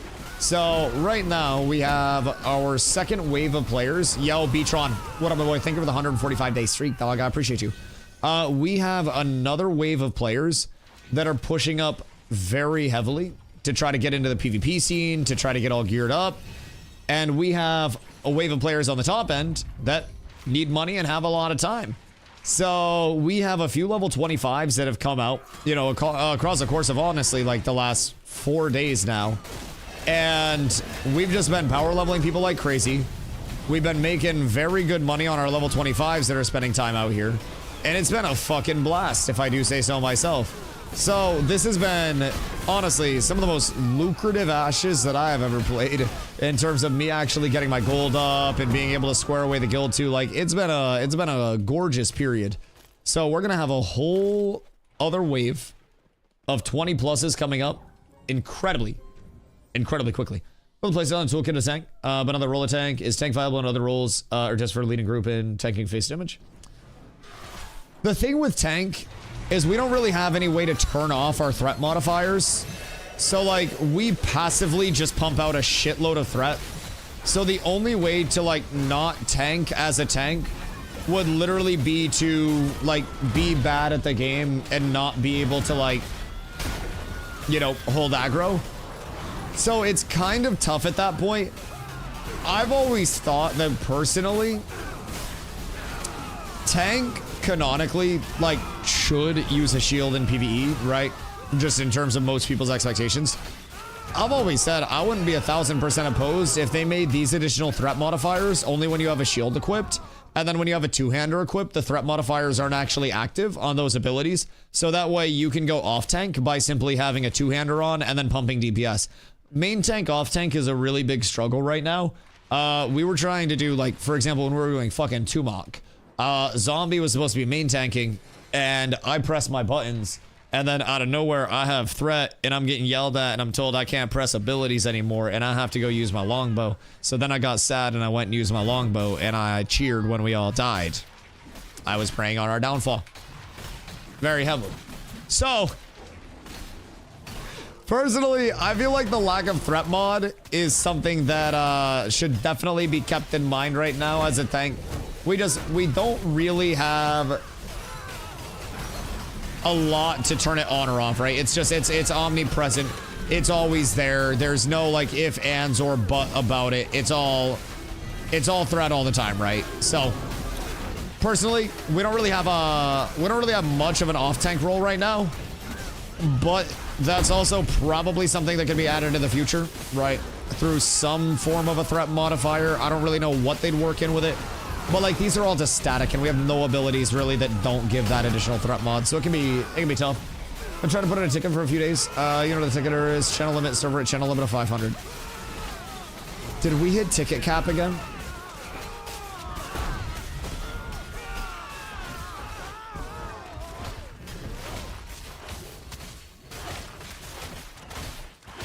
So, right now, we have our second wave of players. Yo, Beatron. What up, my boy? Thank you for the 145-day streak, dog. I appreciate you. We have another wave of players that are pushing up very heavily to try to get into the PvP scene, to try to get all geared up. And we have a wave of players on the top end that need money and have a lot of time. So, we have a few level 25s that have come out, you know, across the course of, honestly, the last 4 days now. And we've just been power leveling people like crazy. We've been making very good money on our level 25s that are spending time out here. And it's been a fucking blast, if I do say so myself. So this has been, honestly, some of the most lucrative Ashes that I have ever played in terms of me actually getting my gold up and being able to square away the guild too. Like, it's been a gorgeous period. So we're gonna have a whole other wave of 20 pluses coming up incredibly quickly. Well, the place on toolkit is tank, but another roller tank is tank viable in other roles, or just for leading group in tanking face damage. The thing with tank is we don't really have any way to turn off our threat modifiers. So like we passively just pump out a shitload of threat. So the only way to like not tank as a tank would literally be to like be bad at the game and not be able to like, you know, hold aggro. So it's kind of tough at that point. I've always thought that personally, tank canonically like should use a shield in PvE, right? Just in terms of most people's expectations. I've always said I wouldn't be 1000% opposed if they made these additional threat modifiers only when you have a shield equipped, and then when you have a two-hander equipped, the threat modifiers aren't actually active on those abilities. So that way you can go off tank by simply having a two-hander on and then pumping DPS. Main tank off tank is a really big struggle right now. We were trying to do, like, for example, when we were doing fucking Tumok, Zombie was supposed to be main tanking, and I pressed my buttons, and then out of nowhere, I have threat, and I'm getting yelled at, and I'm told I can't press abilities anymore, and I have to go use my longbow. So then I got sad, and I went and used my longbow, and I cheered when we all died. I was praying on our downfall. Very heavily. So, personally, I feel like the lack of threat mod is something that should definitely be kept in mind right now as a tank. We don't really have a lot to turn it on or off, right? It's just, it's omnipresent. It's always there. There's no like if, ands, or but about it. It's all threat all the time, right? So personally, we don't really have much of an off tank role right now, but that's also probably something that could be added in the future, right? Through some form of a threat modifier. I don't really know what they'd work in with it. But like these are all just static, and we have no abilities really that don't give that additional threat mod, so it can be tough. I'm trying to put in a ticket for a few days. You know what the ticketer is? Channel limit server at channel limit of 500. Did we hit ticket cap again?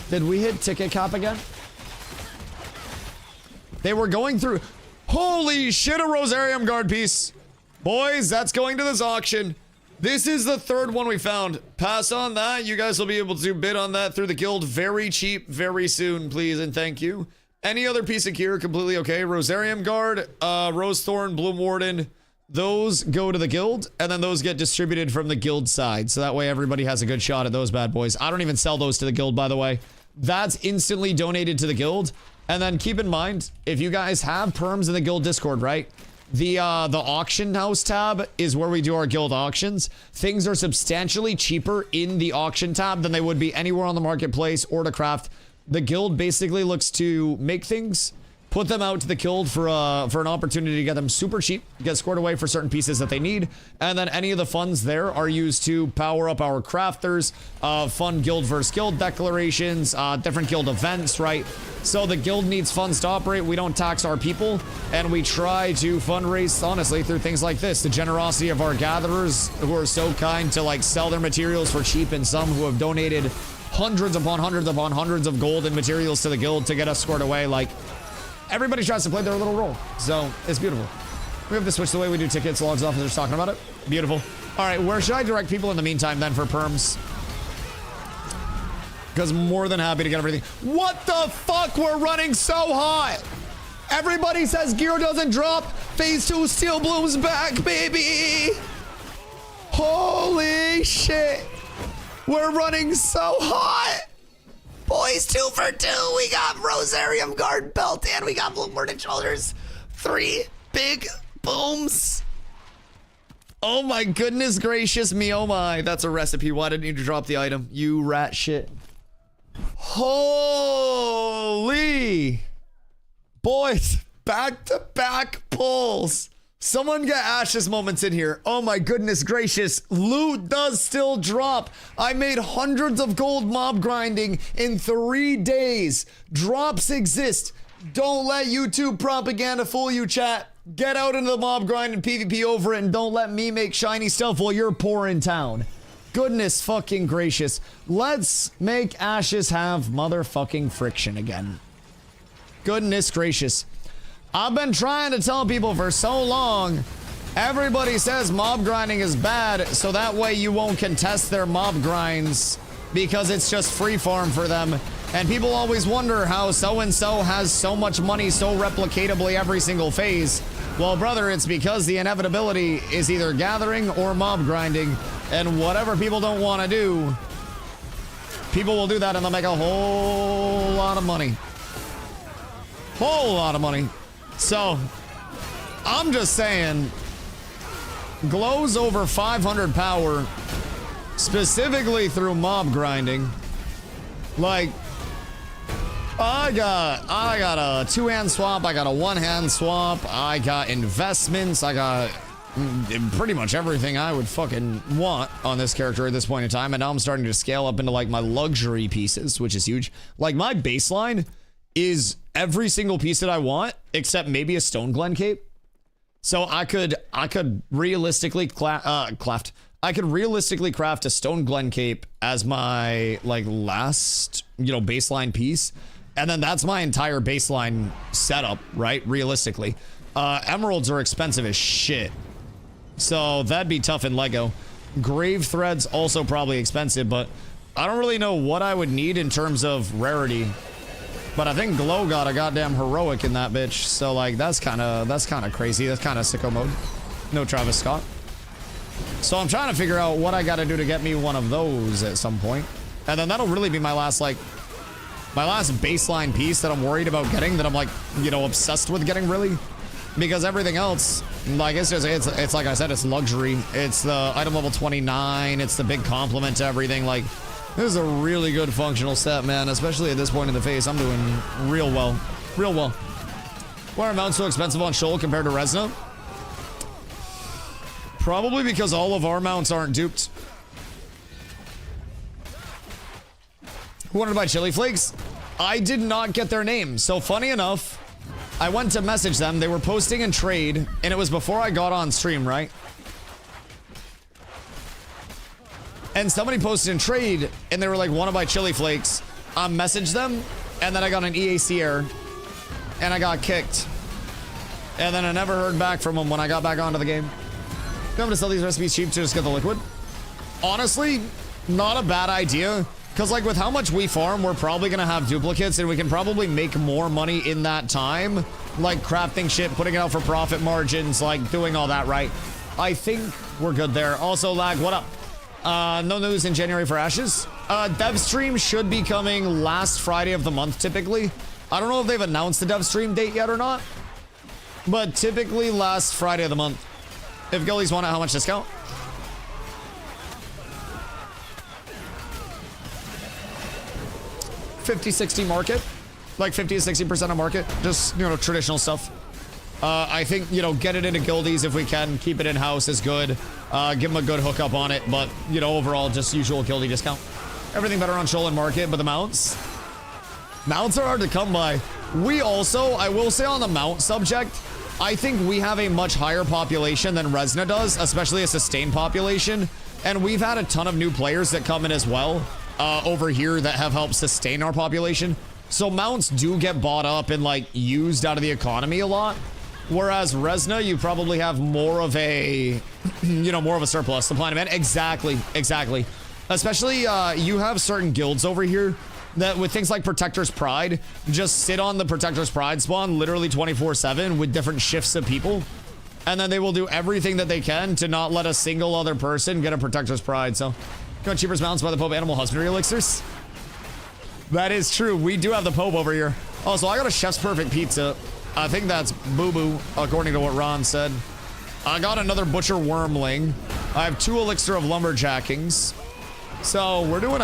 Did we hit ticket cap again? They were going through. Holy shit, a Rosarium Guard piece. Boys, that's going to this auction. This is the third one we found. Pass on that. You guys will be able to bid on that through the guild very cheap, very soon, please, and thank you. Any other piece of gear, completely okay. Rosarium Guard, Rose Thorn, Bloom Warden, those go to the guild, and then those get distributed from the guild side. So that way everybody has a good shot at those bad boys. I don't even sell those to the guild, by the way. That's instantly donated to the guild. And then keep in mind, if you guys have perms in the guild Discord, right? The auction house tab is where we do our guild auctions. Things are substantially cheaper in the auction tab than they would be anywhere on the marketplace or to craft. The guild basically looks to make things, put them out to the guild for an opportunity to get them super cheap, get scored away for certain pieces that they need, and then any of the funds there are used to power up our crafters, fund guild versus guild declarations, different guild events, right? So the guild needs funds to operate. We don't tax our people, and we try to fundraise, honestly, through things like this. The generosity of our gatherers who are so kind to like sell their materials for cheap, and some who have donated hundreds upon hundreds upon hundreds of gold and materials to the guild to get us scored away. Like, everybody tries to play their little role. So it's beautiful. We have to switch the way we do tickets. Logs officers talking about it. Beautiful. All right, where should I direct people in the meantime then for perms? Because I'm more than happy to get everything. What the fuck? We're running so hot. Everybody says gear doesn't drop. Phase 2 Steel Bloom's back, baby. Holy shit. We're running so hot. Boys, 2 for 2. We got Rosarium Guard belt and we got Bloom Worded Shoulders. 3 big booms. Oh my goodness gracious me, oh my. That's a recipe. Why didn't you drop the item? You rat shit. Holy. Boys, back-to-back pulls. Someone get Ashes moments in here. Oh my goodness gracious. Loot does still drop. I made hundreds of gold mob grinding in 3 days. Drops exist. Don't let YouTube propaganda fool you, chat. Get out into the mob grind and PvP over it, and don't let me make shiny stuff while you're poor in town. Goodness fucking gracious. Let's make Ashes have motherfucking friction again. Goodness gracious. I've been trying to tell people for so long, everybody says mob grinding is bad, so that way you won't contest their mob grinds because it's just free farm for them. And people always wonder how so-and-so has so much money so replicatably every single phase. Well, brother, it's because the inevitability is either gathering or mob grinding. And whatever people don't want to do, people will do that and they'll make a whole lot of money. Whole lot of money. So, I'm just saying, Glow's over 500 power, specifically through mob grinding. Like, I got a 2-hand swap, I got a 1-hand swap, I got investments, I got pretty much everything I would fucking want on this character at this point in time, and now I'm starting to scale up into like my luxury pieces, which is huge. Like, my baseline is every single piece that I want, except maybe a Stone Glen cape. So I could realistically craft a Stone Glen cape as my like last, you know, baseline piece. And then that's my entire baseline setup, right? Realistically. Emeralds are expensive as shit. So that'd be tough in Lego. Grave threads also probably expensive, but I don't really know what I would need in terms of rarity. But I think Glow got a goddamn heroic in that bitch. So like that's kind of crazy. That's kind of sicko mode. No Travis Scott. So I'm trying to figure out what I got to do to get me one of those at some point. And then that'll really be my last baseline piece that I'm worried about getting, that I'm like, you know, obsessed with getting really. Because everything else, like it's like I said, it's luxury. It's the item level 29. It's the big compliment to everything. Like, this is a really good functional set, man. Especially at this point in the phase, I'm doing real well. Real well. Why are mounts so expensive on Shoal compared to Resna? Probably because all of our mounts aren't duped. Who wanted to buy chili flakes? I did not get their name. So funny enough, I went to message them. They were posting in trade, and it was before I got on stream, right? And somebody posted in trade, and they were like, want to buy chili flakes. I messaged them, and then I got an EAC error, and I got kicked. And then I never heard back from them when I got back onto the game. I'm going to sell these recipes cheap to just get the liquid. Honestly, not a bad idea. Because, like, with how much we farm, we're probably going to have duplicates, and we can probably make more money in that time. Like, crafting shit, putting it out for profit margins, like, doing all that, right? I think we're good there. Also, Lag, what up? No news in January for Ashes. Dev stream should be coming last Friday of the month, typically. I don't know if they've announced the dev stream date yet or not. But typically last Friday of the month. If Gullies want it, how much discount? $50-60 market, like 50 to 60% of market, just, you know, traditional stuff. I think, you know, get it into guildies if we can, keep it in house is good. Give them a good hookup on it, but, you know, overall just usual guildie discount. Everything better on Shoal and market, but the mounts are hard to come by. We also, I will say on the mount subject, I think we have a much higher population than Resna does, especially a sustained population, and we've had a ton of new players that come in as well. Over here that have helped sustain our population. So mounts do get bought up and like used out of the economy a lot. Whereas Resna, you probably have more of a, you know, more of a surplus. Supply and demand. Exactly. Especially, you have certain guilds over here that with things like Protector's Pride, just sit on the Protector's Pride spawn literally 24/7 with different shifts of people. And then they will do everything that they can to not let a single other person get a Protector's Pride, so. Got cheapest mounts by the Pope animal husbandry elixirs. That is true. We do have the Pope over here. Also, I got a Chef's Perfect pizza. I think that's boo-boo, according to what Ron said. I got another Butcher Wormling. I have 2 elixir of lumberjackings. So we're doing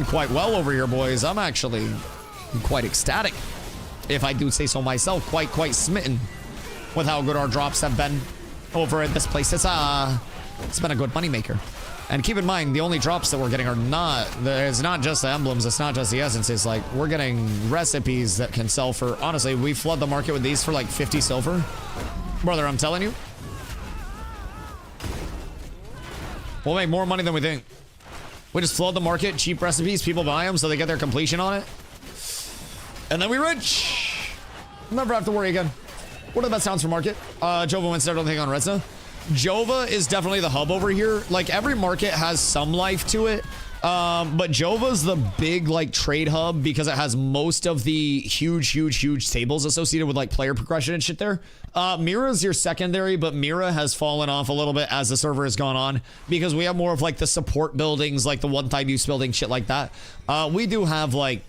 quite well over here, boys. I'm actually quite ecstatic, if I do say so myself. Quite smitten. with how good our drops have been over at this place. It's been a good moneymaker. And keep in mind, the only drops that we're getting are it's not just the emblems, it's not just the essences. Like, we're getting recipes that can sell for, honestly, we flood the market with these for like 50 silver. Brother, I'm telling you. We'll make more money than we think. We just flood the market, cheap recipes, people buy them so they get their completion on it. And then we rich. Never have to worry again. What are the best sounds for market? Jova wins everything on Redsa. Jova is definitely the hub over here. Like, every market has some life to it. But Jova's the big, like, trade hub because it has most of the huge tables associated with, like, player progression and shit there. Mira's your secondary, but Mira has fallen off a little bit as the server has gone on because we have more of, like, the support buildings, like the one-time use building, shit like that. We do have, like,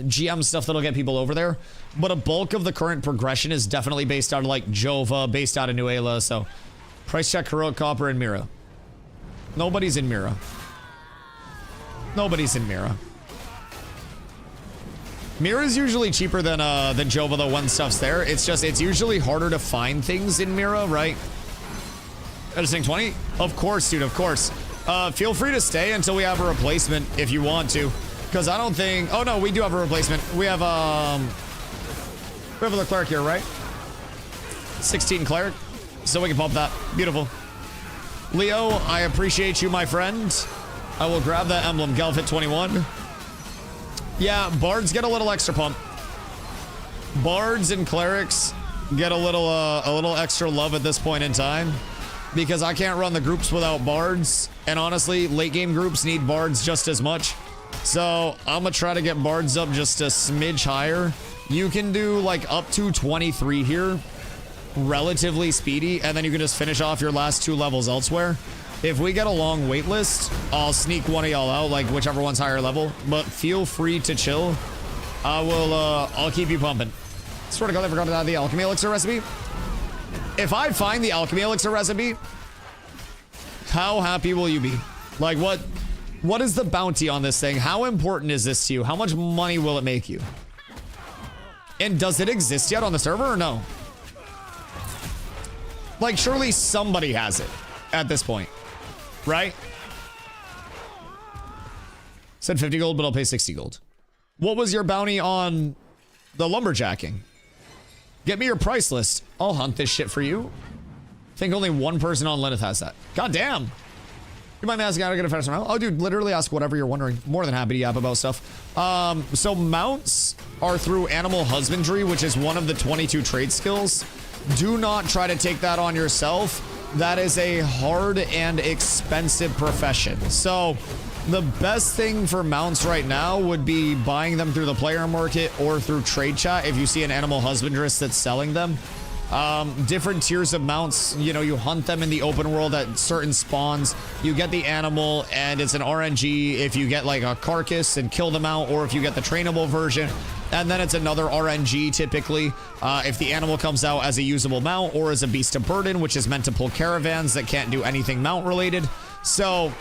GM stuff that'll get people over there, but a bulk of the current progression is definitely based out of, like, Jova, based out of Nuela, so... Price check, Heroic Copper, and Mira. Nobody's in Mira. Nobody's in Mira. Mira's usually cheaper than Jova though when stuff's there. It's just, it's usually harder to find things in Mira, right? Editing 20? Of course, dude, of course. Feel free to stay until we have a replacement if you want to. Because I don't think... Oh, no, we do have a replacement. We have a cleric here, right? 16 cleric. So we can pump that. Beautiful. Leo, I appreciate you, my friend. I will grab that emblem. Gelf at 21. Yeah, bards get a little extra pump. Bards and clerics get a little extra love at this point in time because I can't run the groups without bards. And honestly, late game groups need bards just as much. So I'm gonna try to get bards up just a smidge higher. You can do like up to 23 here. Relatively speedy, and then you can just finish off your last 2 levels elsewhere. If we get a long wait list, I'll sneak one of y'all out, like whichever one's higher level, but feel free to chill. I'll keep you pumping. Swear to God, I forgot to add the alchemy elixir recipe. If I find the alchemy elixir recipe, how happy will you be? Like, what is the bounty on this thing? How important is this to you? How much money will it make you? And does it exist yet on the server or no? Like, surely somebody has it at this point, right? Said 50 gold, but I'll pay 60 gold. What was your bounty on the lumberjacking? Get me your price list. I'll hunt this shit for you. I think only one person on Lilith has that. God damn. You mind me asking how to get a faster mount? Oh, dude, literally ask whatever you're wondering. More than happy to yap about stuff. So mounts are through animal husbandry, which is one of the 22 trade skills. Do not try to take that on yourself. That is a hard and expensive profession. So the best thing for mounts right now would be buying them through the player market or through trade chat if you see an animal husbandrist that's selling them. Different tiers of mounts, you know, you hunt them in the open world at certain spawns. You get the animal and it's an RNG if you get like a carcass and kill them out, or if you get the trainable version. And then it's another RNG typically if the animal comes out as a usable mount or as a beast of burden, which is meant to pull caravans that can't do anything mount related. So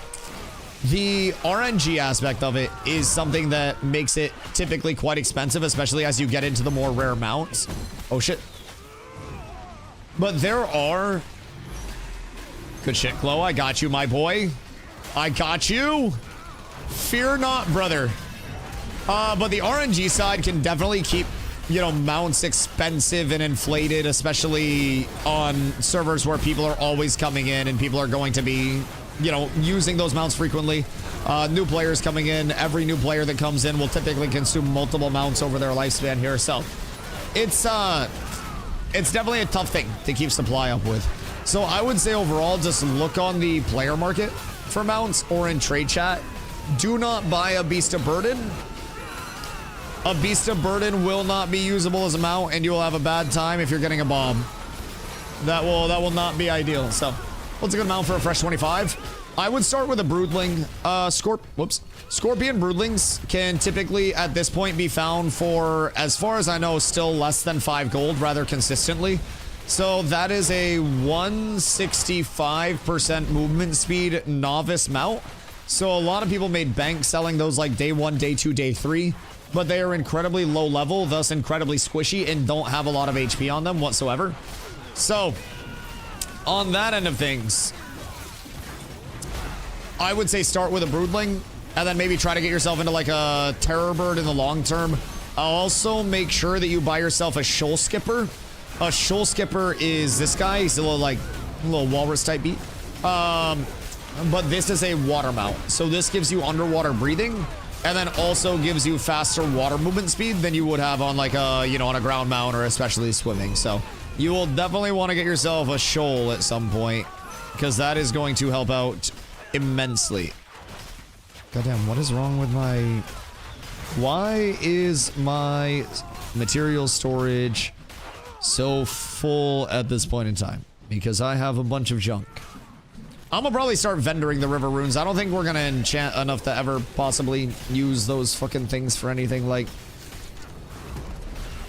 the RNG aspect of it is something that makes it typically quite expensive, especially as you get into the more rare mounts. Oh shit. But there are... Good shit, Chloe. I got you, my boy. I got you. Fear not, brother. But the RNG side can definitely keep, you know, mounts expensive and inflated, especially on servers where people are always coming in and people are going to be, you know, using those mounts frequently. New players coming in. Every new player that comes in will typically consume multiple mounts over their lifespan here. So it's definitely a tough thing to keep supply up with. So I would say overall, just look on the player market for mounts or in trade chat. Do not buy a Beast of Burden. A Beast of Burden will not be usable as a mount, and you will have a bad time if you're getting a bomb. That will not be ideal. So what's a good mount for a fresh 25? I would start with a Broodling. Scorpion Broodlings can typically at this point be found for, as far as I know, still less than 5 gold rather consistently. So that is a 165% movement speed novice mount. So a lot of people made bank selling those like day 1, day 2, day 3, but they are incredibly low level, thus incredibly squishy and don't have a lot of HP on them whatsoever. So, on that end of things, I would say start with a Broodling, and then maybe try to get yourself into like a Terror Bird in the long term. Also, make sure that you buy yourself a Shoal Skipper. A Shoal Skipper is this guy. He's a little walrus type beat. But this is a water mount. So this gives you underwater breathing, and then also gives you faster water movement speed than you would have on like a, you know, on a ground mount or especially swimming. So you will definitely want to get yourself a shoal at some point, because that is going to help out immensely. Goddamn, what is wrong with my... Why is my material storage so full at this point in time? Because I have a bunch of junk. I'm gonna probably start vendoring the river runes. I don't think we're gonna enchant enough to ever possibly use those fucking things for anything. Like,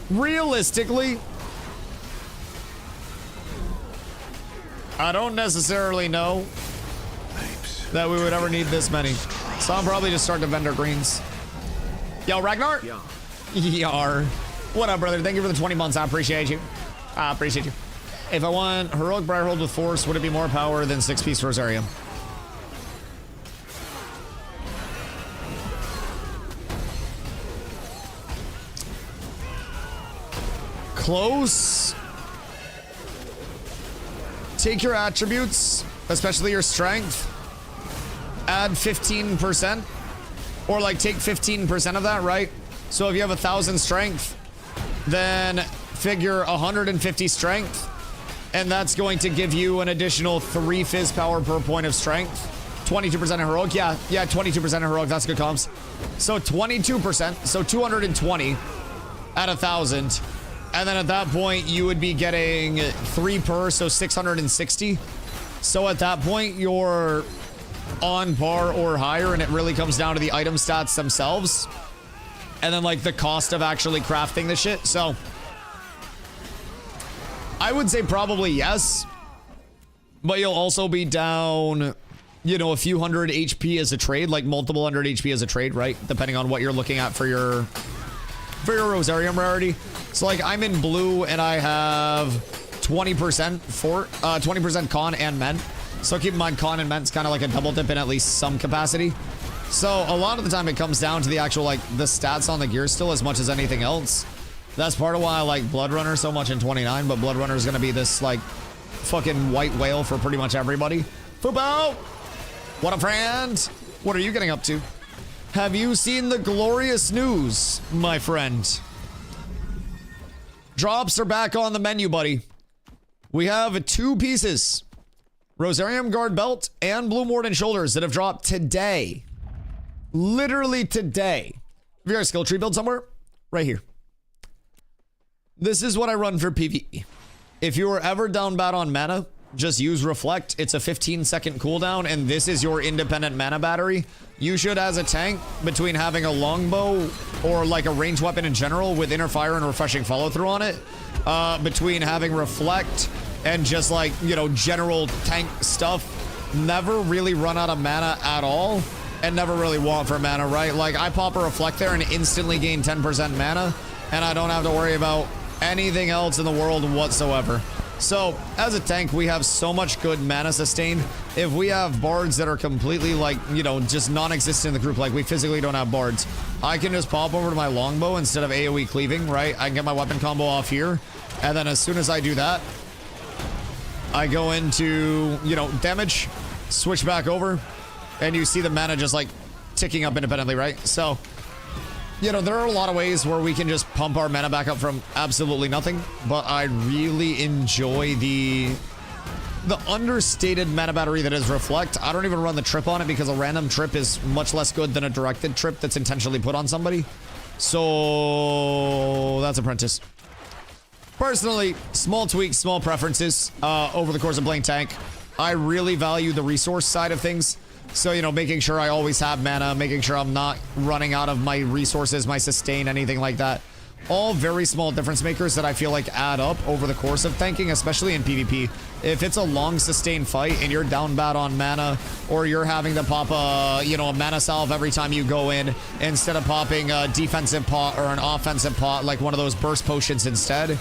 realistically, I don't necessarily know that we would ever need this many. So I'll probably just start to vendor greens. Yo, Ragnar? Yeah. Yar. What up, brother? Thank you for the 20 months. I appreciate you. I appreciate you. If I want Heroic Briarhold with Force, would it be more power than 6-piece Rosarium? Close. Take your attributes, especially your strength. Add 15%. Or like take 15% of that, right? So if you have 1,000 strength, then figure 150 strength. And that's going to give you an additional 3 fizz power per point of strength. 22% of heroic. Yeah, 22% of heroic. That's good comms. So 22%. So 220 at 1,000. And then at that point, you would be getting 3 per, so 660. So at that point, you're on par or higher, and it really comes down to the item stats themselves. And then, like, the cost of actually crafting the shit. So I would say probably yes, but you'll also be down, you know, a few hundred HP as a trade, like multiple hundred HP as a trade, right? Depending on what you're looking at for your Rosarium rarity. So like I'm in blue and I have 20% for 20% con and men. So keep in mind con and men's kind of like a double dip in at least some capacity. So a lot of the time it comes down to the actual like the stats on the gear still as much as anything else. That's part of why I like Blood Runner so much in 29, but Blood Runner is going to be this, like, fucking white whale for pretty much everybody. Fubo! What a friend! What are you getting up to? Have you seen the glorious news, my friend? Drops are back on the menu, buddy. We have 2 pieces. Rosarium Guard Belt and Blue Morden Shoulders that have dropped today. Literally today. Have you got a skill tree build somewhere? Right here. This is what I run for PvE. If you are ever down bad on mana, just use Reflect. It's a 15-second cooldown, and this is your independent mana battery. You should, as a tank, between having a longbow or like a ranged weapon in general with inner fire and refreshing follow-through on it, between having Reflect and just like, you know, general tank stuff, never really run out of mana at all and never really want for mana, right? Like, I pop a Reflect there and instantly gain 10% mana, and I don't have to worry about anything else in the world whatsoever. So as a tank, we have so much good mana sustain. If we have bards that are completely like, you know, just non-existent in the group, like we physically don't have bards, I can just pop over to my longbow instead of AoE cleaving, right? I can get my weapon combo off here, and then as soon as I do that, I go into, you know, damage, switch back over, and you see the mana just like ticking up independently, right? So, you know, there are a lot of ways where we can just pump our mana back up from absolutely nothing, but I really enjoy the understated mana battery that is Reflect. I don't even run the trip on it because a random trip is much less good than a directed trip that's intentionally put on somebody. So that's Apprentice. Personally, small tweaks, small preferences over the course of playing tank. I really value the resource side of things. So, you know, making sure I always have mana, making sure I'm not running out of my resources, my sustain, anything like that. All very small difference makers that I feel like add up over the course of tanking, especially in PvP. If it's a long sustained fight and you're down bad on mana, or you're having to pop a, you know, a mana salve every time you go in, instead of popping a defensive pot or an offensive pot, like one of those burst potions instead,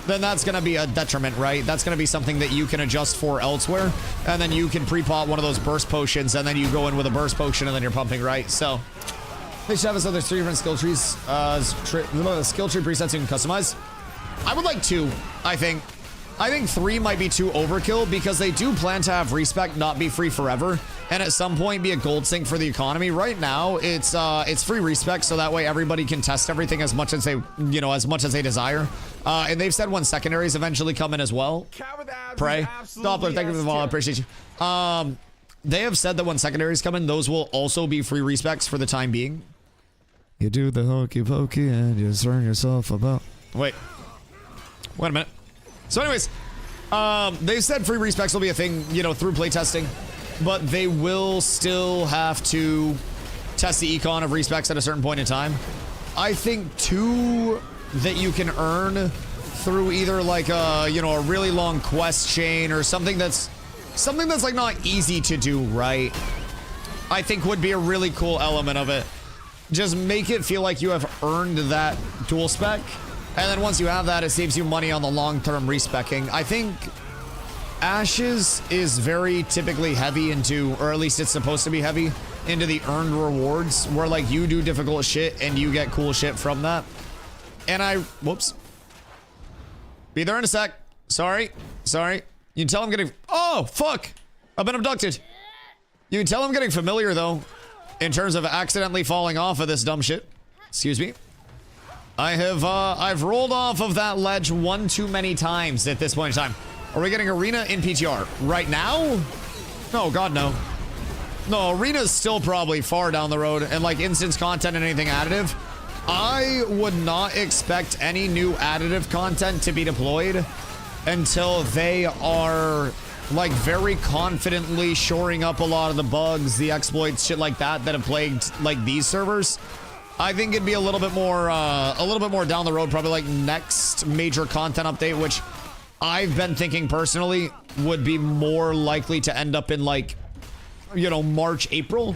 then that's going to be a detriment, right? That's going to be something that you can adjust for elsewhere, and then you can pre-pot one of those burst potions, and then you go in with a burst potion, and then you're pumping, right? So they should have us. There's 3 different skill trees, skill tree presets you can customize. I would like 2, I think. I think 3 might be too overkill because they do plan to have respec not be free forever, and at some point be a gold sink for the economy. Right now, it's free respec, so that way everybody can test everything as much as they, you know, as much as they desire. And they've said when secondaries eventually come in as well. Pray. Doppler, thank you for the follow. I appreciate you. They have said that when secondaries come in, those will also be free respecs for the time being. You do the hokey pokey and you turn yourself about. Wait a minute. So anyways, they've said free respecs will be a thing, you know, through playtesting, but they will still have to test the econ of respecs at a certain point in time. I think 2 that you can earn through either like a, you know, a really long quest chain or something that's like not easy to do, right? I think would be a really cool element of it. Just make it feel like you have earned that dual spec. And then once you have that, it saves you money on the long-term respecking. I think Ashes is very typically heavy into, or at least it's supposed to be heavy, into the earned rewards, where like you do difficult shit and you get cool shit from that. And whoops. Be there in a sec. Sorry. You can tell I'm getting, oh, fuck. I've been abducted. You can tell I'm getting familiar though, in terms of accidentally falling off of this dumb shit. Excuse me. I've rolled off of that ledge one too many times at this point in time. Are we getting arena in PTR right now? No, God, no. No, arena's still probably far down the road, and like instance content and anything additive. I would not expect any new additive content to be deployed until they are like very confidently shoring up a lot of the bugs, the exploits, shit like that have plagued like these servers. I think it'd be a little bit more down the road, probably like next major content update, which I've been thinking personally would be more likely to end up in like, you know, March, April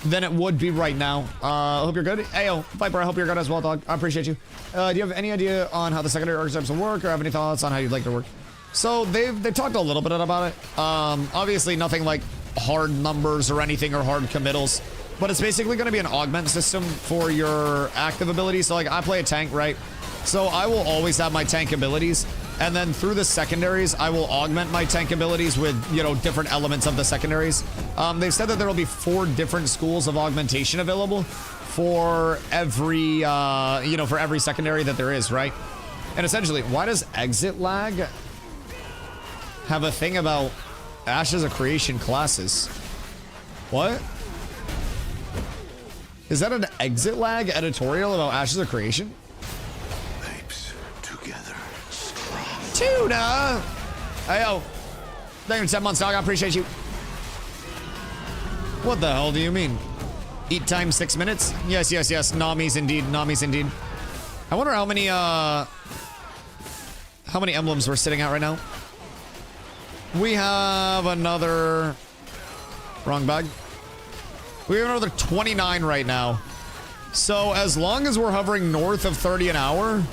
than it would be right now. I hope you're good. Ayo, Viper, I hope you're good as well, dog. I appreciate you. Do you have any idea on how the secondary archetypes will work, or have any thoughts on how you'd like to work? So they've talked a little bit about it. Obviously nothing like hard numbers or anything or hard committals. But it's basically going to be an augment system for your active abilities. So like I play a tank, right? So I will always have my tank abilities. And then through the secondaries, I will augment my tank abilities with, you know, different elements of the secondaries. They've said that there will be 4 different schools of augmentation available for every, you know, for every secondary that there is, right? And essentially, why does exit lag have a thing about Ashes of Creation classes? What? Is that an exit lag editorial about Ashes of Creation? Apes together strong. Tuna! Ayo. Thank you for 10 months, dog. I appreciate you. What the hell do you mean? Eat time 6 minutes? Yes. Nami's indeed. I wonder how many emblems we're sitting at right now. We have another... Wrong bag. We have another 29 right now. So as long as we're hovering north of 30 an hour,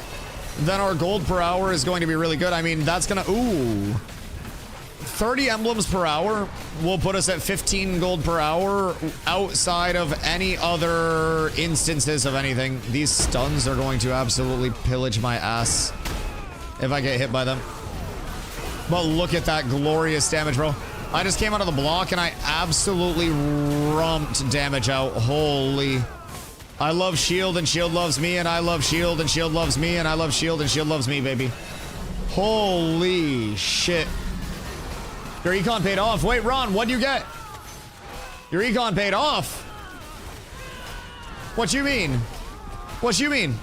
then our gold per hour is going to be really good. I mean, that's gonna, ooh. 30 emblems per hour will put us at 15 gold per hour outside of any other instances of anything. These stuns are going to absolutely pillage my ass if I get hit by them. But look at that glorious damage, bro. I just came out of the block and I absolutely rumped damage out. Holy. I love shield and shield loves me, and I love shield and shield loves me, and I love shield and shield loves me, baby. Holy shit. Your econ paid off. Wait, Ron, what'd you get? Your econ paid off? What you mean? What you mean?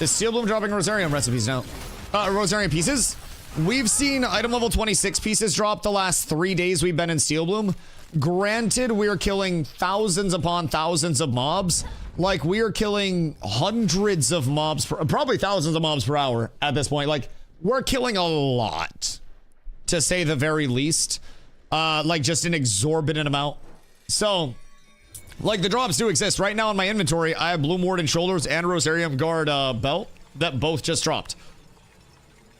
Is Steel Bloom dropping Rosarium recipes now? Rosarium pieces? We've seen item level 26 pieces drop the last 3 days we've been in Steel Bloom. Granted, we are killing thousands upon thousands of mobs. Like, we are killing hundreds of mobs, probably thousands of mobs per hour at this point. Like, we're killing a lot, to say the very least. Like, just an exorbitant amount. So, like, the drops do exist. Right now in my inventory, I have Bloom Warden Shoulders and Rosarium Guard belt that both just dropped.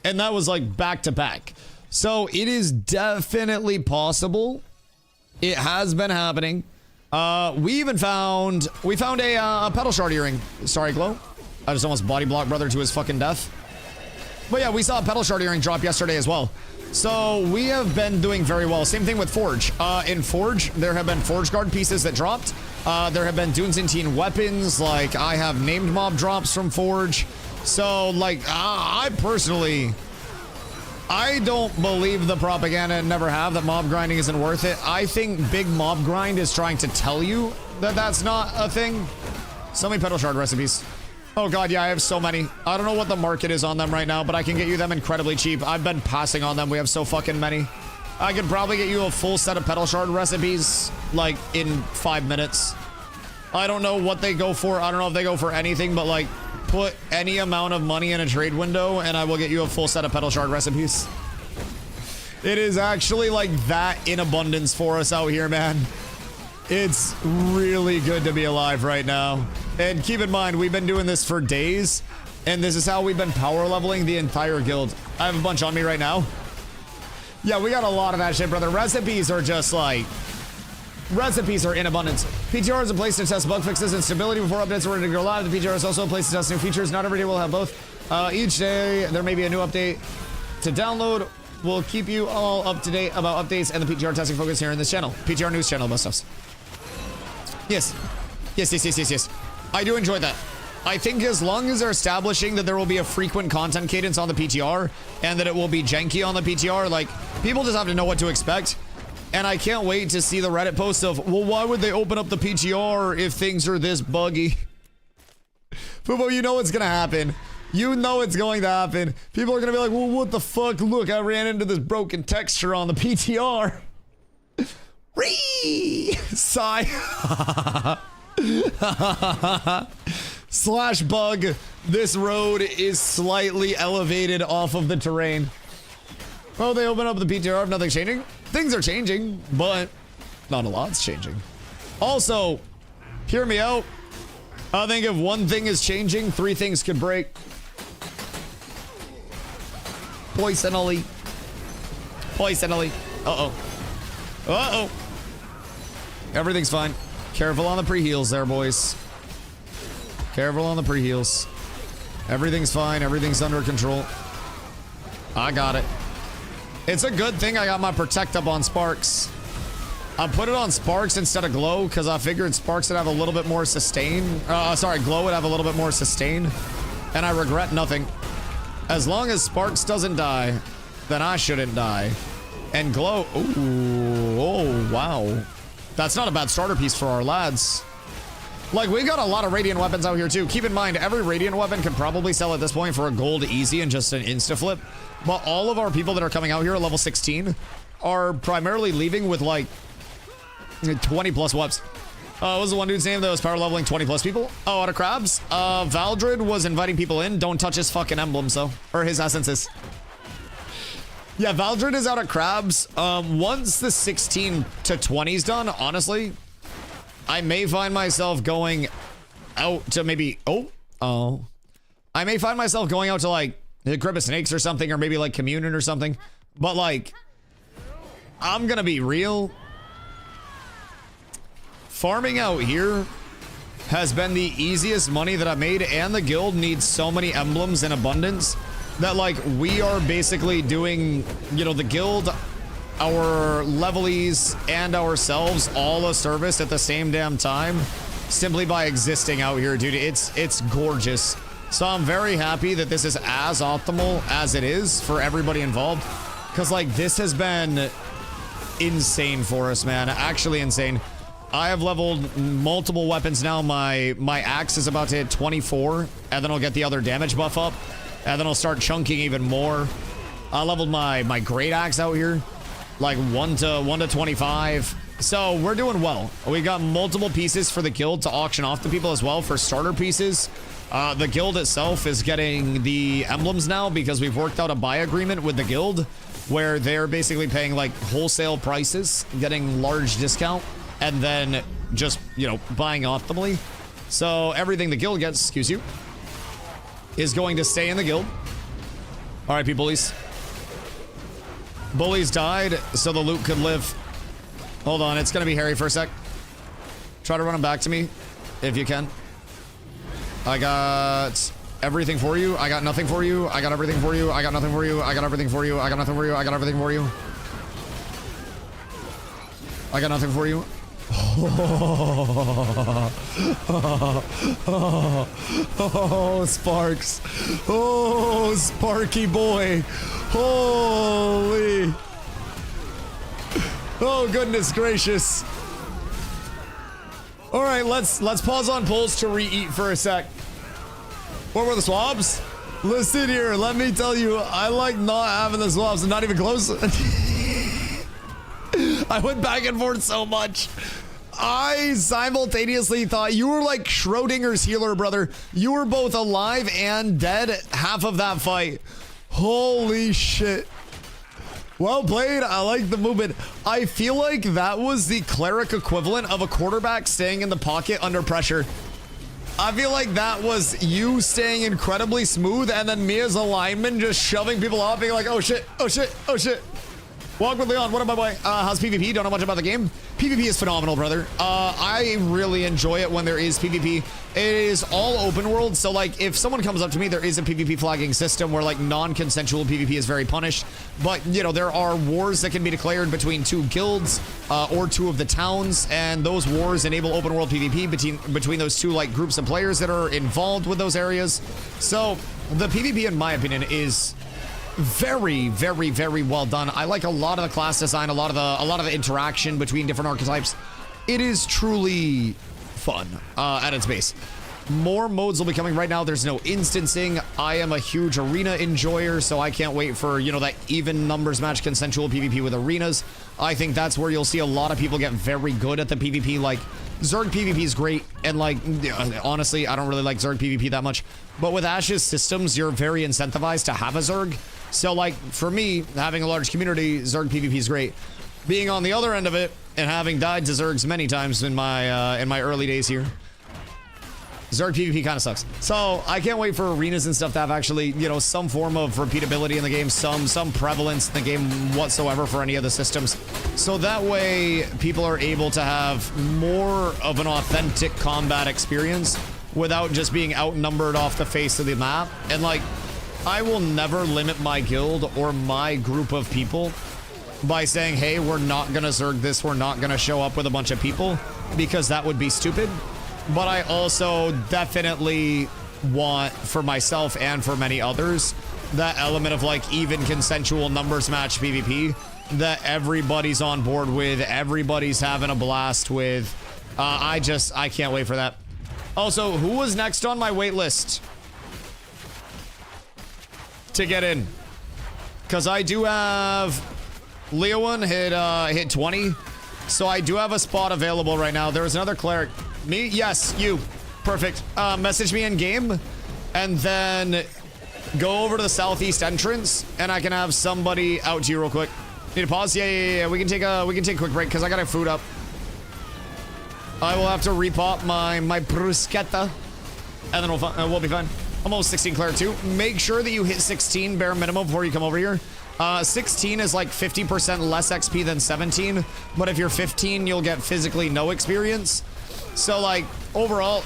And that was like back to back. So it is definitely possible. It has been happening. We found a pedal shard earring. Sorry, Glow. I just almost body blocked brother to his fucking death. But yeah, we saw a pedal shard earring drop yesterday as well. So we have been doing very well. Same thing with Forge. In Forge, there have been Forge Guard pieces that dropped. There have been Dunzantine weapons. Like, I have named mob drops from Forge. So, like, I personally... I don't believe the propaganda and never have that mob grinding isn't worth it. I think big mob grind is trying to tell you that that's not a thing. So many pedal shard recipes. Oh god, yeah, I have so many. I don't know what the market is on them right now, but I can get you them incredibly cheap. I've been passing on them. We have so fucking many. I could probably get you a full set of pedal shard recipes, like, in 5 minutes. I don't know what they go for. I don't know if they go for anything, but, like, put any amount of money in a trade window and I will get you a full set of pedal shard recipes. It is actually like that in abundance for us out here, man. It's really good to be alive right now. And keep in mind, we've been doing this for days and this is how we've been power leveling the entire guild. I have a bunch on me right now. Yeah, we got a lot of that shit, brother. Recipes are just like... Recipes are in abundance. PTR is a place to test bug fixes and stability before updates are ready to go live. The PTR is also a place to test new features. Not every day will have both. Each day, there may be a new update to download. We'll keep you all up to date about updates and the PTR testing focus here in this channel. PTR news channel, most stuffs. Yes. Yes. I do enjoy that. I think as long as they're establishing that there will be a frequent content cadence on the PTR and that it will be janky on the PTR, like, people just have to know what to expect. And I can't wait to see the Reddit post of, well, why would they open up the PTR if things are this buggy? Fubo, you know what's gonna happen. You know it's going to happen. People are gonna be like, well, what the fuck? Look, I ran into this broken texture on the PTR. Ree! Sigh. Slash bug. This road is slightly elevated off of the terrain. Oh, they open up the PTR if nothing's changing? Things are changing, but not a lot's changing. Also, hear me out. I think if one thing is changing, 3 things could break. Poisonally. Uh-oh. Everything's fine. Careful on the pre-heals there, boys. Careful on the pre-heals. Everything's fine. Everything's under control. I got it. It's a good thing I got my Protect up on Sparks. I put it on Sparks instead of Glow because I figured Sparks would have a little bit more sustain. Glow would have a little bit more sustain. And I regret nothing. As long as Sparks doesn't die, then I shouldn't die. And Glow... Ooh, oh, wow. That's not a bad starter piece for our lads. Like, we got a lot of Radiant weapons out here, too. Keep in mind, every Radiant weapon can probably sell at this point for a gold easy and just an insta-flip. But all of our people that are coming out here at level 16 are primarily leaving with, like, 20-plus weps. What was the one dude's name that was power leveling 20-plus people? Oh, out of crabs? Valdred was inviting people in. Don't touch his fucking emblems, though. Or his essences. Yeah, Valdred is out of crabs. Once the 16 to 20's done, honestly, I may find myself going out to maybe... Oh. I may find myself going out to, like, the Grip of Snakes or something, or maybe, like, Communion or something. But, like, I'm gonna be real. Farming out here has been the easiest money that I've made, and the guild needs so many emblems in abundance that, like, we are basically doing, you know, the guild, our levelies, and ourselves all a service at the same damn time simply by existing out here, dude. It's gorgeous. So I'm very happy that this is as optimal as it is for everybody involved, because, like, this has been insane for us, man. Actually insane. I have leveled multiple weapons now. My axe is about to hit 24, and then I'll get the other damage buff up, and then I'll start chunking even more. I leveled my great axe out here, like 1 to 25. So we're doing well. We got multiple pieces for the guild to auction off to people as well for starter pieces. The guild itself is getting the emblems now because we've worked out a buy agreement with the guild where they're basically paying, like, wholesale prices, getting large discount, and then just, you know, buying optimally. So everything the guild gets, excuse you, is going to stay in the guild. R.I.P. bullies. Bullies died so the loot could live. Hold on, it's gonna be hairy for a sec. Try to run him back to me, if you can. I got everything for you. I got nothing for you. I got everything for you. I got nothing for you. I got everything for you. I got nothing for you. I got everything for you. I got nothing for you. Oh, Sparks. Oh, Sparky boy. Holy. Oh, goodness gracious. All right, let's pause on pulls to re-eat for a sec. What were the swabs? Listen here, let me tell you, I like not having the swabs. I'm not even close. I went back and forth so much. I simultaneously thought you were like Schrodinger's healer, brother. You were both alive and dead half of that fight. Holy shit. Well played. I like the movement. I feel like that was the cleric equivalent of a quarterback staying in the pocket under pressure. I feel like that was you staying incredibly smooth and then me as a lineman just shoving people off, being like, oh shit, oh shit, oh shit. Walk with Leon. What up, my boy? How's PvP? Don't know much about the game. PvP is phenomenal, brother. I really enjoy it when there is PvP. It is all open world, so like if someone comes up to me, there is a PvP flagging system where like non-consensual PvP is very punished. But you know, there are wars that can be declared between two guilds or two of the towns, and those wars enable open world PvP between those two like groups of players that are involved with those areas. So the PvP, in my opinion, is very, very, very well done. I like a lot of the class design, a lot of the interaction between different archetypes. It is truly fun at its base. More modes will be coming right now. There's no instancing. I am a huge arena enjoyer, so I can't wait for, you know, that even numbers match consensual PvP with arenas. I think that's where you'll see a lot of people get very good at the PvP. Like, Zerg PvP is great, and like, honestly, I don't really like Zerg PvP that much. But with Ash's systems, you're very incentivized to have a Zerg. So like, for me, having a large community, Zerg PvP is great. Being on the other end of it, and having died to Zergs many times in my early days here, Zerg PvP kind of sucks. So I can't wait for arenas and stuff to have actually, you know, some form of repeatability in the game, some prevalence in the game whatsoever for any of the systems. So that way people are able to have more of an authentic combat experience without just being outnumbered off the face of the map. And like, I will never limit my guild or my group of people by saying, hey, we're not gonna Zerg this, we're not gonna show up with a bunch of people, because that would be stupid. But I also definitely want, for myself and for many others, that element of like even consensual numbers match PvP that everybody's on board with, everybody's having a blast with. I can't wait for that. Also, who was next on my wait list to get in? Because I do have Leowan hit 20, so I do have a spot available right now. There was another cleric. Me? Yes, you. Perfect. Message me in game, and then go over to the southeast entrance, and I can have somebody out to you real quick. Need a pause? Yeah. We can take a quick break because I gotta food up. I will have to repop my bruschetta, and then we'll be fine. Almost 16 cleric too. Make sure that you hit 16 bare minimum before you come over here. 16 is like 50% less XP than 17, but if you're 15, you'll get physically no experience. So like, overall,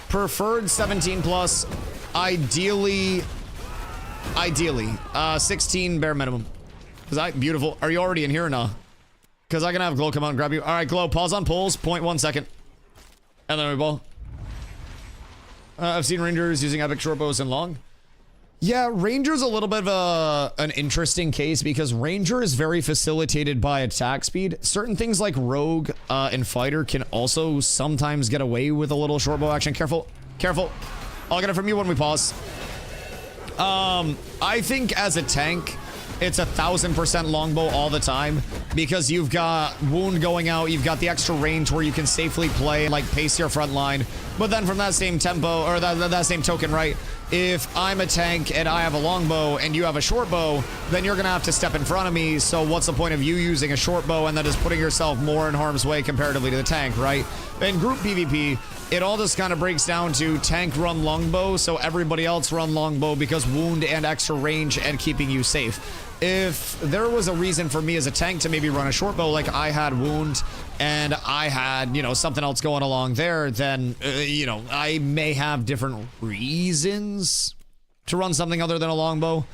preferred 17 plus, ideally 16 bare minimum. Beautiful. Are you already in here or not? Because I can have Glow come out and grab you. All right, Glow, pause on pulls, 0.1 second. And then we ball. I've seen Rangers using epic short bows and long. Yeah, Ranger's a little bit of an interesting case because Ranger is very facilitated by attack speed. Certain things like Rogue and Fighter can also sometimes get away with a little short bow action. Careful, careful. I'll get it from you when we pause. I think as a tank, it's 1000% longbow all the time because you've got wound going out, you've got the extra range where you can safely play and like pace your front line. But then from that same tempo or that same token, right, if I'm a tank and I have a longbow and you have a short bow, then you're gonna have to step in front of me. So what's the point of you using a short bow and that is putting yourself more in harm's way comparatively to the tank, right? In group PvP, it all just kind of breaks down to tank run longbow, so everybody else run longbow because wound and extra range and keeping you safe. If there was a reason for me as a tank to maybe run a short bow, like I had wound and I had, you know, something else going along there, then, you know, I may have different reasons to run something other than a longbow.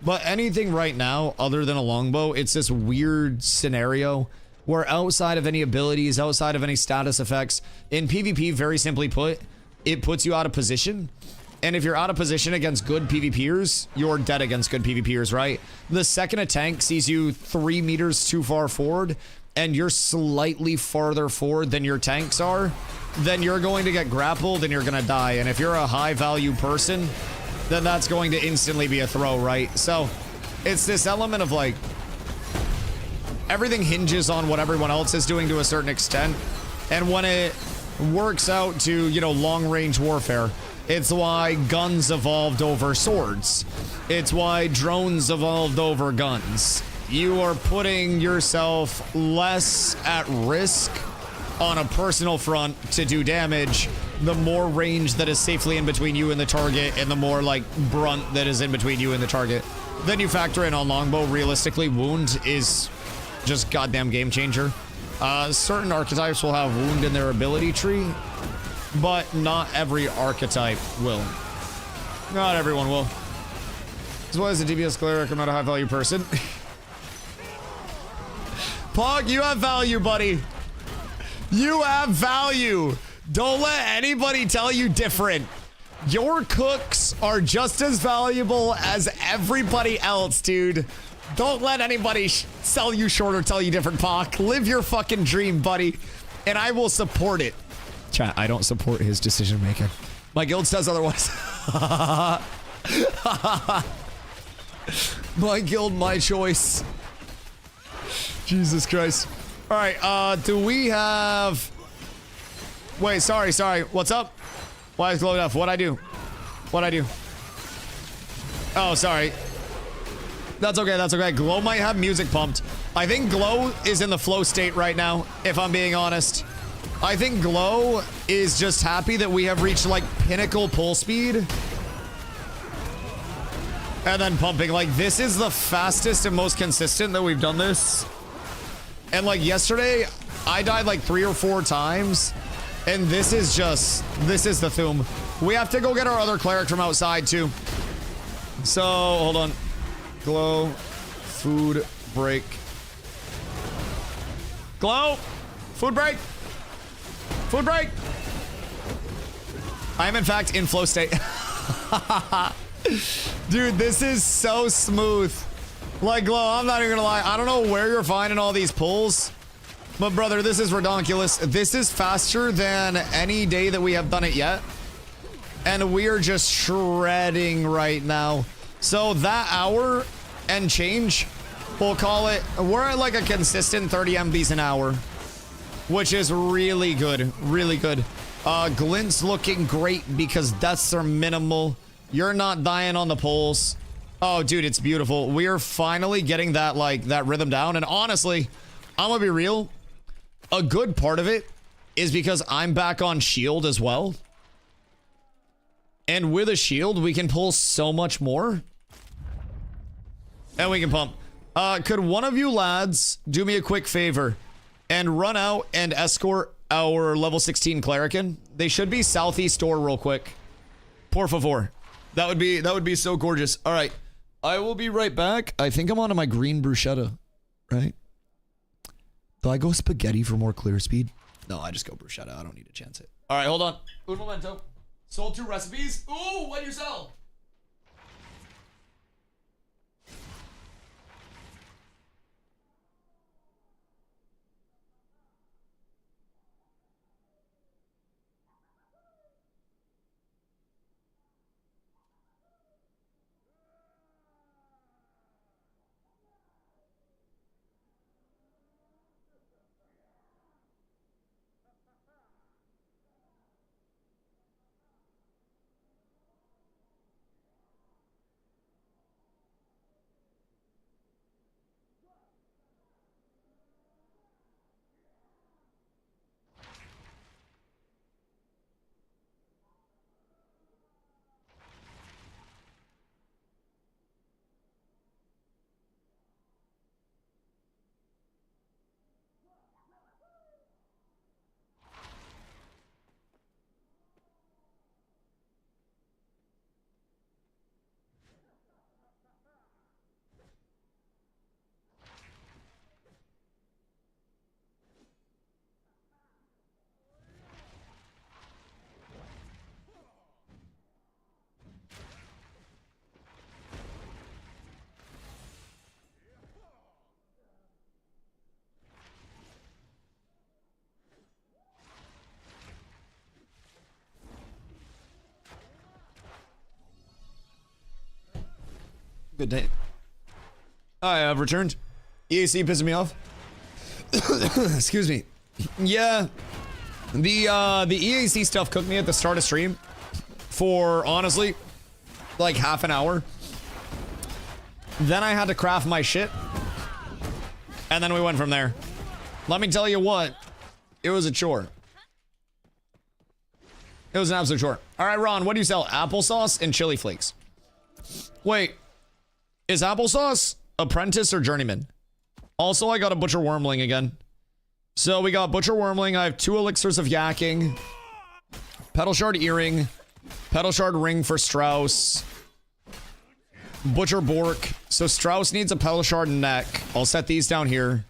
But anything right now other than a longbow, it's this weird scenario where outside of any abilities, outside of any status effects, in PvP, very simply put, it puts you out of position. And if you're out of position against good PvPers, you're dead against good PvPers, right? The second a tank sees you 3 meters too far forward, and you're slightly farther forward than your tanks are, then you're going to get grappled and you're going to die. And if you're a high value person, then that's going to instantly be a throw, right? So it's this element of like, everything hinges on what everyone else is doing to a certain extent. And when it works out to, you know, long range warfare, it's why guns evolved over swords. It's why drones evolved over guns. You are putting yourself less at risk on a personal front to do damage, the more range that is safely in between you and the target, and the more like brunt that is in between you and the target. Then you factor in on longbow, realistically, wound is just goddamn game changer. Certain archetypes will have wound in their ability tree, but not every archetype will. Not everyone will. As well as a DPS cleric, I'm not a high value person. Pog, you have value, buddy. You have value. Don't let anybody tell you different. Your cooks are just as valuable as everybody else, dude. Don't let anybody sell you short or tell you different, Pog. Live your fucking dream, buddy. And I will support it. Chat, I don't support his decision making. My guild says otherwise. My guild, my choice. Jesus Christ. All right, do we have... Wait, sorry. What's up? Why is Glow enough? What'd I do? Oh, sorry. That's okay. Glow might have music pumped. I think Glow is in the flow state right now, if I'm being honest. I think Glow is just happy that we have reached like pinnacle pull speed. And then pumping. Like, this is the fastest and most consistent that we've done this. And like yesterday, I died like 3 or 4 times. And this is the thum. We have to go get our other cleric from outside too. So, hold on. Glow, food break. Glow, food break. Food break. I am in fact in flow state. Dude, this is so smooth. Like, Glow, I'm not even gonna lie. I don't know where you're finding all these pulls. But brother, this is redonkulous. This is faster than any day that we have done it yet. And we are just shredding right now. So that hour and change, we'll call it, we're at like a consistent 30 MBs an hour. Which is really good. Really good. Glint's looking great because deaths are minimal. You're not dying on the pulls. Oh, dude, it's beautiful. We are finally getting that, like, that rhythm down. And honestly, I'm gonna be real. A good part of it is because I'm back on shield as well. And with a shield, we can pull so much more. And we can pump. Could one of you lads do me a quick favor and run out and escort our level 16 cleric in? They should be southeast door real quick. Por favor. That would be so gorgeous. All right. I will be right back. I think I'm onto my green bruschetta, right? Do I go spaghetti for more clear speed? No, I just go bruschetta. I don't need to chance it. All right, hold on. Un momento. Sold 2 recipes. Ooh, what do you sell? Good day. I have returned. EAC pissing me off. Excuse me. Yeah. The EAC stuff cooked me at the start of stream for, honestly, like half an hour. Then I had to craft my shit. And then we went from there. Let me tell you what. It was a chore. It was an absolute chore. All right, Ron, what do you sell? Applesauce and chili flakes. Wait. Is applesauce apprentice or journeyman? Also, I got a butcher wormling again. So we got butcher wormling. I have 2 elixirs of yakking. Petal shard earring. Petal shard ring for Strauss. Butcher bork. So Strauss needs a petal shard neck. I'll set these down here.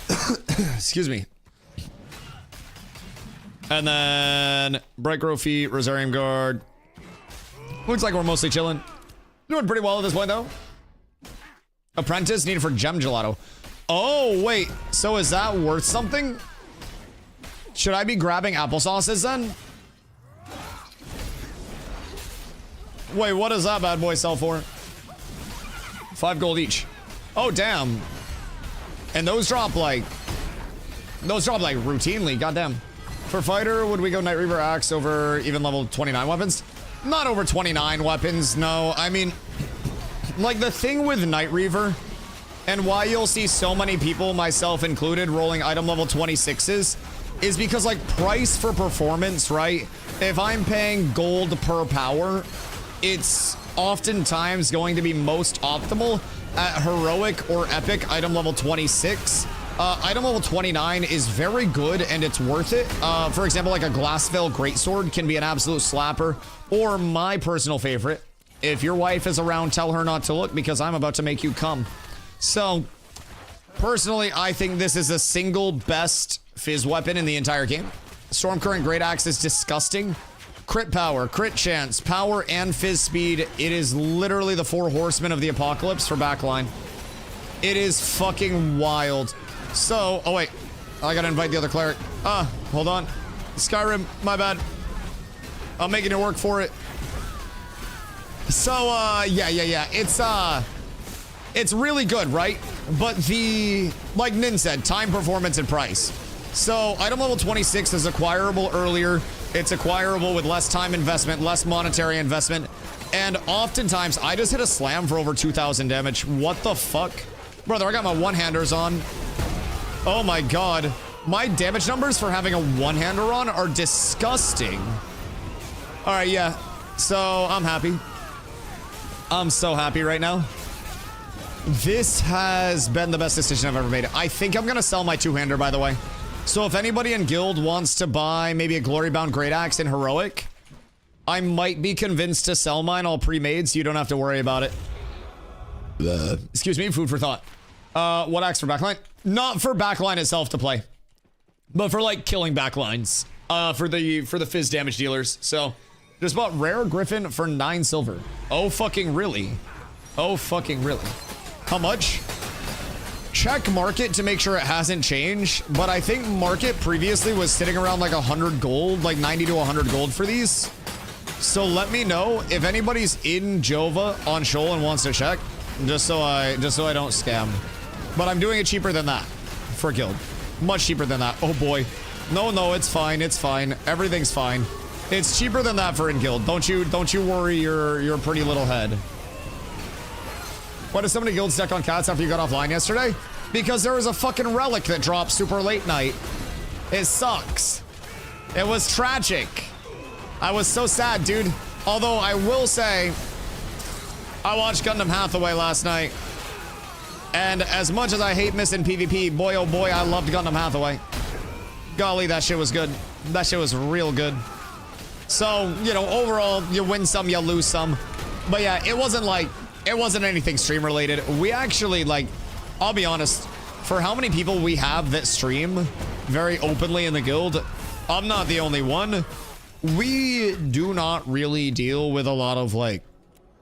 Excuse me. And then Bright Grow feet, Rosarium guard. Looks like we're mostly chilling. Doing pretty well at this point though. Apprentice needed for gem gelato. Oh wait, so is that worth something? Should I be grabbing applesauces then? Wait, what does that bad boy sell for? 5 gold each. Oh damn. And those drop like routinely, goddamn. For fighter, would we go Night Reaver axe over even level 29 weapons? Not over 29 weapons, no. I mean, like the thing with Night Reaver and why you'll see so many people, myself included, rolling item level 26s is because like price for performance, right? If I'm paying gold per power, it's oftentimes going to be most optimal at heroic or epic item level 26. Item level 29 is very good and it's worth it. For example, like a Glassvale Greatsword can be an absolute slapper. Or my personal favorite, if your wife is around, tell her not to look because I'm about to make you come. So, personally, I think this is the single best fizz weapon in the entire game. Stormcurrent Great Axe is disgusting. Crit power, crit chance, power, and fizz speed. It is literally the 4 horsemen of the apocalypse for backline. It is fucking wild. So, oh wait, I gotta invite the other cleric. Hold on. Skyrim, my bad. I'm making it work for it. So, yeah. It's really good, right? But like Nin said, time, performance, and price. So, item level 26 is acquirable earlier. It's acquirable with less time investment, less monetary investment. And oftentimes, I just hit a slam for over 2,000 damage. What the fuck? Brother, I got my one-handers on. Oh my god. My damage numbers for having a one-hander on are disgusting. Alright, yeah. So, I'm happy. I'm so happy right now. This has been the best decision I've ever made. I think I'm gonna sell my two-hander, by the way. So if anybody in guild wants to buy maybe a Glory-Bound Great Axe in Heroic, I might be convinced to sell mine all pre-made so you don't have to worry about it. Excuse me, food for thought. What axe for backline? Not for backline itself to play, but for like killing backlines. For the fizz damage dealers. So just bought Rare Griffin for 9 silver. Oh fucking really? Oh fucking really? How much? Check market to make sure it hasn't changed, but I think market previously was sitting around like 100 gold, like 90 to 100 gold for these. So let me know if anybody's in Jova on Shoal and wants to check, just so I don't scam. But I'm doing it cheaper than that for guild. Much cheaper than that. Oh boy. No, it's fine. It's fine. Everything's fine. It's cheaper than that for in guild. Don't you worry your pretty little head. Why does so many guilds stuck on cats after you got offline yesterday? Because there was a fucking relic that dropped super late night. It sucks. It was tragic. I was so sad, dude. Although I will say, I watched Gundam Hathaway last night. And as much as I hate missing PvP, boy oh boy, I loved Gundam Hathaway. Golly, that shit was good. That shit was real good. So, you know, overall, you win some, you lose some. But yeah, it wasn't anything stream related. We actually, like, I'll be honest, for how many people we have that stream very openly in the guild, I'm not the only one. We do not really deal with a lot of, like,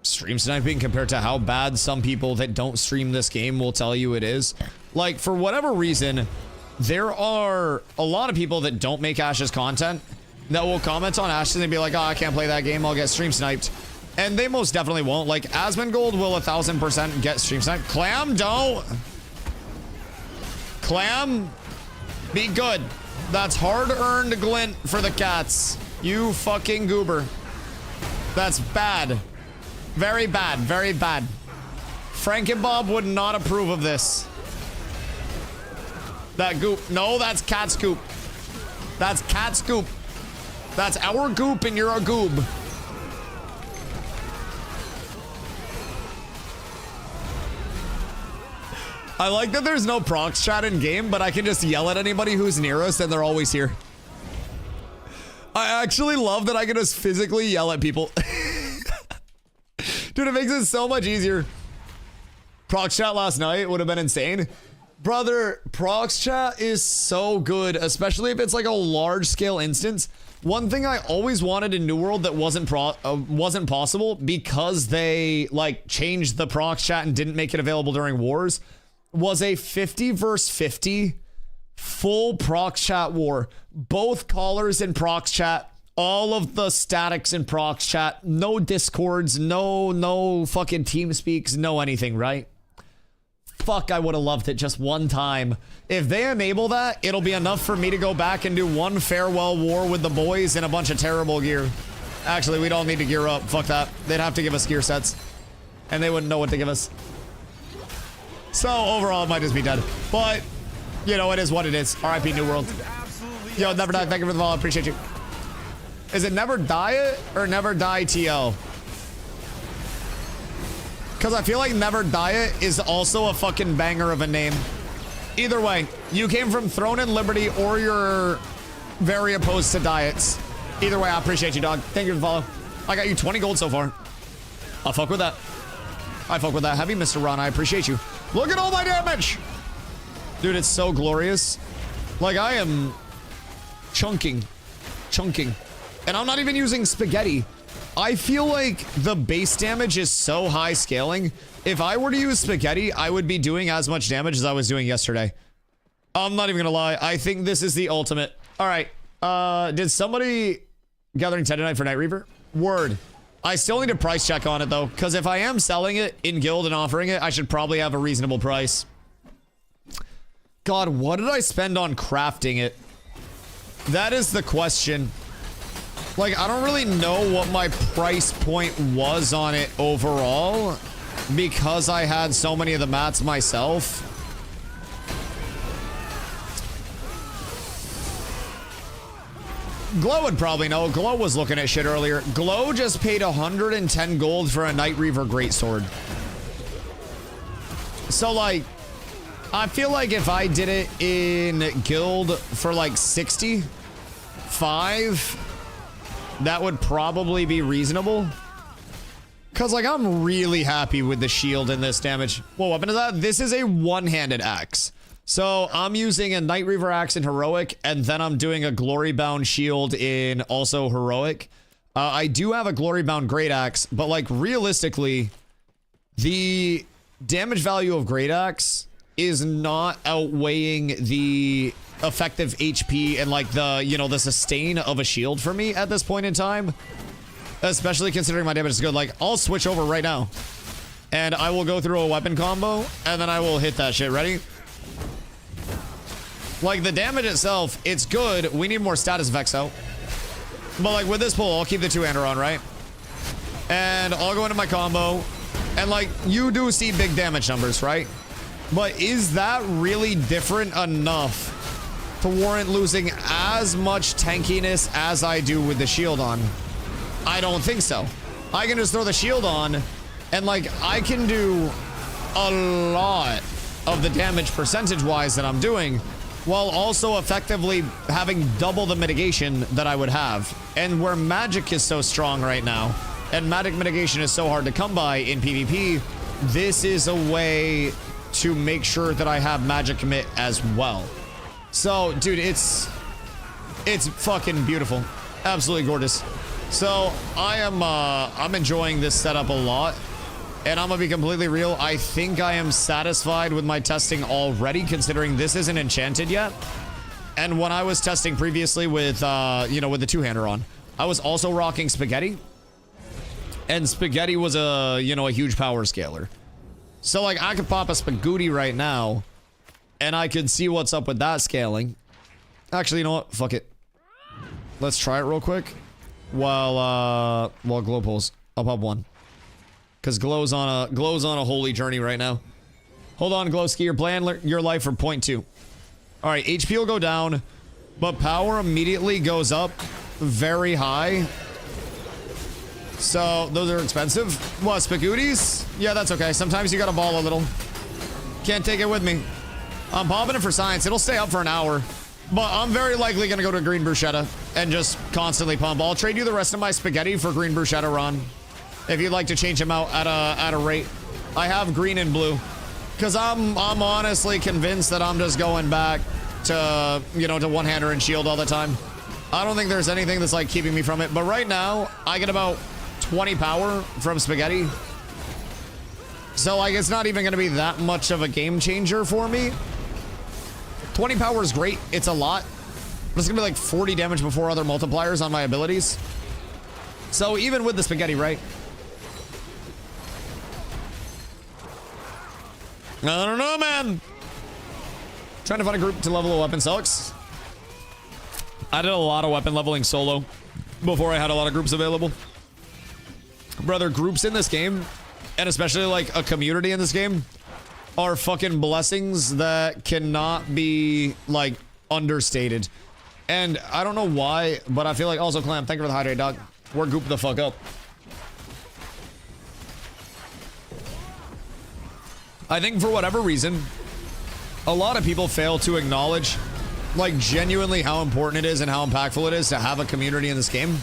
stream sniping compared to how bad some people that don't stream this game will tell you it is. Like, for whatever reason, there are a lot of people that don't make Ashes content that will comment on Ashes and be like, oh, I can't play that game, I'll get stream sniped. And they most definitely won't. Like, Asmongold will 1000% get stream snipe. Clam, don't. Clam, be good. That's hard-earned glint for the cats. You fucking goober. That's bad. Very bad, very bad. Frank and Bob would not approve of this. That goop. No, that's cat scoop. That's cat scoop. That's our goop and you're a goob. I like that there's no procs chat in game, but I can just yell at anybody who's near us and they're always here. I actually love that I can just physically yell at people. Dude, it makes it so much easier. Procs chat last night would have been insane. Brother, procs chat is so good, especially if it's like a large scale instance. One thing I always wanted in New World that wasn't possible because they like changed the procs chat and didn't make it available during wars was a 50 versus 50 full procs chat war. Both callers in procs chat, all of the statics in procs chat, no discords, no fucking team speaks, no anything, right? Fuck, I would have loved it just one time. If they enable that, it'll be enough for me to go back and do one farewell war with the boys in a bunch of terrible gear. Actually, we don't need to gear up. Fuck that. They'd have to give us gear sets. And they wouldn't know what to give us. So, overall, it might just be dead. But, you know, it is what it is. RIP New World. Yo, Never Die, thank you for the follow. Appreciate you. Is it Never Die It or Never Die TL? Because I feel like Never Diet is also a fucking banger of a name. Either way, you came from Throne and Liberty or you're very opposed to diets. Either way, I appreciate you, dog. Thank you for the follow. I got you 20 gold so far. I'll fuck with that. I fuck with that heavy, Mr. Ron. I appreciate you. Look at all my damage. Dude, it's so glorious. Like, I am chunking. And I'm not even using spaghetti. I feel like the base damage is so high scaling. If I were to use spaghetti, I would be doing as much damage as I was doing yesterday. I'm not even gonna lie. I think this is the ultimate. All right. Did somebody gathering 10 tonight for Night Reaver? Word. I still need a price check on it though, because if I am selling it in guild and offering it, I should probably have a reasonable price. God, what did I spend on crafting it? That is the question. Like, I don't really know what my price point was on it overall because I had so many of the mats myself. Glow would probably know. Glow was looking at shit earlier. Glow just paid 110 gold for a Night Reaver Greatsword. So, like, I feel like if I did it in guild for like 65, that would probably be reasonable. Because, like, I'm really happy with the shield in this damage. What weapon is that? This is a one-handed axe. So, I'm using a Night Reaver axe in Heroic, and then I'm doing a Glory-bound shield in also Heroic. I do have a Glory-bound Great Axe, but, like, realistically, the damage value of Great Axe is not outweighing the effective HP and, like, the, you know, the sustain of a shield for me at this point in time. Especially considering my damage is good. Like, I'll switch over right now. And I will go through a weapon combo, and then I will hit that shit. Ready? Like, the damage itself, it's good. We need more status effects, though. But, like, with this pull, I'll keep the two-hander on, right? And I'll go into my combo. And, like, you do see big damage numbers, right? But is that really different enough to warrant losing as much tankiness as I do with the shield on? I don't think so. I can just throw the shield on, and, like, I can do a lot of the damage percentage-wise that I'm doing, while also effectively having double the mitigation that I would have. And where magic is so strong right now, and magic mitigation is so hard to come by in PvP, this is a way to make sure that I have magic commit as well. So, dude, it's fucking beautiful. Absolutely gorgeous. So, I'm enjoying this setup a lot. And I'm gonna be completely real, I think I am satisfied with my testing already, considering this isn't enchanted yet. And when I was testing previously with, you know, with the two-hander on, I was also rocking spaghetti. and spaghetti was a, you know, a huge power scaler. So like I could pop a spaghetti right now and I could see what's up with that scaling. Actually, you know what? Fuck it. Let's try it real quick. While Glow pulls. I'll pop one. Cause Glow's on a holy journey right now. Hold on, Glowski, you're playing your life for 0.2. Alright, HP will go down, but power immediately goes up very high. So those are expensive. What, spagooties? Yeah, that's okay. Sometimes you gotta ball a little. Can't take it with me. I'm popping it for science. It'll stay up for an hour. But I'm very likely gonna go to green bruschetta and just constantly pump. I'll trade you the rest of my spaghetti for green bruschetta, Ron. If you'd like to change them out at a rate. I have green and blue. Cause I'm honestly convinced that I'm just going back to, you know, to one-hander and shield all the time. I don't think there's anything that's like keeping me from it. But right now, I get about 20 power from spaghetti. So like it's not even gonna be that much of a game changer for me. 20 power is great. It's a lot. But it's gonna be like 40 damage before other multipliers on my abilities. So even with the spaghetti, right? I don't know, man. Trying to find a group to level a weapon, Selix. I did a lot of weapon leveling solo before I had a lot of groups available. Brother, groups in this game, and especially like a community in this game, are fucking blessings that cannot be like understated. And I don't know why, but I feel like also Clam, thank you for the hydrate, dog. We're gooped the fuck up. I think for whatever reason, a lot of people fail to acknowledge like genuinely how important it is and how impactful it is to have a community in this game.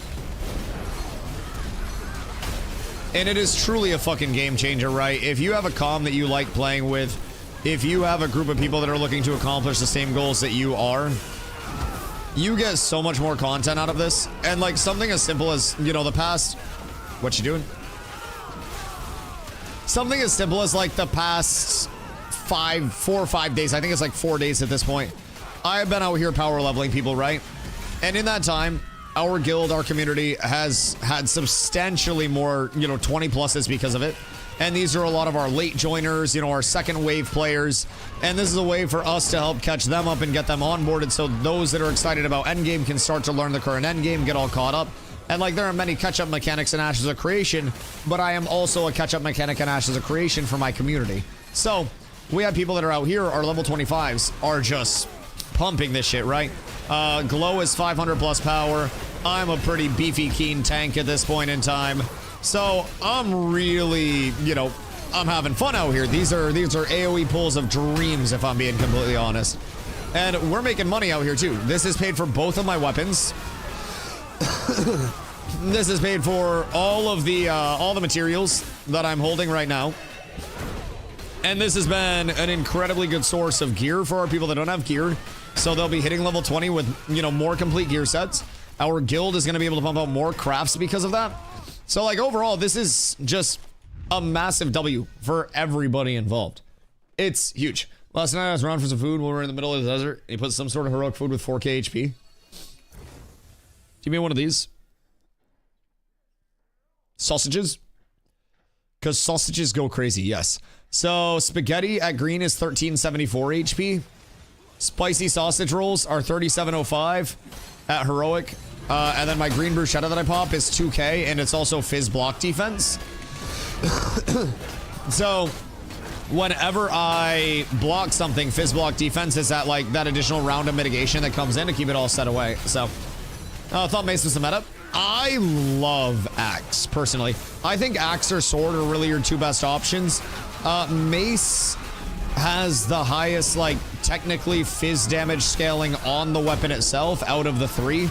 And it is truly a fucking game changer, right? If you have a comm that you like playing with, if you have a group of people that are looking to accomplish the same goals that you are, you get so much more content out of this. And like something as simple as, you know, the past... What you doing? Something as simple as like the past 4 or 5 days. I think it's like 4 days at this point. I have been out here power leveling people, right? And in that time, our guild, our community has had substantially more, you know, 20 pluses because of it. And these are a lot of our late joiners, you know, our second wave players. And this is a way for us to help catch them up and get them onboarded so those that are excited about endgame can start to learn the current endgame, get all caught up. And like there are many catch-up mechanics in Ashes of Creation, but I am also a catch-up mechanic in Ashes of Creation for my community. So we have people that are out here, our level 25s are just pumping this shit, right? Glow is 500 plus power. I'm a pretty beefy keen tank at this point in time. So I'm really, you know, I'm having fun out here. These are AoE pulls of dreams, if I'm being completely honest. And we're making money out here too. This is paid for both of my weapons. This is paid for all the materials that I'm holding right now. And this has been an incredibly good source of gear for our people that don't have gear. So they'll be hitting level 20 with, you know, more complete gear sets. Our guild is going to be able to pump out more crafts because of that. So like overall, this is just a massive W for everybody involved. It's huge. Last night I was around for some food when we were in the middle of the desert. And he put some sort of heroic food with 4k HP. Give me one of these. Sausages. Because sausages go crazy, yes. So spaghetti at green is 1374 HP. Spicy sausage rolls are 3705 at heroic. And then my green bruschetta that I pop is 2k, and it's also fizz block defense. So whenever I block something, fizz block defense is that like that additional round of mitigation that comes in to keep it all set away. So I thought Mace was the meta. I love Axe, personally. I think Axe or Sword are really your two best options. Mace has the highest, like, technically fizz damage scaling on the weapon itself out of the three.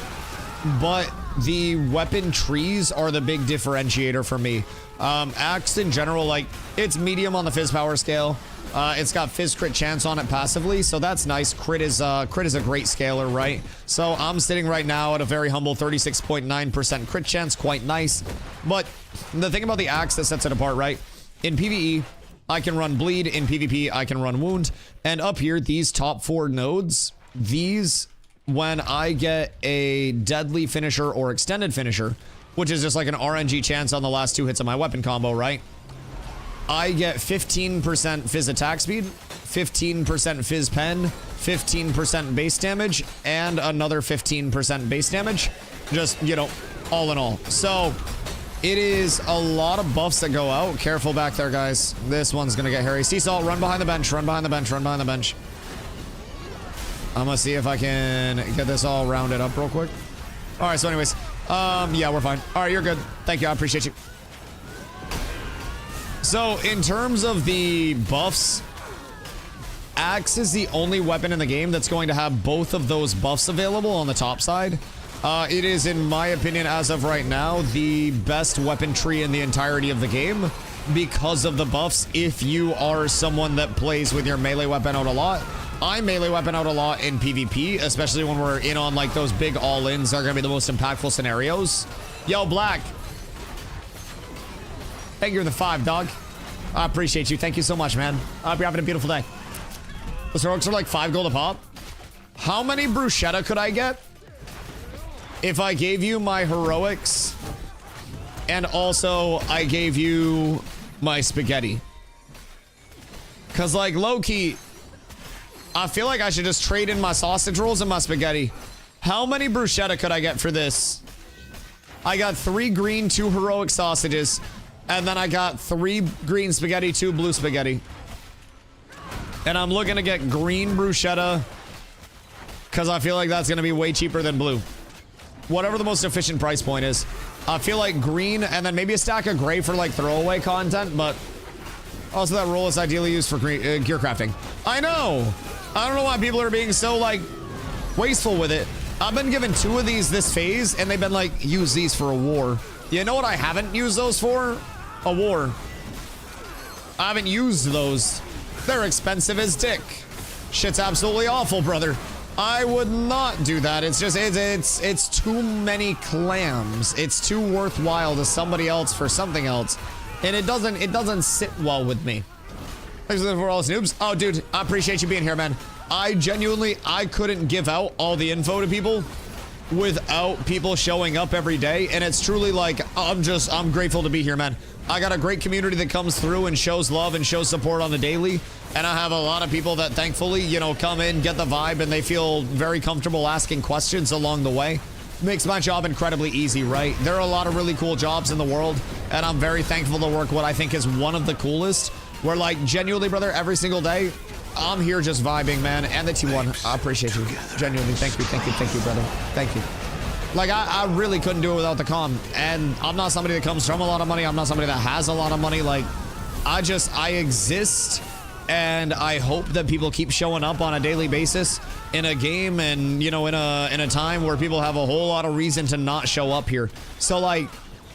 But the weapon trees are the big differentiator for me. Axe in general, like, it's medium on the fizz power scale. It's got fizz crit chance on it passively, so that's nice. Crit is a great scaler, right? So I'm sitting right now at a very humble 36.9% crit chance, quite nice. But the thing about the Axe that sets it apart, right? In PvE, I can run bleed. In PvP, I can run wound. And up here, these top 4 nodes, these, when I get a deadly finisher or extended finisher, which is just like an RNG chance on the last 2 hits of my weapon combo, right? I get 15% fizz attack speed, 15% fizz pen, 15% base damage, and another 15% base damage. Just, you know, all in all. So, it is a lot of buffs that go out. Careful back there, guys. This one's gonna get hairy. Sea Salt, run behind the bench, run behind the bench, run behind the bench. I'm gonna see if I can get this all rounded up real quick. All right, so anyways, yeah, we're fine. All right, you're good. Thank you, I appreciate you. So, in terms of the buffs, Axe is the only weapon in the game that's going to have both of those buffs available on the top side. It is, in my opinion, as of right now, the best weapon tree in the entirety of the game because of the buffs if you are someone that plays with your melee weapon out a lot. I melee weapon out a lot in PvP, especially when we're in on like those big all-ins that are going to be the most impactful scenarios. Yo, Black. Thank you for the 5, dog. I appreciate you. Thank you so much, man. I hope you're having a beautiful day. Those heroics are like 5 gold a pop. How many bruschetta could I get if I gave you my heroics and also I gave you my spaghetti? Because, like, low-key, I feel like I should just trade in my sausage rolls and my spaghetti. How many bruschetta could I get for this? I got 3 green, 2 heroic sausages, and then I got 3 green spaghetti, 2 blue spaghetti. And I'm looking to get green bruschetta because I feel like that's going to be way cheaper than blue. Whatever the most efficient price point is. I feel like green and then maybe a stack of gray for like throwaway content, but also that roll is ideally used for gear crafting. I know. I don't know why people are being so like wasteful with it. I've been given 2 of these this phase and they've been like, use these for a war. You know what I haven't used those for? A war. I haven't used those. They're expensive as dick. Shit's absolutely awful, brother. I would not do that. It's just, it's too many clams. It's too worthwhile to somebody else for something else. And it doesn't sit well with me. Thanks for all the noobs. Oh, dude, I appreciate you being here, man. I couldn't give out all the info to people without people showing up every day. And it's truly like, I'm grateful to be here, man. I got a great community that comes through and shows love and shows support on the daily. And I have a lot of people that thankfully, you know, come in, get the vibe, and they feel very comfortable asking questions along the way. Makes my job incredibly easy, right? There are a lot of really cool jobs in the world, and I'm very thankful to work what I think is one of the coolest. Where, like, genuinely, brother, every single day, I'm here just vibing, man. And the T1, I appreciate you. Genuinely, thank you, brother. Thank you. Like, I really couldn't do it without the comm. And I'm not somebody that comes from a lot of money. I'm not somebody that has a lot of money. Like, I exist, and I hope that people keep showing up on a daily basis in a game and, you know, in a time where people have a whole lot of reason to not show up here. So, like,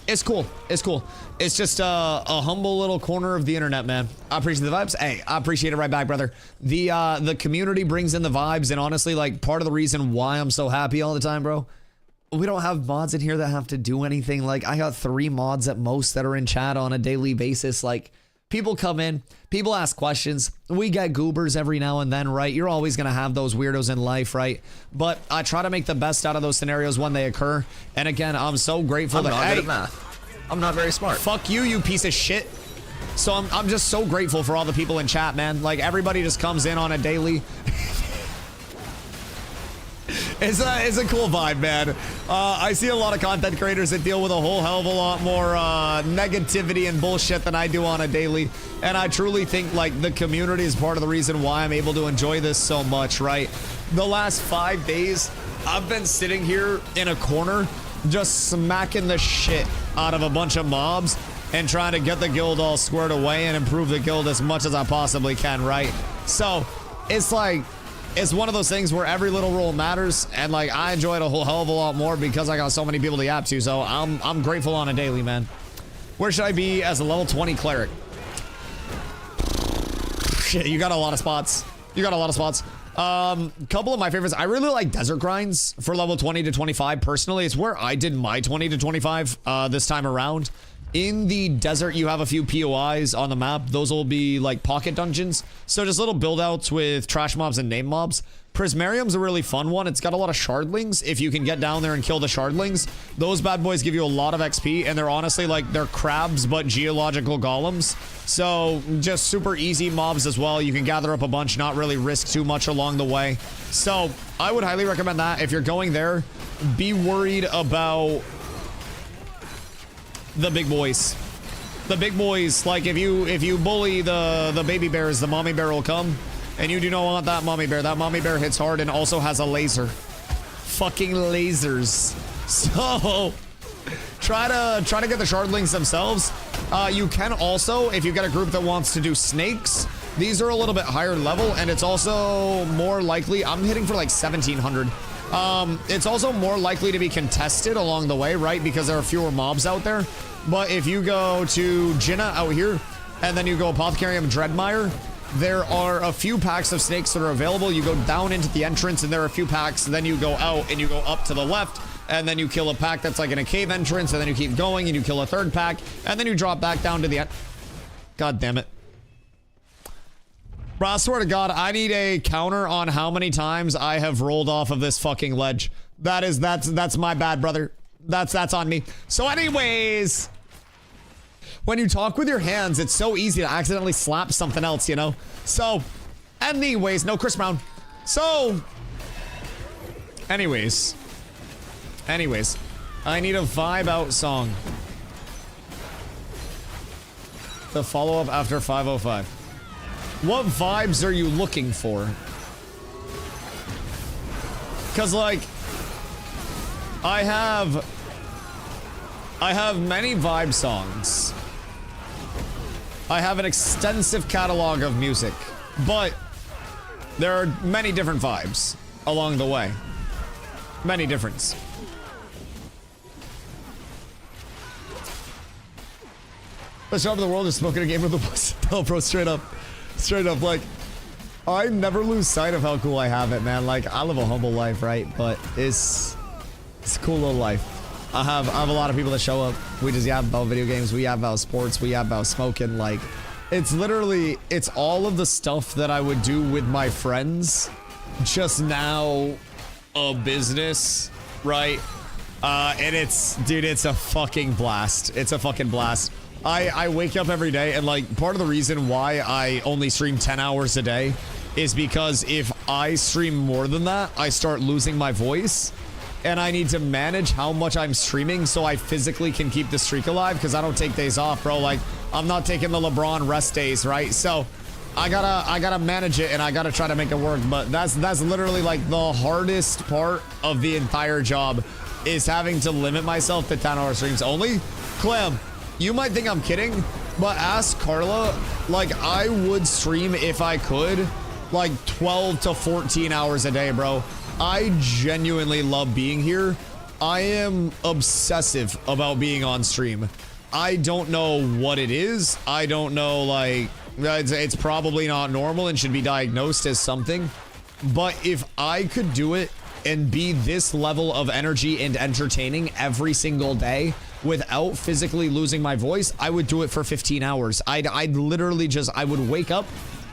it's cool. It's cool. It's just a humble little corner of the internet, man. I appreciate the vibes. Hey, I appreciate it right back, brother. The community brings in the vibes, and honestly, like, part of the reason why I'm so happy all the time, bro, we don't have mods in here that have to do anything. Like, I got 3 mods at most that are in chat on a daily basis. Like, people come in, people ask questions. We get goobers every now and then, right? You're always going to have those weirdos in life, right? But I try to make the best out of those scenarios when they occur. And again, I'm so grateful I'm that, not good at math. I'm not very smart. Fuck you, you piece of shit. So I'm just so grateful for all the people in chat, man. Like, everybody just comes in on a daily. It's a cool vibe, man. I see a lot of content creators that deal with a whole hell of a lot more negativity and bullshit than I do on a daily. And I truly think, like, the community is part of the reason why I'm able to enjoy this so much, right? The last 5 days, I've been sitting here in a corner just smacking the shit out of a bunch of mobs and trying to get the guild all squared away and improve the guild as much as I possibly can, right? So, it's like, it's one of those things where every little roll matters, and like, I enjoy it a whole hell of a lot more because I got so many people to yap to, so I'm grateful on a daily, man. Where should I be as a level 20 cleric? Shit, you got a lot of spots. Couple of my favorites. I really like desert grinds for level 20 to 25 personally. It's where I did my 20 to 25 this time around. In the desert, you have a few POIs on the map. Those will be like pocket dungeons. So just little build outs with trash mobs and name mobs. Prismarium's a really fun one. It's got a lot of shardlings. If you can get down there and kill the shardlings, those bad boys give you a lot of XP, and they're honestly like, they're crabs, but geological golems. So just super easy mobs as well. You can gather up a bunch, not really risk too much along the way. So I would highly recommend that. If you're going there, be worried about the big boys. The big boys, like if you bully the baby bears, the mommy bear will come. And you do not want that mommy bear. That mommy bear hits hard and also has a laser. Fucking lasers. So try to get the shardlings themselves. You can also, if you get a group that wants to do snakes, these are a little bit higher level, and it's also more likely. I'm hitting for like 1700. It's also more likely to be contested along the way, right? Because there are fewer mobs out there. But if you go to Jinnah out here, and then you go Apothecarium Dreadmire, there are a few packs of snakes that are available. You go down into the entrance, and there are a few packs. Then you go out, and you go up to the left, and then you kill a pack that's like in a cave entrance, and then you keep going, and you kill a third pack, and then you drop back down to the end. God damn it. Bro, I swear to God, I need a counter on how many times I have rolled off of this fucking ledge. That's my bad, brother. That's on me. So anyways, when you talk with your hands, it's so easy to accidentally slap something else, you know? So, anyways, no Chris Brown. So, anyways, I need a vibe out song. The follow-up after 505. What vibes are you looking for? Because, like, I have many vibe songs. I have an extensive catalog of music, but there are many different vibes along the way. Many different. Best job in the world is smoking a game with a boss. No, bro, straight up, like, I never lose sight of how cool I have it, man. Like, I live a humble life, right? But it's a cool little life. I have a lot of people that show up. We just yap about video games. We yap about sports. We yap about smoking. Like, it's literally, it's all of the stuff that I would do with my friends. Just now, a business, right? And it's, dude, it's a fucking blast. It's a fucking blast. I wake up every day, and like, part of the reason why I only stream 10 hours a day is because if I stream more than that, I start losing my voice. And I need to manage how much I'm streaming so I physically can keep the streak alive, because I don't take days off, bro. Like, I'm not taking the LeBron rest days, right? So I gotta manage it, and I gotta try to make it work. But that's literally like the hardest part of the entire job, is having to limit myself to 10-hour streams only. Clam, you might think I'm kidding, but ask Carla. Like, I would stream if I could, like 12 to 14 hours a day, bro. I genuinely love being here. I am obsessive about being on stream. I don't know what it is. I don't know, like, it's probably not normal and should be diagnosed as something. But if I could do it and be this level of energy and entertaining every single day without physically losing my voice, I would do it for 15 hours. I'd literally just, I would wake up,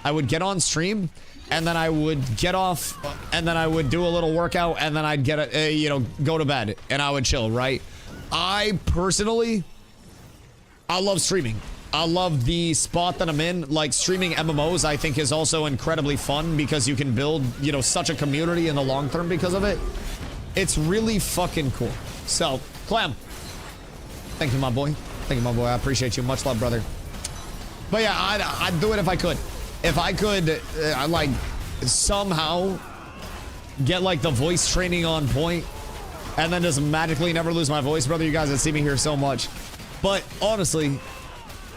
I would get on stream, and then I would get off, and then I would do a little workout, and then I'd get go to bed, and I would chill, right? I personally, I love streaming. I love the spot that I'm in. Like, streaming MMOs, I think, is also incredibly fun because you can build, you know, such a community in the long term because of it. It's really fucking cool. So, Clam, thank you, my boy. Thank you, my boy. I appreciate you. Much love, brother. But yeah, I'd do it if I could. If I could, like, somehow get, like, the voice training on point and then just magically never lose my voice, brother, you guys have seen me here so much. But honestly,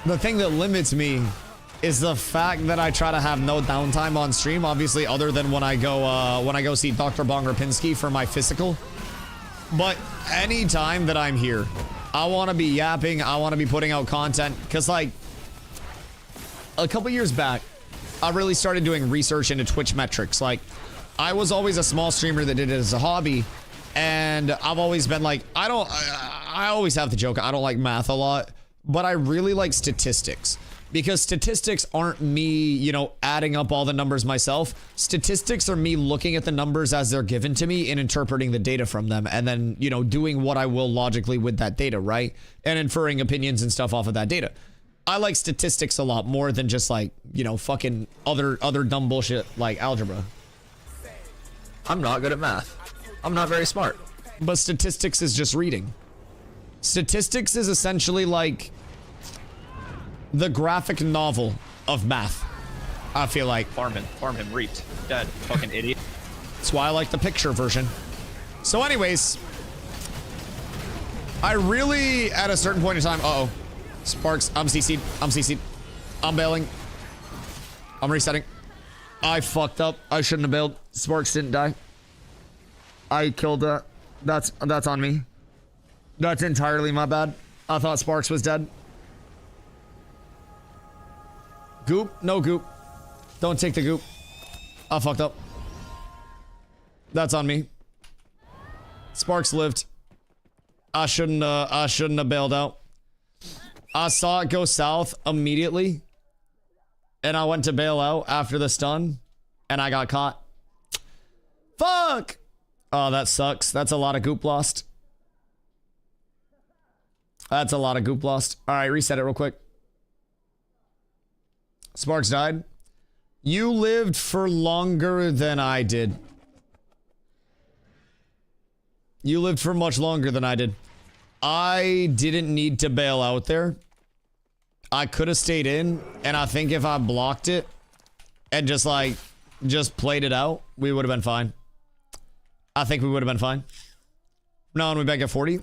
the thing that limits me is the fact that I try to have no downtime on stream, obviously, other than when I go see Dr. Bonger Pinsky for my physical. But any time that I'm here, I want to be yapping, I want to be putting out content, because, like, a couple years back, I really started doing research into Twitch metrics. Like, I was always a small streamer that did it as a hobby, and I've always been like, I always have the joke, I don't like math a lot, but I really like statistics. Because statistics aren't me, you know, adding up all the numbers myself. Statistics are me looking at the numbers as they're given to me and interpreting the data from them. And then, you know, doing what I will logically with that data, right? And inferring opinions and stuff off of that data. I like statistics a lot more than just like, you know, fucking other dumb bullshit like algebra. I'm not good at math. I'm not very smart. But statistics is just reading. Statistics is essentially like the graphic novel of math, I feel like. Farm him, reaped. Dead, fucking idiot. That's why I like the picture version. So anyways, I really, at a certain point in time, uh-oh. Sparks, I'm CC'd. I'm bailing. I'm resetting. I fucked up. I shouldn't have bailed. Sparks didn't die. I killed that. That's on me. That's entirely my bad. I thought Sparks was dead. Goop? No goop. Don't take the goop. I fucked up. That's on me. Sparks lived. I shouldn't have bailed out. I saw it go south immediately. And I went to bail out after the stun. And I got caught. Fuck! Oh, that sucks. That's a lot of goop lost. That's a lot of goop lost. Alright, reset it real quick. Sparks died. You lived for longer than I did. You lived for much longer than I did. I didn't need to bail out there. I could have stayed in, and I think if I blocked it and just played it out, we would have been fine. I think we would have been fine. No, and we back at 40?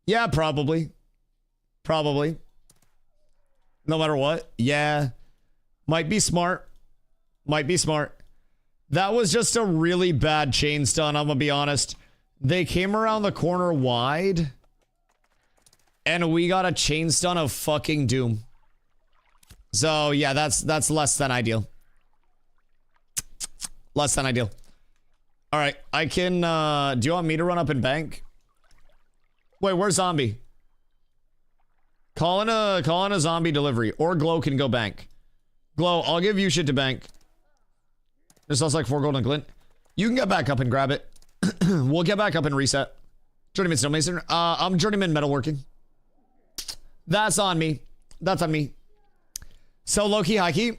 Yeah, probably. Probably. No matter what. Yeah. Might be smart. Might be smart. That was just a really bad chain stun, I'm gonna be honest. They came around the corner wide. And we got a chain stun of fucking doom. So, yeah, that's less than ideal. Less than ideal. Alright, I can, do you want me to run up and bank? Wait, where's Zombie? Call in a zombie delivery. Or Glow can go bank. Glow, I'll give you shit to bank. This sounds like 4 gold and glint. You can get back up and grab it. We'll get back up and reset. Journeyman Stonemason. I'm Journeyman Metalworking. That's on me. That's on me. So, low-key, high-key.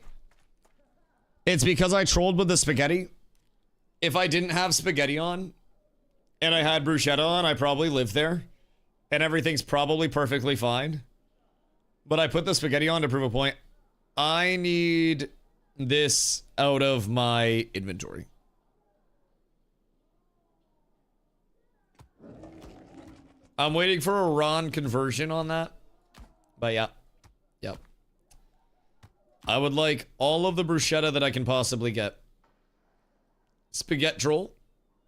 It's because I trolled with the spaghetti. If I didn't have spaghetti on, and I had bruschetta on, I probably lived there. And everything's probably perfectly fine. But I put the spaghetti on to prove a point. I need this out of my inventory. I'm waiting for a Ron conversion on that. But yeah. Yep. I would like all of the bruschetta that I can possibly get. Spaghetti troll.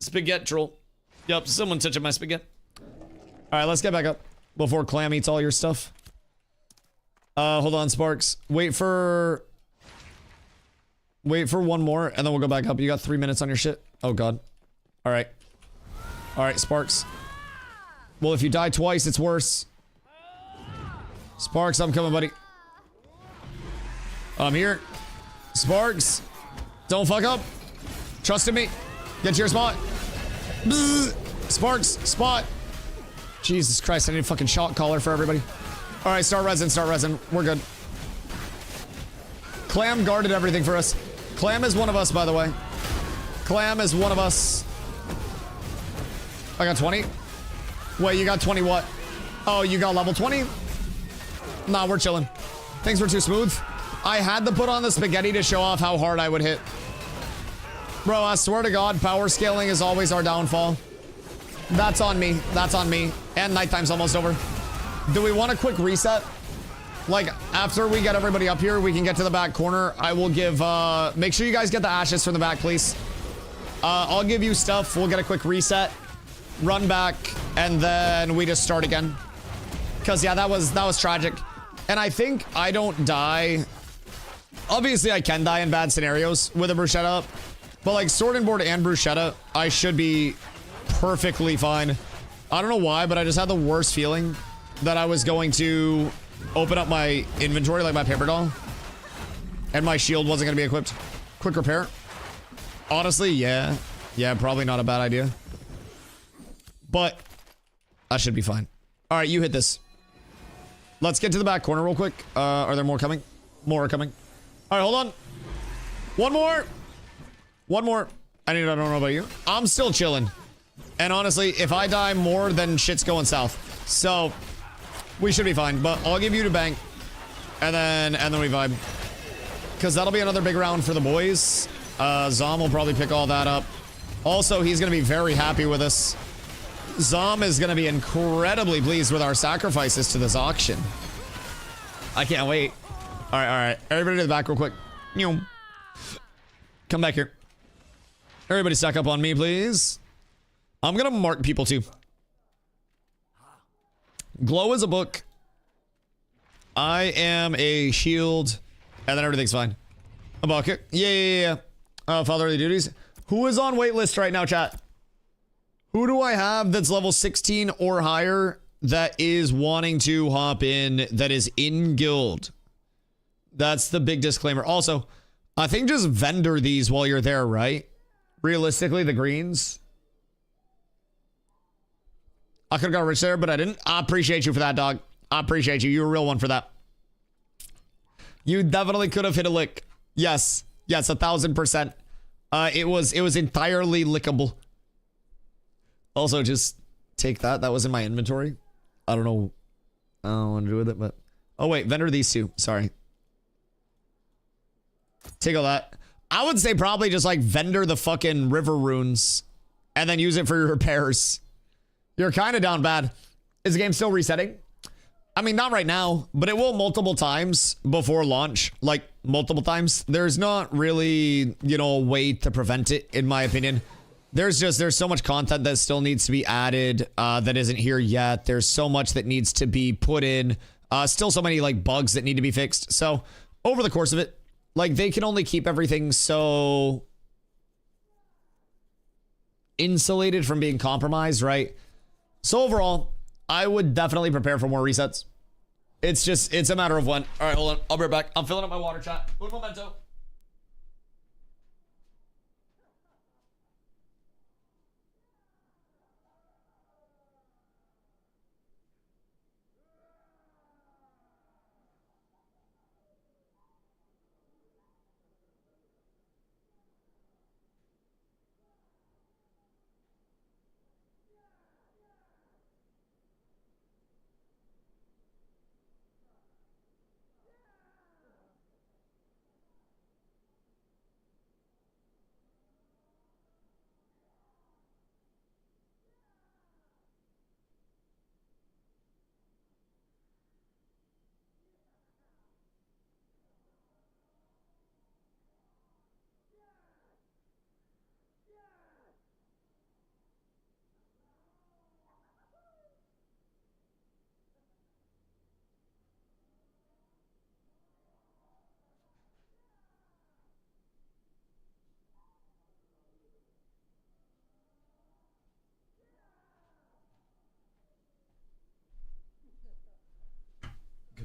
Spaghetti troll. Yep, someone touching my spaghetti. Alright, let's get back up before Clam eats all your stuff. Hold on, Sparks. Wait for one more, and then we'll go back up. You got 3 minutes on your shit. Oh, God. Alright. Alright, Sparks. Well, if you die twice, it's worse. Sparks, I'm coming, buddy. I'm here. Sparks. Don't fuck up. Trust in me. Get to your spot. Bzz. Sparks, spot. Jesus Christ, I need a fucking shot caller for everybody. Alright, start resin. We're good. Clam guarded everything for us. Clam is one of us, by the way. Clam is one of us. I got 20. Wait, you got 20 what? Oh, you got level 20? Nah, we're chilling. Things were too smooth. I had to put on the spaghetti to show off how hard I would hit. Bro, I swear to God, power scaling is always our downfall. That's on me. That's on me. And nighttime's almost over. Do we want a quick reset? Like, after we get everybody up here, we can get to the back corner. I will give, make sure you guys get the ashes from the back, please. I'll give you stuff. We'll get a quick reset. Run back. And then we just start again. Because, yeah, that was tragic. And I think I don't die. Obviously, I can die in bad scenarios with a bruschetta up. But, like, sword and board and bruschetta, I should be perfectly fine. I don't know why, but I just had the worst feeling that I was going to open up my inventory like my paper doll, and my shield wasn't going to be equipped. Quick repair. Honestly, yeah. Yeah, probably not a bad idea. But I should be fine. All right, you hit this. Let's get to the back corner real quick. Are there more coming? More are coming. All right, hold on. One more. One more. I don't know about you. I'm still chilling. And honestly, if I die more, then shit's going south. So we should be fine. But I'll give you to bank. And then we vibe. Because that'll be another big round for the boys. Zom will probably pick all that up. Also, he's going to be very happy with us. Zom is going to be incredibly pleased with our sacrifices to this auction. I can't wait. All right. Everybody to the back real quick. Come back here. Everybody stack up on me, please. I'm going to mark people too. Glow is a book. I am a shield. And then everything's fine. A bucket. Yeah. Fatherly duties. Who is on waitlist right now, chat? Who do I have that's level 16 or higher that is wanting to hop in, that is in guild? That's the big disclaimer. Also, I think just vendor these while you're there, right? Realistically, the greens. I could have got rich there, but I didn't. I appreciate you for that, dog. I appreciate you. You're a real one for that. You definitely could have hit a lick. Yes, 1000%. It was entirely lickable. Also, just take that. That was in my inventory. I don't know. I don't want to do with it, but... Oh, wait. Vendor these two. Sorry. Take all that. I would say probably just, like, vendor the fucking river runes. And then use it for your repairs. You're kind of down bad. Is the game still resetting? I mean, not right now, but it will multiple times before launch. Like, multiple times. There's not really, you know, a way to prevent it, in my opinion. There's so much content that still needs to be added that isn't here yet. There's so much that needs to be put in. Still so many, like, bugs that need to be fixed. So, over the course of it, like, they can only keep everything so insulated from being compromised, right? So, overall, I would definitely prepare for more resets. It's a matter of when. All right, hold on. I'll be right back. I'm filling up my water, chat. Un momento.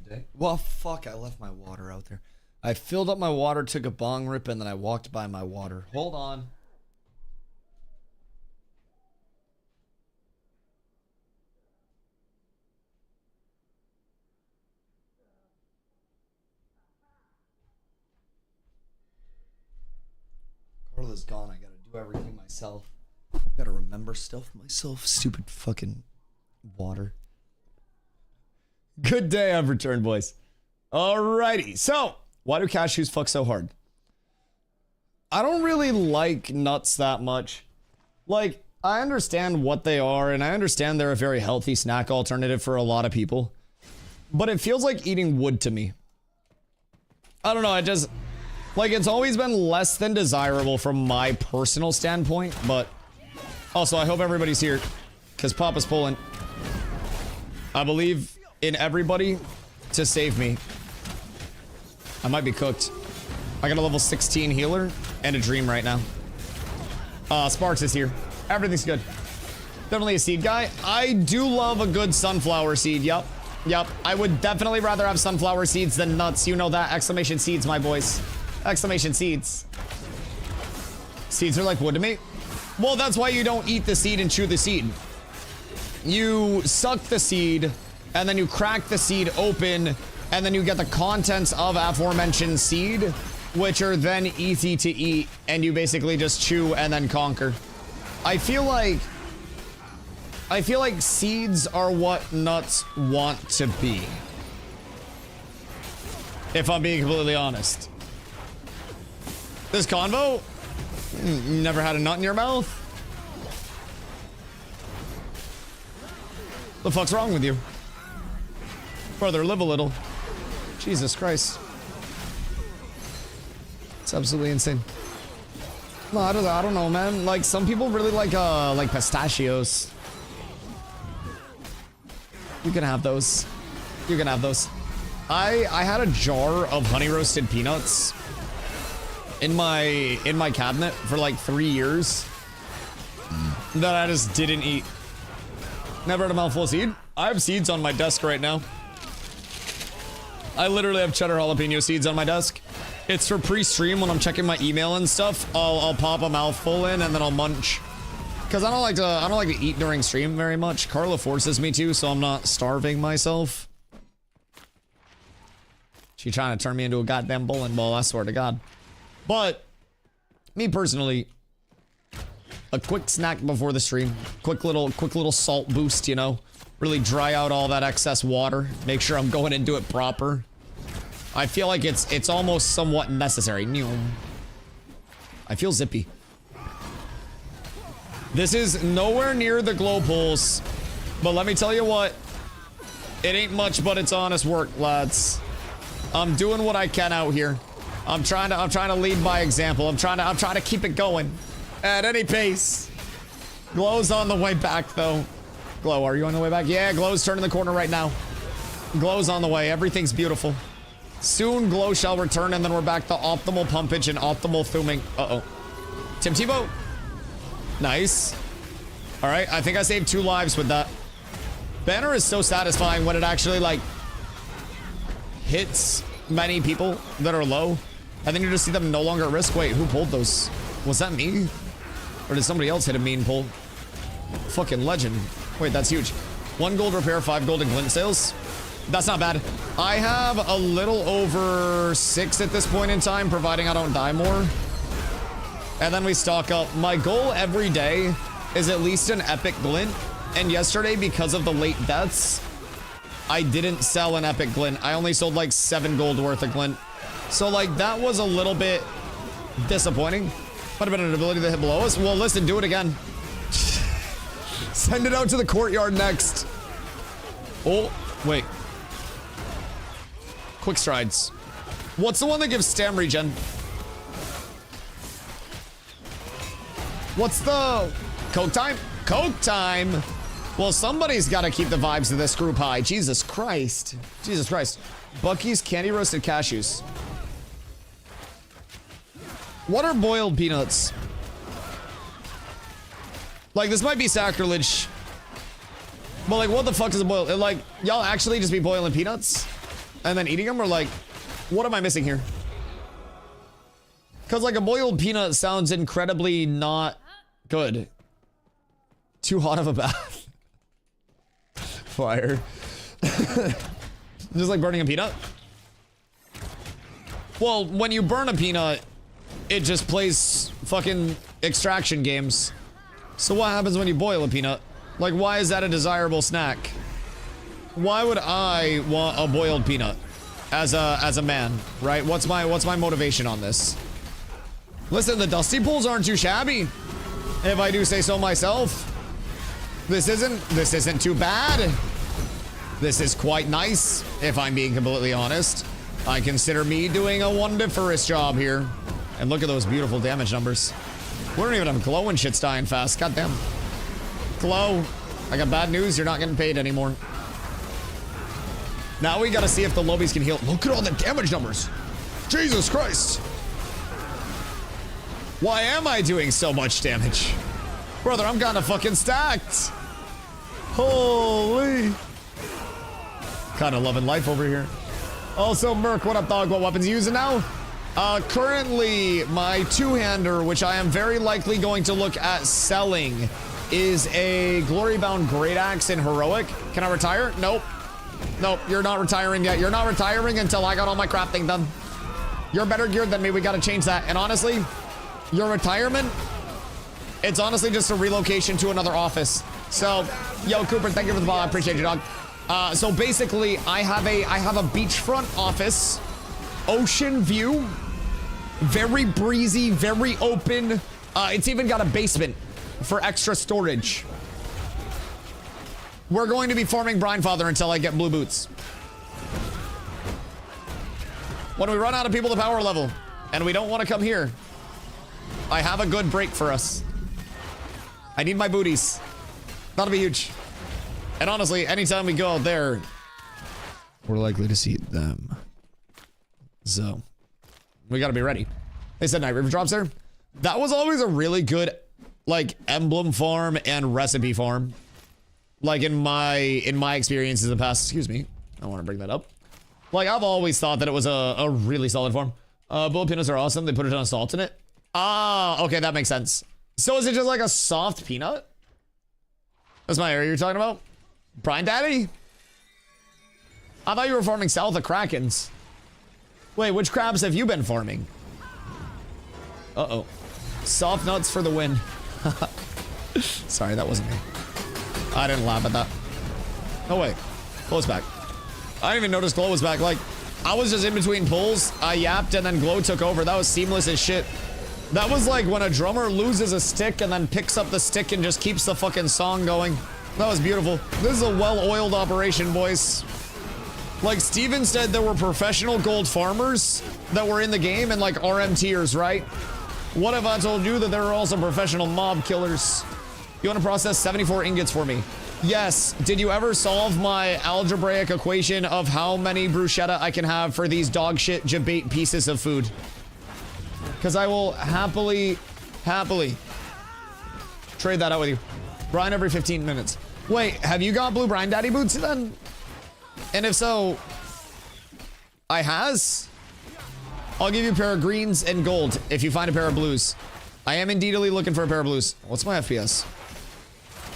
Day. Well, fuck, I left my water out there. I filled up my water, took a bong rip, and then I walked by my water. Hold on. Carla's gone. I gotta do everything myself. Gotta remember stuff myself. Stupid fucking water. Good day, I've returned, boys. Alrighty, so why do cashews fuck so hard? I don't really like nuts that much. Like, I understand what they are, and I understand they're a very healthy snack alternative for a lot of people. But it feels like eating wood to me. I don't know, I just... Like, it's always been less than desirable from my personal standpoint, but... Also, I hope everybody's here, because Papa's pulling. I believe in everybody to save me. I might be cooked. I got a level 16 healer and a dream right now. Sparks is here. Everything's good. Definitely a seed guy. I do love a good sunflower seed, yup. Yep, I would definitely rather have sunflower seeds than nuts. You know that. Exclamation seeds, my boys. Exclamation seeds. Seeds are like wood to me. Well, that's why you don't eat the seed and chew the seed. You suck the seed, and then you crack the seed open, and then you get the contents of aforementioned seed, which are then easy to eat, and you basically just chew and then conquer. I feel like seeds are what nuts want to be. If I'm being completely honest. This convo? You never had a nut in your mouth? The fuck's wrong with you? Brother, live a little. Jesus Christ. It's absolutely insane. No, I don't know, man. Like, some people really like pistachios. You can have those. You can have those. I had a jar of honey roasted peanuts in my cabinet for like 3 years that I just didn't eat. Never had a mouthful of seed. I have seeds on my desk right now. I literally have cheddar jalapeno seeds on my desk. It's for pre-stream when I'm checking my email and stuff. I'll pop a mouthful in and then I'll munch. Cause I don't like to eat during stream very much. Carla forces me to, so I'm not starving myself. She trying to turn me into a goddamn bowling ball, I swear to God. But me personally, a quick snack before the stream, quick little salt boost, you know, really dry out all that excess water. Make sure I'm going into it proper. I feel like it's almost somewhat necessary. I feel zippy. This is nowhere near the glow pulse, but let me tell you what, it ain't much, but it's honest work, lads. I'm doing what I can out here. I'm trying to lead by example. I'm trying to keep it going at any pace. Glow's on the way back though. Glow, are you on the way back? Yeah, Glow's turning the corner right now. Glow's on the way. Everything's beautiful. Soon Glow shall return, and then we're back to optimal pumpage and optimal thuming. Uh-oh. Tim Tebow. Nice. All right, I think I saved 2 lives with that. Banner is so satisfying when it actually, like, hits many people that are low, and then you just see them no longer at risk. Wait, who pulled those? Was that me? Or did somebody else hit a mean pull? Fucking legend. Wait, that's huge. 1 gold repair, 5 gold in glint sales. That's not bad. I have a little over 6 at this point in time, providing I don't die more. And then we stock up. My goal every day is at least an epic glint. And yesterday, because of the late deaths, I didn't sell an epic glint. I only sold like 7 gold worth of glint. So like that was a little bit disappointing. Might have been an ability to hit below us. Well, listen, do it again. Send it out to the courtyard next. Oh, wait. Quick strides. What's the one that gives stam regen? What's the Coke time? Coke time. Well, somebody's got to keep the vibes of this group high. Jesus Christ. Jesus Christ. Bucky's candy roasted cashews. What are boiled peanuts? Like, this might be sacrilege. But like, what the fuck is a boiled? Like, y'all actually just be boiling peanuts and then eating them, or like, what am I missing here? Because like a boiled peanut sounds incredibly not good. Too hot of a bath. Fire. Just like burning a peanut. Well, when you burn a peanut, it just plays fucking extraction games. So what happens when you boil a peanut? Like, why is that a desirable snack? Why would I want a boiled peanut as a man, right? What's my motivation on this? Listen, the dusty pools aren't too shabby, if I do say so myself. This isn't too bad. This is quite nice, if I'm being completely honest. I consider me doing a wonderful job here. And look at those beautiful damage numbers. We don't even have glow and shit's dying fast. Goddamn. Glow. I got bad news. You're not getting paid anymore. Now we gotta see if the lobies can heal. Look at all the damage numbers. Jesus Christ. Why am I doing so much damage? Brother, I'm kinda fucking stacked. Holy. Kind of loving life over here. Also, Merc, what up, dog? What weapons are you using now? Currently, my two-hander, which I am very likely going to look at selling, is a Glory-Bound Great Axe in Heroic. Can I retire? Nope. Nope, you're not retiring yet. You're not retiring until I got all my crafting done. You're better geared than me. We got to change that. And honestly, your retirement, it's honestly just a relocation to another office. So, yo, Cooper, thank you for the ball. I appreciate you, dog. So basically, I have a beachfront office, ocean view, very breezy, very open. It's even got a basement for extra storage. We're going to be farming Brinefather until I get blue boots. When we run out of people to power level, and we don't want to come here, I have a good break for us. I need my booties. That'll be huge. And honestly, anytime we go out there, we're likely to see them. So, we gotta be ready. They said Night River drops there. That was always a really good, like, emblem farm and recipe farm. Like, in my experiences in the past. Excuse me. I want to bring that up. Like, I've always thought that it was a really solid farm. Bullet peanuts are awesome. They put a ton of salt in it. Ah, okay, that makes sense. So is it just like a soft peanut? That's my area you're talking about? Brine Daddy? I thought you were farming south of Krakens. Wait, which crabs have you been farming? Uh-oh. Soft nuts for the win. Sorry, that wasn't me. I didn't laugh at that. Oh, wait. Glow's back. I didn't even notice Glow was back. Like, I was just in between pulls. I yapped, and then Glow took over. That was seamless as shit. That was like when a drummer loses a stick and then picks up the stick and just keeps the fucking song going. That was beautiful. This is a well-oiled operation, boys. Like Steven said, there were professional gold farmers that were in the game and like RM tiers, right? What if I told you that there are also professional mob killers? You want to process 74 ingots for me? Yes. Did you ever solve my algebraic equation of how many bruschetta I can have for these dog shit jabate pieces of food? Because I will happily trade that out with you. Brine every 15 minutes. Wait, have you got blue Brine Daddy boots then? And if so, I has? I'll give you a pair of greens and gold if you find a pair of blues. I am indeedly looking for a pair of blues. What's my FPS?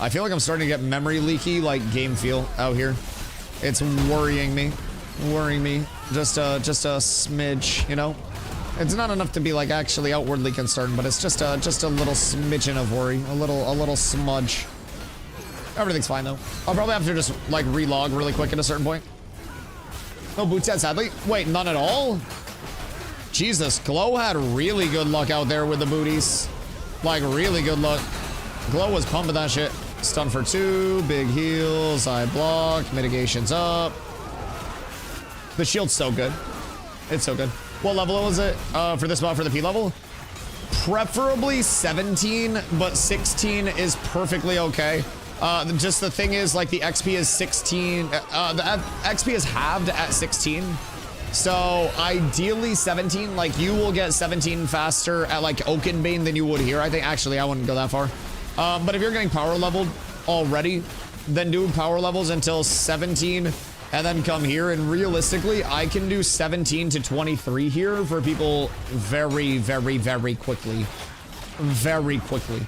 I feel like I'm starting to get memory leaky, like game feel out here. It's worrying me. Just a smidge, you know? It's not enough to be like actually outwardly concerned, but it's just a little smidgen of worry, a little smudge. Everything's fine though. I'll probably have to just like relog really quick at a certain point. No boots yet, sadly. Wait, none at all? Jesus, Glow had really good luck out there with the booties. Like really good luck. Glow was pumping that shit. Stun for 2, big heals, I block, mitigation's up. The shield's so good. It's so good. What level was it for this mod for the P level? Preferably 17, but 16 is perfectly okay. Just the thing is, like, the XP is 16. The XP is halved at 16. So, ideally 17. Like, you will get 17 faster at, like, Oakenbane than you would here. I think, actually, I wouldn't go that far. But if you're getting power leveled already, then do power levels until 17 and then come here. And realistically, I can do 17 to 23 here for people very, very, very quickly. Very quickly.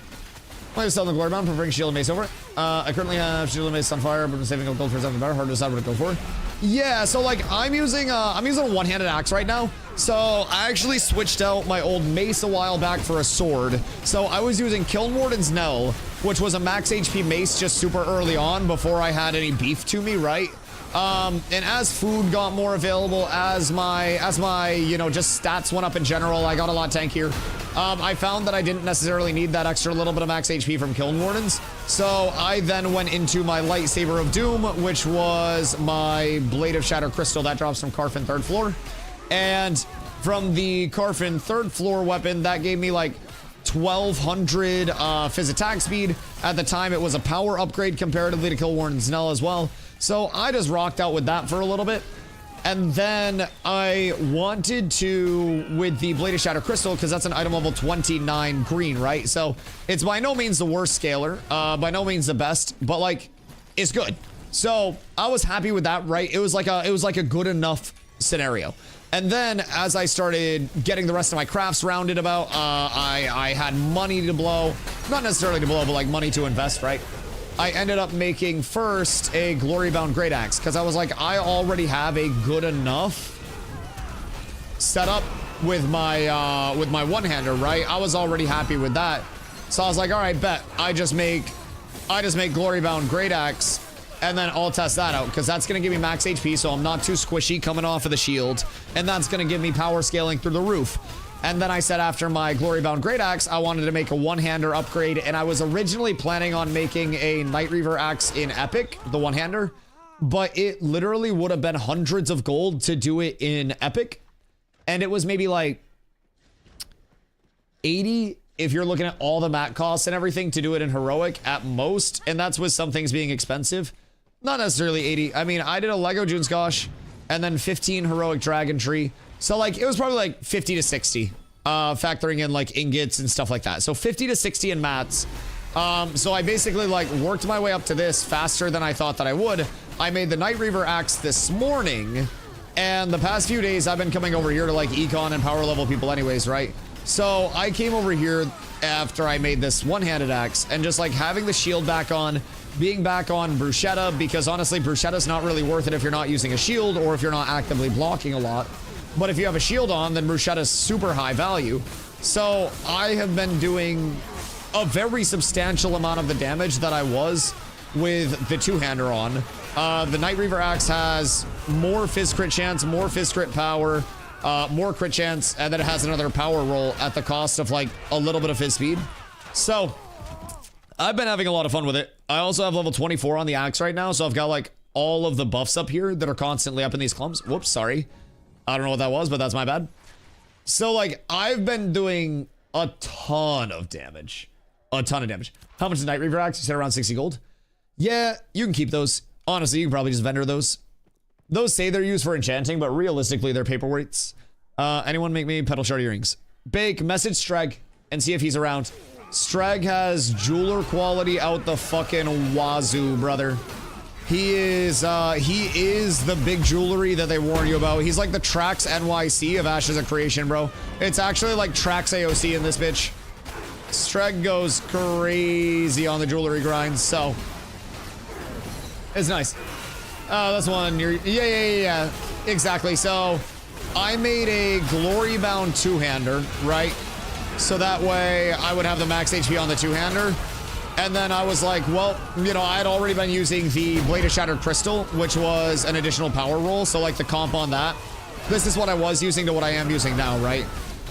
I'm still in the Glory Bound, preferring Shield and Mace over it. I currently have Shield and Mace on fire, but I'm saving up gold for something better. Hard to decide what to go for. Yeah, so like I'm using a one-handed axe right now. So I actually switched out my old mace a while back for a sword. So I was using Kiln Warden's Knell, which was a max HP mace just super early on before I had any beef to me, right? And as food got more available, as my, you know, just stats went up in general, I got a lot tankier. I found that I didn't necessarily need that extra little bit of max HP from Kiln Wardens. So I then went into my Lightsaber of Doom, which was my Blade of Shatter Crystal that drops from Carfin 3rd floor. And from the Carfin 3rd floor weapon, that gave me like 1200 phys attack speed. At the time, it was a power upgrade comparatively to Kill Warden's Knell as well. So I just rocked out with that for a little bit. And then I wanted to, with the Blade of Shatter Crystal, because that's an item level 29 green, right? So it's by no means the worst scaler, by no means the best, but like, it's good. So I was happy with that, right? It was like a good enough scenario. And then as I started getting the rest of my crafts rounded about, I had money to blow, not necessarily to blow, but like money to invest, right? I ended up making first a glory bound great axe because I was like, I already have a good enough setup with my one-hander, right? I was already happy with that. So I was like, all right, bet. I just make glory bound great axe, and then I'll test that out because that's gonna give me max HP, so I'm not too squishy coming off of the shield, and that's gonna give me power scaling through the roof. And then I said after my glory bound great axe, I wanted to make a one-hander upgrade, and I was originally planning on making a Night Reaver axe in Epic, the one-hander, but it literally would have been hundreds of gold to do it in Epic, and it was maybe like 80 if you're looking at all the mat costs and everything to do it in heroic at most, and that's with some things being expensive. Not necessarily 80. I mean, I did a Lego Juneskosh and then 15 heroic dragon tree. So like, it was probably like 50 to 60, factoring in like ingots and stuff like that. So 50 to 60 in mats. So I basically like worked my way up to this faster than I thought that I would. I made the Night Reaver axe this morning, and the past few days I've been coming over here to like Econ and power level people anyways, right? So I came over here after I made this one-handed axe and just like having the shield back on, being back on bruschetta, because honestly, bruschetta's not really worth it if you're not using a shield or if you're not actively blocking a lot. But if you have a shield on, then bruschetta's super high value. So I have been doing a very substantial amount of the damage that I was with the two-hander on. The Night Reaver axe has more fizz crit chance, more fizz crit power, more crit chance, and then it has another power roll at the cost of like a little bit of fizz speed. So I've been having a lot of fun with it. I also have level 24 on the axe right now, so I've got like all of the buffs up here that are constantly up in these clumps. Whoops, sorry. I don't know what that was, but that's my bad. So like I've been doing a ton of damage. A ton of damage. How much is Night Reaver axe? You said around 60 gold? Yeah, you can keep those. Honestly, you can probably just vendor those. Those say they're used for enchanting, but realistically, they're paperweights. Anyone make me petal shard earrings? Bake, message Streg, and see if he's around. Streg has jeweler quality out the fucking wazoo, brother. He is the big jewelry that they warn you about. He's like the Trax NYC of Ashes of Creation, bro. It's actually like Trax AOC in this bitch. Streg goes crazy on the jewelry grinds, so it's nice. That's one. Yeah. Exactly. So I made a glory bound two-hander, right? So that way I would have the max HP on the two-hander. And then I was like, well, you know, I had already been using the Blade of Shattered Crystal, which was an additional power roll. So like the comp on that, this is what I was using to what I am using now, right?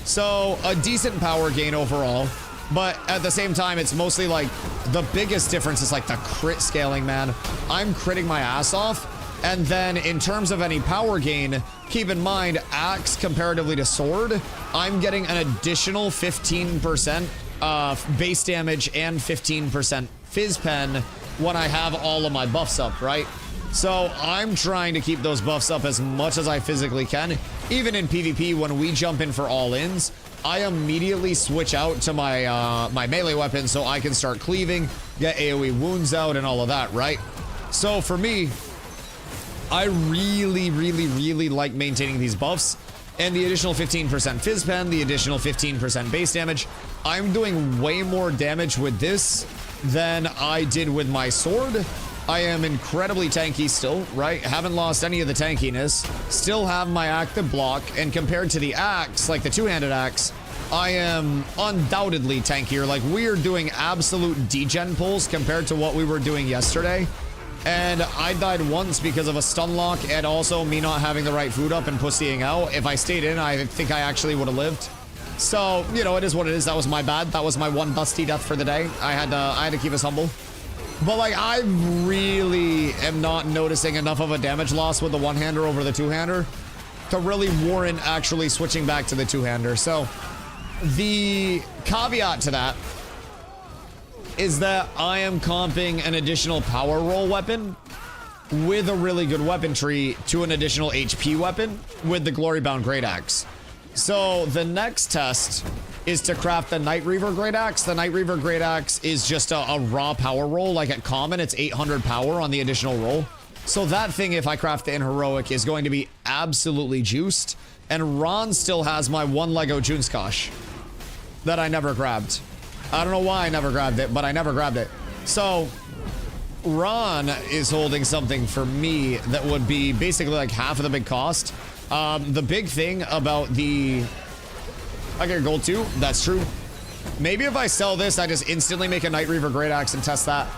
So a decent power gain overall. But at the same time, it's mostly like the biggest difference is like the crit scaling, man. I'm critting my ass off. And then in terms of any power gain, keep in mind, axe comparatively to sword, I'm getting an additional 15% base damage and 15% fizz pen when I have all of my buffs up, right? So I'm trying to keep those buffs up as much as I physically can. Even in PvP, when we jump in for all-ins, I immediately switch out to my my melee weapon so I can start cleaving, get AoE wounds out, and all of that, right? So for me, I really like maintaining these buffs, and the additional 15% fizz pen, the additional 15% base damage. I'm doing way more damage with this than I did with my sword. I am incredibly tanky still, right? Haven't lost any of the tankiness. Still have my active block, and compared to the axe, like the two-handed axe, I am undoubtedly tankier. Like, we're doing absolute degen pulls compared to what we were doing yesterday. And I died once because of a stun lock and also me not having the right food up and pussying out. If I stayed in, I think I actually would have lived. So, you know, it is what it is. That was my bad. That was my one dusty death for the day. I had to keep us humble. But like, I really am not noticing enough of a damage loss with the one-hander over the two-hander to really warrant actually switching back to the two-hander. So the caveat to that is that I am comping an additional power roll weapon with a really good weapon tree to an additional HP weapon with the glory bound great axe. So the next test is to craft the Night Reaver Great Axe. The Night Reaver Great Axe is just a raw power roll. Like at common, it's 800 power on the additional roll. So that thing, if I craft it in heroic, is going to be absolutely juiced. And Ron still has my one Lego Junskosh that I never grabbed. I don't know why I never grabbed it, but I never grabbed it. So Ron is holding something for me that would be basically like half of the big cost. The big thing about the... I get gold too. That's true. Maybe if I sell this, I just instantly make a Night Reaver Great Axe and test that.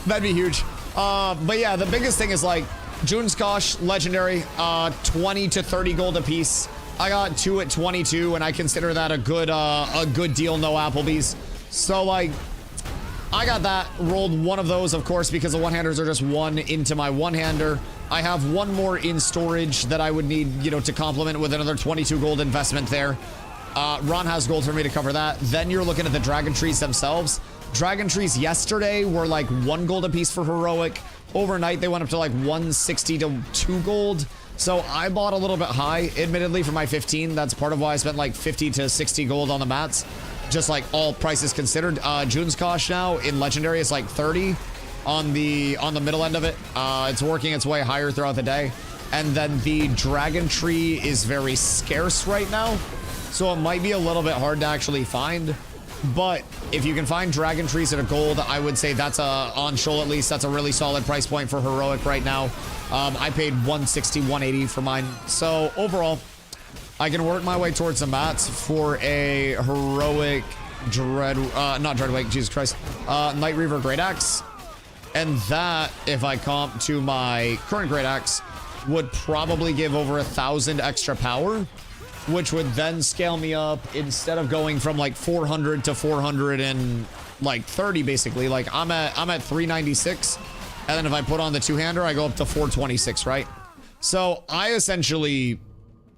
That'd be huge. But yeah, the biggest thing is like Junskosh, legendary, 20 to 30 gold a piece. I got 2 at 22, and I consider that a good deal, no Applebee's. So like, I got that, rolled one of those, of course, because the one-handers are just one into my one-hander. I have one more in storage that I would need, you know, to complement with another 22 gold investment there. Ron has gold for me to cover that. Then you're looking at the dragon trees themselves. Dragon trees yesterday were like 1 gold a piece for heroic. Overnight, they went up to like 160 to 2 gold. So I bought a little bit high, admittedly, for my 15. That's part of why I spent like 50 to 60 gold on the mats. Just like all prices considered. Junskosh now in legendary is like 30 on the middle end of it. It's working its way higher throughout the day. And then the dragon tree is very scarce right now. So it might be a little bit hard to actually find. But if you can find dragon trees at a gold, I would say that's on Shoal at least. That's a really solid price point for heroic right now. I paid 160, 180 for mine. So overall, I can work my way towards the mats for a heroic not Dreadwake, Jesus Christ, Night Reaver Great Axe. And that, if I comp to my current Great Axe, would probably give over 1,000 extra power, which would then scale me up instead of going from like 400 to 430 basically. Like I'm at 396, and then if I put on the two-hander, I go up to 426, right? So I essentially,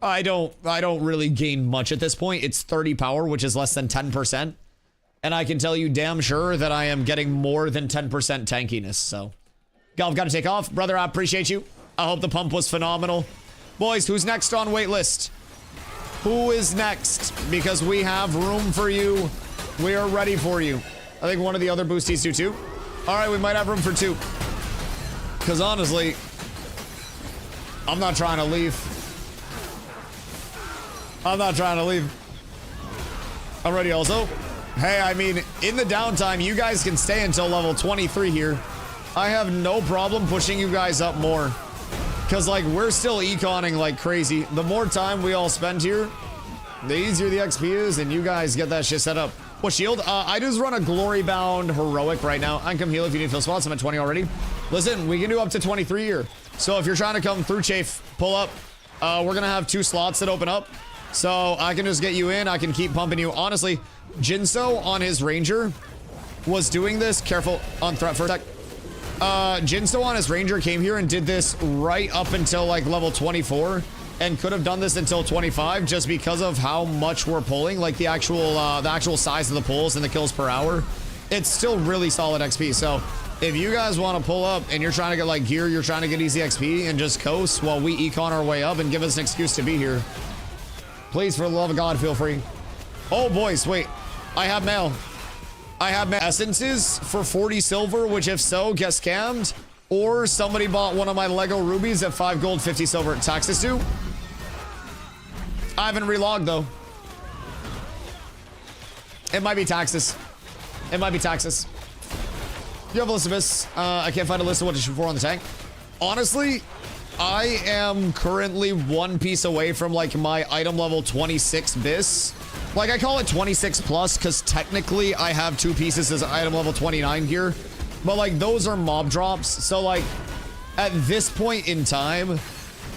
I don't really gain much at this point. It's 30 power, which is less than 10%. And I can tell you damn sure that I am getting more than 10% tankiness. So, I've got to take off. Brother, I appreciate you. I hope the pump was phenomenal. Boys, who's next on waitlist? Who is next? Because we have room for you. We are ready for you. I think one of the other boosties do too. All right, we might have room for 2. Because honestly, I'm not trying to leave. I'm not trying to leave. I'm ready also. Hey, I mean, in the downtime, you guys can stay until level 23 here. I have no problem pushing you guys up more. Because, like, we're still econing like crazy. The more time we all spend here, the easier the XP is, and you guys get that shit set up. What shield? I just run a glory-bound heroic right now. I can come heal if you need fill spots. I'm at 20 already. Listen, we can do up to 23 here. So if you're trying to come through Chafe, pull up. We're going to have 2 slots that open up. So I can just get you in. I can keep pumping you. Honestly, Jinso on his Ranger was doing this. Careful on threat for a sec. Jinso on his Ranger came here and did this right up until like level 24 and could have done this until 25 just because of how much we're pulling, like the actual size of the pulls and the kills per hour. It's still really solid XP. So if you guys want to pull up and you're trying to get like gear, you're trying to get easy XP and just coast while we econ our way up and give us an excuse to be here, please, for the love of God, feel free. Oh, boys, wait. I have mail. I have essences for 40 silver, which if so, get scammed. Or somebody bought one of my Lego rubies at 5 gold, 50 silver. Taxes due. I haven't relogged, though. It might be taxes. It might be taxes. You have a list of this. I can't find a list of what to shoot for on the tank. Honestly, I am currently 1 piece away from like my item level 26 bis. Like I call it 26 plus because technically I have 2 pieces as item level 29 gear. But like those are mob drops. So like at this point in time,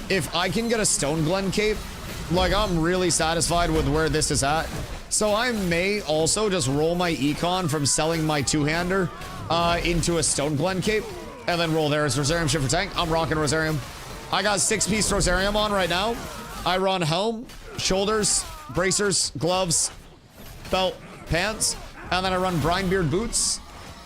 if I can get a Stone Glen cape, like I'm really satisfied with where this is at. So I may also just roll my econ from selling my two-hander into a Stone Glen cape and then roll there as Rosarium shit for tank. I'm rocking Rosarium. I got 6-piece Rosarium on right now. I run helm, shoulders, bracers, gloves, belt, pants, and then I run Brinebeard boots.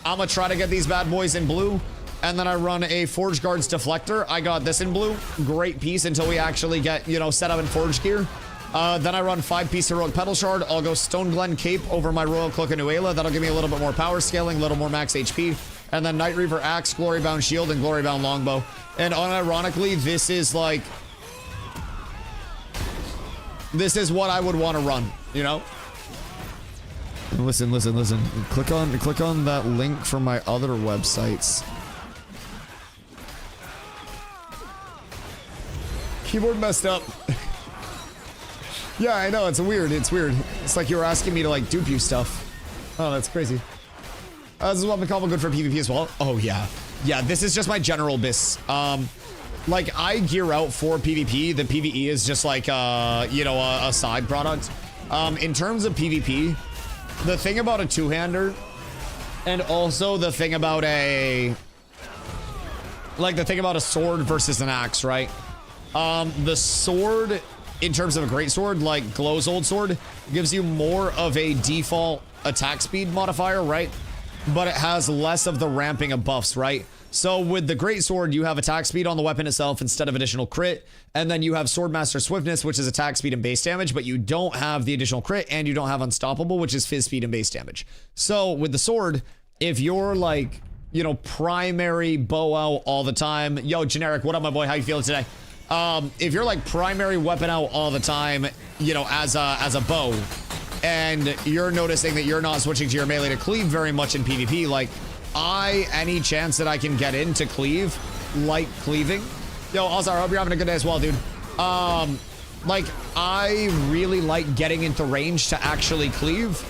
I'm gonna try to get these bad boys in blue, and then I run a Forge Guards deflector. I got this in blue. Great piece until we actually get, you know, set up in Forge gear. Then I run 5-piece Heroic Petal Shard. I'll go Stone Glen Cape over my Royal Cloak of Nuela. That'll give me a little bit more power scaling, a little more max HP. And then Night Reaver Axe, Glory Bound Shield, and Glory Bound Longbow. And unironically, this is like... This is what I would want to run, you know? Listen. Click on that link from my other websites. Keyboard messed up. Yeah, I know, it's weird. It's like you were asking me to like dupe you stuff. Oh, that's crazy. This is weapon combo good for PvP as well. Oh yeah. Yeah, this is just my general bis. Like I gear out for PvP. The PvE is just like you know, a side product. In terms of PvP, the thing about a two-hander, and also the thing about a sword versus an axe, right? The sword, in terms of a great sword, like Glow's old sword, gives you more of a default attack speed modifier, right? But it has less of the ramping of buffs, right? So with the great sword, you have attack speed on the weapon itself instead of additional crit, and then you have Swordmaster Swiftness, which is attack speed and base damage, but you don't have the additional crit, and you don't have Unstoppable, which is fizz speed and base damage. So with the sword, if you're like, you know, primary bow out all the time, yo, Generic, what up, my boy? How you feeling today? If you're like primary weapon out all the time, you know, as a bow, and you're noticing that you're not switching to your melee to cleave very much in PvP, like, any chance that I can get into cleave, like cleaving. Yo, also, I hope you're having a good day as well, dude. Like, I really like getting into range to actually cleave.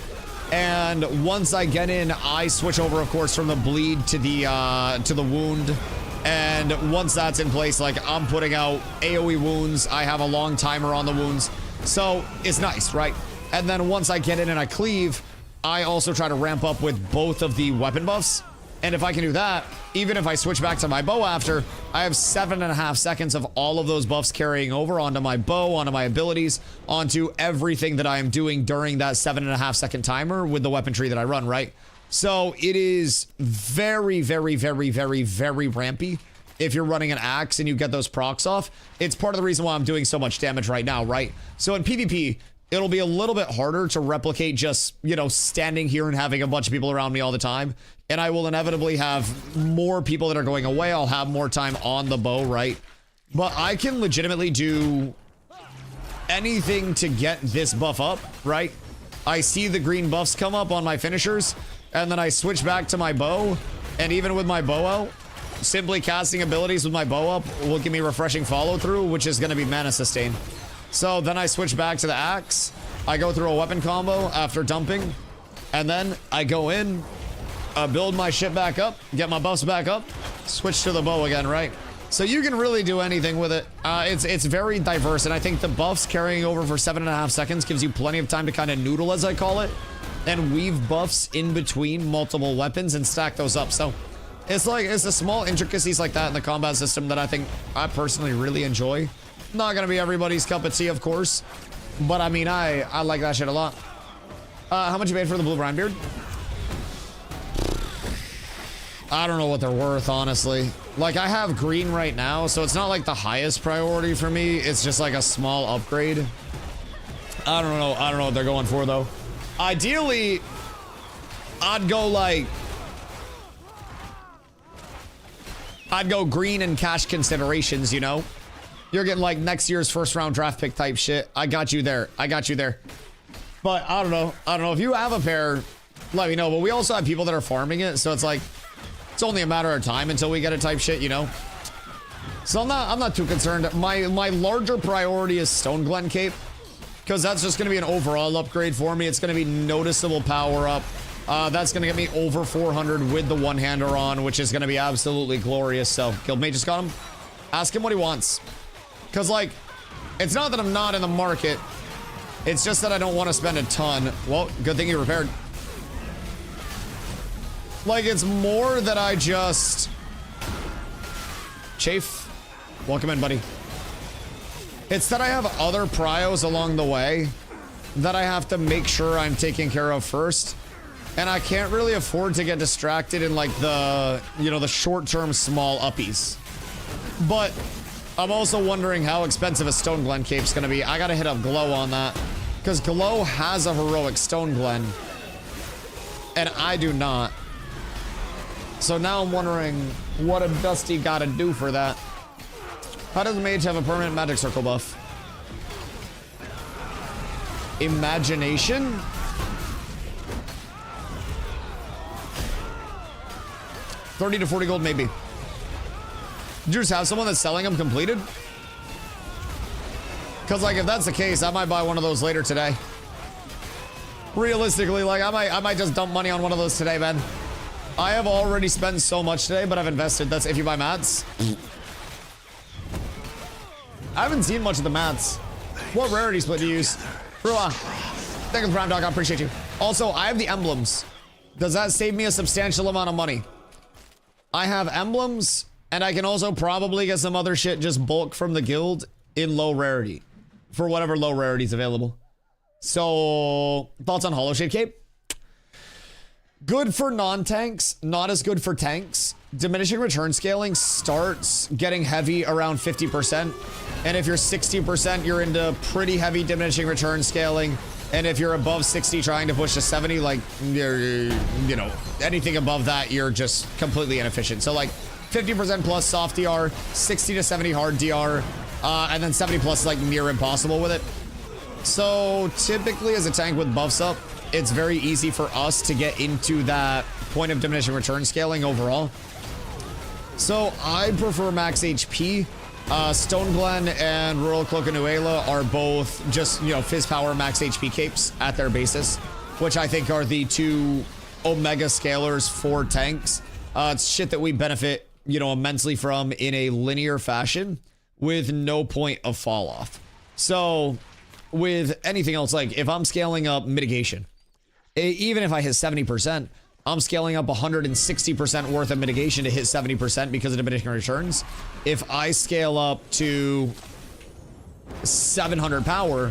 And once I get in, I switch over, of course, from the bleed to the wound. And once that's in place, like, I'm putting out AoE wounds. I have a long timer on the wounds. So it's nice, right? And then once I get in and I cleave, I also try to ramp up with both of the weapon buffs. And if I can do that, even if I switch back to my bow after, I have 7.5 seconds of all of those buffs carrying over onto my bow, onto my abilities, onto everything that I am doing during that 7.5 second timer with the weapon tree that I run, right? So it is very, very, very, very, very rampy. If you're running an axe and you get those procs off, it's part of the reason why I'm doing so much damage right now, right? So in PvP, it'll be a little bit harder to replicate just, you know, standing here and having a bunch of people around me all the time. And I will inevitably have more people that are going away. I'll have more time on the bow, right? But I can legitimately do anything to get this buff up, right? I see the green buffs come up on my finishers, and then I switch back to my bow. And even with my bow out, simply casting abilities with my bow up will give me refreshing follow through, which is going to be mana sustain. So then I switch back to the axe. I go through a weapon combo after dumping, and then I go in, build my shit back up, get my buffs back up, switch to the bow again, right? So you can really do anything with it. It's very diverse, and I think the buffs carrying over for 7.5 seconds gives you plenty of time to kind of noodle, as I call it, and weave buffs in between multiple weapons and stack those up. So it's the small intricacies like that in the combat system that I think I personally really enjoy. Not gonna be everybody's cup of tea, of course, but I mean, I like that shit a lot. How much you paid for the blue brine beard? I don't know what they're worth, honestly. Like, I have green right now, so it's not like the highest priority for me. It's just like a small upgrade. I don't know what they're going for, though. Ideally, I'd go green and cash considerations, you know? You're getting like next year's first round draft pick type shit. I got you there. But I don't know. If you have a pair, let me know. But we also have people that are farming it, so it's like, it's only a matter of time until we get it type shit, you know? So I'm not too concerned. My larger priority is Stone Glen Cape, because that's just going to be an overall upgrade for me. It's going to be noticeable power up. That's going to get me over 400 with the one-hander on, which is going to be absolutely glorious. So, Guildmate just got him. Ask him what he wants. Because, like, it's not that I'm not in the market. It's just that I don't want to spend a ton. Well, good thing he repaired. Like, it's more that I just... Chafe, welcome in, buddy. It's that I have other prios along the way that I have to make sure I'm taking care of first. And I can't really afford to get distracted in, like, the, you know, the short-term small uppies. But I'm also wondering how expensive a Stone Glen cape's gonna be. I gotta hit up Glow on that. Because Glow has a heroic Stone Glen. And I do not. So now I'm wondering what a Dusty gotta do for that. How does Mage have a permanent magic circle buff? Imagination? $30 to 40 gold, maybe. Did you just have someone that's selling them completed? Because, like, if that's the case, I might buy one of those later today. Realistically, like, I might just dump money on one of those today, man. I have already spent so much today, but I've invested. That's if you buy mats. I haven't seen much of the mats. What rarity split do you use? Rua, thank you for the Prime Dog. I appreciate you. Also, I have the emblems. Does that save me a substantial amount of money? I have emblems, and I can also probably get some other shit just bulk from the guild in low rarity. For whatever low rarity is available. So, thoughts on Hollow Shade Cape? Good for non-tanks, not as good for tanks. Diminishing return scaling starts getting heavy around 50%. And if you're 60%, you're into pretty heavy diminishing return scaling. And if you're above 60 trying to push to 70, like, you know, anything above that, you're just completely inefficient. So, like, 50% plus soft DR, 60 to 70 hard DR, and then 70 plus is, like, near impossible with it. So, typically, as a tank with buffs up, it's very easy for us to get into that point of diminishing return scaling overall. So, I prefer max HP. Stone Glen and Rural Cloak and Nuela are both just, you know, Fizz Power max HP capes at their basis, which I think are the two Omega scalers for tanks. It's shit that we benefit, you know, immensely from in a linear fashion with no point of fall off. So, with anything else, like if I'm scaling up mitigation, even if I hit 70%, I'm scaling up 160% worth of mitigation to hit 70% because of diminishing returns. If I scale up to 700 power,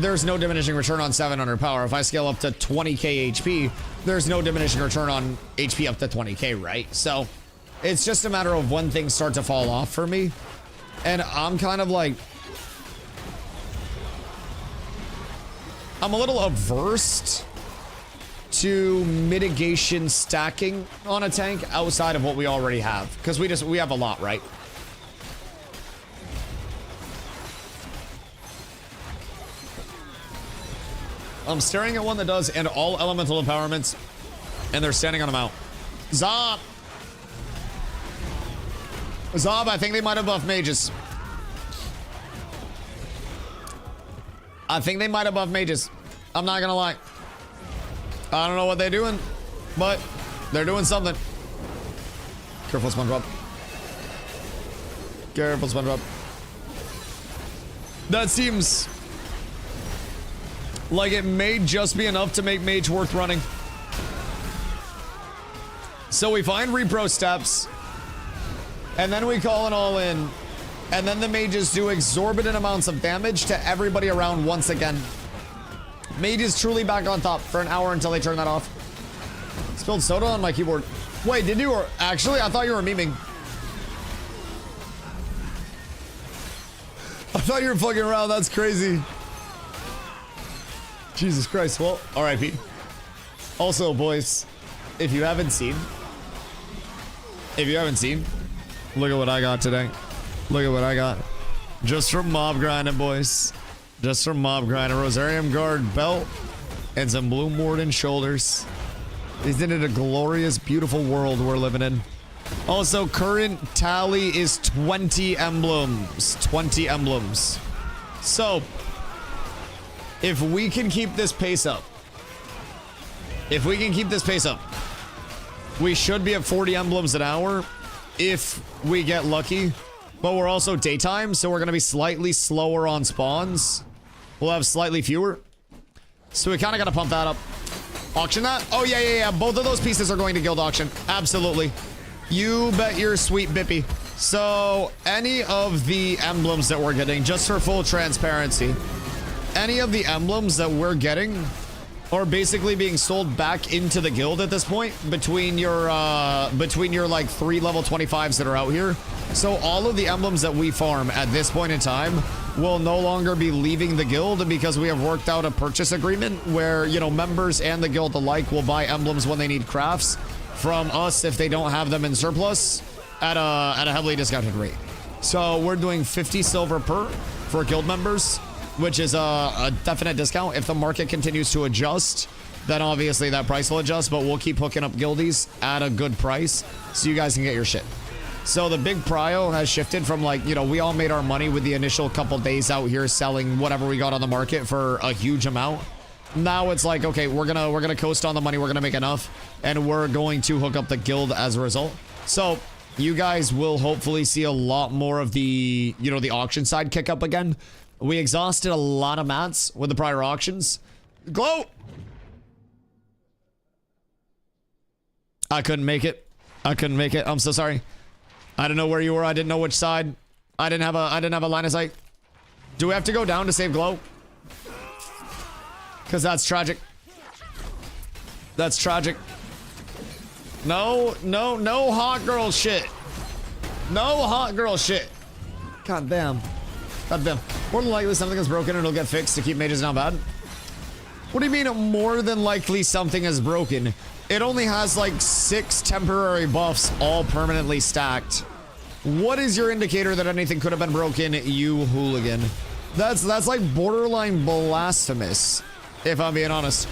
there's no diminishing return on 700 power. If I scale up to 20k HP, there's no diminishing return on HP up to 20k, right? So it's just a matter of when things start to fall off for me. And I'm kind of like, I'm a little averse to mitigation stacking on a tank outside of what we already have, because we have a lot, right? I'm staring at one that does and all elemental empowerments, and they're standing on a mount. Zob, I think they might have buffed mages. I think they might have buffed mages. I'm not gonna lie. I don't know what they're doing, but they're doing something. Careful, SpongeBob. Careful, SpongeBob. That seems like it may just be enough to make mage worth running. So we find repro steps, and then we call it all in, and then the mages do exorbitant amounts of damage to everybody around once again. Mage is truly back on top for an hour until they turn that off. Spilled soda on my keyboard. Wait, did you? Or actually, I thought you were memeing. I thought you were fucking around. That's crazy. Jesus Christ. Well, RIP. Also, boys, if you haven't seen, look at what I got today. Look at what I got. Just from mob grinding, boys. Just from mob grinding. Rosarium Guard belt and some Bloom Warden shoulders. Isn't it a glorious, beautiful world we're living in? Also, current tally is 20 emblems. 20 emblems. So, if we can keep this pace up, we should be at 40 emblems an hour if we get lucky. But we're also daytime, so we're going to be slightly slower on spawns. We'll have slightly fewer. So we kind of got to pump that up. Auction that? Oh, yeah. Both of those pieces are going to guild auction. Absolutely. You bet your sweet bippy. So any of the emblems that we're getting, just for full transparency, any of the emblems that we're getting are basically being sold back into the guild at this point between your like 3 level 25s that are out here So all of the emblems that we farm at this point in time will no longer be leaving the guild because we have worked out a purchase agreement where, you know, members and the guild alike will buy emblems when they need crafts from us if they don't have them in surplus at a heavily discounted rate. So we're doing 50 silver per for guild members, which is a definite discount. If the market continues to adjust, then obviously that price will adjust, but we'll keep hooking up guildies at a good price so you guys can get your shit. So the big prio has shifted from, like, you know, we all made our money with the initial couple days out here selling whatever we got on the market for a huge amount. Now it's like, okay, we're gonna coast on the money, we're gonna make enough, and we're going to hook up the guild as a result. So you guys will hopefully see a lot more of the, you know, the auction side kick up again. We exhausted a lot of mats with the prior auctions. Glow! I couldn't make it. I couldn't make it. I'm so sorry. I don't know where you were. I didn't know which side. I didn't have a line of sight. Do we have to go down to save Glow? Because that's tragic. That's tragic. No, no, no hot girl shit. No hot girl shit. God damn. God damn. More than likely something is broken and it'll get fixed to keep mages not bad. What do you mean more than likely something is broken? It only has like 6 temporary buffs all permanently stacked. What is your indicator that anything could have been broken, you hooligan? That's like borderline blasphemous, if I'm being honest.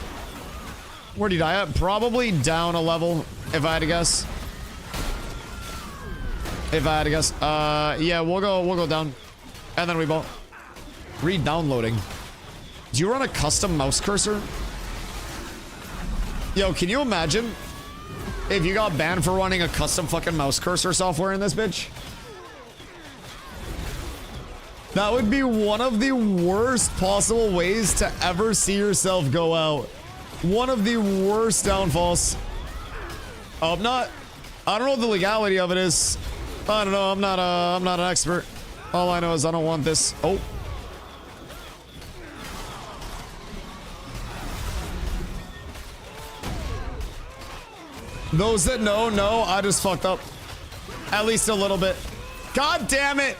Where'd you die at? Probably down a level, if I had to guess. If I had to guess. Yeah, we'll go down. And then we both re-downloading. Do you run a custom mouse cursor? Yo, can you imagine if you got banned for running a custom fucking mouse cursor software in this bitch? That would be one of the worst possible ways to ever see yourself go out. One of the worst downfalls. I don't know what the legality of it is. I don't know. I'm not an expert. All I know is I don't want this. Oh. Those that know, I just fucked up. At least a little bit. God damn it!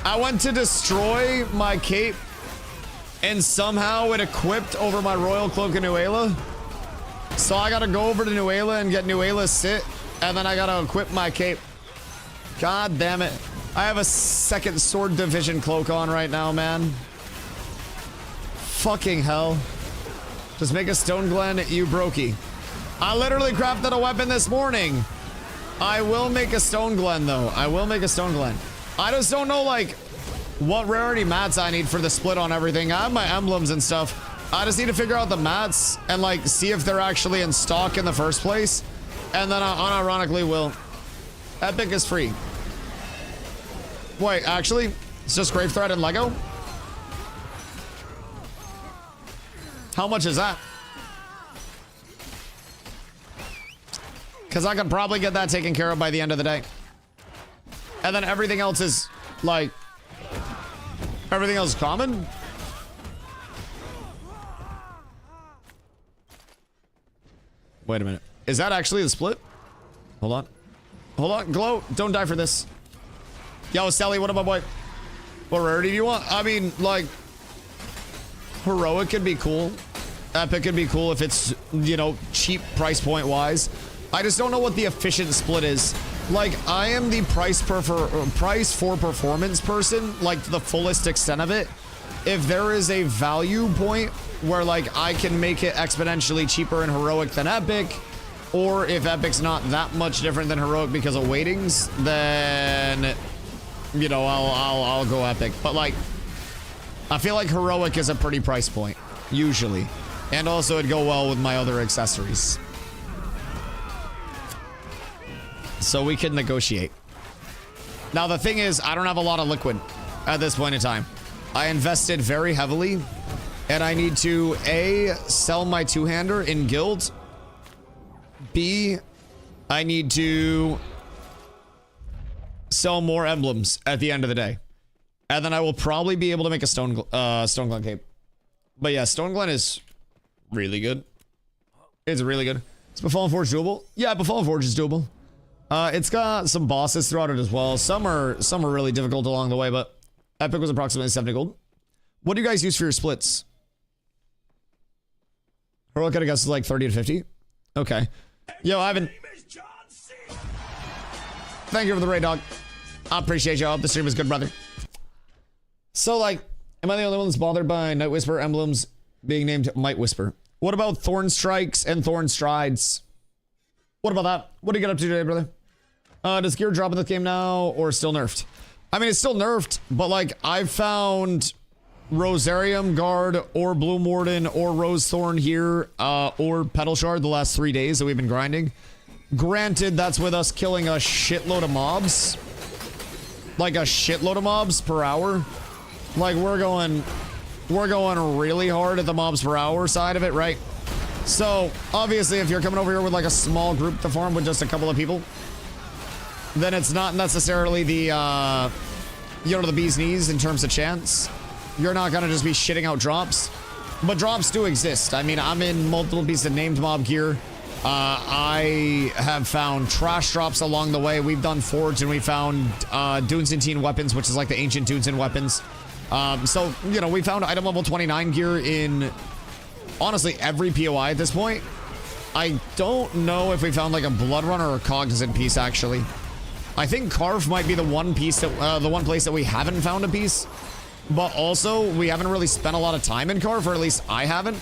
I went to destroy my cape, and somehow it equipped over my royal cloak of Nuela. So I gotta go over to Nuela and get Nuela's sit, and then I gotta equip my cape. God damn it. I have a second sword division cloak on right now, man. Fucking hell. Just make a stone glen, you brokey. I literally crafted a weapon this morning. I will make a stone glen, though. I will make a stone glen. I just don't know, like, what rarity mats I need for the split on everything. I have my emblems and stuff. I just need to figure out the mats and, like, see if they're actually in stock in the first place. And then I unironically will. Epic is free. Wait, actually, it's just Grave Thread and Lego? How much is that? Because I could probably get that taken care of by the end of the day. And then everything else is, like... Everything else is common? Wait a minute. Is that actually the split? Hold on. Hold on. Glow, don't die for this. Yo, Sally, what up, my boy? What rarity do you want? I mean, like... Heroic could be cool. Epic could be cool if it's, you know, cheap price point wise. I just don't know what the efficient split is. Like, I am the price for performance person, like the fullest extent of it. If there is a value point where, like, I can make it exponentially cheaper in heroic than epic, or if epic's not that much different than heroic because of weightings, then, you know, I'll go epic. But, like, I feel like heroic is a pretty price point, usually. And also it'd go well with my other accessories. So we can negotiate. Now the thing is, I don't have a lot of liquid at this point in time. I invested very heavily, and I need to A, sell my two-hander in guild. B, I need to sell more emblems at the end of the day. And then I will probably be able to make a Stone Glen cape. But yeah, Stone Glen is really good. It's really good. Is Befallen Forge doable? Yeah, Befallen Forge is doable. It's got some bosses throughout it as well. Some are really difficult along the way, but Epic was approximately 70 gold. What do you guys use for your splits? Heroic, I guess, is like 30 to 50. Okay. Yo, Ivan. Thank you for the raid, dog. I appreciate you. I hope the stream is good, brother. So, like, am I the only one that's bothered by Night Whisper emblems being named Might Whisper? What about Thorn Strikes and Thorn Strides? What about that? What do you get up to today, brother? Does gear drop in this game now or still nerfed? I mean, it's still nerfed, but like, I've found Rosarium Guard or Bloom Warden or Rose Thorn here, or Petal Shard the last 3 days that we've been grinding. Granted, that's with us killing a shitload of mobs. Like a shitload of mobs per hour. Like, we're going really hard at the mobs per hour side of it, right? So, obviously, if you're coming over here with like a small group to farm with just a couple of people, then it's not necessarily the, you know, the bee's knees in terms of chance. You're not gonna just be shitting out drops. But drops do exist. I mean, I'm in multiple pieces of named mob gear. I have found trash drops along the way. We've done Forge and we found Dunsantine weapons, which is like the ancient Dunsan weapons. So, you know, we found item level 29 gear in, honestly, every POI at this point. I don't know if we found like a Blood Run or a Cognizant piece, actually. I think Carve might be the one piece that, the one place that we haven't found a piece. But also, we haven't really spent a lot of time in Carve, or at least I haven't.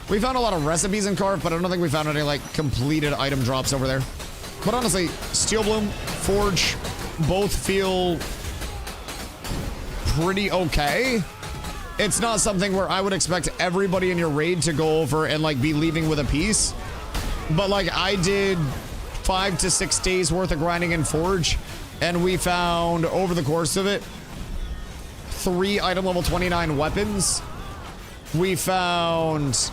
We found a lot of recipes in Carve, but I don't think we found any, like, completed item drops over there. But honestly, Steel Bloom, Forge, both feel pretty okay. It's not something where I would expect everybody in your raid to go over and, like, be leaving with a piece. But, like, I did 5 to 6 days worth of grinding in Forge, and we found, over the course of it, 3 item level 29 weapons. We found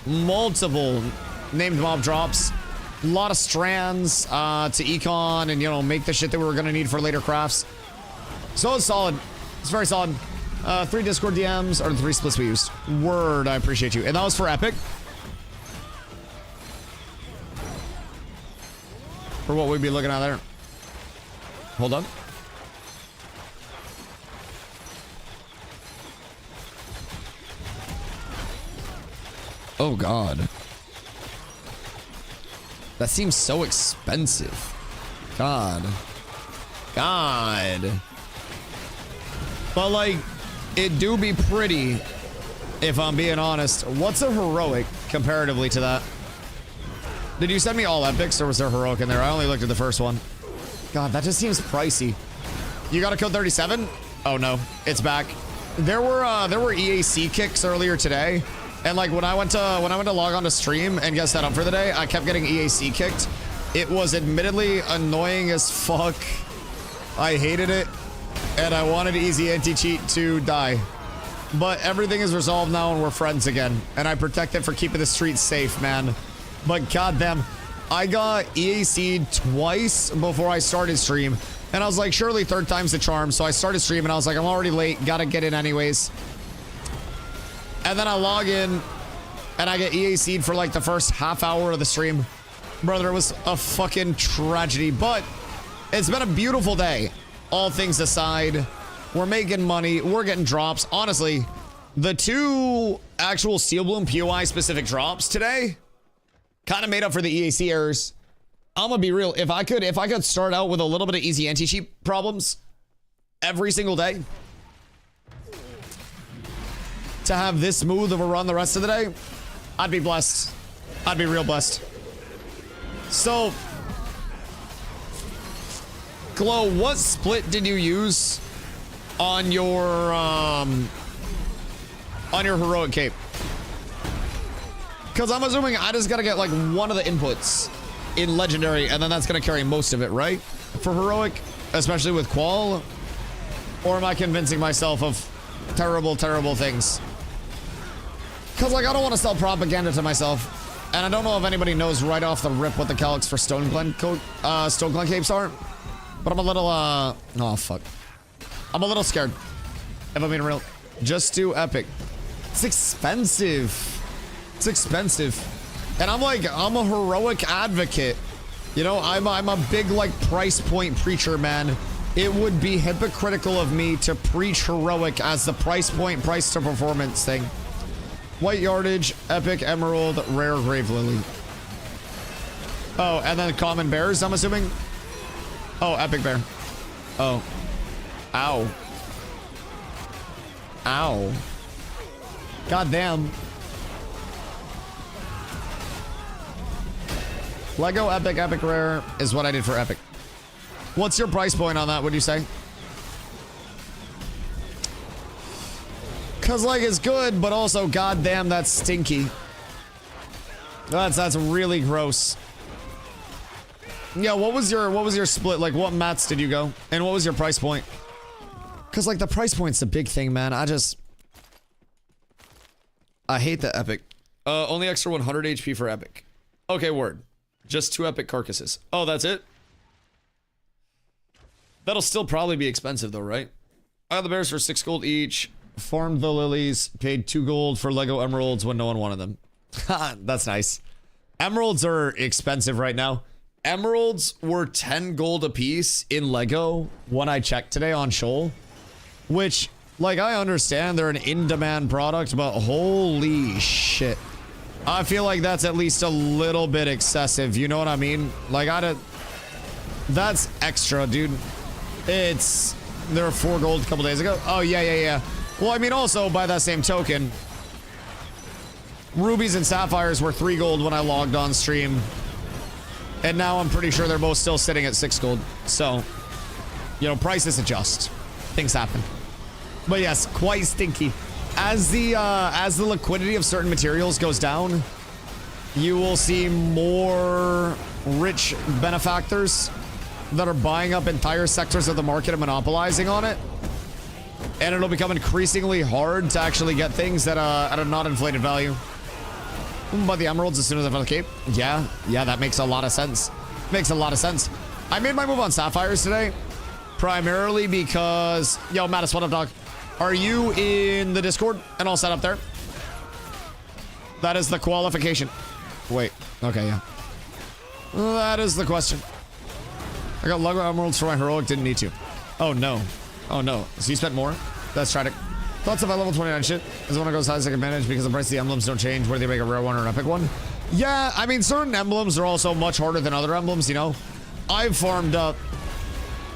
multiple named mob drops, a lot of strands to Econ and, you know, make the shit that we were gonna need for later crafts. So it's solid. It's very solid. 3 Discord DMs are the 3 splits we used. Word, I appreciate you. And that was for Epic. For what we'd be looking at there. Hold on. Oh, God. That seems so expensive. God. But, like, it do be pretty, if I'm being honest. What's a heroic comparatively to that? Did you send me all epics, or was there heroic in there? I only looked at the first one. God, that just seems pricey. You got a code 37? Oh, no. It's back. There were EAC kicks earlier today. And like when I went to log on to stream and get set up for the day, I kept getting EAC kicked. It was admittedly annoying as fuck. I hated it, and I wanted easy anti-cheat to die. But everything is resolved now, and we're friends again. And I protect it for keeping the streets safe, man. But goddamn, I got EAC'd twice before I started stream, and I was like, surely third time's the charm. So I started stream, and I was like, I'm already late, gotta get in anyways. And then I log in, and I get EAC'd for like the first half hour of the stream. Brother, it was a fucking tragedy, but it's been a beautiful day. All things aside, we're making money, we're getting drops. Honestly, the 2 actual Steel Bloom POI specific drops today kind of made up for the EAC errors. I'm gonna be real. If I could start out with a little bit of easy anti-cheat problems every single day, to have this smooth of a run the rest of the day, I'd be blessed. I'd be real blessed. So, Glow, what split did you use on your heroic cape? Because I'm assuming I just gotta get like one of the inputs in legendary, and then that's gonna carry most of it, right? For heroic, especially with qual, or am I convincing myself of terrible, terrible things? Because, like, I don't want to sell propaganda to myself. And I don't know if anybody knows right off the rip what the calcs for Stone Glen capes are. But I'm a little, oh, fuck. I'm a little scared, if I'm being real. Just do epic. It's expensive. It's expensive. And I'm like, I'm a heroic advocate. You know, I'm a big, like, price point preacher, man. It would be hypocritical of me to preach heroic as the price point, price to performance thing. White yardage, epic emerald, rare grave lily. Oh, and then common bears, I'm assuming? Oh, epic bear. Oh. Ow. Ow. God damn. Lego epic, epic rare is what I did for epic. What's your price point on that, would you say? Cause like it's good, but also goddamn that's stinky. That's really gross. Yeah, what was your split? Like what mats did you go? And what was your price point? Cause like the price point's the big thing, man. I hate the epic. Only extra 100 HP for epic. Okay, word. Just 2 epic carcasses. Oh, that's it? That'll still probably be expensive though, right? I got the bears for 6 gold each. Farmed the lilies. Paid 2 gold for Lego emeralds when no one wanted them. That's nice. Emeralds are expensive right now. Emeralds were 10 gold a piece in Lego when I checked today on Shoal. Which, like, I understand they're an in-demand product, but holy shit. I feel like that's at least a little bit excessive, you know what I mean? Like, that's extra, dude. There were 4 gold a couple days ago. Oh, yeah. Well, I mean, also, by that same token, rubies and sapphires were 3 gold when I logged on stream. And now I'm pretty sure they're both still sitting at 6 gold. So, you know, prices adjust. Things happen. But yes, quite stinky. As the liquidity of certain materials goes down, you will see more rich benefactors that are buying up entire sectors of the market and monopolizing on it. And it'll become increasingly hard to actually get things at a not inflated value. But the emeralds as soon as I found the cape. Yeah, that makes a lot of sense. Makes a lot of sense. I made my move on sapphires today, primarily because... Yo, Mattis, what up, dog? Are you in the Discord and all set up there? That is the qualification. Wait, okay, yeah. That is the question. I got Lego emeralds for my heroic, didn't need to. Oh no. Oh no. So you spent more? That's tragic. Thoughts about level 29 shit? Is one of those highest I can manage because the price of the emblems don't change whether they make a rare one or an epic one? Yeah, I mean, certain emblems are also much harder than other emblems, you know? I've farmed up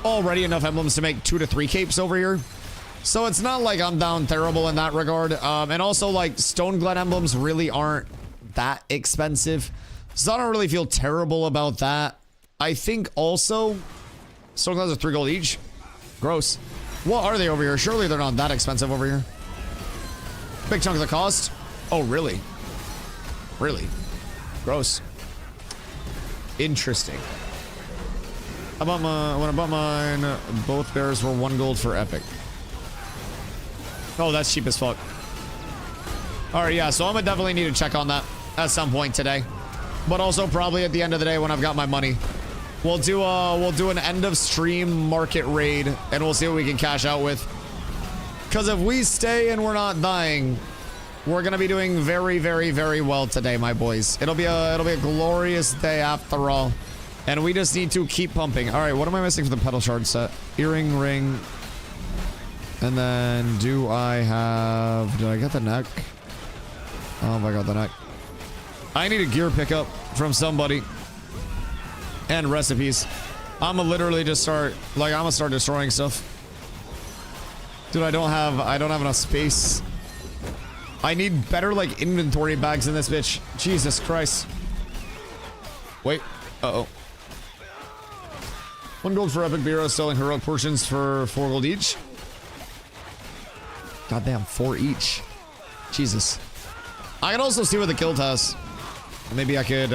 already enough emblems to make 2 to 3 capes over here. So it's not like I'm down terrible in that regard. And also, like, Stone Glen emblems really aren't that expensive. So I don't really feel terrible about that. I think also, Stone Glens are 3 gold each. Gross. What are they over here? Surely they're not that expensive over here. Big chunk of the cost? Oh, really? Really? Gross. Interesting. When I bought mine, both bears were 1 gold for epic. Oh, that's cheap as fuck. Alright, yeah, so I'm gonna definitely need to check on that at some point today. But also probably at the end of the day when I've got my money. We'll do an end of stream market raid and we'll see what we can cash out with. Cause if we stay and we're not dying, we're gonna be doing very, very, very well today, my boys. It'll be a glorious day after all. And we just need to keep pumping. Alright, what am I missing for the pedal shard set? Earring, ring. And then did I get the neck? Oh my god, the neck. I need a gear pickup from somebody. And recipes. I'ma literally just start, like, I'ma start destroying stuff. Dude, I don't have enough space. I need better, like, inventory bags in this bitch. Jesus Christ. Wait. Uh-oh. 1 gold for epic bureau, selling heroic portions for 4 gold each. Goddamn, 4 each. Jesus. I can also see what the guild has. Maybe I could,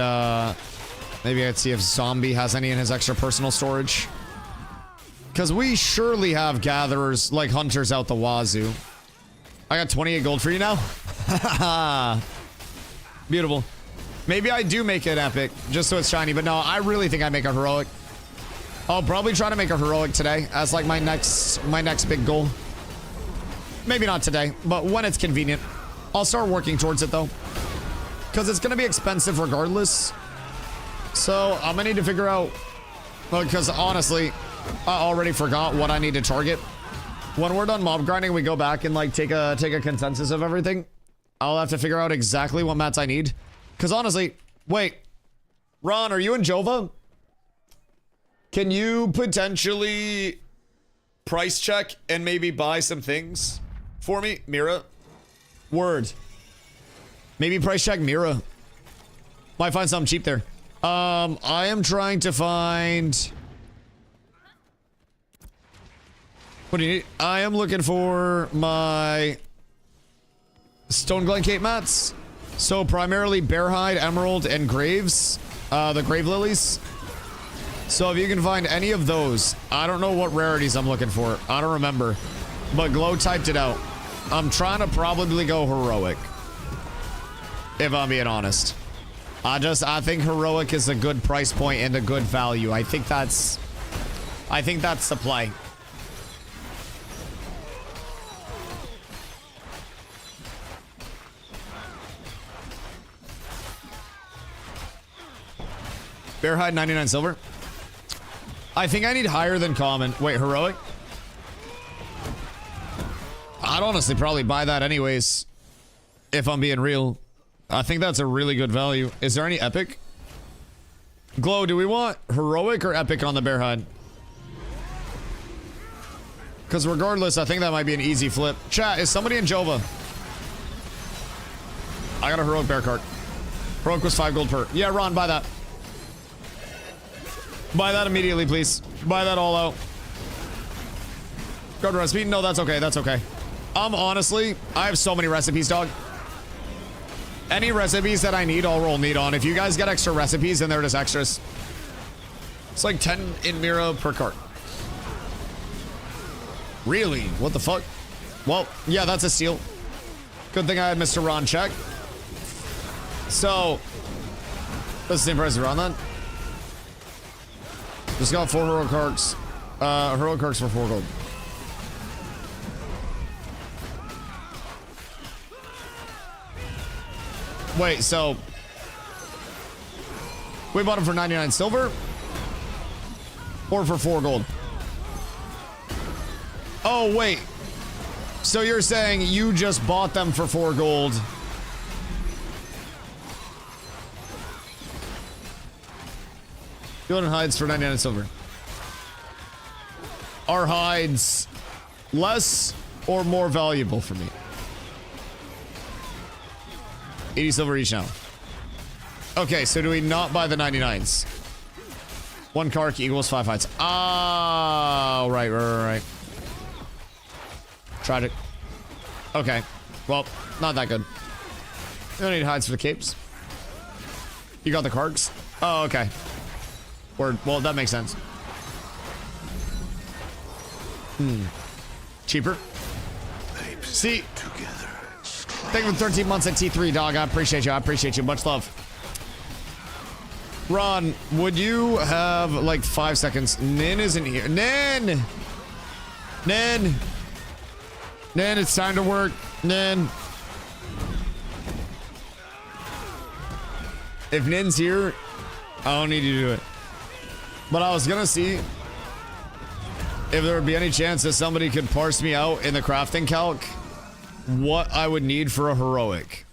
maybe I'd see if Zombie has any in his extra personal storage. Because we surely have gatherers, like hunters out the wazoo. I got 28 gold for you now. Beautiful. Maybe I do make it epic, just so it's shiny. But no, I really think I make a heroic. I'll probably try to make a heroic today as like my next big goal. Maybe not today, but when it's convenient. I'll start working towards it though. Because it's going to be expensive regardless. So I'm gonna need to figure out, because honestly, I already forgot what I need to target. When we're done mob grinding, we go back and like take a consensus of everything. I'll have to figure out exactly what mats I need. Because honestly, wait, Ron, are you in Jova? Can you potentially price check and maybe buy some things for me, Mira? Word. Maybe price check Mira. Might find something cheap there. I am trying to find... What do you need? I am looking for my Stone Glen Cape mats. So primarily Bearhide, Emerald, and Graves. The Grave Lilies. So if you can find any of those, I don't know what rarities I'm looking for. I don't remember. But Glow typed it out. I'm trying to probably go heroic. If I'm being honest. I think heroic is a good price point and a good value. I think that's the play. Bearhide 99 silver. I think I need higher than common. Wait, heroic? I'd honestly probably buy that anyways. If I'm being real. I think that's a really good value. Is there any epic? Glow, do we want heroic or epic on the Bearhide? Because regardless, I think that might be an easy flip. Chat, is somebody in Jova? I got a heroic bear cart. Heroic was 5 gold per. Yeah, Ron, buy that. Buy that immediately, please. Buy that all out. Guard recipe? No, that's okay. That's okay. Honestly, I have so many recipes, dog. Any recipes that I need, I'll roll need on. If you guys get extra recipes, then they're just extras. It's like 10 in Mira per cart. Really? What the fuck? Well, yeah, that's a steal. Good thing I had Mr. Ron check. So, that's the same price as Ron then. Just got 4 heroic carts. Heroic carts for 4 gold. Wait, so we bought them for 99 silver or for 4 gold? Oh, wait. So you're saying you just bought them for 4 gold? Golden hides for 99 silver. Are hides less or more valuable for me? 80 silver each now. Okay, so do we not buy the 99s? 1 kark equals 5 hides. Oh, right. Tragic. Okay. Well, not that good. You don't need hides for the capes. You got the karks? Oh, okay. Word. Well, that makes sense. Cheaper. See, thank you for 13 months at T3, dog. I appreciate you. Much love. Ron, would you have like 5 seconds? Nin isn't here. Nin, it's time to work. Nin. If Nin's here, I don't need you to do it. But I was gonna see if there would be any chance that somebody could parse me out in the crafting calc what I would need for a heroic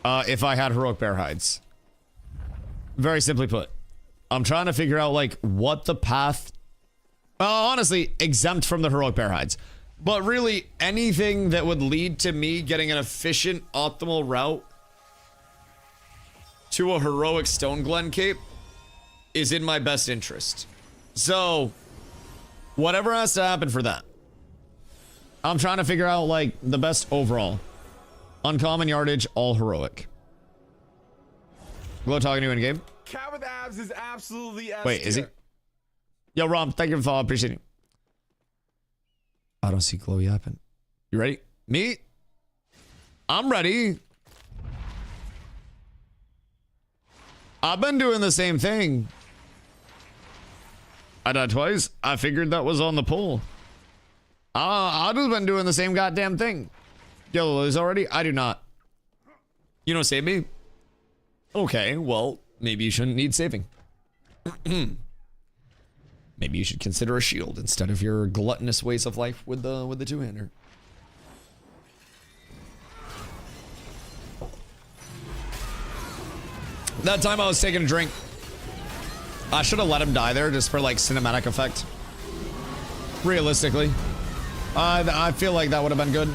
if I had heroic bear hides. Very simply put, I'm trying to figure out like what the path, honestly, exempt from the heroic bear hides, but really anything that would lead to me getting an efficient, optimal route to a heroic Stone Glen cape is in my best interest. So whatever has to happen for that, I'm trying to figure out like the best overall. Uncommon yardage, all heroic. Glow talking to you in game. Cat with abs is absolutely Wait, is he? Yo, Rom, thank you for the follow. Appreciate it. I don't see Glow yapping. You ready? Me? I'm ready. I've been doing the same thing. I died twice. I figured that was on the poll. I've just been doing the same goddamn thing. Yellow lilies already? I do not. You don't save me? Okay, well, maybe you shouldn't need saving. Maybe you should consider a shield instead of your gluttonous ways of life with the two-hander. That time I was taking a drink. I should have let him die there just for like cinematic effect. Realistically. I feel like that would have been good.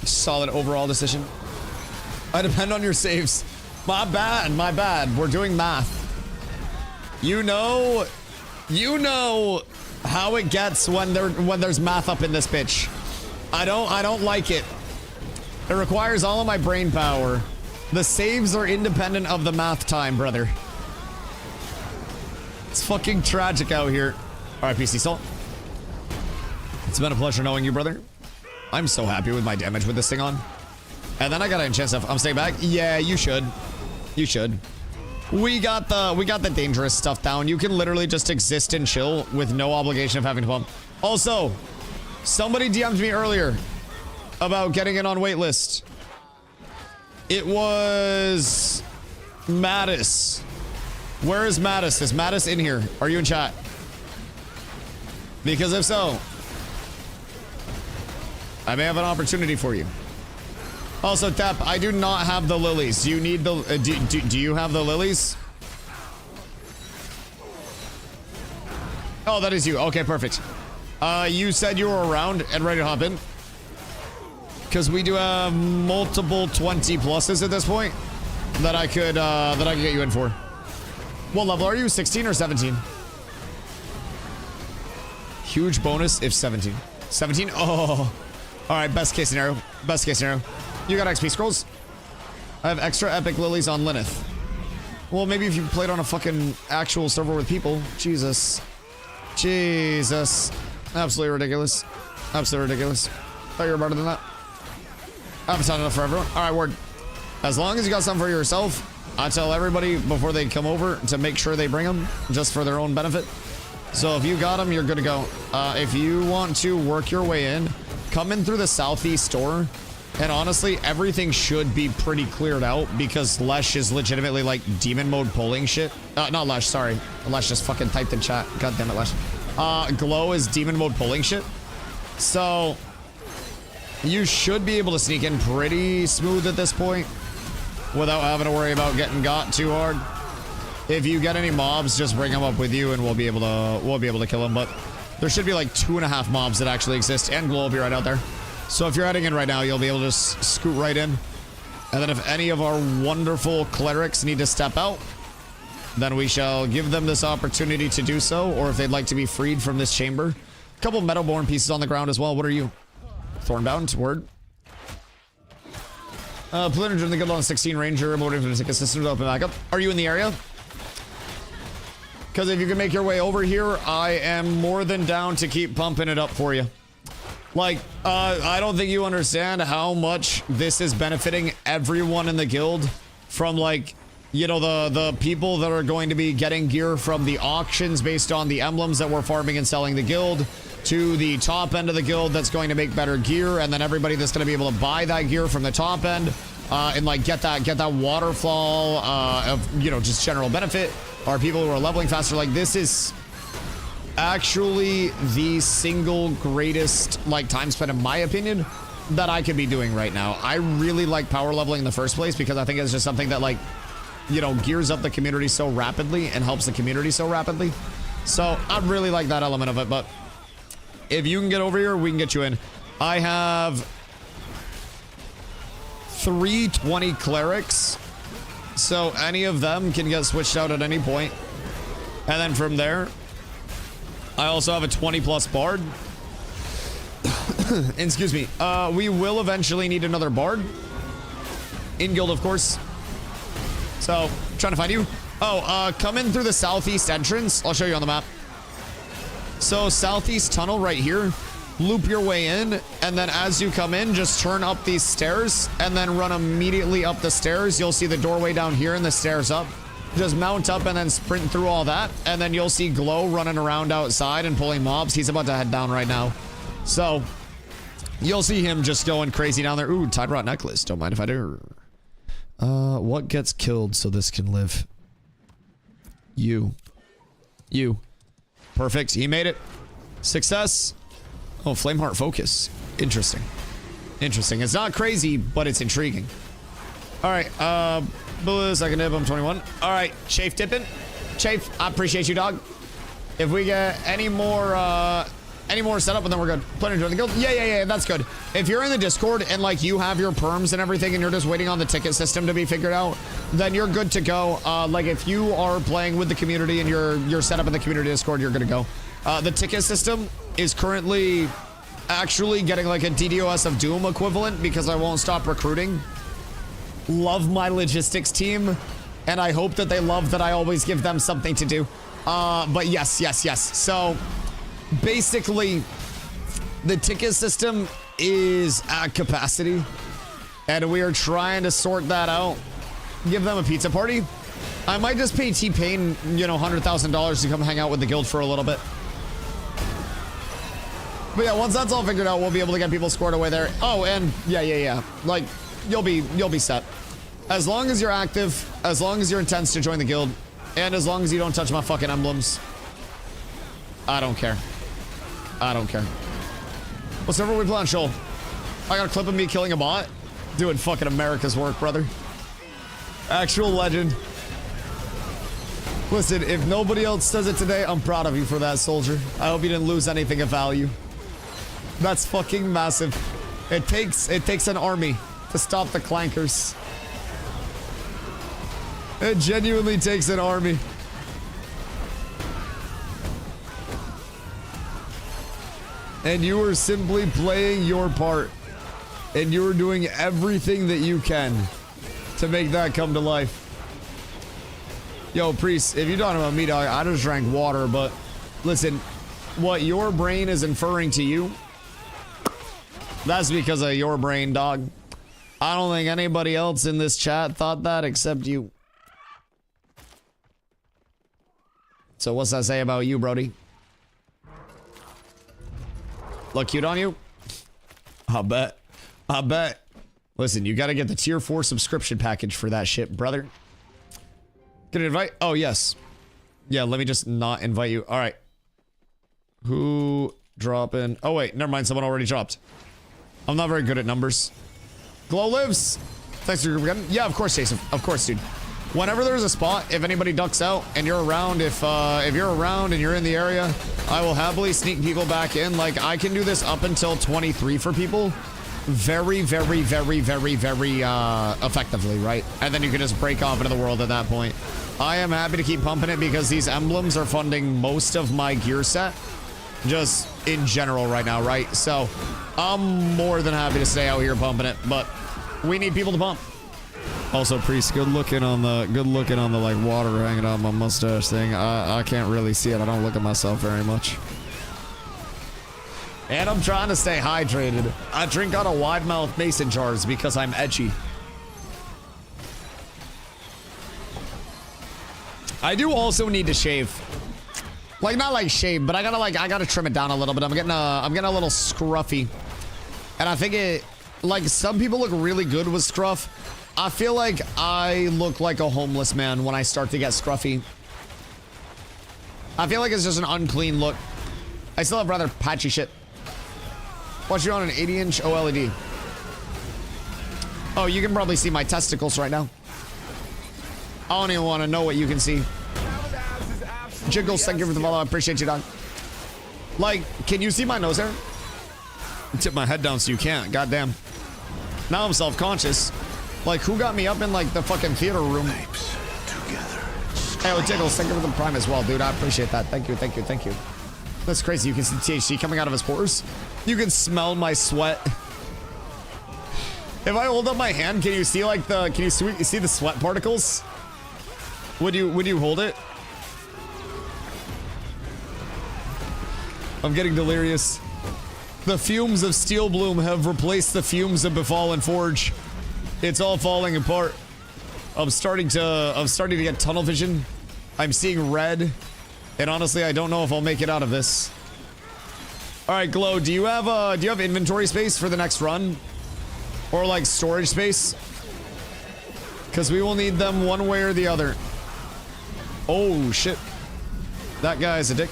Solid overall decision. I depend on your saves. My bad, my bad. We're doing math. You know how it gets when there's math up in this bitch. I don't like it. It requires all of my brain power. The saves are independent of the math time, brother. It's fucking tragic out here. Alright, PC Salt. It's been a pleasure knowing you, brother. I'm so happy with my damage with this thing on. And then I gotta enchant stuff. I'm staying back. Yeah, you should. You should. We got the dangerous stuff down. You can literally just exist and chill with no obligation of having to pump. Also, somebody DM'd me earlier about getting it on waitlist. It was Mattis. Where is Mattis? Is Mattis in here? Are you in chat? Because if so, I may have an opportunity for you. Also, Tap, I do not have the lilies. Do you need the... do you have the lilies? Oh, that is you. Okay, perfect. You said you were around and ready to hop in. Because we do have multiple 20 pluses at this point that I could get you in for. What level are you? 16 or 17? Huge bonus if 17. 17? Oh. All right, best case scenario. Best case scenario. You got XP scrolls? I have extra epic lilies on Lilith. Well, maybe if you played on a fucking actual server with people. Jesus. Jesus. Absolutely ridiculous. Absolutely ridiculous. Thought you were better than that. I haven't done enough for everyone. All right, word. As long as you got something for yourself, I tell everybody before they come over to make sure they bring them just for their own benefit. So if you got them, you're good to go. If you want to work your way in, come in through the southeast door. And honestly, everything should be pretty cleared out because Lesh is legitimately like demon mode pulling shit. Not Lesh, sorry. Lesh just fucking typed in chat. God damn it, Lesh. Glow is demon mode pulling shit. So you should be able to sneak in pretty smooth at this point without having to worry about getting got too hard. If you get any mobs, just bring them up with you and we'll be able to kill them. But there should be like 2.5 mobs that actually exist, and Glow will be right out there. So if you're heading in right now, you'll be able to just scoot right in. And then if any of our wonderful clerics need to step out, then we shall give them this opportunity to do so, or if they'd like to be freed from this chamber. A couple Metalborn pieces on the ground as well. What are you? Thornbound, word. Plunger in the Guild on 16 Ranger, motive to take a system to open back up. Are you in the area? Because if you can make your way over here, I am more than down to keep pumping it up for you. Like, I don't think you understand how much this is benefiting everyone in the guild from, like, you know, the people that are going to be getting gear from the auctions based on the emblems that we're farming and selling the guild, to the top end of the guild that's going to make better gear, and then everybody that's going to be able to buy that gear from the top end and like get that waterfall of, you know, just general benefit, are people who are leveling faster. Like, this is actually the single greatest like time spent, in my opinion, that I could be doing right now. I really like power leveling in the first place because I think it's just something that, like, you know, gears up the community so rapidly and helps the community so rapidly. So I really like that element of it. But if you can get over here, we can get you in. I have 320 clerics, so any of them can get switched out at any point. And then from there, I also have a 20+ bard. Excuse me. We will eventually need another bard. In guild, of course. So, trying to find you. Oh, come in through the southeast entrance. I'll show you on the map. So, southeast tunnel right here. Loop your way in, and then as you come in, just turn up these stairs, and then run immediately up the stairs. You'll see the doorway down here and the stairs up. Just mount up and then sprint through all that, and then you'll see Glow running around outside and pulling mobs. He's about to head down right now. So, you'll see him just going crazy down there. Ooh, Tide Rot necklace. Don't mind if I do. What gets killed so this can live? You. You. Perfect. He made it. Success. Oh, Flameheart Focus. Interesting. Interesting. It's not crazy, but it's intriguing. All right. Blue, second dip. I'm 21. All right. Chafe dipping. Chafe, I appreciate you, dog. If we get any more setup, and then we're good. Plan to join the guild. Yeah, that's good. If you're in the Discord and like you have your perms and everything, and you're just waiting on the ticket system to be figured out, then you're good to go. Like if you are playing with the community and you're set up in the community Discord, you're good to go. The ticket system is currently actually getting like a DDoS of Doom equivalent because I won't stop recruiting. Love my logistics team, and I hope that they love that I always give them something to do. But yes. So basically, the ticket system is at capacity, and we are trying to sort that out. Give them a pizza party. I might just pay T-Pain, you know, $100,000 to come hang out with the guild for a little bit. But yeah, once that's all figured out, we'll be able to get people scored away there. Oh, and yeah. Like, you'll be set. As long as you're active, as long as you're intense to join the guild, and as long as you don't touch my fucking emblems, I don't care. I don't care. What server we play on, Shoal? I got a clip of me killing a bot. Doing fucking America's work, brother. Actual legend. Listen, if nobody else does it today, I'm proud of you for that, soldier. I hope you didn't lose anything of value. That's fucking massive. It takes an army to stop the clankers. It genuinely takes an army. And you are simply playing your part. And you are doing everything that you can to make that come to life. Yo, Priest, if you're talking about me, dog, I just drank water, but listen, what your brain is inferring to you, that's because of your brain, dog. I don't think anybody else in this chat thought that except you. So what's that say about you, Brody? Look cute on you? I bet. Listen, you gotta get the tier 4 subscription package for that shit, brother. Get an invite? Oh, yes. Yeah, let me just not invite you. All right. Who dropping? Oh, wait. Never mind. Someone already dropped. I'm not very good at numbers. Glow lives. Thanks for your group again. Yeah, of course, Jason. Of course, dude. Whenever there's a spot, if anybody ducks out and you're around, if you're around and you're in the area, I will happily sneak people back in. Like, I can do this up until 23 for people. Very effectively, right? And then you can just break off into the world at that point. I am happy to keep pumping it because these emblems are funding most of my gear set. Just in general right now, right? So I'm more than happy to stay out here pumping it, but we need people to pump. Also, Priest, good looking on the like water hanging out my mustache thing. I can't really see it. I don't look at myself very much. And I'm trying to stay hydrated. I drink out of wide mouth mason jars because I'm edgy. I do also need to shave. Like, not like shave, but I gotta trim it down a little bit. I'm getting a little scruffy. And I think it, like, some people look really good with scruff. I feel like I look like a homeless man when I start to get scruffy. I feel like it's just an unclean look. I still have rather patchy shit. Watch you on an 80-inch OLED. Oh, you can probably see my testicles right now. I don't even want to know what you can see. Jiggles, thank you for the follow. I appreciate you, dog. Like, can you see my nose hair? Tip my head down so you can't. Goddamn. Now I'm self-conscious. Like, who got me up in, like, the fucking theater room? Hey, Jiggles, thank you for the prime as well, dude. I appreciate that. Thank you. That's crazy. You can see THC coming out of his pores. You can smell my sweat. If I hold up my hand, can you see like you see the sweat particles? Would you hold it? I'm getting delirious. The fumes of Steel Bloom have replaced the fumes of Befallen Forge. It's all falling apart. I'm starting to get tunnel vision. I'm seeing red. And honestly, I don't know if I'll make it out of this. All right, Glow, do you have inventory space for the next run? Or like storage space? Because we will need them one way or the other. Oh, shit. That guy's a dick.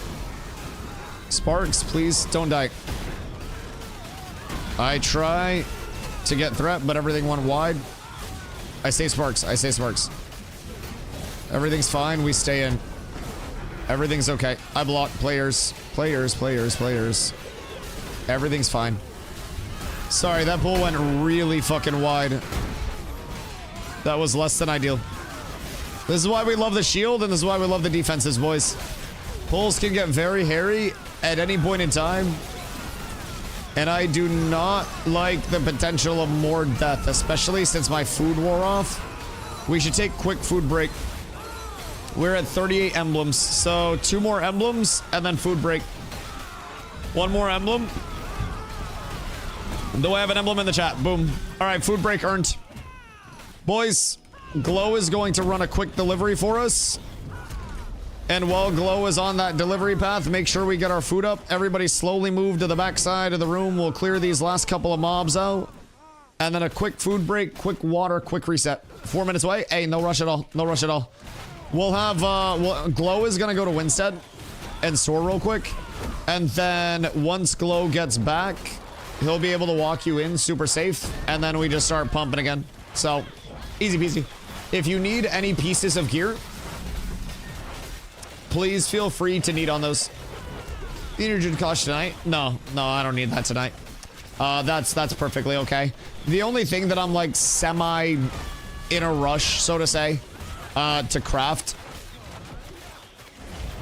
Sparks, please don't die. I try to get threat, but everything went wide. I say Sparks. I say Sparks. Everything's fine. We stay in. Everything's okay. I block players. Players. Everything's fine. Sorry, that bull went really fucking wide. That was less than ideal. This is why we love the shield, and this is why we love the defenses, boys. Pulls can get very hairy at any point in time. And I do not like the potential of more death, especially since my food wore off. We should take quick food break. We're at 38 emblems, so 2 more emblems, and then food break. 1 more emblem. Do I have an emblem in the chat? Boom. All right, food break earned. Boys, Glow is going to run a quick delivery for us. And while Glow is on that delivery path, make sure we get our food up. Everybody slowly move to the back side of the room. We'll clear these last couple of mobs out. And then a quick food break, quick water, quick reset. 4 minutes away. Hey, no rush at all. No rush at all. We'll have, Glow is going to go to Winstead and soar real quick. And then once Glow gets back, he'll be able to walk you in super safe. And then we just start pumping again. So, easy peasy. If you need any pieces of gear, please feel free to need on those. The energy cost tonight? No, I don't need that tonight. That's perfectly okay. The only thing that I'm like semi in a rush, so to say, to craft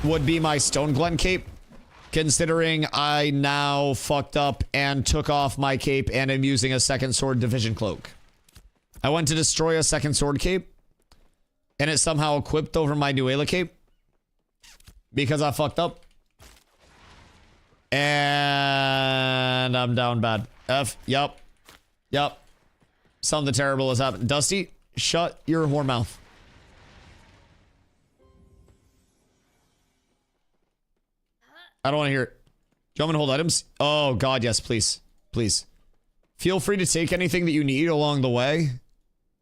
would be my Stone Glen cape, considering I now fucked up and took off my cape and am using a second sword division cloak. I went to destroy a second sword cape and it somehow equipped over my Nuela cape because I fucked up. And I'm down bad. Yup. Something terrible has happened. Dusty, shut your whore mouth. I don't want to hear it. Do you want me to hold items? Oh, God, yes, please. Please. Feel free to take anything that you need along the way.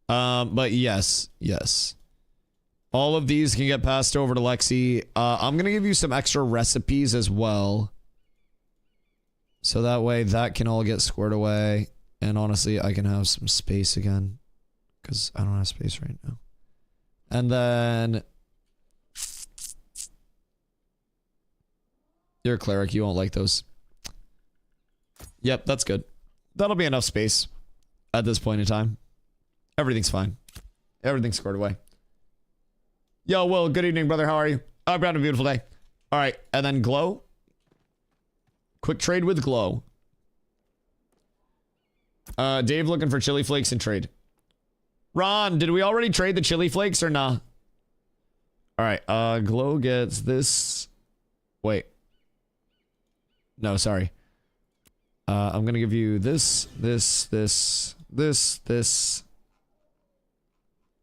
But yes. All of these can get passed over to Lexi. I'm going to give you some extra recipes as well. So that way that can all get squared away. And honestly, I can have some space again. Because I don't have space right now. And then... You're a cleric. You won't like those. Yep, that's good. That'll be enough space at this point in time. Everything's fine. Everything's squared away. Yo, Will, good evening, brother. How are you? I'm having a beautiful day. All right, and then Glow. Quick trade with Glow. Dave looking for chili flakes and trade. Ron, did we already trade the chili flakes or nah? All right, Glow gets this. Wait. No, sorry. I'm gonna give you this.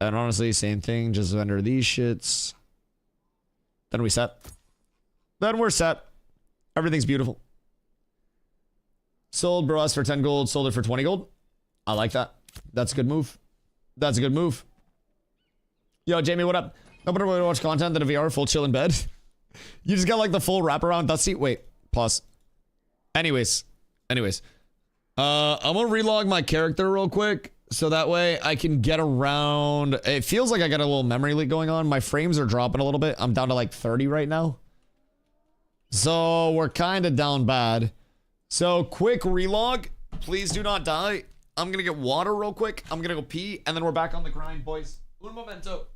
And honestly, same thing, just under these shits. Then we set. Then we're set. Everything's beautiful. Sold Bros for 10 gold, sold it for 20 gold. I like that. That's a good move. That's a good move. Yo, Jamie, what up? No better way to watch content than a VR full chill in bed. You just got like the full wraparound Dusty. Wait, pause. Anyways. I'm gonna relog my character real quick. So that way I can get around. It feels like I got a little memory leak going on. My frames are dropping a little bit. I'm down to like 30 right now. So we're kind of down bad. So quick relog. Please do not die. I'm going to get water real quick. I'm going to go pee. And then we're back on the grind, boys. Un momento.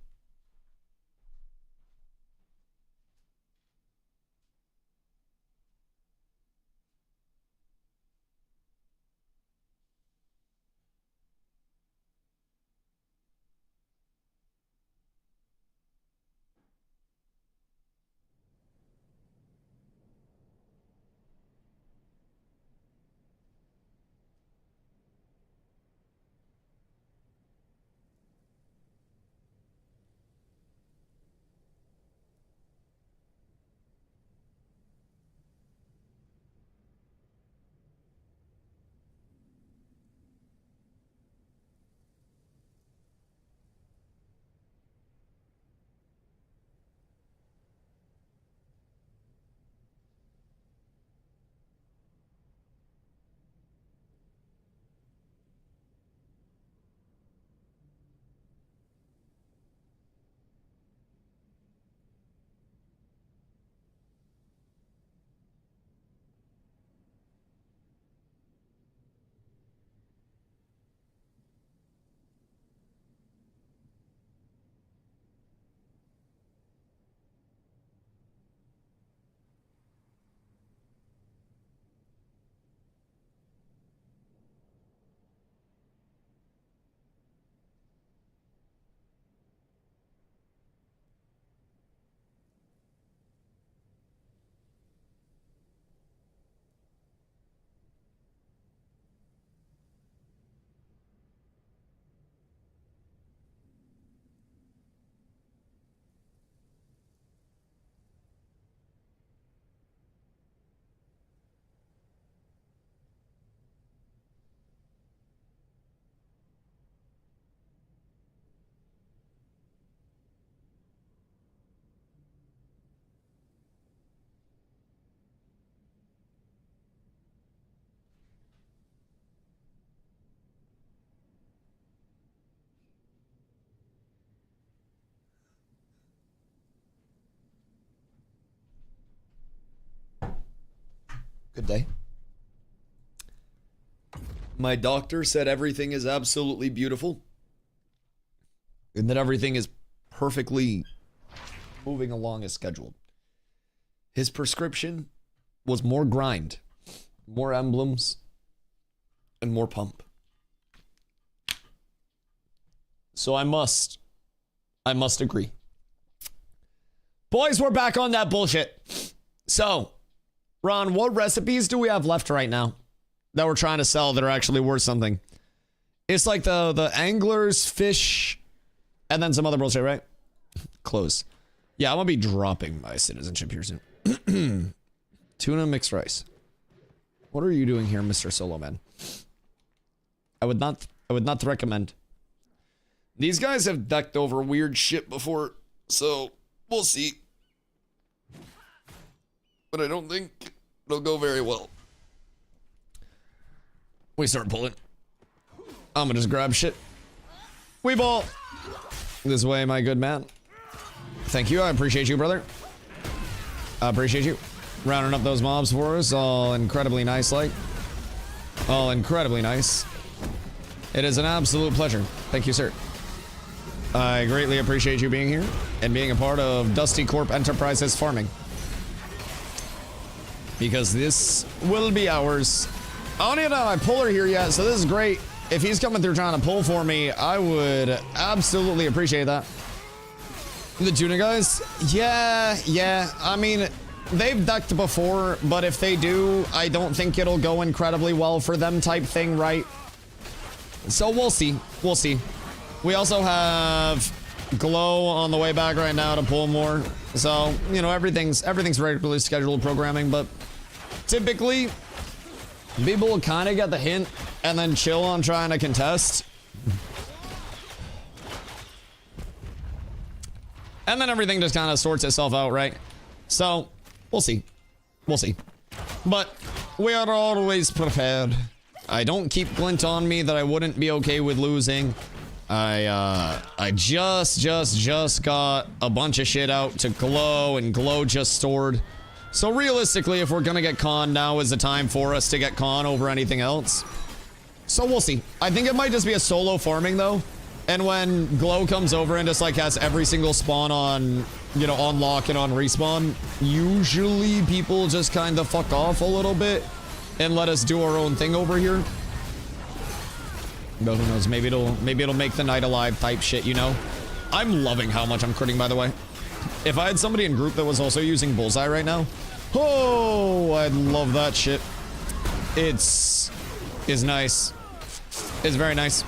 Good day. My doctor said everything is absolutely beautiful. And that everything is perfectly moving along as scheduled. His prescription was more grind, more emblems, and more pump. So I must agree. Boys, we're back on that bullshit. So, Ron, what recipes do we have left right now that we're trying to sell that are actually worth something? It's like the anglers, fish, and then some other bullshit, right? Close. Yeah, I'm gonna be dropping my citizenship here soon. Tuna mixed rice. What are you doing here, Mr. Solo Man? I would not recommend. These guys have decked over weird shit before, so we'll see. But I don't think it'll go very well. We start pulling. I'm gonna just grab shit. We ball. This way, my good man. Thank you. I appreciate you, brother. I appreciate you. Rounding up those mobs for us. All incredibly nice, like. All incredibly nice. It is an absolute pleasure. Thank you, sir. I greatly appreciate you being here and being a part of Dusty Corp Enterprises farming. Because this will be ours. I don't even have my puller here yet, so this is great. If he's coming through trying to pull for me, I would absolutely appreciate that. The tuna guys? Yeah. I mean, they've ducked before, but if they do, I don't think it'll go incredibly well for them type thing, right? So we'll see. We'll see. We also have Glow on the way back right now to pull more. So, you know, everything's regularly scheduled programming, but typically people will kind of get the hint and then chill on trying to contest. And then everything just kind of sorts itself out, right? So, we'll see. We'll see. But we are always prepared. I don't keep glint on me that I wouldn't be okay with losing. I just got a bunch of shit out to Glow, and Glow just stored. So realistically, if we're gonna get Con, now is the time for us to get Con over anything else. So we'll see. I think it might just be a solo farming though. And when Glow comes over and just like has every single spawn on, you know, on lock and on respawn, usually people just kind of fuck off a little bit and let us do our own thing over here. But who knows, maybe it'll make the night alive type shit, you know? I'm loving how much I'm critting, by the way. If I had somebody in group that was also using Bullseye right now, oh, I'd love that shit. Is nice. It's very nice.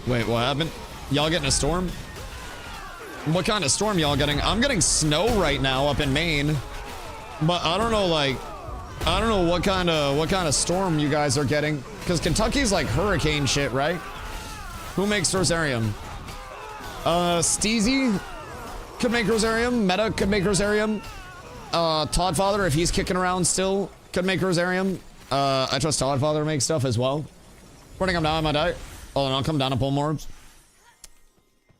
Wait, what happened? Y'all getting a storm? What kind of storm y'all getting? I'm getting snow right now up in Maine. But I don't know, like, I don't know what kind of storm you guys are getting. Because Kentucky's like hurricane shit, right? Who makes Rosarium? Steezy could make Rosarium. Meta could make Rosarium. Toddfather, if he's kicking around still, could make Rosarium. I trust Toddfather to make stuff as well. Running him down, I might die. Oh, and I'll come down and pull more orbs.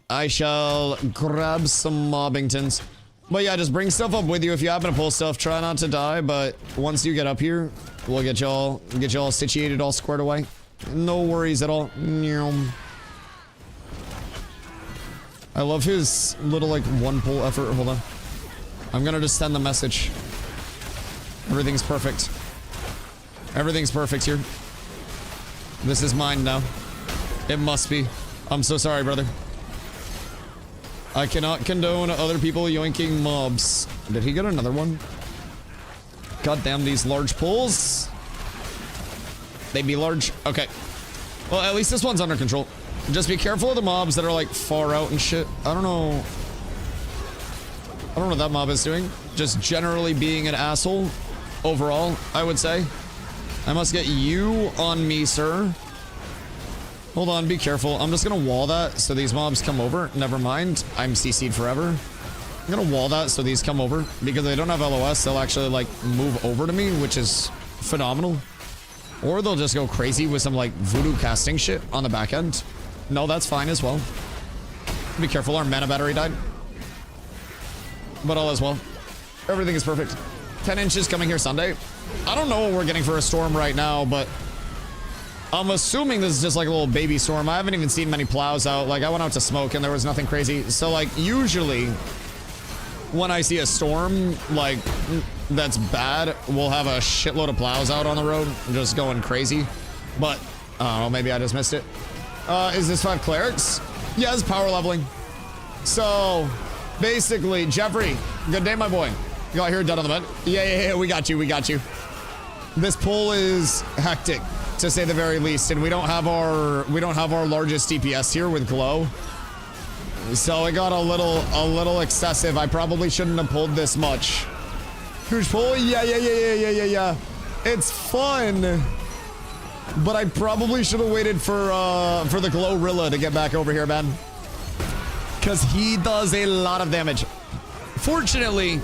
I shall grab some Mobbingtons. But yeah, just bring stuff up with you if you happen to pull stuff. Try not to die, but once you get up here, we'll get y'all situated, all squared away. No worries at all. I love his little like one pull effort. Hold on. I'm gonna just send the message. Everything's perfect. Everything's perfect here. This is mine now. It must be. I'm so sorry, brother. I cannot condone other people yoinking mobs. Did he get another one? God damn these large pulls. They be large. Okay. Well, at least this one's under control. Just be careful of the mobs that are like far out and shit. I don't know what that mob is doing. Just generally being an asshole overall, I would say. I must get you on me, sir. Hold on, be careful. I'm just gonna wall that so these mobs come over. Never mind. I'm CC'd forever. I'm gonna wall that so these come over. Because they don't have LOS, they'll actually like move over to me, which is phenomenal. Or they'll just go crazy with some like voodoo casting shit on the back end. No, that's fine as well. Be careful, our mana battery died. But all is well. Everything is perfect. 10 inches coming here Sunday. I don't know what we're getting for a storm right now, but I'm assuming this is just like a little baby storm. I haven't even seen many plows out. Like, I went out to smoke and there was nothing crazy. So, like, usually when I see a storm, like, that's bad, we'll have a shitload of plows out on the road, just going crazy. But, I don't know, maybe I just missed it. Is this 5 clerics? Yes, power leveling. So, basically, Jeffrey, good day, my boy. You got here, dead on the bed. Yeah, we got you, we got you. This pull is hectic, to say the very least, and we don't have our largest DPS here with glow. So it got a little excessive. I probably shouldn't have pulled this much. Huge pull, yeah. It's fun, but I probably should have waited for the Glorilla to get back over here, man, because he does a lot of damage. Fortunately,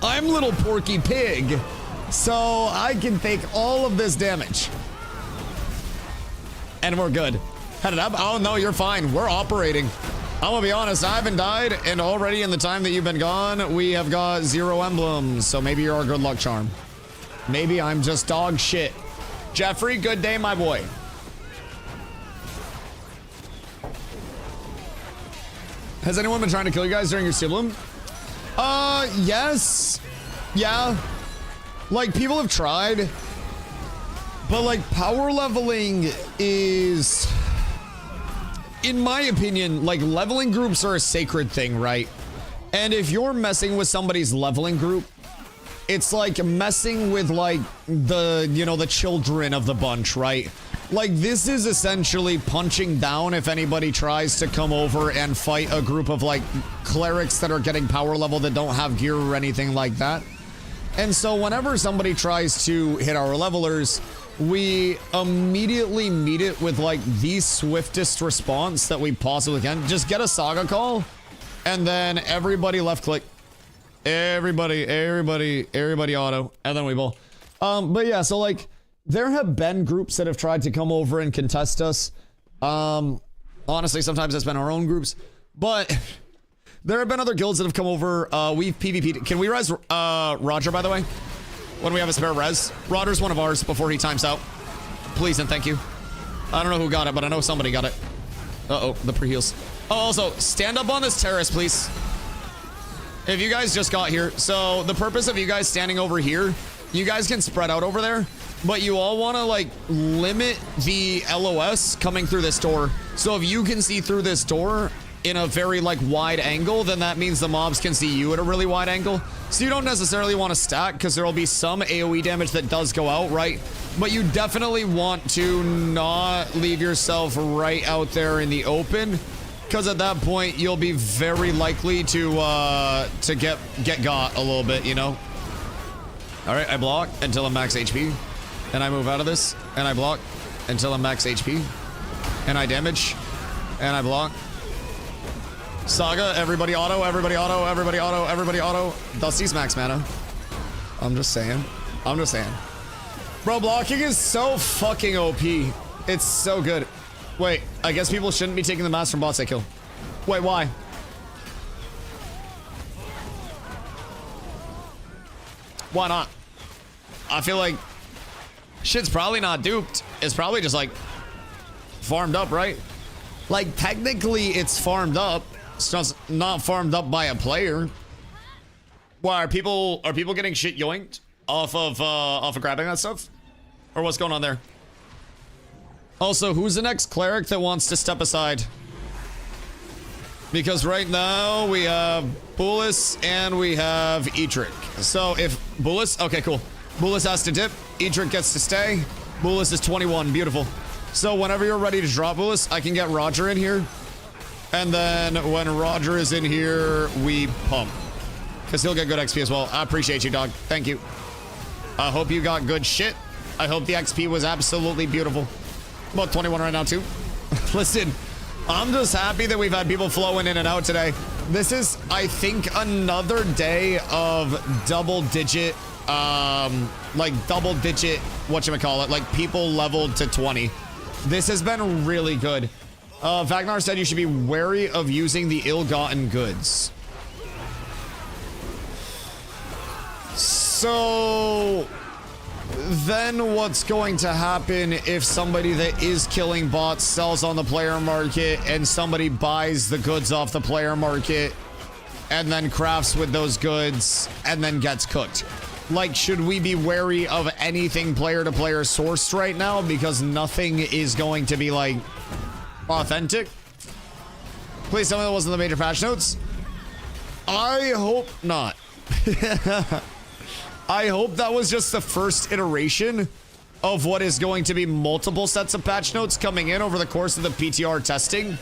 I'm little Porky Pig, so I can take all of this damage. And we're good. Headed up. Oh, no, you're fine. We're operating. I'm gonna be honest, I haven't died, and already in the time that you've been gone, we have got 0 emblems, so maybe you're our good luck charm. Maybe I'm just dog shit. Jeffrey, good day, my boy. Has anyone been trying to kill you guys during your Siblim? Yes. Yeah. Like, people have tried. But, like, power leveling is, in my opinion, like, leveling groups are a sacred thing, right? And if you're messing with somebody's leveling group, it's like messing with, like, the children of the bunch, right? Like, this is essentially punching down if anybody tries to come over and fight a group of, like, clerics that are getting power level that don't have gear or anything like that. And so whenever somebody tries to hit our levelers, we immediately meet it with, like, the swiftest response that we possibly can. Just get a saga call, and then everybody left click. Everybody auto, and then we bowl. But yeah, so, like, there have been groups that have tried to come over and contest us. Honestly, sometimes it's been our own groups, but there have been other guilds that have come over. We've PvP'd. Can we res Roger, by the way? When we have a spare res. Roger's one of ours before he times out. Please and thank you. I don't know who got it, but I know somebody got it. Uh-oh, the pre-heals. Oh, also, stand up on this terrace, please. If you guys just got here, so the purpose of you guys standing over here, you guys can spread out over there, but you all want to, like, limit the LOS coming through this door. So if you can see through this door in a very, like, wide angle, then that means the mobs can see you at a really wide angle. So you don't necessarily want to stack, because there will be some AoE damage that does go out, right? But you definitely want to not leave yourself right out there in the open, because at that point you'll be very likely to get got a little bit, you know. All right, I block until I'm max HP, and I move out of this, and I block until I'm max HP, and I damage, and I block. Saga, everybody auto, everybody auto, everybody auto, everybody auto. Dusty's max mana. I'm just saying. Bro, blocking is so fucking OP. It's so good. Wait, I guess people shouldn't be taking the mass from bots they kill. Wait, why? Why not? I feel like shit's probably not duped. It's probably just, like, farmed up, right? Like, technically it's farmed up. It's just not farmed up by a player. Why are people getting shit yoinked off of grabbing that stuff? Or what's going on there? Also, who's the next cleric that wants to step aside? Because right now we have Bullis and we have Etrick. So if Bullis, okay, cool. Bullis has to dip, Etrick gets to stay. Bullis is 21, beautiful. So whenever you're ready to drop Bullis, I can get Roger in here. And then when Roger is in here, we pump. Because he'll get good XP as well. I appreciate you, dog. Thank you. I hope you got good shit. I hope the XP was absolutely beautiful. About 21 right now, too. Listen, I'm just happy that we've had people flowing in and out today. This is, I think, another day of double-digit, whatchamacallit, like, people leveled to 20. This has been really good. Vagnar said you should be wary of using the ill-gotten goods. So then what's going to happen if somebody that is killing bots sells on the player market and somebody buys the goods off the player market and then crafts with those goods and then gets cooked? Like, should we be wary of anything player-to-player sourced right now because nothing is going to be, like, authentic? Please tell me that wasn't the major patch notes. I hope not. I hope that was just the first iteration of what is going to be multiple sets of patch notes coming in over the course of the PTR testing.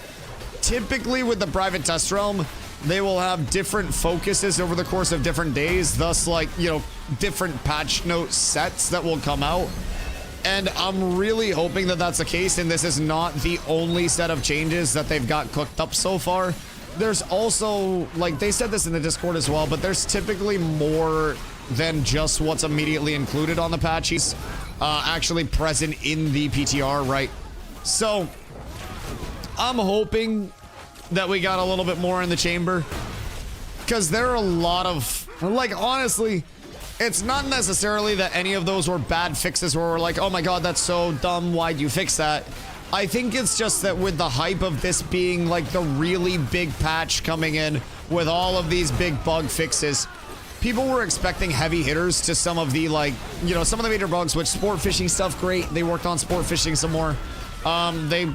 Typically with the private test realm, they will have different focuses over the course of different days, thus, like, you know, different patch note sets that will come out. And I'm really hoping that that's the case, and this is not the only set of changes that they've got cooked up so far. There's also, like, they said this in the Discord as well, but there's typically more than just what's immediately included on the patches actually present in the PTR, right? So I'm hoping that we got a little bit more in the chamber, because there are a lot of, like, honestly, it's not necessarily that any of those were bad fixes where we're like, oh my god, that's so dumb, why'd you fix that? I think it's just that with the hype of this being like the really big patch coming in with all of these big bug fixes, people were expecting heavy hitters to some of the, like, you know, some of the major bugs, which sport fishing stuff, great. They worked on sport fishing some more. They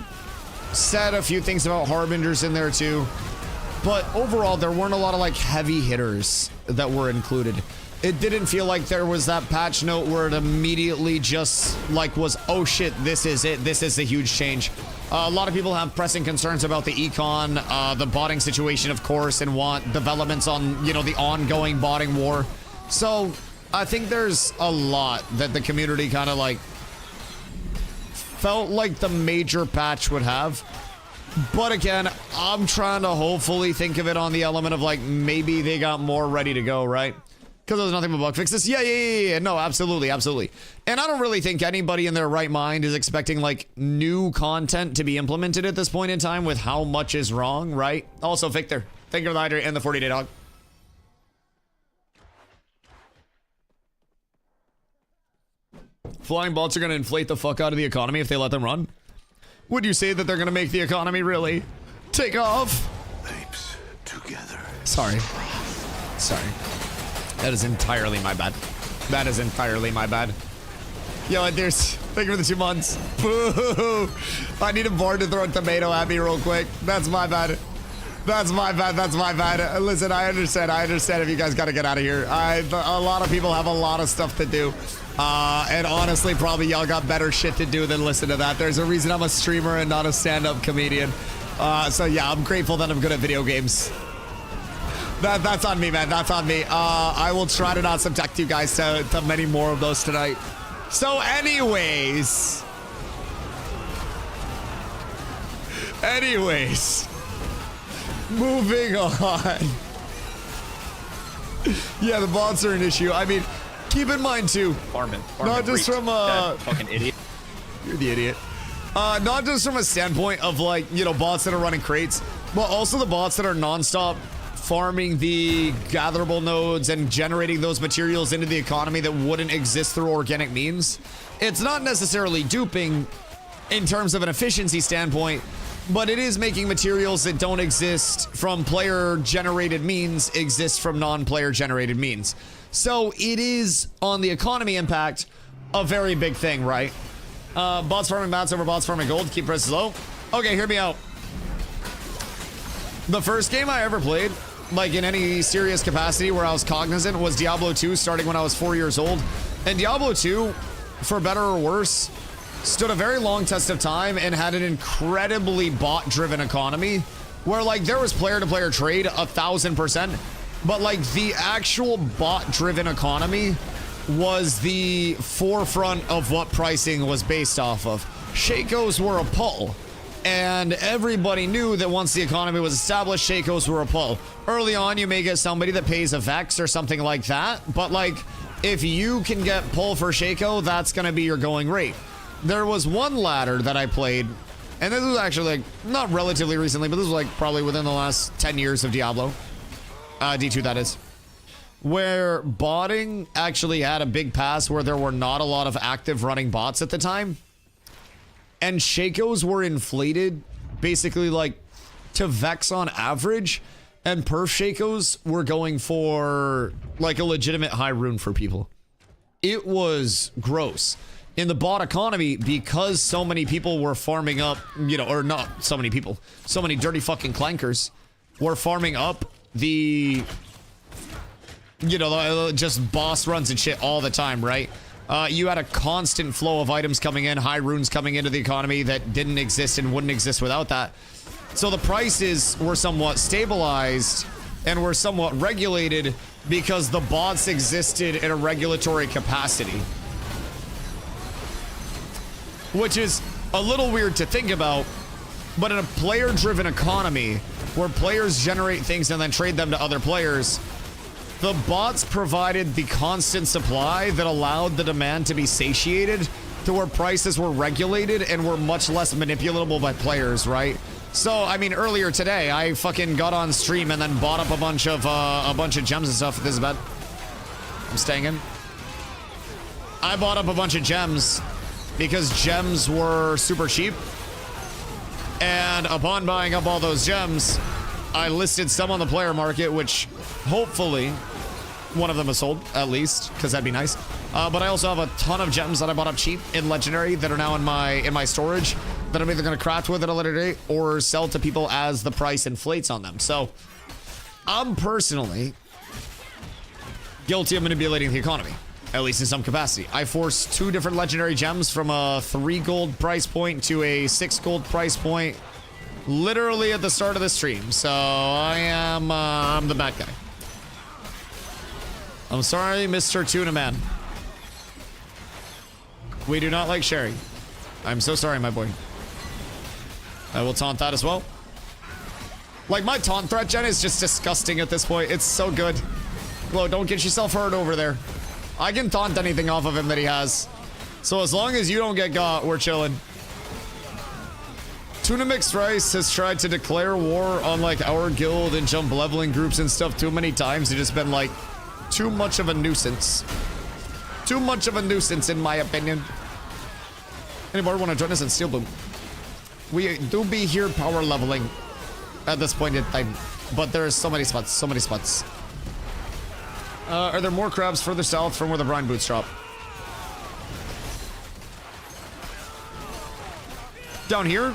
said a few things about harbingers in there too, but overall there weren't a lot of, like, heavy hitters that were included. It didn't feel like there was that patch note where it immediately just, like, was, oh shit, this is it, this is a huge change. A lot of people have pressing concerns about the Econ, the botting situation, of course, and want developments on, you know, the ongoing botting war. So I think there's a lot that the community kind of, like, felt like the major patch would have. But again, I'm trying to hopefully think of it on the element of, like, maybe they got more ready to go, right? Because there's nothing but bug fixes. Yeah. No, absolutely. And I don't really think anybody in their right mind is expecting, like, new content to be implemented at this point in time with how much is wrong, right? Also, Victor, thank you for the hydrate and the 40-day dog. Flying bots are going to inflate the fuck out of the economy if they let them run? Would you say that they're going to make the economy really take off? Apes together. Sorry. That is entirely my bad. Yo, there's, thank you for the 2 months. Boo! I need a board to throw a tomato at me real quick. That's my bad. Listen, I understand if you guys gotta get out of here. A lot of people have a lot of stuff to do. And honestly, probably y'all got better shit to do than listen to that. There's a reason I'm a streamer and not a stand-up comedian. So yeah, I'm grateful that I'm good at video games. That's on me, man. That's on me. I will try to not subject you guys to many more of those tonight. So anyways, moving on. Yeah, the bots are an issue. I mean, keep in mind too, Farming not just from fucking idiot. You're the idiot. Not just from a standpoint of, like, you know, bots that are running crates, but also the bots that are nonstop farming the gatherable nodes and generating those materials into the economy that wouldn't exist through organic means. It's not necessarily duping in terms of an efficiency standpoint, but it is making materials that don't exist from player generated means exist from non-player generated means. So it is, on the economy impact, a very big thing, right? Bots farming mats over bots farming gold, keep prices low. Okay, hear me out. The first game I ever played, like in any serious capacity where I was cognizant, was Diablo 2, starting when I was 4 years old. And Diablo 2, for better or worse, stood a very long test of time and had an incredibly bot-driven economy where, like, there was player-to-player trade 1000%, but, like, the actual bot-driven economy was the forefront of what pricing was based off of. Shakos were a pull. And everybody knew that once the economy was established, Shakos were a pull. Early on, you may get somebody that pays a Vex or something like that, but, like, if you can get pull for Shako, that's going to be your going rate. There was one ladder that I played, and this was actually, like, not relatively recently, but this was, like, probably within the last 10 years of Diablo. D2, that is. where botting actually had a big pass where there were not a lot of active running bots at the time. And Shakos were inflated basically like to Vex on average. And perf Shakos were going for like a legitimate high rune for people. It was gross. In the bot economy, because so many people were farming up, you know, or not so many people, so many dirty fucking clankers were farming up the, you know, just boss runs and shit all the time, right? You had a constant flow of items coming in, high runes coming into the economy that didn't exist and wouldn't exist without that. So the prices were somewhat stabilized and were somewhat regulated because the bots existed in a regulatory capacity. Which is a little weird to think about, but in a player-driven economy where players generate things and then trade them to other players, the bots provided the constant supply that allowed the demand to be satiated to where prices were regulated and were much less manipulatable by players, right? So, I mean, earlier today, I fucking got on stream and then bought up a bunch of gems and stuff. This is bad. I'm staying in. I bought up a bunch of gems because gems were super cheap. And upon buying up all those gems, I listed some on the player market, which hopefully one of them is sold, at least, because that'd be nice. But I also have a ton of gems that I bought up cheap in Legendary that are now in my storage that I'm either going to craft with at a later date or sell to people as the price inflates on them. So I'm personally guilty of manipulating the economy, at least in some capacity. I forced 2 different Legendary gems from a 3 gold price point to a 6 gold price point literally at the start of the stream. So I am I'm the bad guy. I'm sorry, Mr. Tuna Man. We do not like sharing. I'm so sorry, my boy. I will taunt that as well. Like, my taunt threat gen is just disgusting at this point. It's so good. Glow, don't get yourself hurt over there. I can taunt anything off of him that he has. So as long as you don't get got, we're chilling. Tuna Mixed Rice has tried to declare war on, like, our guild and jump leveling groups and stuff too many times. It's just been, like, too much of a nuisance. Too much of a nuisance, in my opinion. Anybody want to join us in Steel Boom? We do be here power leveling at this point in time, but there's so many spots, so many spots. Are there more crabs further south from where the brine boots drop? Down here?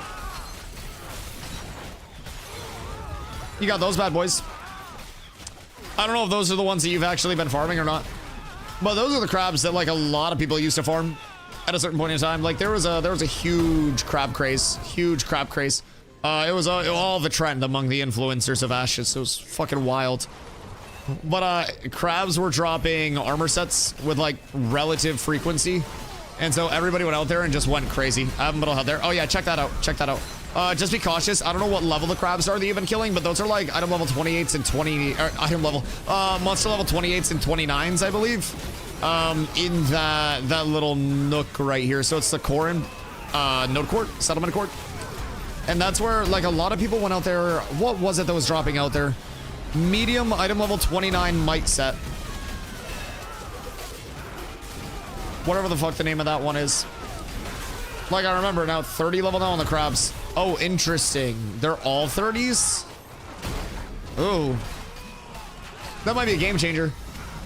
You got those bad boys. I don't know if those are the ones that you've actually been farming or not, but those are the crabs that like a lot of people used to farm at a certain point in time. Like there was a huge crab craze, It was all the trend among the influencers of Ashes. It was fucking wild. But crabs were dropping armor sets with like relative frequency, and so everybody went out there and just went crazy. I haven't been out there. Oh yeah, check that out. Check that out. Just be cautious. I don't know what level the crabs are that you've been killing, but those are like item level 28s and 20 or item level monster level 28s and 29s, I believe. In that little nook right here. So it's the Corin node court, settlement court. And that's where like a lot of people went out there. What was it that was dropping out there? Medium item level 29 might set. Whatever the fuck the name of that one is. Like I remember now, 30 level now on the crabs. Oh, interesting. They're all 30s? Ooh. That might be a game changer.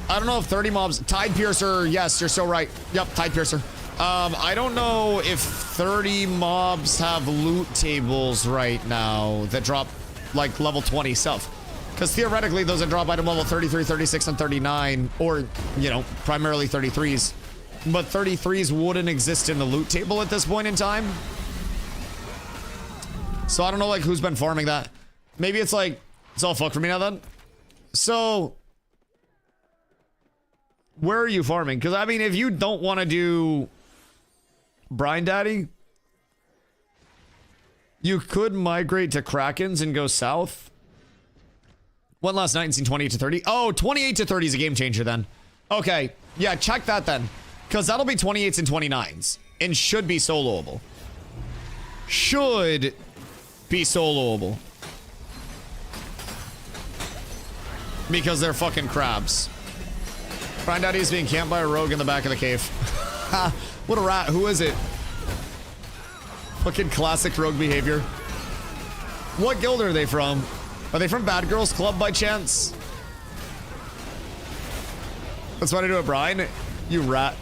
I don't know if 30 mobs... Tide Piercer, yes, you're so right. Yep, Tide Piercer. I don't know if 30 mobs have loot tables right now that drop, like, level 20 stuff. Because theoretically, those that drop item level 33, 36, and 39, or, you know, primarily 33s. But 33s wouldn't exist in the loot table at this point in time. So I don't know, like, who's been farming that. Maybe it's, like, it's all fucked for me now, then. So... where are you farming? Because, I mean, if you don't want to do Brine Daddy, you could migrate to Krakens and go south. One last night in 28 to 30. Oh, 28 to 30 is a game changer then. Okay. Yeah, check that then. Because that'll be 28s and 29s. And should be soloable. Should be soloable. Because they're fucking crabs. Find out he's being camped by a rogue in the back of the cave. What a rat. Who is it? Fucking classic rogue behavior. What guild are they from? Are they from Bad Girls Club by chance? That's why I do it, Brian. You rat.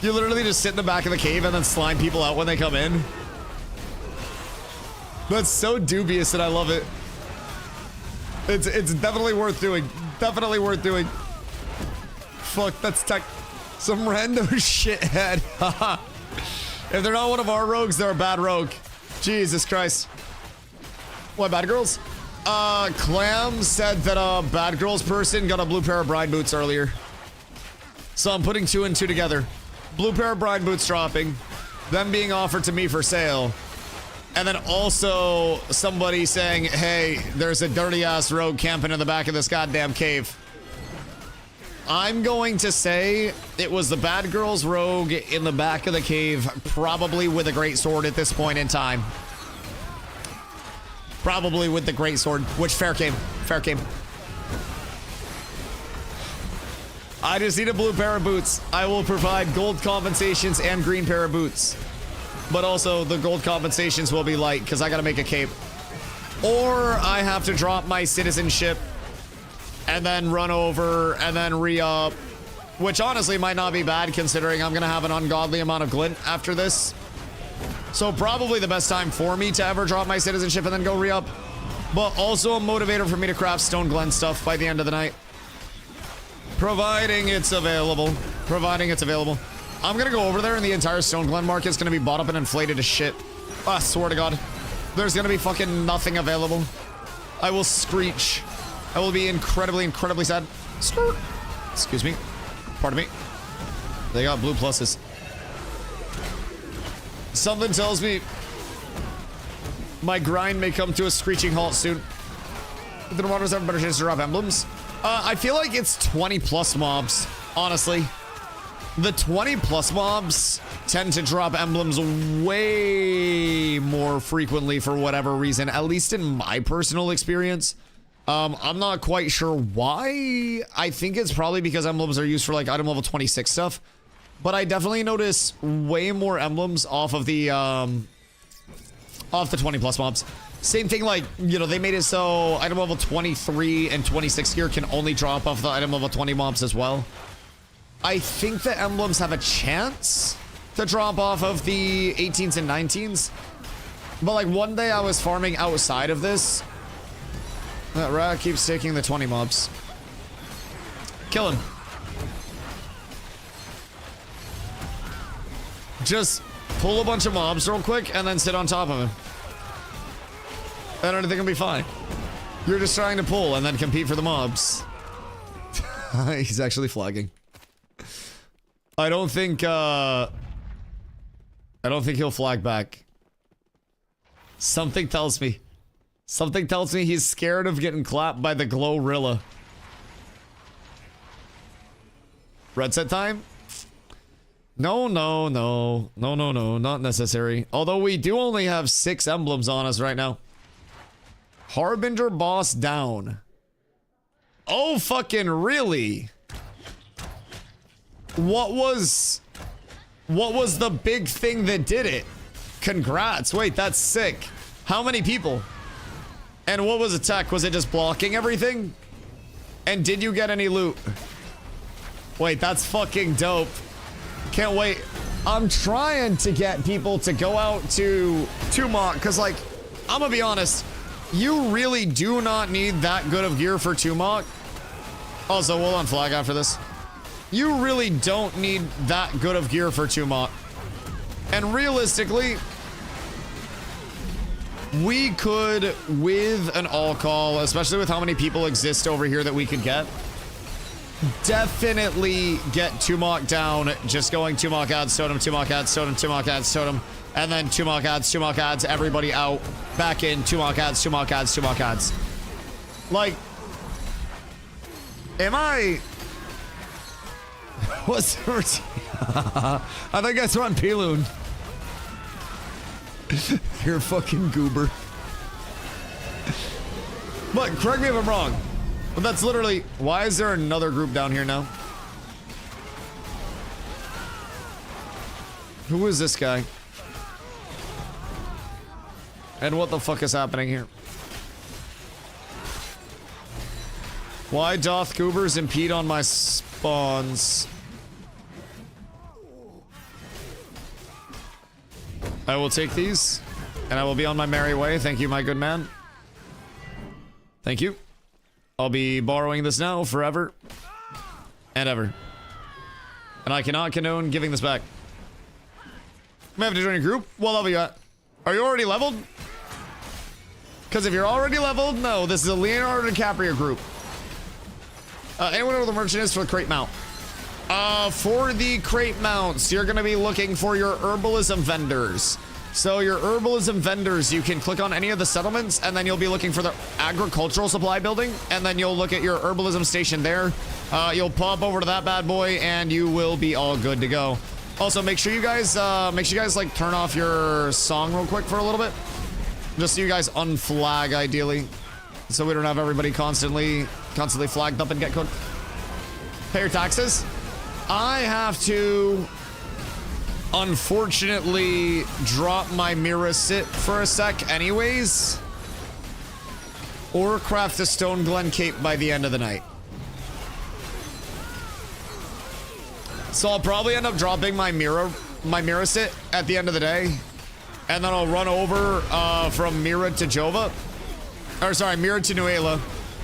You literally just sit in the back of the cave and then slime people out when they come in. That's so dubious and I love it. It's definitely worth doing. Definitely worth doing. Fuck, that's tech. Some random shithead. If they're not one of our rogues, they're a bad rogue. Jesus Christ. What, Bad Girls? Clam said that a Bad Girls person got a blue pair of bride boots earlier. So I'm putting 2 and 2 together. Blue pair of bride boots dropping. Them being offered to me for sale. And then also somebody saying, hey, there's a dirty ass rogue camping in the back of this goddamn cave. I'm going to say it was the Bad Girls rogue in the back of the cave, probably with a great sword at this point in time. Probably with the great sword, which fair game. Fair game. I just need a blue pair of boots. I will provide gold compensations and green pair of boots. But also the gold compensations will be light because I got to make a cape. Or I have to drop my citizenship and then run over and then re-up. Which honestly might not be bad considering I'm going to have an ungodly amount of glint after this. So probably the best time for me to ever drop my citizenship and then go re-up. But also a motivator for me to craft Stone Glen stuff by the end of the night. Providing it's available. Providing it's available. I'm gonna go over there and the entire Stone Glen market's gonna be bought up and inflated as shit. I swear to God. There's gonna be fucking nothing available. I will screech. I will be incredibly, incredibly sad. Excuse me. Pardon me. They got blue pluses. Something tells me my grind may come to a screeching halt soon. The Rwandans have a better chance to drop emblems. I feel like it's 20 plus mobs, honestly. The 20 plus mobs tend to drop emblems way more frequently for whatever reason, at least in my personal experience. I'm not quite sure why. I think it's probably because emblems are used for like item level 26 stuff. But I definitely notice way more emblems off the 20 plus mobs. Same thing, like, you know, they made it so item level 23 and 26 gear can only drop off the item level 20 mobs as well. I think the emblems have a chance to drop off of the 18s and 19s. But like one day I was farming outside of this. That rat keeps taking the 20 mobs. Kill him. Just pull a bunch of mobs real quick and then sit on top of him. And everything will be fine. You're just trying to pull and then compete for the mobs. He's actually flagging. I don't think he'll flag back. Something tells me he's scared of getting clapped by the Glorilla. Red set time? No, not necessary. Although we do only have 6 emblems on us right now. Harbinger boss down. Oh, fucking really? What was the big thing that did it? Congrats. Wait, that's sick. How many people? And what was the tech? Was it just blocking everything? And did you get any loot? Wait, that's fucking dope. Can't wait. I'm trying to get people to go out to Tumok, because, like, I'm gonna be honest. You really do not need that good of gear for Tumok. Also, we'll unflag after this. You really don't need that good of gear for Tumok. And realistically, we could, with an all call, especially with how many people exist over here that we could get, definitely get Tumok down. Just going Tumok adds totem, Tumok adds totem, Tumok adds totem, and then Tumok adds, everybody out, back in, Tumok adds, Tumok adds, Tumok adds. Like, am I... What's the routine? I think I saw on Piloon. You're a fucking goober. But correct me if I'm wrong. But that's literally... Why is there another group down here now? Who is this guy? And what the fuck is happening here? Why doth goobers impede on my spawns? I will take these, and I will be on my merry way. Thank you, my good man. Thank you. I'll be borrowing this now forever and ever. And I cannot condone giving this back. May have to join a group? What level you at? Are you already leveled? Because if you're already leveled, no, this is a Leonardo DiCaprio group. Anyone know where the merchant is for the crate mount? For the crate mounts, you're going to be looking for your herbalism vendors. So your herbalism vendors, you can click on any of the settlements, and then you'll be looking for the agricultural supply building, and then you'll look at your herbalism station there. You'll pop over to that bad boy, and you will be all good to go. Also, make sure you guys like turn off your song real quick for a little bit, just so you guys unflag ideally, so we don't have everybody constantly flagged up and get cooked. Pay your taxes. I have to, unfortunately, drop my Mira sit for a sec anyways, or craft a Stone Glen cape by the end of the night. So I'll probably end up dropping my Mira sit at the end of the day, and then I'll run over from Mira to Jova, or sorry, Mira to Nuela.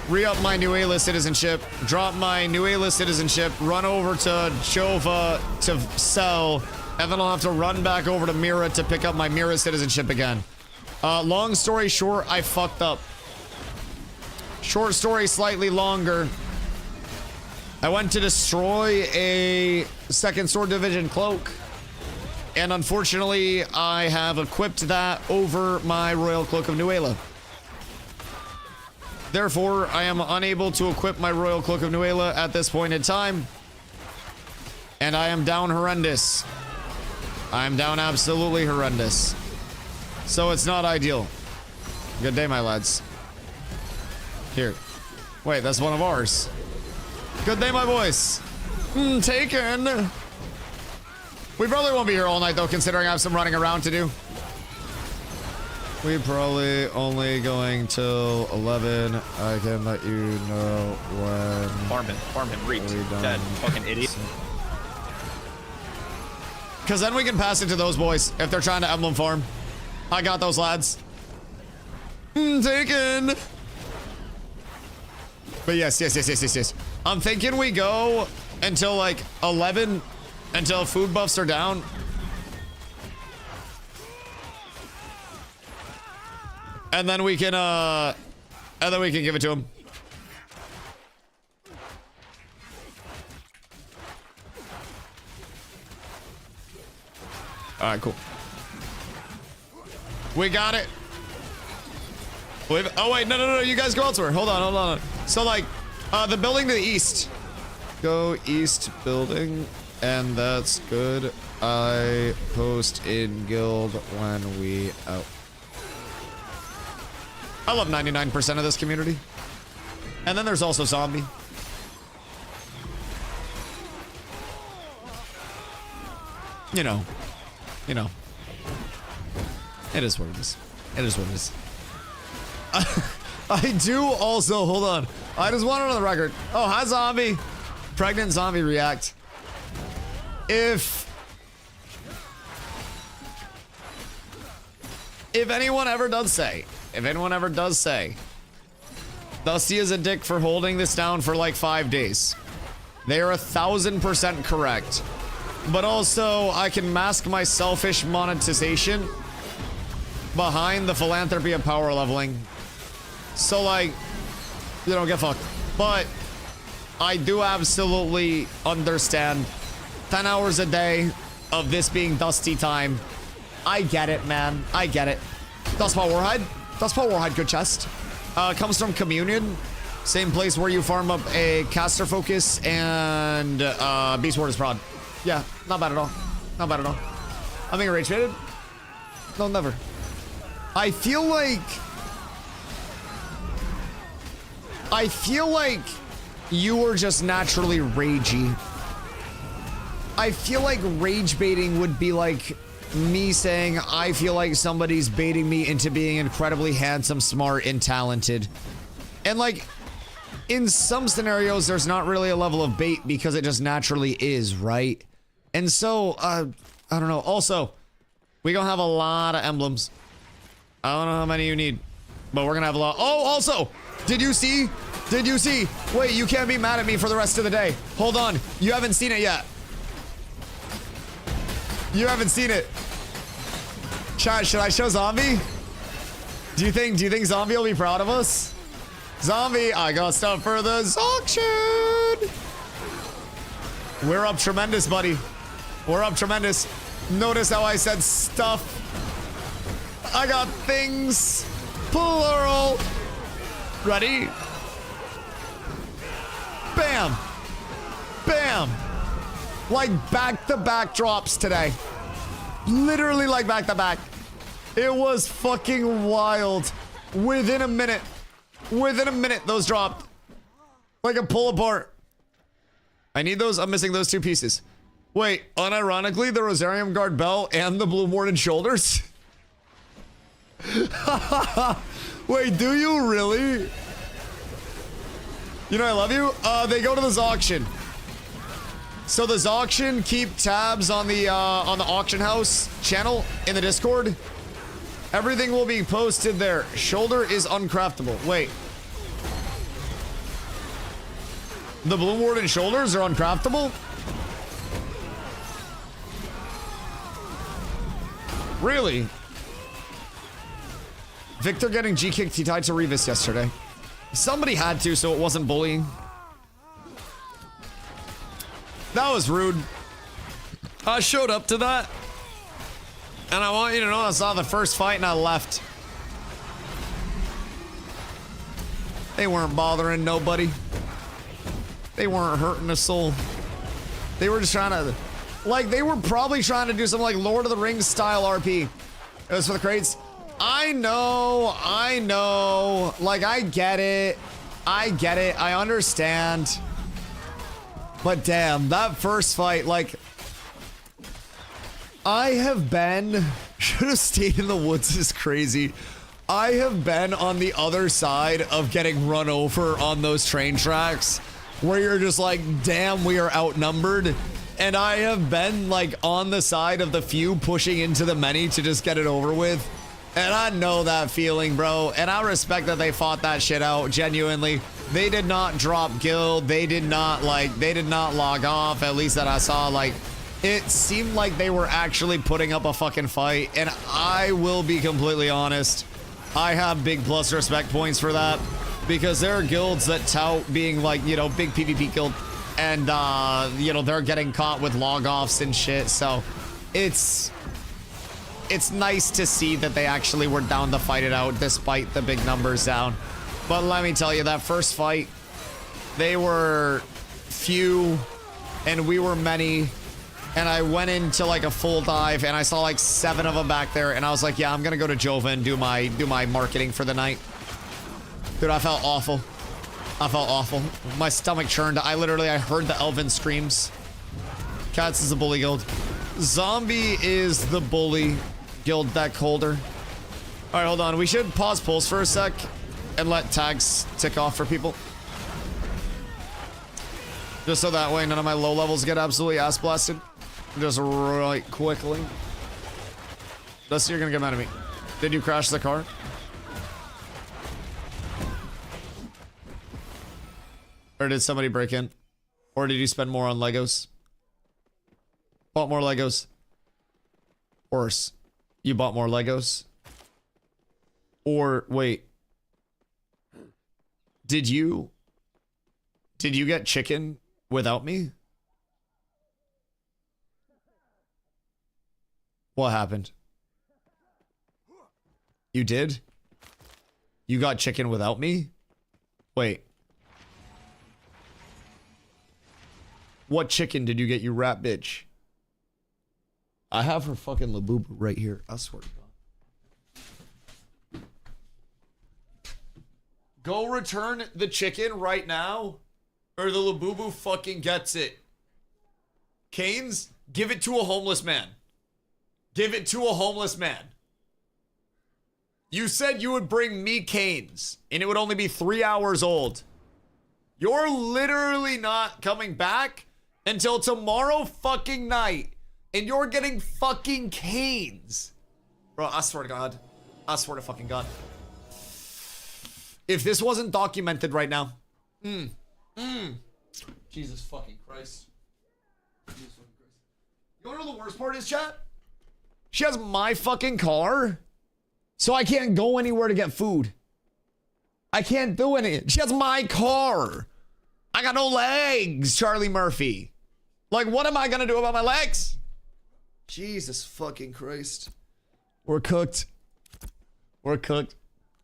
Re-up my Nuela citizenship, drop my Nuela citizenship, run over to Jova to sell, and then I'll have to run back over to Mira to pick up my Mira citizenship again. Long story short, I fucked up. Short story slightly longer. I went to destroy a 2nd Sword Division cloak, and unfortunately, I have equipped that over my Royal Cloak of Nuela. Therefore, I am unable to equip my Royal Cloak of Nuela at this point in time. And I am down horrendous. I am down absolutely horrendous. So it's not ideal. Good day, my lads. Here. Wait, that's one of ours. Good day, my boys. Taken. We probably won't be here all night, though, considering I have some running around to do. We probably only going till 11. I can let you know when. Farm him, reaped. Dead, fucking idiot. Because then we can pass it to those boys if they're trying to emblem farm. I got those lads. Taken. But yes. I'm thinking we go until like 11, until food buffs are down. And then we can give it to him. All right, cool. We got it. Oh wait, no, you guys go elsewhere. Hold on. So like, the building to the east. Go east building, and that's good. I post in guild when we out. I love 99% of this community. And then there's also zombie. You know. It is what it is. I do also, hold on. I just want it on the record. Oh, hi zombie. Pregnant zombie react. If anyone ever does say, Dusty is a dick for holding this down for like 5 days, they are 1000% correct. But also, I can mask my selfish monetization behind the philanthropy of power leveling. So like, you know, get fucked. But I do absolutely understand 10 hours a day of this being Dusty time. I get it, man. I get it. Dustpaw Warhide, good chest. Comes from Communion. Same place where you farm up a Caster Focus and Beast Ward is Prod. Yeah, not bad at all. I'm being rage baited? No, never. I feel like you were just naturally ragey. I feel like rage baiting would be like me saying I feel like somebody's baiting me into being incredibly handsome, smart, and talented. And like, in some scenarios, there's not really a level of bait because it just naturally is, right? And so, I don't know. Also, we gonna have a lot of emblems. I don't know how many you need, but we're gonna have a lot. Oh, also, did you see? Did you see? Wait, you can't be mad at me for the rest of the day. Hold on. You haven't seen it yet. You haven't seen it. Chat, should I show Zombie? Do you think Zombie will be proud of us? Zombie, I got stuff for the auction. We're up tremendous, buddy. We're up tremendous. Notice how I said stuff. I got things. Plural. Ready? Bam. Bam. Like back-to-back drops today. Literally like back-to-back. It was fucking wild. Within a minute. Within a minute, those dropped. Like a pull apart. I need those. I'm missing those two pieces. Wait, unironically, the Rosarium Guard belt and the Blue Warden shoulders? Wait, do you really? You know I love you? They go to this auction. So this auction, keep tabs on the auction house channel in the Discord. Everything will be posted there. Shoulder is uncraftable. Wait. The Blue Warden shoulders are uncraftable? Really? Victor getting G-kicked, he tied to Revis yesterday. Somebody had to, so it wasn't bullying. That was rude. I showed up to that. And I want you to know I saw the first fight and I left. They weren't bothering nobody. They weren't hurting a soul. They were just trying to... Like, they were probably trying to do some, like, Lord of the Rings style RP. It was for the crates. I know. Like, I get it. I understand. But damn, that first fight, like... I have been... Should have stayed in the woods is crazy. I have been on the other side of getting run over on those train tracks. Where you're just like, damn, we are outnumbered. And I have been like on the side of the few pushing into the many to just get it over with. And I know that feeling, bro. And I respect that they fought that shit out, genuinely. They did not drop guild. They did not log off, at least that I saw. Like, it seemed like they were actually putting up a fucking fight. And I will be completely honest. I have big plus respect points for that. Because there are guilds that tout being like, you know, big PvP guild. And, you know, they're getting caught with log-offs and shit. So, it's nice to see that they actually were down to fight it out despite the big numbers down. But let me tell you, that first fight, they were few and we were many. And I went into like a full dive and I saw like 7 of them back there. And I was like, yeah, I'm going to go to Jova and do my marketing for the night. Dude, I felt awful. I felt awful. My stomach churned. I heard the elven screams. Cats is the bully guild. Zombie is the bully guild deck holder. All right, hold on. We should pause polls for a sec and let tags tick off for people. Just so that way none of my low levels get absolutely ass blasted. Just right quickly. Dusty, you're gonna get mad at me. Did you crash the car? Or did somebody break in? Or did you spend more on Legos? Bought more Legos? Horse, you bought more Legos? Or, wait. Did you get chicken without me? What happened? You did? You got chicken without me? Wait. What chicken did you get, you rat bitch? I have her fucking Labubu right here. I swear to God. Go return the chicken right now, or the Labubu fucking gets it. Canes, give it to a homeless man. Give it to a homeless man. You said you would bring me canes, and it would only be 3 hours old. You're literally not coming back until tomorrow fucking night, and you're getting fucking canes. Bro, I swear to God. I swear to fucking God. If this wasn't documented right now. Jesus fucking Christ. Jesus fucking Christ. You wanna know the worst part is, chat? She has my fucking car, so I can't go anywhere to get food. I can't do anything. She has my car. I got no legs, Charlie Murphy. Like, what am I gonna do about my legs? Jesus fucking Christ. We're cooked. We're cooked.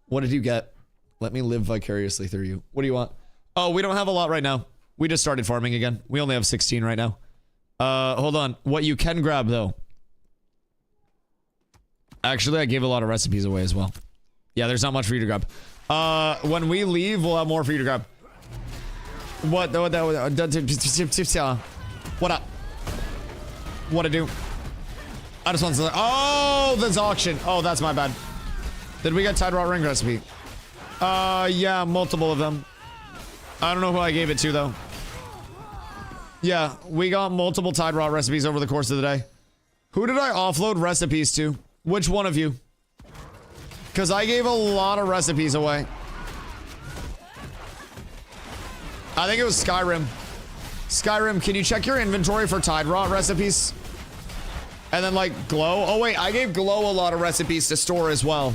What did you get? Let me live vicariously through you. What do you want? Oh, we don't have a lot right now. We just started farming again. We only have 16 right now. Hold on. What you can grab, though. Actually, I gave a lot of recipes away as well. Yeah, there's not much for you to grab. When we leave, we'll have more for you to grab. What up? What to do? I just want to... Oh, this auction. Oh, that's my bad. Did we get Tide Rot Ring recipe? Yeah, multiple of them. I don't know who I gave it to, though. Yeah, we got multiple Tide Rot recipes over the course of the day. Who did I offload recipes to? Which one of you? Because I gave a lot of recipes away. I think it was Skyrim. Skyrim, can you check your inventory for Tide Rot recipes? And then, like, Glow. Oh, wait, I gave Glow a lot of recipes to store as well.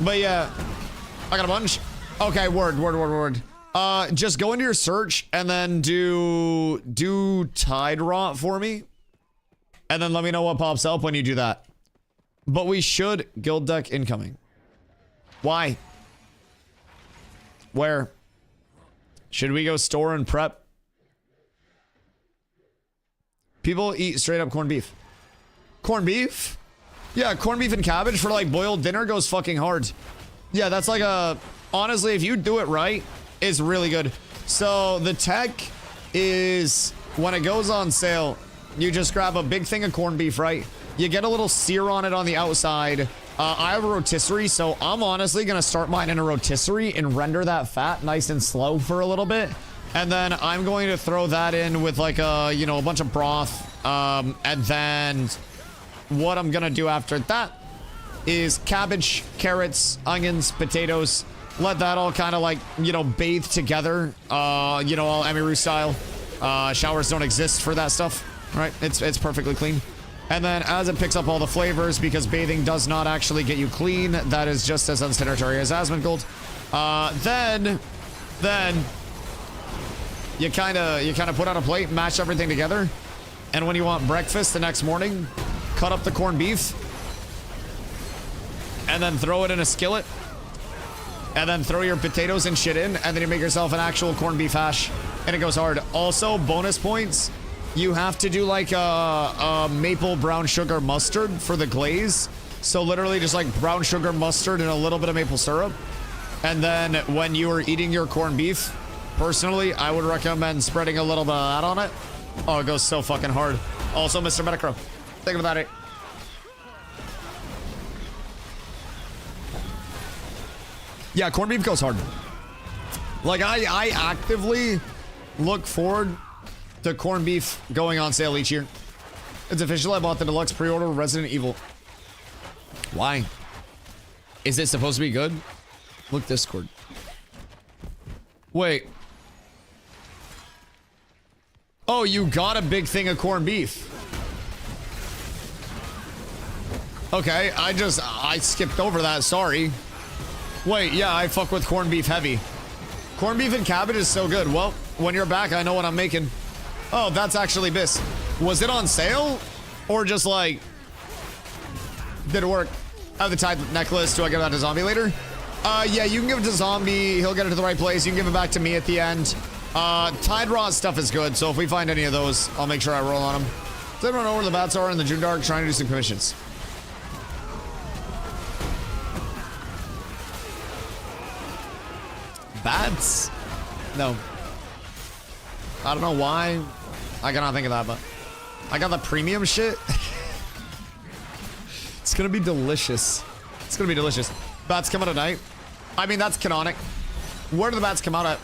But, yeah. I got a bunch. Okay, word. Just go into your search and then do Tide Rot for me. And then let me know what pops up when you do that. But we should guild deck incoming. Why? Where? Should we go store and prep? People eat straight up corned beef. Corned beef? Yeah, corned beef and cabbage for like boiled dinner goes fucking hard. Yeah, that's like a... Honestly, if you do it right, it's really good. So the tech is when it goes on sale, you just grab a big thing of corned beef, right? You get a little sear on it on the outside. I have a rotisserie, so I'm honestly going to start mine in a rotisserie and render that fat nice and slow for a little bit. And then I'm going to throw that in with like a, you know, a bunch of broth. And then what I'm going to do after that is cabbage, carrots, onions, potatoes. Let that all kind of like, you know, bathe together. You know, all Emiru style. Showers don't exist for that stuff, right? It's perfectly clean. And then as it picks up all the flavors, because bathing does not actually get you clean, that is just as unsanitary as Asmongold. Then you kind of put on a plate, mash everything together, and when you want breakfast the next morning, cut up the corned beef, and then throw it in a skillet, and then throw your potatoes and shit in, and then you make yourself an actual corned beef hash, and it goes hard. Also, bonus points. You have to do like a maple brown sugar mustard for the glaze. So literally just like brown sugar mustard and a little bit of maple syrup. And then when you are eating your corned beef, personally, I would recommend spreading a little bit of that on it. Oh, it goes so fucking hard. Also, Mr. Metacro, think about it. Yeah, corned beef goes hard. Like I actively look forward to corned beef going on sale each year. It's official. I bought the deluxe pre-order of Resident Evil. Why? Is it supposed to be good? Look, Discord. Wait. Oh, you got a big thing of corned beef. Okay, I skipped over that, sorry. Wait, yeah, I fuck with corned beef heavy. Corned beef and cabbage is so good. Well, when you're back, I know what I'm making. Oh, that's actually Biss. Was it on sale? Or just like... Did it work? I have the Tide necklace. Do I give that to Zombie later? Yeah, you can give it to Zombie. He'll get it to the right place. You can give it back to me at the end. Tide Rot stuff is good, so if we find any of those, I'll make sure I roll on them. Does everyone know where the bats are in the June Dark? Trying to do some commissions. Bats? No. I don't know why. I cannot think of that, but I got the premium shit. It's gonna be delicious. It's gonna be delicious. Bats come out at night. I mean, that's canonic. Where do the bats come out at?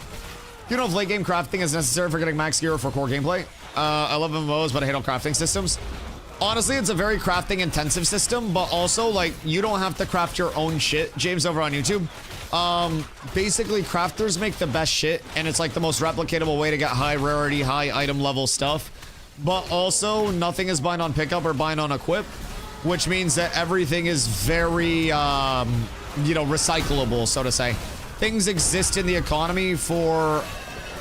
You know if late game crafting is necessary for getting max gear for core gameplay? I love MMOs, but I hate all crafting systems. Honestly, it's a very crafting intensive system, but also like you don't have to craft your own shit. James over on YouTube. Basically crafters make the best shit, and it's like the most replicatable way to get high rarity, high item level stuff. But also nothing is bind on pickup or bind on equip, which means that everything is very, you know, recyclable, so to say. Things exist in the economy for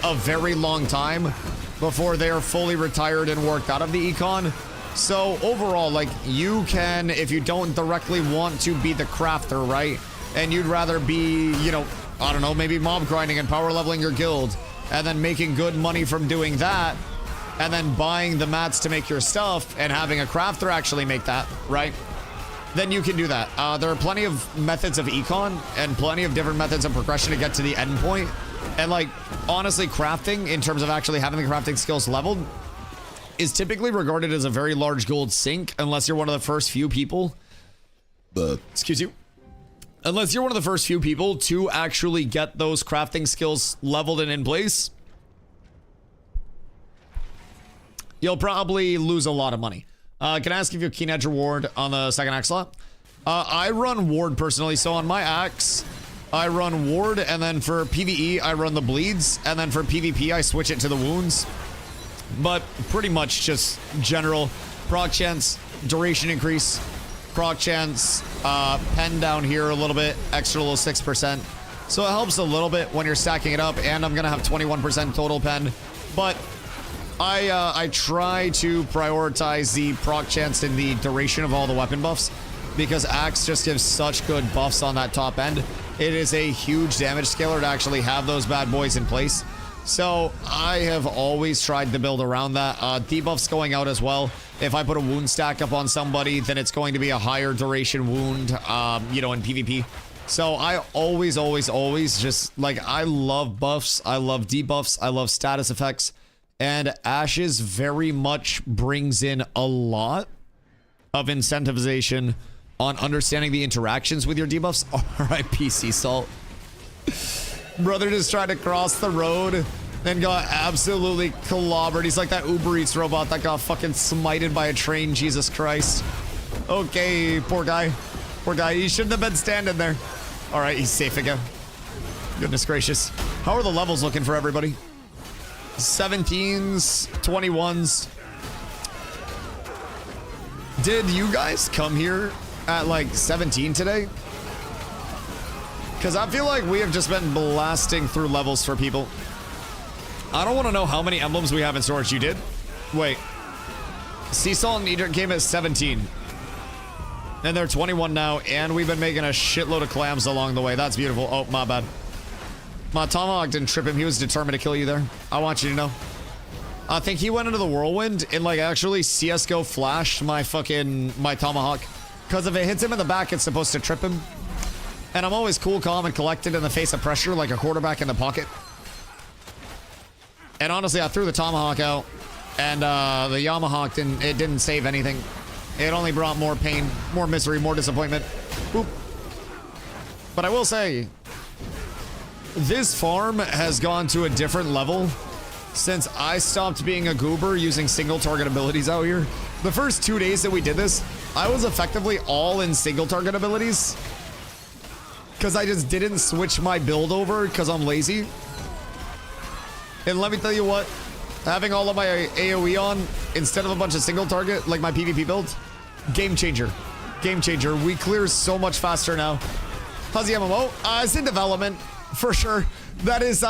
a very long time before they are fully retired and worked out of the econ. So overall, like, you can, if you don't directly want to be the crafter, right? And you'd rather be, you know, I don't know, maybe mob grinding and power leveling your guild and then making good money from doing that and then buying the mats to make your stuff and having a crafter actually make that, right? Then you can do that. There are plenty of methods of econ and plenty of different methods of progression to get to the end point. And like, honestly, crafting, in terms of actually having the crafting skills leveled, is typically regarded as a very large gold sink unless you're one of the first few people. Excuse you. Unless you're one of the first few people to actually get those crafting skills leveled and in place, you'll probably lose a lot of money. Can I ask if you have Keen Edge reward on the second axe slot? I run ward personally, so on my axe, I run ward, and then for PvE, I run the bleeds, and then for PvP, I switch it to the wounds. But pretty much just general proc chance, duration increase, proc chance, pen down here a little bit, extra little 6%. So it helps a little bit when you're stacking it up, and I'm gonna have 21% total pen. But I try to prioritize the proc chance and the duration of all the weapon buffs because axe just gives such good buffs on that top end. It is a huge damage scaler to actually have those bad boys in place. So I have always tried to build around that. Debuffs going out as well. If I put a wound stack up on somebody, then it's going to be a higher duration wound, you know, in PvP. So I always just, like, I love buffs. I love debuffs. I love status effects. And Ashes very much brings in a lot of incentivization on understanding the interactions with your debuffs. R.I.P. Sea Salt. Brother just tried to cross the road and got absolutely clobbered. He's like that Uber Eats robot that got fucking smited by a train. Jesus Christ. Okay, poor guy. Poor guy. He shouldn't have been standing there. All right, he's safe again. Goodness gracious. How are the levels looking for everybody? 17s, 21s. Did you guys come here at like 17 today? Because I feel like we have just been blasting through levels for people. I don't want to know how many emblems we have in storage. You did? Wait. Sea Salt and Egypt came at 17. And they're 21 now, and we've been making a shitload of clams along the way. That's beautiful. Oh, my bad. My Tomahawk didn't trip him. He was determined to kill you there. I want you to know. I think he went into the whirlwind and like actually CSGO flashed my Tomahawk. Because if it hits him in the back, it's supposed to trip him. And I'm always cool, calm, and collected in the face of pressure like a quarterback in the pocket. And honestly, I threw the Tomahawk out. And the Yamahawk didn't save anything. It only brought more pain, more misery, more disappointment. Boop. But I will say, this farm has gone to a different level since I stopped being a goober using single target abilities out here. The first 2 days that we did this, I was effectively all in single target abilities because I just didn't switch my build over because I'm lazy. And let me tell you what, having all of my AoE on instead of a bunch of single target like my PvP build, game changer. Game changer. We clear so much faster now. How's the MMO? It's in development. For sure. That's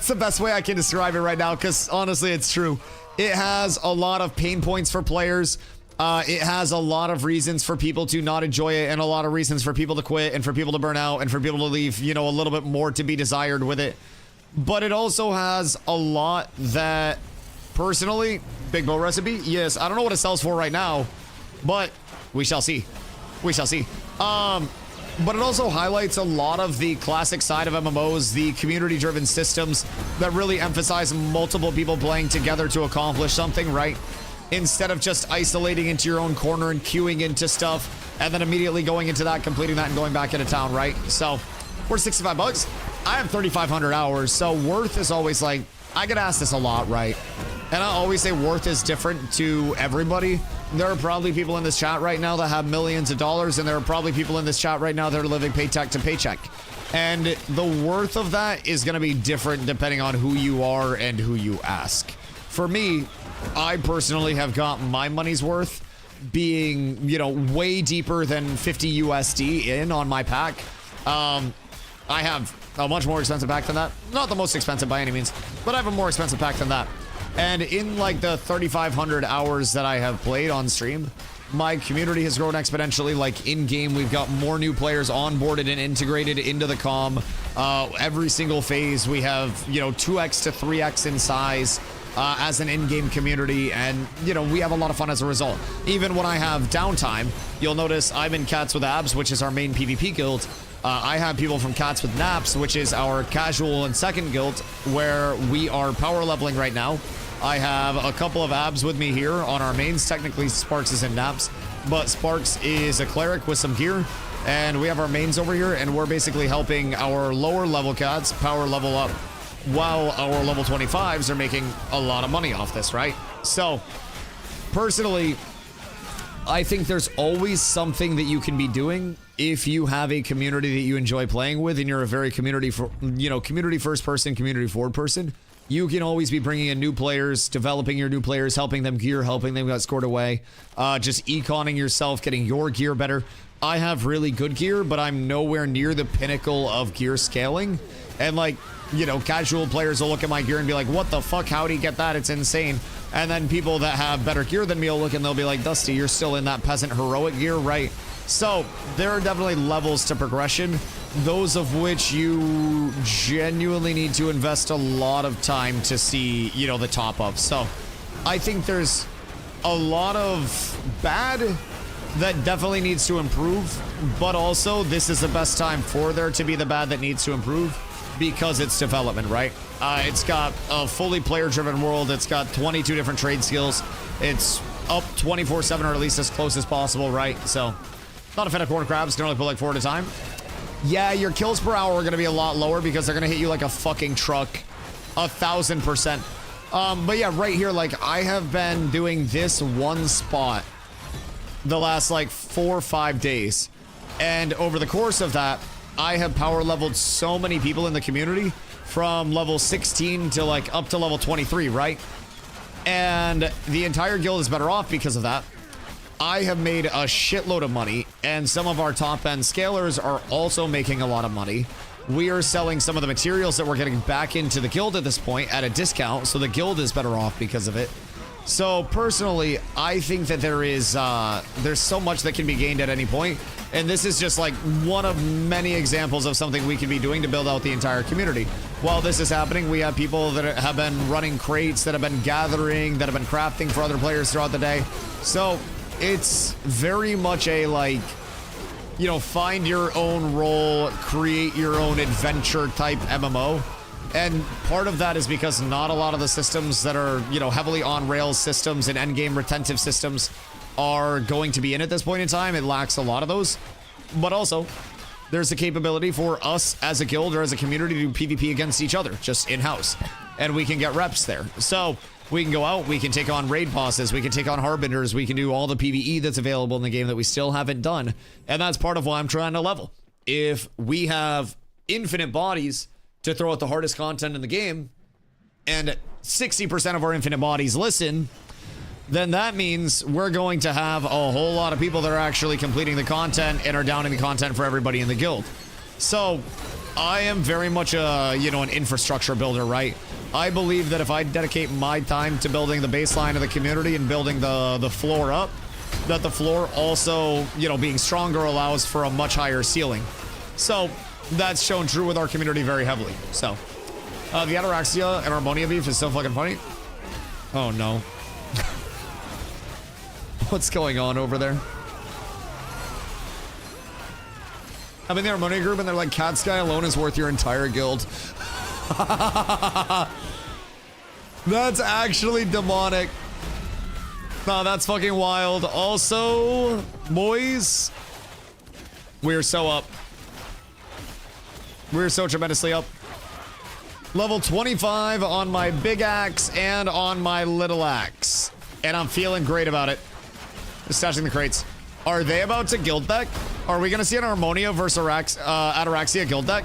the best way I can describe it right now, because honestly, it's true. It has a lot of pain points for players. It has a lot of reasons for people to not enjoy it, and a lot of reasons for people to quit, and for people to burn out, and for people to leave, you know, a little bit more to be desired with it. But it also has a lot that, personally, Big Bow recipe, yes, I don't know what it sells for right now, but we shall see. We shall see. but it also highlights a lot of the classic side of MMOs, the community-driven systems that really emphasize multiple people playing together to accomplish something, right? Instead of just isolating into your own corner and queuing into stuff and then immediately going into that, completing that, and going back into town, right? So, we're 65 bucks. I have 3,500 hours, so worth is always like, I get asked this a lot, right? And I always say worth is different to everybody. There are probably people in this chat right now that have millions of dollars, and there are probably people in this chat right now that are living paycheck to paycheck. And the worth of that is going to be different depending on who you are and who you ask. For me, I personally have got my money's worth being, you know, way deeper than 50 USD in on my pack. I have a much more expensive pack than that. Not the most expensive by any means, but I have a more expensive pack than that. And in like the 3,500 hours that I have played on stream, my community has grown exponentially. Like in game, we've got more new players onboarded and integrated into the comm. Every single phase, we have, you know, 2x to 3x in size as an in-game community. And, you know, we have a lot of fun as a result. Even when I have downtime, you'll notice I'm in Cats with Abs, which is our main PvP guild. I have people from Cats with Naps, which is our casual and second guild, where we are power leveling right now. I have a couple of abs with me here on our mains. Technically, Sparks is in Naps, but Sparks is a cleric with some gear. And we have our mains over here, and we're basically helping our lower level cats power level up while our level 25s are making a lot of money off this, right? So, personally, I think there's always something that you can be doing if you have a community that you enjoy playing with, and you're a very community first person, community forward person. You can always be bringing in new players, developing your new players, helping them gear, helping them get scored away, just econing yourself, getting your gear better. I have really good gear, but I'm nowhere near the pinnacle of gear scaling. And like, you know, casual players will look at my gear and be like, what the fuck, how do you get that? It's insane. And then people that have better gear than me will look and they'll be like, Dusty, you're still in that peasant heroic gear, right? So there are definitely levels to progression, those of which you genuinely need to invest a lot of time to see, you know, the top of. So I think there's a lot of bad that definitely needs to improve, but also this is the best time for there to be the bad that needs to improve because it's development, right? It's got a fully player-driven world. It's got 22 different trade skills. It's up 24/7, or at least as close as possible, right? So, not a fan of corn crabs. Can only put like 4 at a time. Yeah, your kills per hour are going to be a lot lower because they're going to hit you like a fucking truck, 1,000%. But yeah, right here, like I have been doing this one spot the last like 4 or 5 days, and over the course of that, I have power leveled so many people in the community from level 16 to like up to level 23, right? And the entire guild is better off because of that. I have made a shitload of money, and some of our top end scalers are also making a lot of money. We are selling some of the materials that we're getting back into the guild at this point at a discount, so the guild is better off because of it. So personally, I think that there's so much that can be gained at any point, and this is just like one of many examples of something we could be doing to build out the entire community. While this is happening, we have people that have been running crates, that have been gathering, that have been crafting for other players throughout the day. So it's very much a like, you know, find your own role, create your own adventure type MMO. And part of that is because not a lot of the systems that are, you know, heavily on rails systems and endgame retentive systems are going to be in at this point in time. It lacks a lot of those. But also, there's the capability for us as a guild or as a community to do PvP against each other, just in-house. And we can get reps there. So we can go out, we can take on raid bosses, we can take on harbingers, we can do all the PvE that's available in the game that we still haven't done. And that's part of why I'm trying to level. If we have infinite bodies to throw out the hardest content in the game, and 60% of our infinite bodies listen, then that means we're going to have a whole lot of people that are actually completing the content and are downing the content for everybody in the guild. So I am very much a, you know, an infrastructure builder, right? I believe that if I dedicate my time to building the baseline of the community and building the floor up, that the floor also, you know, being stronger allows for a much higher ceiling. So that's shown true with our community very heavily. So the ataraxia and ammonia beef is so fucking funny. Oh no. What's going on over there? I'm in the Harmonia group and they're like, Cat Sky alone is worth your entire guild. That's actually demonic. No, that's fucking wild. Also, boys, we're so up. We're so tremendously up. Level 25 on my big axe and on my little axe. And I'm feeling great about it. Just stashing the crates. Are they about to guild deck? Are we going to see an Harmonia versus Ataraxia guild deck?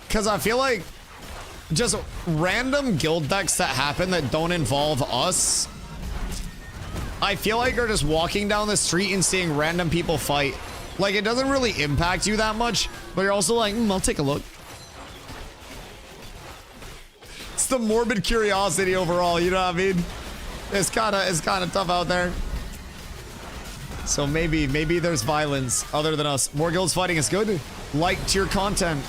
Because I feel like just random guild decks that happen that don't involve us, I feel like are just walking down the street and seeing random people fight. Like, it doesn't really impact you that much, but you're also like, I'll take a look. It's the morbid curiosity overall, you know what I mean? It's kind of tough out there. So maybe there's violence other than us. More guilds fighting is good. Like tier content.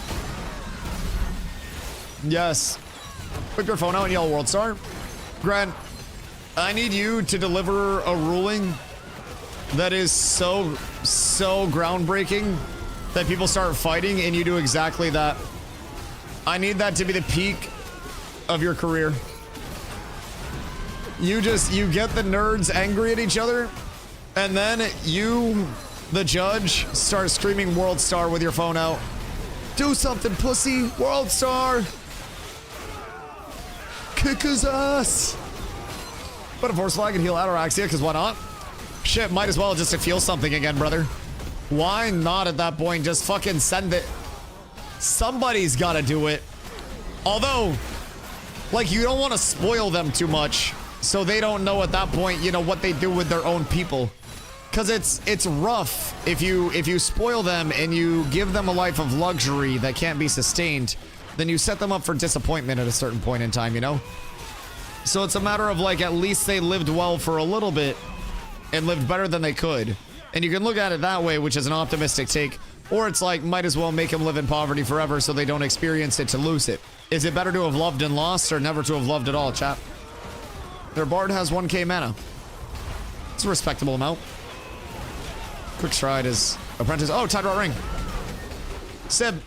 Gross. Whip your phone out and yell World Star. Grant, I need you to deliver a ruling that is so groundbreaking that people start fighting and you do exactly that. I need that to be the peak of your career. You get the nerds angry at each other, and then you, the judge, start screaming World Star with your phone out. Do something, pussy! World Star! Kick his ass! Put a force flag and heal Ataraxia, because why not? Shit, might as well just to feel something again, brother. Why not at that point? Just fucking send it. Somebody's gotta do it. Although, like, you don't want to spoil them too much, so they don't know at that point, you know, what they do with their own people. Because it's rough if you spoil them and you give them a life of luxury that can't be sustained, then you set them up for disappointment at a certain point in time, you know? So it's a matter of, like, at least they lived well for a little bit and lived better than they could. And you can look at it that way, which is an optimistic take. Or it's like, might as well make them live in poverty forever so they don't experience it to lose it. Is it better to have loved and lost or never to have loved at all, chat? Their bard has 1k mana. It's a respectable amount. Quick stride is apprentice. Oh, Tide Rot Ring. Sib.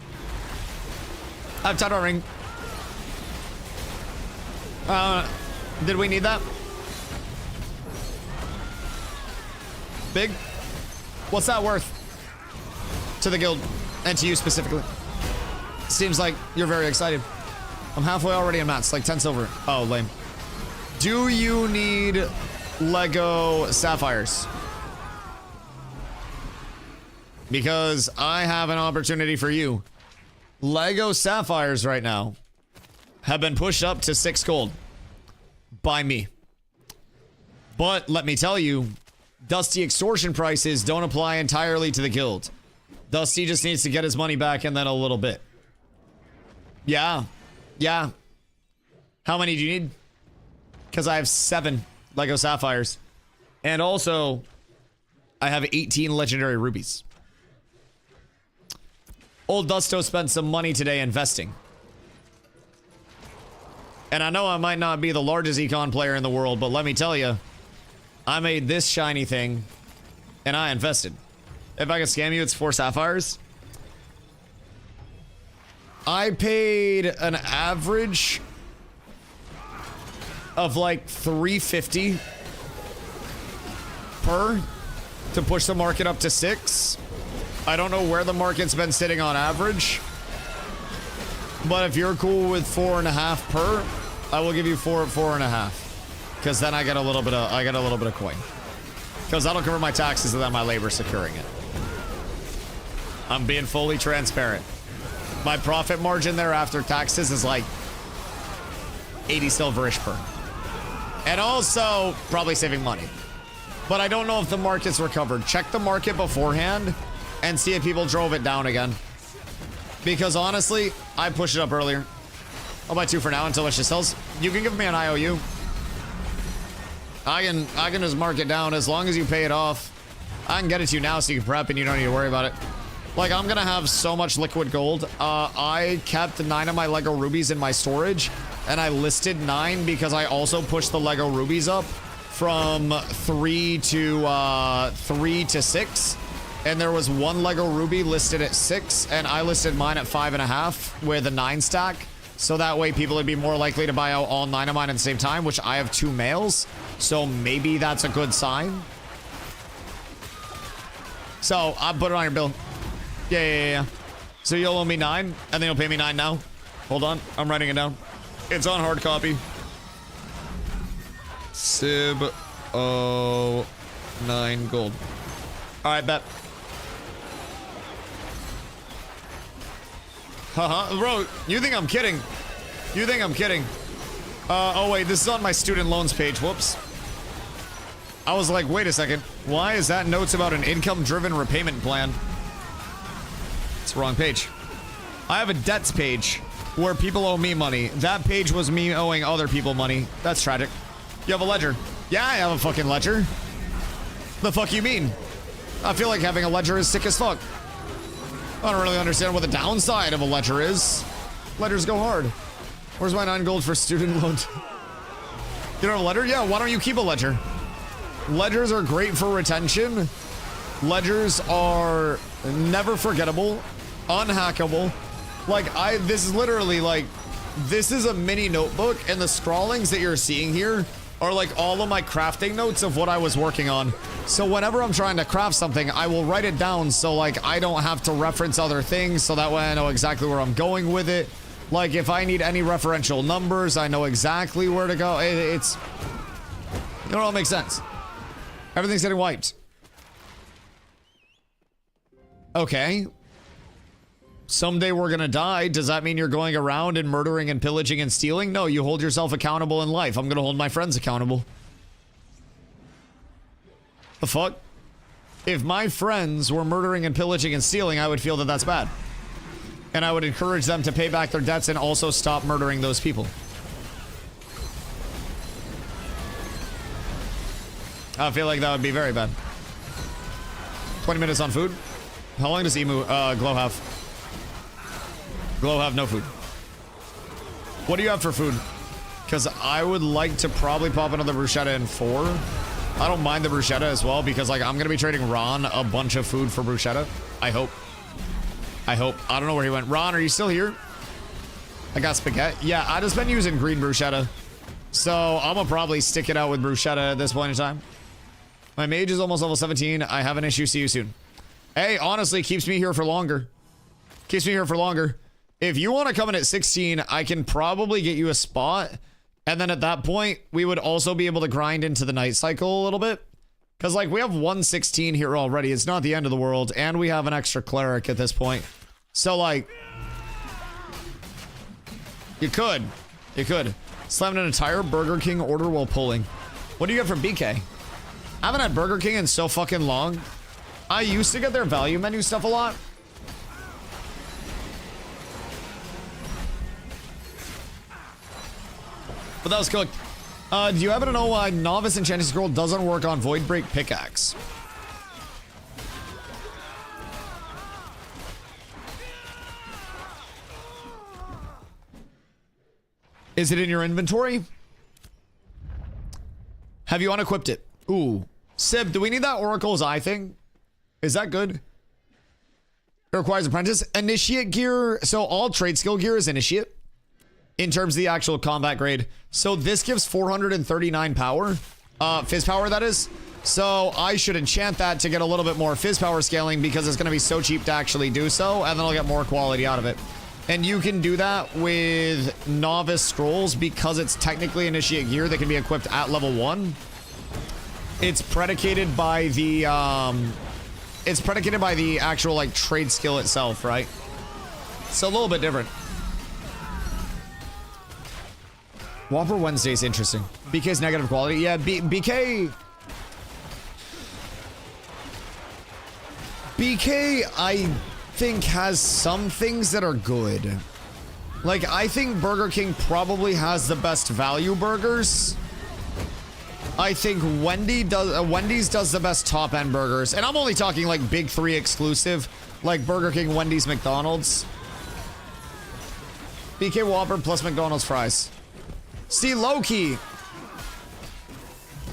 I have Tide Rot Ring. Did we need that? Big? What's that worth? To the guild. And to you specifically. Seems like you're very excited. I'm halfway already in mats, like 10 silver. Oh, lame. Do you need Lego Sapphires? Because I have an opportunity for you. Lego Sapphires right now have been pushed up to 6 gold by me. But let me tell you, Dusty extortion prices don't apply entirely to the guild. Dusty just needs to get his money back and then a little bit. Yeah. How many do you need? Because I have 7 Lego Sapphires. And also, I have 18 legendary rubies. Old Dusto spent some money today investing. And I know I might not be the largest Econ player in the world, but let me tell you, I made this shiny thing, and I invested. If I can scam you, it's 4 sapphires. I paid an average of like 350 per to push the market up to 6. I don't know where the market's been sitting on average, but if you're cool with 4.5 per, I will give you 4 at 4.5, because then I get a little bit of coin, because that'll cover my taxes and then my labor securing it. I'm being fully transparent. My profit margin there after taxes is like 80 silverish per, and also probably saving money. But I don't know if the market's recovered. Check the market beforehand and see if people drove it down again. Because honestly, I pushed it up earlier. I'll buy 2 for now until it just sells. You can give me an IOU. I can just mark it down as long as you pay it off. I can get it to you now so you can prep and you don't need to worry about it. Like, I'm gonna have so much liquid gold. I kept 9 of my Lego rubies in my storage, and I listed 9 because I also pushed the Lego rubies up from 3 to 6. and there was one Lego Ruby listed at 6, and I listed mine at 5.5 with a 9 stack. So that way people would be more likely to buy out all 9 of mine at the same time, which I have 2 males. So maybe that's a good sign. So I'll put it on your bill. Yeah. So you'll owe me 9, and then you'll pay me 9 now. Hold on, I'm writing it down. It's on hard copy. Sib 9 gold. All right, bet. Haha, bro, you think I'm kidding? You think I'm kidding? Oh wait, this is on my student loans page. Whoops. I was like, wait a second. Why is that notes about an income-driven repayment plan? It's the wrong page. I have a debts page where people owe me money. That page was me owing other people money. That's tragic. You have a ledger. Yeah, I have a fucking ledger. The fuck you mean? I feel like having a ledger is sick as fuck. I don't really understand what the downside of a ledger is. Ledgers go hard. Where's my 9 gold for student loan? You don't have a ledger? Yeah, why don't you keep a ledger? Ledgers are great for retention. Ledgers are never forgettable, unhackable. Like, this is literally like, this is a mini notebook, and the scrawlings that you're seeing here are like all of my crafting notes of what I was working on. So whenever I'm trying to craft something, I will write it down so like I don't have to reference other things, so that way I know exactly where I'm going with it. Like if I need any referential numbers, I know exactly where to go. It all makes sense. Everything's getting wiped. Okay. Someday we're gonna die. Does that mean you're going around and murdering and pillaging and stealing? No, you hold yourself accountable in life. I'm gonna hold my friends accountable. The fuck? If my friends were murdering and pillaging and stealing, I would feel that that's bad. And I would encourage them to pay back their debts and also stop murdering those people. I feel like that would be very bad. 20 minutes on food? How long does Glow have? Glow have no food. What do you have for food? Because I would like to probably pop another bruschetta in 4. I don't mind the bruschetta as well because like I'm gonna be trading Ron a bunch of food for bruschetta. I hope. I don't know where he went. Ron, are you still here? I got spaghetti. Yeah, I just been using green bruschetta. So I'm gonna probably stick it out with bruschetta at this point in time. My mage is almost level 17. I have an issue. See you soon. Hey, honestly, keeps me here for longer. Keeps me here for longer. If you want to come in at 16, I can probably get you a spot. And then at that point, we would also be able to grind into the night cycle a little bit. Because, like, we have 116 here already. It's not the end of the world. And we have an extra cleric at this point. So, like, you could. You could. Slammed an entire Burger King order while pulling. What do you get from BK? I haven't had Burger King in so fucking long. I used to get their value menu stuff a lot. But that was cooked. Do you happen to know why Novice Enchanting Scroll doesn't work on Void Break Pickaxe? Is it in your inventory? Have you unequipped it? Ooh. Sib, do we need that Oracle's Eye thing? Is that good? It requires apprentice. Initiate gear. So all trade skill gear is initiate. In terms of the actual combat grade. So this gives 439 power. Fizz power, that is. So I should enchant that to get a little bit more fizz power scaling because it's going to be so cheap to actually do so. And then I'll get more quality out of it. And you can do that with novice scrolls because it's technically initiate gear that can be equipped at level 1. It's predicated by the actual like trade skill itself, right? So a little bit different. Whopper Wednesday is interesting. BK's negative quality. Yeah, BK, I think, has some things that are good. Like, I think Burger King probably has the best value burgers. I think Wendy's does the best top-end burgers. And I'm only talking, like, Big 3 exclusive. Like Burger King, Wendy's, McDonald's. BK Whopper plus McDonald's fries. See, low-key,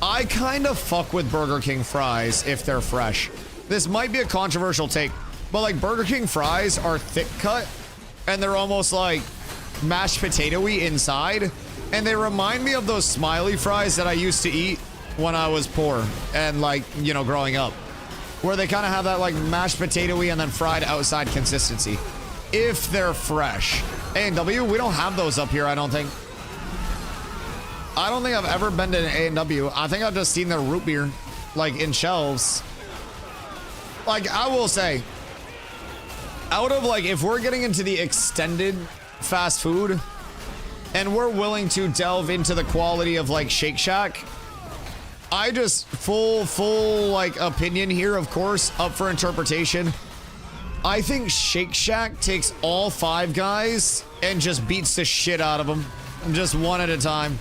I kind of fuck with Burger King fries if they're fresh. This might be a controversial take, but like Burger King fries are thick cut and they're almost like mashed potato-y inside. And they remind me of those smiley fries that I used to eat when I was poor and like, you know, growing up. Where they kind of have that like mashed potato-y and then fried outside consistency. If they're fresh. A&W, we don't have those up here, I don't think. I don't think I've ever been to an A&W. I think I've just seen their root beer, like, in shelves. Like, I will say, out of, like, if we're getting into the extended fast food, and we're willing to delve into the quality of, like, Shake Shack, I just, full, like, opinion here, of course, up for interpretation. I think Shake Shack takes all Five Guys and just beats the shit out of them. Just one at a time.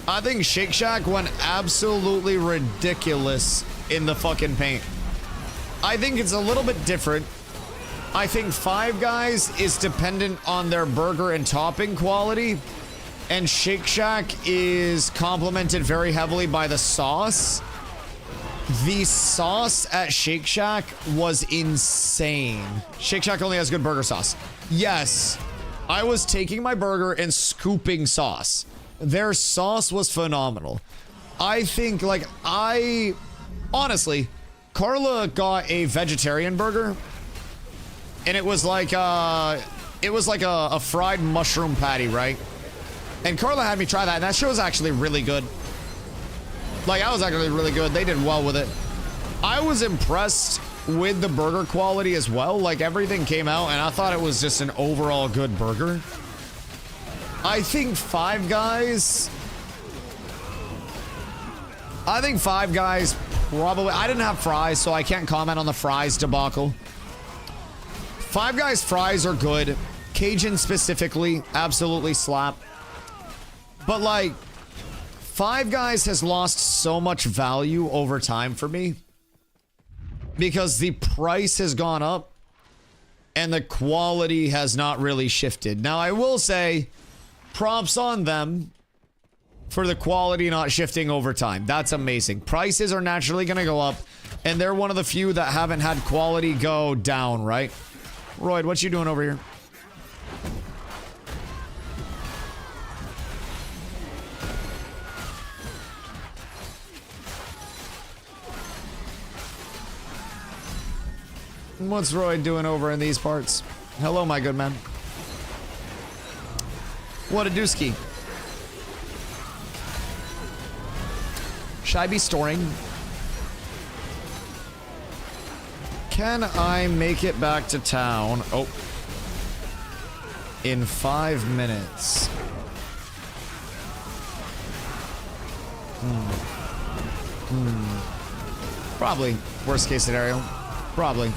I think Shake Shack went absolutely ridiculous in the fucking paint. I think it's a little bit different. I think Five Guys is dependent on their burger and topping quality. And Shake Shack is complemented very heavily by the sauce. The sauce at Shake Shack was insane. Shake Shack only has good burger sauce. Yes, I was taking my burger and scooping sauce. Their sauce was phenomenal. I think, like, honestly, Carla got a vegetarian burger, and it was like a fried mushroom patty, right? And Carla had me try that, and that shit was actually really good. Like, I was actually really good. They did well with it. I was impressed with the burger quality as well. Like, everything came out, and I thought it was just an overall good burger. I think Five Guys probably... I didn't have fries, so I can't comment on the fries debacle. Five Guys fries are good. Cajun specifically, absolutely slap. But, like, Five Guys has lost so much value over time for me because the price has gone up and the quality has not really shifted. Now, I will say props on them for the quality not shifting over time. That's amazing. Prices are naturally going to go up, and they're one of the few that haven't had quality go down, right? Royd, what you doing over here? What's Roy doing over in these parts? Hello, my good man. What a dooski. Should I be storing? Can I make it back to town? Oh. In 5 minutes. Probably. Worst case scenario. Probably.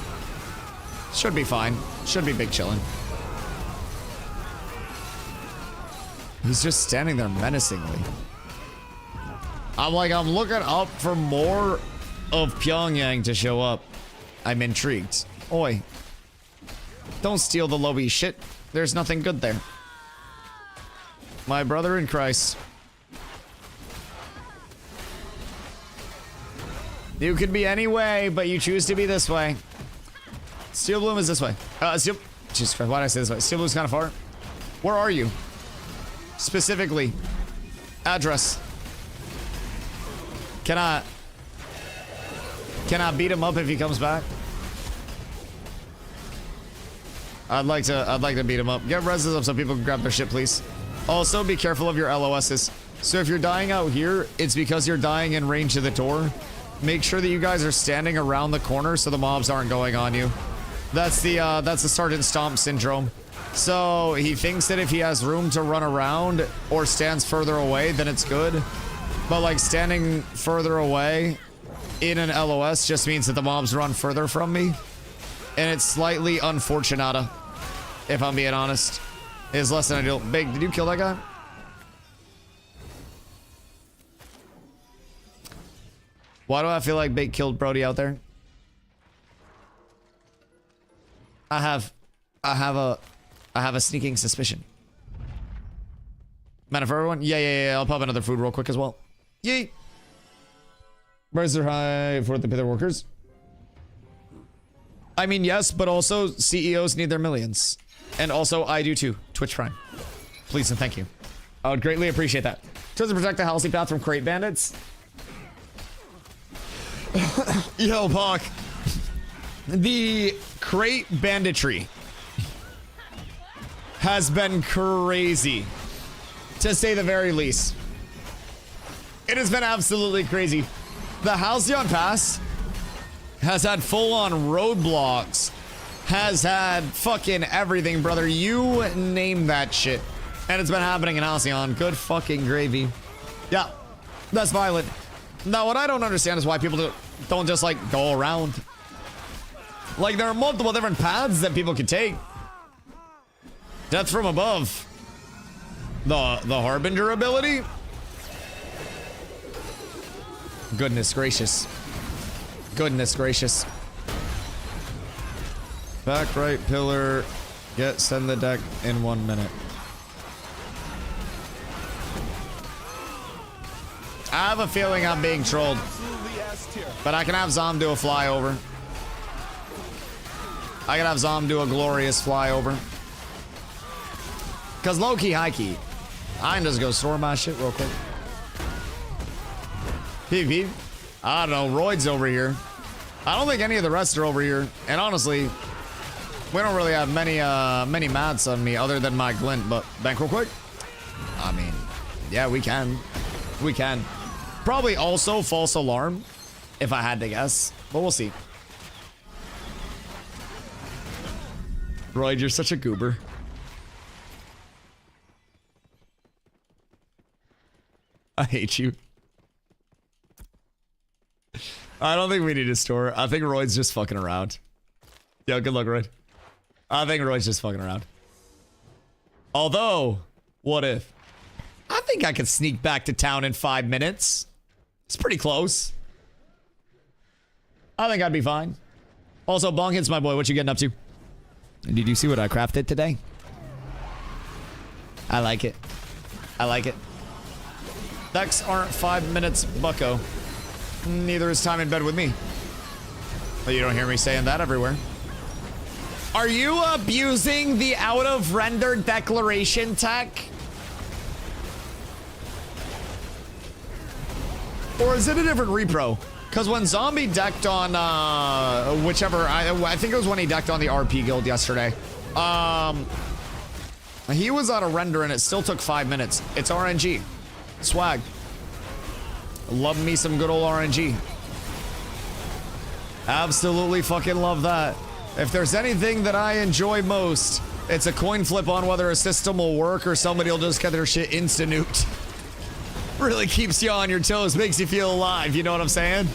Should be fine. Should be big chillin'. He's just standing there menacingly. I'm looking up for more of Pyongyang to show up. I'm intrigued. Oi. Don't steal the lobby shit. There's nothing good there. My brother in Christ. You could be any way, but you choose to be this way. Steel Bloom is this way. Jesus Christ, why did I say this way? Steel Bloom's kind of far. Where are you? Specifically. Address. Can I beat him up if he comes back? I'd like to beat him up. Get reses up so people can grab their shit, please. Also, be careful of your LOSs. So if you're dying out here, it's because you're dying in range of the door. Make sure that you guys are standing around the corner so the mobs aren't going on you. That's the Sergeant Stomp syndrome. So he thinks that if he has room to run around or stands further away, then it's good. But like standing further away in an LOS just means that the mobs run further from me. And it's slightly unfortunata, if I'm being honest. It's less than ideal. Big, did you kill that guy? Why do I feel like Big killed Brody out there? I have a sneaking suspicion. Matter for everyone? Yeah. I'll pop another food real quick as well. Yay! Prices are high for the pither workers. I mean, yes, but also CEOs need their millions. And also, I do too. Twitch Prime. Please and thank you. I would greatly appreciate that. To protect the healthy path from crate bandits. Yo, Puck. The crate banditry has been crazy, to say the very least. It has been absolutely crazy. The Halcyon Pass has had full-on roadblocks, has had fucking everything, brother. You name that shit. And it's been happening in Halcyon. Good fucking gravy. Yeah, that's violent. Now, what I don't understand is why people don't just, like, go around. Like, there are multiple different paths that people could take. Death from above. The Harbinger ability? Goodness gracious. Goodness gracious. Back right pillar. Send the deck in 1 minute. I have a feeling I'm being trolled. But I can have Zom do a flyover. I can have Zom do a glorious flyover. Because low-key, high-key. I can just go store my shit real quick. Peep. I don't know. Royd's over here. I don't think any of the rest are over here. And honestly, we don't really have many mats on me other than my glint. But bank real quick. I mean, yeah, we can. We can. Probably also false alarm, if I had to guess. But we'll see. Royd, you're such a goober. I hate you. I don't think we need a store. I think Royd's just fucking around. Yo, good luck, Royd. I think Royd's just fucking around. Although, what if? I think I could sneak back to town in 5 minutes. It's pretty close. I think I'd be fine. Also, Bong Hits, my boy, what you getting up to? Did you see what I crafted today? I like it. I like it. Decks aren't 5 minutes, bucko. Neither is time in bed with me. But you don't hear me saying that everywhere. Are you abusing the out of render declaration tech? Or is it a different repro? Because when Zombie decked on whichever, I think it was when he decked on the RP guild yesterday. He was out of render and it still took 5 minutes. It's RNG. Swag. Love me some good old RNG. Absolutely fucking love that. If there's anything that I enjoy most, it's a coin flip on whether a system will work or somebody will just get their shit insta-nuked. Really keeps you on your toes, makes you feel alive, you know what I'm saying?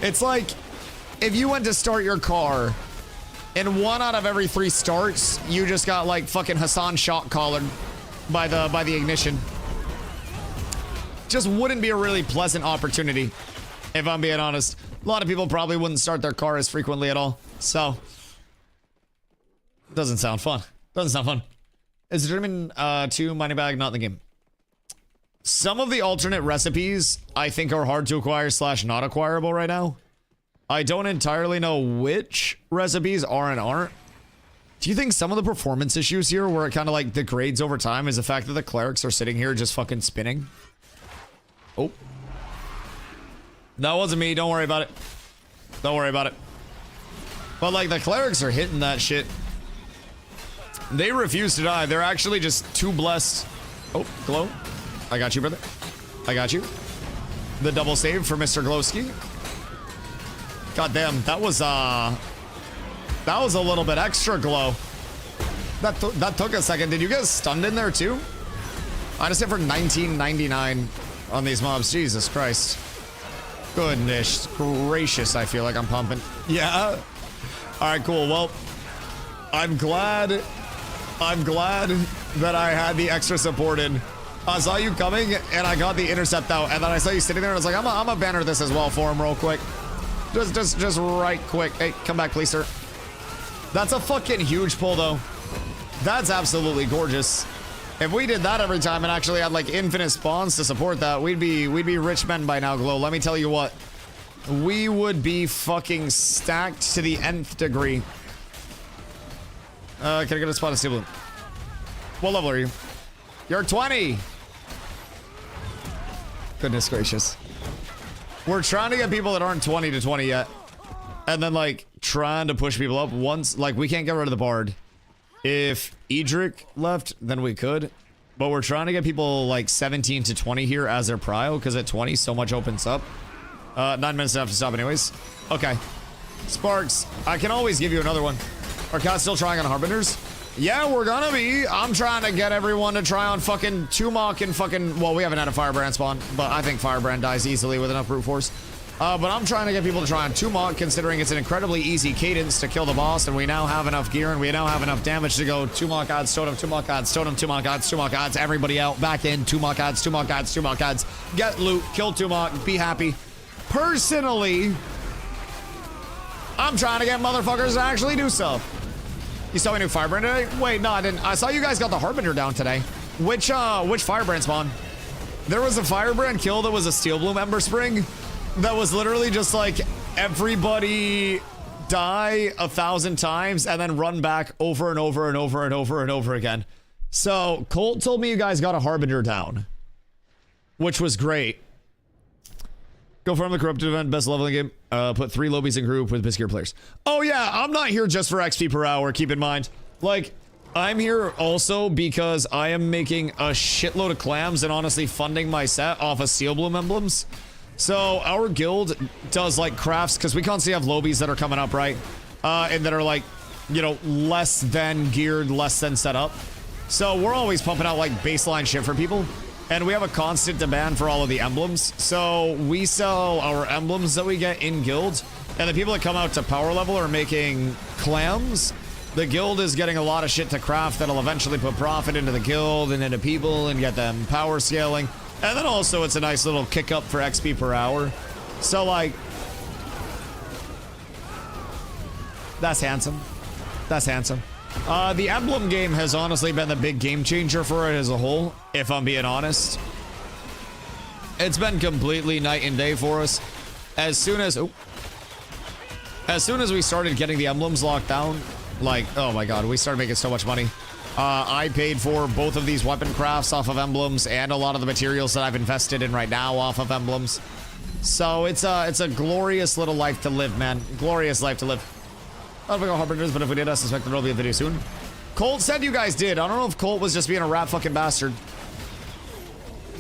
It's like, if you went to start your car, and 1 out of every 3 starts, you just got like fucking Hassan shot collared by the ignition. Just wouldn't be a really pleasant opportunity, if I'm being honest. A lot of people probably wouldn't start their car as frequently at all, so. Doesn't sound fun. Doesn't sound fun. Is German 2 mining bag not in the game? Some of the alternate recipes I think are hard to acquire / not acquirable right now. I don't entirely know which recipes are and aren't. Do you think some of the performance issues here where it kind of like degrades over time is the fact that the clerics are sitting here just fucking spinning? Oh. That wasn't me. Don't worry about it. Don't worry about it. But like the clerics are hitting that shit. They refuse to die. They're actually just too blessed. Oh, Glow. I got you, brother. I got you. The double save for Mr. Glowski. God damn, that was a little bit extra glow. That took a second. Did you get stunned in there too? I just hit for 1999 on these mobs. Jesus Christ. Goodness gracious, I feel like I'm pumping. Yeah. All right, cool. Well, I'm glad that I had the extra support in. I saw you coming and I got the intercept out, and then I saw you sitting there and I was like, I'm gonna banner this as well for him real quick. Just right quick. Hey, come back, please, sir. That's a fucking huge pull, though. That's absolutely gorgeous. If we did that every time and actually had like infinite spawns to support that, we'd be rich men by now, Glow. Let me tell you what. We would be fucking stacked to the nth degree. Can I get a spot of steel bloom? What level are you? You're 20. Goodness gracious. We're trying to get people that aren't 20 to 20 yet. And then, like, trying to push people up once. Like, we can't get rid of the bard. If Edric left, then we could. But we're trying to get people, like, 17 to 20 here as their prio. Because at 20, so much opens up. 9 minutes enough to stop anyways. Okay. Sparks, I can always give you another one. Are Cat still trying on Harbingers? Yeah, we're gonna be. I'm trying to get everyone to try on fucking Tumok and fucking... Well, we haven't had a Firebrand spawn, but I think Firebrand dies easily with enough brute force. But I'm trying to get people to try on Tumok, considering it's an incredibly easy cadence to kill the boss, and we now have enough gear, and we now have enough damage to go Tumok odds, Totem, Tumok odds, Totem, Tumok odds, Tumok odds, everybody out, back in, Tumok odds, Tumok odds, Tumok odds, get loot, kill Tumok, be happy. Personally, I'm trying to get motherfuckers to actually do stuff. You saw a new Firebrand today? Wait, no, I didn't. I saw you guys got the Harbinger down today. Which Firebrand spawn? There was a Firebrand kill that was a Steel Bloom Ember Spring that was literally just like everybody die 1,000 times and then run back over and over and over and over and over again. So Colt told me you guys got a Harbinger down, which was great. Go farm the corrupted event, best level in the game. Put 3 lobies in group with Biscuit players. Oh yeah, I'm not here just for XP per hour, keep in mind. Like, I'm here also because I am making a shitload of clams and honestly funding my set off of Steel Bloom emblems. So our guild does like crafts, because we constantly have lobies that are coming up, right? And that are like, you know, less than geared, less than set up. So we're always pumping out like baseline shit for people. And we have a constant demand for all of the emblems. So we sell our emblems that we get in guild. And the people that come out to power level are making clams. The guild is getting a lot of shit to craft that'll eventually put profit into the guild and into people and get them power scaling. And then also it's a nice little kick up for XP per hour. So like, that's handsome. That's handsome. The emblem game has honestly been the big game changer for it as a whole, if I'm being honest. It's been completely night and day for us. As soon as we started getting the emblems locked down, like, oh my god, we started making so much money. I paid for both of these weapon crafts off of emblems and a lot of the materials that I've invested in right now off of emblems. So it's a glorious little life to live, man. Glorious life to live. I don't know if we go Harbingers, but if we did, I suspect there will be a video soon. Colt said you guys did. I don't know if Colt was just being a rat fucking bastard.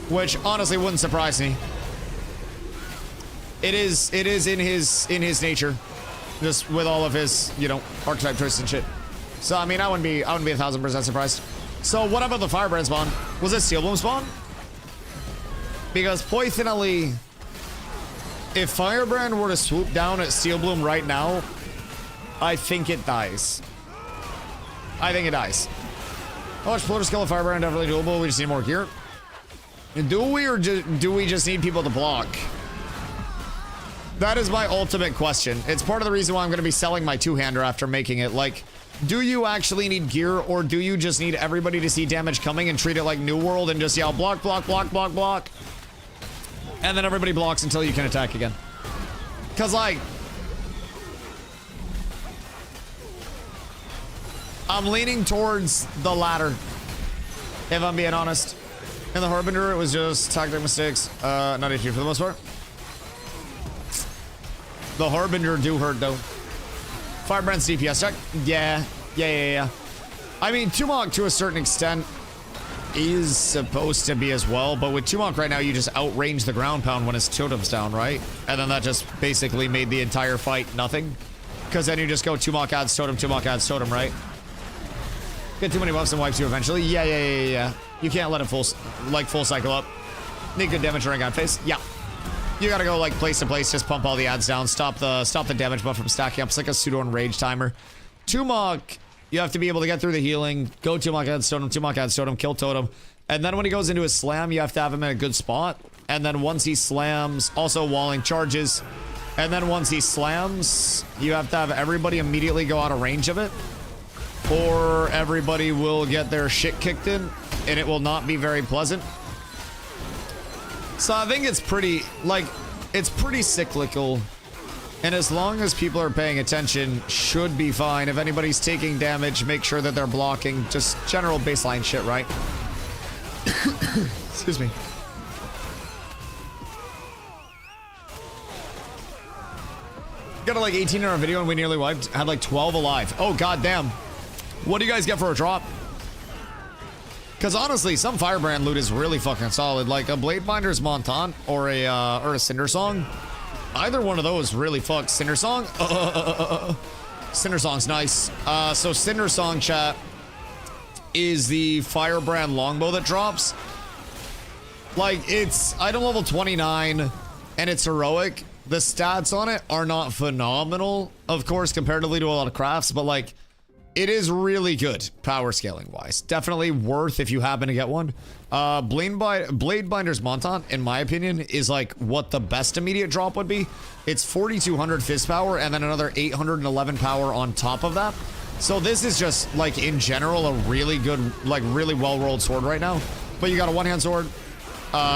Which honestly wouldn't surprise me. It is in his nature. Just with all of his, you know, archetype choices and shit. So I mean I wouldn't be 1,000% surprised. So what about the Firebrand spawn? Was it Steel Bloom spawn? Because pointedly, if Firebrand were to swoop down at Steel Bloom right now, I think it dies. I think it dies. How much floater skill of Firebrand definitely doable? We just need more gear. Do we, or do we just need people to block? That is my ultimate question. It's part of the reason why I'm going to be selling my two-hander after making it. Like, do you actually need gear, or do you just need everybody to see damage coming and treat it like New World and just yell block, block, block, block, block? And then everybody blocks until you can attack again. Because, like, I'm leaning towards the latter, if I'm being honest. In the Harbinger, it was just tactic mistakes. Not issue for the most part. The Harbinger do hurt, though. Firebrand's DPS check? Yeah. I mean, Tumok, to a certain extent, is supposed to be as well, but with Tumok right now, you just outrange the ground pound when his totem's down, right? And then that just basically made the entire fight nothing. Because then you just go Tumok adds totem, right? Get too many buffs and wipes you eventually. Yeah. You can't let it full cycle up. Need good damage during on phase. Yeah. You gotta go like place to place, just pump all the adds down, stop the damage buff from stacking up. It's like a pseudo enrage timer. Tumok, you have to be able to get through the healing. Go Tumok adds totem, kill totem. And then when he goes into his slam, you have to have him in a good spot. And then once he slams, also walling charges. And then once he slams, you have to have everybody immediately go out of range of it, or everybody will get their shit kicked in, and it will not be very pleasant. So I think it's pretty, like, it's pretty cyclical And as long as people are paying attention, should be fine. If anybody's taking damage, make sure that they're blocking. Just general baseline shit, right? Excuse me. Got a, like 18 in our video and we nearly wiped. Had like 12 alive. Oh, goddamn. What do you guys get for a drop? Because honestly, some Firebrand loot is really fucking solid. Like a Bladebinder's Montant or a Cinder Song. Either one of those really fucks. Cinder Song? Cinder Song's nice. So Cinder Song, chat, is the Firebrand longbow that drops. Like, it's item level 29 and it's heroic. The stats on it are not phenomenal, of course, comparatively to a lot of crafts, but like, it is really good power scaling wise. Definitely worth if you happen to get one. Bladebinder's Montant, in my opinion, is like what the best immediate drop would be. It's 4,200 fizz power and then another 811 power on top of that. So this is just like in general a really good, like really well-rolled sword right now. But you got a one-hand sword,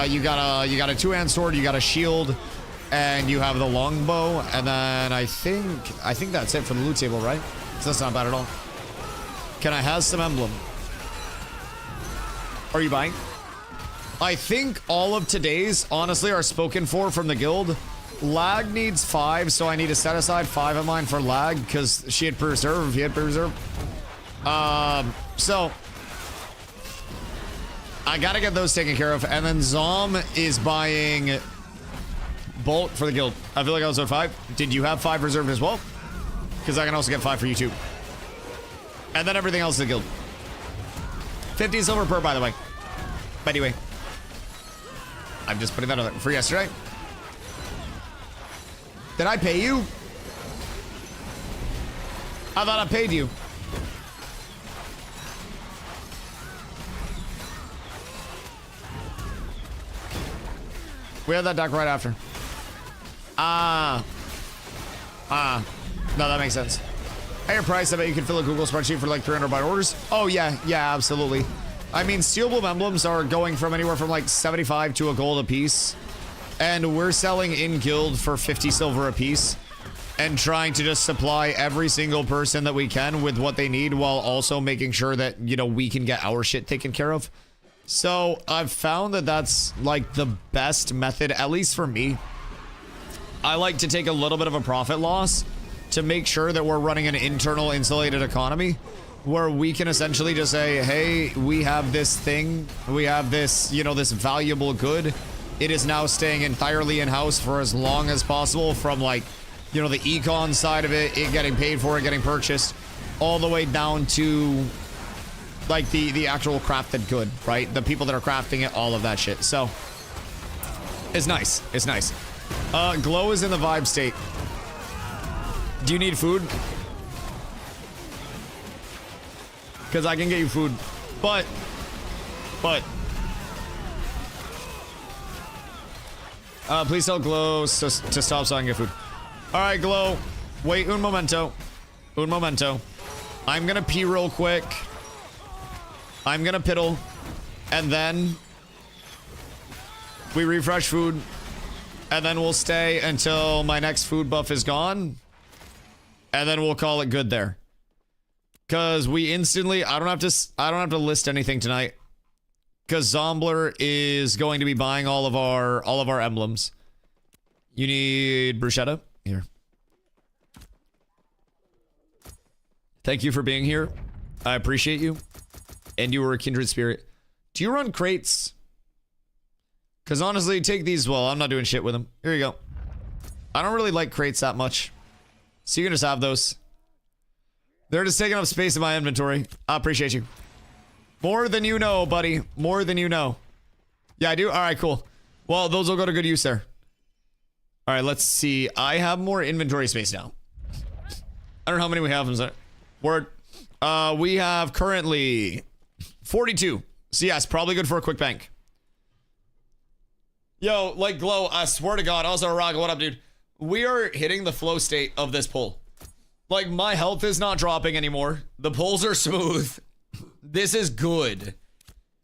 you got a two-hand sword, you got a shield, and you have the longbow, and then I think that's it for the loot table, right? So that's not bad at all. Can I have some emblem? Are you buying? I think all of today's, honestly, are spoken for from the guild. Lag needs 5, so I need to set aside 5 of mine for lag, because she had preserve, he had preserve. So I gotta get those taken care of, and then Zom is buying Bolt for the guild. I feel like I was at 5. Did you have 5 reserved as well? Because I can also get 5 for you too. And then everything else is the guild. 50 silver per, by the way. By the way. I'm just putting that on there for yesterday. Did I pay you? I thought I paid you. We had that deck right after. No, that makes sense. Higher price, I bet you can fill a Google spreadsheet for like 300 byte orders. Oh yeah, absolutely. I mean, Steel Bloom emblems are going from anywhere from like 75 to a gold a piece. And we're selling in guild for 50 silver a piece. And trying to just supply every single person that we can with what they need while also making sure that, you know, we can get our shit taken care of. So I've found that that's like the best method, at least for me. I like to take a little bit of a profit loss to make sure that we're running an internal insulated economy where we can essentially just say, hey, we have this thing, we have this, you know, this valuable good. It is now staying entirely in-house for as long as possible, from like, you know, the econ side of it getting paid for, it getting purchased, all the way down to like the actual crafted good, right? The people that are crafting it, all of that shit. So it's nice. It's nice. Glow is in the vibe state. Do you need food? Because I can get you food. But. Please tell Glow to stop so I can get food. Alright, Glow. Wait, un momento. Un momento. I'm gonna pee real quick. I'm gonna piddle. And then we refresh food. And then we'll stay until my next food buff is gone. And then we'll call it good there. Cause we instantly, I don't have to list anything tonight. Cause Zombler is going to be buying all of our emblems. You need bruschetta? Here. Thank you for being here. I appreciate you. And you were a kindred spirit. Do you run crates? Cause honestly, take these. Well, I'm not doing shit with them. Here you go. I don't really like crates that much. So you can just have those. They're just taking up space in my inventory. I appreciate you. More than you know, buddy. More than you know. Yeah, I do? Alright, cool. Well, those will go to good use there. Alright, let's see. I have more inventory space now. I don't know how many we have. Word. We have currently 42. So yes, probably good for a quick bank. Yo, like Glow, I swear to God. Also, Rock, what up, dude? We are hitting the flow state of this pull. Like, my health is not dropping anymore. The pulls are smooth. This is good.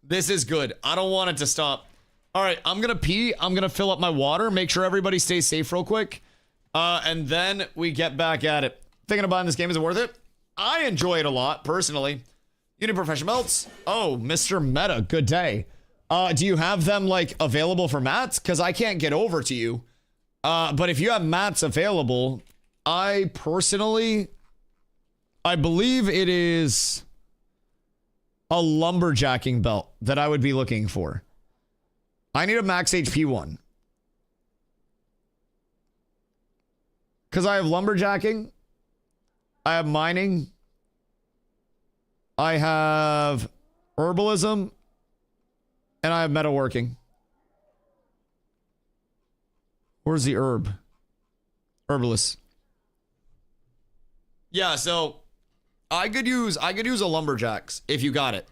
This is good. I don't want it to stop. All right, I'm gonna pee. I'm gonna fill up my water. Make sure everybody stays safe real quick. And then we get back at it. Thinking of buying this game, is it worth it? I enjoy it a lot, personally. You need professional belts? Oh, Mr. Meta, good day. Do you have them, like, available for mats? Because I can't get over to you. But if you have mats available, I personally... I believe it is a lumberjacking belt that I would be looking for. I need a max HP one. Because I have lumberjacking. I have mining. I have herbalism. And I have metalworking. Where's the herb? Herbalist. Yeah, so I could use a lumberjacks if you got it.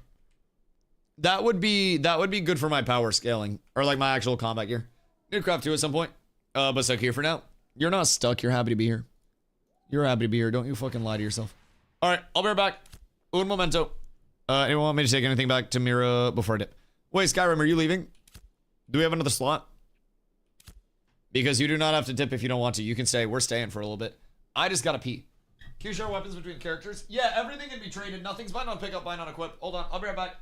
That would be good for my power scaling or like my actual combat gear. Need to craft 2 at some point. But stuck here for now. You're not stuck. You're happy to be here. You're happy to be here. Don't you fucking lie to yourself. All right, I'll be right back. Un momento. Anyone want me to take anything back to Mira before I dip? Wait, Skyrim, are you leaving? Do we have another slot? Because you do not have to dip if you don't want to. You can stay. We're staying for a little bit. I just gotta pee. Can you share weapons between characters? Yeah, everything can be traded. Nothing's bind on pickup, bind on equip. Hold on, I'll be right back.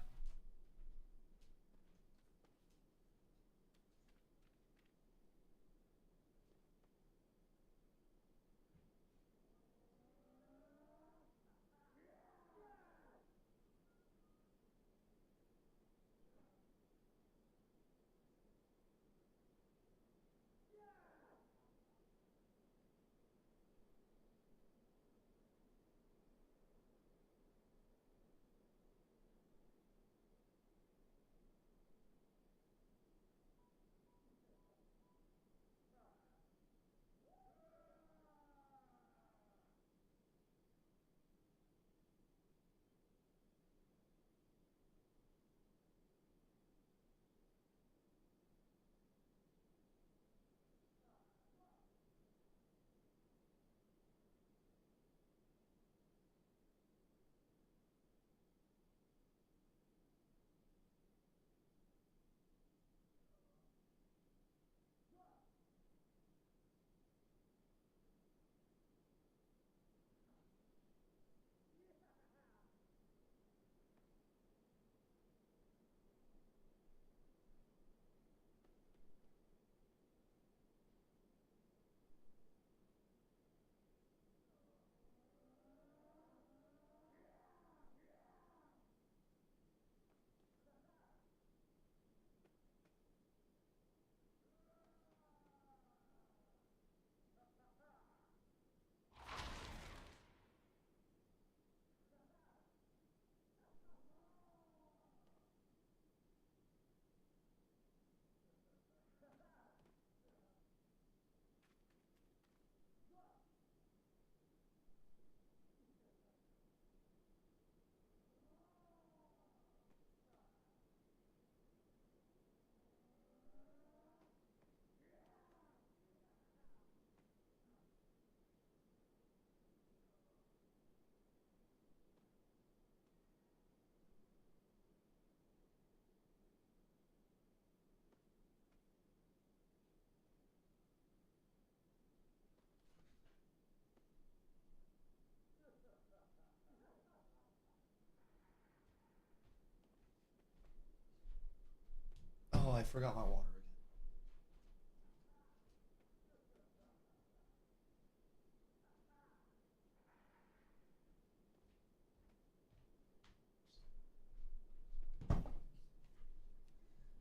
Oh, I forgot my water again.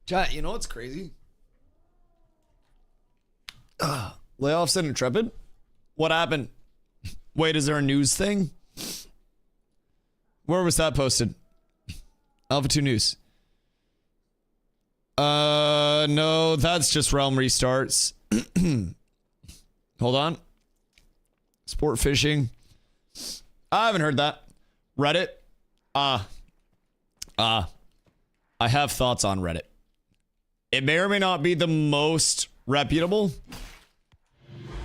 Chat, you know what's crazy? Layoffs at Intrepid? What happened? Wait, is there a news thing? Where was that posted? Alpha 2 News. No, that's just Realm restarts. Hold on. Sport fishing. I haven't heard that. Reddit. I have thoughts on Reddit. It may or may not be the most reputable,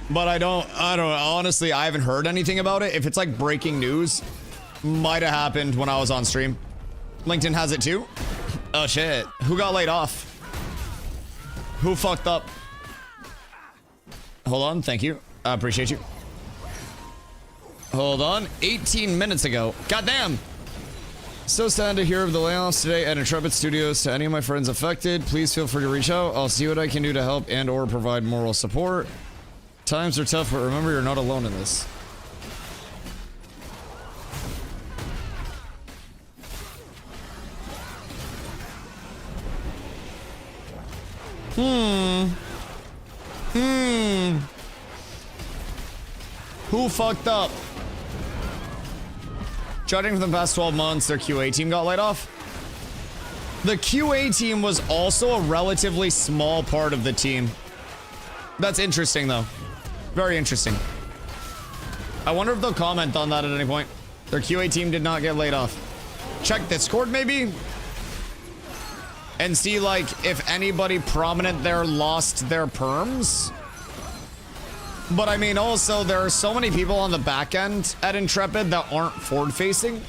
but I don't know. Honestly, I haven't heard anything about it. If it's like breaking news, might have happened when I was on stream. LinkedIn has it too. Oh shit. Who got laid off? Who fucked up? Hold on, thank you. I appreciate you. Hold on. 18 minutes ago. Goddamn. So sad to hear of the layoffs today at Intrepid Studios. To any of my friends affected, please feel free to reach out. I'll see what I can do to help and or provide moral support. Times are tough, but remember you're not alone in this. Who fucked up? Judging from the past 12 months, their QA team got laid off. The QA team was also a relatively small part of the team. That's interesting, though. Very interesting. I wonder if they'll comment on that at any point. Their QA team did not get laid off. Check Discord, maybe? And see, like, if anybody prominent there lost their perms? But I mean, also, there are so many people on the back end at Intrepid that aren't forward-facing.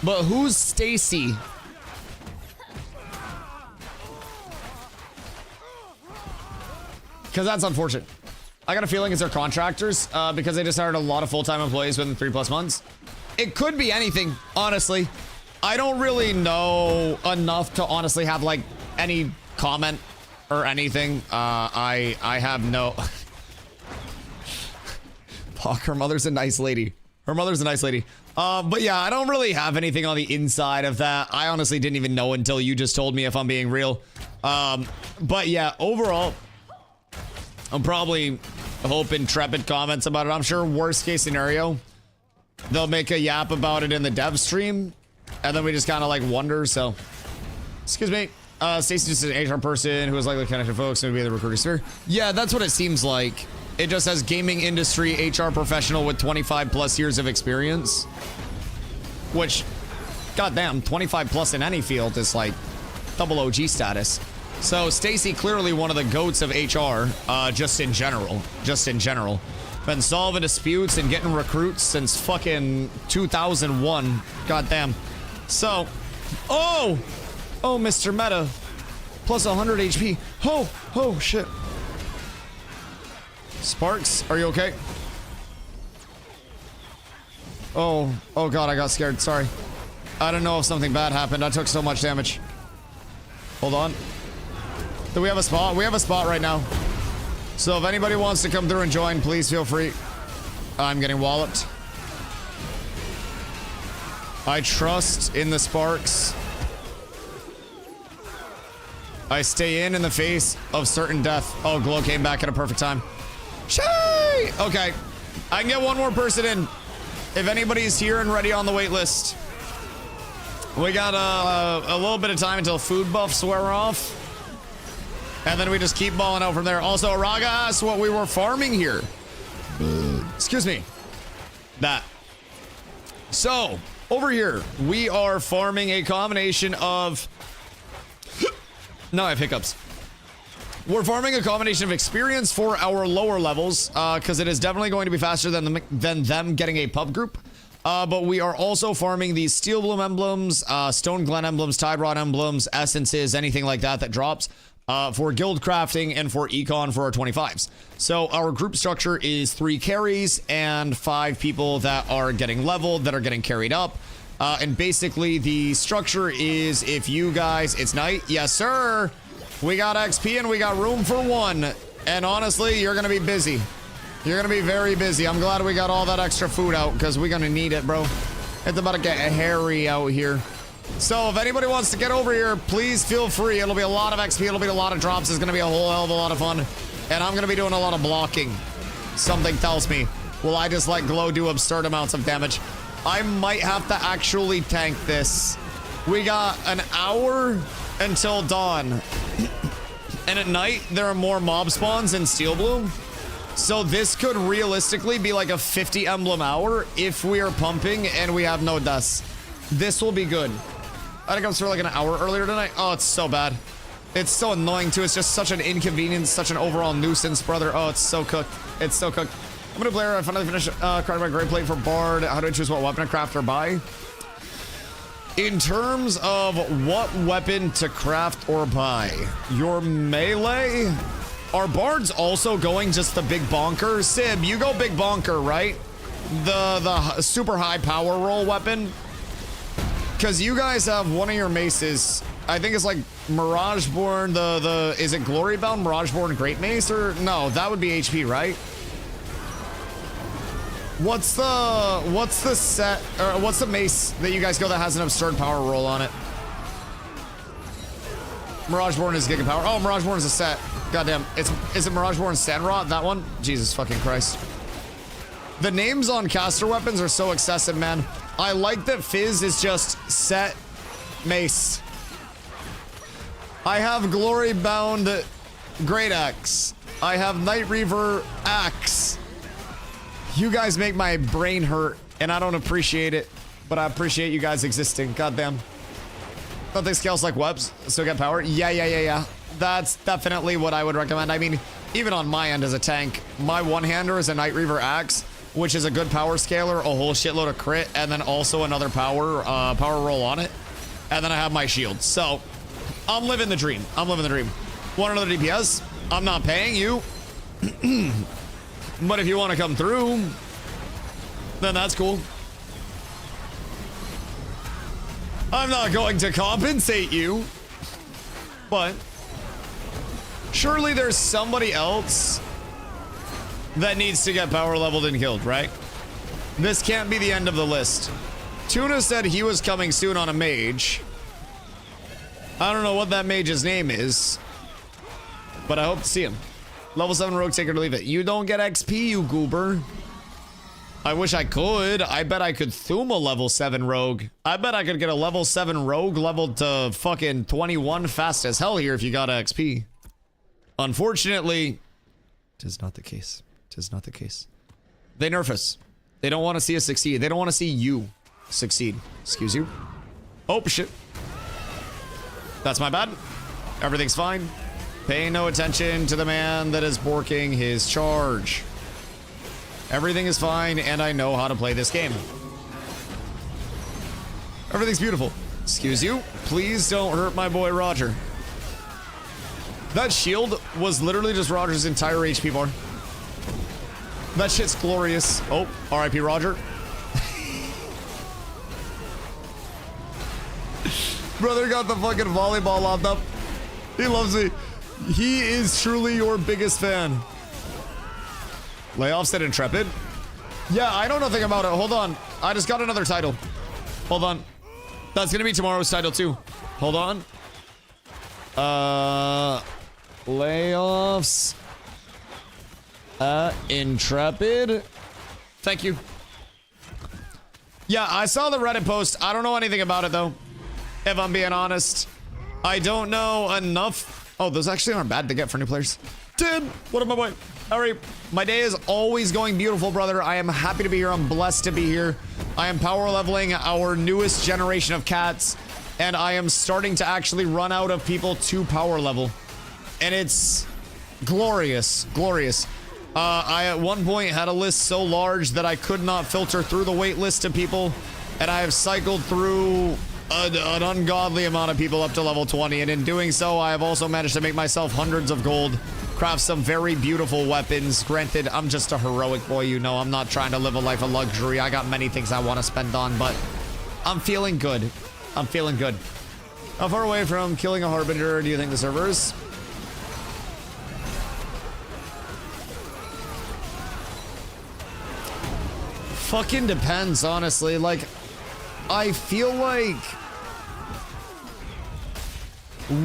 But who's Stacy? Because that's unfortunate. I got a feeling it's their contractors, because they just hired a lot of full-time employees within 3+ months. It could be anything, honestly. I don't really know enough to honestly have, like, any comment or anything. I have no... Fuck, her mother's a nice lady. Her mother's a nice lady. But yeah, I don't really have anything on the inside of that. I honestly didn't even know until you just told me, if I'm being real. But yeah, overall, I'm probably hoping Intrepid comments about it. I'm sure worst case scenario, they'll make a yap about it in the dev stream. And then we just kind of like wonder, so... Excuse me. Stacy just is an HR person who is likely connected folks and would be the recruiter sphere. Yeah, that's what it seems like. It just says gaming industry HR professional with 25+ years of experience. Which, goddamn, 25+ in any field is like double OG status. So Stacy clearly one of the goats of HR, just in general. Just in general. Been solving disputes and getting recruits since fucking 2001. Goddamn. So, oh, Mr. Meta. Plus 100 HP. Oh, shit. Sparks, are you okay? Oh god, I got scared. Sorry. I don't know if something bad happened. I took so much damage. Hold on. Do we have a spot? We have a spot right now. So if anybody wants to come through and join, please feel free. I'm getting walloped. I trust in the sparks. I stay in the face of certain death. Oh, Glow came back at a perfect time. Shay! Okay. I can get one more person in. If anybody's here and ready on the wait list. We got a little bit of time until food buffs wear off. And then we just keep balling out from there. Also, Raga asked what we were farming here. Excuse me. That. So, over here, we are farming a combination of... No, I have hiccups. We're farming a combination of experience for our lower levels, because it is definitely going to be faster than them getting a pub group. But we are also farming these Steel Bloom emblems, Stone Glen emblems, Tide Rod emblems, essences, anything like that that drops for guild crafting and for Econ for our 25s. So our group structure is 3 carries and 5 people that are getting leveled, that are getting carried up. And basically the structure is if you guys, it's night. Yes, sir. We got XP and we got room for 1. And honestly, you're going to be busy. You're going to be very busy. I'm glad we got all that extra food out because we're going to need it, bro. It's about to get hairy out here. So if anybody wants to get over here, please feel free. It'll be a lot of XP. It'll be a lot of drops. It's going to be a whole hell of a lot of fun. And I'm going to be doing a lot of blocking. Something tells me. Will I just let Glow do absurd amounts of damage? I might have to actually tank this. We got an hour until dawn. And at night, there are more mob spawns in Steel Bloom. So this could realistically be like a 50 emblem hour if we are pumping and we have no dust. This will be good. I think I was for like an hour earlier tonight. Oh, it's so bad. It's so annoying too. It's just such an inconvenience, such an overall nuisance, brother. Oh, it's so cooked. It's so cooked. I'm gonna play her. I finally finished crafting my great plate for Bard. How to choose what weapon to craft or buy. In terms of what weapon to craft or buy, your melee? Are bards also going just the big bonker? Sib, you go big bonker, right? The super high power roll weapon? Because you guys have one of your maces, I think it's like Mirageborn, is it Glorybound Mirageborn Great Mace? Or no, that would be HP, right? What's the set, or what's the mace that you guys go that has an absurd power roll on it? Mirageborn is Giga Power. Oh, Mirageborn is a set. Goddamn. Is it Mirageborn Sandrot? That one? Jesus fucking Christ. The names on caster weapons are so excessive, man. I like that Fizz is just set mace. I have Glory Bound Great Axe. I have Night Reaver Axe. You guys make my brain hurt, and I don't appreciate it, but I appreciate you guys existing. Goddamn. Nothing scales like webs, so get power. Yeah. That's definitely what I would recommend. I mean, even on my end as a tank, my one-hander is a Night Reaver Axe, which is a good power scaler, a whole shitload of crit, and then also another power roll on it. And then I have my shield. So, I'm living the dream. Want another DPS? I'm not paying you. But if you want to come through, then that's cool. I'm not going to compensate you, but surely there's somebody else that needs to get power leveled and killed, right? This can't be the end of the list. Tuna said he was coming soon on a mage. I don't know what that mage's name is, but I hope to see him. Level 7 rogue, take it or leave it. You don't get XP, you goober. I wish I could. I bet I could Thuma level 7 rogue. I bet I could get a level 7 rogue leveled to fucking 21 fast as hell here if you got XP. Unfortunately, tis not the case. They nerf us. They don't want to see us succeed. They don't want to see you succeed. Excuse you. Oh, shit. That's my bad. Everything's fine. Pay no attention to the man that is borking his charge. Everything is fine, and I know how to play this game. Everything's beautiful. Excuse you. Please don't hurt my boy Roger. That shield was literally just Roger's entire HP bar. That shit's glorious. Oh, RIP Roger. Brother got the fucking volleyball lobbed up. He loves me. He is truly your biggest fan. Layoffs at Intrepid? Yeah, I know nothing about it. Hold on. I just got another title. Hold on. That's gonna be tomorrow's title too. Hold on. Layoffs at Intrepid. Thank you. Yeah, I saw the Reddit post. I don't know anything about it though, if I'm being honest. I don't know enough. Oh, those actually aren't bad to get for new players. Tim, what up, my boy? All right, my day is always going beautiful, brother. I am happy to be here. I'm blessed to be here. I am power leveling our newest generation of cats, and I am starting to actually run out of people to power level. And it's glorious, glorious. I at one point had a list so large that I could not filter through the wait list of people, and I have cycled through an ungodly amount of people up to level 20, and in doing so, I have also managed to make myself hundreds of gold, craft some very beautiful weapons. Granted, I'm just a heroic boy, you know. I'm not trying to live a life of luxury. I got many things I want to spend on, but I'm feeling good. I'm feeling good. How far away from killing a Harbinger do you think the server is? Fucking depends, honestly. Like, I feel like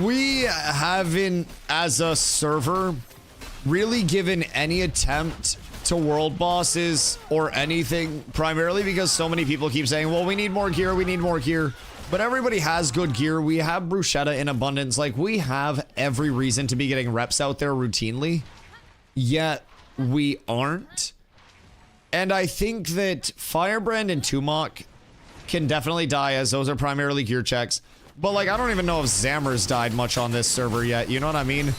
we haven't, as a server, really given any attempt to world bosses or anything, primarily because so many people keep saying, well, we need more gear, we need more gear. But everybody has good gear. We have bruschetta in abundance. Like, we have every reason to be getting reps out there routinely, yet we aren't. And I think that Firebrand and Tumok can definitely die, as those are primarily gear checks. But like, I don't even know if Zammer's died much on this server yet, you know what I mean?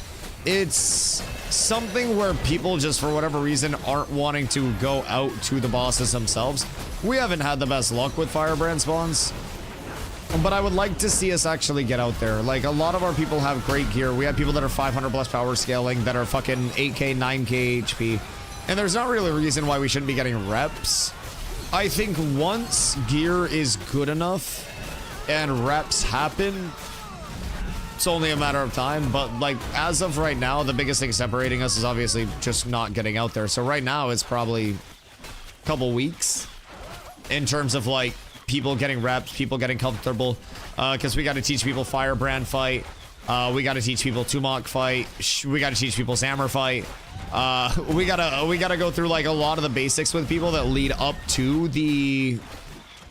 It's something where people just for whatever reason aren't wanting to go out to the bosses themselves. We haven't had the best luck with Firebrand spawns. But I would like to see us actually get out there. Like, a lot of our people have great gear. We have people that are 500 plus power scaling that are fucking 8k, 9k HP. And there's not really a reason why we shouldn't be getting reps. I think once gear is good enough and reps happen, it's only a matter of time. But like, as of right now, the biggest thing separating us is obviously just not getting out there. So right now it's probably a couple weeks in terms of like people getting reps, people getting comfortable, because we got to teach people Firebrand fight, we got to teach people Tumok fight, we got to teach people Zammer fight, we gotta go through like a lot of the basics with people that lead up to the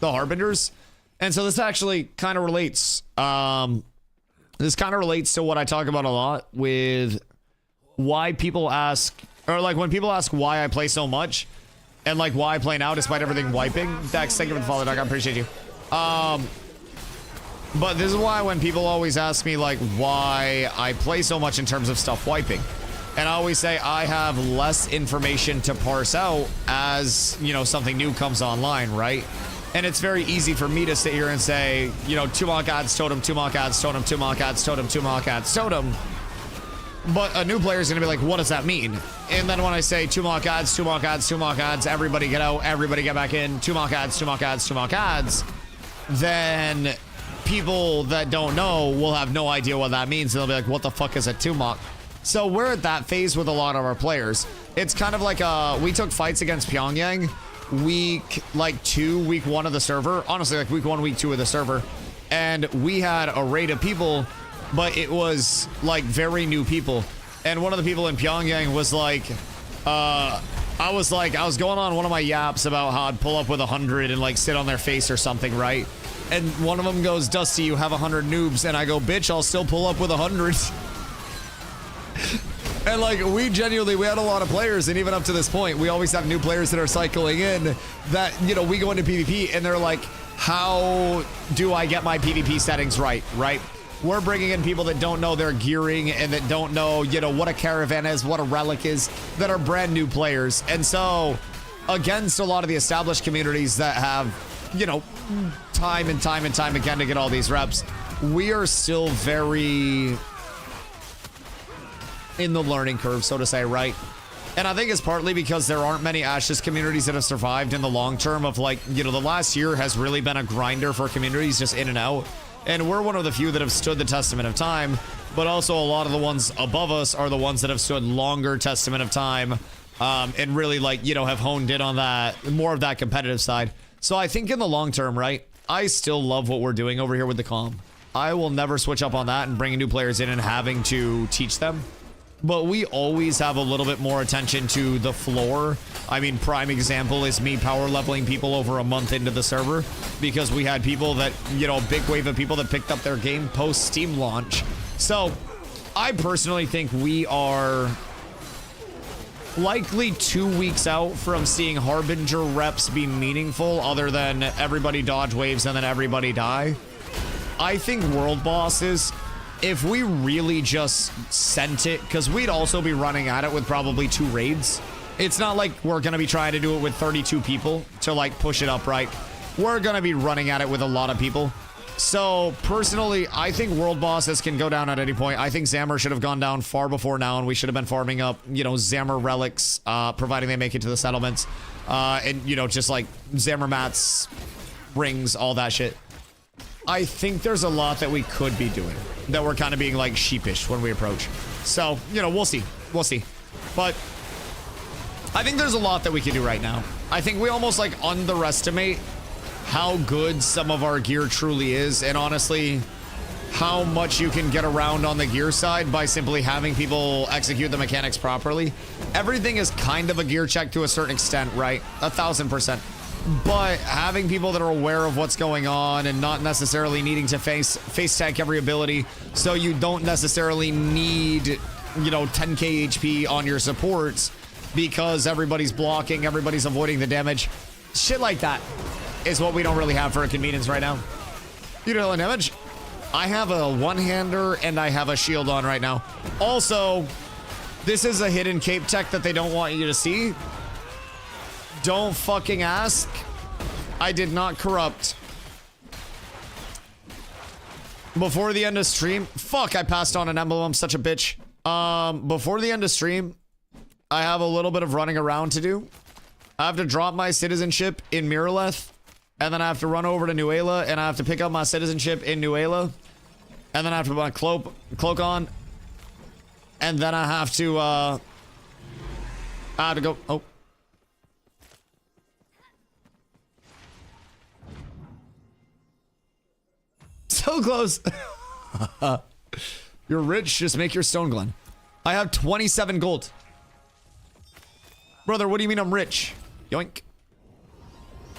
Harbingers. And so this actually kind of relates. This kind of relates to what I talk about a lot with why people ask, or like when people ask why I play so much and like why I play now despite everything wiping. Dex, thank you for the follow, dog. I appreciate you. But this is why when people always ask me like why I play so much in terms of stuff wiping, and I always say I have less information to parse out as, you know, something new comes online, right? And it's very easy for me to sit here and say, you know, Tumok adds totem, Tumok adds totem, Tumok adds totem, Tumok adds totem. But a new player is going to be like, what does that mean? And then when I say Tumok adds, Tumok adds, Tumok adds, everybody get out, everybody get back in, Tumok adds, Tumok adds, Tumok adds, then people that don't know will have no idea what that means. And they'll be like, what the fuck is a Tumok? So we're at that phase with a lot of our players. It's kind of like we took fights against Pyongyang week like 2, week 1 of the server, honestly, like week 1, week 2 of the server, and we had a raid of people, but it was like very new people. And one of the people in Pyongyang was like, I was going on one of my yaps about how I'd pull up with 100 and like sit on their face or something, right? And one of them goes, Dusty, you have 100 noobs. And I go, bitch, I'll still pull up with 100. And like, we had a lot of players, and even up to this point, we always have new players that are cycling in that, you know, we go into PvP and they're like, how do I get my PvP settings right? We're bringing in people that don't know their gearing and that don't know, you know, what a caravan is, what a relic is, that are brand new players. And so against a lot of the established communities that have, you know, time and time again to get all these reps, we are still very in the learning curve, so to say, right? And I think it's partly because there aren't many Ashes communities that have survived in the long term of like, you know, the last year has really been a grinder for communities just in and out. And we're one of the few that have stood the testament of time, but also a lot of the ones above us are the ones that have stood longer testament of time, and really like, you know, have honed in on that, more of that competitive side. So I think in the long term, right, I still love what we're doing over here with the comm. I will never switch up on that and bringing new players in and having to teach them. But we always have a little bit more attention to the floor. I mean, prime example is me power leveling people over a month into the server because we had people that, you know, a big wave of people that picked up their game post Steam launch. So I personally think we are likely 2 weeks out from seeing Harbinger reps be meaningful, other than everybody dodge waves and then everybody die. I think world bosses, if we really just sent it, because we'd also be running at it with probably 2 raids. It's not like we're going to be trying to do it with 32 people to like push it up, right? We're going to be running at it with a lot of people. So personally, I think world bosses can go down at any point. I think Zammer should have gone down far before now, and we should have been farming up, you know, Zammer relics, providing they make it to the settlements. And, you know, just like Zammer mats, rings, all that shit. I think there's a lot that we could be doing that we're kind of being like sheepish when we approach. So, you know, we'll see. But I think there's a lot that we can do right now. I think we almost like underestimate how good some of our gear truly is, and honestly, how much you can get around on the gear side by simply having people execute the mechanics properly. Everything is kind of a gear check to a certain extent, right? 1000%. But having people that are aware of what's going on and not necessarily needing to face tank every ability, so you don't necessarily need, you know, 10k HP on your supports because everybody's blocking, everybody's avoiding the damage. Shit like that is what we don't really have for a convenience right now. You know, damage. I have a one-hander and I have a shield on right now. Also, this is a hidden cape tech that they don't want you to see. Don't fucking ask. I did not corrupt. Before the end of stream, fuck, I passed on an emblem. I'm such a bitch. Before the end of stream, I have a little bit of running around to do. I have to drop my citizenship in Miraleth, and then I have to run over to Nuela, and I have to pick up my citizenship in Nuela, and then I have to put my cloak on, and then I have to go. Oh. So close. You're rich, just make your stone glen. I have 27 gold. Brother, what do you mean I'm rich? Yoink.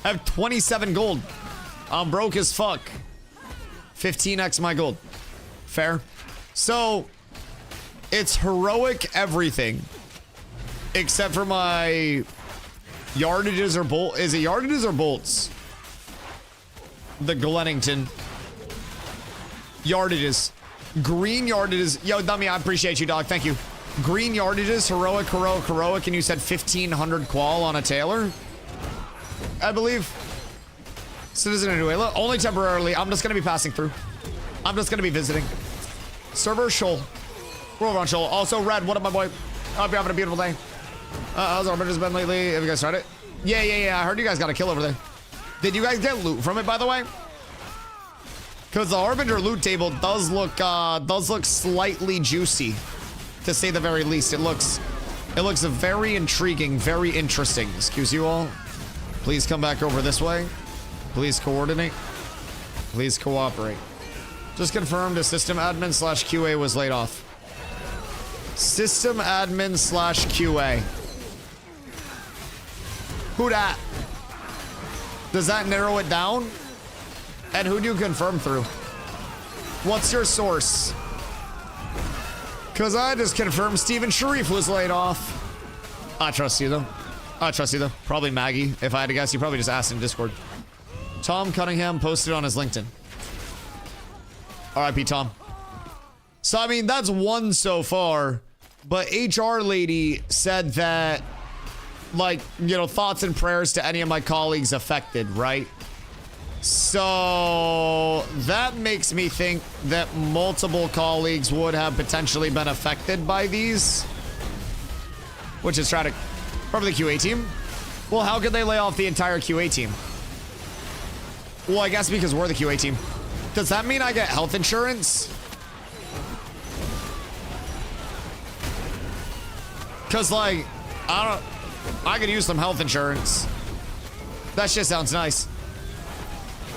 I have 27 gold. I'm broke as fuck. 15x my gold. Fair. So, it's heroic everything. Except for my yardages or bolt. Is it yardages or bolts? The Glennington. Yardages. Green yardages. Yo, dummy, I appreciate you, dog. Thank you. Green yardages, heroic, heroic, heroic, and you said 1,500 qual on a Taylor? I believe. Citizen of Nuela. Only temporarily. I'm just going to be passing through. I'm just going to be visiting. Server Shoal. We're over on Shoal. Also, Red, what up, my boy? I hope you're having a beautiful day. How's our been lately? Have you guys tried it? Yeah. I heard you guys got a kill over there. Did you guys get loot from it, by the way? Because the Harbinger loot table does look slightly juicy, to say the very least. It looks very intriguing, very interesting. Excuse you all. Please come back over this way. Please coordinate. Please cooperate. Just confirmed a system admin / QA was laid off. System admin / QA. Who dat? Does that narrow it down? And who do you confirm through? What's your source? Because I just confirmed Steven Sharif was laid off. I trust you, though. Probably Maggie. If I had to guess, you probably just asked in Discord. Tom Cunningham posted on his LinkedIn. RIP Tom. So, I mean, that's one so far. But HR lady said that, like, you know, thoughts and prayers to any of my colleagues affected, right? So that makes me think that multiple colleagues would have potentially been affected by these, which is tragic. Probably the QA team. Well, how could they lay off the entire QA team? Well, I guess because we're the QA team. Does that mean I get health insurance? Because, like, I could use some health insurance. That shit sounds nice.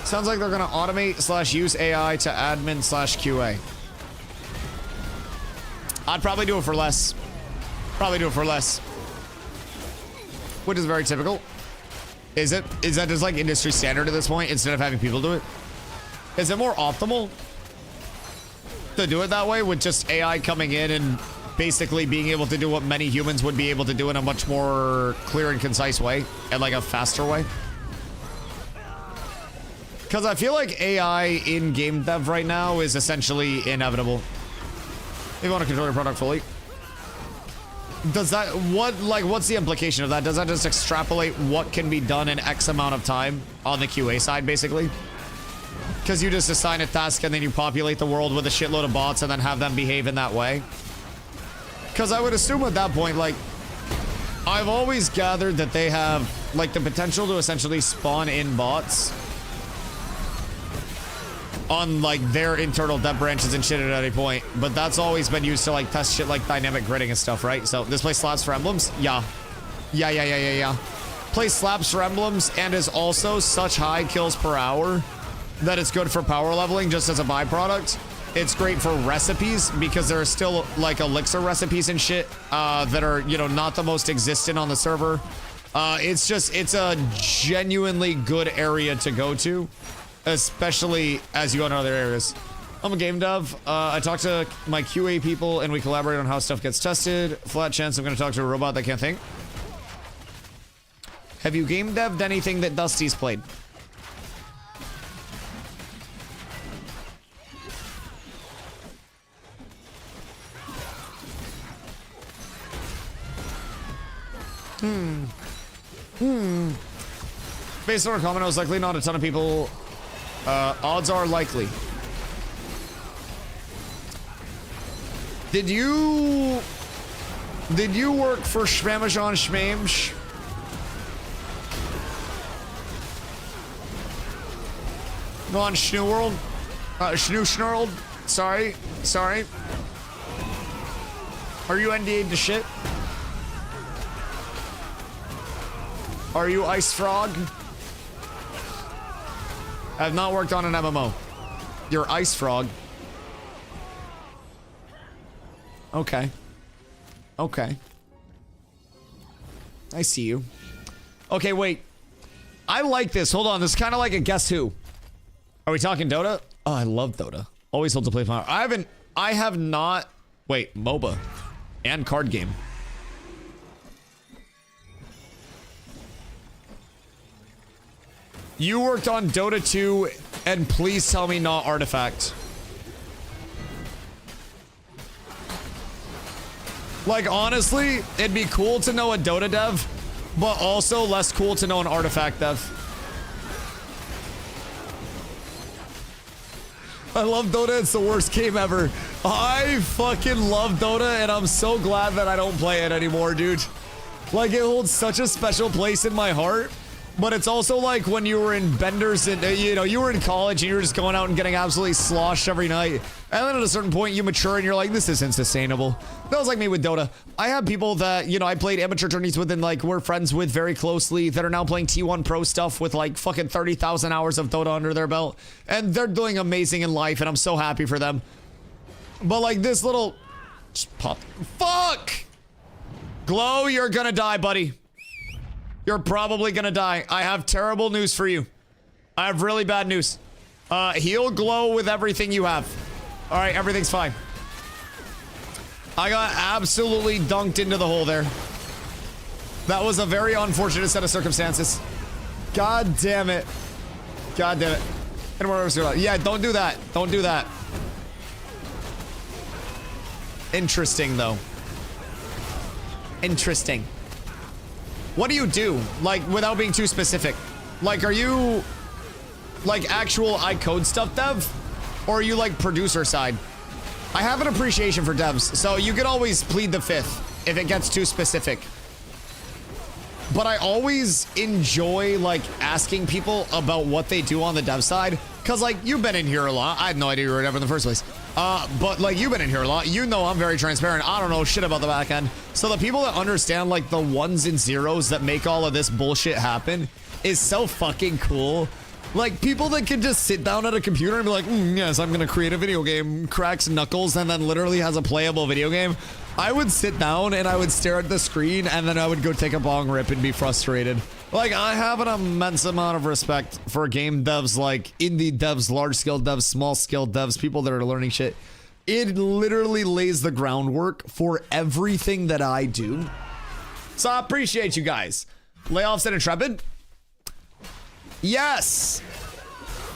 Sounds like they're gonna automate / use AI to admin / QA. I'd probably do it for less. Which is very typical. Is that just like industry standard at this point instead of having people do it? Is it more optimal to do it that way with just AI coming in and basically being able to do what many humans would be able to do in a much more clear and concise way and like a faster way? Because I feel like AI in game dev right now is essentially inevitable. If you want to control your product fully. Does that, what's the implication of that? Does that just extrapolate what can be done in X amount of time on the QA side, basically? Because you just assign a task and then you populate the world with a shitload of bots and then have them behave in that way? Because I would assume at that point, like, I've always gathered that they have, like, the potential to essentially spawn in bots on, like, their internal dev branches and shit at any point. But that's always been used to, like, test shit like dynamic gridding and stuff, right? So, this place slaps for emblems? Yeah. Yeah. Place slaps for emblems and is also such high kills per hour that it's good for power leveling just as a byproduct. It's great for recipes because there are still, like, elixir recipes and shit that are, you know, not the most existent on the server. It's a genuinely good area to go to, especially as you go into other areas. I'm a game dev. I talk to my QA people and we collaborate on how stuff gets tested. Flat chance I'm going to talk to a robot that can't think. Have you game dev'd anything that Dusty's played? Based on our comment, I was likely not a ton of people. Odds are likely. Did you work for Schmamajon Schmamsh? No, on Schnoo World? Schnoo Schnurled? Sorry. Are you NDA'd to shit? Are you Ice Frog? I have not worked on an MMO. You're Ice Frog. Okay. I see you. Okay, wait. I like this. Hold on. This is kind of like a Guess Who. Are we talking Dota? Oh, I love Dota. Always hold to play fire. I have not. Wait, MOBA and card game. You worked on Dota 2, and please tell me not Artifact. Like, honestly, it'd be cool to know a Dota dev, but also less cool to know an Artifact dev. I love Dota, it's the worst game ever. I fucking love Dota, and I'm so glad that I don't play it anymore, dude. Like, it holds such a special place in my heart. But it's also like when you were in Benders and, you know, you were in college and you were just going out and getting absolutely sloshed every night. And then at a certain point you mature and you're like, this isn't sustainable. That was like me with Dota. I have people that, you know, I played amateur tourneys with and like we're friends with very closely that are now playing T1 Pro stuff with like fucking 30,000 hours of Dota under their belt. And they're doing amazing in life and I'm so happy for them. But like this little... Just pop... Fuck! Glow, you're gonna die, buddy. You're probably gonna die. I have terrible news for you. I have really bad news. Heal Glow with everything you have. All right, everything's fine. I got absolutely dunked into the hole there. That was a very unfortunate set of circumstances. God damn it. God damn it. Yeah, don't do that. Don't do that. Interesting, though. Interesting. What do you do? Like, without being too specific. Like, are you, like, actual iCode stuff dev? Or are you, like, producer side? I have an appreciation for devs, so you could always plead the fifth if it gets too specific. But I always enjoy, like, asking people about what they do on the dev side. Because, like, you've been in here a lot. I had no idea you were a dev in the first place. But, like, you've been in here a lot. You know I'm very transparent. I don't know shit about the back end. So the people that understand, like, the ones and zeros that make all of this bullshit happen is so fucking cool. Like, people that can just sit down at a computer and be like, yes, I'm going to create a video game, cracks knuckles, and then literally has a playable video game. I would sit down and I would stare at the screen and then I would go take a bong rip and be frustrated. Like, I have an immense amount of respect for game devs, like indie devs, large-scale devs, small-scale devs, people that are learning shit. It literally lays the groundwork for everything that I do. So I appreciate you guys. Layoffs at Intrepid? Yes!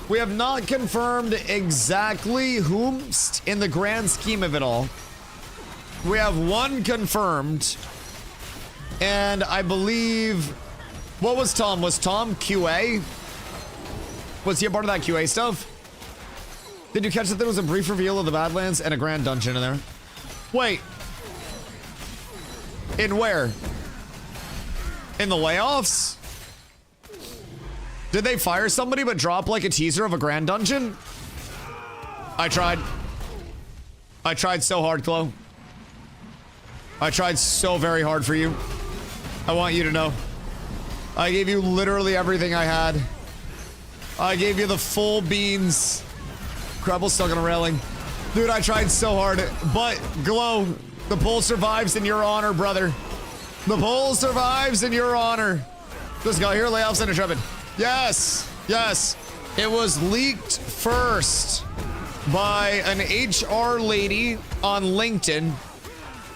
We have not confirmed exactly whomst in the grand scheme of it all. We have one confirmed. And I believe... What was Tom? Was Tom QA? Was he a part of that QA stuff? Did you catch that there was a brief reveal of the Badlands and a grand dungeon in there? Wait. In where? In the layoffs? Did they fire somebody but drop like a teaser of a grand dungeon? I tried. I tried so hard, Chloe. I tried so very hard for you. I want you to know. I gave you literally everything I had. I gave you the full beans. Creble's stuck on a railing. Dude, I tried so hard. But, Glow, the poll survives in your honor, brother. The poll survives in your honor. Let's go here, layoffs and Intrepid. Yes, yes. It was leaked first by an HR lady on LinkedIn.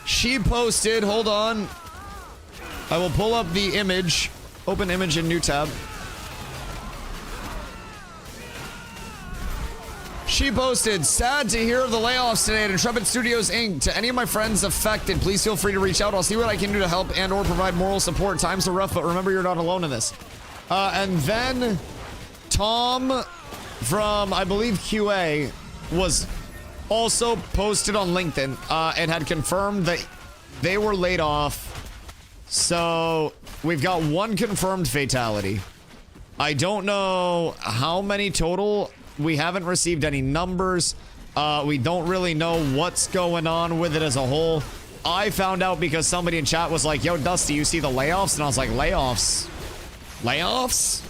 She posted, hold on. I will pull up the image. Open image in new tab. She posted, sad to hear of the layoffs today at Intrepid Studios Inc. To any of my friends affected, please feel free to reach out. I'll see what I can do to help and or provide moral support. Times are rough, but remember you're not alone in this. And then Tom from, I believe, QA was also posted on LinkedIn and had confirmed that they were laid off. So we've got one confirmed fatality. I don't know how many total. We haven't received any numbers. We don't really know what's going on with it as a whole. I found out because somebody in chat was like, yo, Dusty, you see the layoffs? And I was like, layoffs? Layoffs?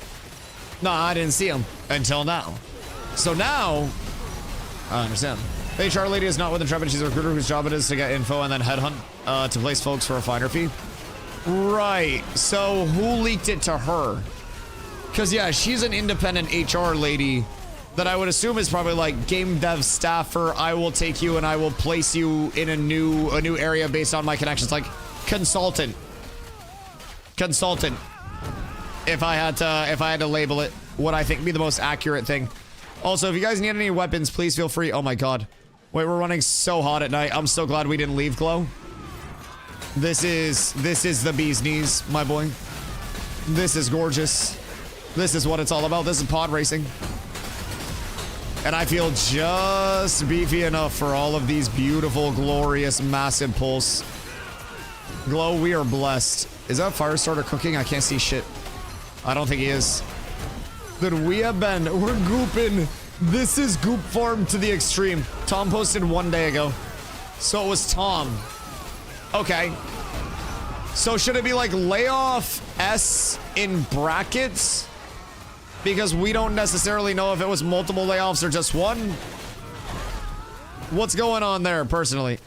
No, I didn't see them until now. So now, I understand. The HR lady is not with Intrepid. She's a recruiter whose job it is to get info and then headhunt to place folks for a finder fee. Right. So who leaked it to her? Because, yeah, she's an independent HR lady that I would assume is probably like game dev staffer. I will take you and I will place you in a new area based on my connections. Like consultant. If I had to label it, what I think would be the most accurate thing. Also, if you guys need any weapons, please feel free. Oh my god. Wait, we're running so hot at night. I'm so glad we didn't leave Glow. This is the bee's knees, my boy. This is gorgeous. This is what it's all about. This is pod racing. And I feel just beefy enough for all of these beautiful, glorious, massive pulls. Glow, we are blessed. Is that Firestarter cooking? I can't see shit. I don't think he is. Dude, we're gooping. This is goop farm to the extreme. Tom posted 1 day ago. So it was Tom. Okay. So should it be like layoff S in brackets? Because we don't necessarily know if it was multiple layoffs or just one. What's going on there, personally?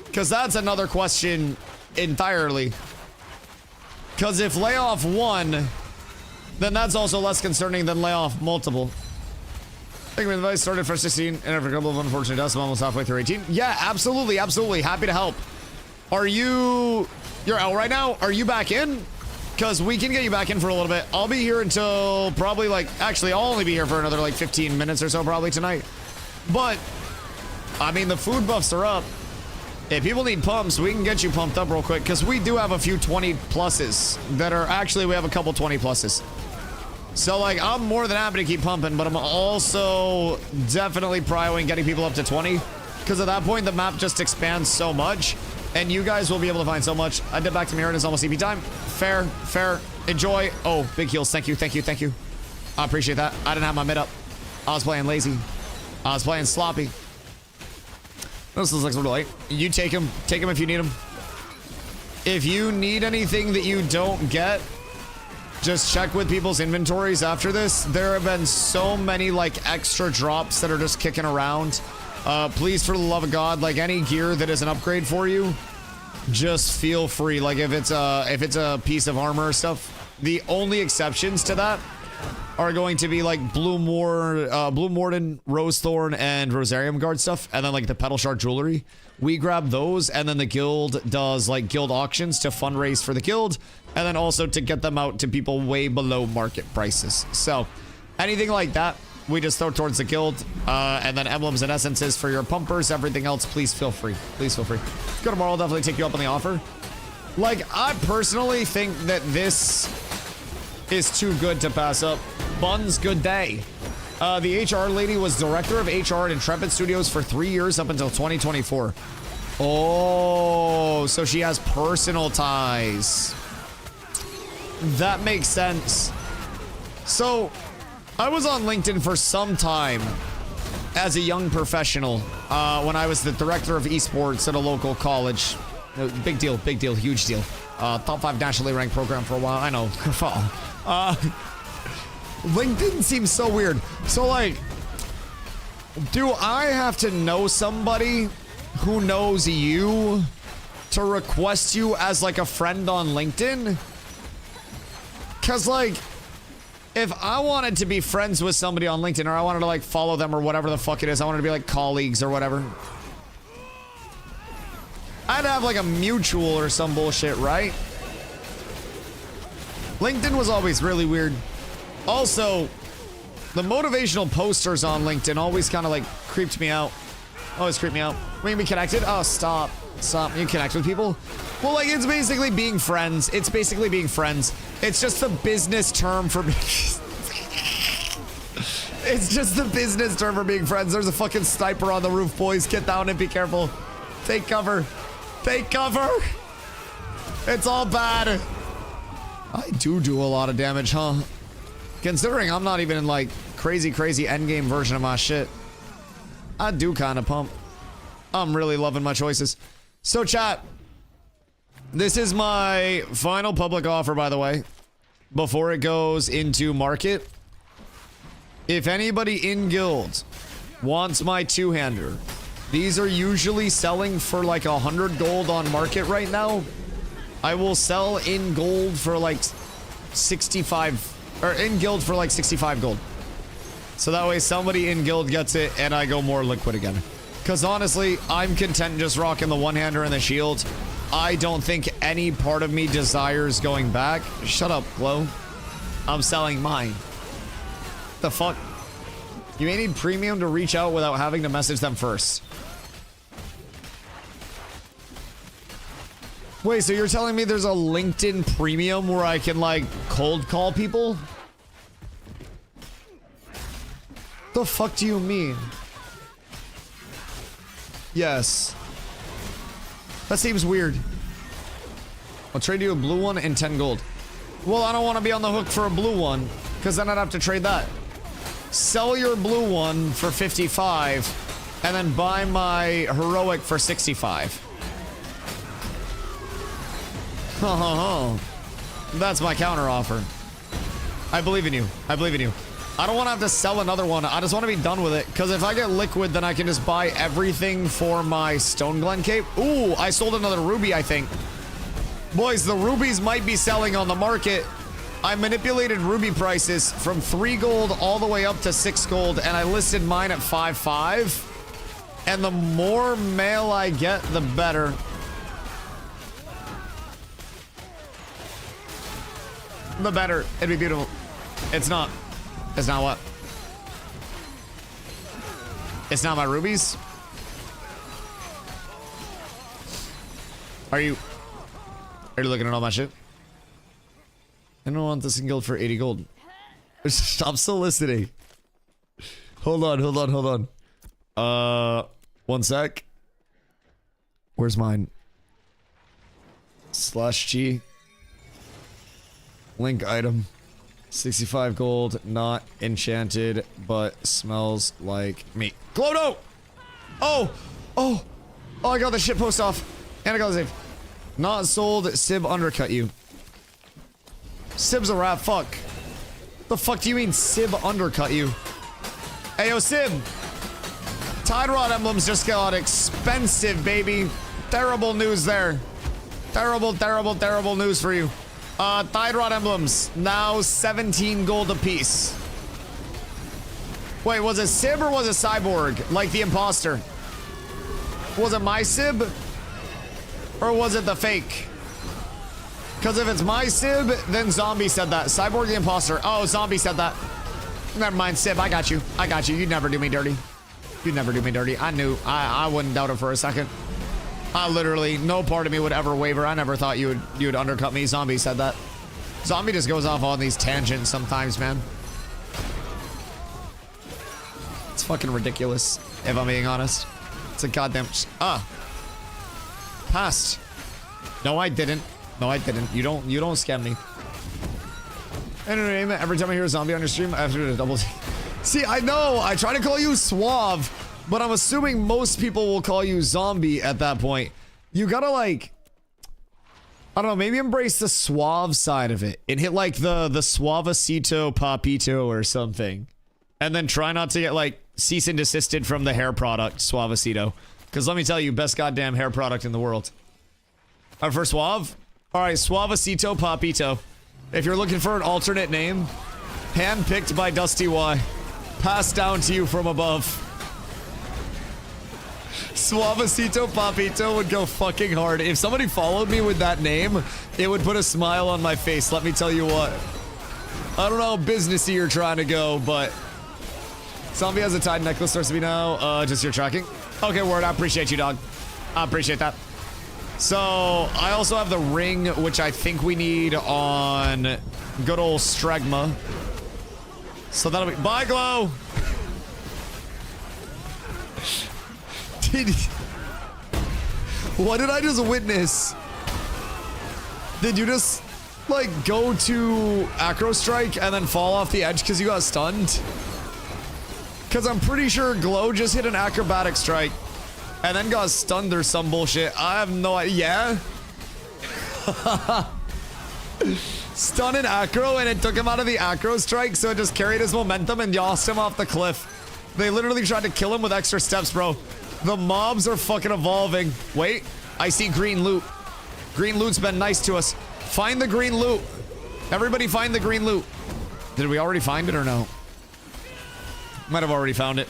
Because that's another question entirely. Because if layoff 1, then that's also less concerning than layoff multiple. I think my advice started for 16, and after a couple of unfortunate deaths, I'm almost halfway through 18. Yeah, absolutely, absolutely. Happy to help. You're out right now? Are you back in? Because we can get you back in for a little bit. I'll be here until probably actually, I'll only be here for another 15 minutes or so probably tonight. But, I mean, the food buffs are up. If people need pumps, we can get you pumped up real quick because we do have a few 20 pluses that are actually, we have a couple 20 pluses. So, I'm more than happy to keep pumping, but I'm also definitely prioing getting people up to 20 because at that point, the map just expands so much. And you guys will be able to find so much. I did back to mirror and it's almost EP time. Fair. Enjoy. Oh, big heals. Thank you. I appreciate that. I didn't have my mid up. I was playing lazy. I was playing sloppy. This looks like sort of late. You take him. Take him if you need him. If you need anything that you don't get, just check with people's inventories after this. There have been so many extra drops that are just kicking around. Please, for the love of God, any gear that is an upgrade for you, just feel free. If it's a piece of armor or stuff, the only exceptions to that are going to be Blue Morden, Rose Thorn, and Rosarium Guard stuff, and then the Petal Shard jewelry. We grab those, and then the guild does guild auctions to fundraise for the guild, and then also to get them out to people way below market prices. So anything like that, we just throw towards the guild, and then emblems and essences for your pumpers. Everything else, please feel free. Please feel free. Go tomorrow, I'll definitely take you up on the offer. I personally think that this is too good to pass up. Buns, good day. The HR lady was director of HR at Intrepid Studios for 3 years up until 2024. Oh, so she has personal ties. That makes sense. So, I was on LinkedIn for some time as a young professional when I was the director of esports at a local college. Big deal, huge deal. Top 5 nationally ranked program for a while. I know. LinkedIn seems so weird. So do I have to know somebody who knows you to request you as a friend on LinkedIn? Because if I wanted to be friends with somebody on LinkedIn, or I wanted to follow them or whatever the fuck it is, I wanted to be colleagues or whatever, I'd have a mutual or some bullshit, right? LinkedIn was always really weird. Also, the motivational posters on LinkedIn always kind of creeped me out. Always creeped me out. We can be connected? Oh, stop. You connect with people? Well, it's basically being friends. It's basically being friends. It's just the business term for It's just the business term for being friends. There's a fucking sniper on the roof, boys. Get down and be careful. Take cover. Take cover. It's all bad. I do a lot of damage, huh? Considering I'm not even in like crazy endgame version of my shit. I do kind of pump. I'm really loving my choices. So chat, this is my final public offer, by the way, before it goes into market. If anybody in guild wants my two-hander, these are usually selling for like 100 gold on market right now. I will sell in gold for like 65, or in guild for like 65 gold. So that way somebody in guild gets it and I go more liquid again. Because honestly, I'm content just rocking the one-hander and the shield. I don't think any part of me desires going back. Shut up, Glow. I'm selling mine. The fuck? You may need premium to reach out without having to message them first. Wait, so you're telling me there's a LinkedIn premium where I can like cold call people? The fuck do you mean? Yes. That seems weird. I'll trade you a blue one and 10 gold. Well, I don't want to be on the hook for a blue one, because then I'd have to trade that. Sell your blue one for 55, and then buy my heroic for 65. That's my counter offer. I believe in you. I believe in you. I don't want to have to sell another one. I just want to be done with it. Because if I get liquid, then I can just buy everything for my Stone Glen cape. Ooh, I sold another ruby, I think. Boys, the rubies might be selling on the market. I manipulated ruby prices from 3 gold all the way up to 6 gold. And I listed mine at 5.5. And the more mail I get, the better. The better. It'd be beautiful. It's not. It's not what? It's not my rubies? Are you looking at all my shit? I don't want this in guild for 80 gold. I'm still listening. Hold on. One sec. Where's mine? /G. Link item. 65 gold, not enchanted, but smells like meat. Glodo! Oh, I got the shit post off. And I got the save. Not sold, Sib undercut you. Sib's a rat, fuck. The fuck do you mean Sib undercut you? Hey, yo, Sib. Tide Rod emblems just got expensive, baby. Terrible news there. Terrible news for you. Tide Rod emblems, now 17 gold apiece. Wait, was it Sib or was it Cyborg? Like the imposter? Was it my Sib? Or was it the fake? Because if it's my Sib, then Zombie said that. Cyborg the imposter. Oh, Zombie said that. Never mind, Sib, I got you. You'd never do me dirty. I knew. I wouldn't doubt it for a second. Literally, no part of me would ever waver. I never thought you would undercut me. Zombie said that. Zombie just goes off on these tangents sometimes, man. It's fucking ridiculous, if I'm being honest. It's a goddamn... Passed. No, I didn't. You don't scam me. Anyway, every time I hear a zombie on your stream, I have to do a double... See, I know! I try to call you Suave, but I'm assuming most people will call you Zombie at that point. You gotta, like... I don't know, maybe embrace the Suave side of it. And hit, like, the Suavecito Papito or something. And then try not to get, like, cease and desisted from the hair product, Suavecito. Because let me tell you, best goddamn hair product in the world. Alright, for Suave? Alright, Suavecito Papito. If you're looking for an alternate name, handpicked by DustyWhy. Passed down to you from above. Suavecito Papito would go fucking hard. If somebody followed me with that name, it would put a smile on my face, let me tell you what. I don't know how businessy you're trying to go, but... Zombie has a tied necklace, starts to be now. Just your tracking? Okay, word, I appreciate you, dog. I appreciate that. So, I also have the ring, which I think we need on good old Stregma. So that'll be... Bye, Glow! What did I just witness? Did you just, like, go to Acro Strike and then fall off the edge because you got stunned? Because I'm pretty sure Glow just hit an Acrobatic Strike and then got stunned or some bullshit. I have no idea. Yeah? Stun and Acro, and it took him out of the Acro Strike, so it just carried his momentum and yossed him off the cliff. They literally tried to kill him with extra steps, bro. The mobs are fucking evolving. Wait, I see green loot. Green loot's been nice to us. Find the green loot. Everybody find the green loot. Did we already find it or no? Might have already found it.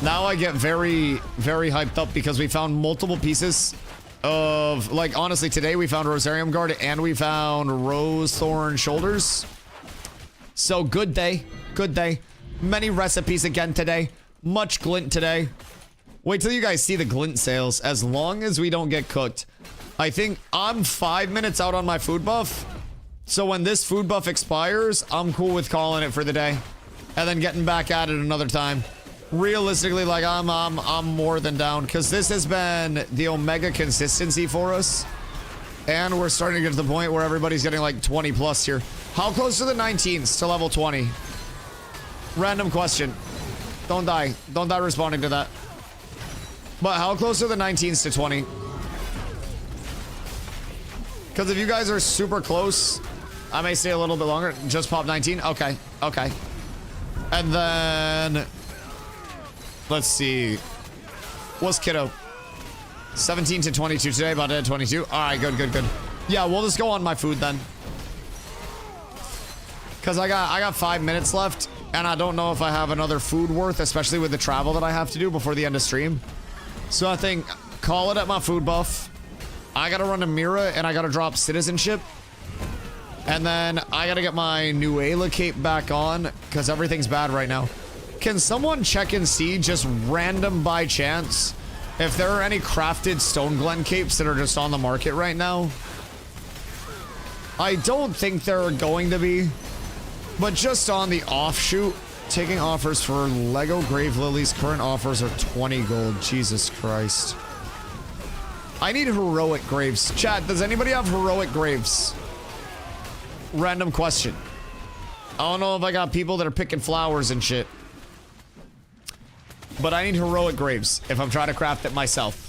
Now I get very, very hyped up because we found multiple pieces of, like, honestly, today we found Rosarium Guard and we found Rose Thorn Shoulders. So good day. Good day. Many recipes again today. Much glint today. Wait till you guys see the glint sales. As long as we don't get cooked. I think I'm 5 minutes out on my food buff. So when this food buff expires, I'm cool with calling it for the day. And then getting back at it another time. Realistically, like, I'm more than down. Because this has been the Omega consistency for us. And we're starting to get to the point where everybody's getting like 20 plus here. How close to the 19s to level 20? Random question. Don't die. Don't die responding to that. But how close are the 19s to 20? Because if you guys are super close, I may stay a little bit longer. Just pop 19? Okay. Okay. And then... let's see. What's Kiddo? 17 to 22 today. About to hit 22. Alright, good, good, good. Yeah, we'll just go on my food then. Because I got 5 minutes left. And I don't know if I have another food worth, especially with the travel that I have to do before the end of stream. So I think, call it at my food buff. I gotta run a Mira and I gotta drop citizenship. And then I gotta get my Nuela cape back on because everything's bad right now. Can someone check and see, just random by chance, if there are any crafted Stone Glen capes that are just on the market right now? I don't think there are going to be. But just on the offshoot, taking offers for Lego Grave Lilies. Current offers are 20 gold. Jesus Christ. I need heroic graves. Chat, does anybody have heroic graves? Random question. I don't know if I got people that are picking flowers and shit. But I need heroic graves if I'm trying to craft it myself.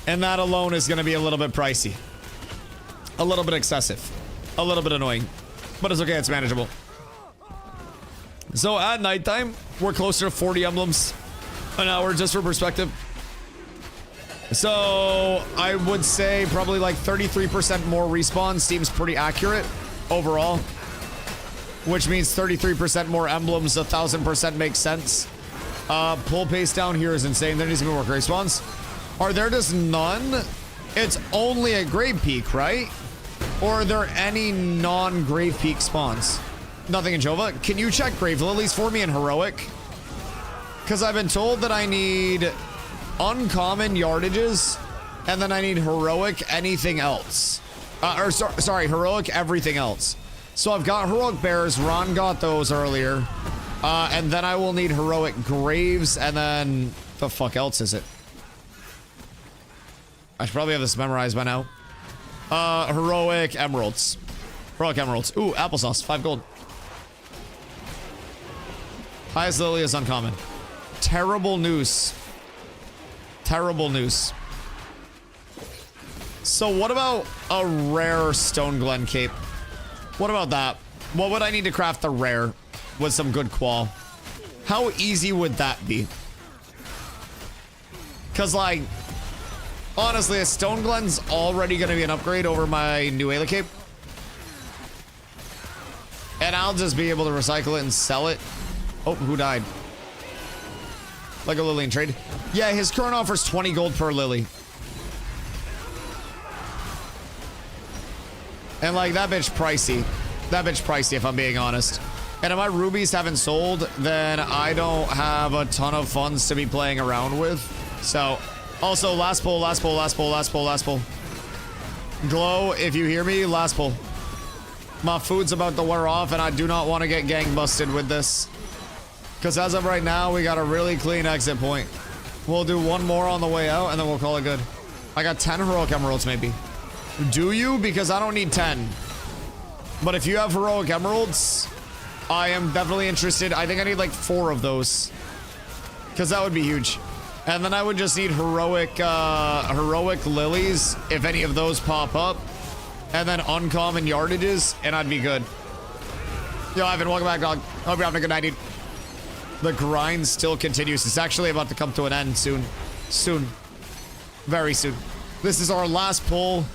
And that alone is going to be a little bit pricey. A little bit excessive. A little bit annoying. But it's okay, it's manageable. So at nighttime, we're closer to 40 emblems an hour, just for perspective. So I would say probably like 33% more respawn seems pretty accurate overall. Which means 33% more emblems, 1,000% makes sense. Pull pace down here is insane. There needs to be more grave spawns. Are there just none? It's only at Grave Peak, right? Or are there any non-Grave Peak spawns? Nothing in Jova. Can you check Grave Lilies for me in Heroic? Because I've been told that I need uncommon yardages, and then I need Heroic anything else. Sorry, Heroic everything else. So I've got Heroic Bears. Ron got those earlier. And then I will need Heroic Graves, and then... the fuck else is it? I should probably have this memorized by now. Heroic Emeralds. Heroic Emeralds. Ooh, applesauce. 5 gold. Highest Lily is uncommon. Terrible news. Terrible news. So what about a rare Stone Glen cape? What about that? What would I need to craft the rare with some good qual? How easy would that be? Because, like, honestly, a Stone Glen's already going to be an upgrade over my Nuela cape. And I'll just be able to recycle it and sell it. Oh, who died? Like a Lily in trade. Yeah, his current offer is 20 gold per Lily. And, like, that bitch pricey. That bitch pricey, if I'm being honest. And if my rubies haven't sold, then I don't have a ton of funds to be playing around with. So, also, last pull, last pull, last pull, last pull, last pull. Glow, if you hear me, last pull. My food's about to wear off, and I do not want to get gang busted with this. Because as of right now, we got a really clean exit point. We'll do one more on the way out, and then we'll call it good. I got 10 heroic emeralds, maybe. Do you? Because I don't need 10. But if you have heroic emeralds, I am definitely interested. I think I need like 4 of those. Because that would be huge. And then I would just need heroic lilies, if any of those pop up. And then uncommon yardages, and I'd be good. Yo, Ivan, welcome back, dog. Hope you're having a good night, dude. The grind still continues. It's actually about to come to an end soon. Soon. Very soon. This is our last pull.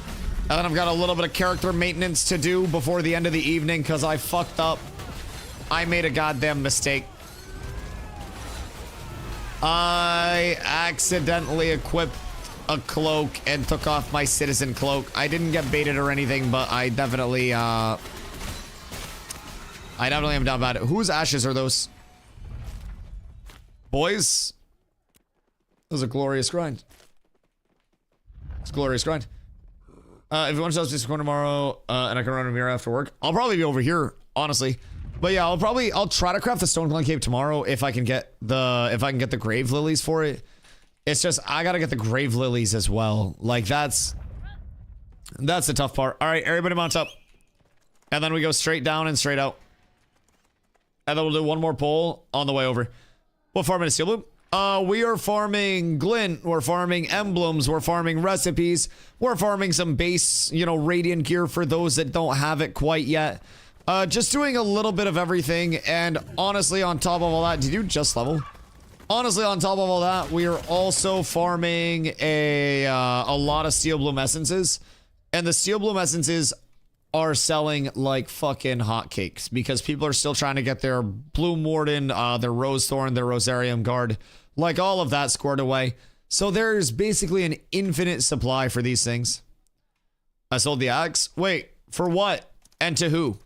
And then I've got a little bit of character maintenance to do before the end of the evening because I fucked up. I made a goddamn mistake. I accidentally equipped a cloak and took off my citizen cloak. I didn't get baited or anything, but I definitely am down about it. Whose ashes are those? Boys? That was a glorious grind. It's a glorious grind. If you want to sell this tomorrow, and I can run a mirror after work, I'll probably be over here, honestly. But yeah, I'll try to craft the Stone Clan Cave tomorrow if I can get the grave lilies for it. It's just I gotta get the grave lilies as well. Like that's the tough part. All right, everybody mount up, and then we go straight down and straight out, and then we'll do one more pull on the way over. What farming is Steel Bloom? We are farming glint, we're farming emblems, we're farming recipes, we're farming some base, radiant gear for those that don't have it quite yet. Just doing a little bit of everything, and honestly, on top of all that, did you just level? Honestly, on top of all that, we are also farming a lot of Steel Bloom essences, and the Steel Bloom essences are selling like fucking hotcakes because people are still trying to get their Bloom Warden, their Rose Thorn, their Rosarium Guard, like all of that squared away. So there's basically an infinite supply for these things. I sold the axe. Wait, for what? And to who?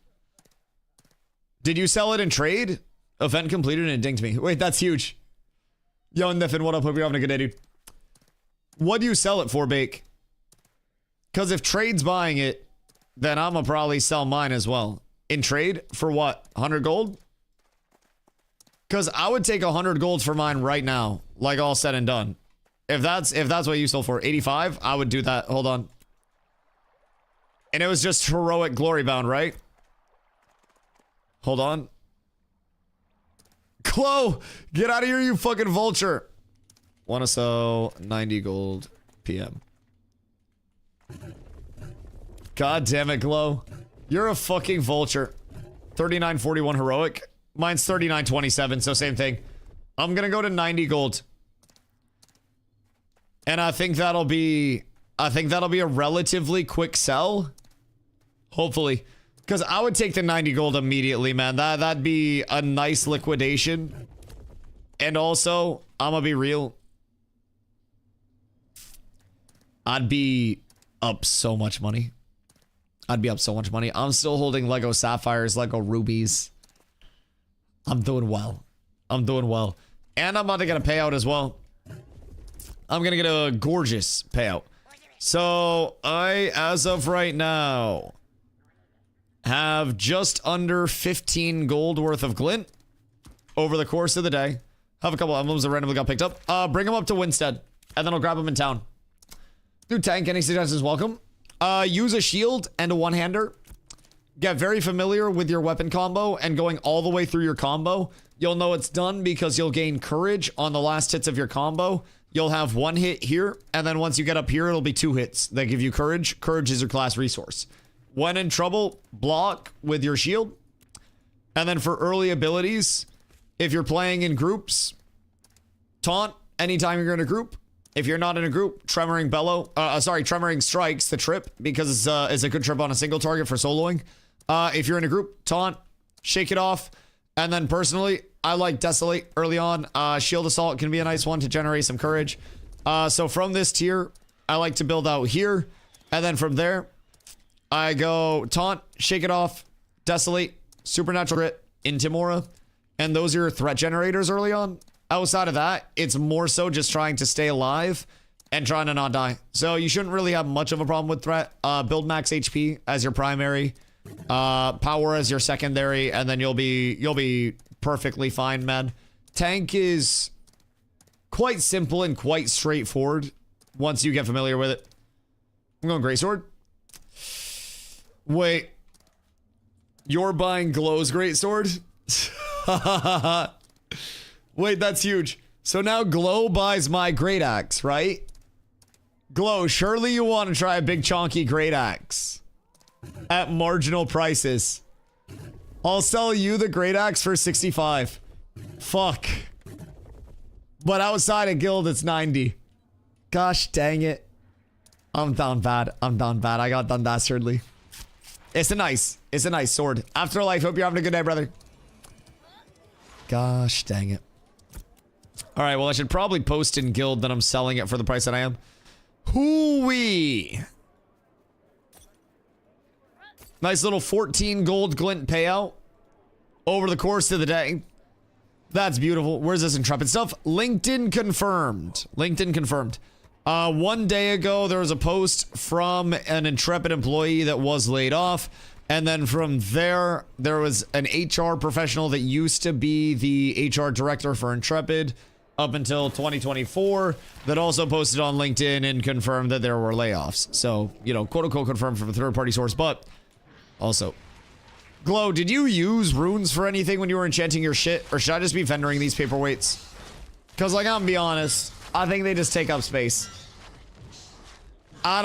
Did you sell it in trade? Event completed and it dinged me. Wait, that's huge. Yo, Niffin, what up? Hope you're having a good day, dude. What do you sell it for, Bake? Because if trade's buying it, then I'm gonna probably sell mine as well. In trade? For what? 100 gold? Because I would take 100 gold for mine right now. Like all said and done. If that's what you sold for 85, I would do that. Hold on. And it was just heroic glory bound, right? Hold on. Chloe, get out of here, you fucking vulture. Wanna sell 90 gold PM. God damn it, Glow. You're a fucking vulture. 39.41 heroic. Mine's 39.27, so same thing. I'm gonna go to 90 gold. And I think that'll be a relatively quick sell. Hopefully. Because I would take the 90 gold immediately, man. That'd be a nice liquidation. And also, I'm gonna be real. I'd be up so much money. I'm still holding Lego Sapphires, Lego Rubies. I'm doing well. And I'm about to get a payout as well. I'm gonna get a gorgeous payout. So, as of right now, have just under 15 gold worth of glint over the course of the day. Have a couple emblems that randomly got picked up. Bring them up to Winstead, and then I'll grab them in town. Dude, Tank, any suggestions? Welcome. Use a shield and a one-hander. Get very familiar with your weapon combo and going all the way through your combo. You'll know it's done because you'll gain courage on the last hits of your combo. You'll have one hit here, and then once you get up here, it'll be 2 hits that give you courage. Courage is your class resource. When in trouble, block with your shield. And then for early abilities, if you're playing in groups, taunt anytime you're in a group. If you're not in a group, Tremoring Tremoring Strikes, the trip, because it's a good trip on a single target for soloing. If you're in a group, taunt, shake it off. And then personally, I like Desolate early on. Shield Assault can be a nice one to generate some courage. So from this tier, I like to build out here. And then from there, I go Taunt, Shake It Off, Desolate, Supernatural Grit, Intimora. And those are your threat generators early on. Outside of that, it's more so just trying to stay alive and trying to not die. So you shouldn't really have much of a problem with threat. Build max HP as your primary, power as your secondary, and then you'll be perfectly fine, man. Tank is quite simple and quite straightforward once you get familiar with it. I'm going Greatsword. Wait. You're buying Glow's Greatsword? Wait, that's huge. So now Glow buys my Great Axe, right? Glow, surely you want to try a big chonky Great Axe at marginal prices. I'll sell you the Great Axe for 65. Fuck. But outside of guild, it's 90. Gosh dang it. I'm down bad. I'm down bad. I got done dastardly. It's a nice sword. Afterlife, hope you're having a good day, brother. Gosh dang it. All right, well, I should probably post in guild that I'm selling it for the price that I am. Hoo-wee. Nice little 14 gold glint payout over the course of the day. That's beautiful. Where's this intrepid stuff? LinkedIn confirmed. LinkedIn confirmed. 1 day ago, there was a post from an intrepid employee that was laid off. And then from there, there was an HR professional that used to be the HR director for Intrepid up until 2024 that also posted on LinkedIn and confirmed that there were layoffs. So, you know, quote unquote confirmed from a third-party source, but also. Glow, did you use runes for anything when you were enchanting your shit? Or should I just be vendoring these paperweights? Because, like, I'm gonna be honest, I think they just take up space. I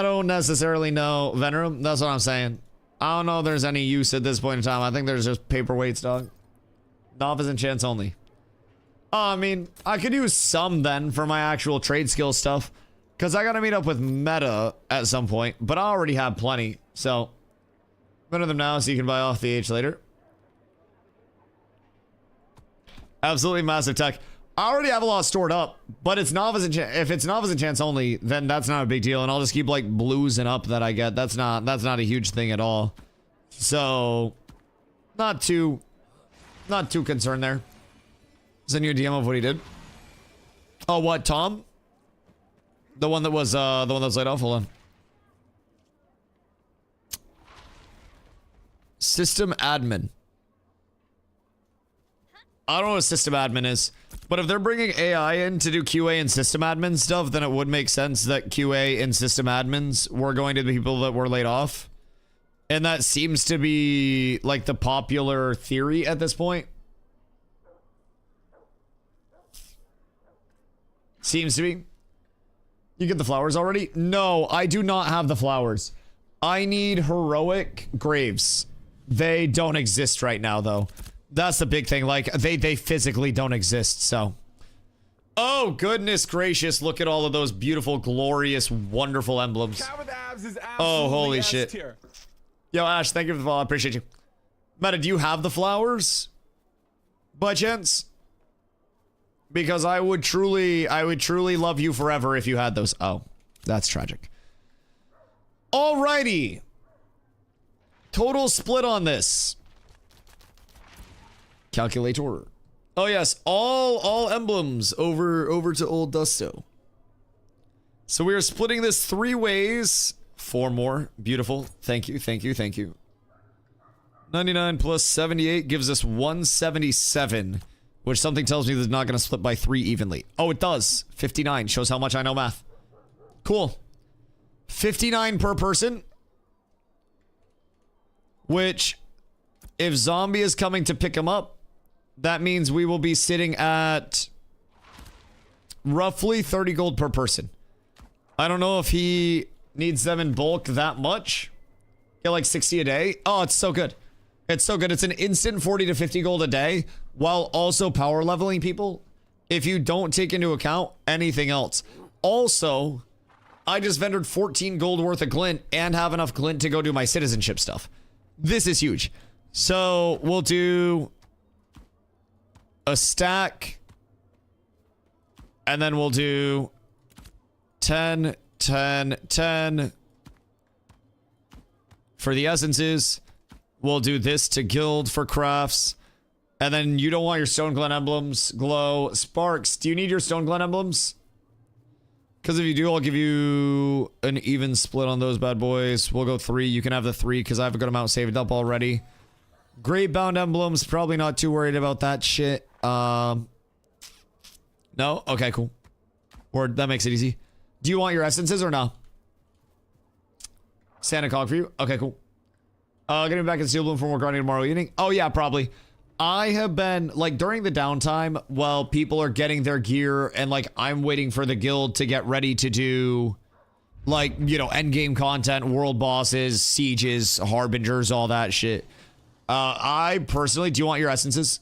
don't necessarily know Venerum. That's what I'm saying. I don't know if there's any use at this point in time. I think there's just paperweights, dog. Novice and chance only. I mean, I could use some then for my actual trade skill stuff. Because I gotta meet up with Meta at some point. But I already have plenty. So, vender them now so you can buy off the H later. Absolutely massive tech. I already have a lot stored up, but it's novice and if it's novice and chance only, then that's not a big deal, and I'll just keep like bluesing up that I get. That's not a huge thing at all. So, not too concerned there. Send you a DM of what he did. Oh, what, Tom? The one that was laid off. Hold on. System admin. I don't know what system admin is. But if they're bringing AI in to do QA and system admin stuff, then it would make sense that QA and system admins were going to the people that were laid off. And that seems to be like the popular theory at this point. Seems to be. You get the flowers already? No, I do not have the flowers. I need heroic graves. They don't exist right now, though. That's the big thing. Like, they physically don't exist, so. Oh, goodness gracious. Look at all of those beautiful, glorious, wonderful emblems. Oh, holy shit. Yo, Ash, thank you for the follow. I appreciate you. Meta, do you have the flowers? By chance? Because I would truly love you forever if you had those. Oh, that's tragic. Alrighty. Total split on this. Calculator. Oh yes, all emblems over to old Dusto. So we are splitting this 3 ways. 4 more. Beautiful. Thank you, thank you, thank you. 99 plus 78 gives us 177, which something tells me that it's not going to split by 3 evenly. Oh, it does. 59 shows how much I know math. Cool. 59 per person. Which, if Zombie is coming to pick him up, that means we will be sitting at roughly 30 gold per person. I don't know if he needs them in bulk that much. Get like 60 a day. Oh, it's so good. It's so good. It's an instant 40 to 50 gold a day while also power leveling people if you don't take into account anything else. Also, I just vendored 14 gold worth of glint and have enough glint to go do my citizenship stuff. This is huge. So we'll do a stack, and then we'll do 10, 10, 10 for the essences. We'll do this to guild for crafts, and then you don't want your stone glen emblems. Glow. Sparks, do you need your stone glen emblems? Because if you do, I'll give you an even split on those bad boys. We'll go 3. You can have the 3 because I have a good amount saved up already. Great bound emblems. Probably not too worried about that shit. No? Okay, cool. Word, that makes it easy. Do you want your essences or no? Santa Cog for you? Okay, cool. Getting back in Steel Bloom for more grinding tomorrow evening? Oh, yeah, probably. I have been, like, during the downtime, while people are getting their gear and, like, I'm waiting for the guild to get ready to do, like, you know, endgame content, world bosses, sieges, harbingers, all that shit. I personally, do you want your essences?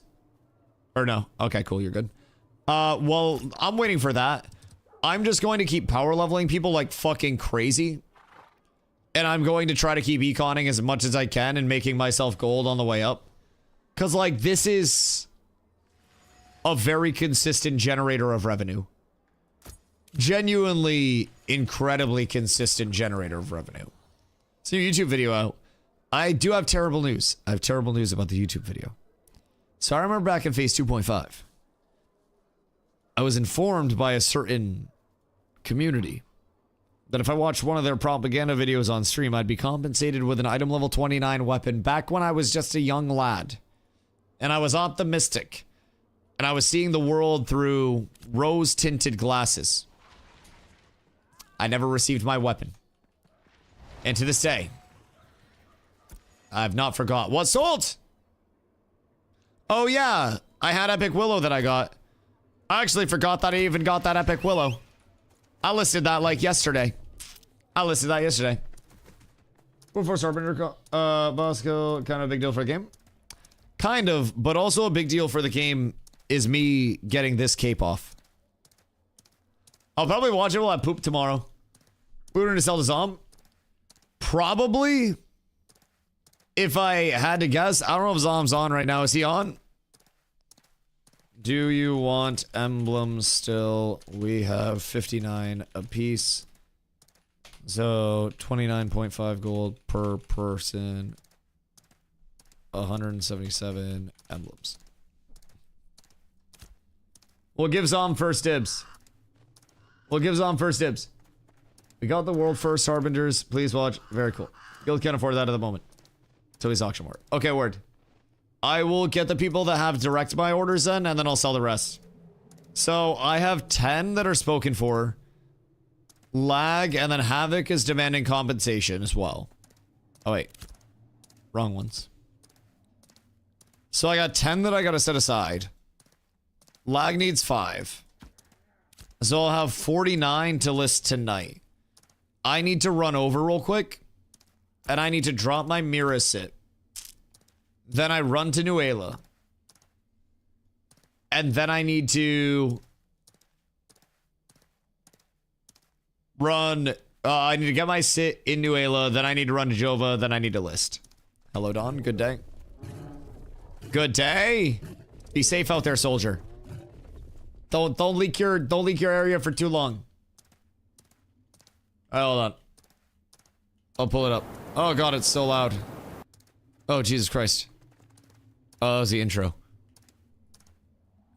Or no? Okay, cool, you're good. Well, I'm waiting for that. I'm just going to keep power leveling people like fucking crazy. And I'm going to try to keep econing as much as I can and making myself gold on the way up. Because, like, this is a very consistent generator of revenue. Genuinely, incredibly consistent generator of revenue. So your YouTube video out. I do have terrible news. I have terrible news about the YouTube video. So I remember back in phase 2.5. I was informed by a certain community that if I watched one of their propaganda videos on stream, I'd be compensated with an item level 29 weapon back when I was just a young lad. And I was optimistic. And I was seeing the world through rose-tinted glasses. I never received my weapon. And to this day, I've not forgot. What sold? Oh yeah, I had Epic Willow that I got. I actually forgot that I even got that Epic Willow. I listed that like yesterday. Force Harbinger, Bosco, kind of a big deal for the game. Kind of, but also a big deal for the game is me getting this cape off. I'll probably watch it while I poop tomorrow. Booting to sell to Zom. Probably. If I had to guess, I don't know if Zom's on right now. Is he on? Do you want emblems still? We have 59 apiece. So 29.5 gold per person. 177 emblems. We'll give Zom first dibs. We got the world first harbingers. Please watch. Very cool. Guild can't afford that at the moment. So he's auction word. Okay, word. I will get the people that have direct buy orders then, and then I'll sell the rest. So I have 10 that are spoken for. Lag, and then Havoc is demanding compensation as well. Oh, wait. Wrong ones. So I got 10 that I gotta set aside. Lag needs 5. So I'll have 49 to list tonight. I need to run over real quick. And I need to drop my Mira sit. Then I run to Nuela. And then I need to run. I need to get my sit in Nuela. Then I need to run to Jova. Then I need to list. Hello, Don. Good day. Good day. Be safe out there, soldier. Don't leak your area for too long. All right, hold on. I'll pull it up. Oh god, it's so loud. Oh Jesus Christ. Oh, that was the intro.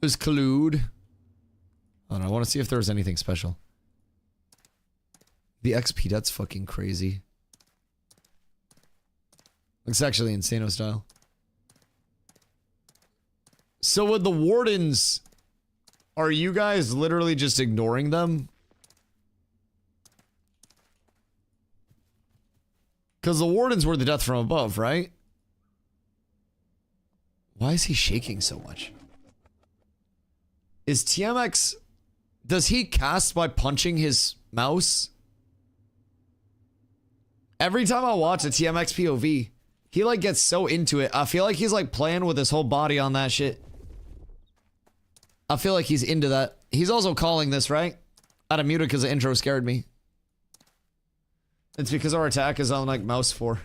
It was Collude. I don't know, I want to see if there was anything special. The XP, that's fucking crazy. It's actually Insano style. So with the wardens, are you guys literally just ignoring them? Because the wardens were the death from above, right? Why is he shaking so much? Is TMX... Does he cast by punching his mouse? Every time I watch a TMX POV, he like gets so into it. I feel like he's like playing with his whole body on that shit. I feel like he's into that. He's also calling this, right? I had to mute it because the intro scared me. It's because our attack is on like mouse 4.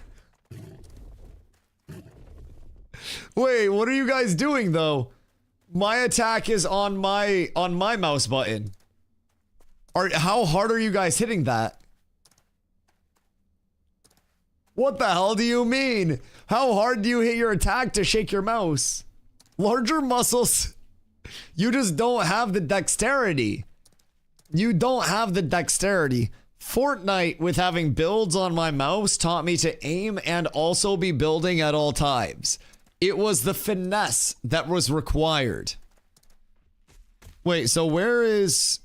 Wait, what are you guys doing though? My attack is on my mouse button. How hard are you guys hitting that? What the hell do you mean? How hard do you hit your attack to shake your mouse? Larger muscles. You just don't have the dexterity. You don't have the dexterity. Fortnite, with having builds on my mouse, taught me to aim and also be building at all times. It was the finesse that was required. Wait, so where's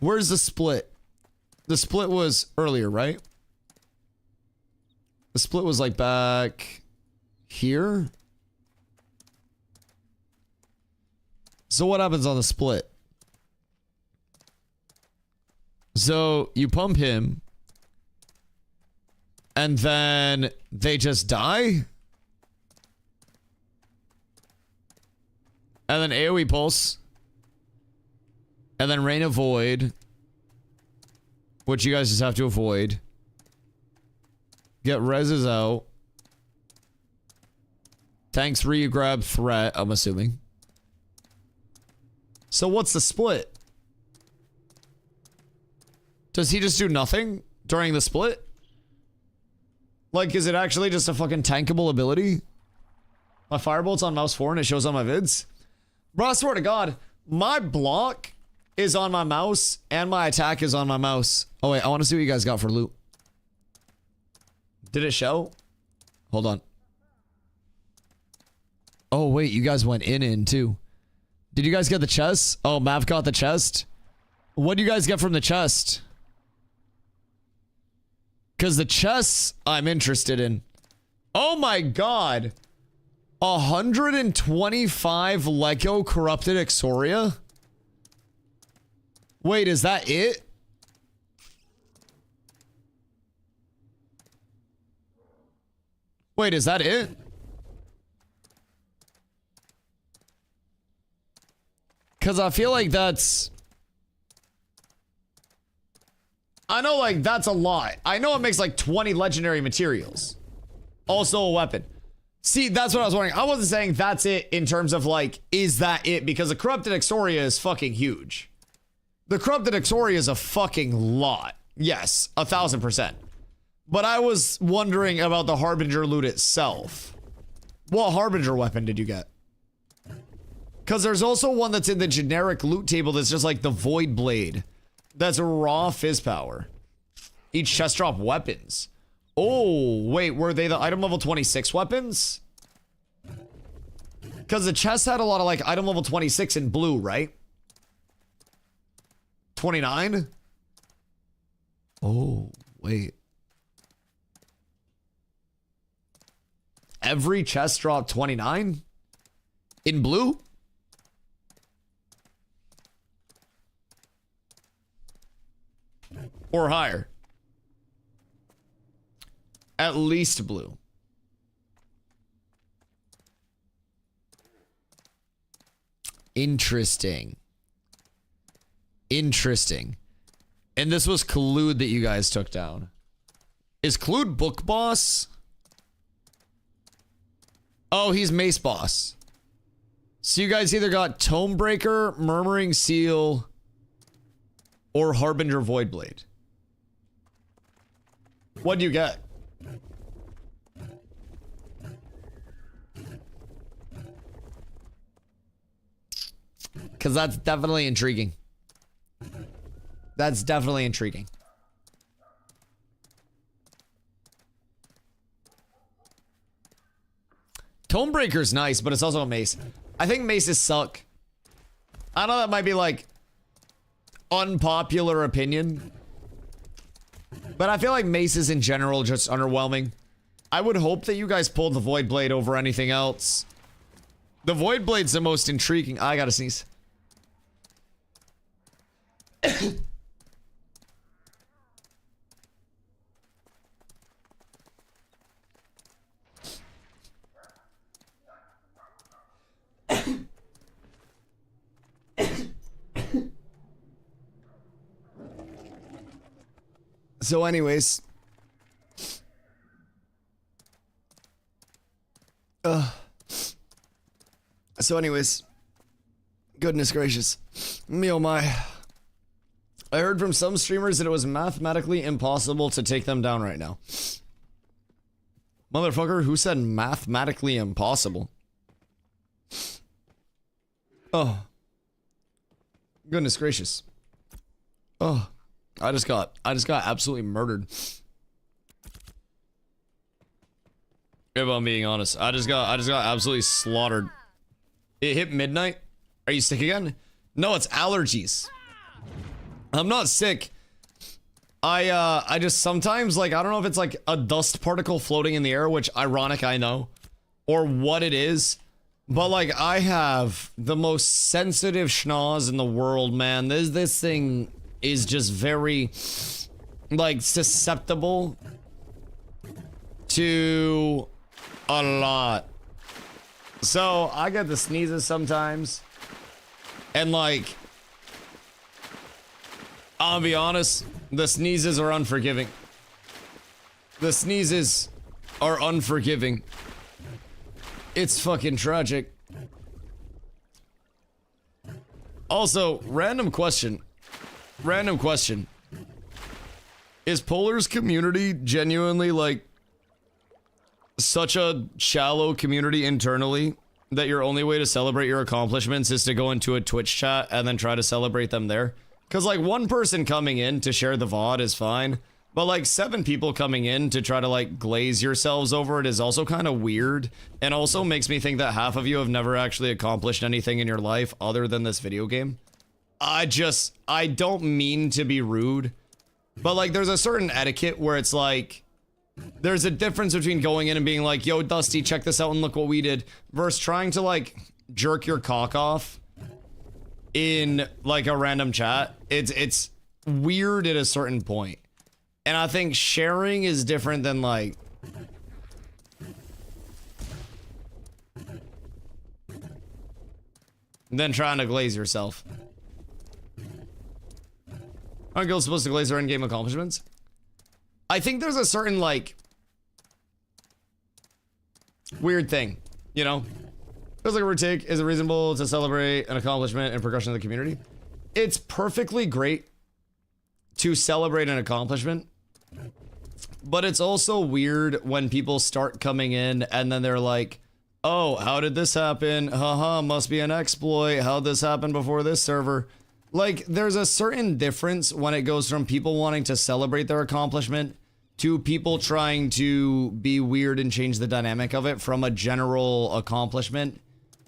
the split? The split was earlier, right? The split was like back here. So what happens on the split? So you pump him and then they just die? And then AoE pulse. And then Rain of Void. Which you guys just have to avoid. Get reses out. Tanks re-grab threat, I'm assuming. So what's the split? Does he just do nothing during the split? Like, is it actually just a fucking tankable ability? My firebolt's on mouse 4 and it shows on my vids. Bro, I swear to God, my block is on my mouse and my attack is on my mouse. Oh wait, I want to see what you guys got for loot. Did it show? Hold on. Oh wait, you guys went in too. Did you guys get the chest? Oh, Mav got the chest. What do you guys get from the chest? Because the chests I'm interested in. Oh my God. 125 Lego Corrupted Exoria? Wait, is that it? Wait, is that it? Because I feel like that's... I know, like, that's a lot. I know it makes, like, 20 legendary materials. Also a weapon. See, that's what I was wondering. I wasn't saying that's it in terms of, like, is that it? Because the Corrupted Exoria is fucking huge. The Corrupted Exoria is a fucking lot. Yes, 1000%. But I was wondering about the Harbinger loot itself. What Harbinger weapon did you get? Because there's also one that's in the generic loot table that's just like the Void Blade. That's a raw fizz power. Each chest drop weapons. Oh, wait, were they the item level 26 weapons? Because the chest had a lot of like item level 26 in blue, right? 29? Oh, wait. Every chest drop 29? In blue? Or higher? At least blue. Interesting. Interesting. And this was Clued that you guys took down. Is Clued book boss? Oh, he's mace boss. So you guys either got Tomebreaker, Murmuring Seal, or Harbinger Voidblade. What do you get? Because that's definitely intriguing. That's definitely intriguing. Tomebreaker's nice, but it's also a mace. I think maces suck. I know that might be like unpopular opinion, but I feel like maces in general just underwhelming. I would hope that you guys pulled the Void Blade over anything else. The Void Blade's the most intriguing. I gotta sneeze. So anyways, goodness gracious, me oh my. I heard from some streamers that it was mathematically impossible to take them down right now. Motherfucker, who said mathematically impossible? Oh. Goodness gracious. Oh. I just got absolutely murdered. If I'm being honest, I just got absolutely slaughtered. It hit midnight. Are you sick again? No, it's allergies. I'm not sick. I just sometimes, like, I don't know if it's like a dust particle floating in the air, which ironic, I know, or what it is, but like I have the most sensitive schnoz in the world, man. This thing is just very like susceptible to a lot. So I get the sneezes sometimes, and like, I'll be honest, the sneezes are unforgiving. The sneezes are unforgiving. It's fucking tragic. Also, random question. Random question. Is Polar's community genuinely like such a shallow community internally that your only way to celebrate your accomplishments is to go into a Twitch chat and then try to celebrate them there? Because like one person coming in to share the VOD is fine, but like 7 people coming in to try to like glaze yourselves over it is also kind of weird, and also makes me think that half of you have never actually accomplished anything in your life other than this video game. I don't mean to be rude, but like there's a certain etiquette where it's like, there's a difference between going in and being like, yo, Dusty, check this out and look what we did, versus trying to like jerk your cock off in like a random chat. It's weird at a certain point. And I think sharing is different than like trying to glaze yourself. Aren't girls supposed to glaze their in-game accomplishments? I think there's a certain like weird thing, you know? Feels like a take. Is it reasonable to celebrate an accomplishment and progression of the community? It's perfectly great to celebrate an accomplishment, but it's also weird when people start coming in and then they're like, oh, how did this happen? Haha, must be an exploit. How'd this happen before this server? Like, there's a certain difference when it goes from people wanting to celebrate their accomplishment to people trying to be weird and change the dynamic of it from a general accomplishment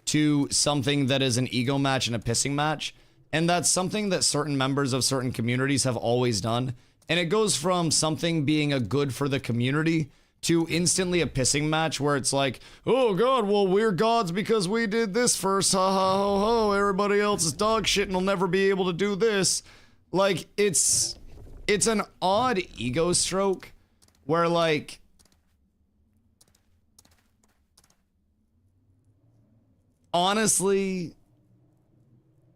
to something that is an ego match and a pissing match. And that's something that certain members of certain communities have always done. And it goes from something being a good for the community to instantly a pissing match where it's like, oh god, well we're gods because we did this first, ha ha ho ho, everybody else is dog shit and will never be able to do this. Like, it's an odd ego stroke where like, honestly,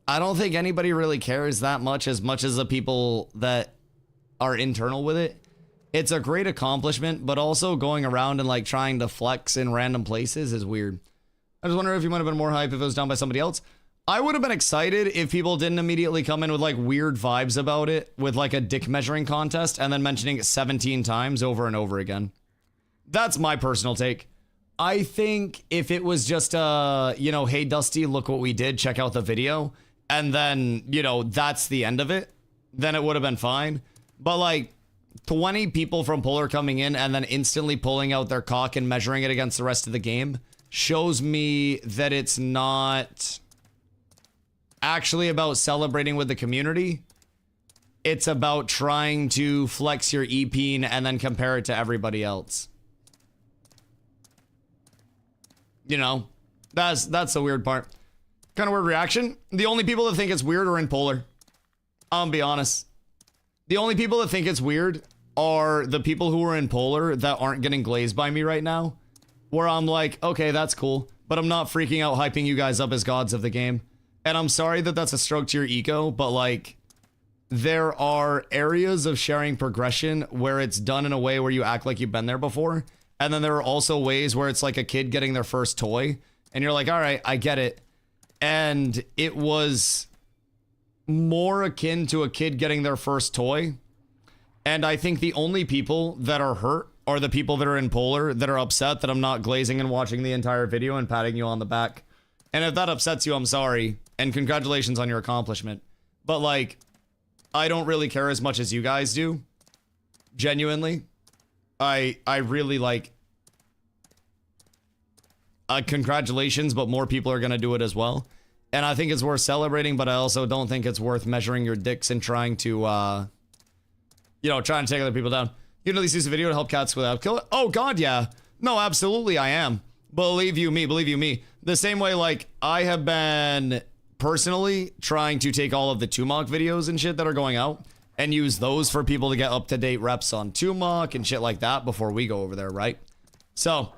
I don't think anybody really cares that much as the people that are internal with it. It's a great accomplishment, but also going around and like trying to flex in random places is weird. I just wonder if you might have been more hype if it was done by somebody else. I would have been excited if people didn't immediately come in with like weird vibes about it with like a dick measuring contest and then mentioning it 17 times over and over again. That's my personal take. I think if it was just you know, hey Dusty, look what we did, check out the video, and then, you know, that's the end of it, then it would have been fine. But like 20 people from Polar coming in and then instantly pulling out their cock and measuring it against the rest of the game shows me that it's not actually about celebrating with the community. It's about trying to flex your EP and then compare it to everybody else. You know, that's the weird part. Kind of weird reaction. The only people that think it's weird are in Polar. I'll be honest. The only people that think it's weird are the people who are in Polar that aren't getting glazed by me right now. Where I'm like, okay, that's cool, but I'm not freaking out hyping you guys up as gods of the game. And I'm sorry that that's a stroke to your ego, but like, there are areas of sharing progression where it's done in a way where you act like you've been there before. And then there are also ways where it's like a kid getting their first toy and you're like, all right, I get it. And it was more akin to a kid getting their first toy. And I think the only people that are hurt are the people that are in Polar that are upset that I'm not glazing and watching the entire video and patting you on the back. And if that upsets you, I'm sorry. And congratulations on your accomplishment. But like, I don't really care as much as you guys do. Genuinely. I really like, congratulations, but more people are going to do it as well. And I think it's worth celebrating, but I also don't think it's worth measuring your dicks and trying to, trying to take other people down. You can at least use a video to help cats without kill it. Oh, God, yeah. No, absolutely, I am. Believe you me. The same way, like, I have been personally trying to take all of the Tumok videos and shit that are going out and use those for people to get up-to-date reps on Tumok and shit like that before we go over there, right? So,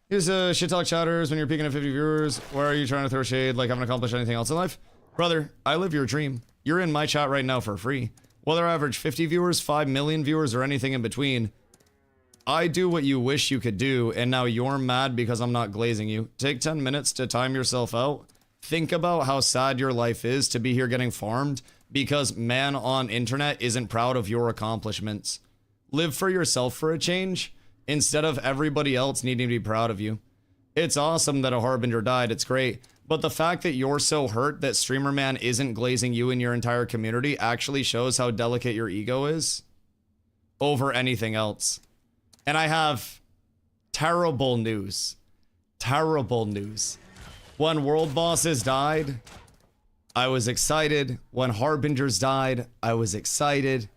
here's shit talk chatters when you're peaking at 50 viewers. Where are you trying to throw shade like haven't accomplished anything else in life? Brother, I live your dream. You're in my chat right now for free. Whether I average 50 viewers, 5 million viewers, or anything in between, I do what you wish you could do, and now you're mad because I'm not glazing you. Take 10 minutes to time yourself out. Think about how sad your life is to be here getting farmed because man on internet isn't proud of your accomplishments. Live for yourself for a change instead of everybody else needing to be proud of you. It's awesome that a Harbinger died, it's great. But the fact that you're so hurt that Streamer Man isn't glazing you and your entire community actually shows how delicate your ego is over anything else. And I have terrible news. Terrible news. When World Bosses died, I was excited. When Harbingers died, I was excited.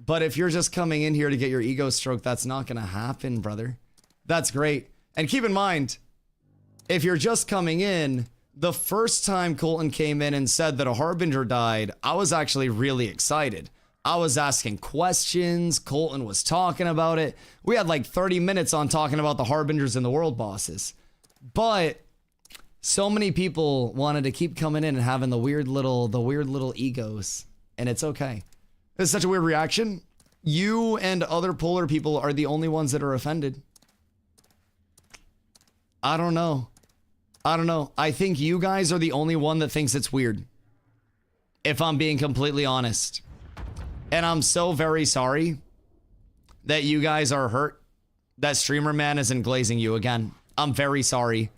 But if you're just coming in here to get your ego stroked, that's not going to happen, brother. That's great. And keep in mind, if you're just coming in, the first time Colton came in and said that a Harbinger died, I was actually really excited. I was asking questions. Colton was talking about it. We had like 30 minutes on talking about the Harbingers and the World Bosses. But so many people wanted to keep coming in and having the weird little egos. And it's okay. It's such a weird reaction. You and other polar people are the only ones that are offended. I don't know. I think you guys are the only one that thinks it's weird. If I'm being completely honest. And I'm so very sorry that you guys are hurt that Streamer Man isn't glazing you again. I'm very sorry.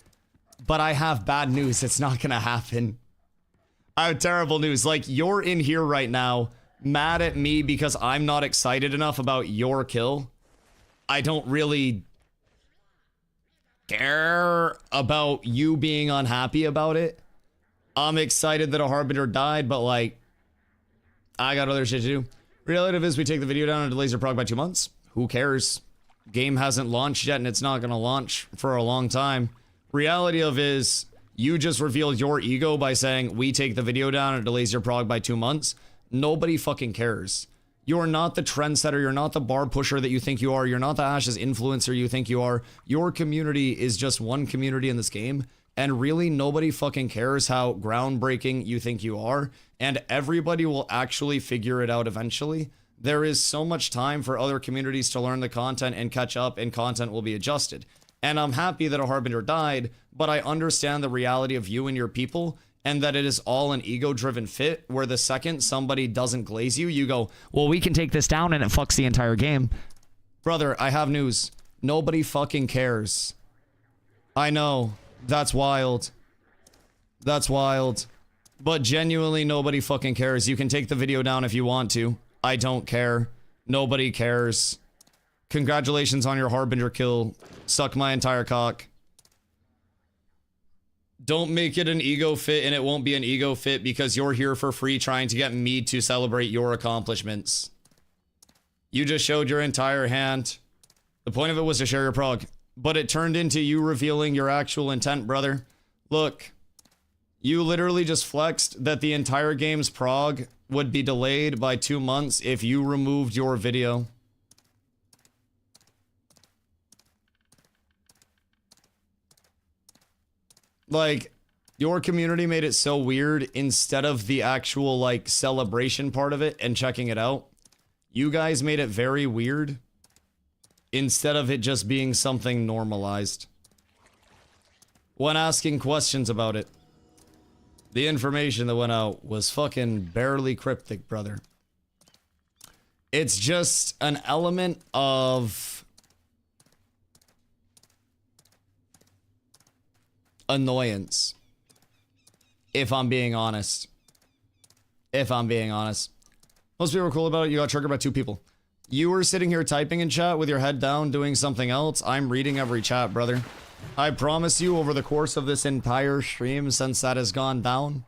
But I have bad news. It's not going to happen. I have terrible news. Like, you're in here right now mad at me because I'm not excited enough about your kill. I don't really care about you being unhappy about it. I'm excited that a Harbinger died, but like, I got other shit to do. Reality is we take the video down and delays your prog by 2 months. Who cares? Game hasn't launched yet and it's not going to launch for a long time. Reality of is you just revealed your ego by saying we take the video down and it delays your prog by 2 months. Nobody fucking cares. You're not the trendsetter. You're not the bar pusher that you think you are. You're not the Ashes influencer you think you are. Your community is just one community in this game. And really, nobody fucking cares how groundbreaking you think you are. And everybody will actually figure it out eventually. There is so much time for other communities to learn the content and catch up, and content will be adjusted. And I'm happy that a Harbinger died, but I understand the reality of you and your people, and that it is all an ego-driven fit, where the second somebody doesn't glaze you, you go, well, we can take this down and it fucks the entire game. Brother, I have news. Nobody fucking cares. I know. That's wild. That's wild. But genuinely, nobody fucking cares. You can take the video down if you want to. I don't care. Nobody cares. Congratulations on your Harbinger kill. Suck my entire cock. Don't make it an ego fit, and it won't be an ego fit because you're here for free trying to get me to celebrate your accomplishments. You just showed your entire hand. The point of it was to share your prog, but it turned into you revealing your actual intent, brother. Look, you literally just flexed that the entire game's prog would be delayed by 2 months if you removed your video. Like, your community made it so weird instead of the actual, like, celebration part of it and checking it out. You guys made it very weird instead of it just being something normalized. When asking questions about it, the information that went out was fucking barely cryptic, brother. It's just an element of annoyance, if I'm being honest. If I'm being honest. Most people were cool about it. You got triggered by 2 people. You were sitting here typing in chat with your head down doing something else. I'm reading every chat, brother. I promise you, over the course of this entire stream since that has gone down,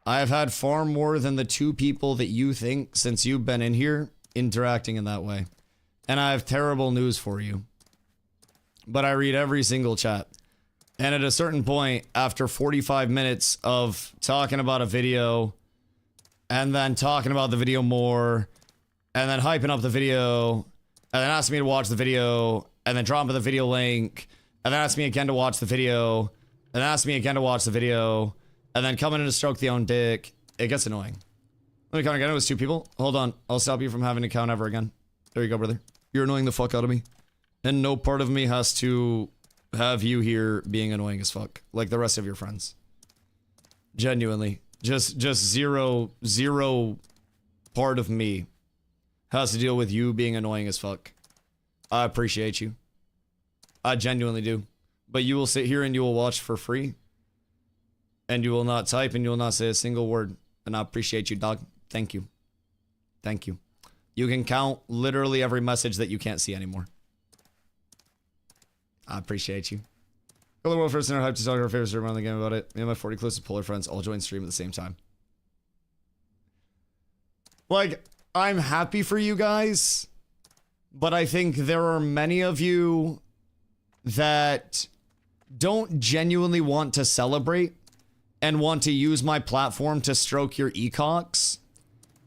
I have had far more than the 2 people that you think since you've been in here interacting in that way. And I have terrible news for you. But I read every single chat. And at a certain point, after 45 minutes of talking about a video, and then talking about the video more, and then hyping up the video, and then asking me to watch the video, and then dropping the video link, and then asking me again to watch the video, and then asking me again to watch the video, and then coming in to stroke the own dick. It gets annoying. Let me count again. It was 2 people. Hold on. I'll stop you from having to count ever again. There you go, brother. You're annoying the fuck out of me. And no part of me has to have you here being annoying as fuck. Like the rest of your friends. Genuinely. Just zero part of me has to deal with you being annoying as fuck. I appreciate you. I genuinely do. But you will sit here and you will watch for free. And you will not type and you will not say a single word. And I appreciate you, dog. Thank you. Thank you. You can count literally every message that you can't see anymore. I appreciate you. Hello, world first center hype to talk to our favorite streamer on the game about it. Me and my 40 closest polar friends all join stream at the same time. Like, I'm happy for you guys, but I think there are many of you that don't genuinely want to celebrate and want to use my platform to stroke your ecocs.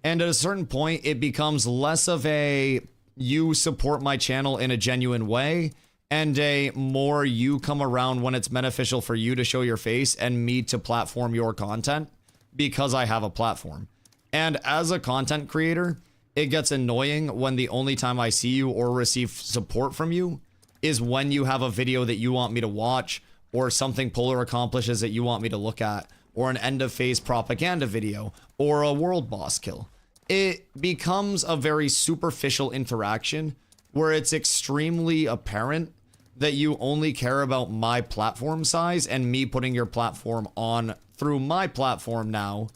And at a certain point, it becomes less of a you support my channel in a genuine way and a more you come around when it's beneficial for you to show your face and me to platform your content because I have a platform. And as a content creator, it gets annoying when the only time I see you or receive support from you is when you have a video that you want me to watch or something Polar accomplishes that you want me to look at, or an end of phase propaganda video, or a world boss kill. It becomes a very superficial interaction where it's extremely apparent that you only care about my platform size and me putting your platform on through my platform now.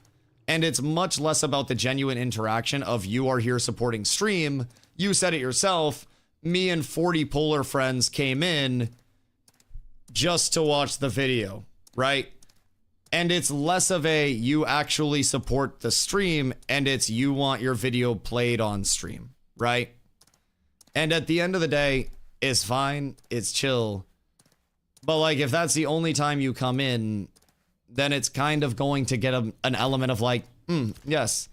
And it's much less about the genuine interaction of you are here supporting stream. You said it yourself. Me and 40 Polar friends came in just to watch the video, right? And it's less of a you actually support the stream and it's you want your video played on stream, right? And at the end of the day, it's fine, it's chill. But like, if that's the only time you come in, then it's kind of going to get an element of like, yes,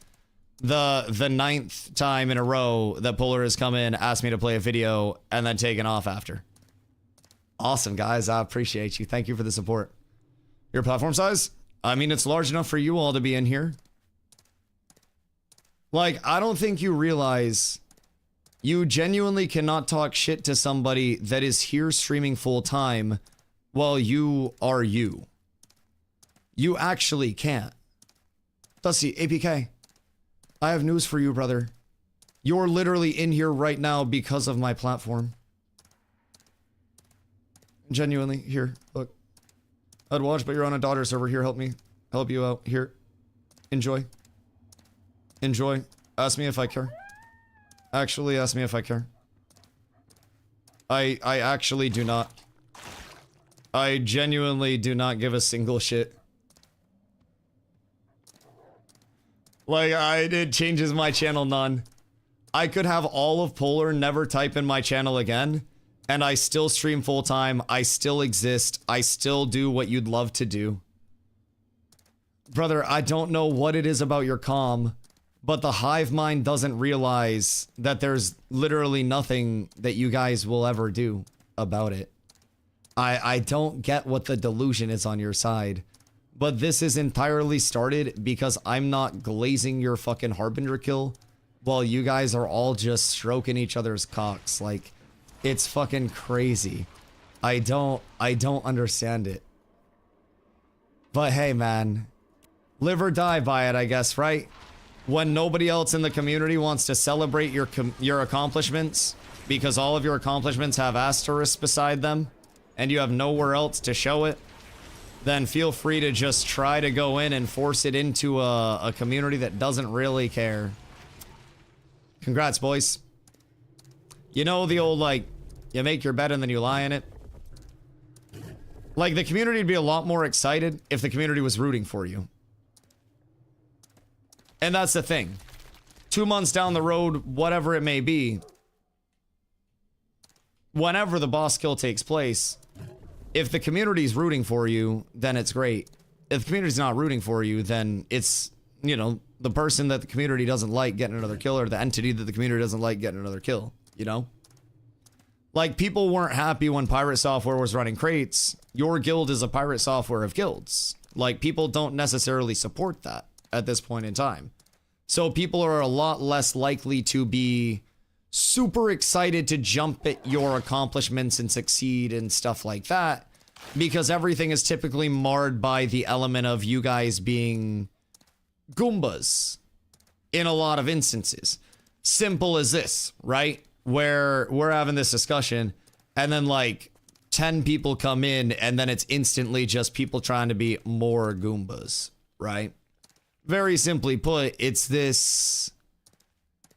the 9th time in a row that Polar has come in, asked me to play a video, and then taken off after. Awesome, guys. I appreciate you. Thank you for the support. Your platform size? I mean, it's large enough for you all to be in here. Like, I don't think you realize you genuinely cannot talk shit to somebody that is here streaming full time while you are you. You actually can't. Dusty, APK, I have news for you, brother. You're literally in here right now because of my platform. Genuinely, here, look. I'd watch, but you're on a daughter server. Here, help me. Help you out. Here. Enjoy. Enjoy. Ask me if I care. Actually, ask me if I care. I actually do not. I genuinely do not give a single shit. Like, it changes my channel none. I could have all of Polar never type in my channel again, and I still stream full time. I still exist. I still do what you'd love to do. Brother, I don't know what it is about your comm, but the hive mind doesn't realize that there's literally nothing that you guys will ever do about it. I don't get what the delusion is on your side. But this is entirely started because I'm not glazing your fucking Harbinger kill while you guys are all just stroking each other's cocks. Like, it's fucking crazy. I don't understand it. But hey, man. Live or die by it, I guess, right? When nobody else in the community wants to celebrate your accomplishments because all of your accomplishments have asterisks beside them and you have nowhere else to show it, then feel free to just try to go in and force it into a community that doesn't really care. Congrats, boys. You know the old, like, you make your bed and then you lie in it? Like, the community would be a lot more excited if the community was rooting for you. And that's the thing. 2 months down the road, whatever it may be, whenever the boss kill takes place, if the community's rooting for you, then it's great. If the community's not rooting for you, then it's, you know, the person that the community doesn't like getting another kill, or the entity that the community doesn't like getting another kill, you know? Like, people weren't happy when Pirate Software was running crates. Your guild is a Pirate Software of guilds. Like, people don't necessarily support that at this point in time. So people are a lot less likely to be super excited to jump at your accomplishments and succeed and stuff like that, because everything is typically marred by the element of you guys being Goombas in a lot of instances. Simple as this, right? Where we're having this discussion and then like 10 people come in and then it's instantly just people trying to be more Goombas, right? Very simply put, it's this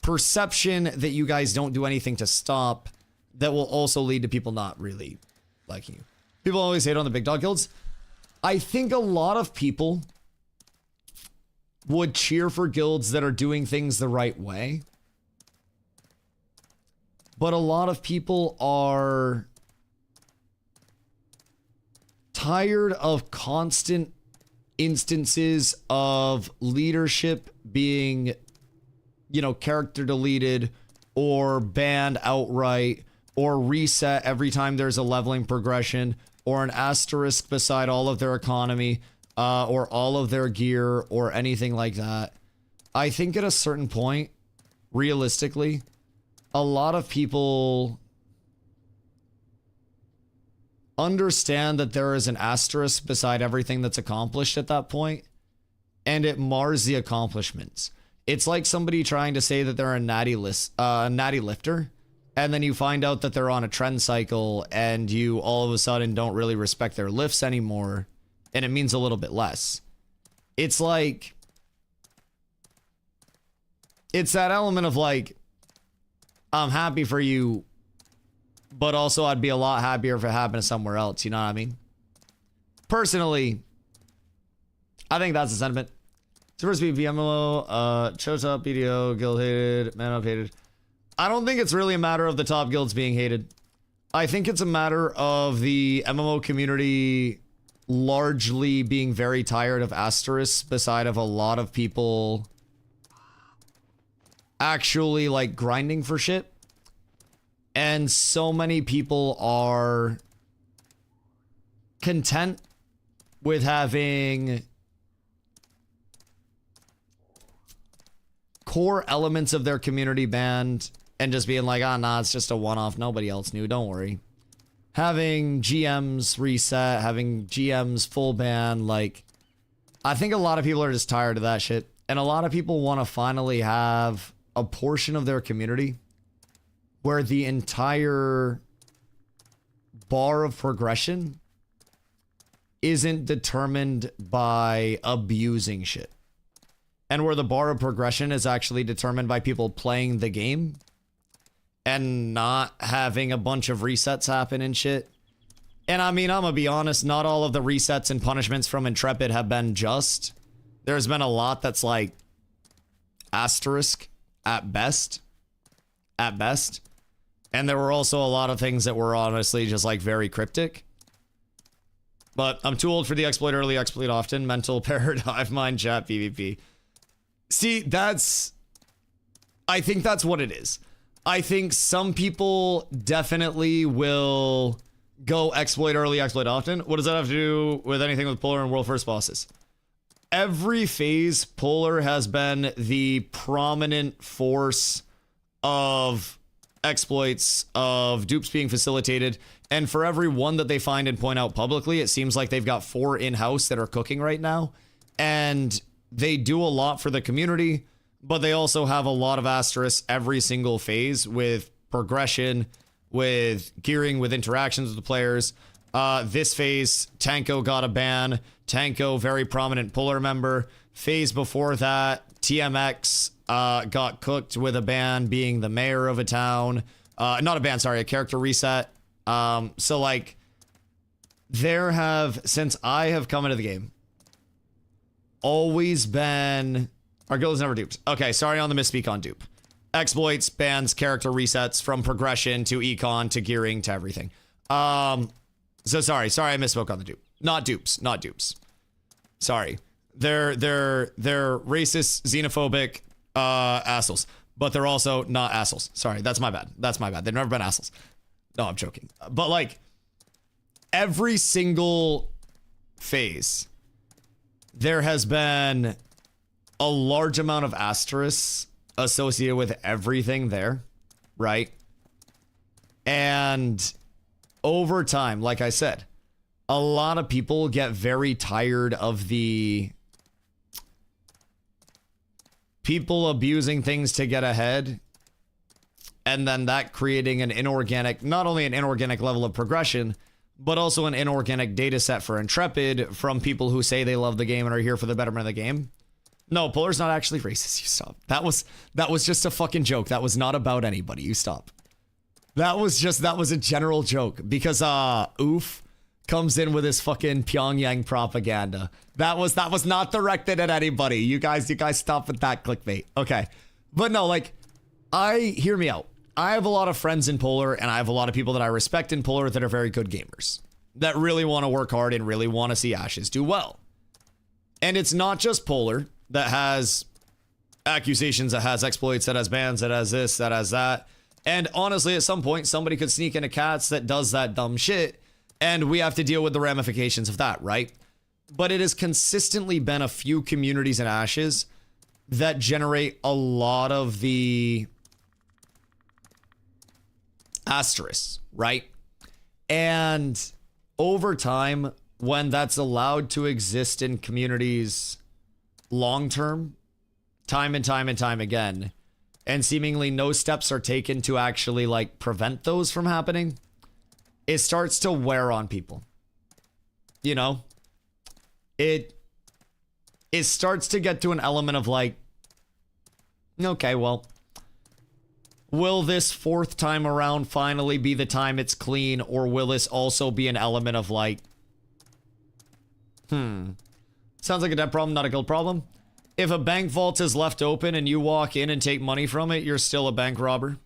perception that you guys don't do anything to stop that will also lead to people not really liking you. People always hate on the big dog guilds. I think a lot of people would cheer for guilds that are doing things the right way. But a lot of people are tired of constant instances of leadership being, you know, character deleted or banned outright or reset every time there's a leveling progression or an asterisk beside all of their economy or all of their gear or anything like that. I think at a certain point, realistically, a lot of people understand that there is an asterisk beside everything that's accomplished at that point, and it mars the accomplishments. It's like somebody trying to say that they're a natty lifter, and then you find out that they're on a trend cycle, and you all of a sudden don't really respect their lifts anymore, and it means a little bit less. It's like, it's that element of like, I'm happy for you, but also I'd be a lot happier if it happened somewhere else, you know what I mean? Personally, I think that's the sentiment. Supposed to be VMLO, Chota, BDO, guild hated, man up hated. I don't think it's really a matter of the top guilds being hated. I think it's a matter of the MMO community largely being very tired of asterisks beside of a lot of people actually like grinding for shit. And so many people are content with having core elements of their community banned and just being like, ah, nah, it's just a one-off. Nobody else knew. Don't worry. Having GMs reset, having GMs full ban. Like, I think a lot of people are just tired of that shit. And a lot of people want to finally have a portion of their community where the entire bar of progression isn't determined by abusing shit. And where the bar of progression is actually determined by people playing the game and not having a bunch of resets happen and shit. And I mean, I'm gonna be honest, not all of the resets and punishments from Intrepid have been just. There's been a lot that's like asterisk at best. At best. And there were also a lot of things that were honestly just like very cryptic. But I'm too old for the exploit early, exploit often. Mental paradigm, mind chat, PvP. See, that's... I think that's what it is. I think some people definitely will go exploit early, exploit often. What does that have to do with anything with Polar and World First bosses? Every phase, Polar has been the prominent force of exploits, of dupes being facilitated, and for every one that they find and point out publicly, it seems like they've got 4 in-house that are cooking right now, and they do a lot for the community, but they also have a lot of asterisks every single phase with progression, with gearing, with interactions with the players. This phase, Tanko got a ban. Tanko, very prominent Polar member. Phase before that, TMX got cooked with a ban being the mayor of a town. Not a ban, sorry, a character reset. So like, there have, since I have come into the game, always been, our guild is never duped. Okay, sorry on the misspeak on dupe. Exploits, bans, character resets from progression to econ to gearing to everything. So sorry I misspoke on the dupe. Not dupes. Sorry. They're racist, xenophobic, assholes. But they're also not assholes. Sorry, that's my bad. They've never been assholes. No, I'm joking. But like, every single phase, there has been a large amount of asterisks associated with everything there, right? And over time, like I said, a lot of people get very tired of the people abusing things to get ahead, and then that creating an inorganic, not only an inorganic level of progression, but also an inorganic data set for Intrepid from people who say they love the game and are here for the betterment of the game. No, Polar's not actually racist. You stop. That was just a fucking joke. That was not about anybody. You stop. That was a general joke because Oof comes in with his fucking Pyongyang propaganda. That was not directed at anybody. You guys stop with that clickbait. Okay. But no, like, hear me out. I have a lot of friends in Polar, and I have a lot of people that I respect in Polar that are very good gamers, that really want to work hard and really want to see Ashes do well. And it's not just Polar that has accusations, that has exploits, that has bans, that has this, that has that. And honestly, at some point, somebody could sneak into Cats that does that dumb shit, and we have to deal with the ramifications of that, right? But it has consistently been a few communities in Ashes that generate a lot of the asterisks, right? And over time, when that's allowed to exist in communities long-term, time and time and time again, and seemingly no steps are taken to actually like prevent those from happening, it starts to wear on people. You know, it starts to get to an element of like, okay, well, will this fourth time around finally be the time it's clean, or will this also be an element of like, sounds like a debt problem, not a guild problem. If a bank vault is left open and you walk in and take money from it, you're still a bank robber.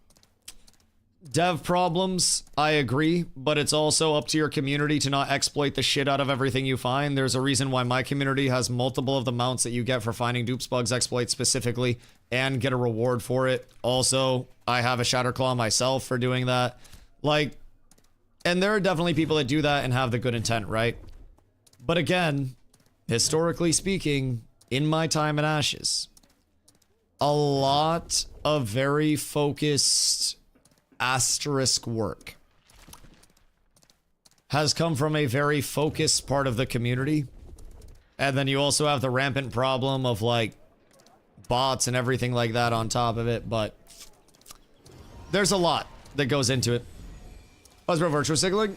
Dev problems, I agree, but it's also up to your community to not exploit the shit out of everything you find. There's a reason why my community has multiple of the mounts that you get for finding dupes, bugs, exploits specifically, and get a reward for it. Also, I have a Shatterclaw myself for doing that. Like, and there are definitely people that do that and have the good intent, right? But again, historically speaking, in my time in Ashes, a lot of very focused asterisk work has come from a very focused part of the community. And then you also have the rampant problem of like bots and everything like that on top of it, but there's a lot that goes into it. Buzzbro virtual signaling.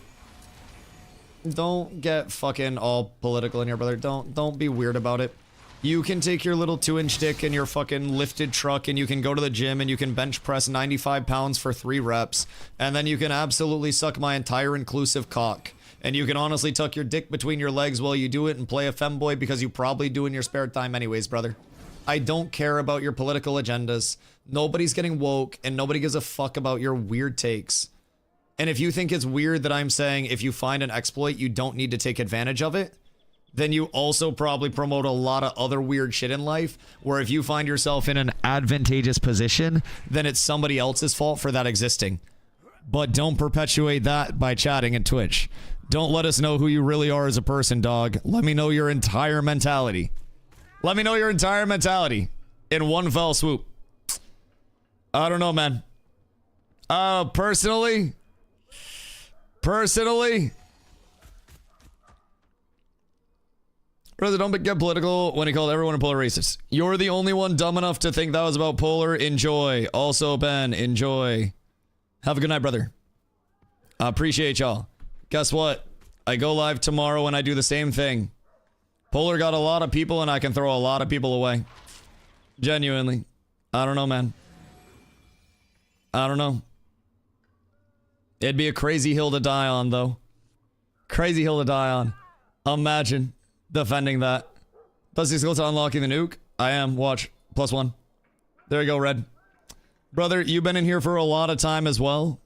Don't get fucking all political in here, brother. Don't be weird about it. You can take your little 2-inch dick and your fucking lifted truck and you can go to the gym and you can bench press 95 pounds for 3 reps. And then you can absolutely suck my entire inclusive cock. And you can honestly tuck your dick between your legs while you do it and play a femboy because you probably do in your spare time anyways, brother. I don't care about your political agendas. Nobody's getting woke and nobody gives a fuck about your weird takes. And if you think it's weird that I'm saying if you find an exploit, you don't need to take advantage of it, then you also probably promote a lot of other weird shit in life, where if you find yourself in an advantageous position, then it's somebody else's fault for that existing. But don't perpetuate that by chatting in Twitch. Don't let us know who you really are as a person, dog. Let me know your entire mentality. Let me know your entire mentality in one fell swoop. I don't know, man. Personally, Brother, don't get political when he called everyone a Polar racist. You're the only one dumb enough to think that was about Polar. Enjoy. Also, Ben, enjoy. Have a good night, brother. I appreciate y'all. Guess what? I go live tomorrow and I do the same thing. Polar got a lot of people and I can throw a lot of people away. Genuinely. I don't know, man. I don't know. It'd be a crazy hill to die on, though. Crazy hill to die on. Imagine defending that. Dusty Skull to unlocking the nuke. I am. Watch. +1. There you go, Red. Brother, you've been in here for a lot of time as well.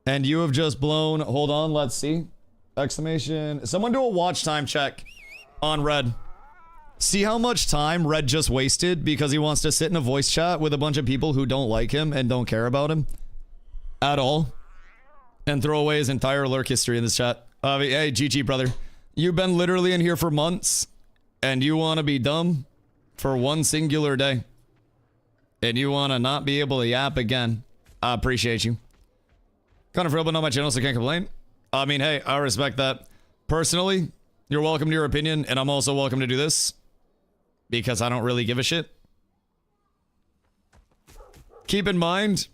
And you have just blown... Hold on, let's see. Exclamation. Someone do a watch time check on Red. See how much time Red just wasted because he wants to sit in a voice chat with a bunch of people who don't like him and don't care about him at all. And throw away his entire lurk history in this chat. Hey, GG, brother. You've been literally in here for months. And you want to be dumb for one singular day. And you want to not be able to yap again. I appreciate you. Kind of real, but not my channel, so can't complain. I mean, hey, I respect that. Personally, you're welcome to your opinion, and I'm also welcome to do this. Because I don't really give a shit. Keep in mind,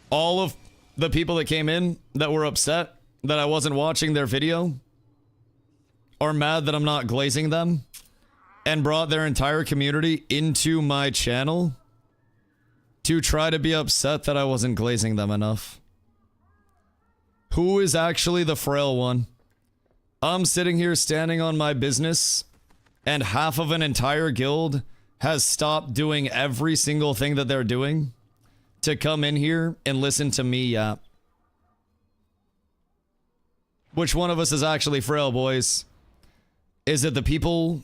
all of the people that came in that were upset that I wasn't watching their video are mad that I'm not glazing them and brought their entire community into my channel to try to be upset that I wasn't glazing them enough. Who is actually the frail one? I'm sitting here standing on my business and half of an entire guild has stopped doing every single thing that they're doing to come in here and listen to me yap. Which one of us is actually frail, boys? Is it the people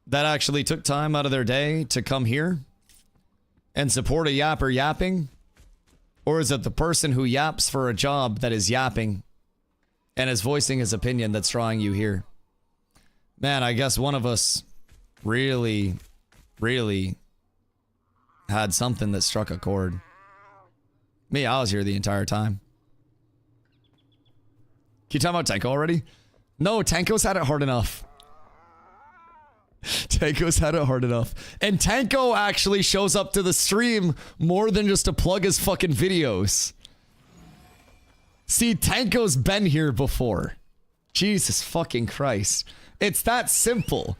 that actually took time out of their day to come here and support a yapper yapping? Or is it the person who yaps for a job that is yapping and is voicing his opinion that's drawing you here? Man, I guess one of us really, really had something that struck a chord. Me, I was here the entire time. Can you talk about Tanko already? No, Tanko's had it hard enough. Tanko's had it hard enough. And Tanko actually shows up to the stream more than just to plug his fucking videos. See, Tanko's been here before. Jesus fucking Christ. It's that simple.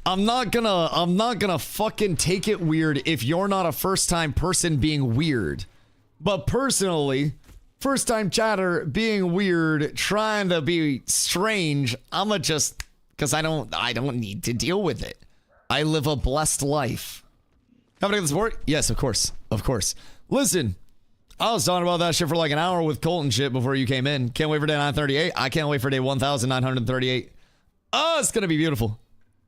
I'm not gonna fucking take it weird if you're not a first-time person being weird. But personally, first-time chatter being weird, trying to be strange, I'ma just... Because I don't need to deal with it. I live a blessed life. Have a good support? Yes, of course. Of course. Listen, I was talking about that shit for like an hour with Colt and shit before you came in. Can't wait for day 938. I can't wait for day 1938. Oh, it's going to be beautiful.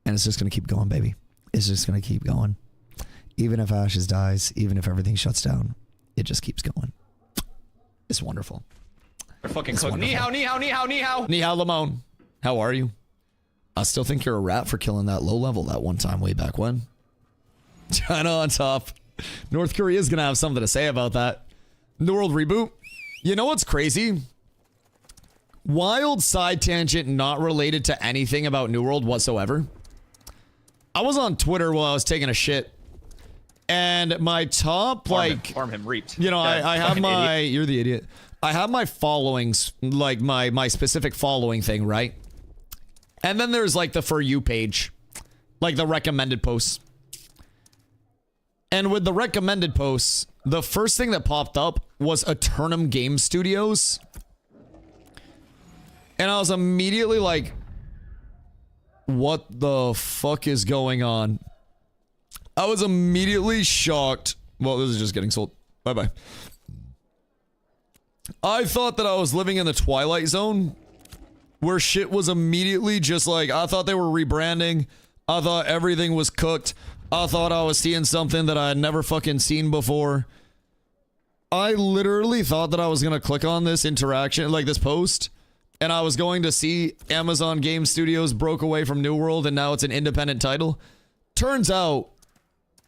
And it's just going to keep going, baby. It's just going to keep going. Even if Ashes dies, even if everything shuts down, it just keeps going. It's wonderful. We're fucking cooked. Ni hao, ni hao, ni hao, ni hao. Ni hao, Lamone. How are you? I still think you're a rat for killing that low level that one time way back when. China on top. North Korea is going to have something to say about that. New World reboot. You know what's crazy? Wild side tangent not related to anything about New World whatsoever. I was on Twitter while I was taking a shit. And my top, farm him reaped. You know, I have my... Idiot. You're the idiot. I have my followings, like my specific following thing, right? And then there's like the For You page. Like the recommended posts. And with the recommended posts, the first thing that popped up was Eternum Game Studios. And I was immediately like, what the fuck is going on? I was immediately shocked. Well, this is just getting sold. Bye-bye. I thought that I was living in the Twilight Zone, where shit was immediately just like, I thought they were rebranding. I thought everything was cooked. I thought I was seeing something that I had never fucking seen before. I literally thought that I was going to click on this interaction, like this post, and I was going to see Amazon Game Studios broke away from New World and now it's an independent title. Turns out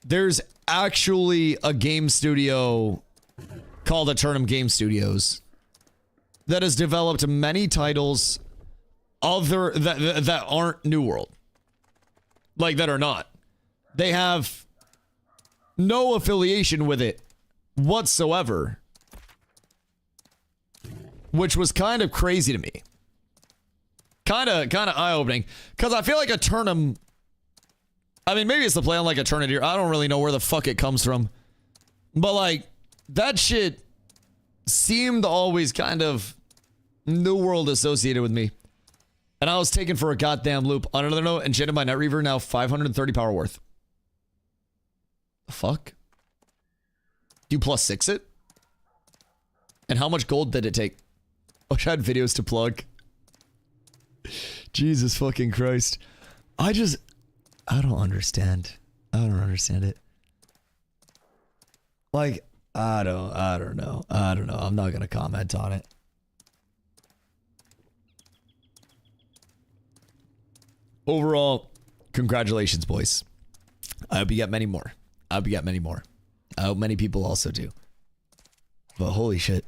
there's actually a game studio called Eternum Game Studios that has developed many titles other that aren't New World. Like, that are not. They have no affiliation with it whatsoever. Which was kind of crazy to me. Kind of eye-opening. Because I feel like Eternum... I mean, maybe it's the play on like Eternity. I don't really know where the fuck it comes from. But like, that shit seemed always kind of New World associated with me. And I was taken for a goddamn loop. On another note, enchanted by Night Reaver, now 530 power worth. The fuck? Do you +6 it? And how much gold did it take? I wish I had videos to plug. Jesus fucking Christ. I don't understand. I don't understand it. Like, I don't know. I'm not gonna comment on it. Overall, congratulations, boys. I hope you get many more. I hope you get many more. I hope many people also do. But holy shit.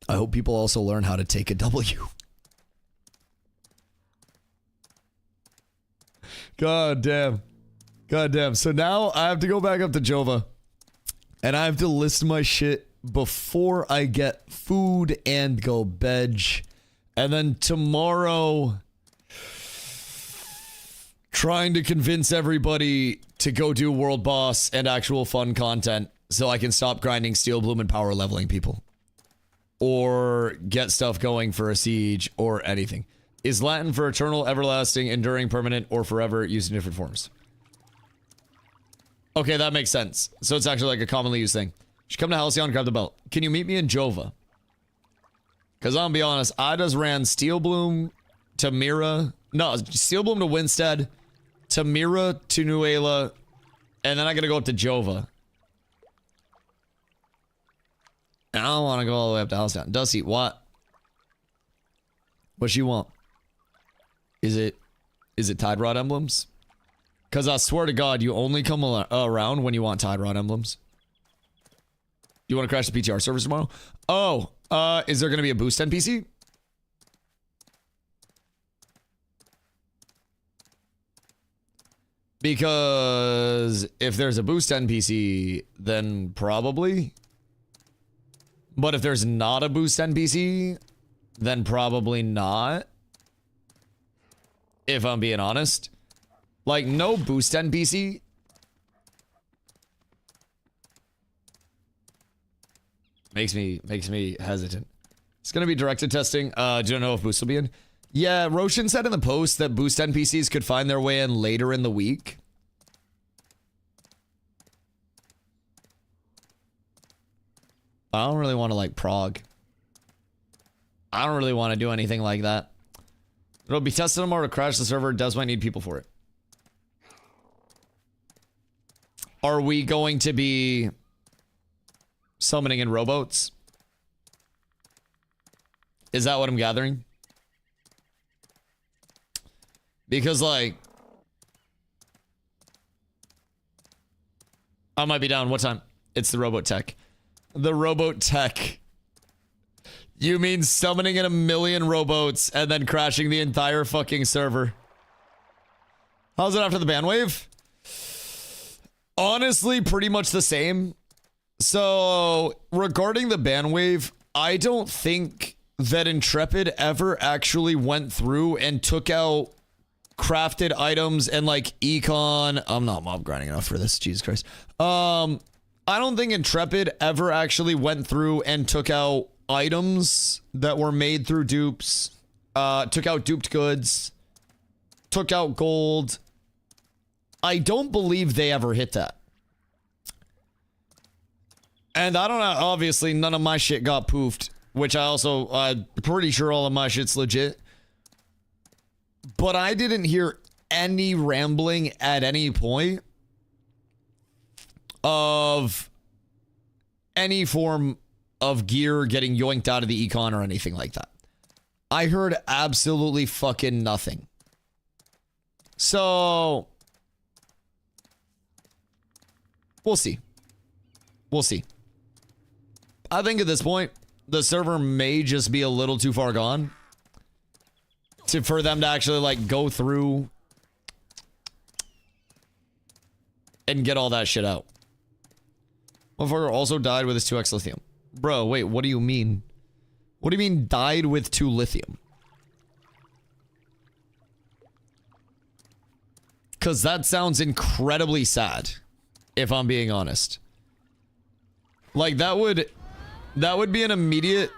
I hope people also learn how to take a W. God damn. God damn. So now I have to go back up to Jova. And I have to list my shit before I get food and go bed. And then tomorrow, trying to convince everybody to go do world boss and actual fun content so I can stop grinding steel bloom and power leveling people. Or get stuff going for a siege or anything. Is Latin for eternal, everlasting, enduring, permanent, or forever used in different forms? Okay, that makes sense. So it's actually like a commonly used thing. Should come to Halcyon, grab the belt. Can you meet me in Jova? Because I'm gonna be honest, I just ran Steel Bloom to Mira. No, Steel Bloom to Winstead, to Mira, to Nuela, and then I gotta go up to Jova. And I don't want to go all the way up to Halcyon. Dusty, what? What you want? Is it Tide Rod emblems? Because I swear to God, you only come around when you want Tide Rod emblems. You want to crash the PTR servers tomorrow? Oh, is there going to be a boost NPC? Because if there's a boost NPC, then probably. But if there's not a boost NPC, then probably not. If I'm being honest. Like, no boost NPC. Makes me hesitant. It's gonna be directed testing. Don't know if boost will be in. Yeah, Roshan said in the post that boost NPCs could find their way in later in the week. I don't really want to like prog. I don't really want to do anything like that. It'll be tested tomorrow to crash the server. Does might need people for it. Are we going to be summoning in rowboats? Is that what I'm gathering? Because like, I might be down. What time? It's the rowboat tech. The rowboat tech. You mean summoning in 1,000,000 rowboats and then crashing the entire fucking server? How's it after the ban wave? Honestly, pretty much the same. So, regarding the ban wave, I don't think that Intrepid ever actually went through and took out crafted items and like Econ. I'm not mob grinding enough for this, Jesus Christ. I don't think Intrepid ever actually went through and took out items that were made through dupes, took out duped goods, took out gold. I don't believe they ever hit that. And I don't know, obviously none of my shit got poofed, which I'm pretty sure all of my shit's legit. But I didn't hear any rambling at any point of any form of gear getting yoinked out of the Econ or anything like that. I heard absolutely fucking nothing. So, we'll see. We'll see. I think at this point, the server may just be a little too far gone for them to actually like go through and get all that shit out. Motherfucker also died with his 2x lithium. Bro, wait, what do you mean? What do you mean died with 2 lithium? Because that sounds incredibly sad, if I'm being honest. Like, that would be an immediate,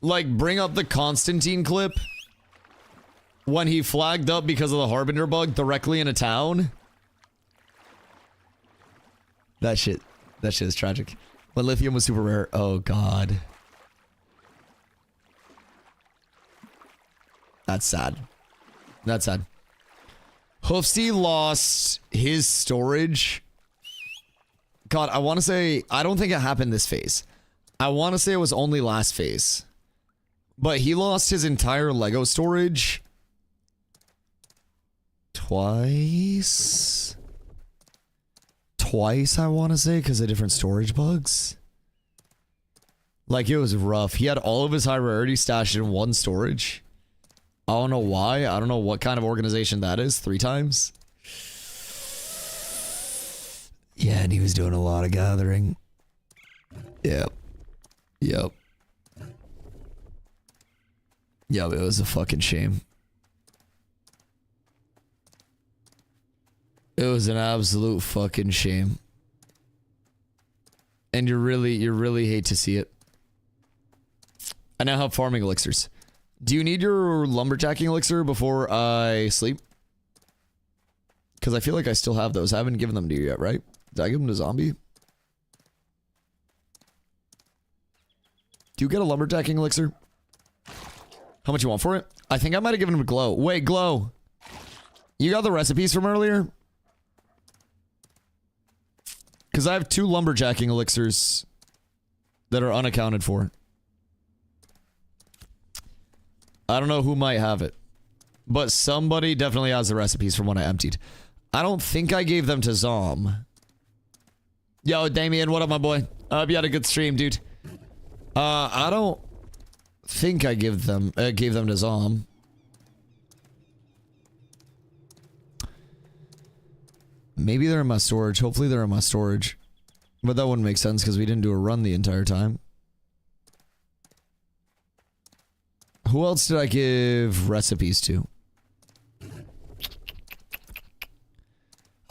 like, bring up the Constantine clip when he flagged up because of the Harbinger bug directly in a town. That shit is tragic. When lithium was super rare. Oh god. That's sad. That's sad. Hoofsy lost his storage. God, I want to say, I don't think it happened this phase. I want to say it was only last phase. But he lost his entire Lego storage twice. Twice, I want to say, because of different storage bugs. Like, it was rough. He had all of his high rarity stashed in one storage. I don't know why. I don't know what kind of organization that is. 3 times. Yeah, and he was doing a lot of gathering. Yep. Yep. Yep, it was a fucking shame. It was an absolute fucking shame. And you really hate to see it. I now have farming elixirs. Do you need your lumberjacking elixir before I sleep? Because I feel like I still have those. I haven't given them to you yet, right? Did I give them to Zombie? Do you get a lumberjacking elixir? How much you want for it? I think I might have given him to Glow. Wait, Glow. You got the recipes from earlier? Because I have 2 lumberjacking elixirs that are unaccounted for. I don't know who might have it. But somebody definitely has the recipes from when I emptied. I don't think I gave them to Zom. Yo, Damien, what up, my boy? I hope you had a good stream, dude. I don't think I gave them to Zom. Maybe they're in my storage. Hopefully they're in my storage. But that wouldn't make sense because we didn't do a run the entire time. Who else did I give recipes to?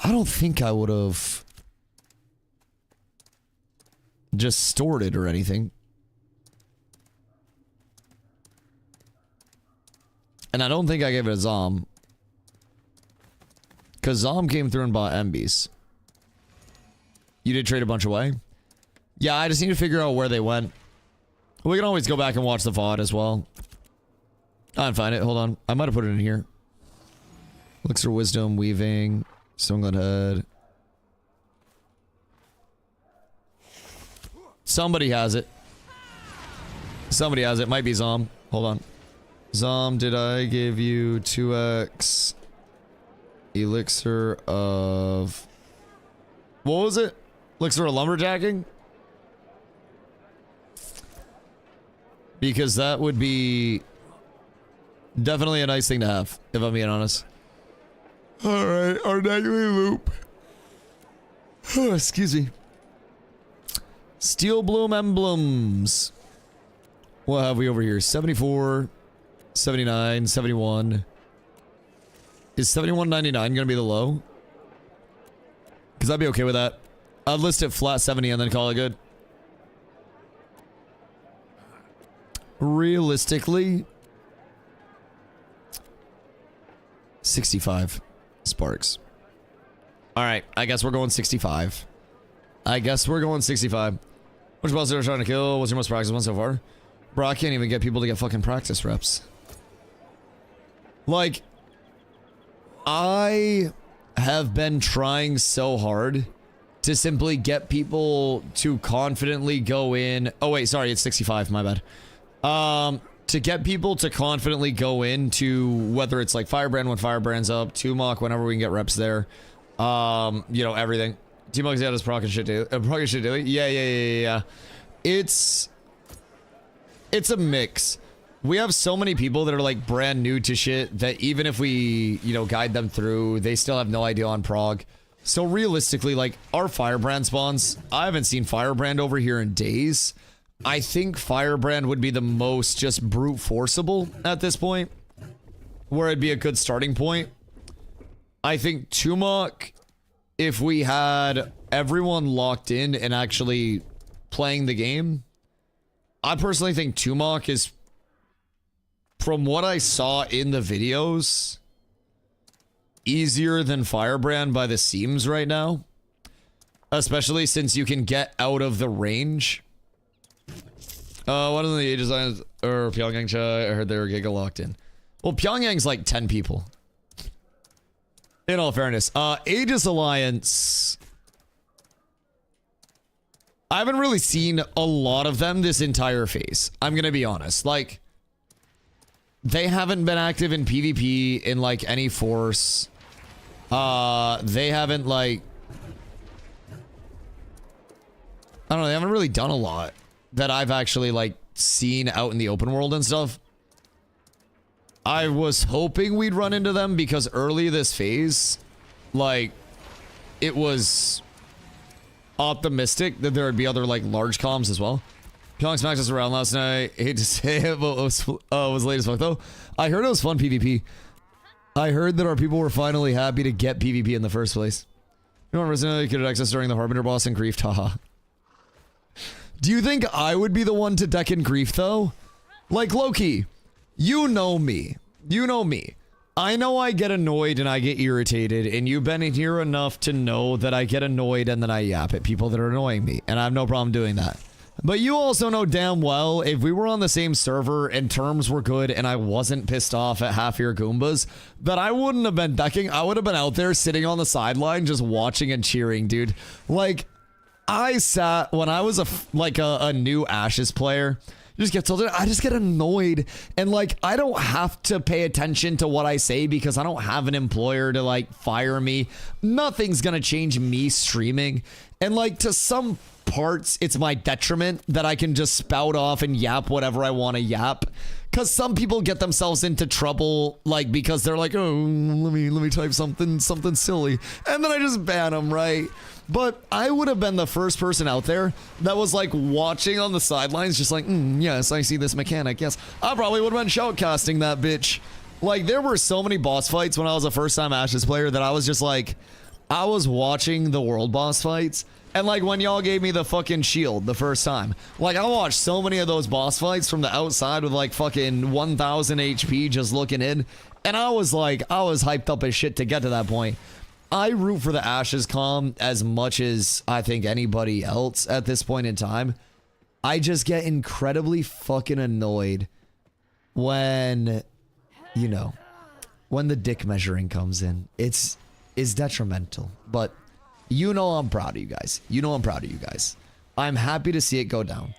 I don't think I would have just stored it or anything. And I don't think I gave it to Zom. Because Zom came through and bought MBs. You did trade a bunch away? Yeah, I just need to figure out where they went. We can always go back and watch the VOD as well. I can find it. Hold on. I might have put it in here. Elixir Wisdom, Weaving, Stoneglen Head. Somebody has it. Somebody has it. Might be Zom. Hold on. Zom, did I give you 2x elixir of... What was it? Elixir of lumberjacking? Because that would be definitely a nice thing to have, if I'm being honest. Alright, our nightly loop. Oh, excuse me. Steel Bloom Emblems. What have we over here? 74, 79, 71. Is 71.99 gonna be the low? Because I'd be okay with that. I'd list it flat 70 and then call it good. Realistically, 65 sparks. Alright, I guess we're going 65. I guess we're going 65. Which boss are you trying to kill? What's your most practice one so far? Bro, I can't even get people to get fucking practice reps. Like, I have been trying so hard to simply get people to confidently go in. Oh wait, sorry, it's 65, my bad. To get people to confidently go into whether it's like Firebrand when Firebrand's up, Tumok whenever we can get reps there. You know, everything. Tumok's out his proc and shit daily. Proc and shit daily? Yeah. It's a mix. We have so many people that are like brand new to shit that even if we, you know, guide them through, they still have no idea on prog. So realistically, like our Firebrand spawns, I haven't seen Firebrand over here in days. I think Firebrand would be the most just brute forceable at this point, where it'd be a good starting point. I think Tumok, if we had everyone locked in and actually playing the game, I personally think Tumok is from what I saw in the videos, easier than Firebrand by the seams right now. Especially since you can get out of the range. One of the designs or Pyongyang, I heard they were Giga locked in. Well, Pyongyang's like 10 people. In all fairness, Aegis Alliance. I haven't really seen a lot of them this entire phase. I'm gonna be honest. Like, they haven't been active in PvP in like any force. They haven't like, I don't know, they haven't really done a lot that I've actually like seen out in the open world and stuff. I was hoping we'd run into them because early this phase, like, it was optimistic that there would be other like large comms as well. Pyong smacked us around last night. Hate to say it, but it was late as fuck though. I heard it was fun PvP. I heard that our people were finally happy to get PvP in the first place. You know, originally could access during the Harbinger boss and Grief, haha. Do you think I would be the one to deck in Grief though? Like Loki, you know me. You know me. I know I get annoyed and I get irritated, and you've been in here enough to know that I get annoyed and then I yap at people that are annoying me, and I have no problem doing that. But you also know damn well, if we were on the same server and terms were good and I wasn't pissed off at half your Goombas, that I wouldn't have been decking. I would have been out there sitting on the sideline just watching and cheering, dude. Like, I sat when I was a new Ashes player. Just get tilted. I just get annoyed, and like I don't have to pay attention to what I say because I don't have an employer to like fire me. Nothing's gonna change me streaming, and like to some parts it's my detriment that I can just spout off and yap whatever I want to yap. Because some people get themselves into trouble, like, because they're like, oh, let me type something silly, and then I just ban them, right? But I would have been the first person out there that was like watching on the sidelines, just like, yes, I see this mechanic. Yes, I probably would have been shoutcasting that bitch. Like, there were so many boss fights when I was a first-time Ashes player that I was just like, I was watching the world boss fights. And like when y'all gave me the fucking shield the first time, like I watched so many of those boss fights from the outside with like fucking 1000 HP just looking in. And I was like, I was hyped up as shit to get to that point. I root for the Ashes comm as much as I think anybody else at this point in time. I just get incredibly fucking annoyed when, you know, when the dick measuring comes in. It's detrimental, but you know I'm proud of you guys. You know I'm proud of you guys. I'm happy to see it go down.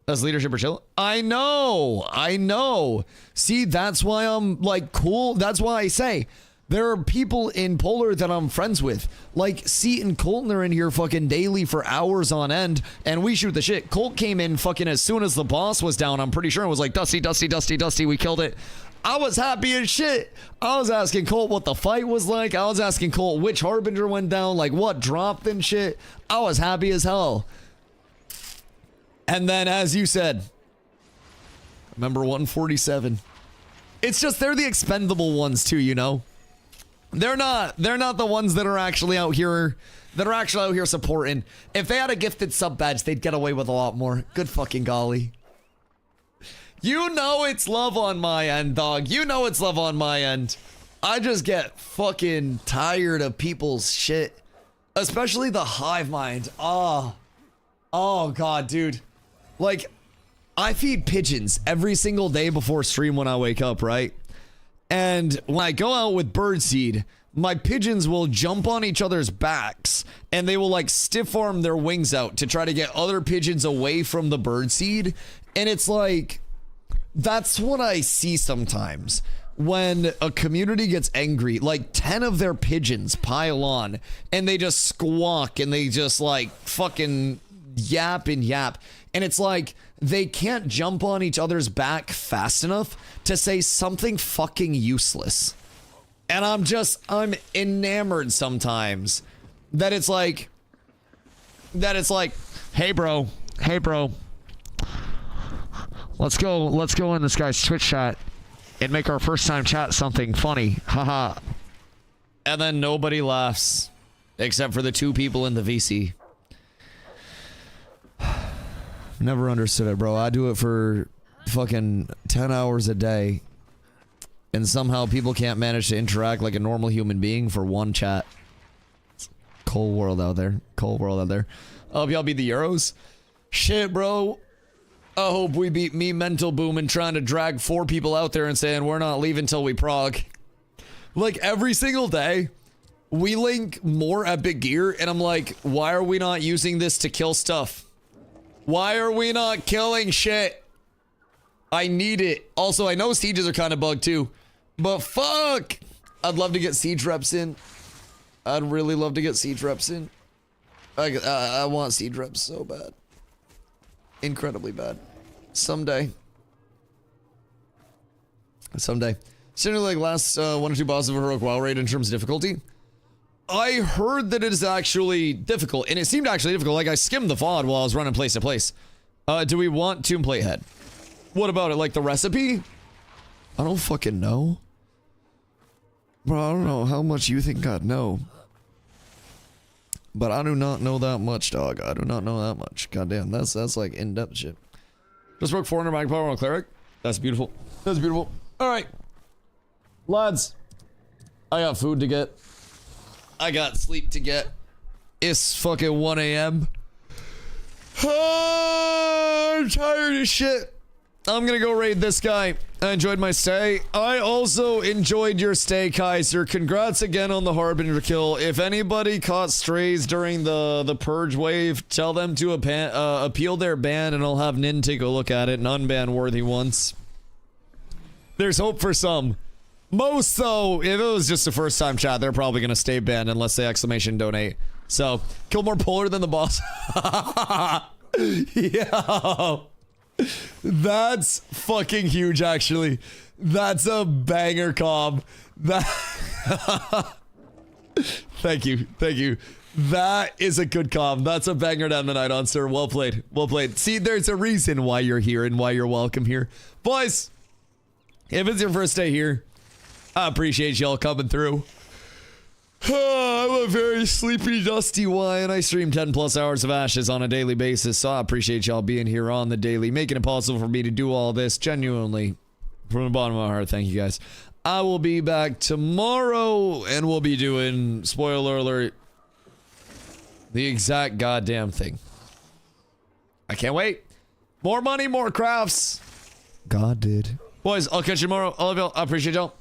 Does leadership or chill? I know. See, that's why I'm like cool. That's why I say there are people in Polar that I'm friends with. Like Seat and Colton are in here fucking daily for hours on end, and we shoot the shit. Colt came in fucking as soon as the boss was down. I'm pretty sure it was like Dusty, we killed it. I was happy as shit. I was asking Colt what the fight was like. I was asking Colt which Harbinger went down, like what dropped and shit. I was happy as hell. And then, as you said, remember 147. It's just they're the expendable ones too, you know. They're not the ones that are actually out here supporting. If they had a gifted sub badge, they'd get away with a lot more. Good fucking golly. You know it's love on my end, dog. You know it's love on my end. I just get fucking tired of people's shit. Especially the hive mind. Oh god, dude. Like, I feed pigeons every single day before stream when I wake up, right? And when I go out with birdseed, my pigeons will jump on each other's backs and they will like stiff arm their wings out to try to get other pigeons away from the birdseed. And it's like, that's what I see sometimes when a community gets angry. Like 10 of their pigeons pile on and they just squawk and they just like fucking yap and yap. And it's like they can't jump on each other's back fast enough to say something fucking useless. And I'm enamored sometimes that it's like, hey bro, let's go in this guy's Twitch chat and make our first time chat something funny. Haha. And then nobody laughs except for the 2 people in the VC. Never understood it, bro. I do it for fucking 10 hours a day and somehow people can't manage to interact like a normal human being for one chat. It's cold world out there. Cold world out there. I hope y'all beat the Euros. Shit, bro. I hope we beat me mental boom and trying to drag 4 people out there and saying we're not leaving till we prog. Like every single day, we link more epic gear and I'm like, why are we not using this to kill stuff? Why are we not killing shit? I need it. Also, I know sieges are kind of bugged too, but fuck. I'd love to get siege reps in. I'd really love to get siege reps in. I want siege reps so bad. Incredibly bad. Someday. Someday. Similarly, like last 1 or 2 bosses of a heroic WoW raid in terms of difficulty. I heard that it is actually difficult, and it seemed actually difficult. Like I skimmed the VOD while I was running place to place. Do we want Tomb Plate Head? What about it? Like the recipe? I don't fucking know. Bro, I don't know how much you think I'd know. But I do not know that much, dog. I do not know that much. Goddamn, that's like in-depth shit. Just broke 400 mag power on a cleric. That's beautiful. That's beautiful. All right, lads. I got food to get. I got sleep to get. It's fucking 1 a.m. I'm tired as shit. I'm gonna go raid this guy. I enjoyed my stay. I also enjoyed your stay, Kaiser. Congrats again on the Harbinger kill. If anybody caught strays during the purge wave, tell them to appeal their ban and I'll have Nin take a look at it and unban worthy ones. There's hope for some. Most though, if it was just a first time chat, they're probably gonna stay banned unless they exclamation donate. So, kill more polar than the boss. Yeah. That's fucking huge, actually. That's a banger comm. That thank you, thank you. That is a good comm. That's a banger down the night on, sir. Well played, well played. See, there's a reason why you're here and why you're welcome here, boys. If it's your first day here, I appreciate y'all coming through. I'm a very sleepy DustyWhy and I stream 10+ hours of Ashes on a daily basis, so I appreciate y'all being here on the daily, making it possible for me to do all this genuinely from the bottom of my heart. Thank you guys. I will be back tomorrow and we'll be doing, spoiler alert, the exact goddamn thing. I can't wait. More money, more crafts. God did. Boys, I'll catch you tomorrow. I love y'all. I appreciate y'all.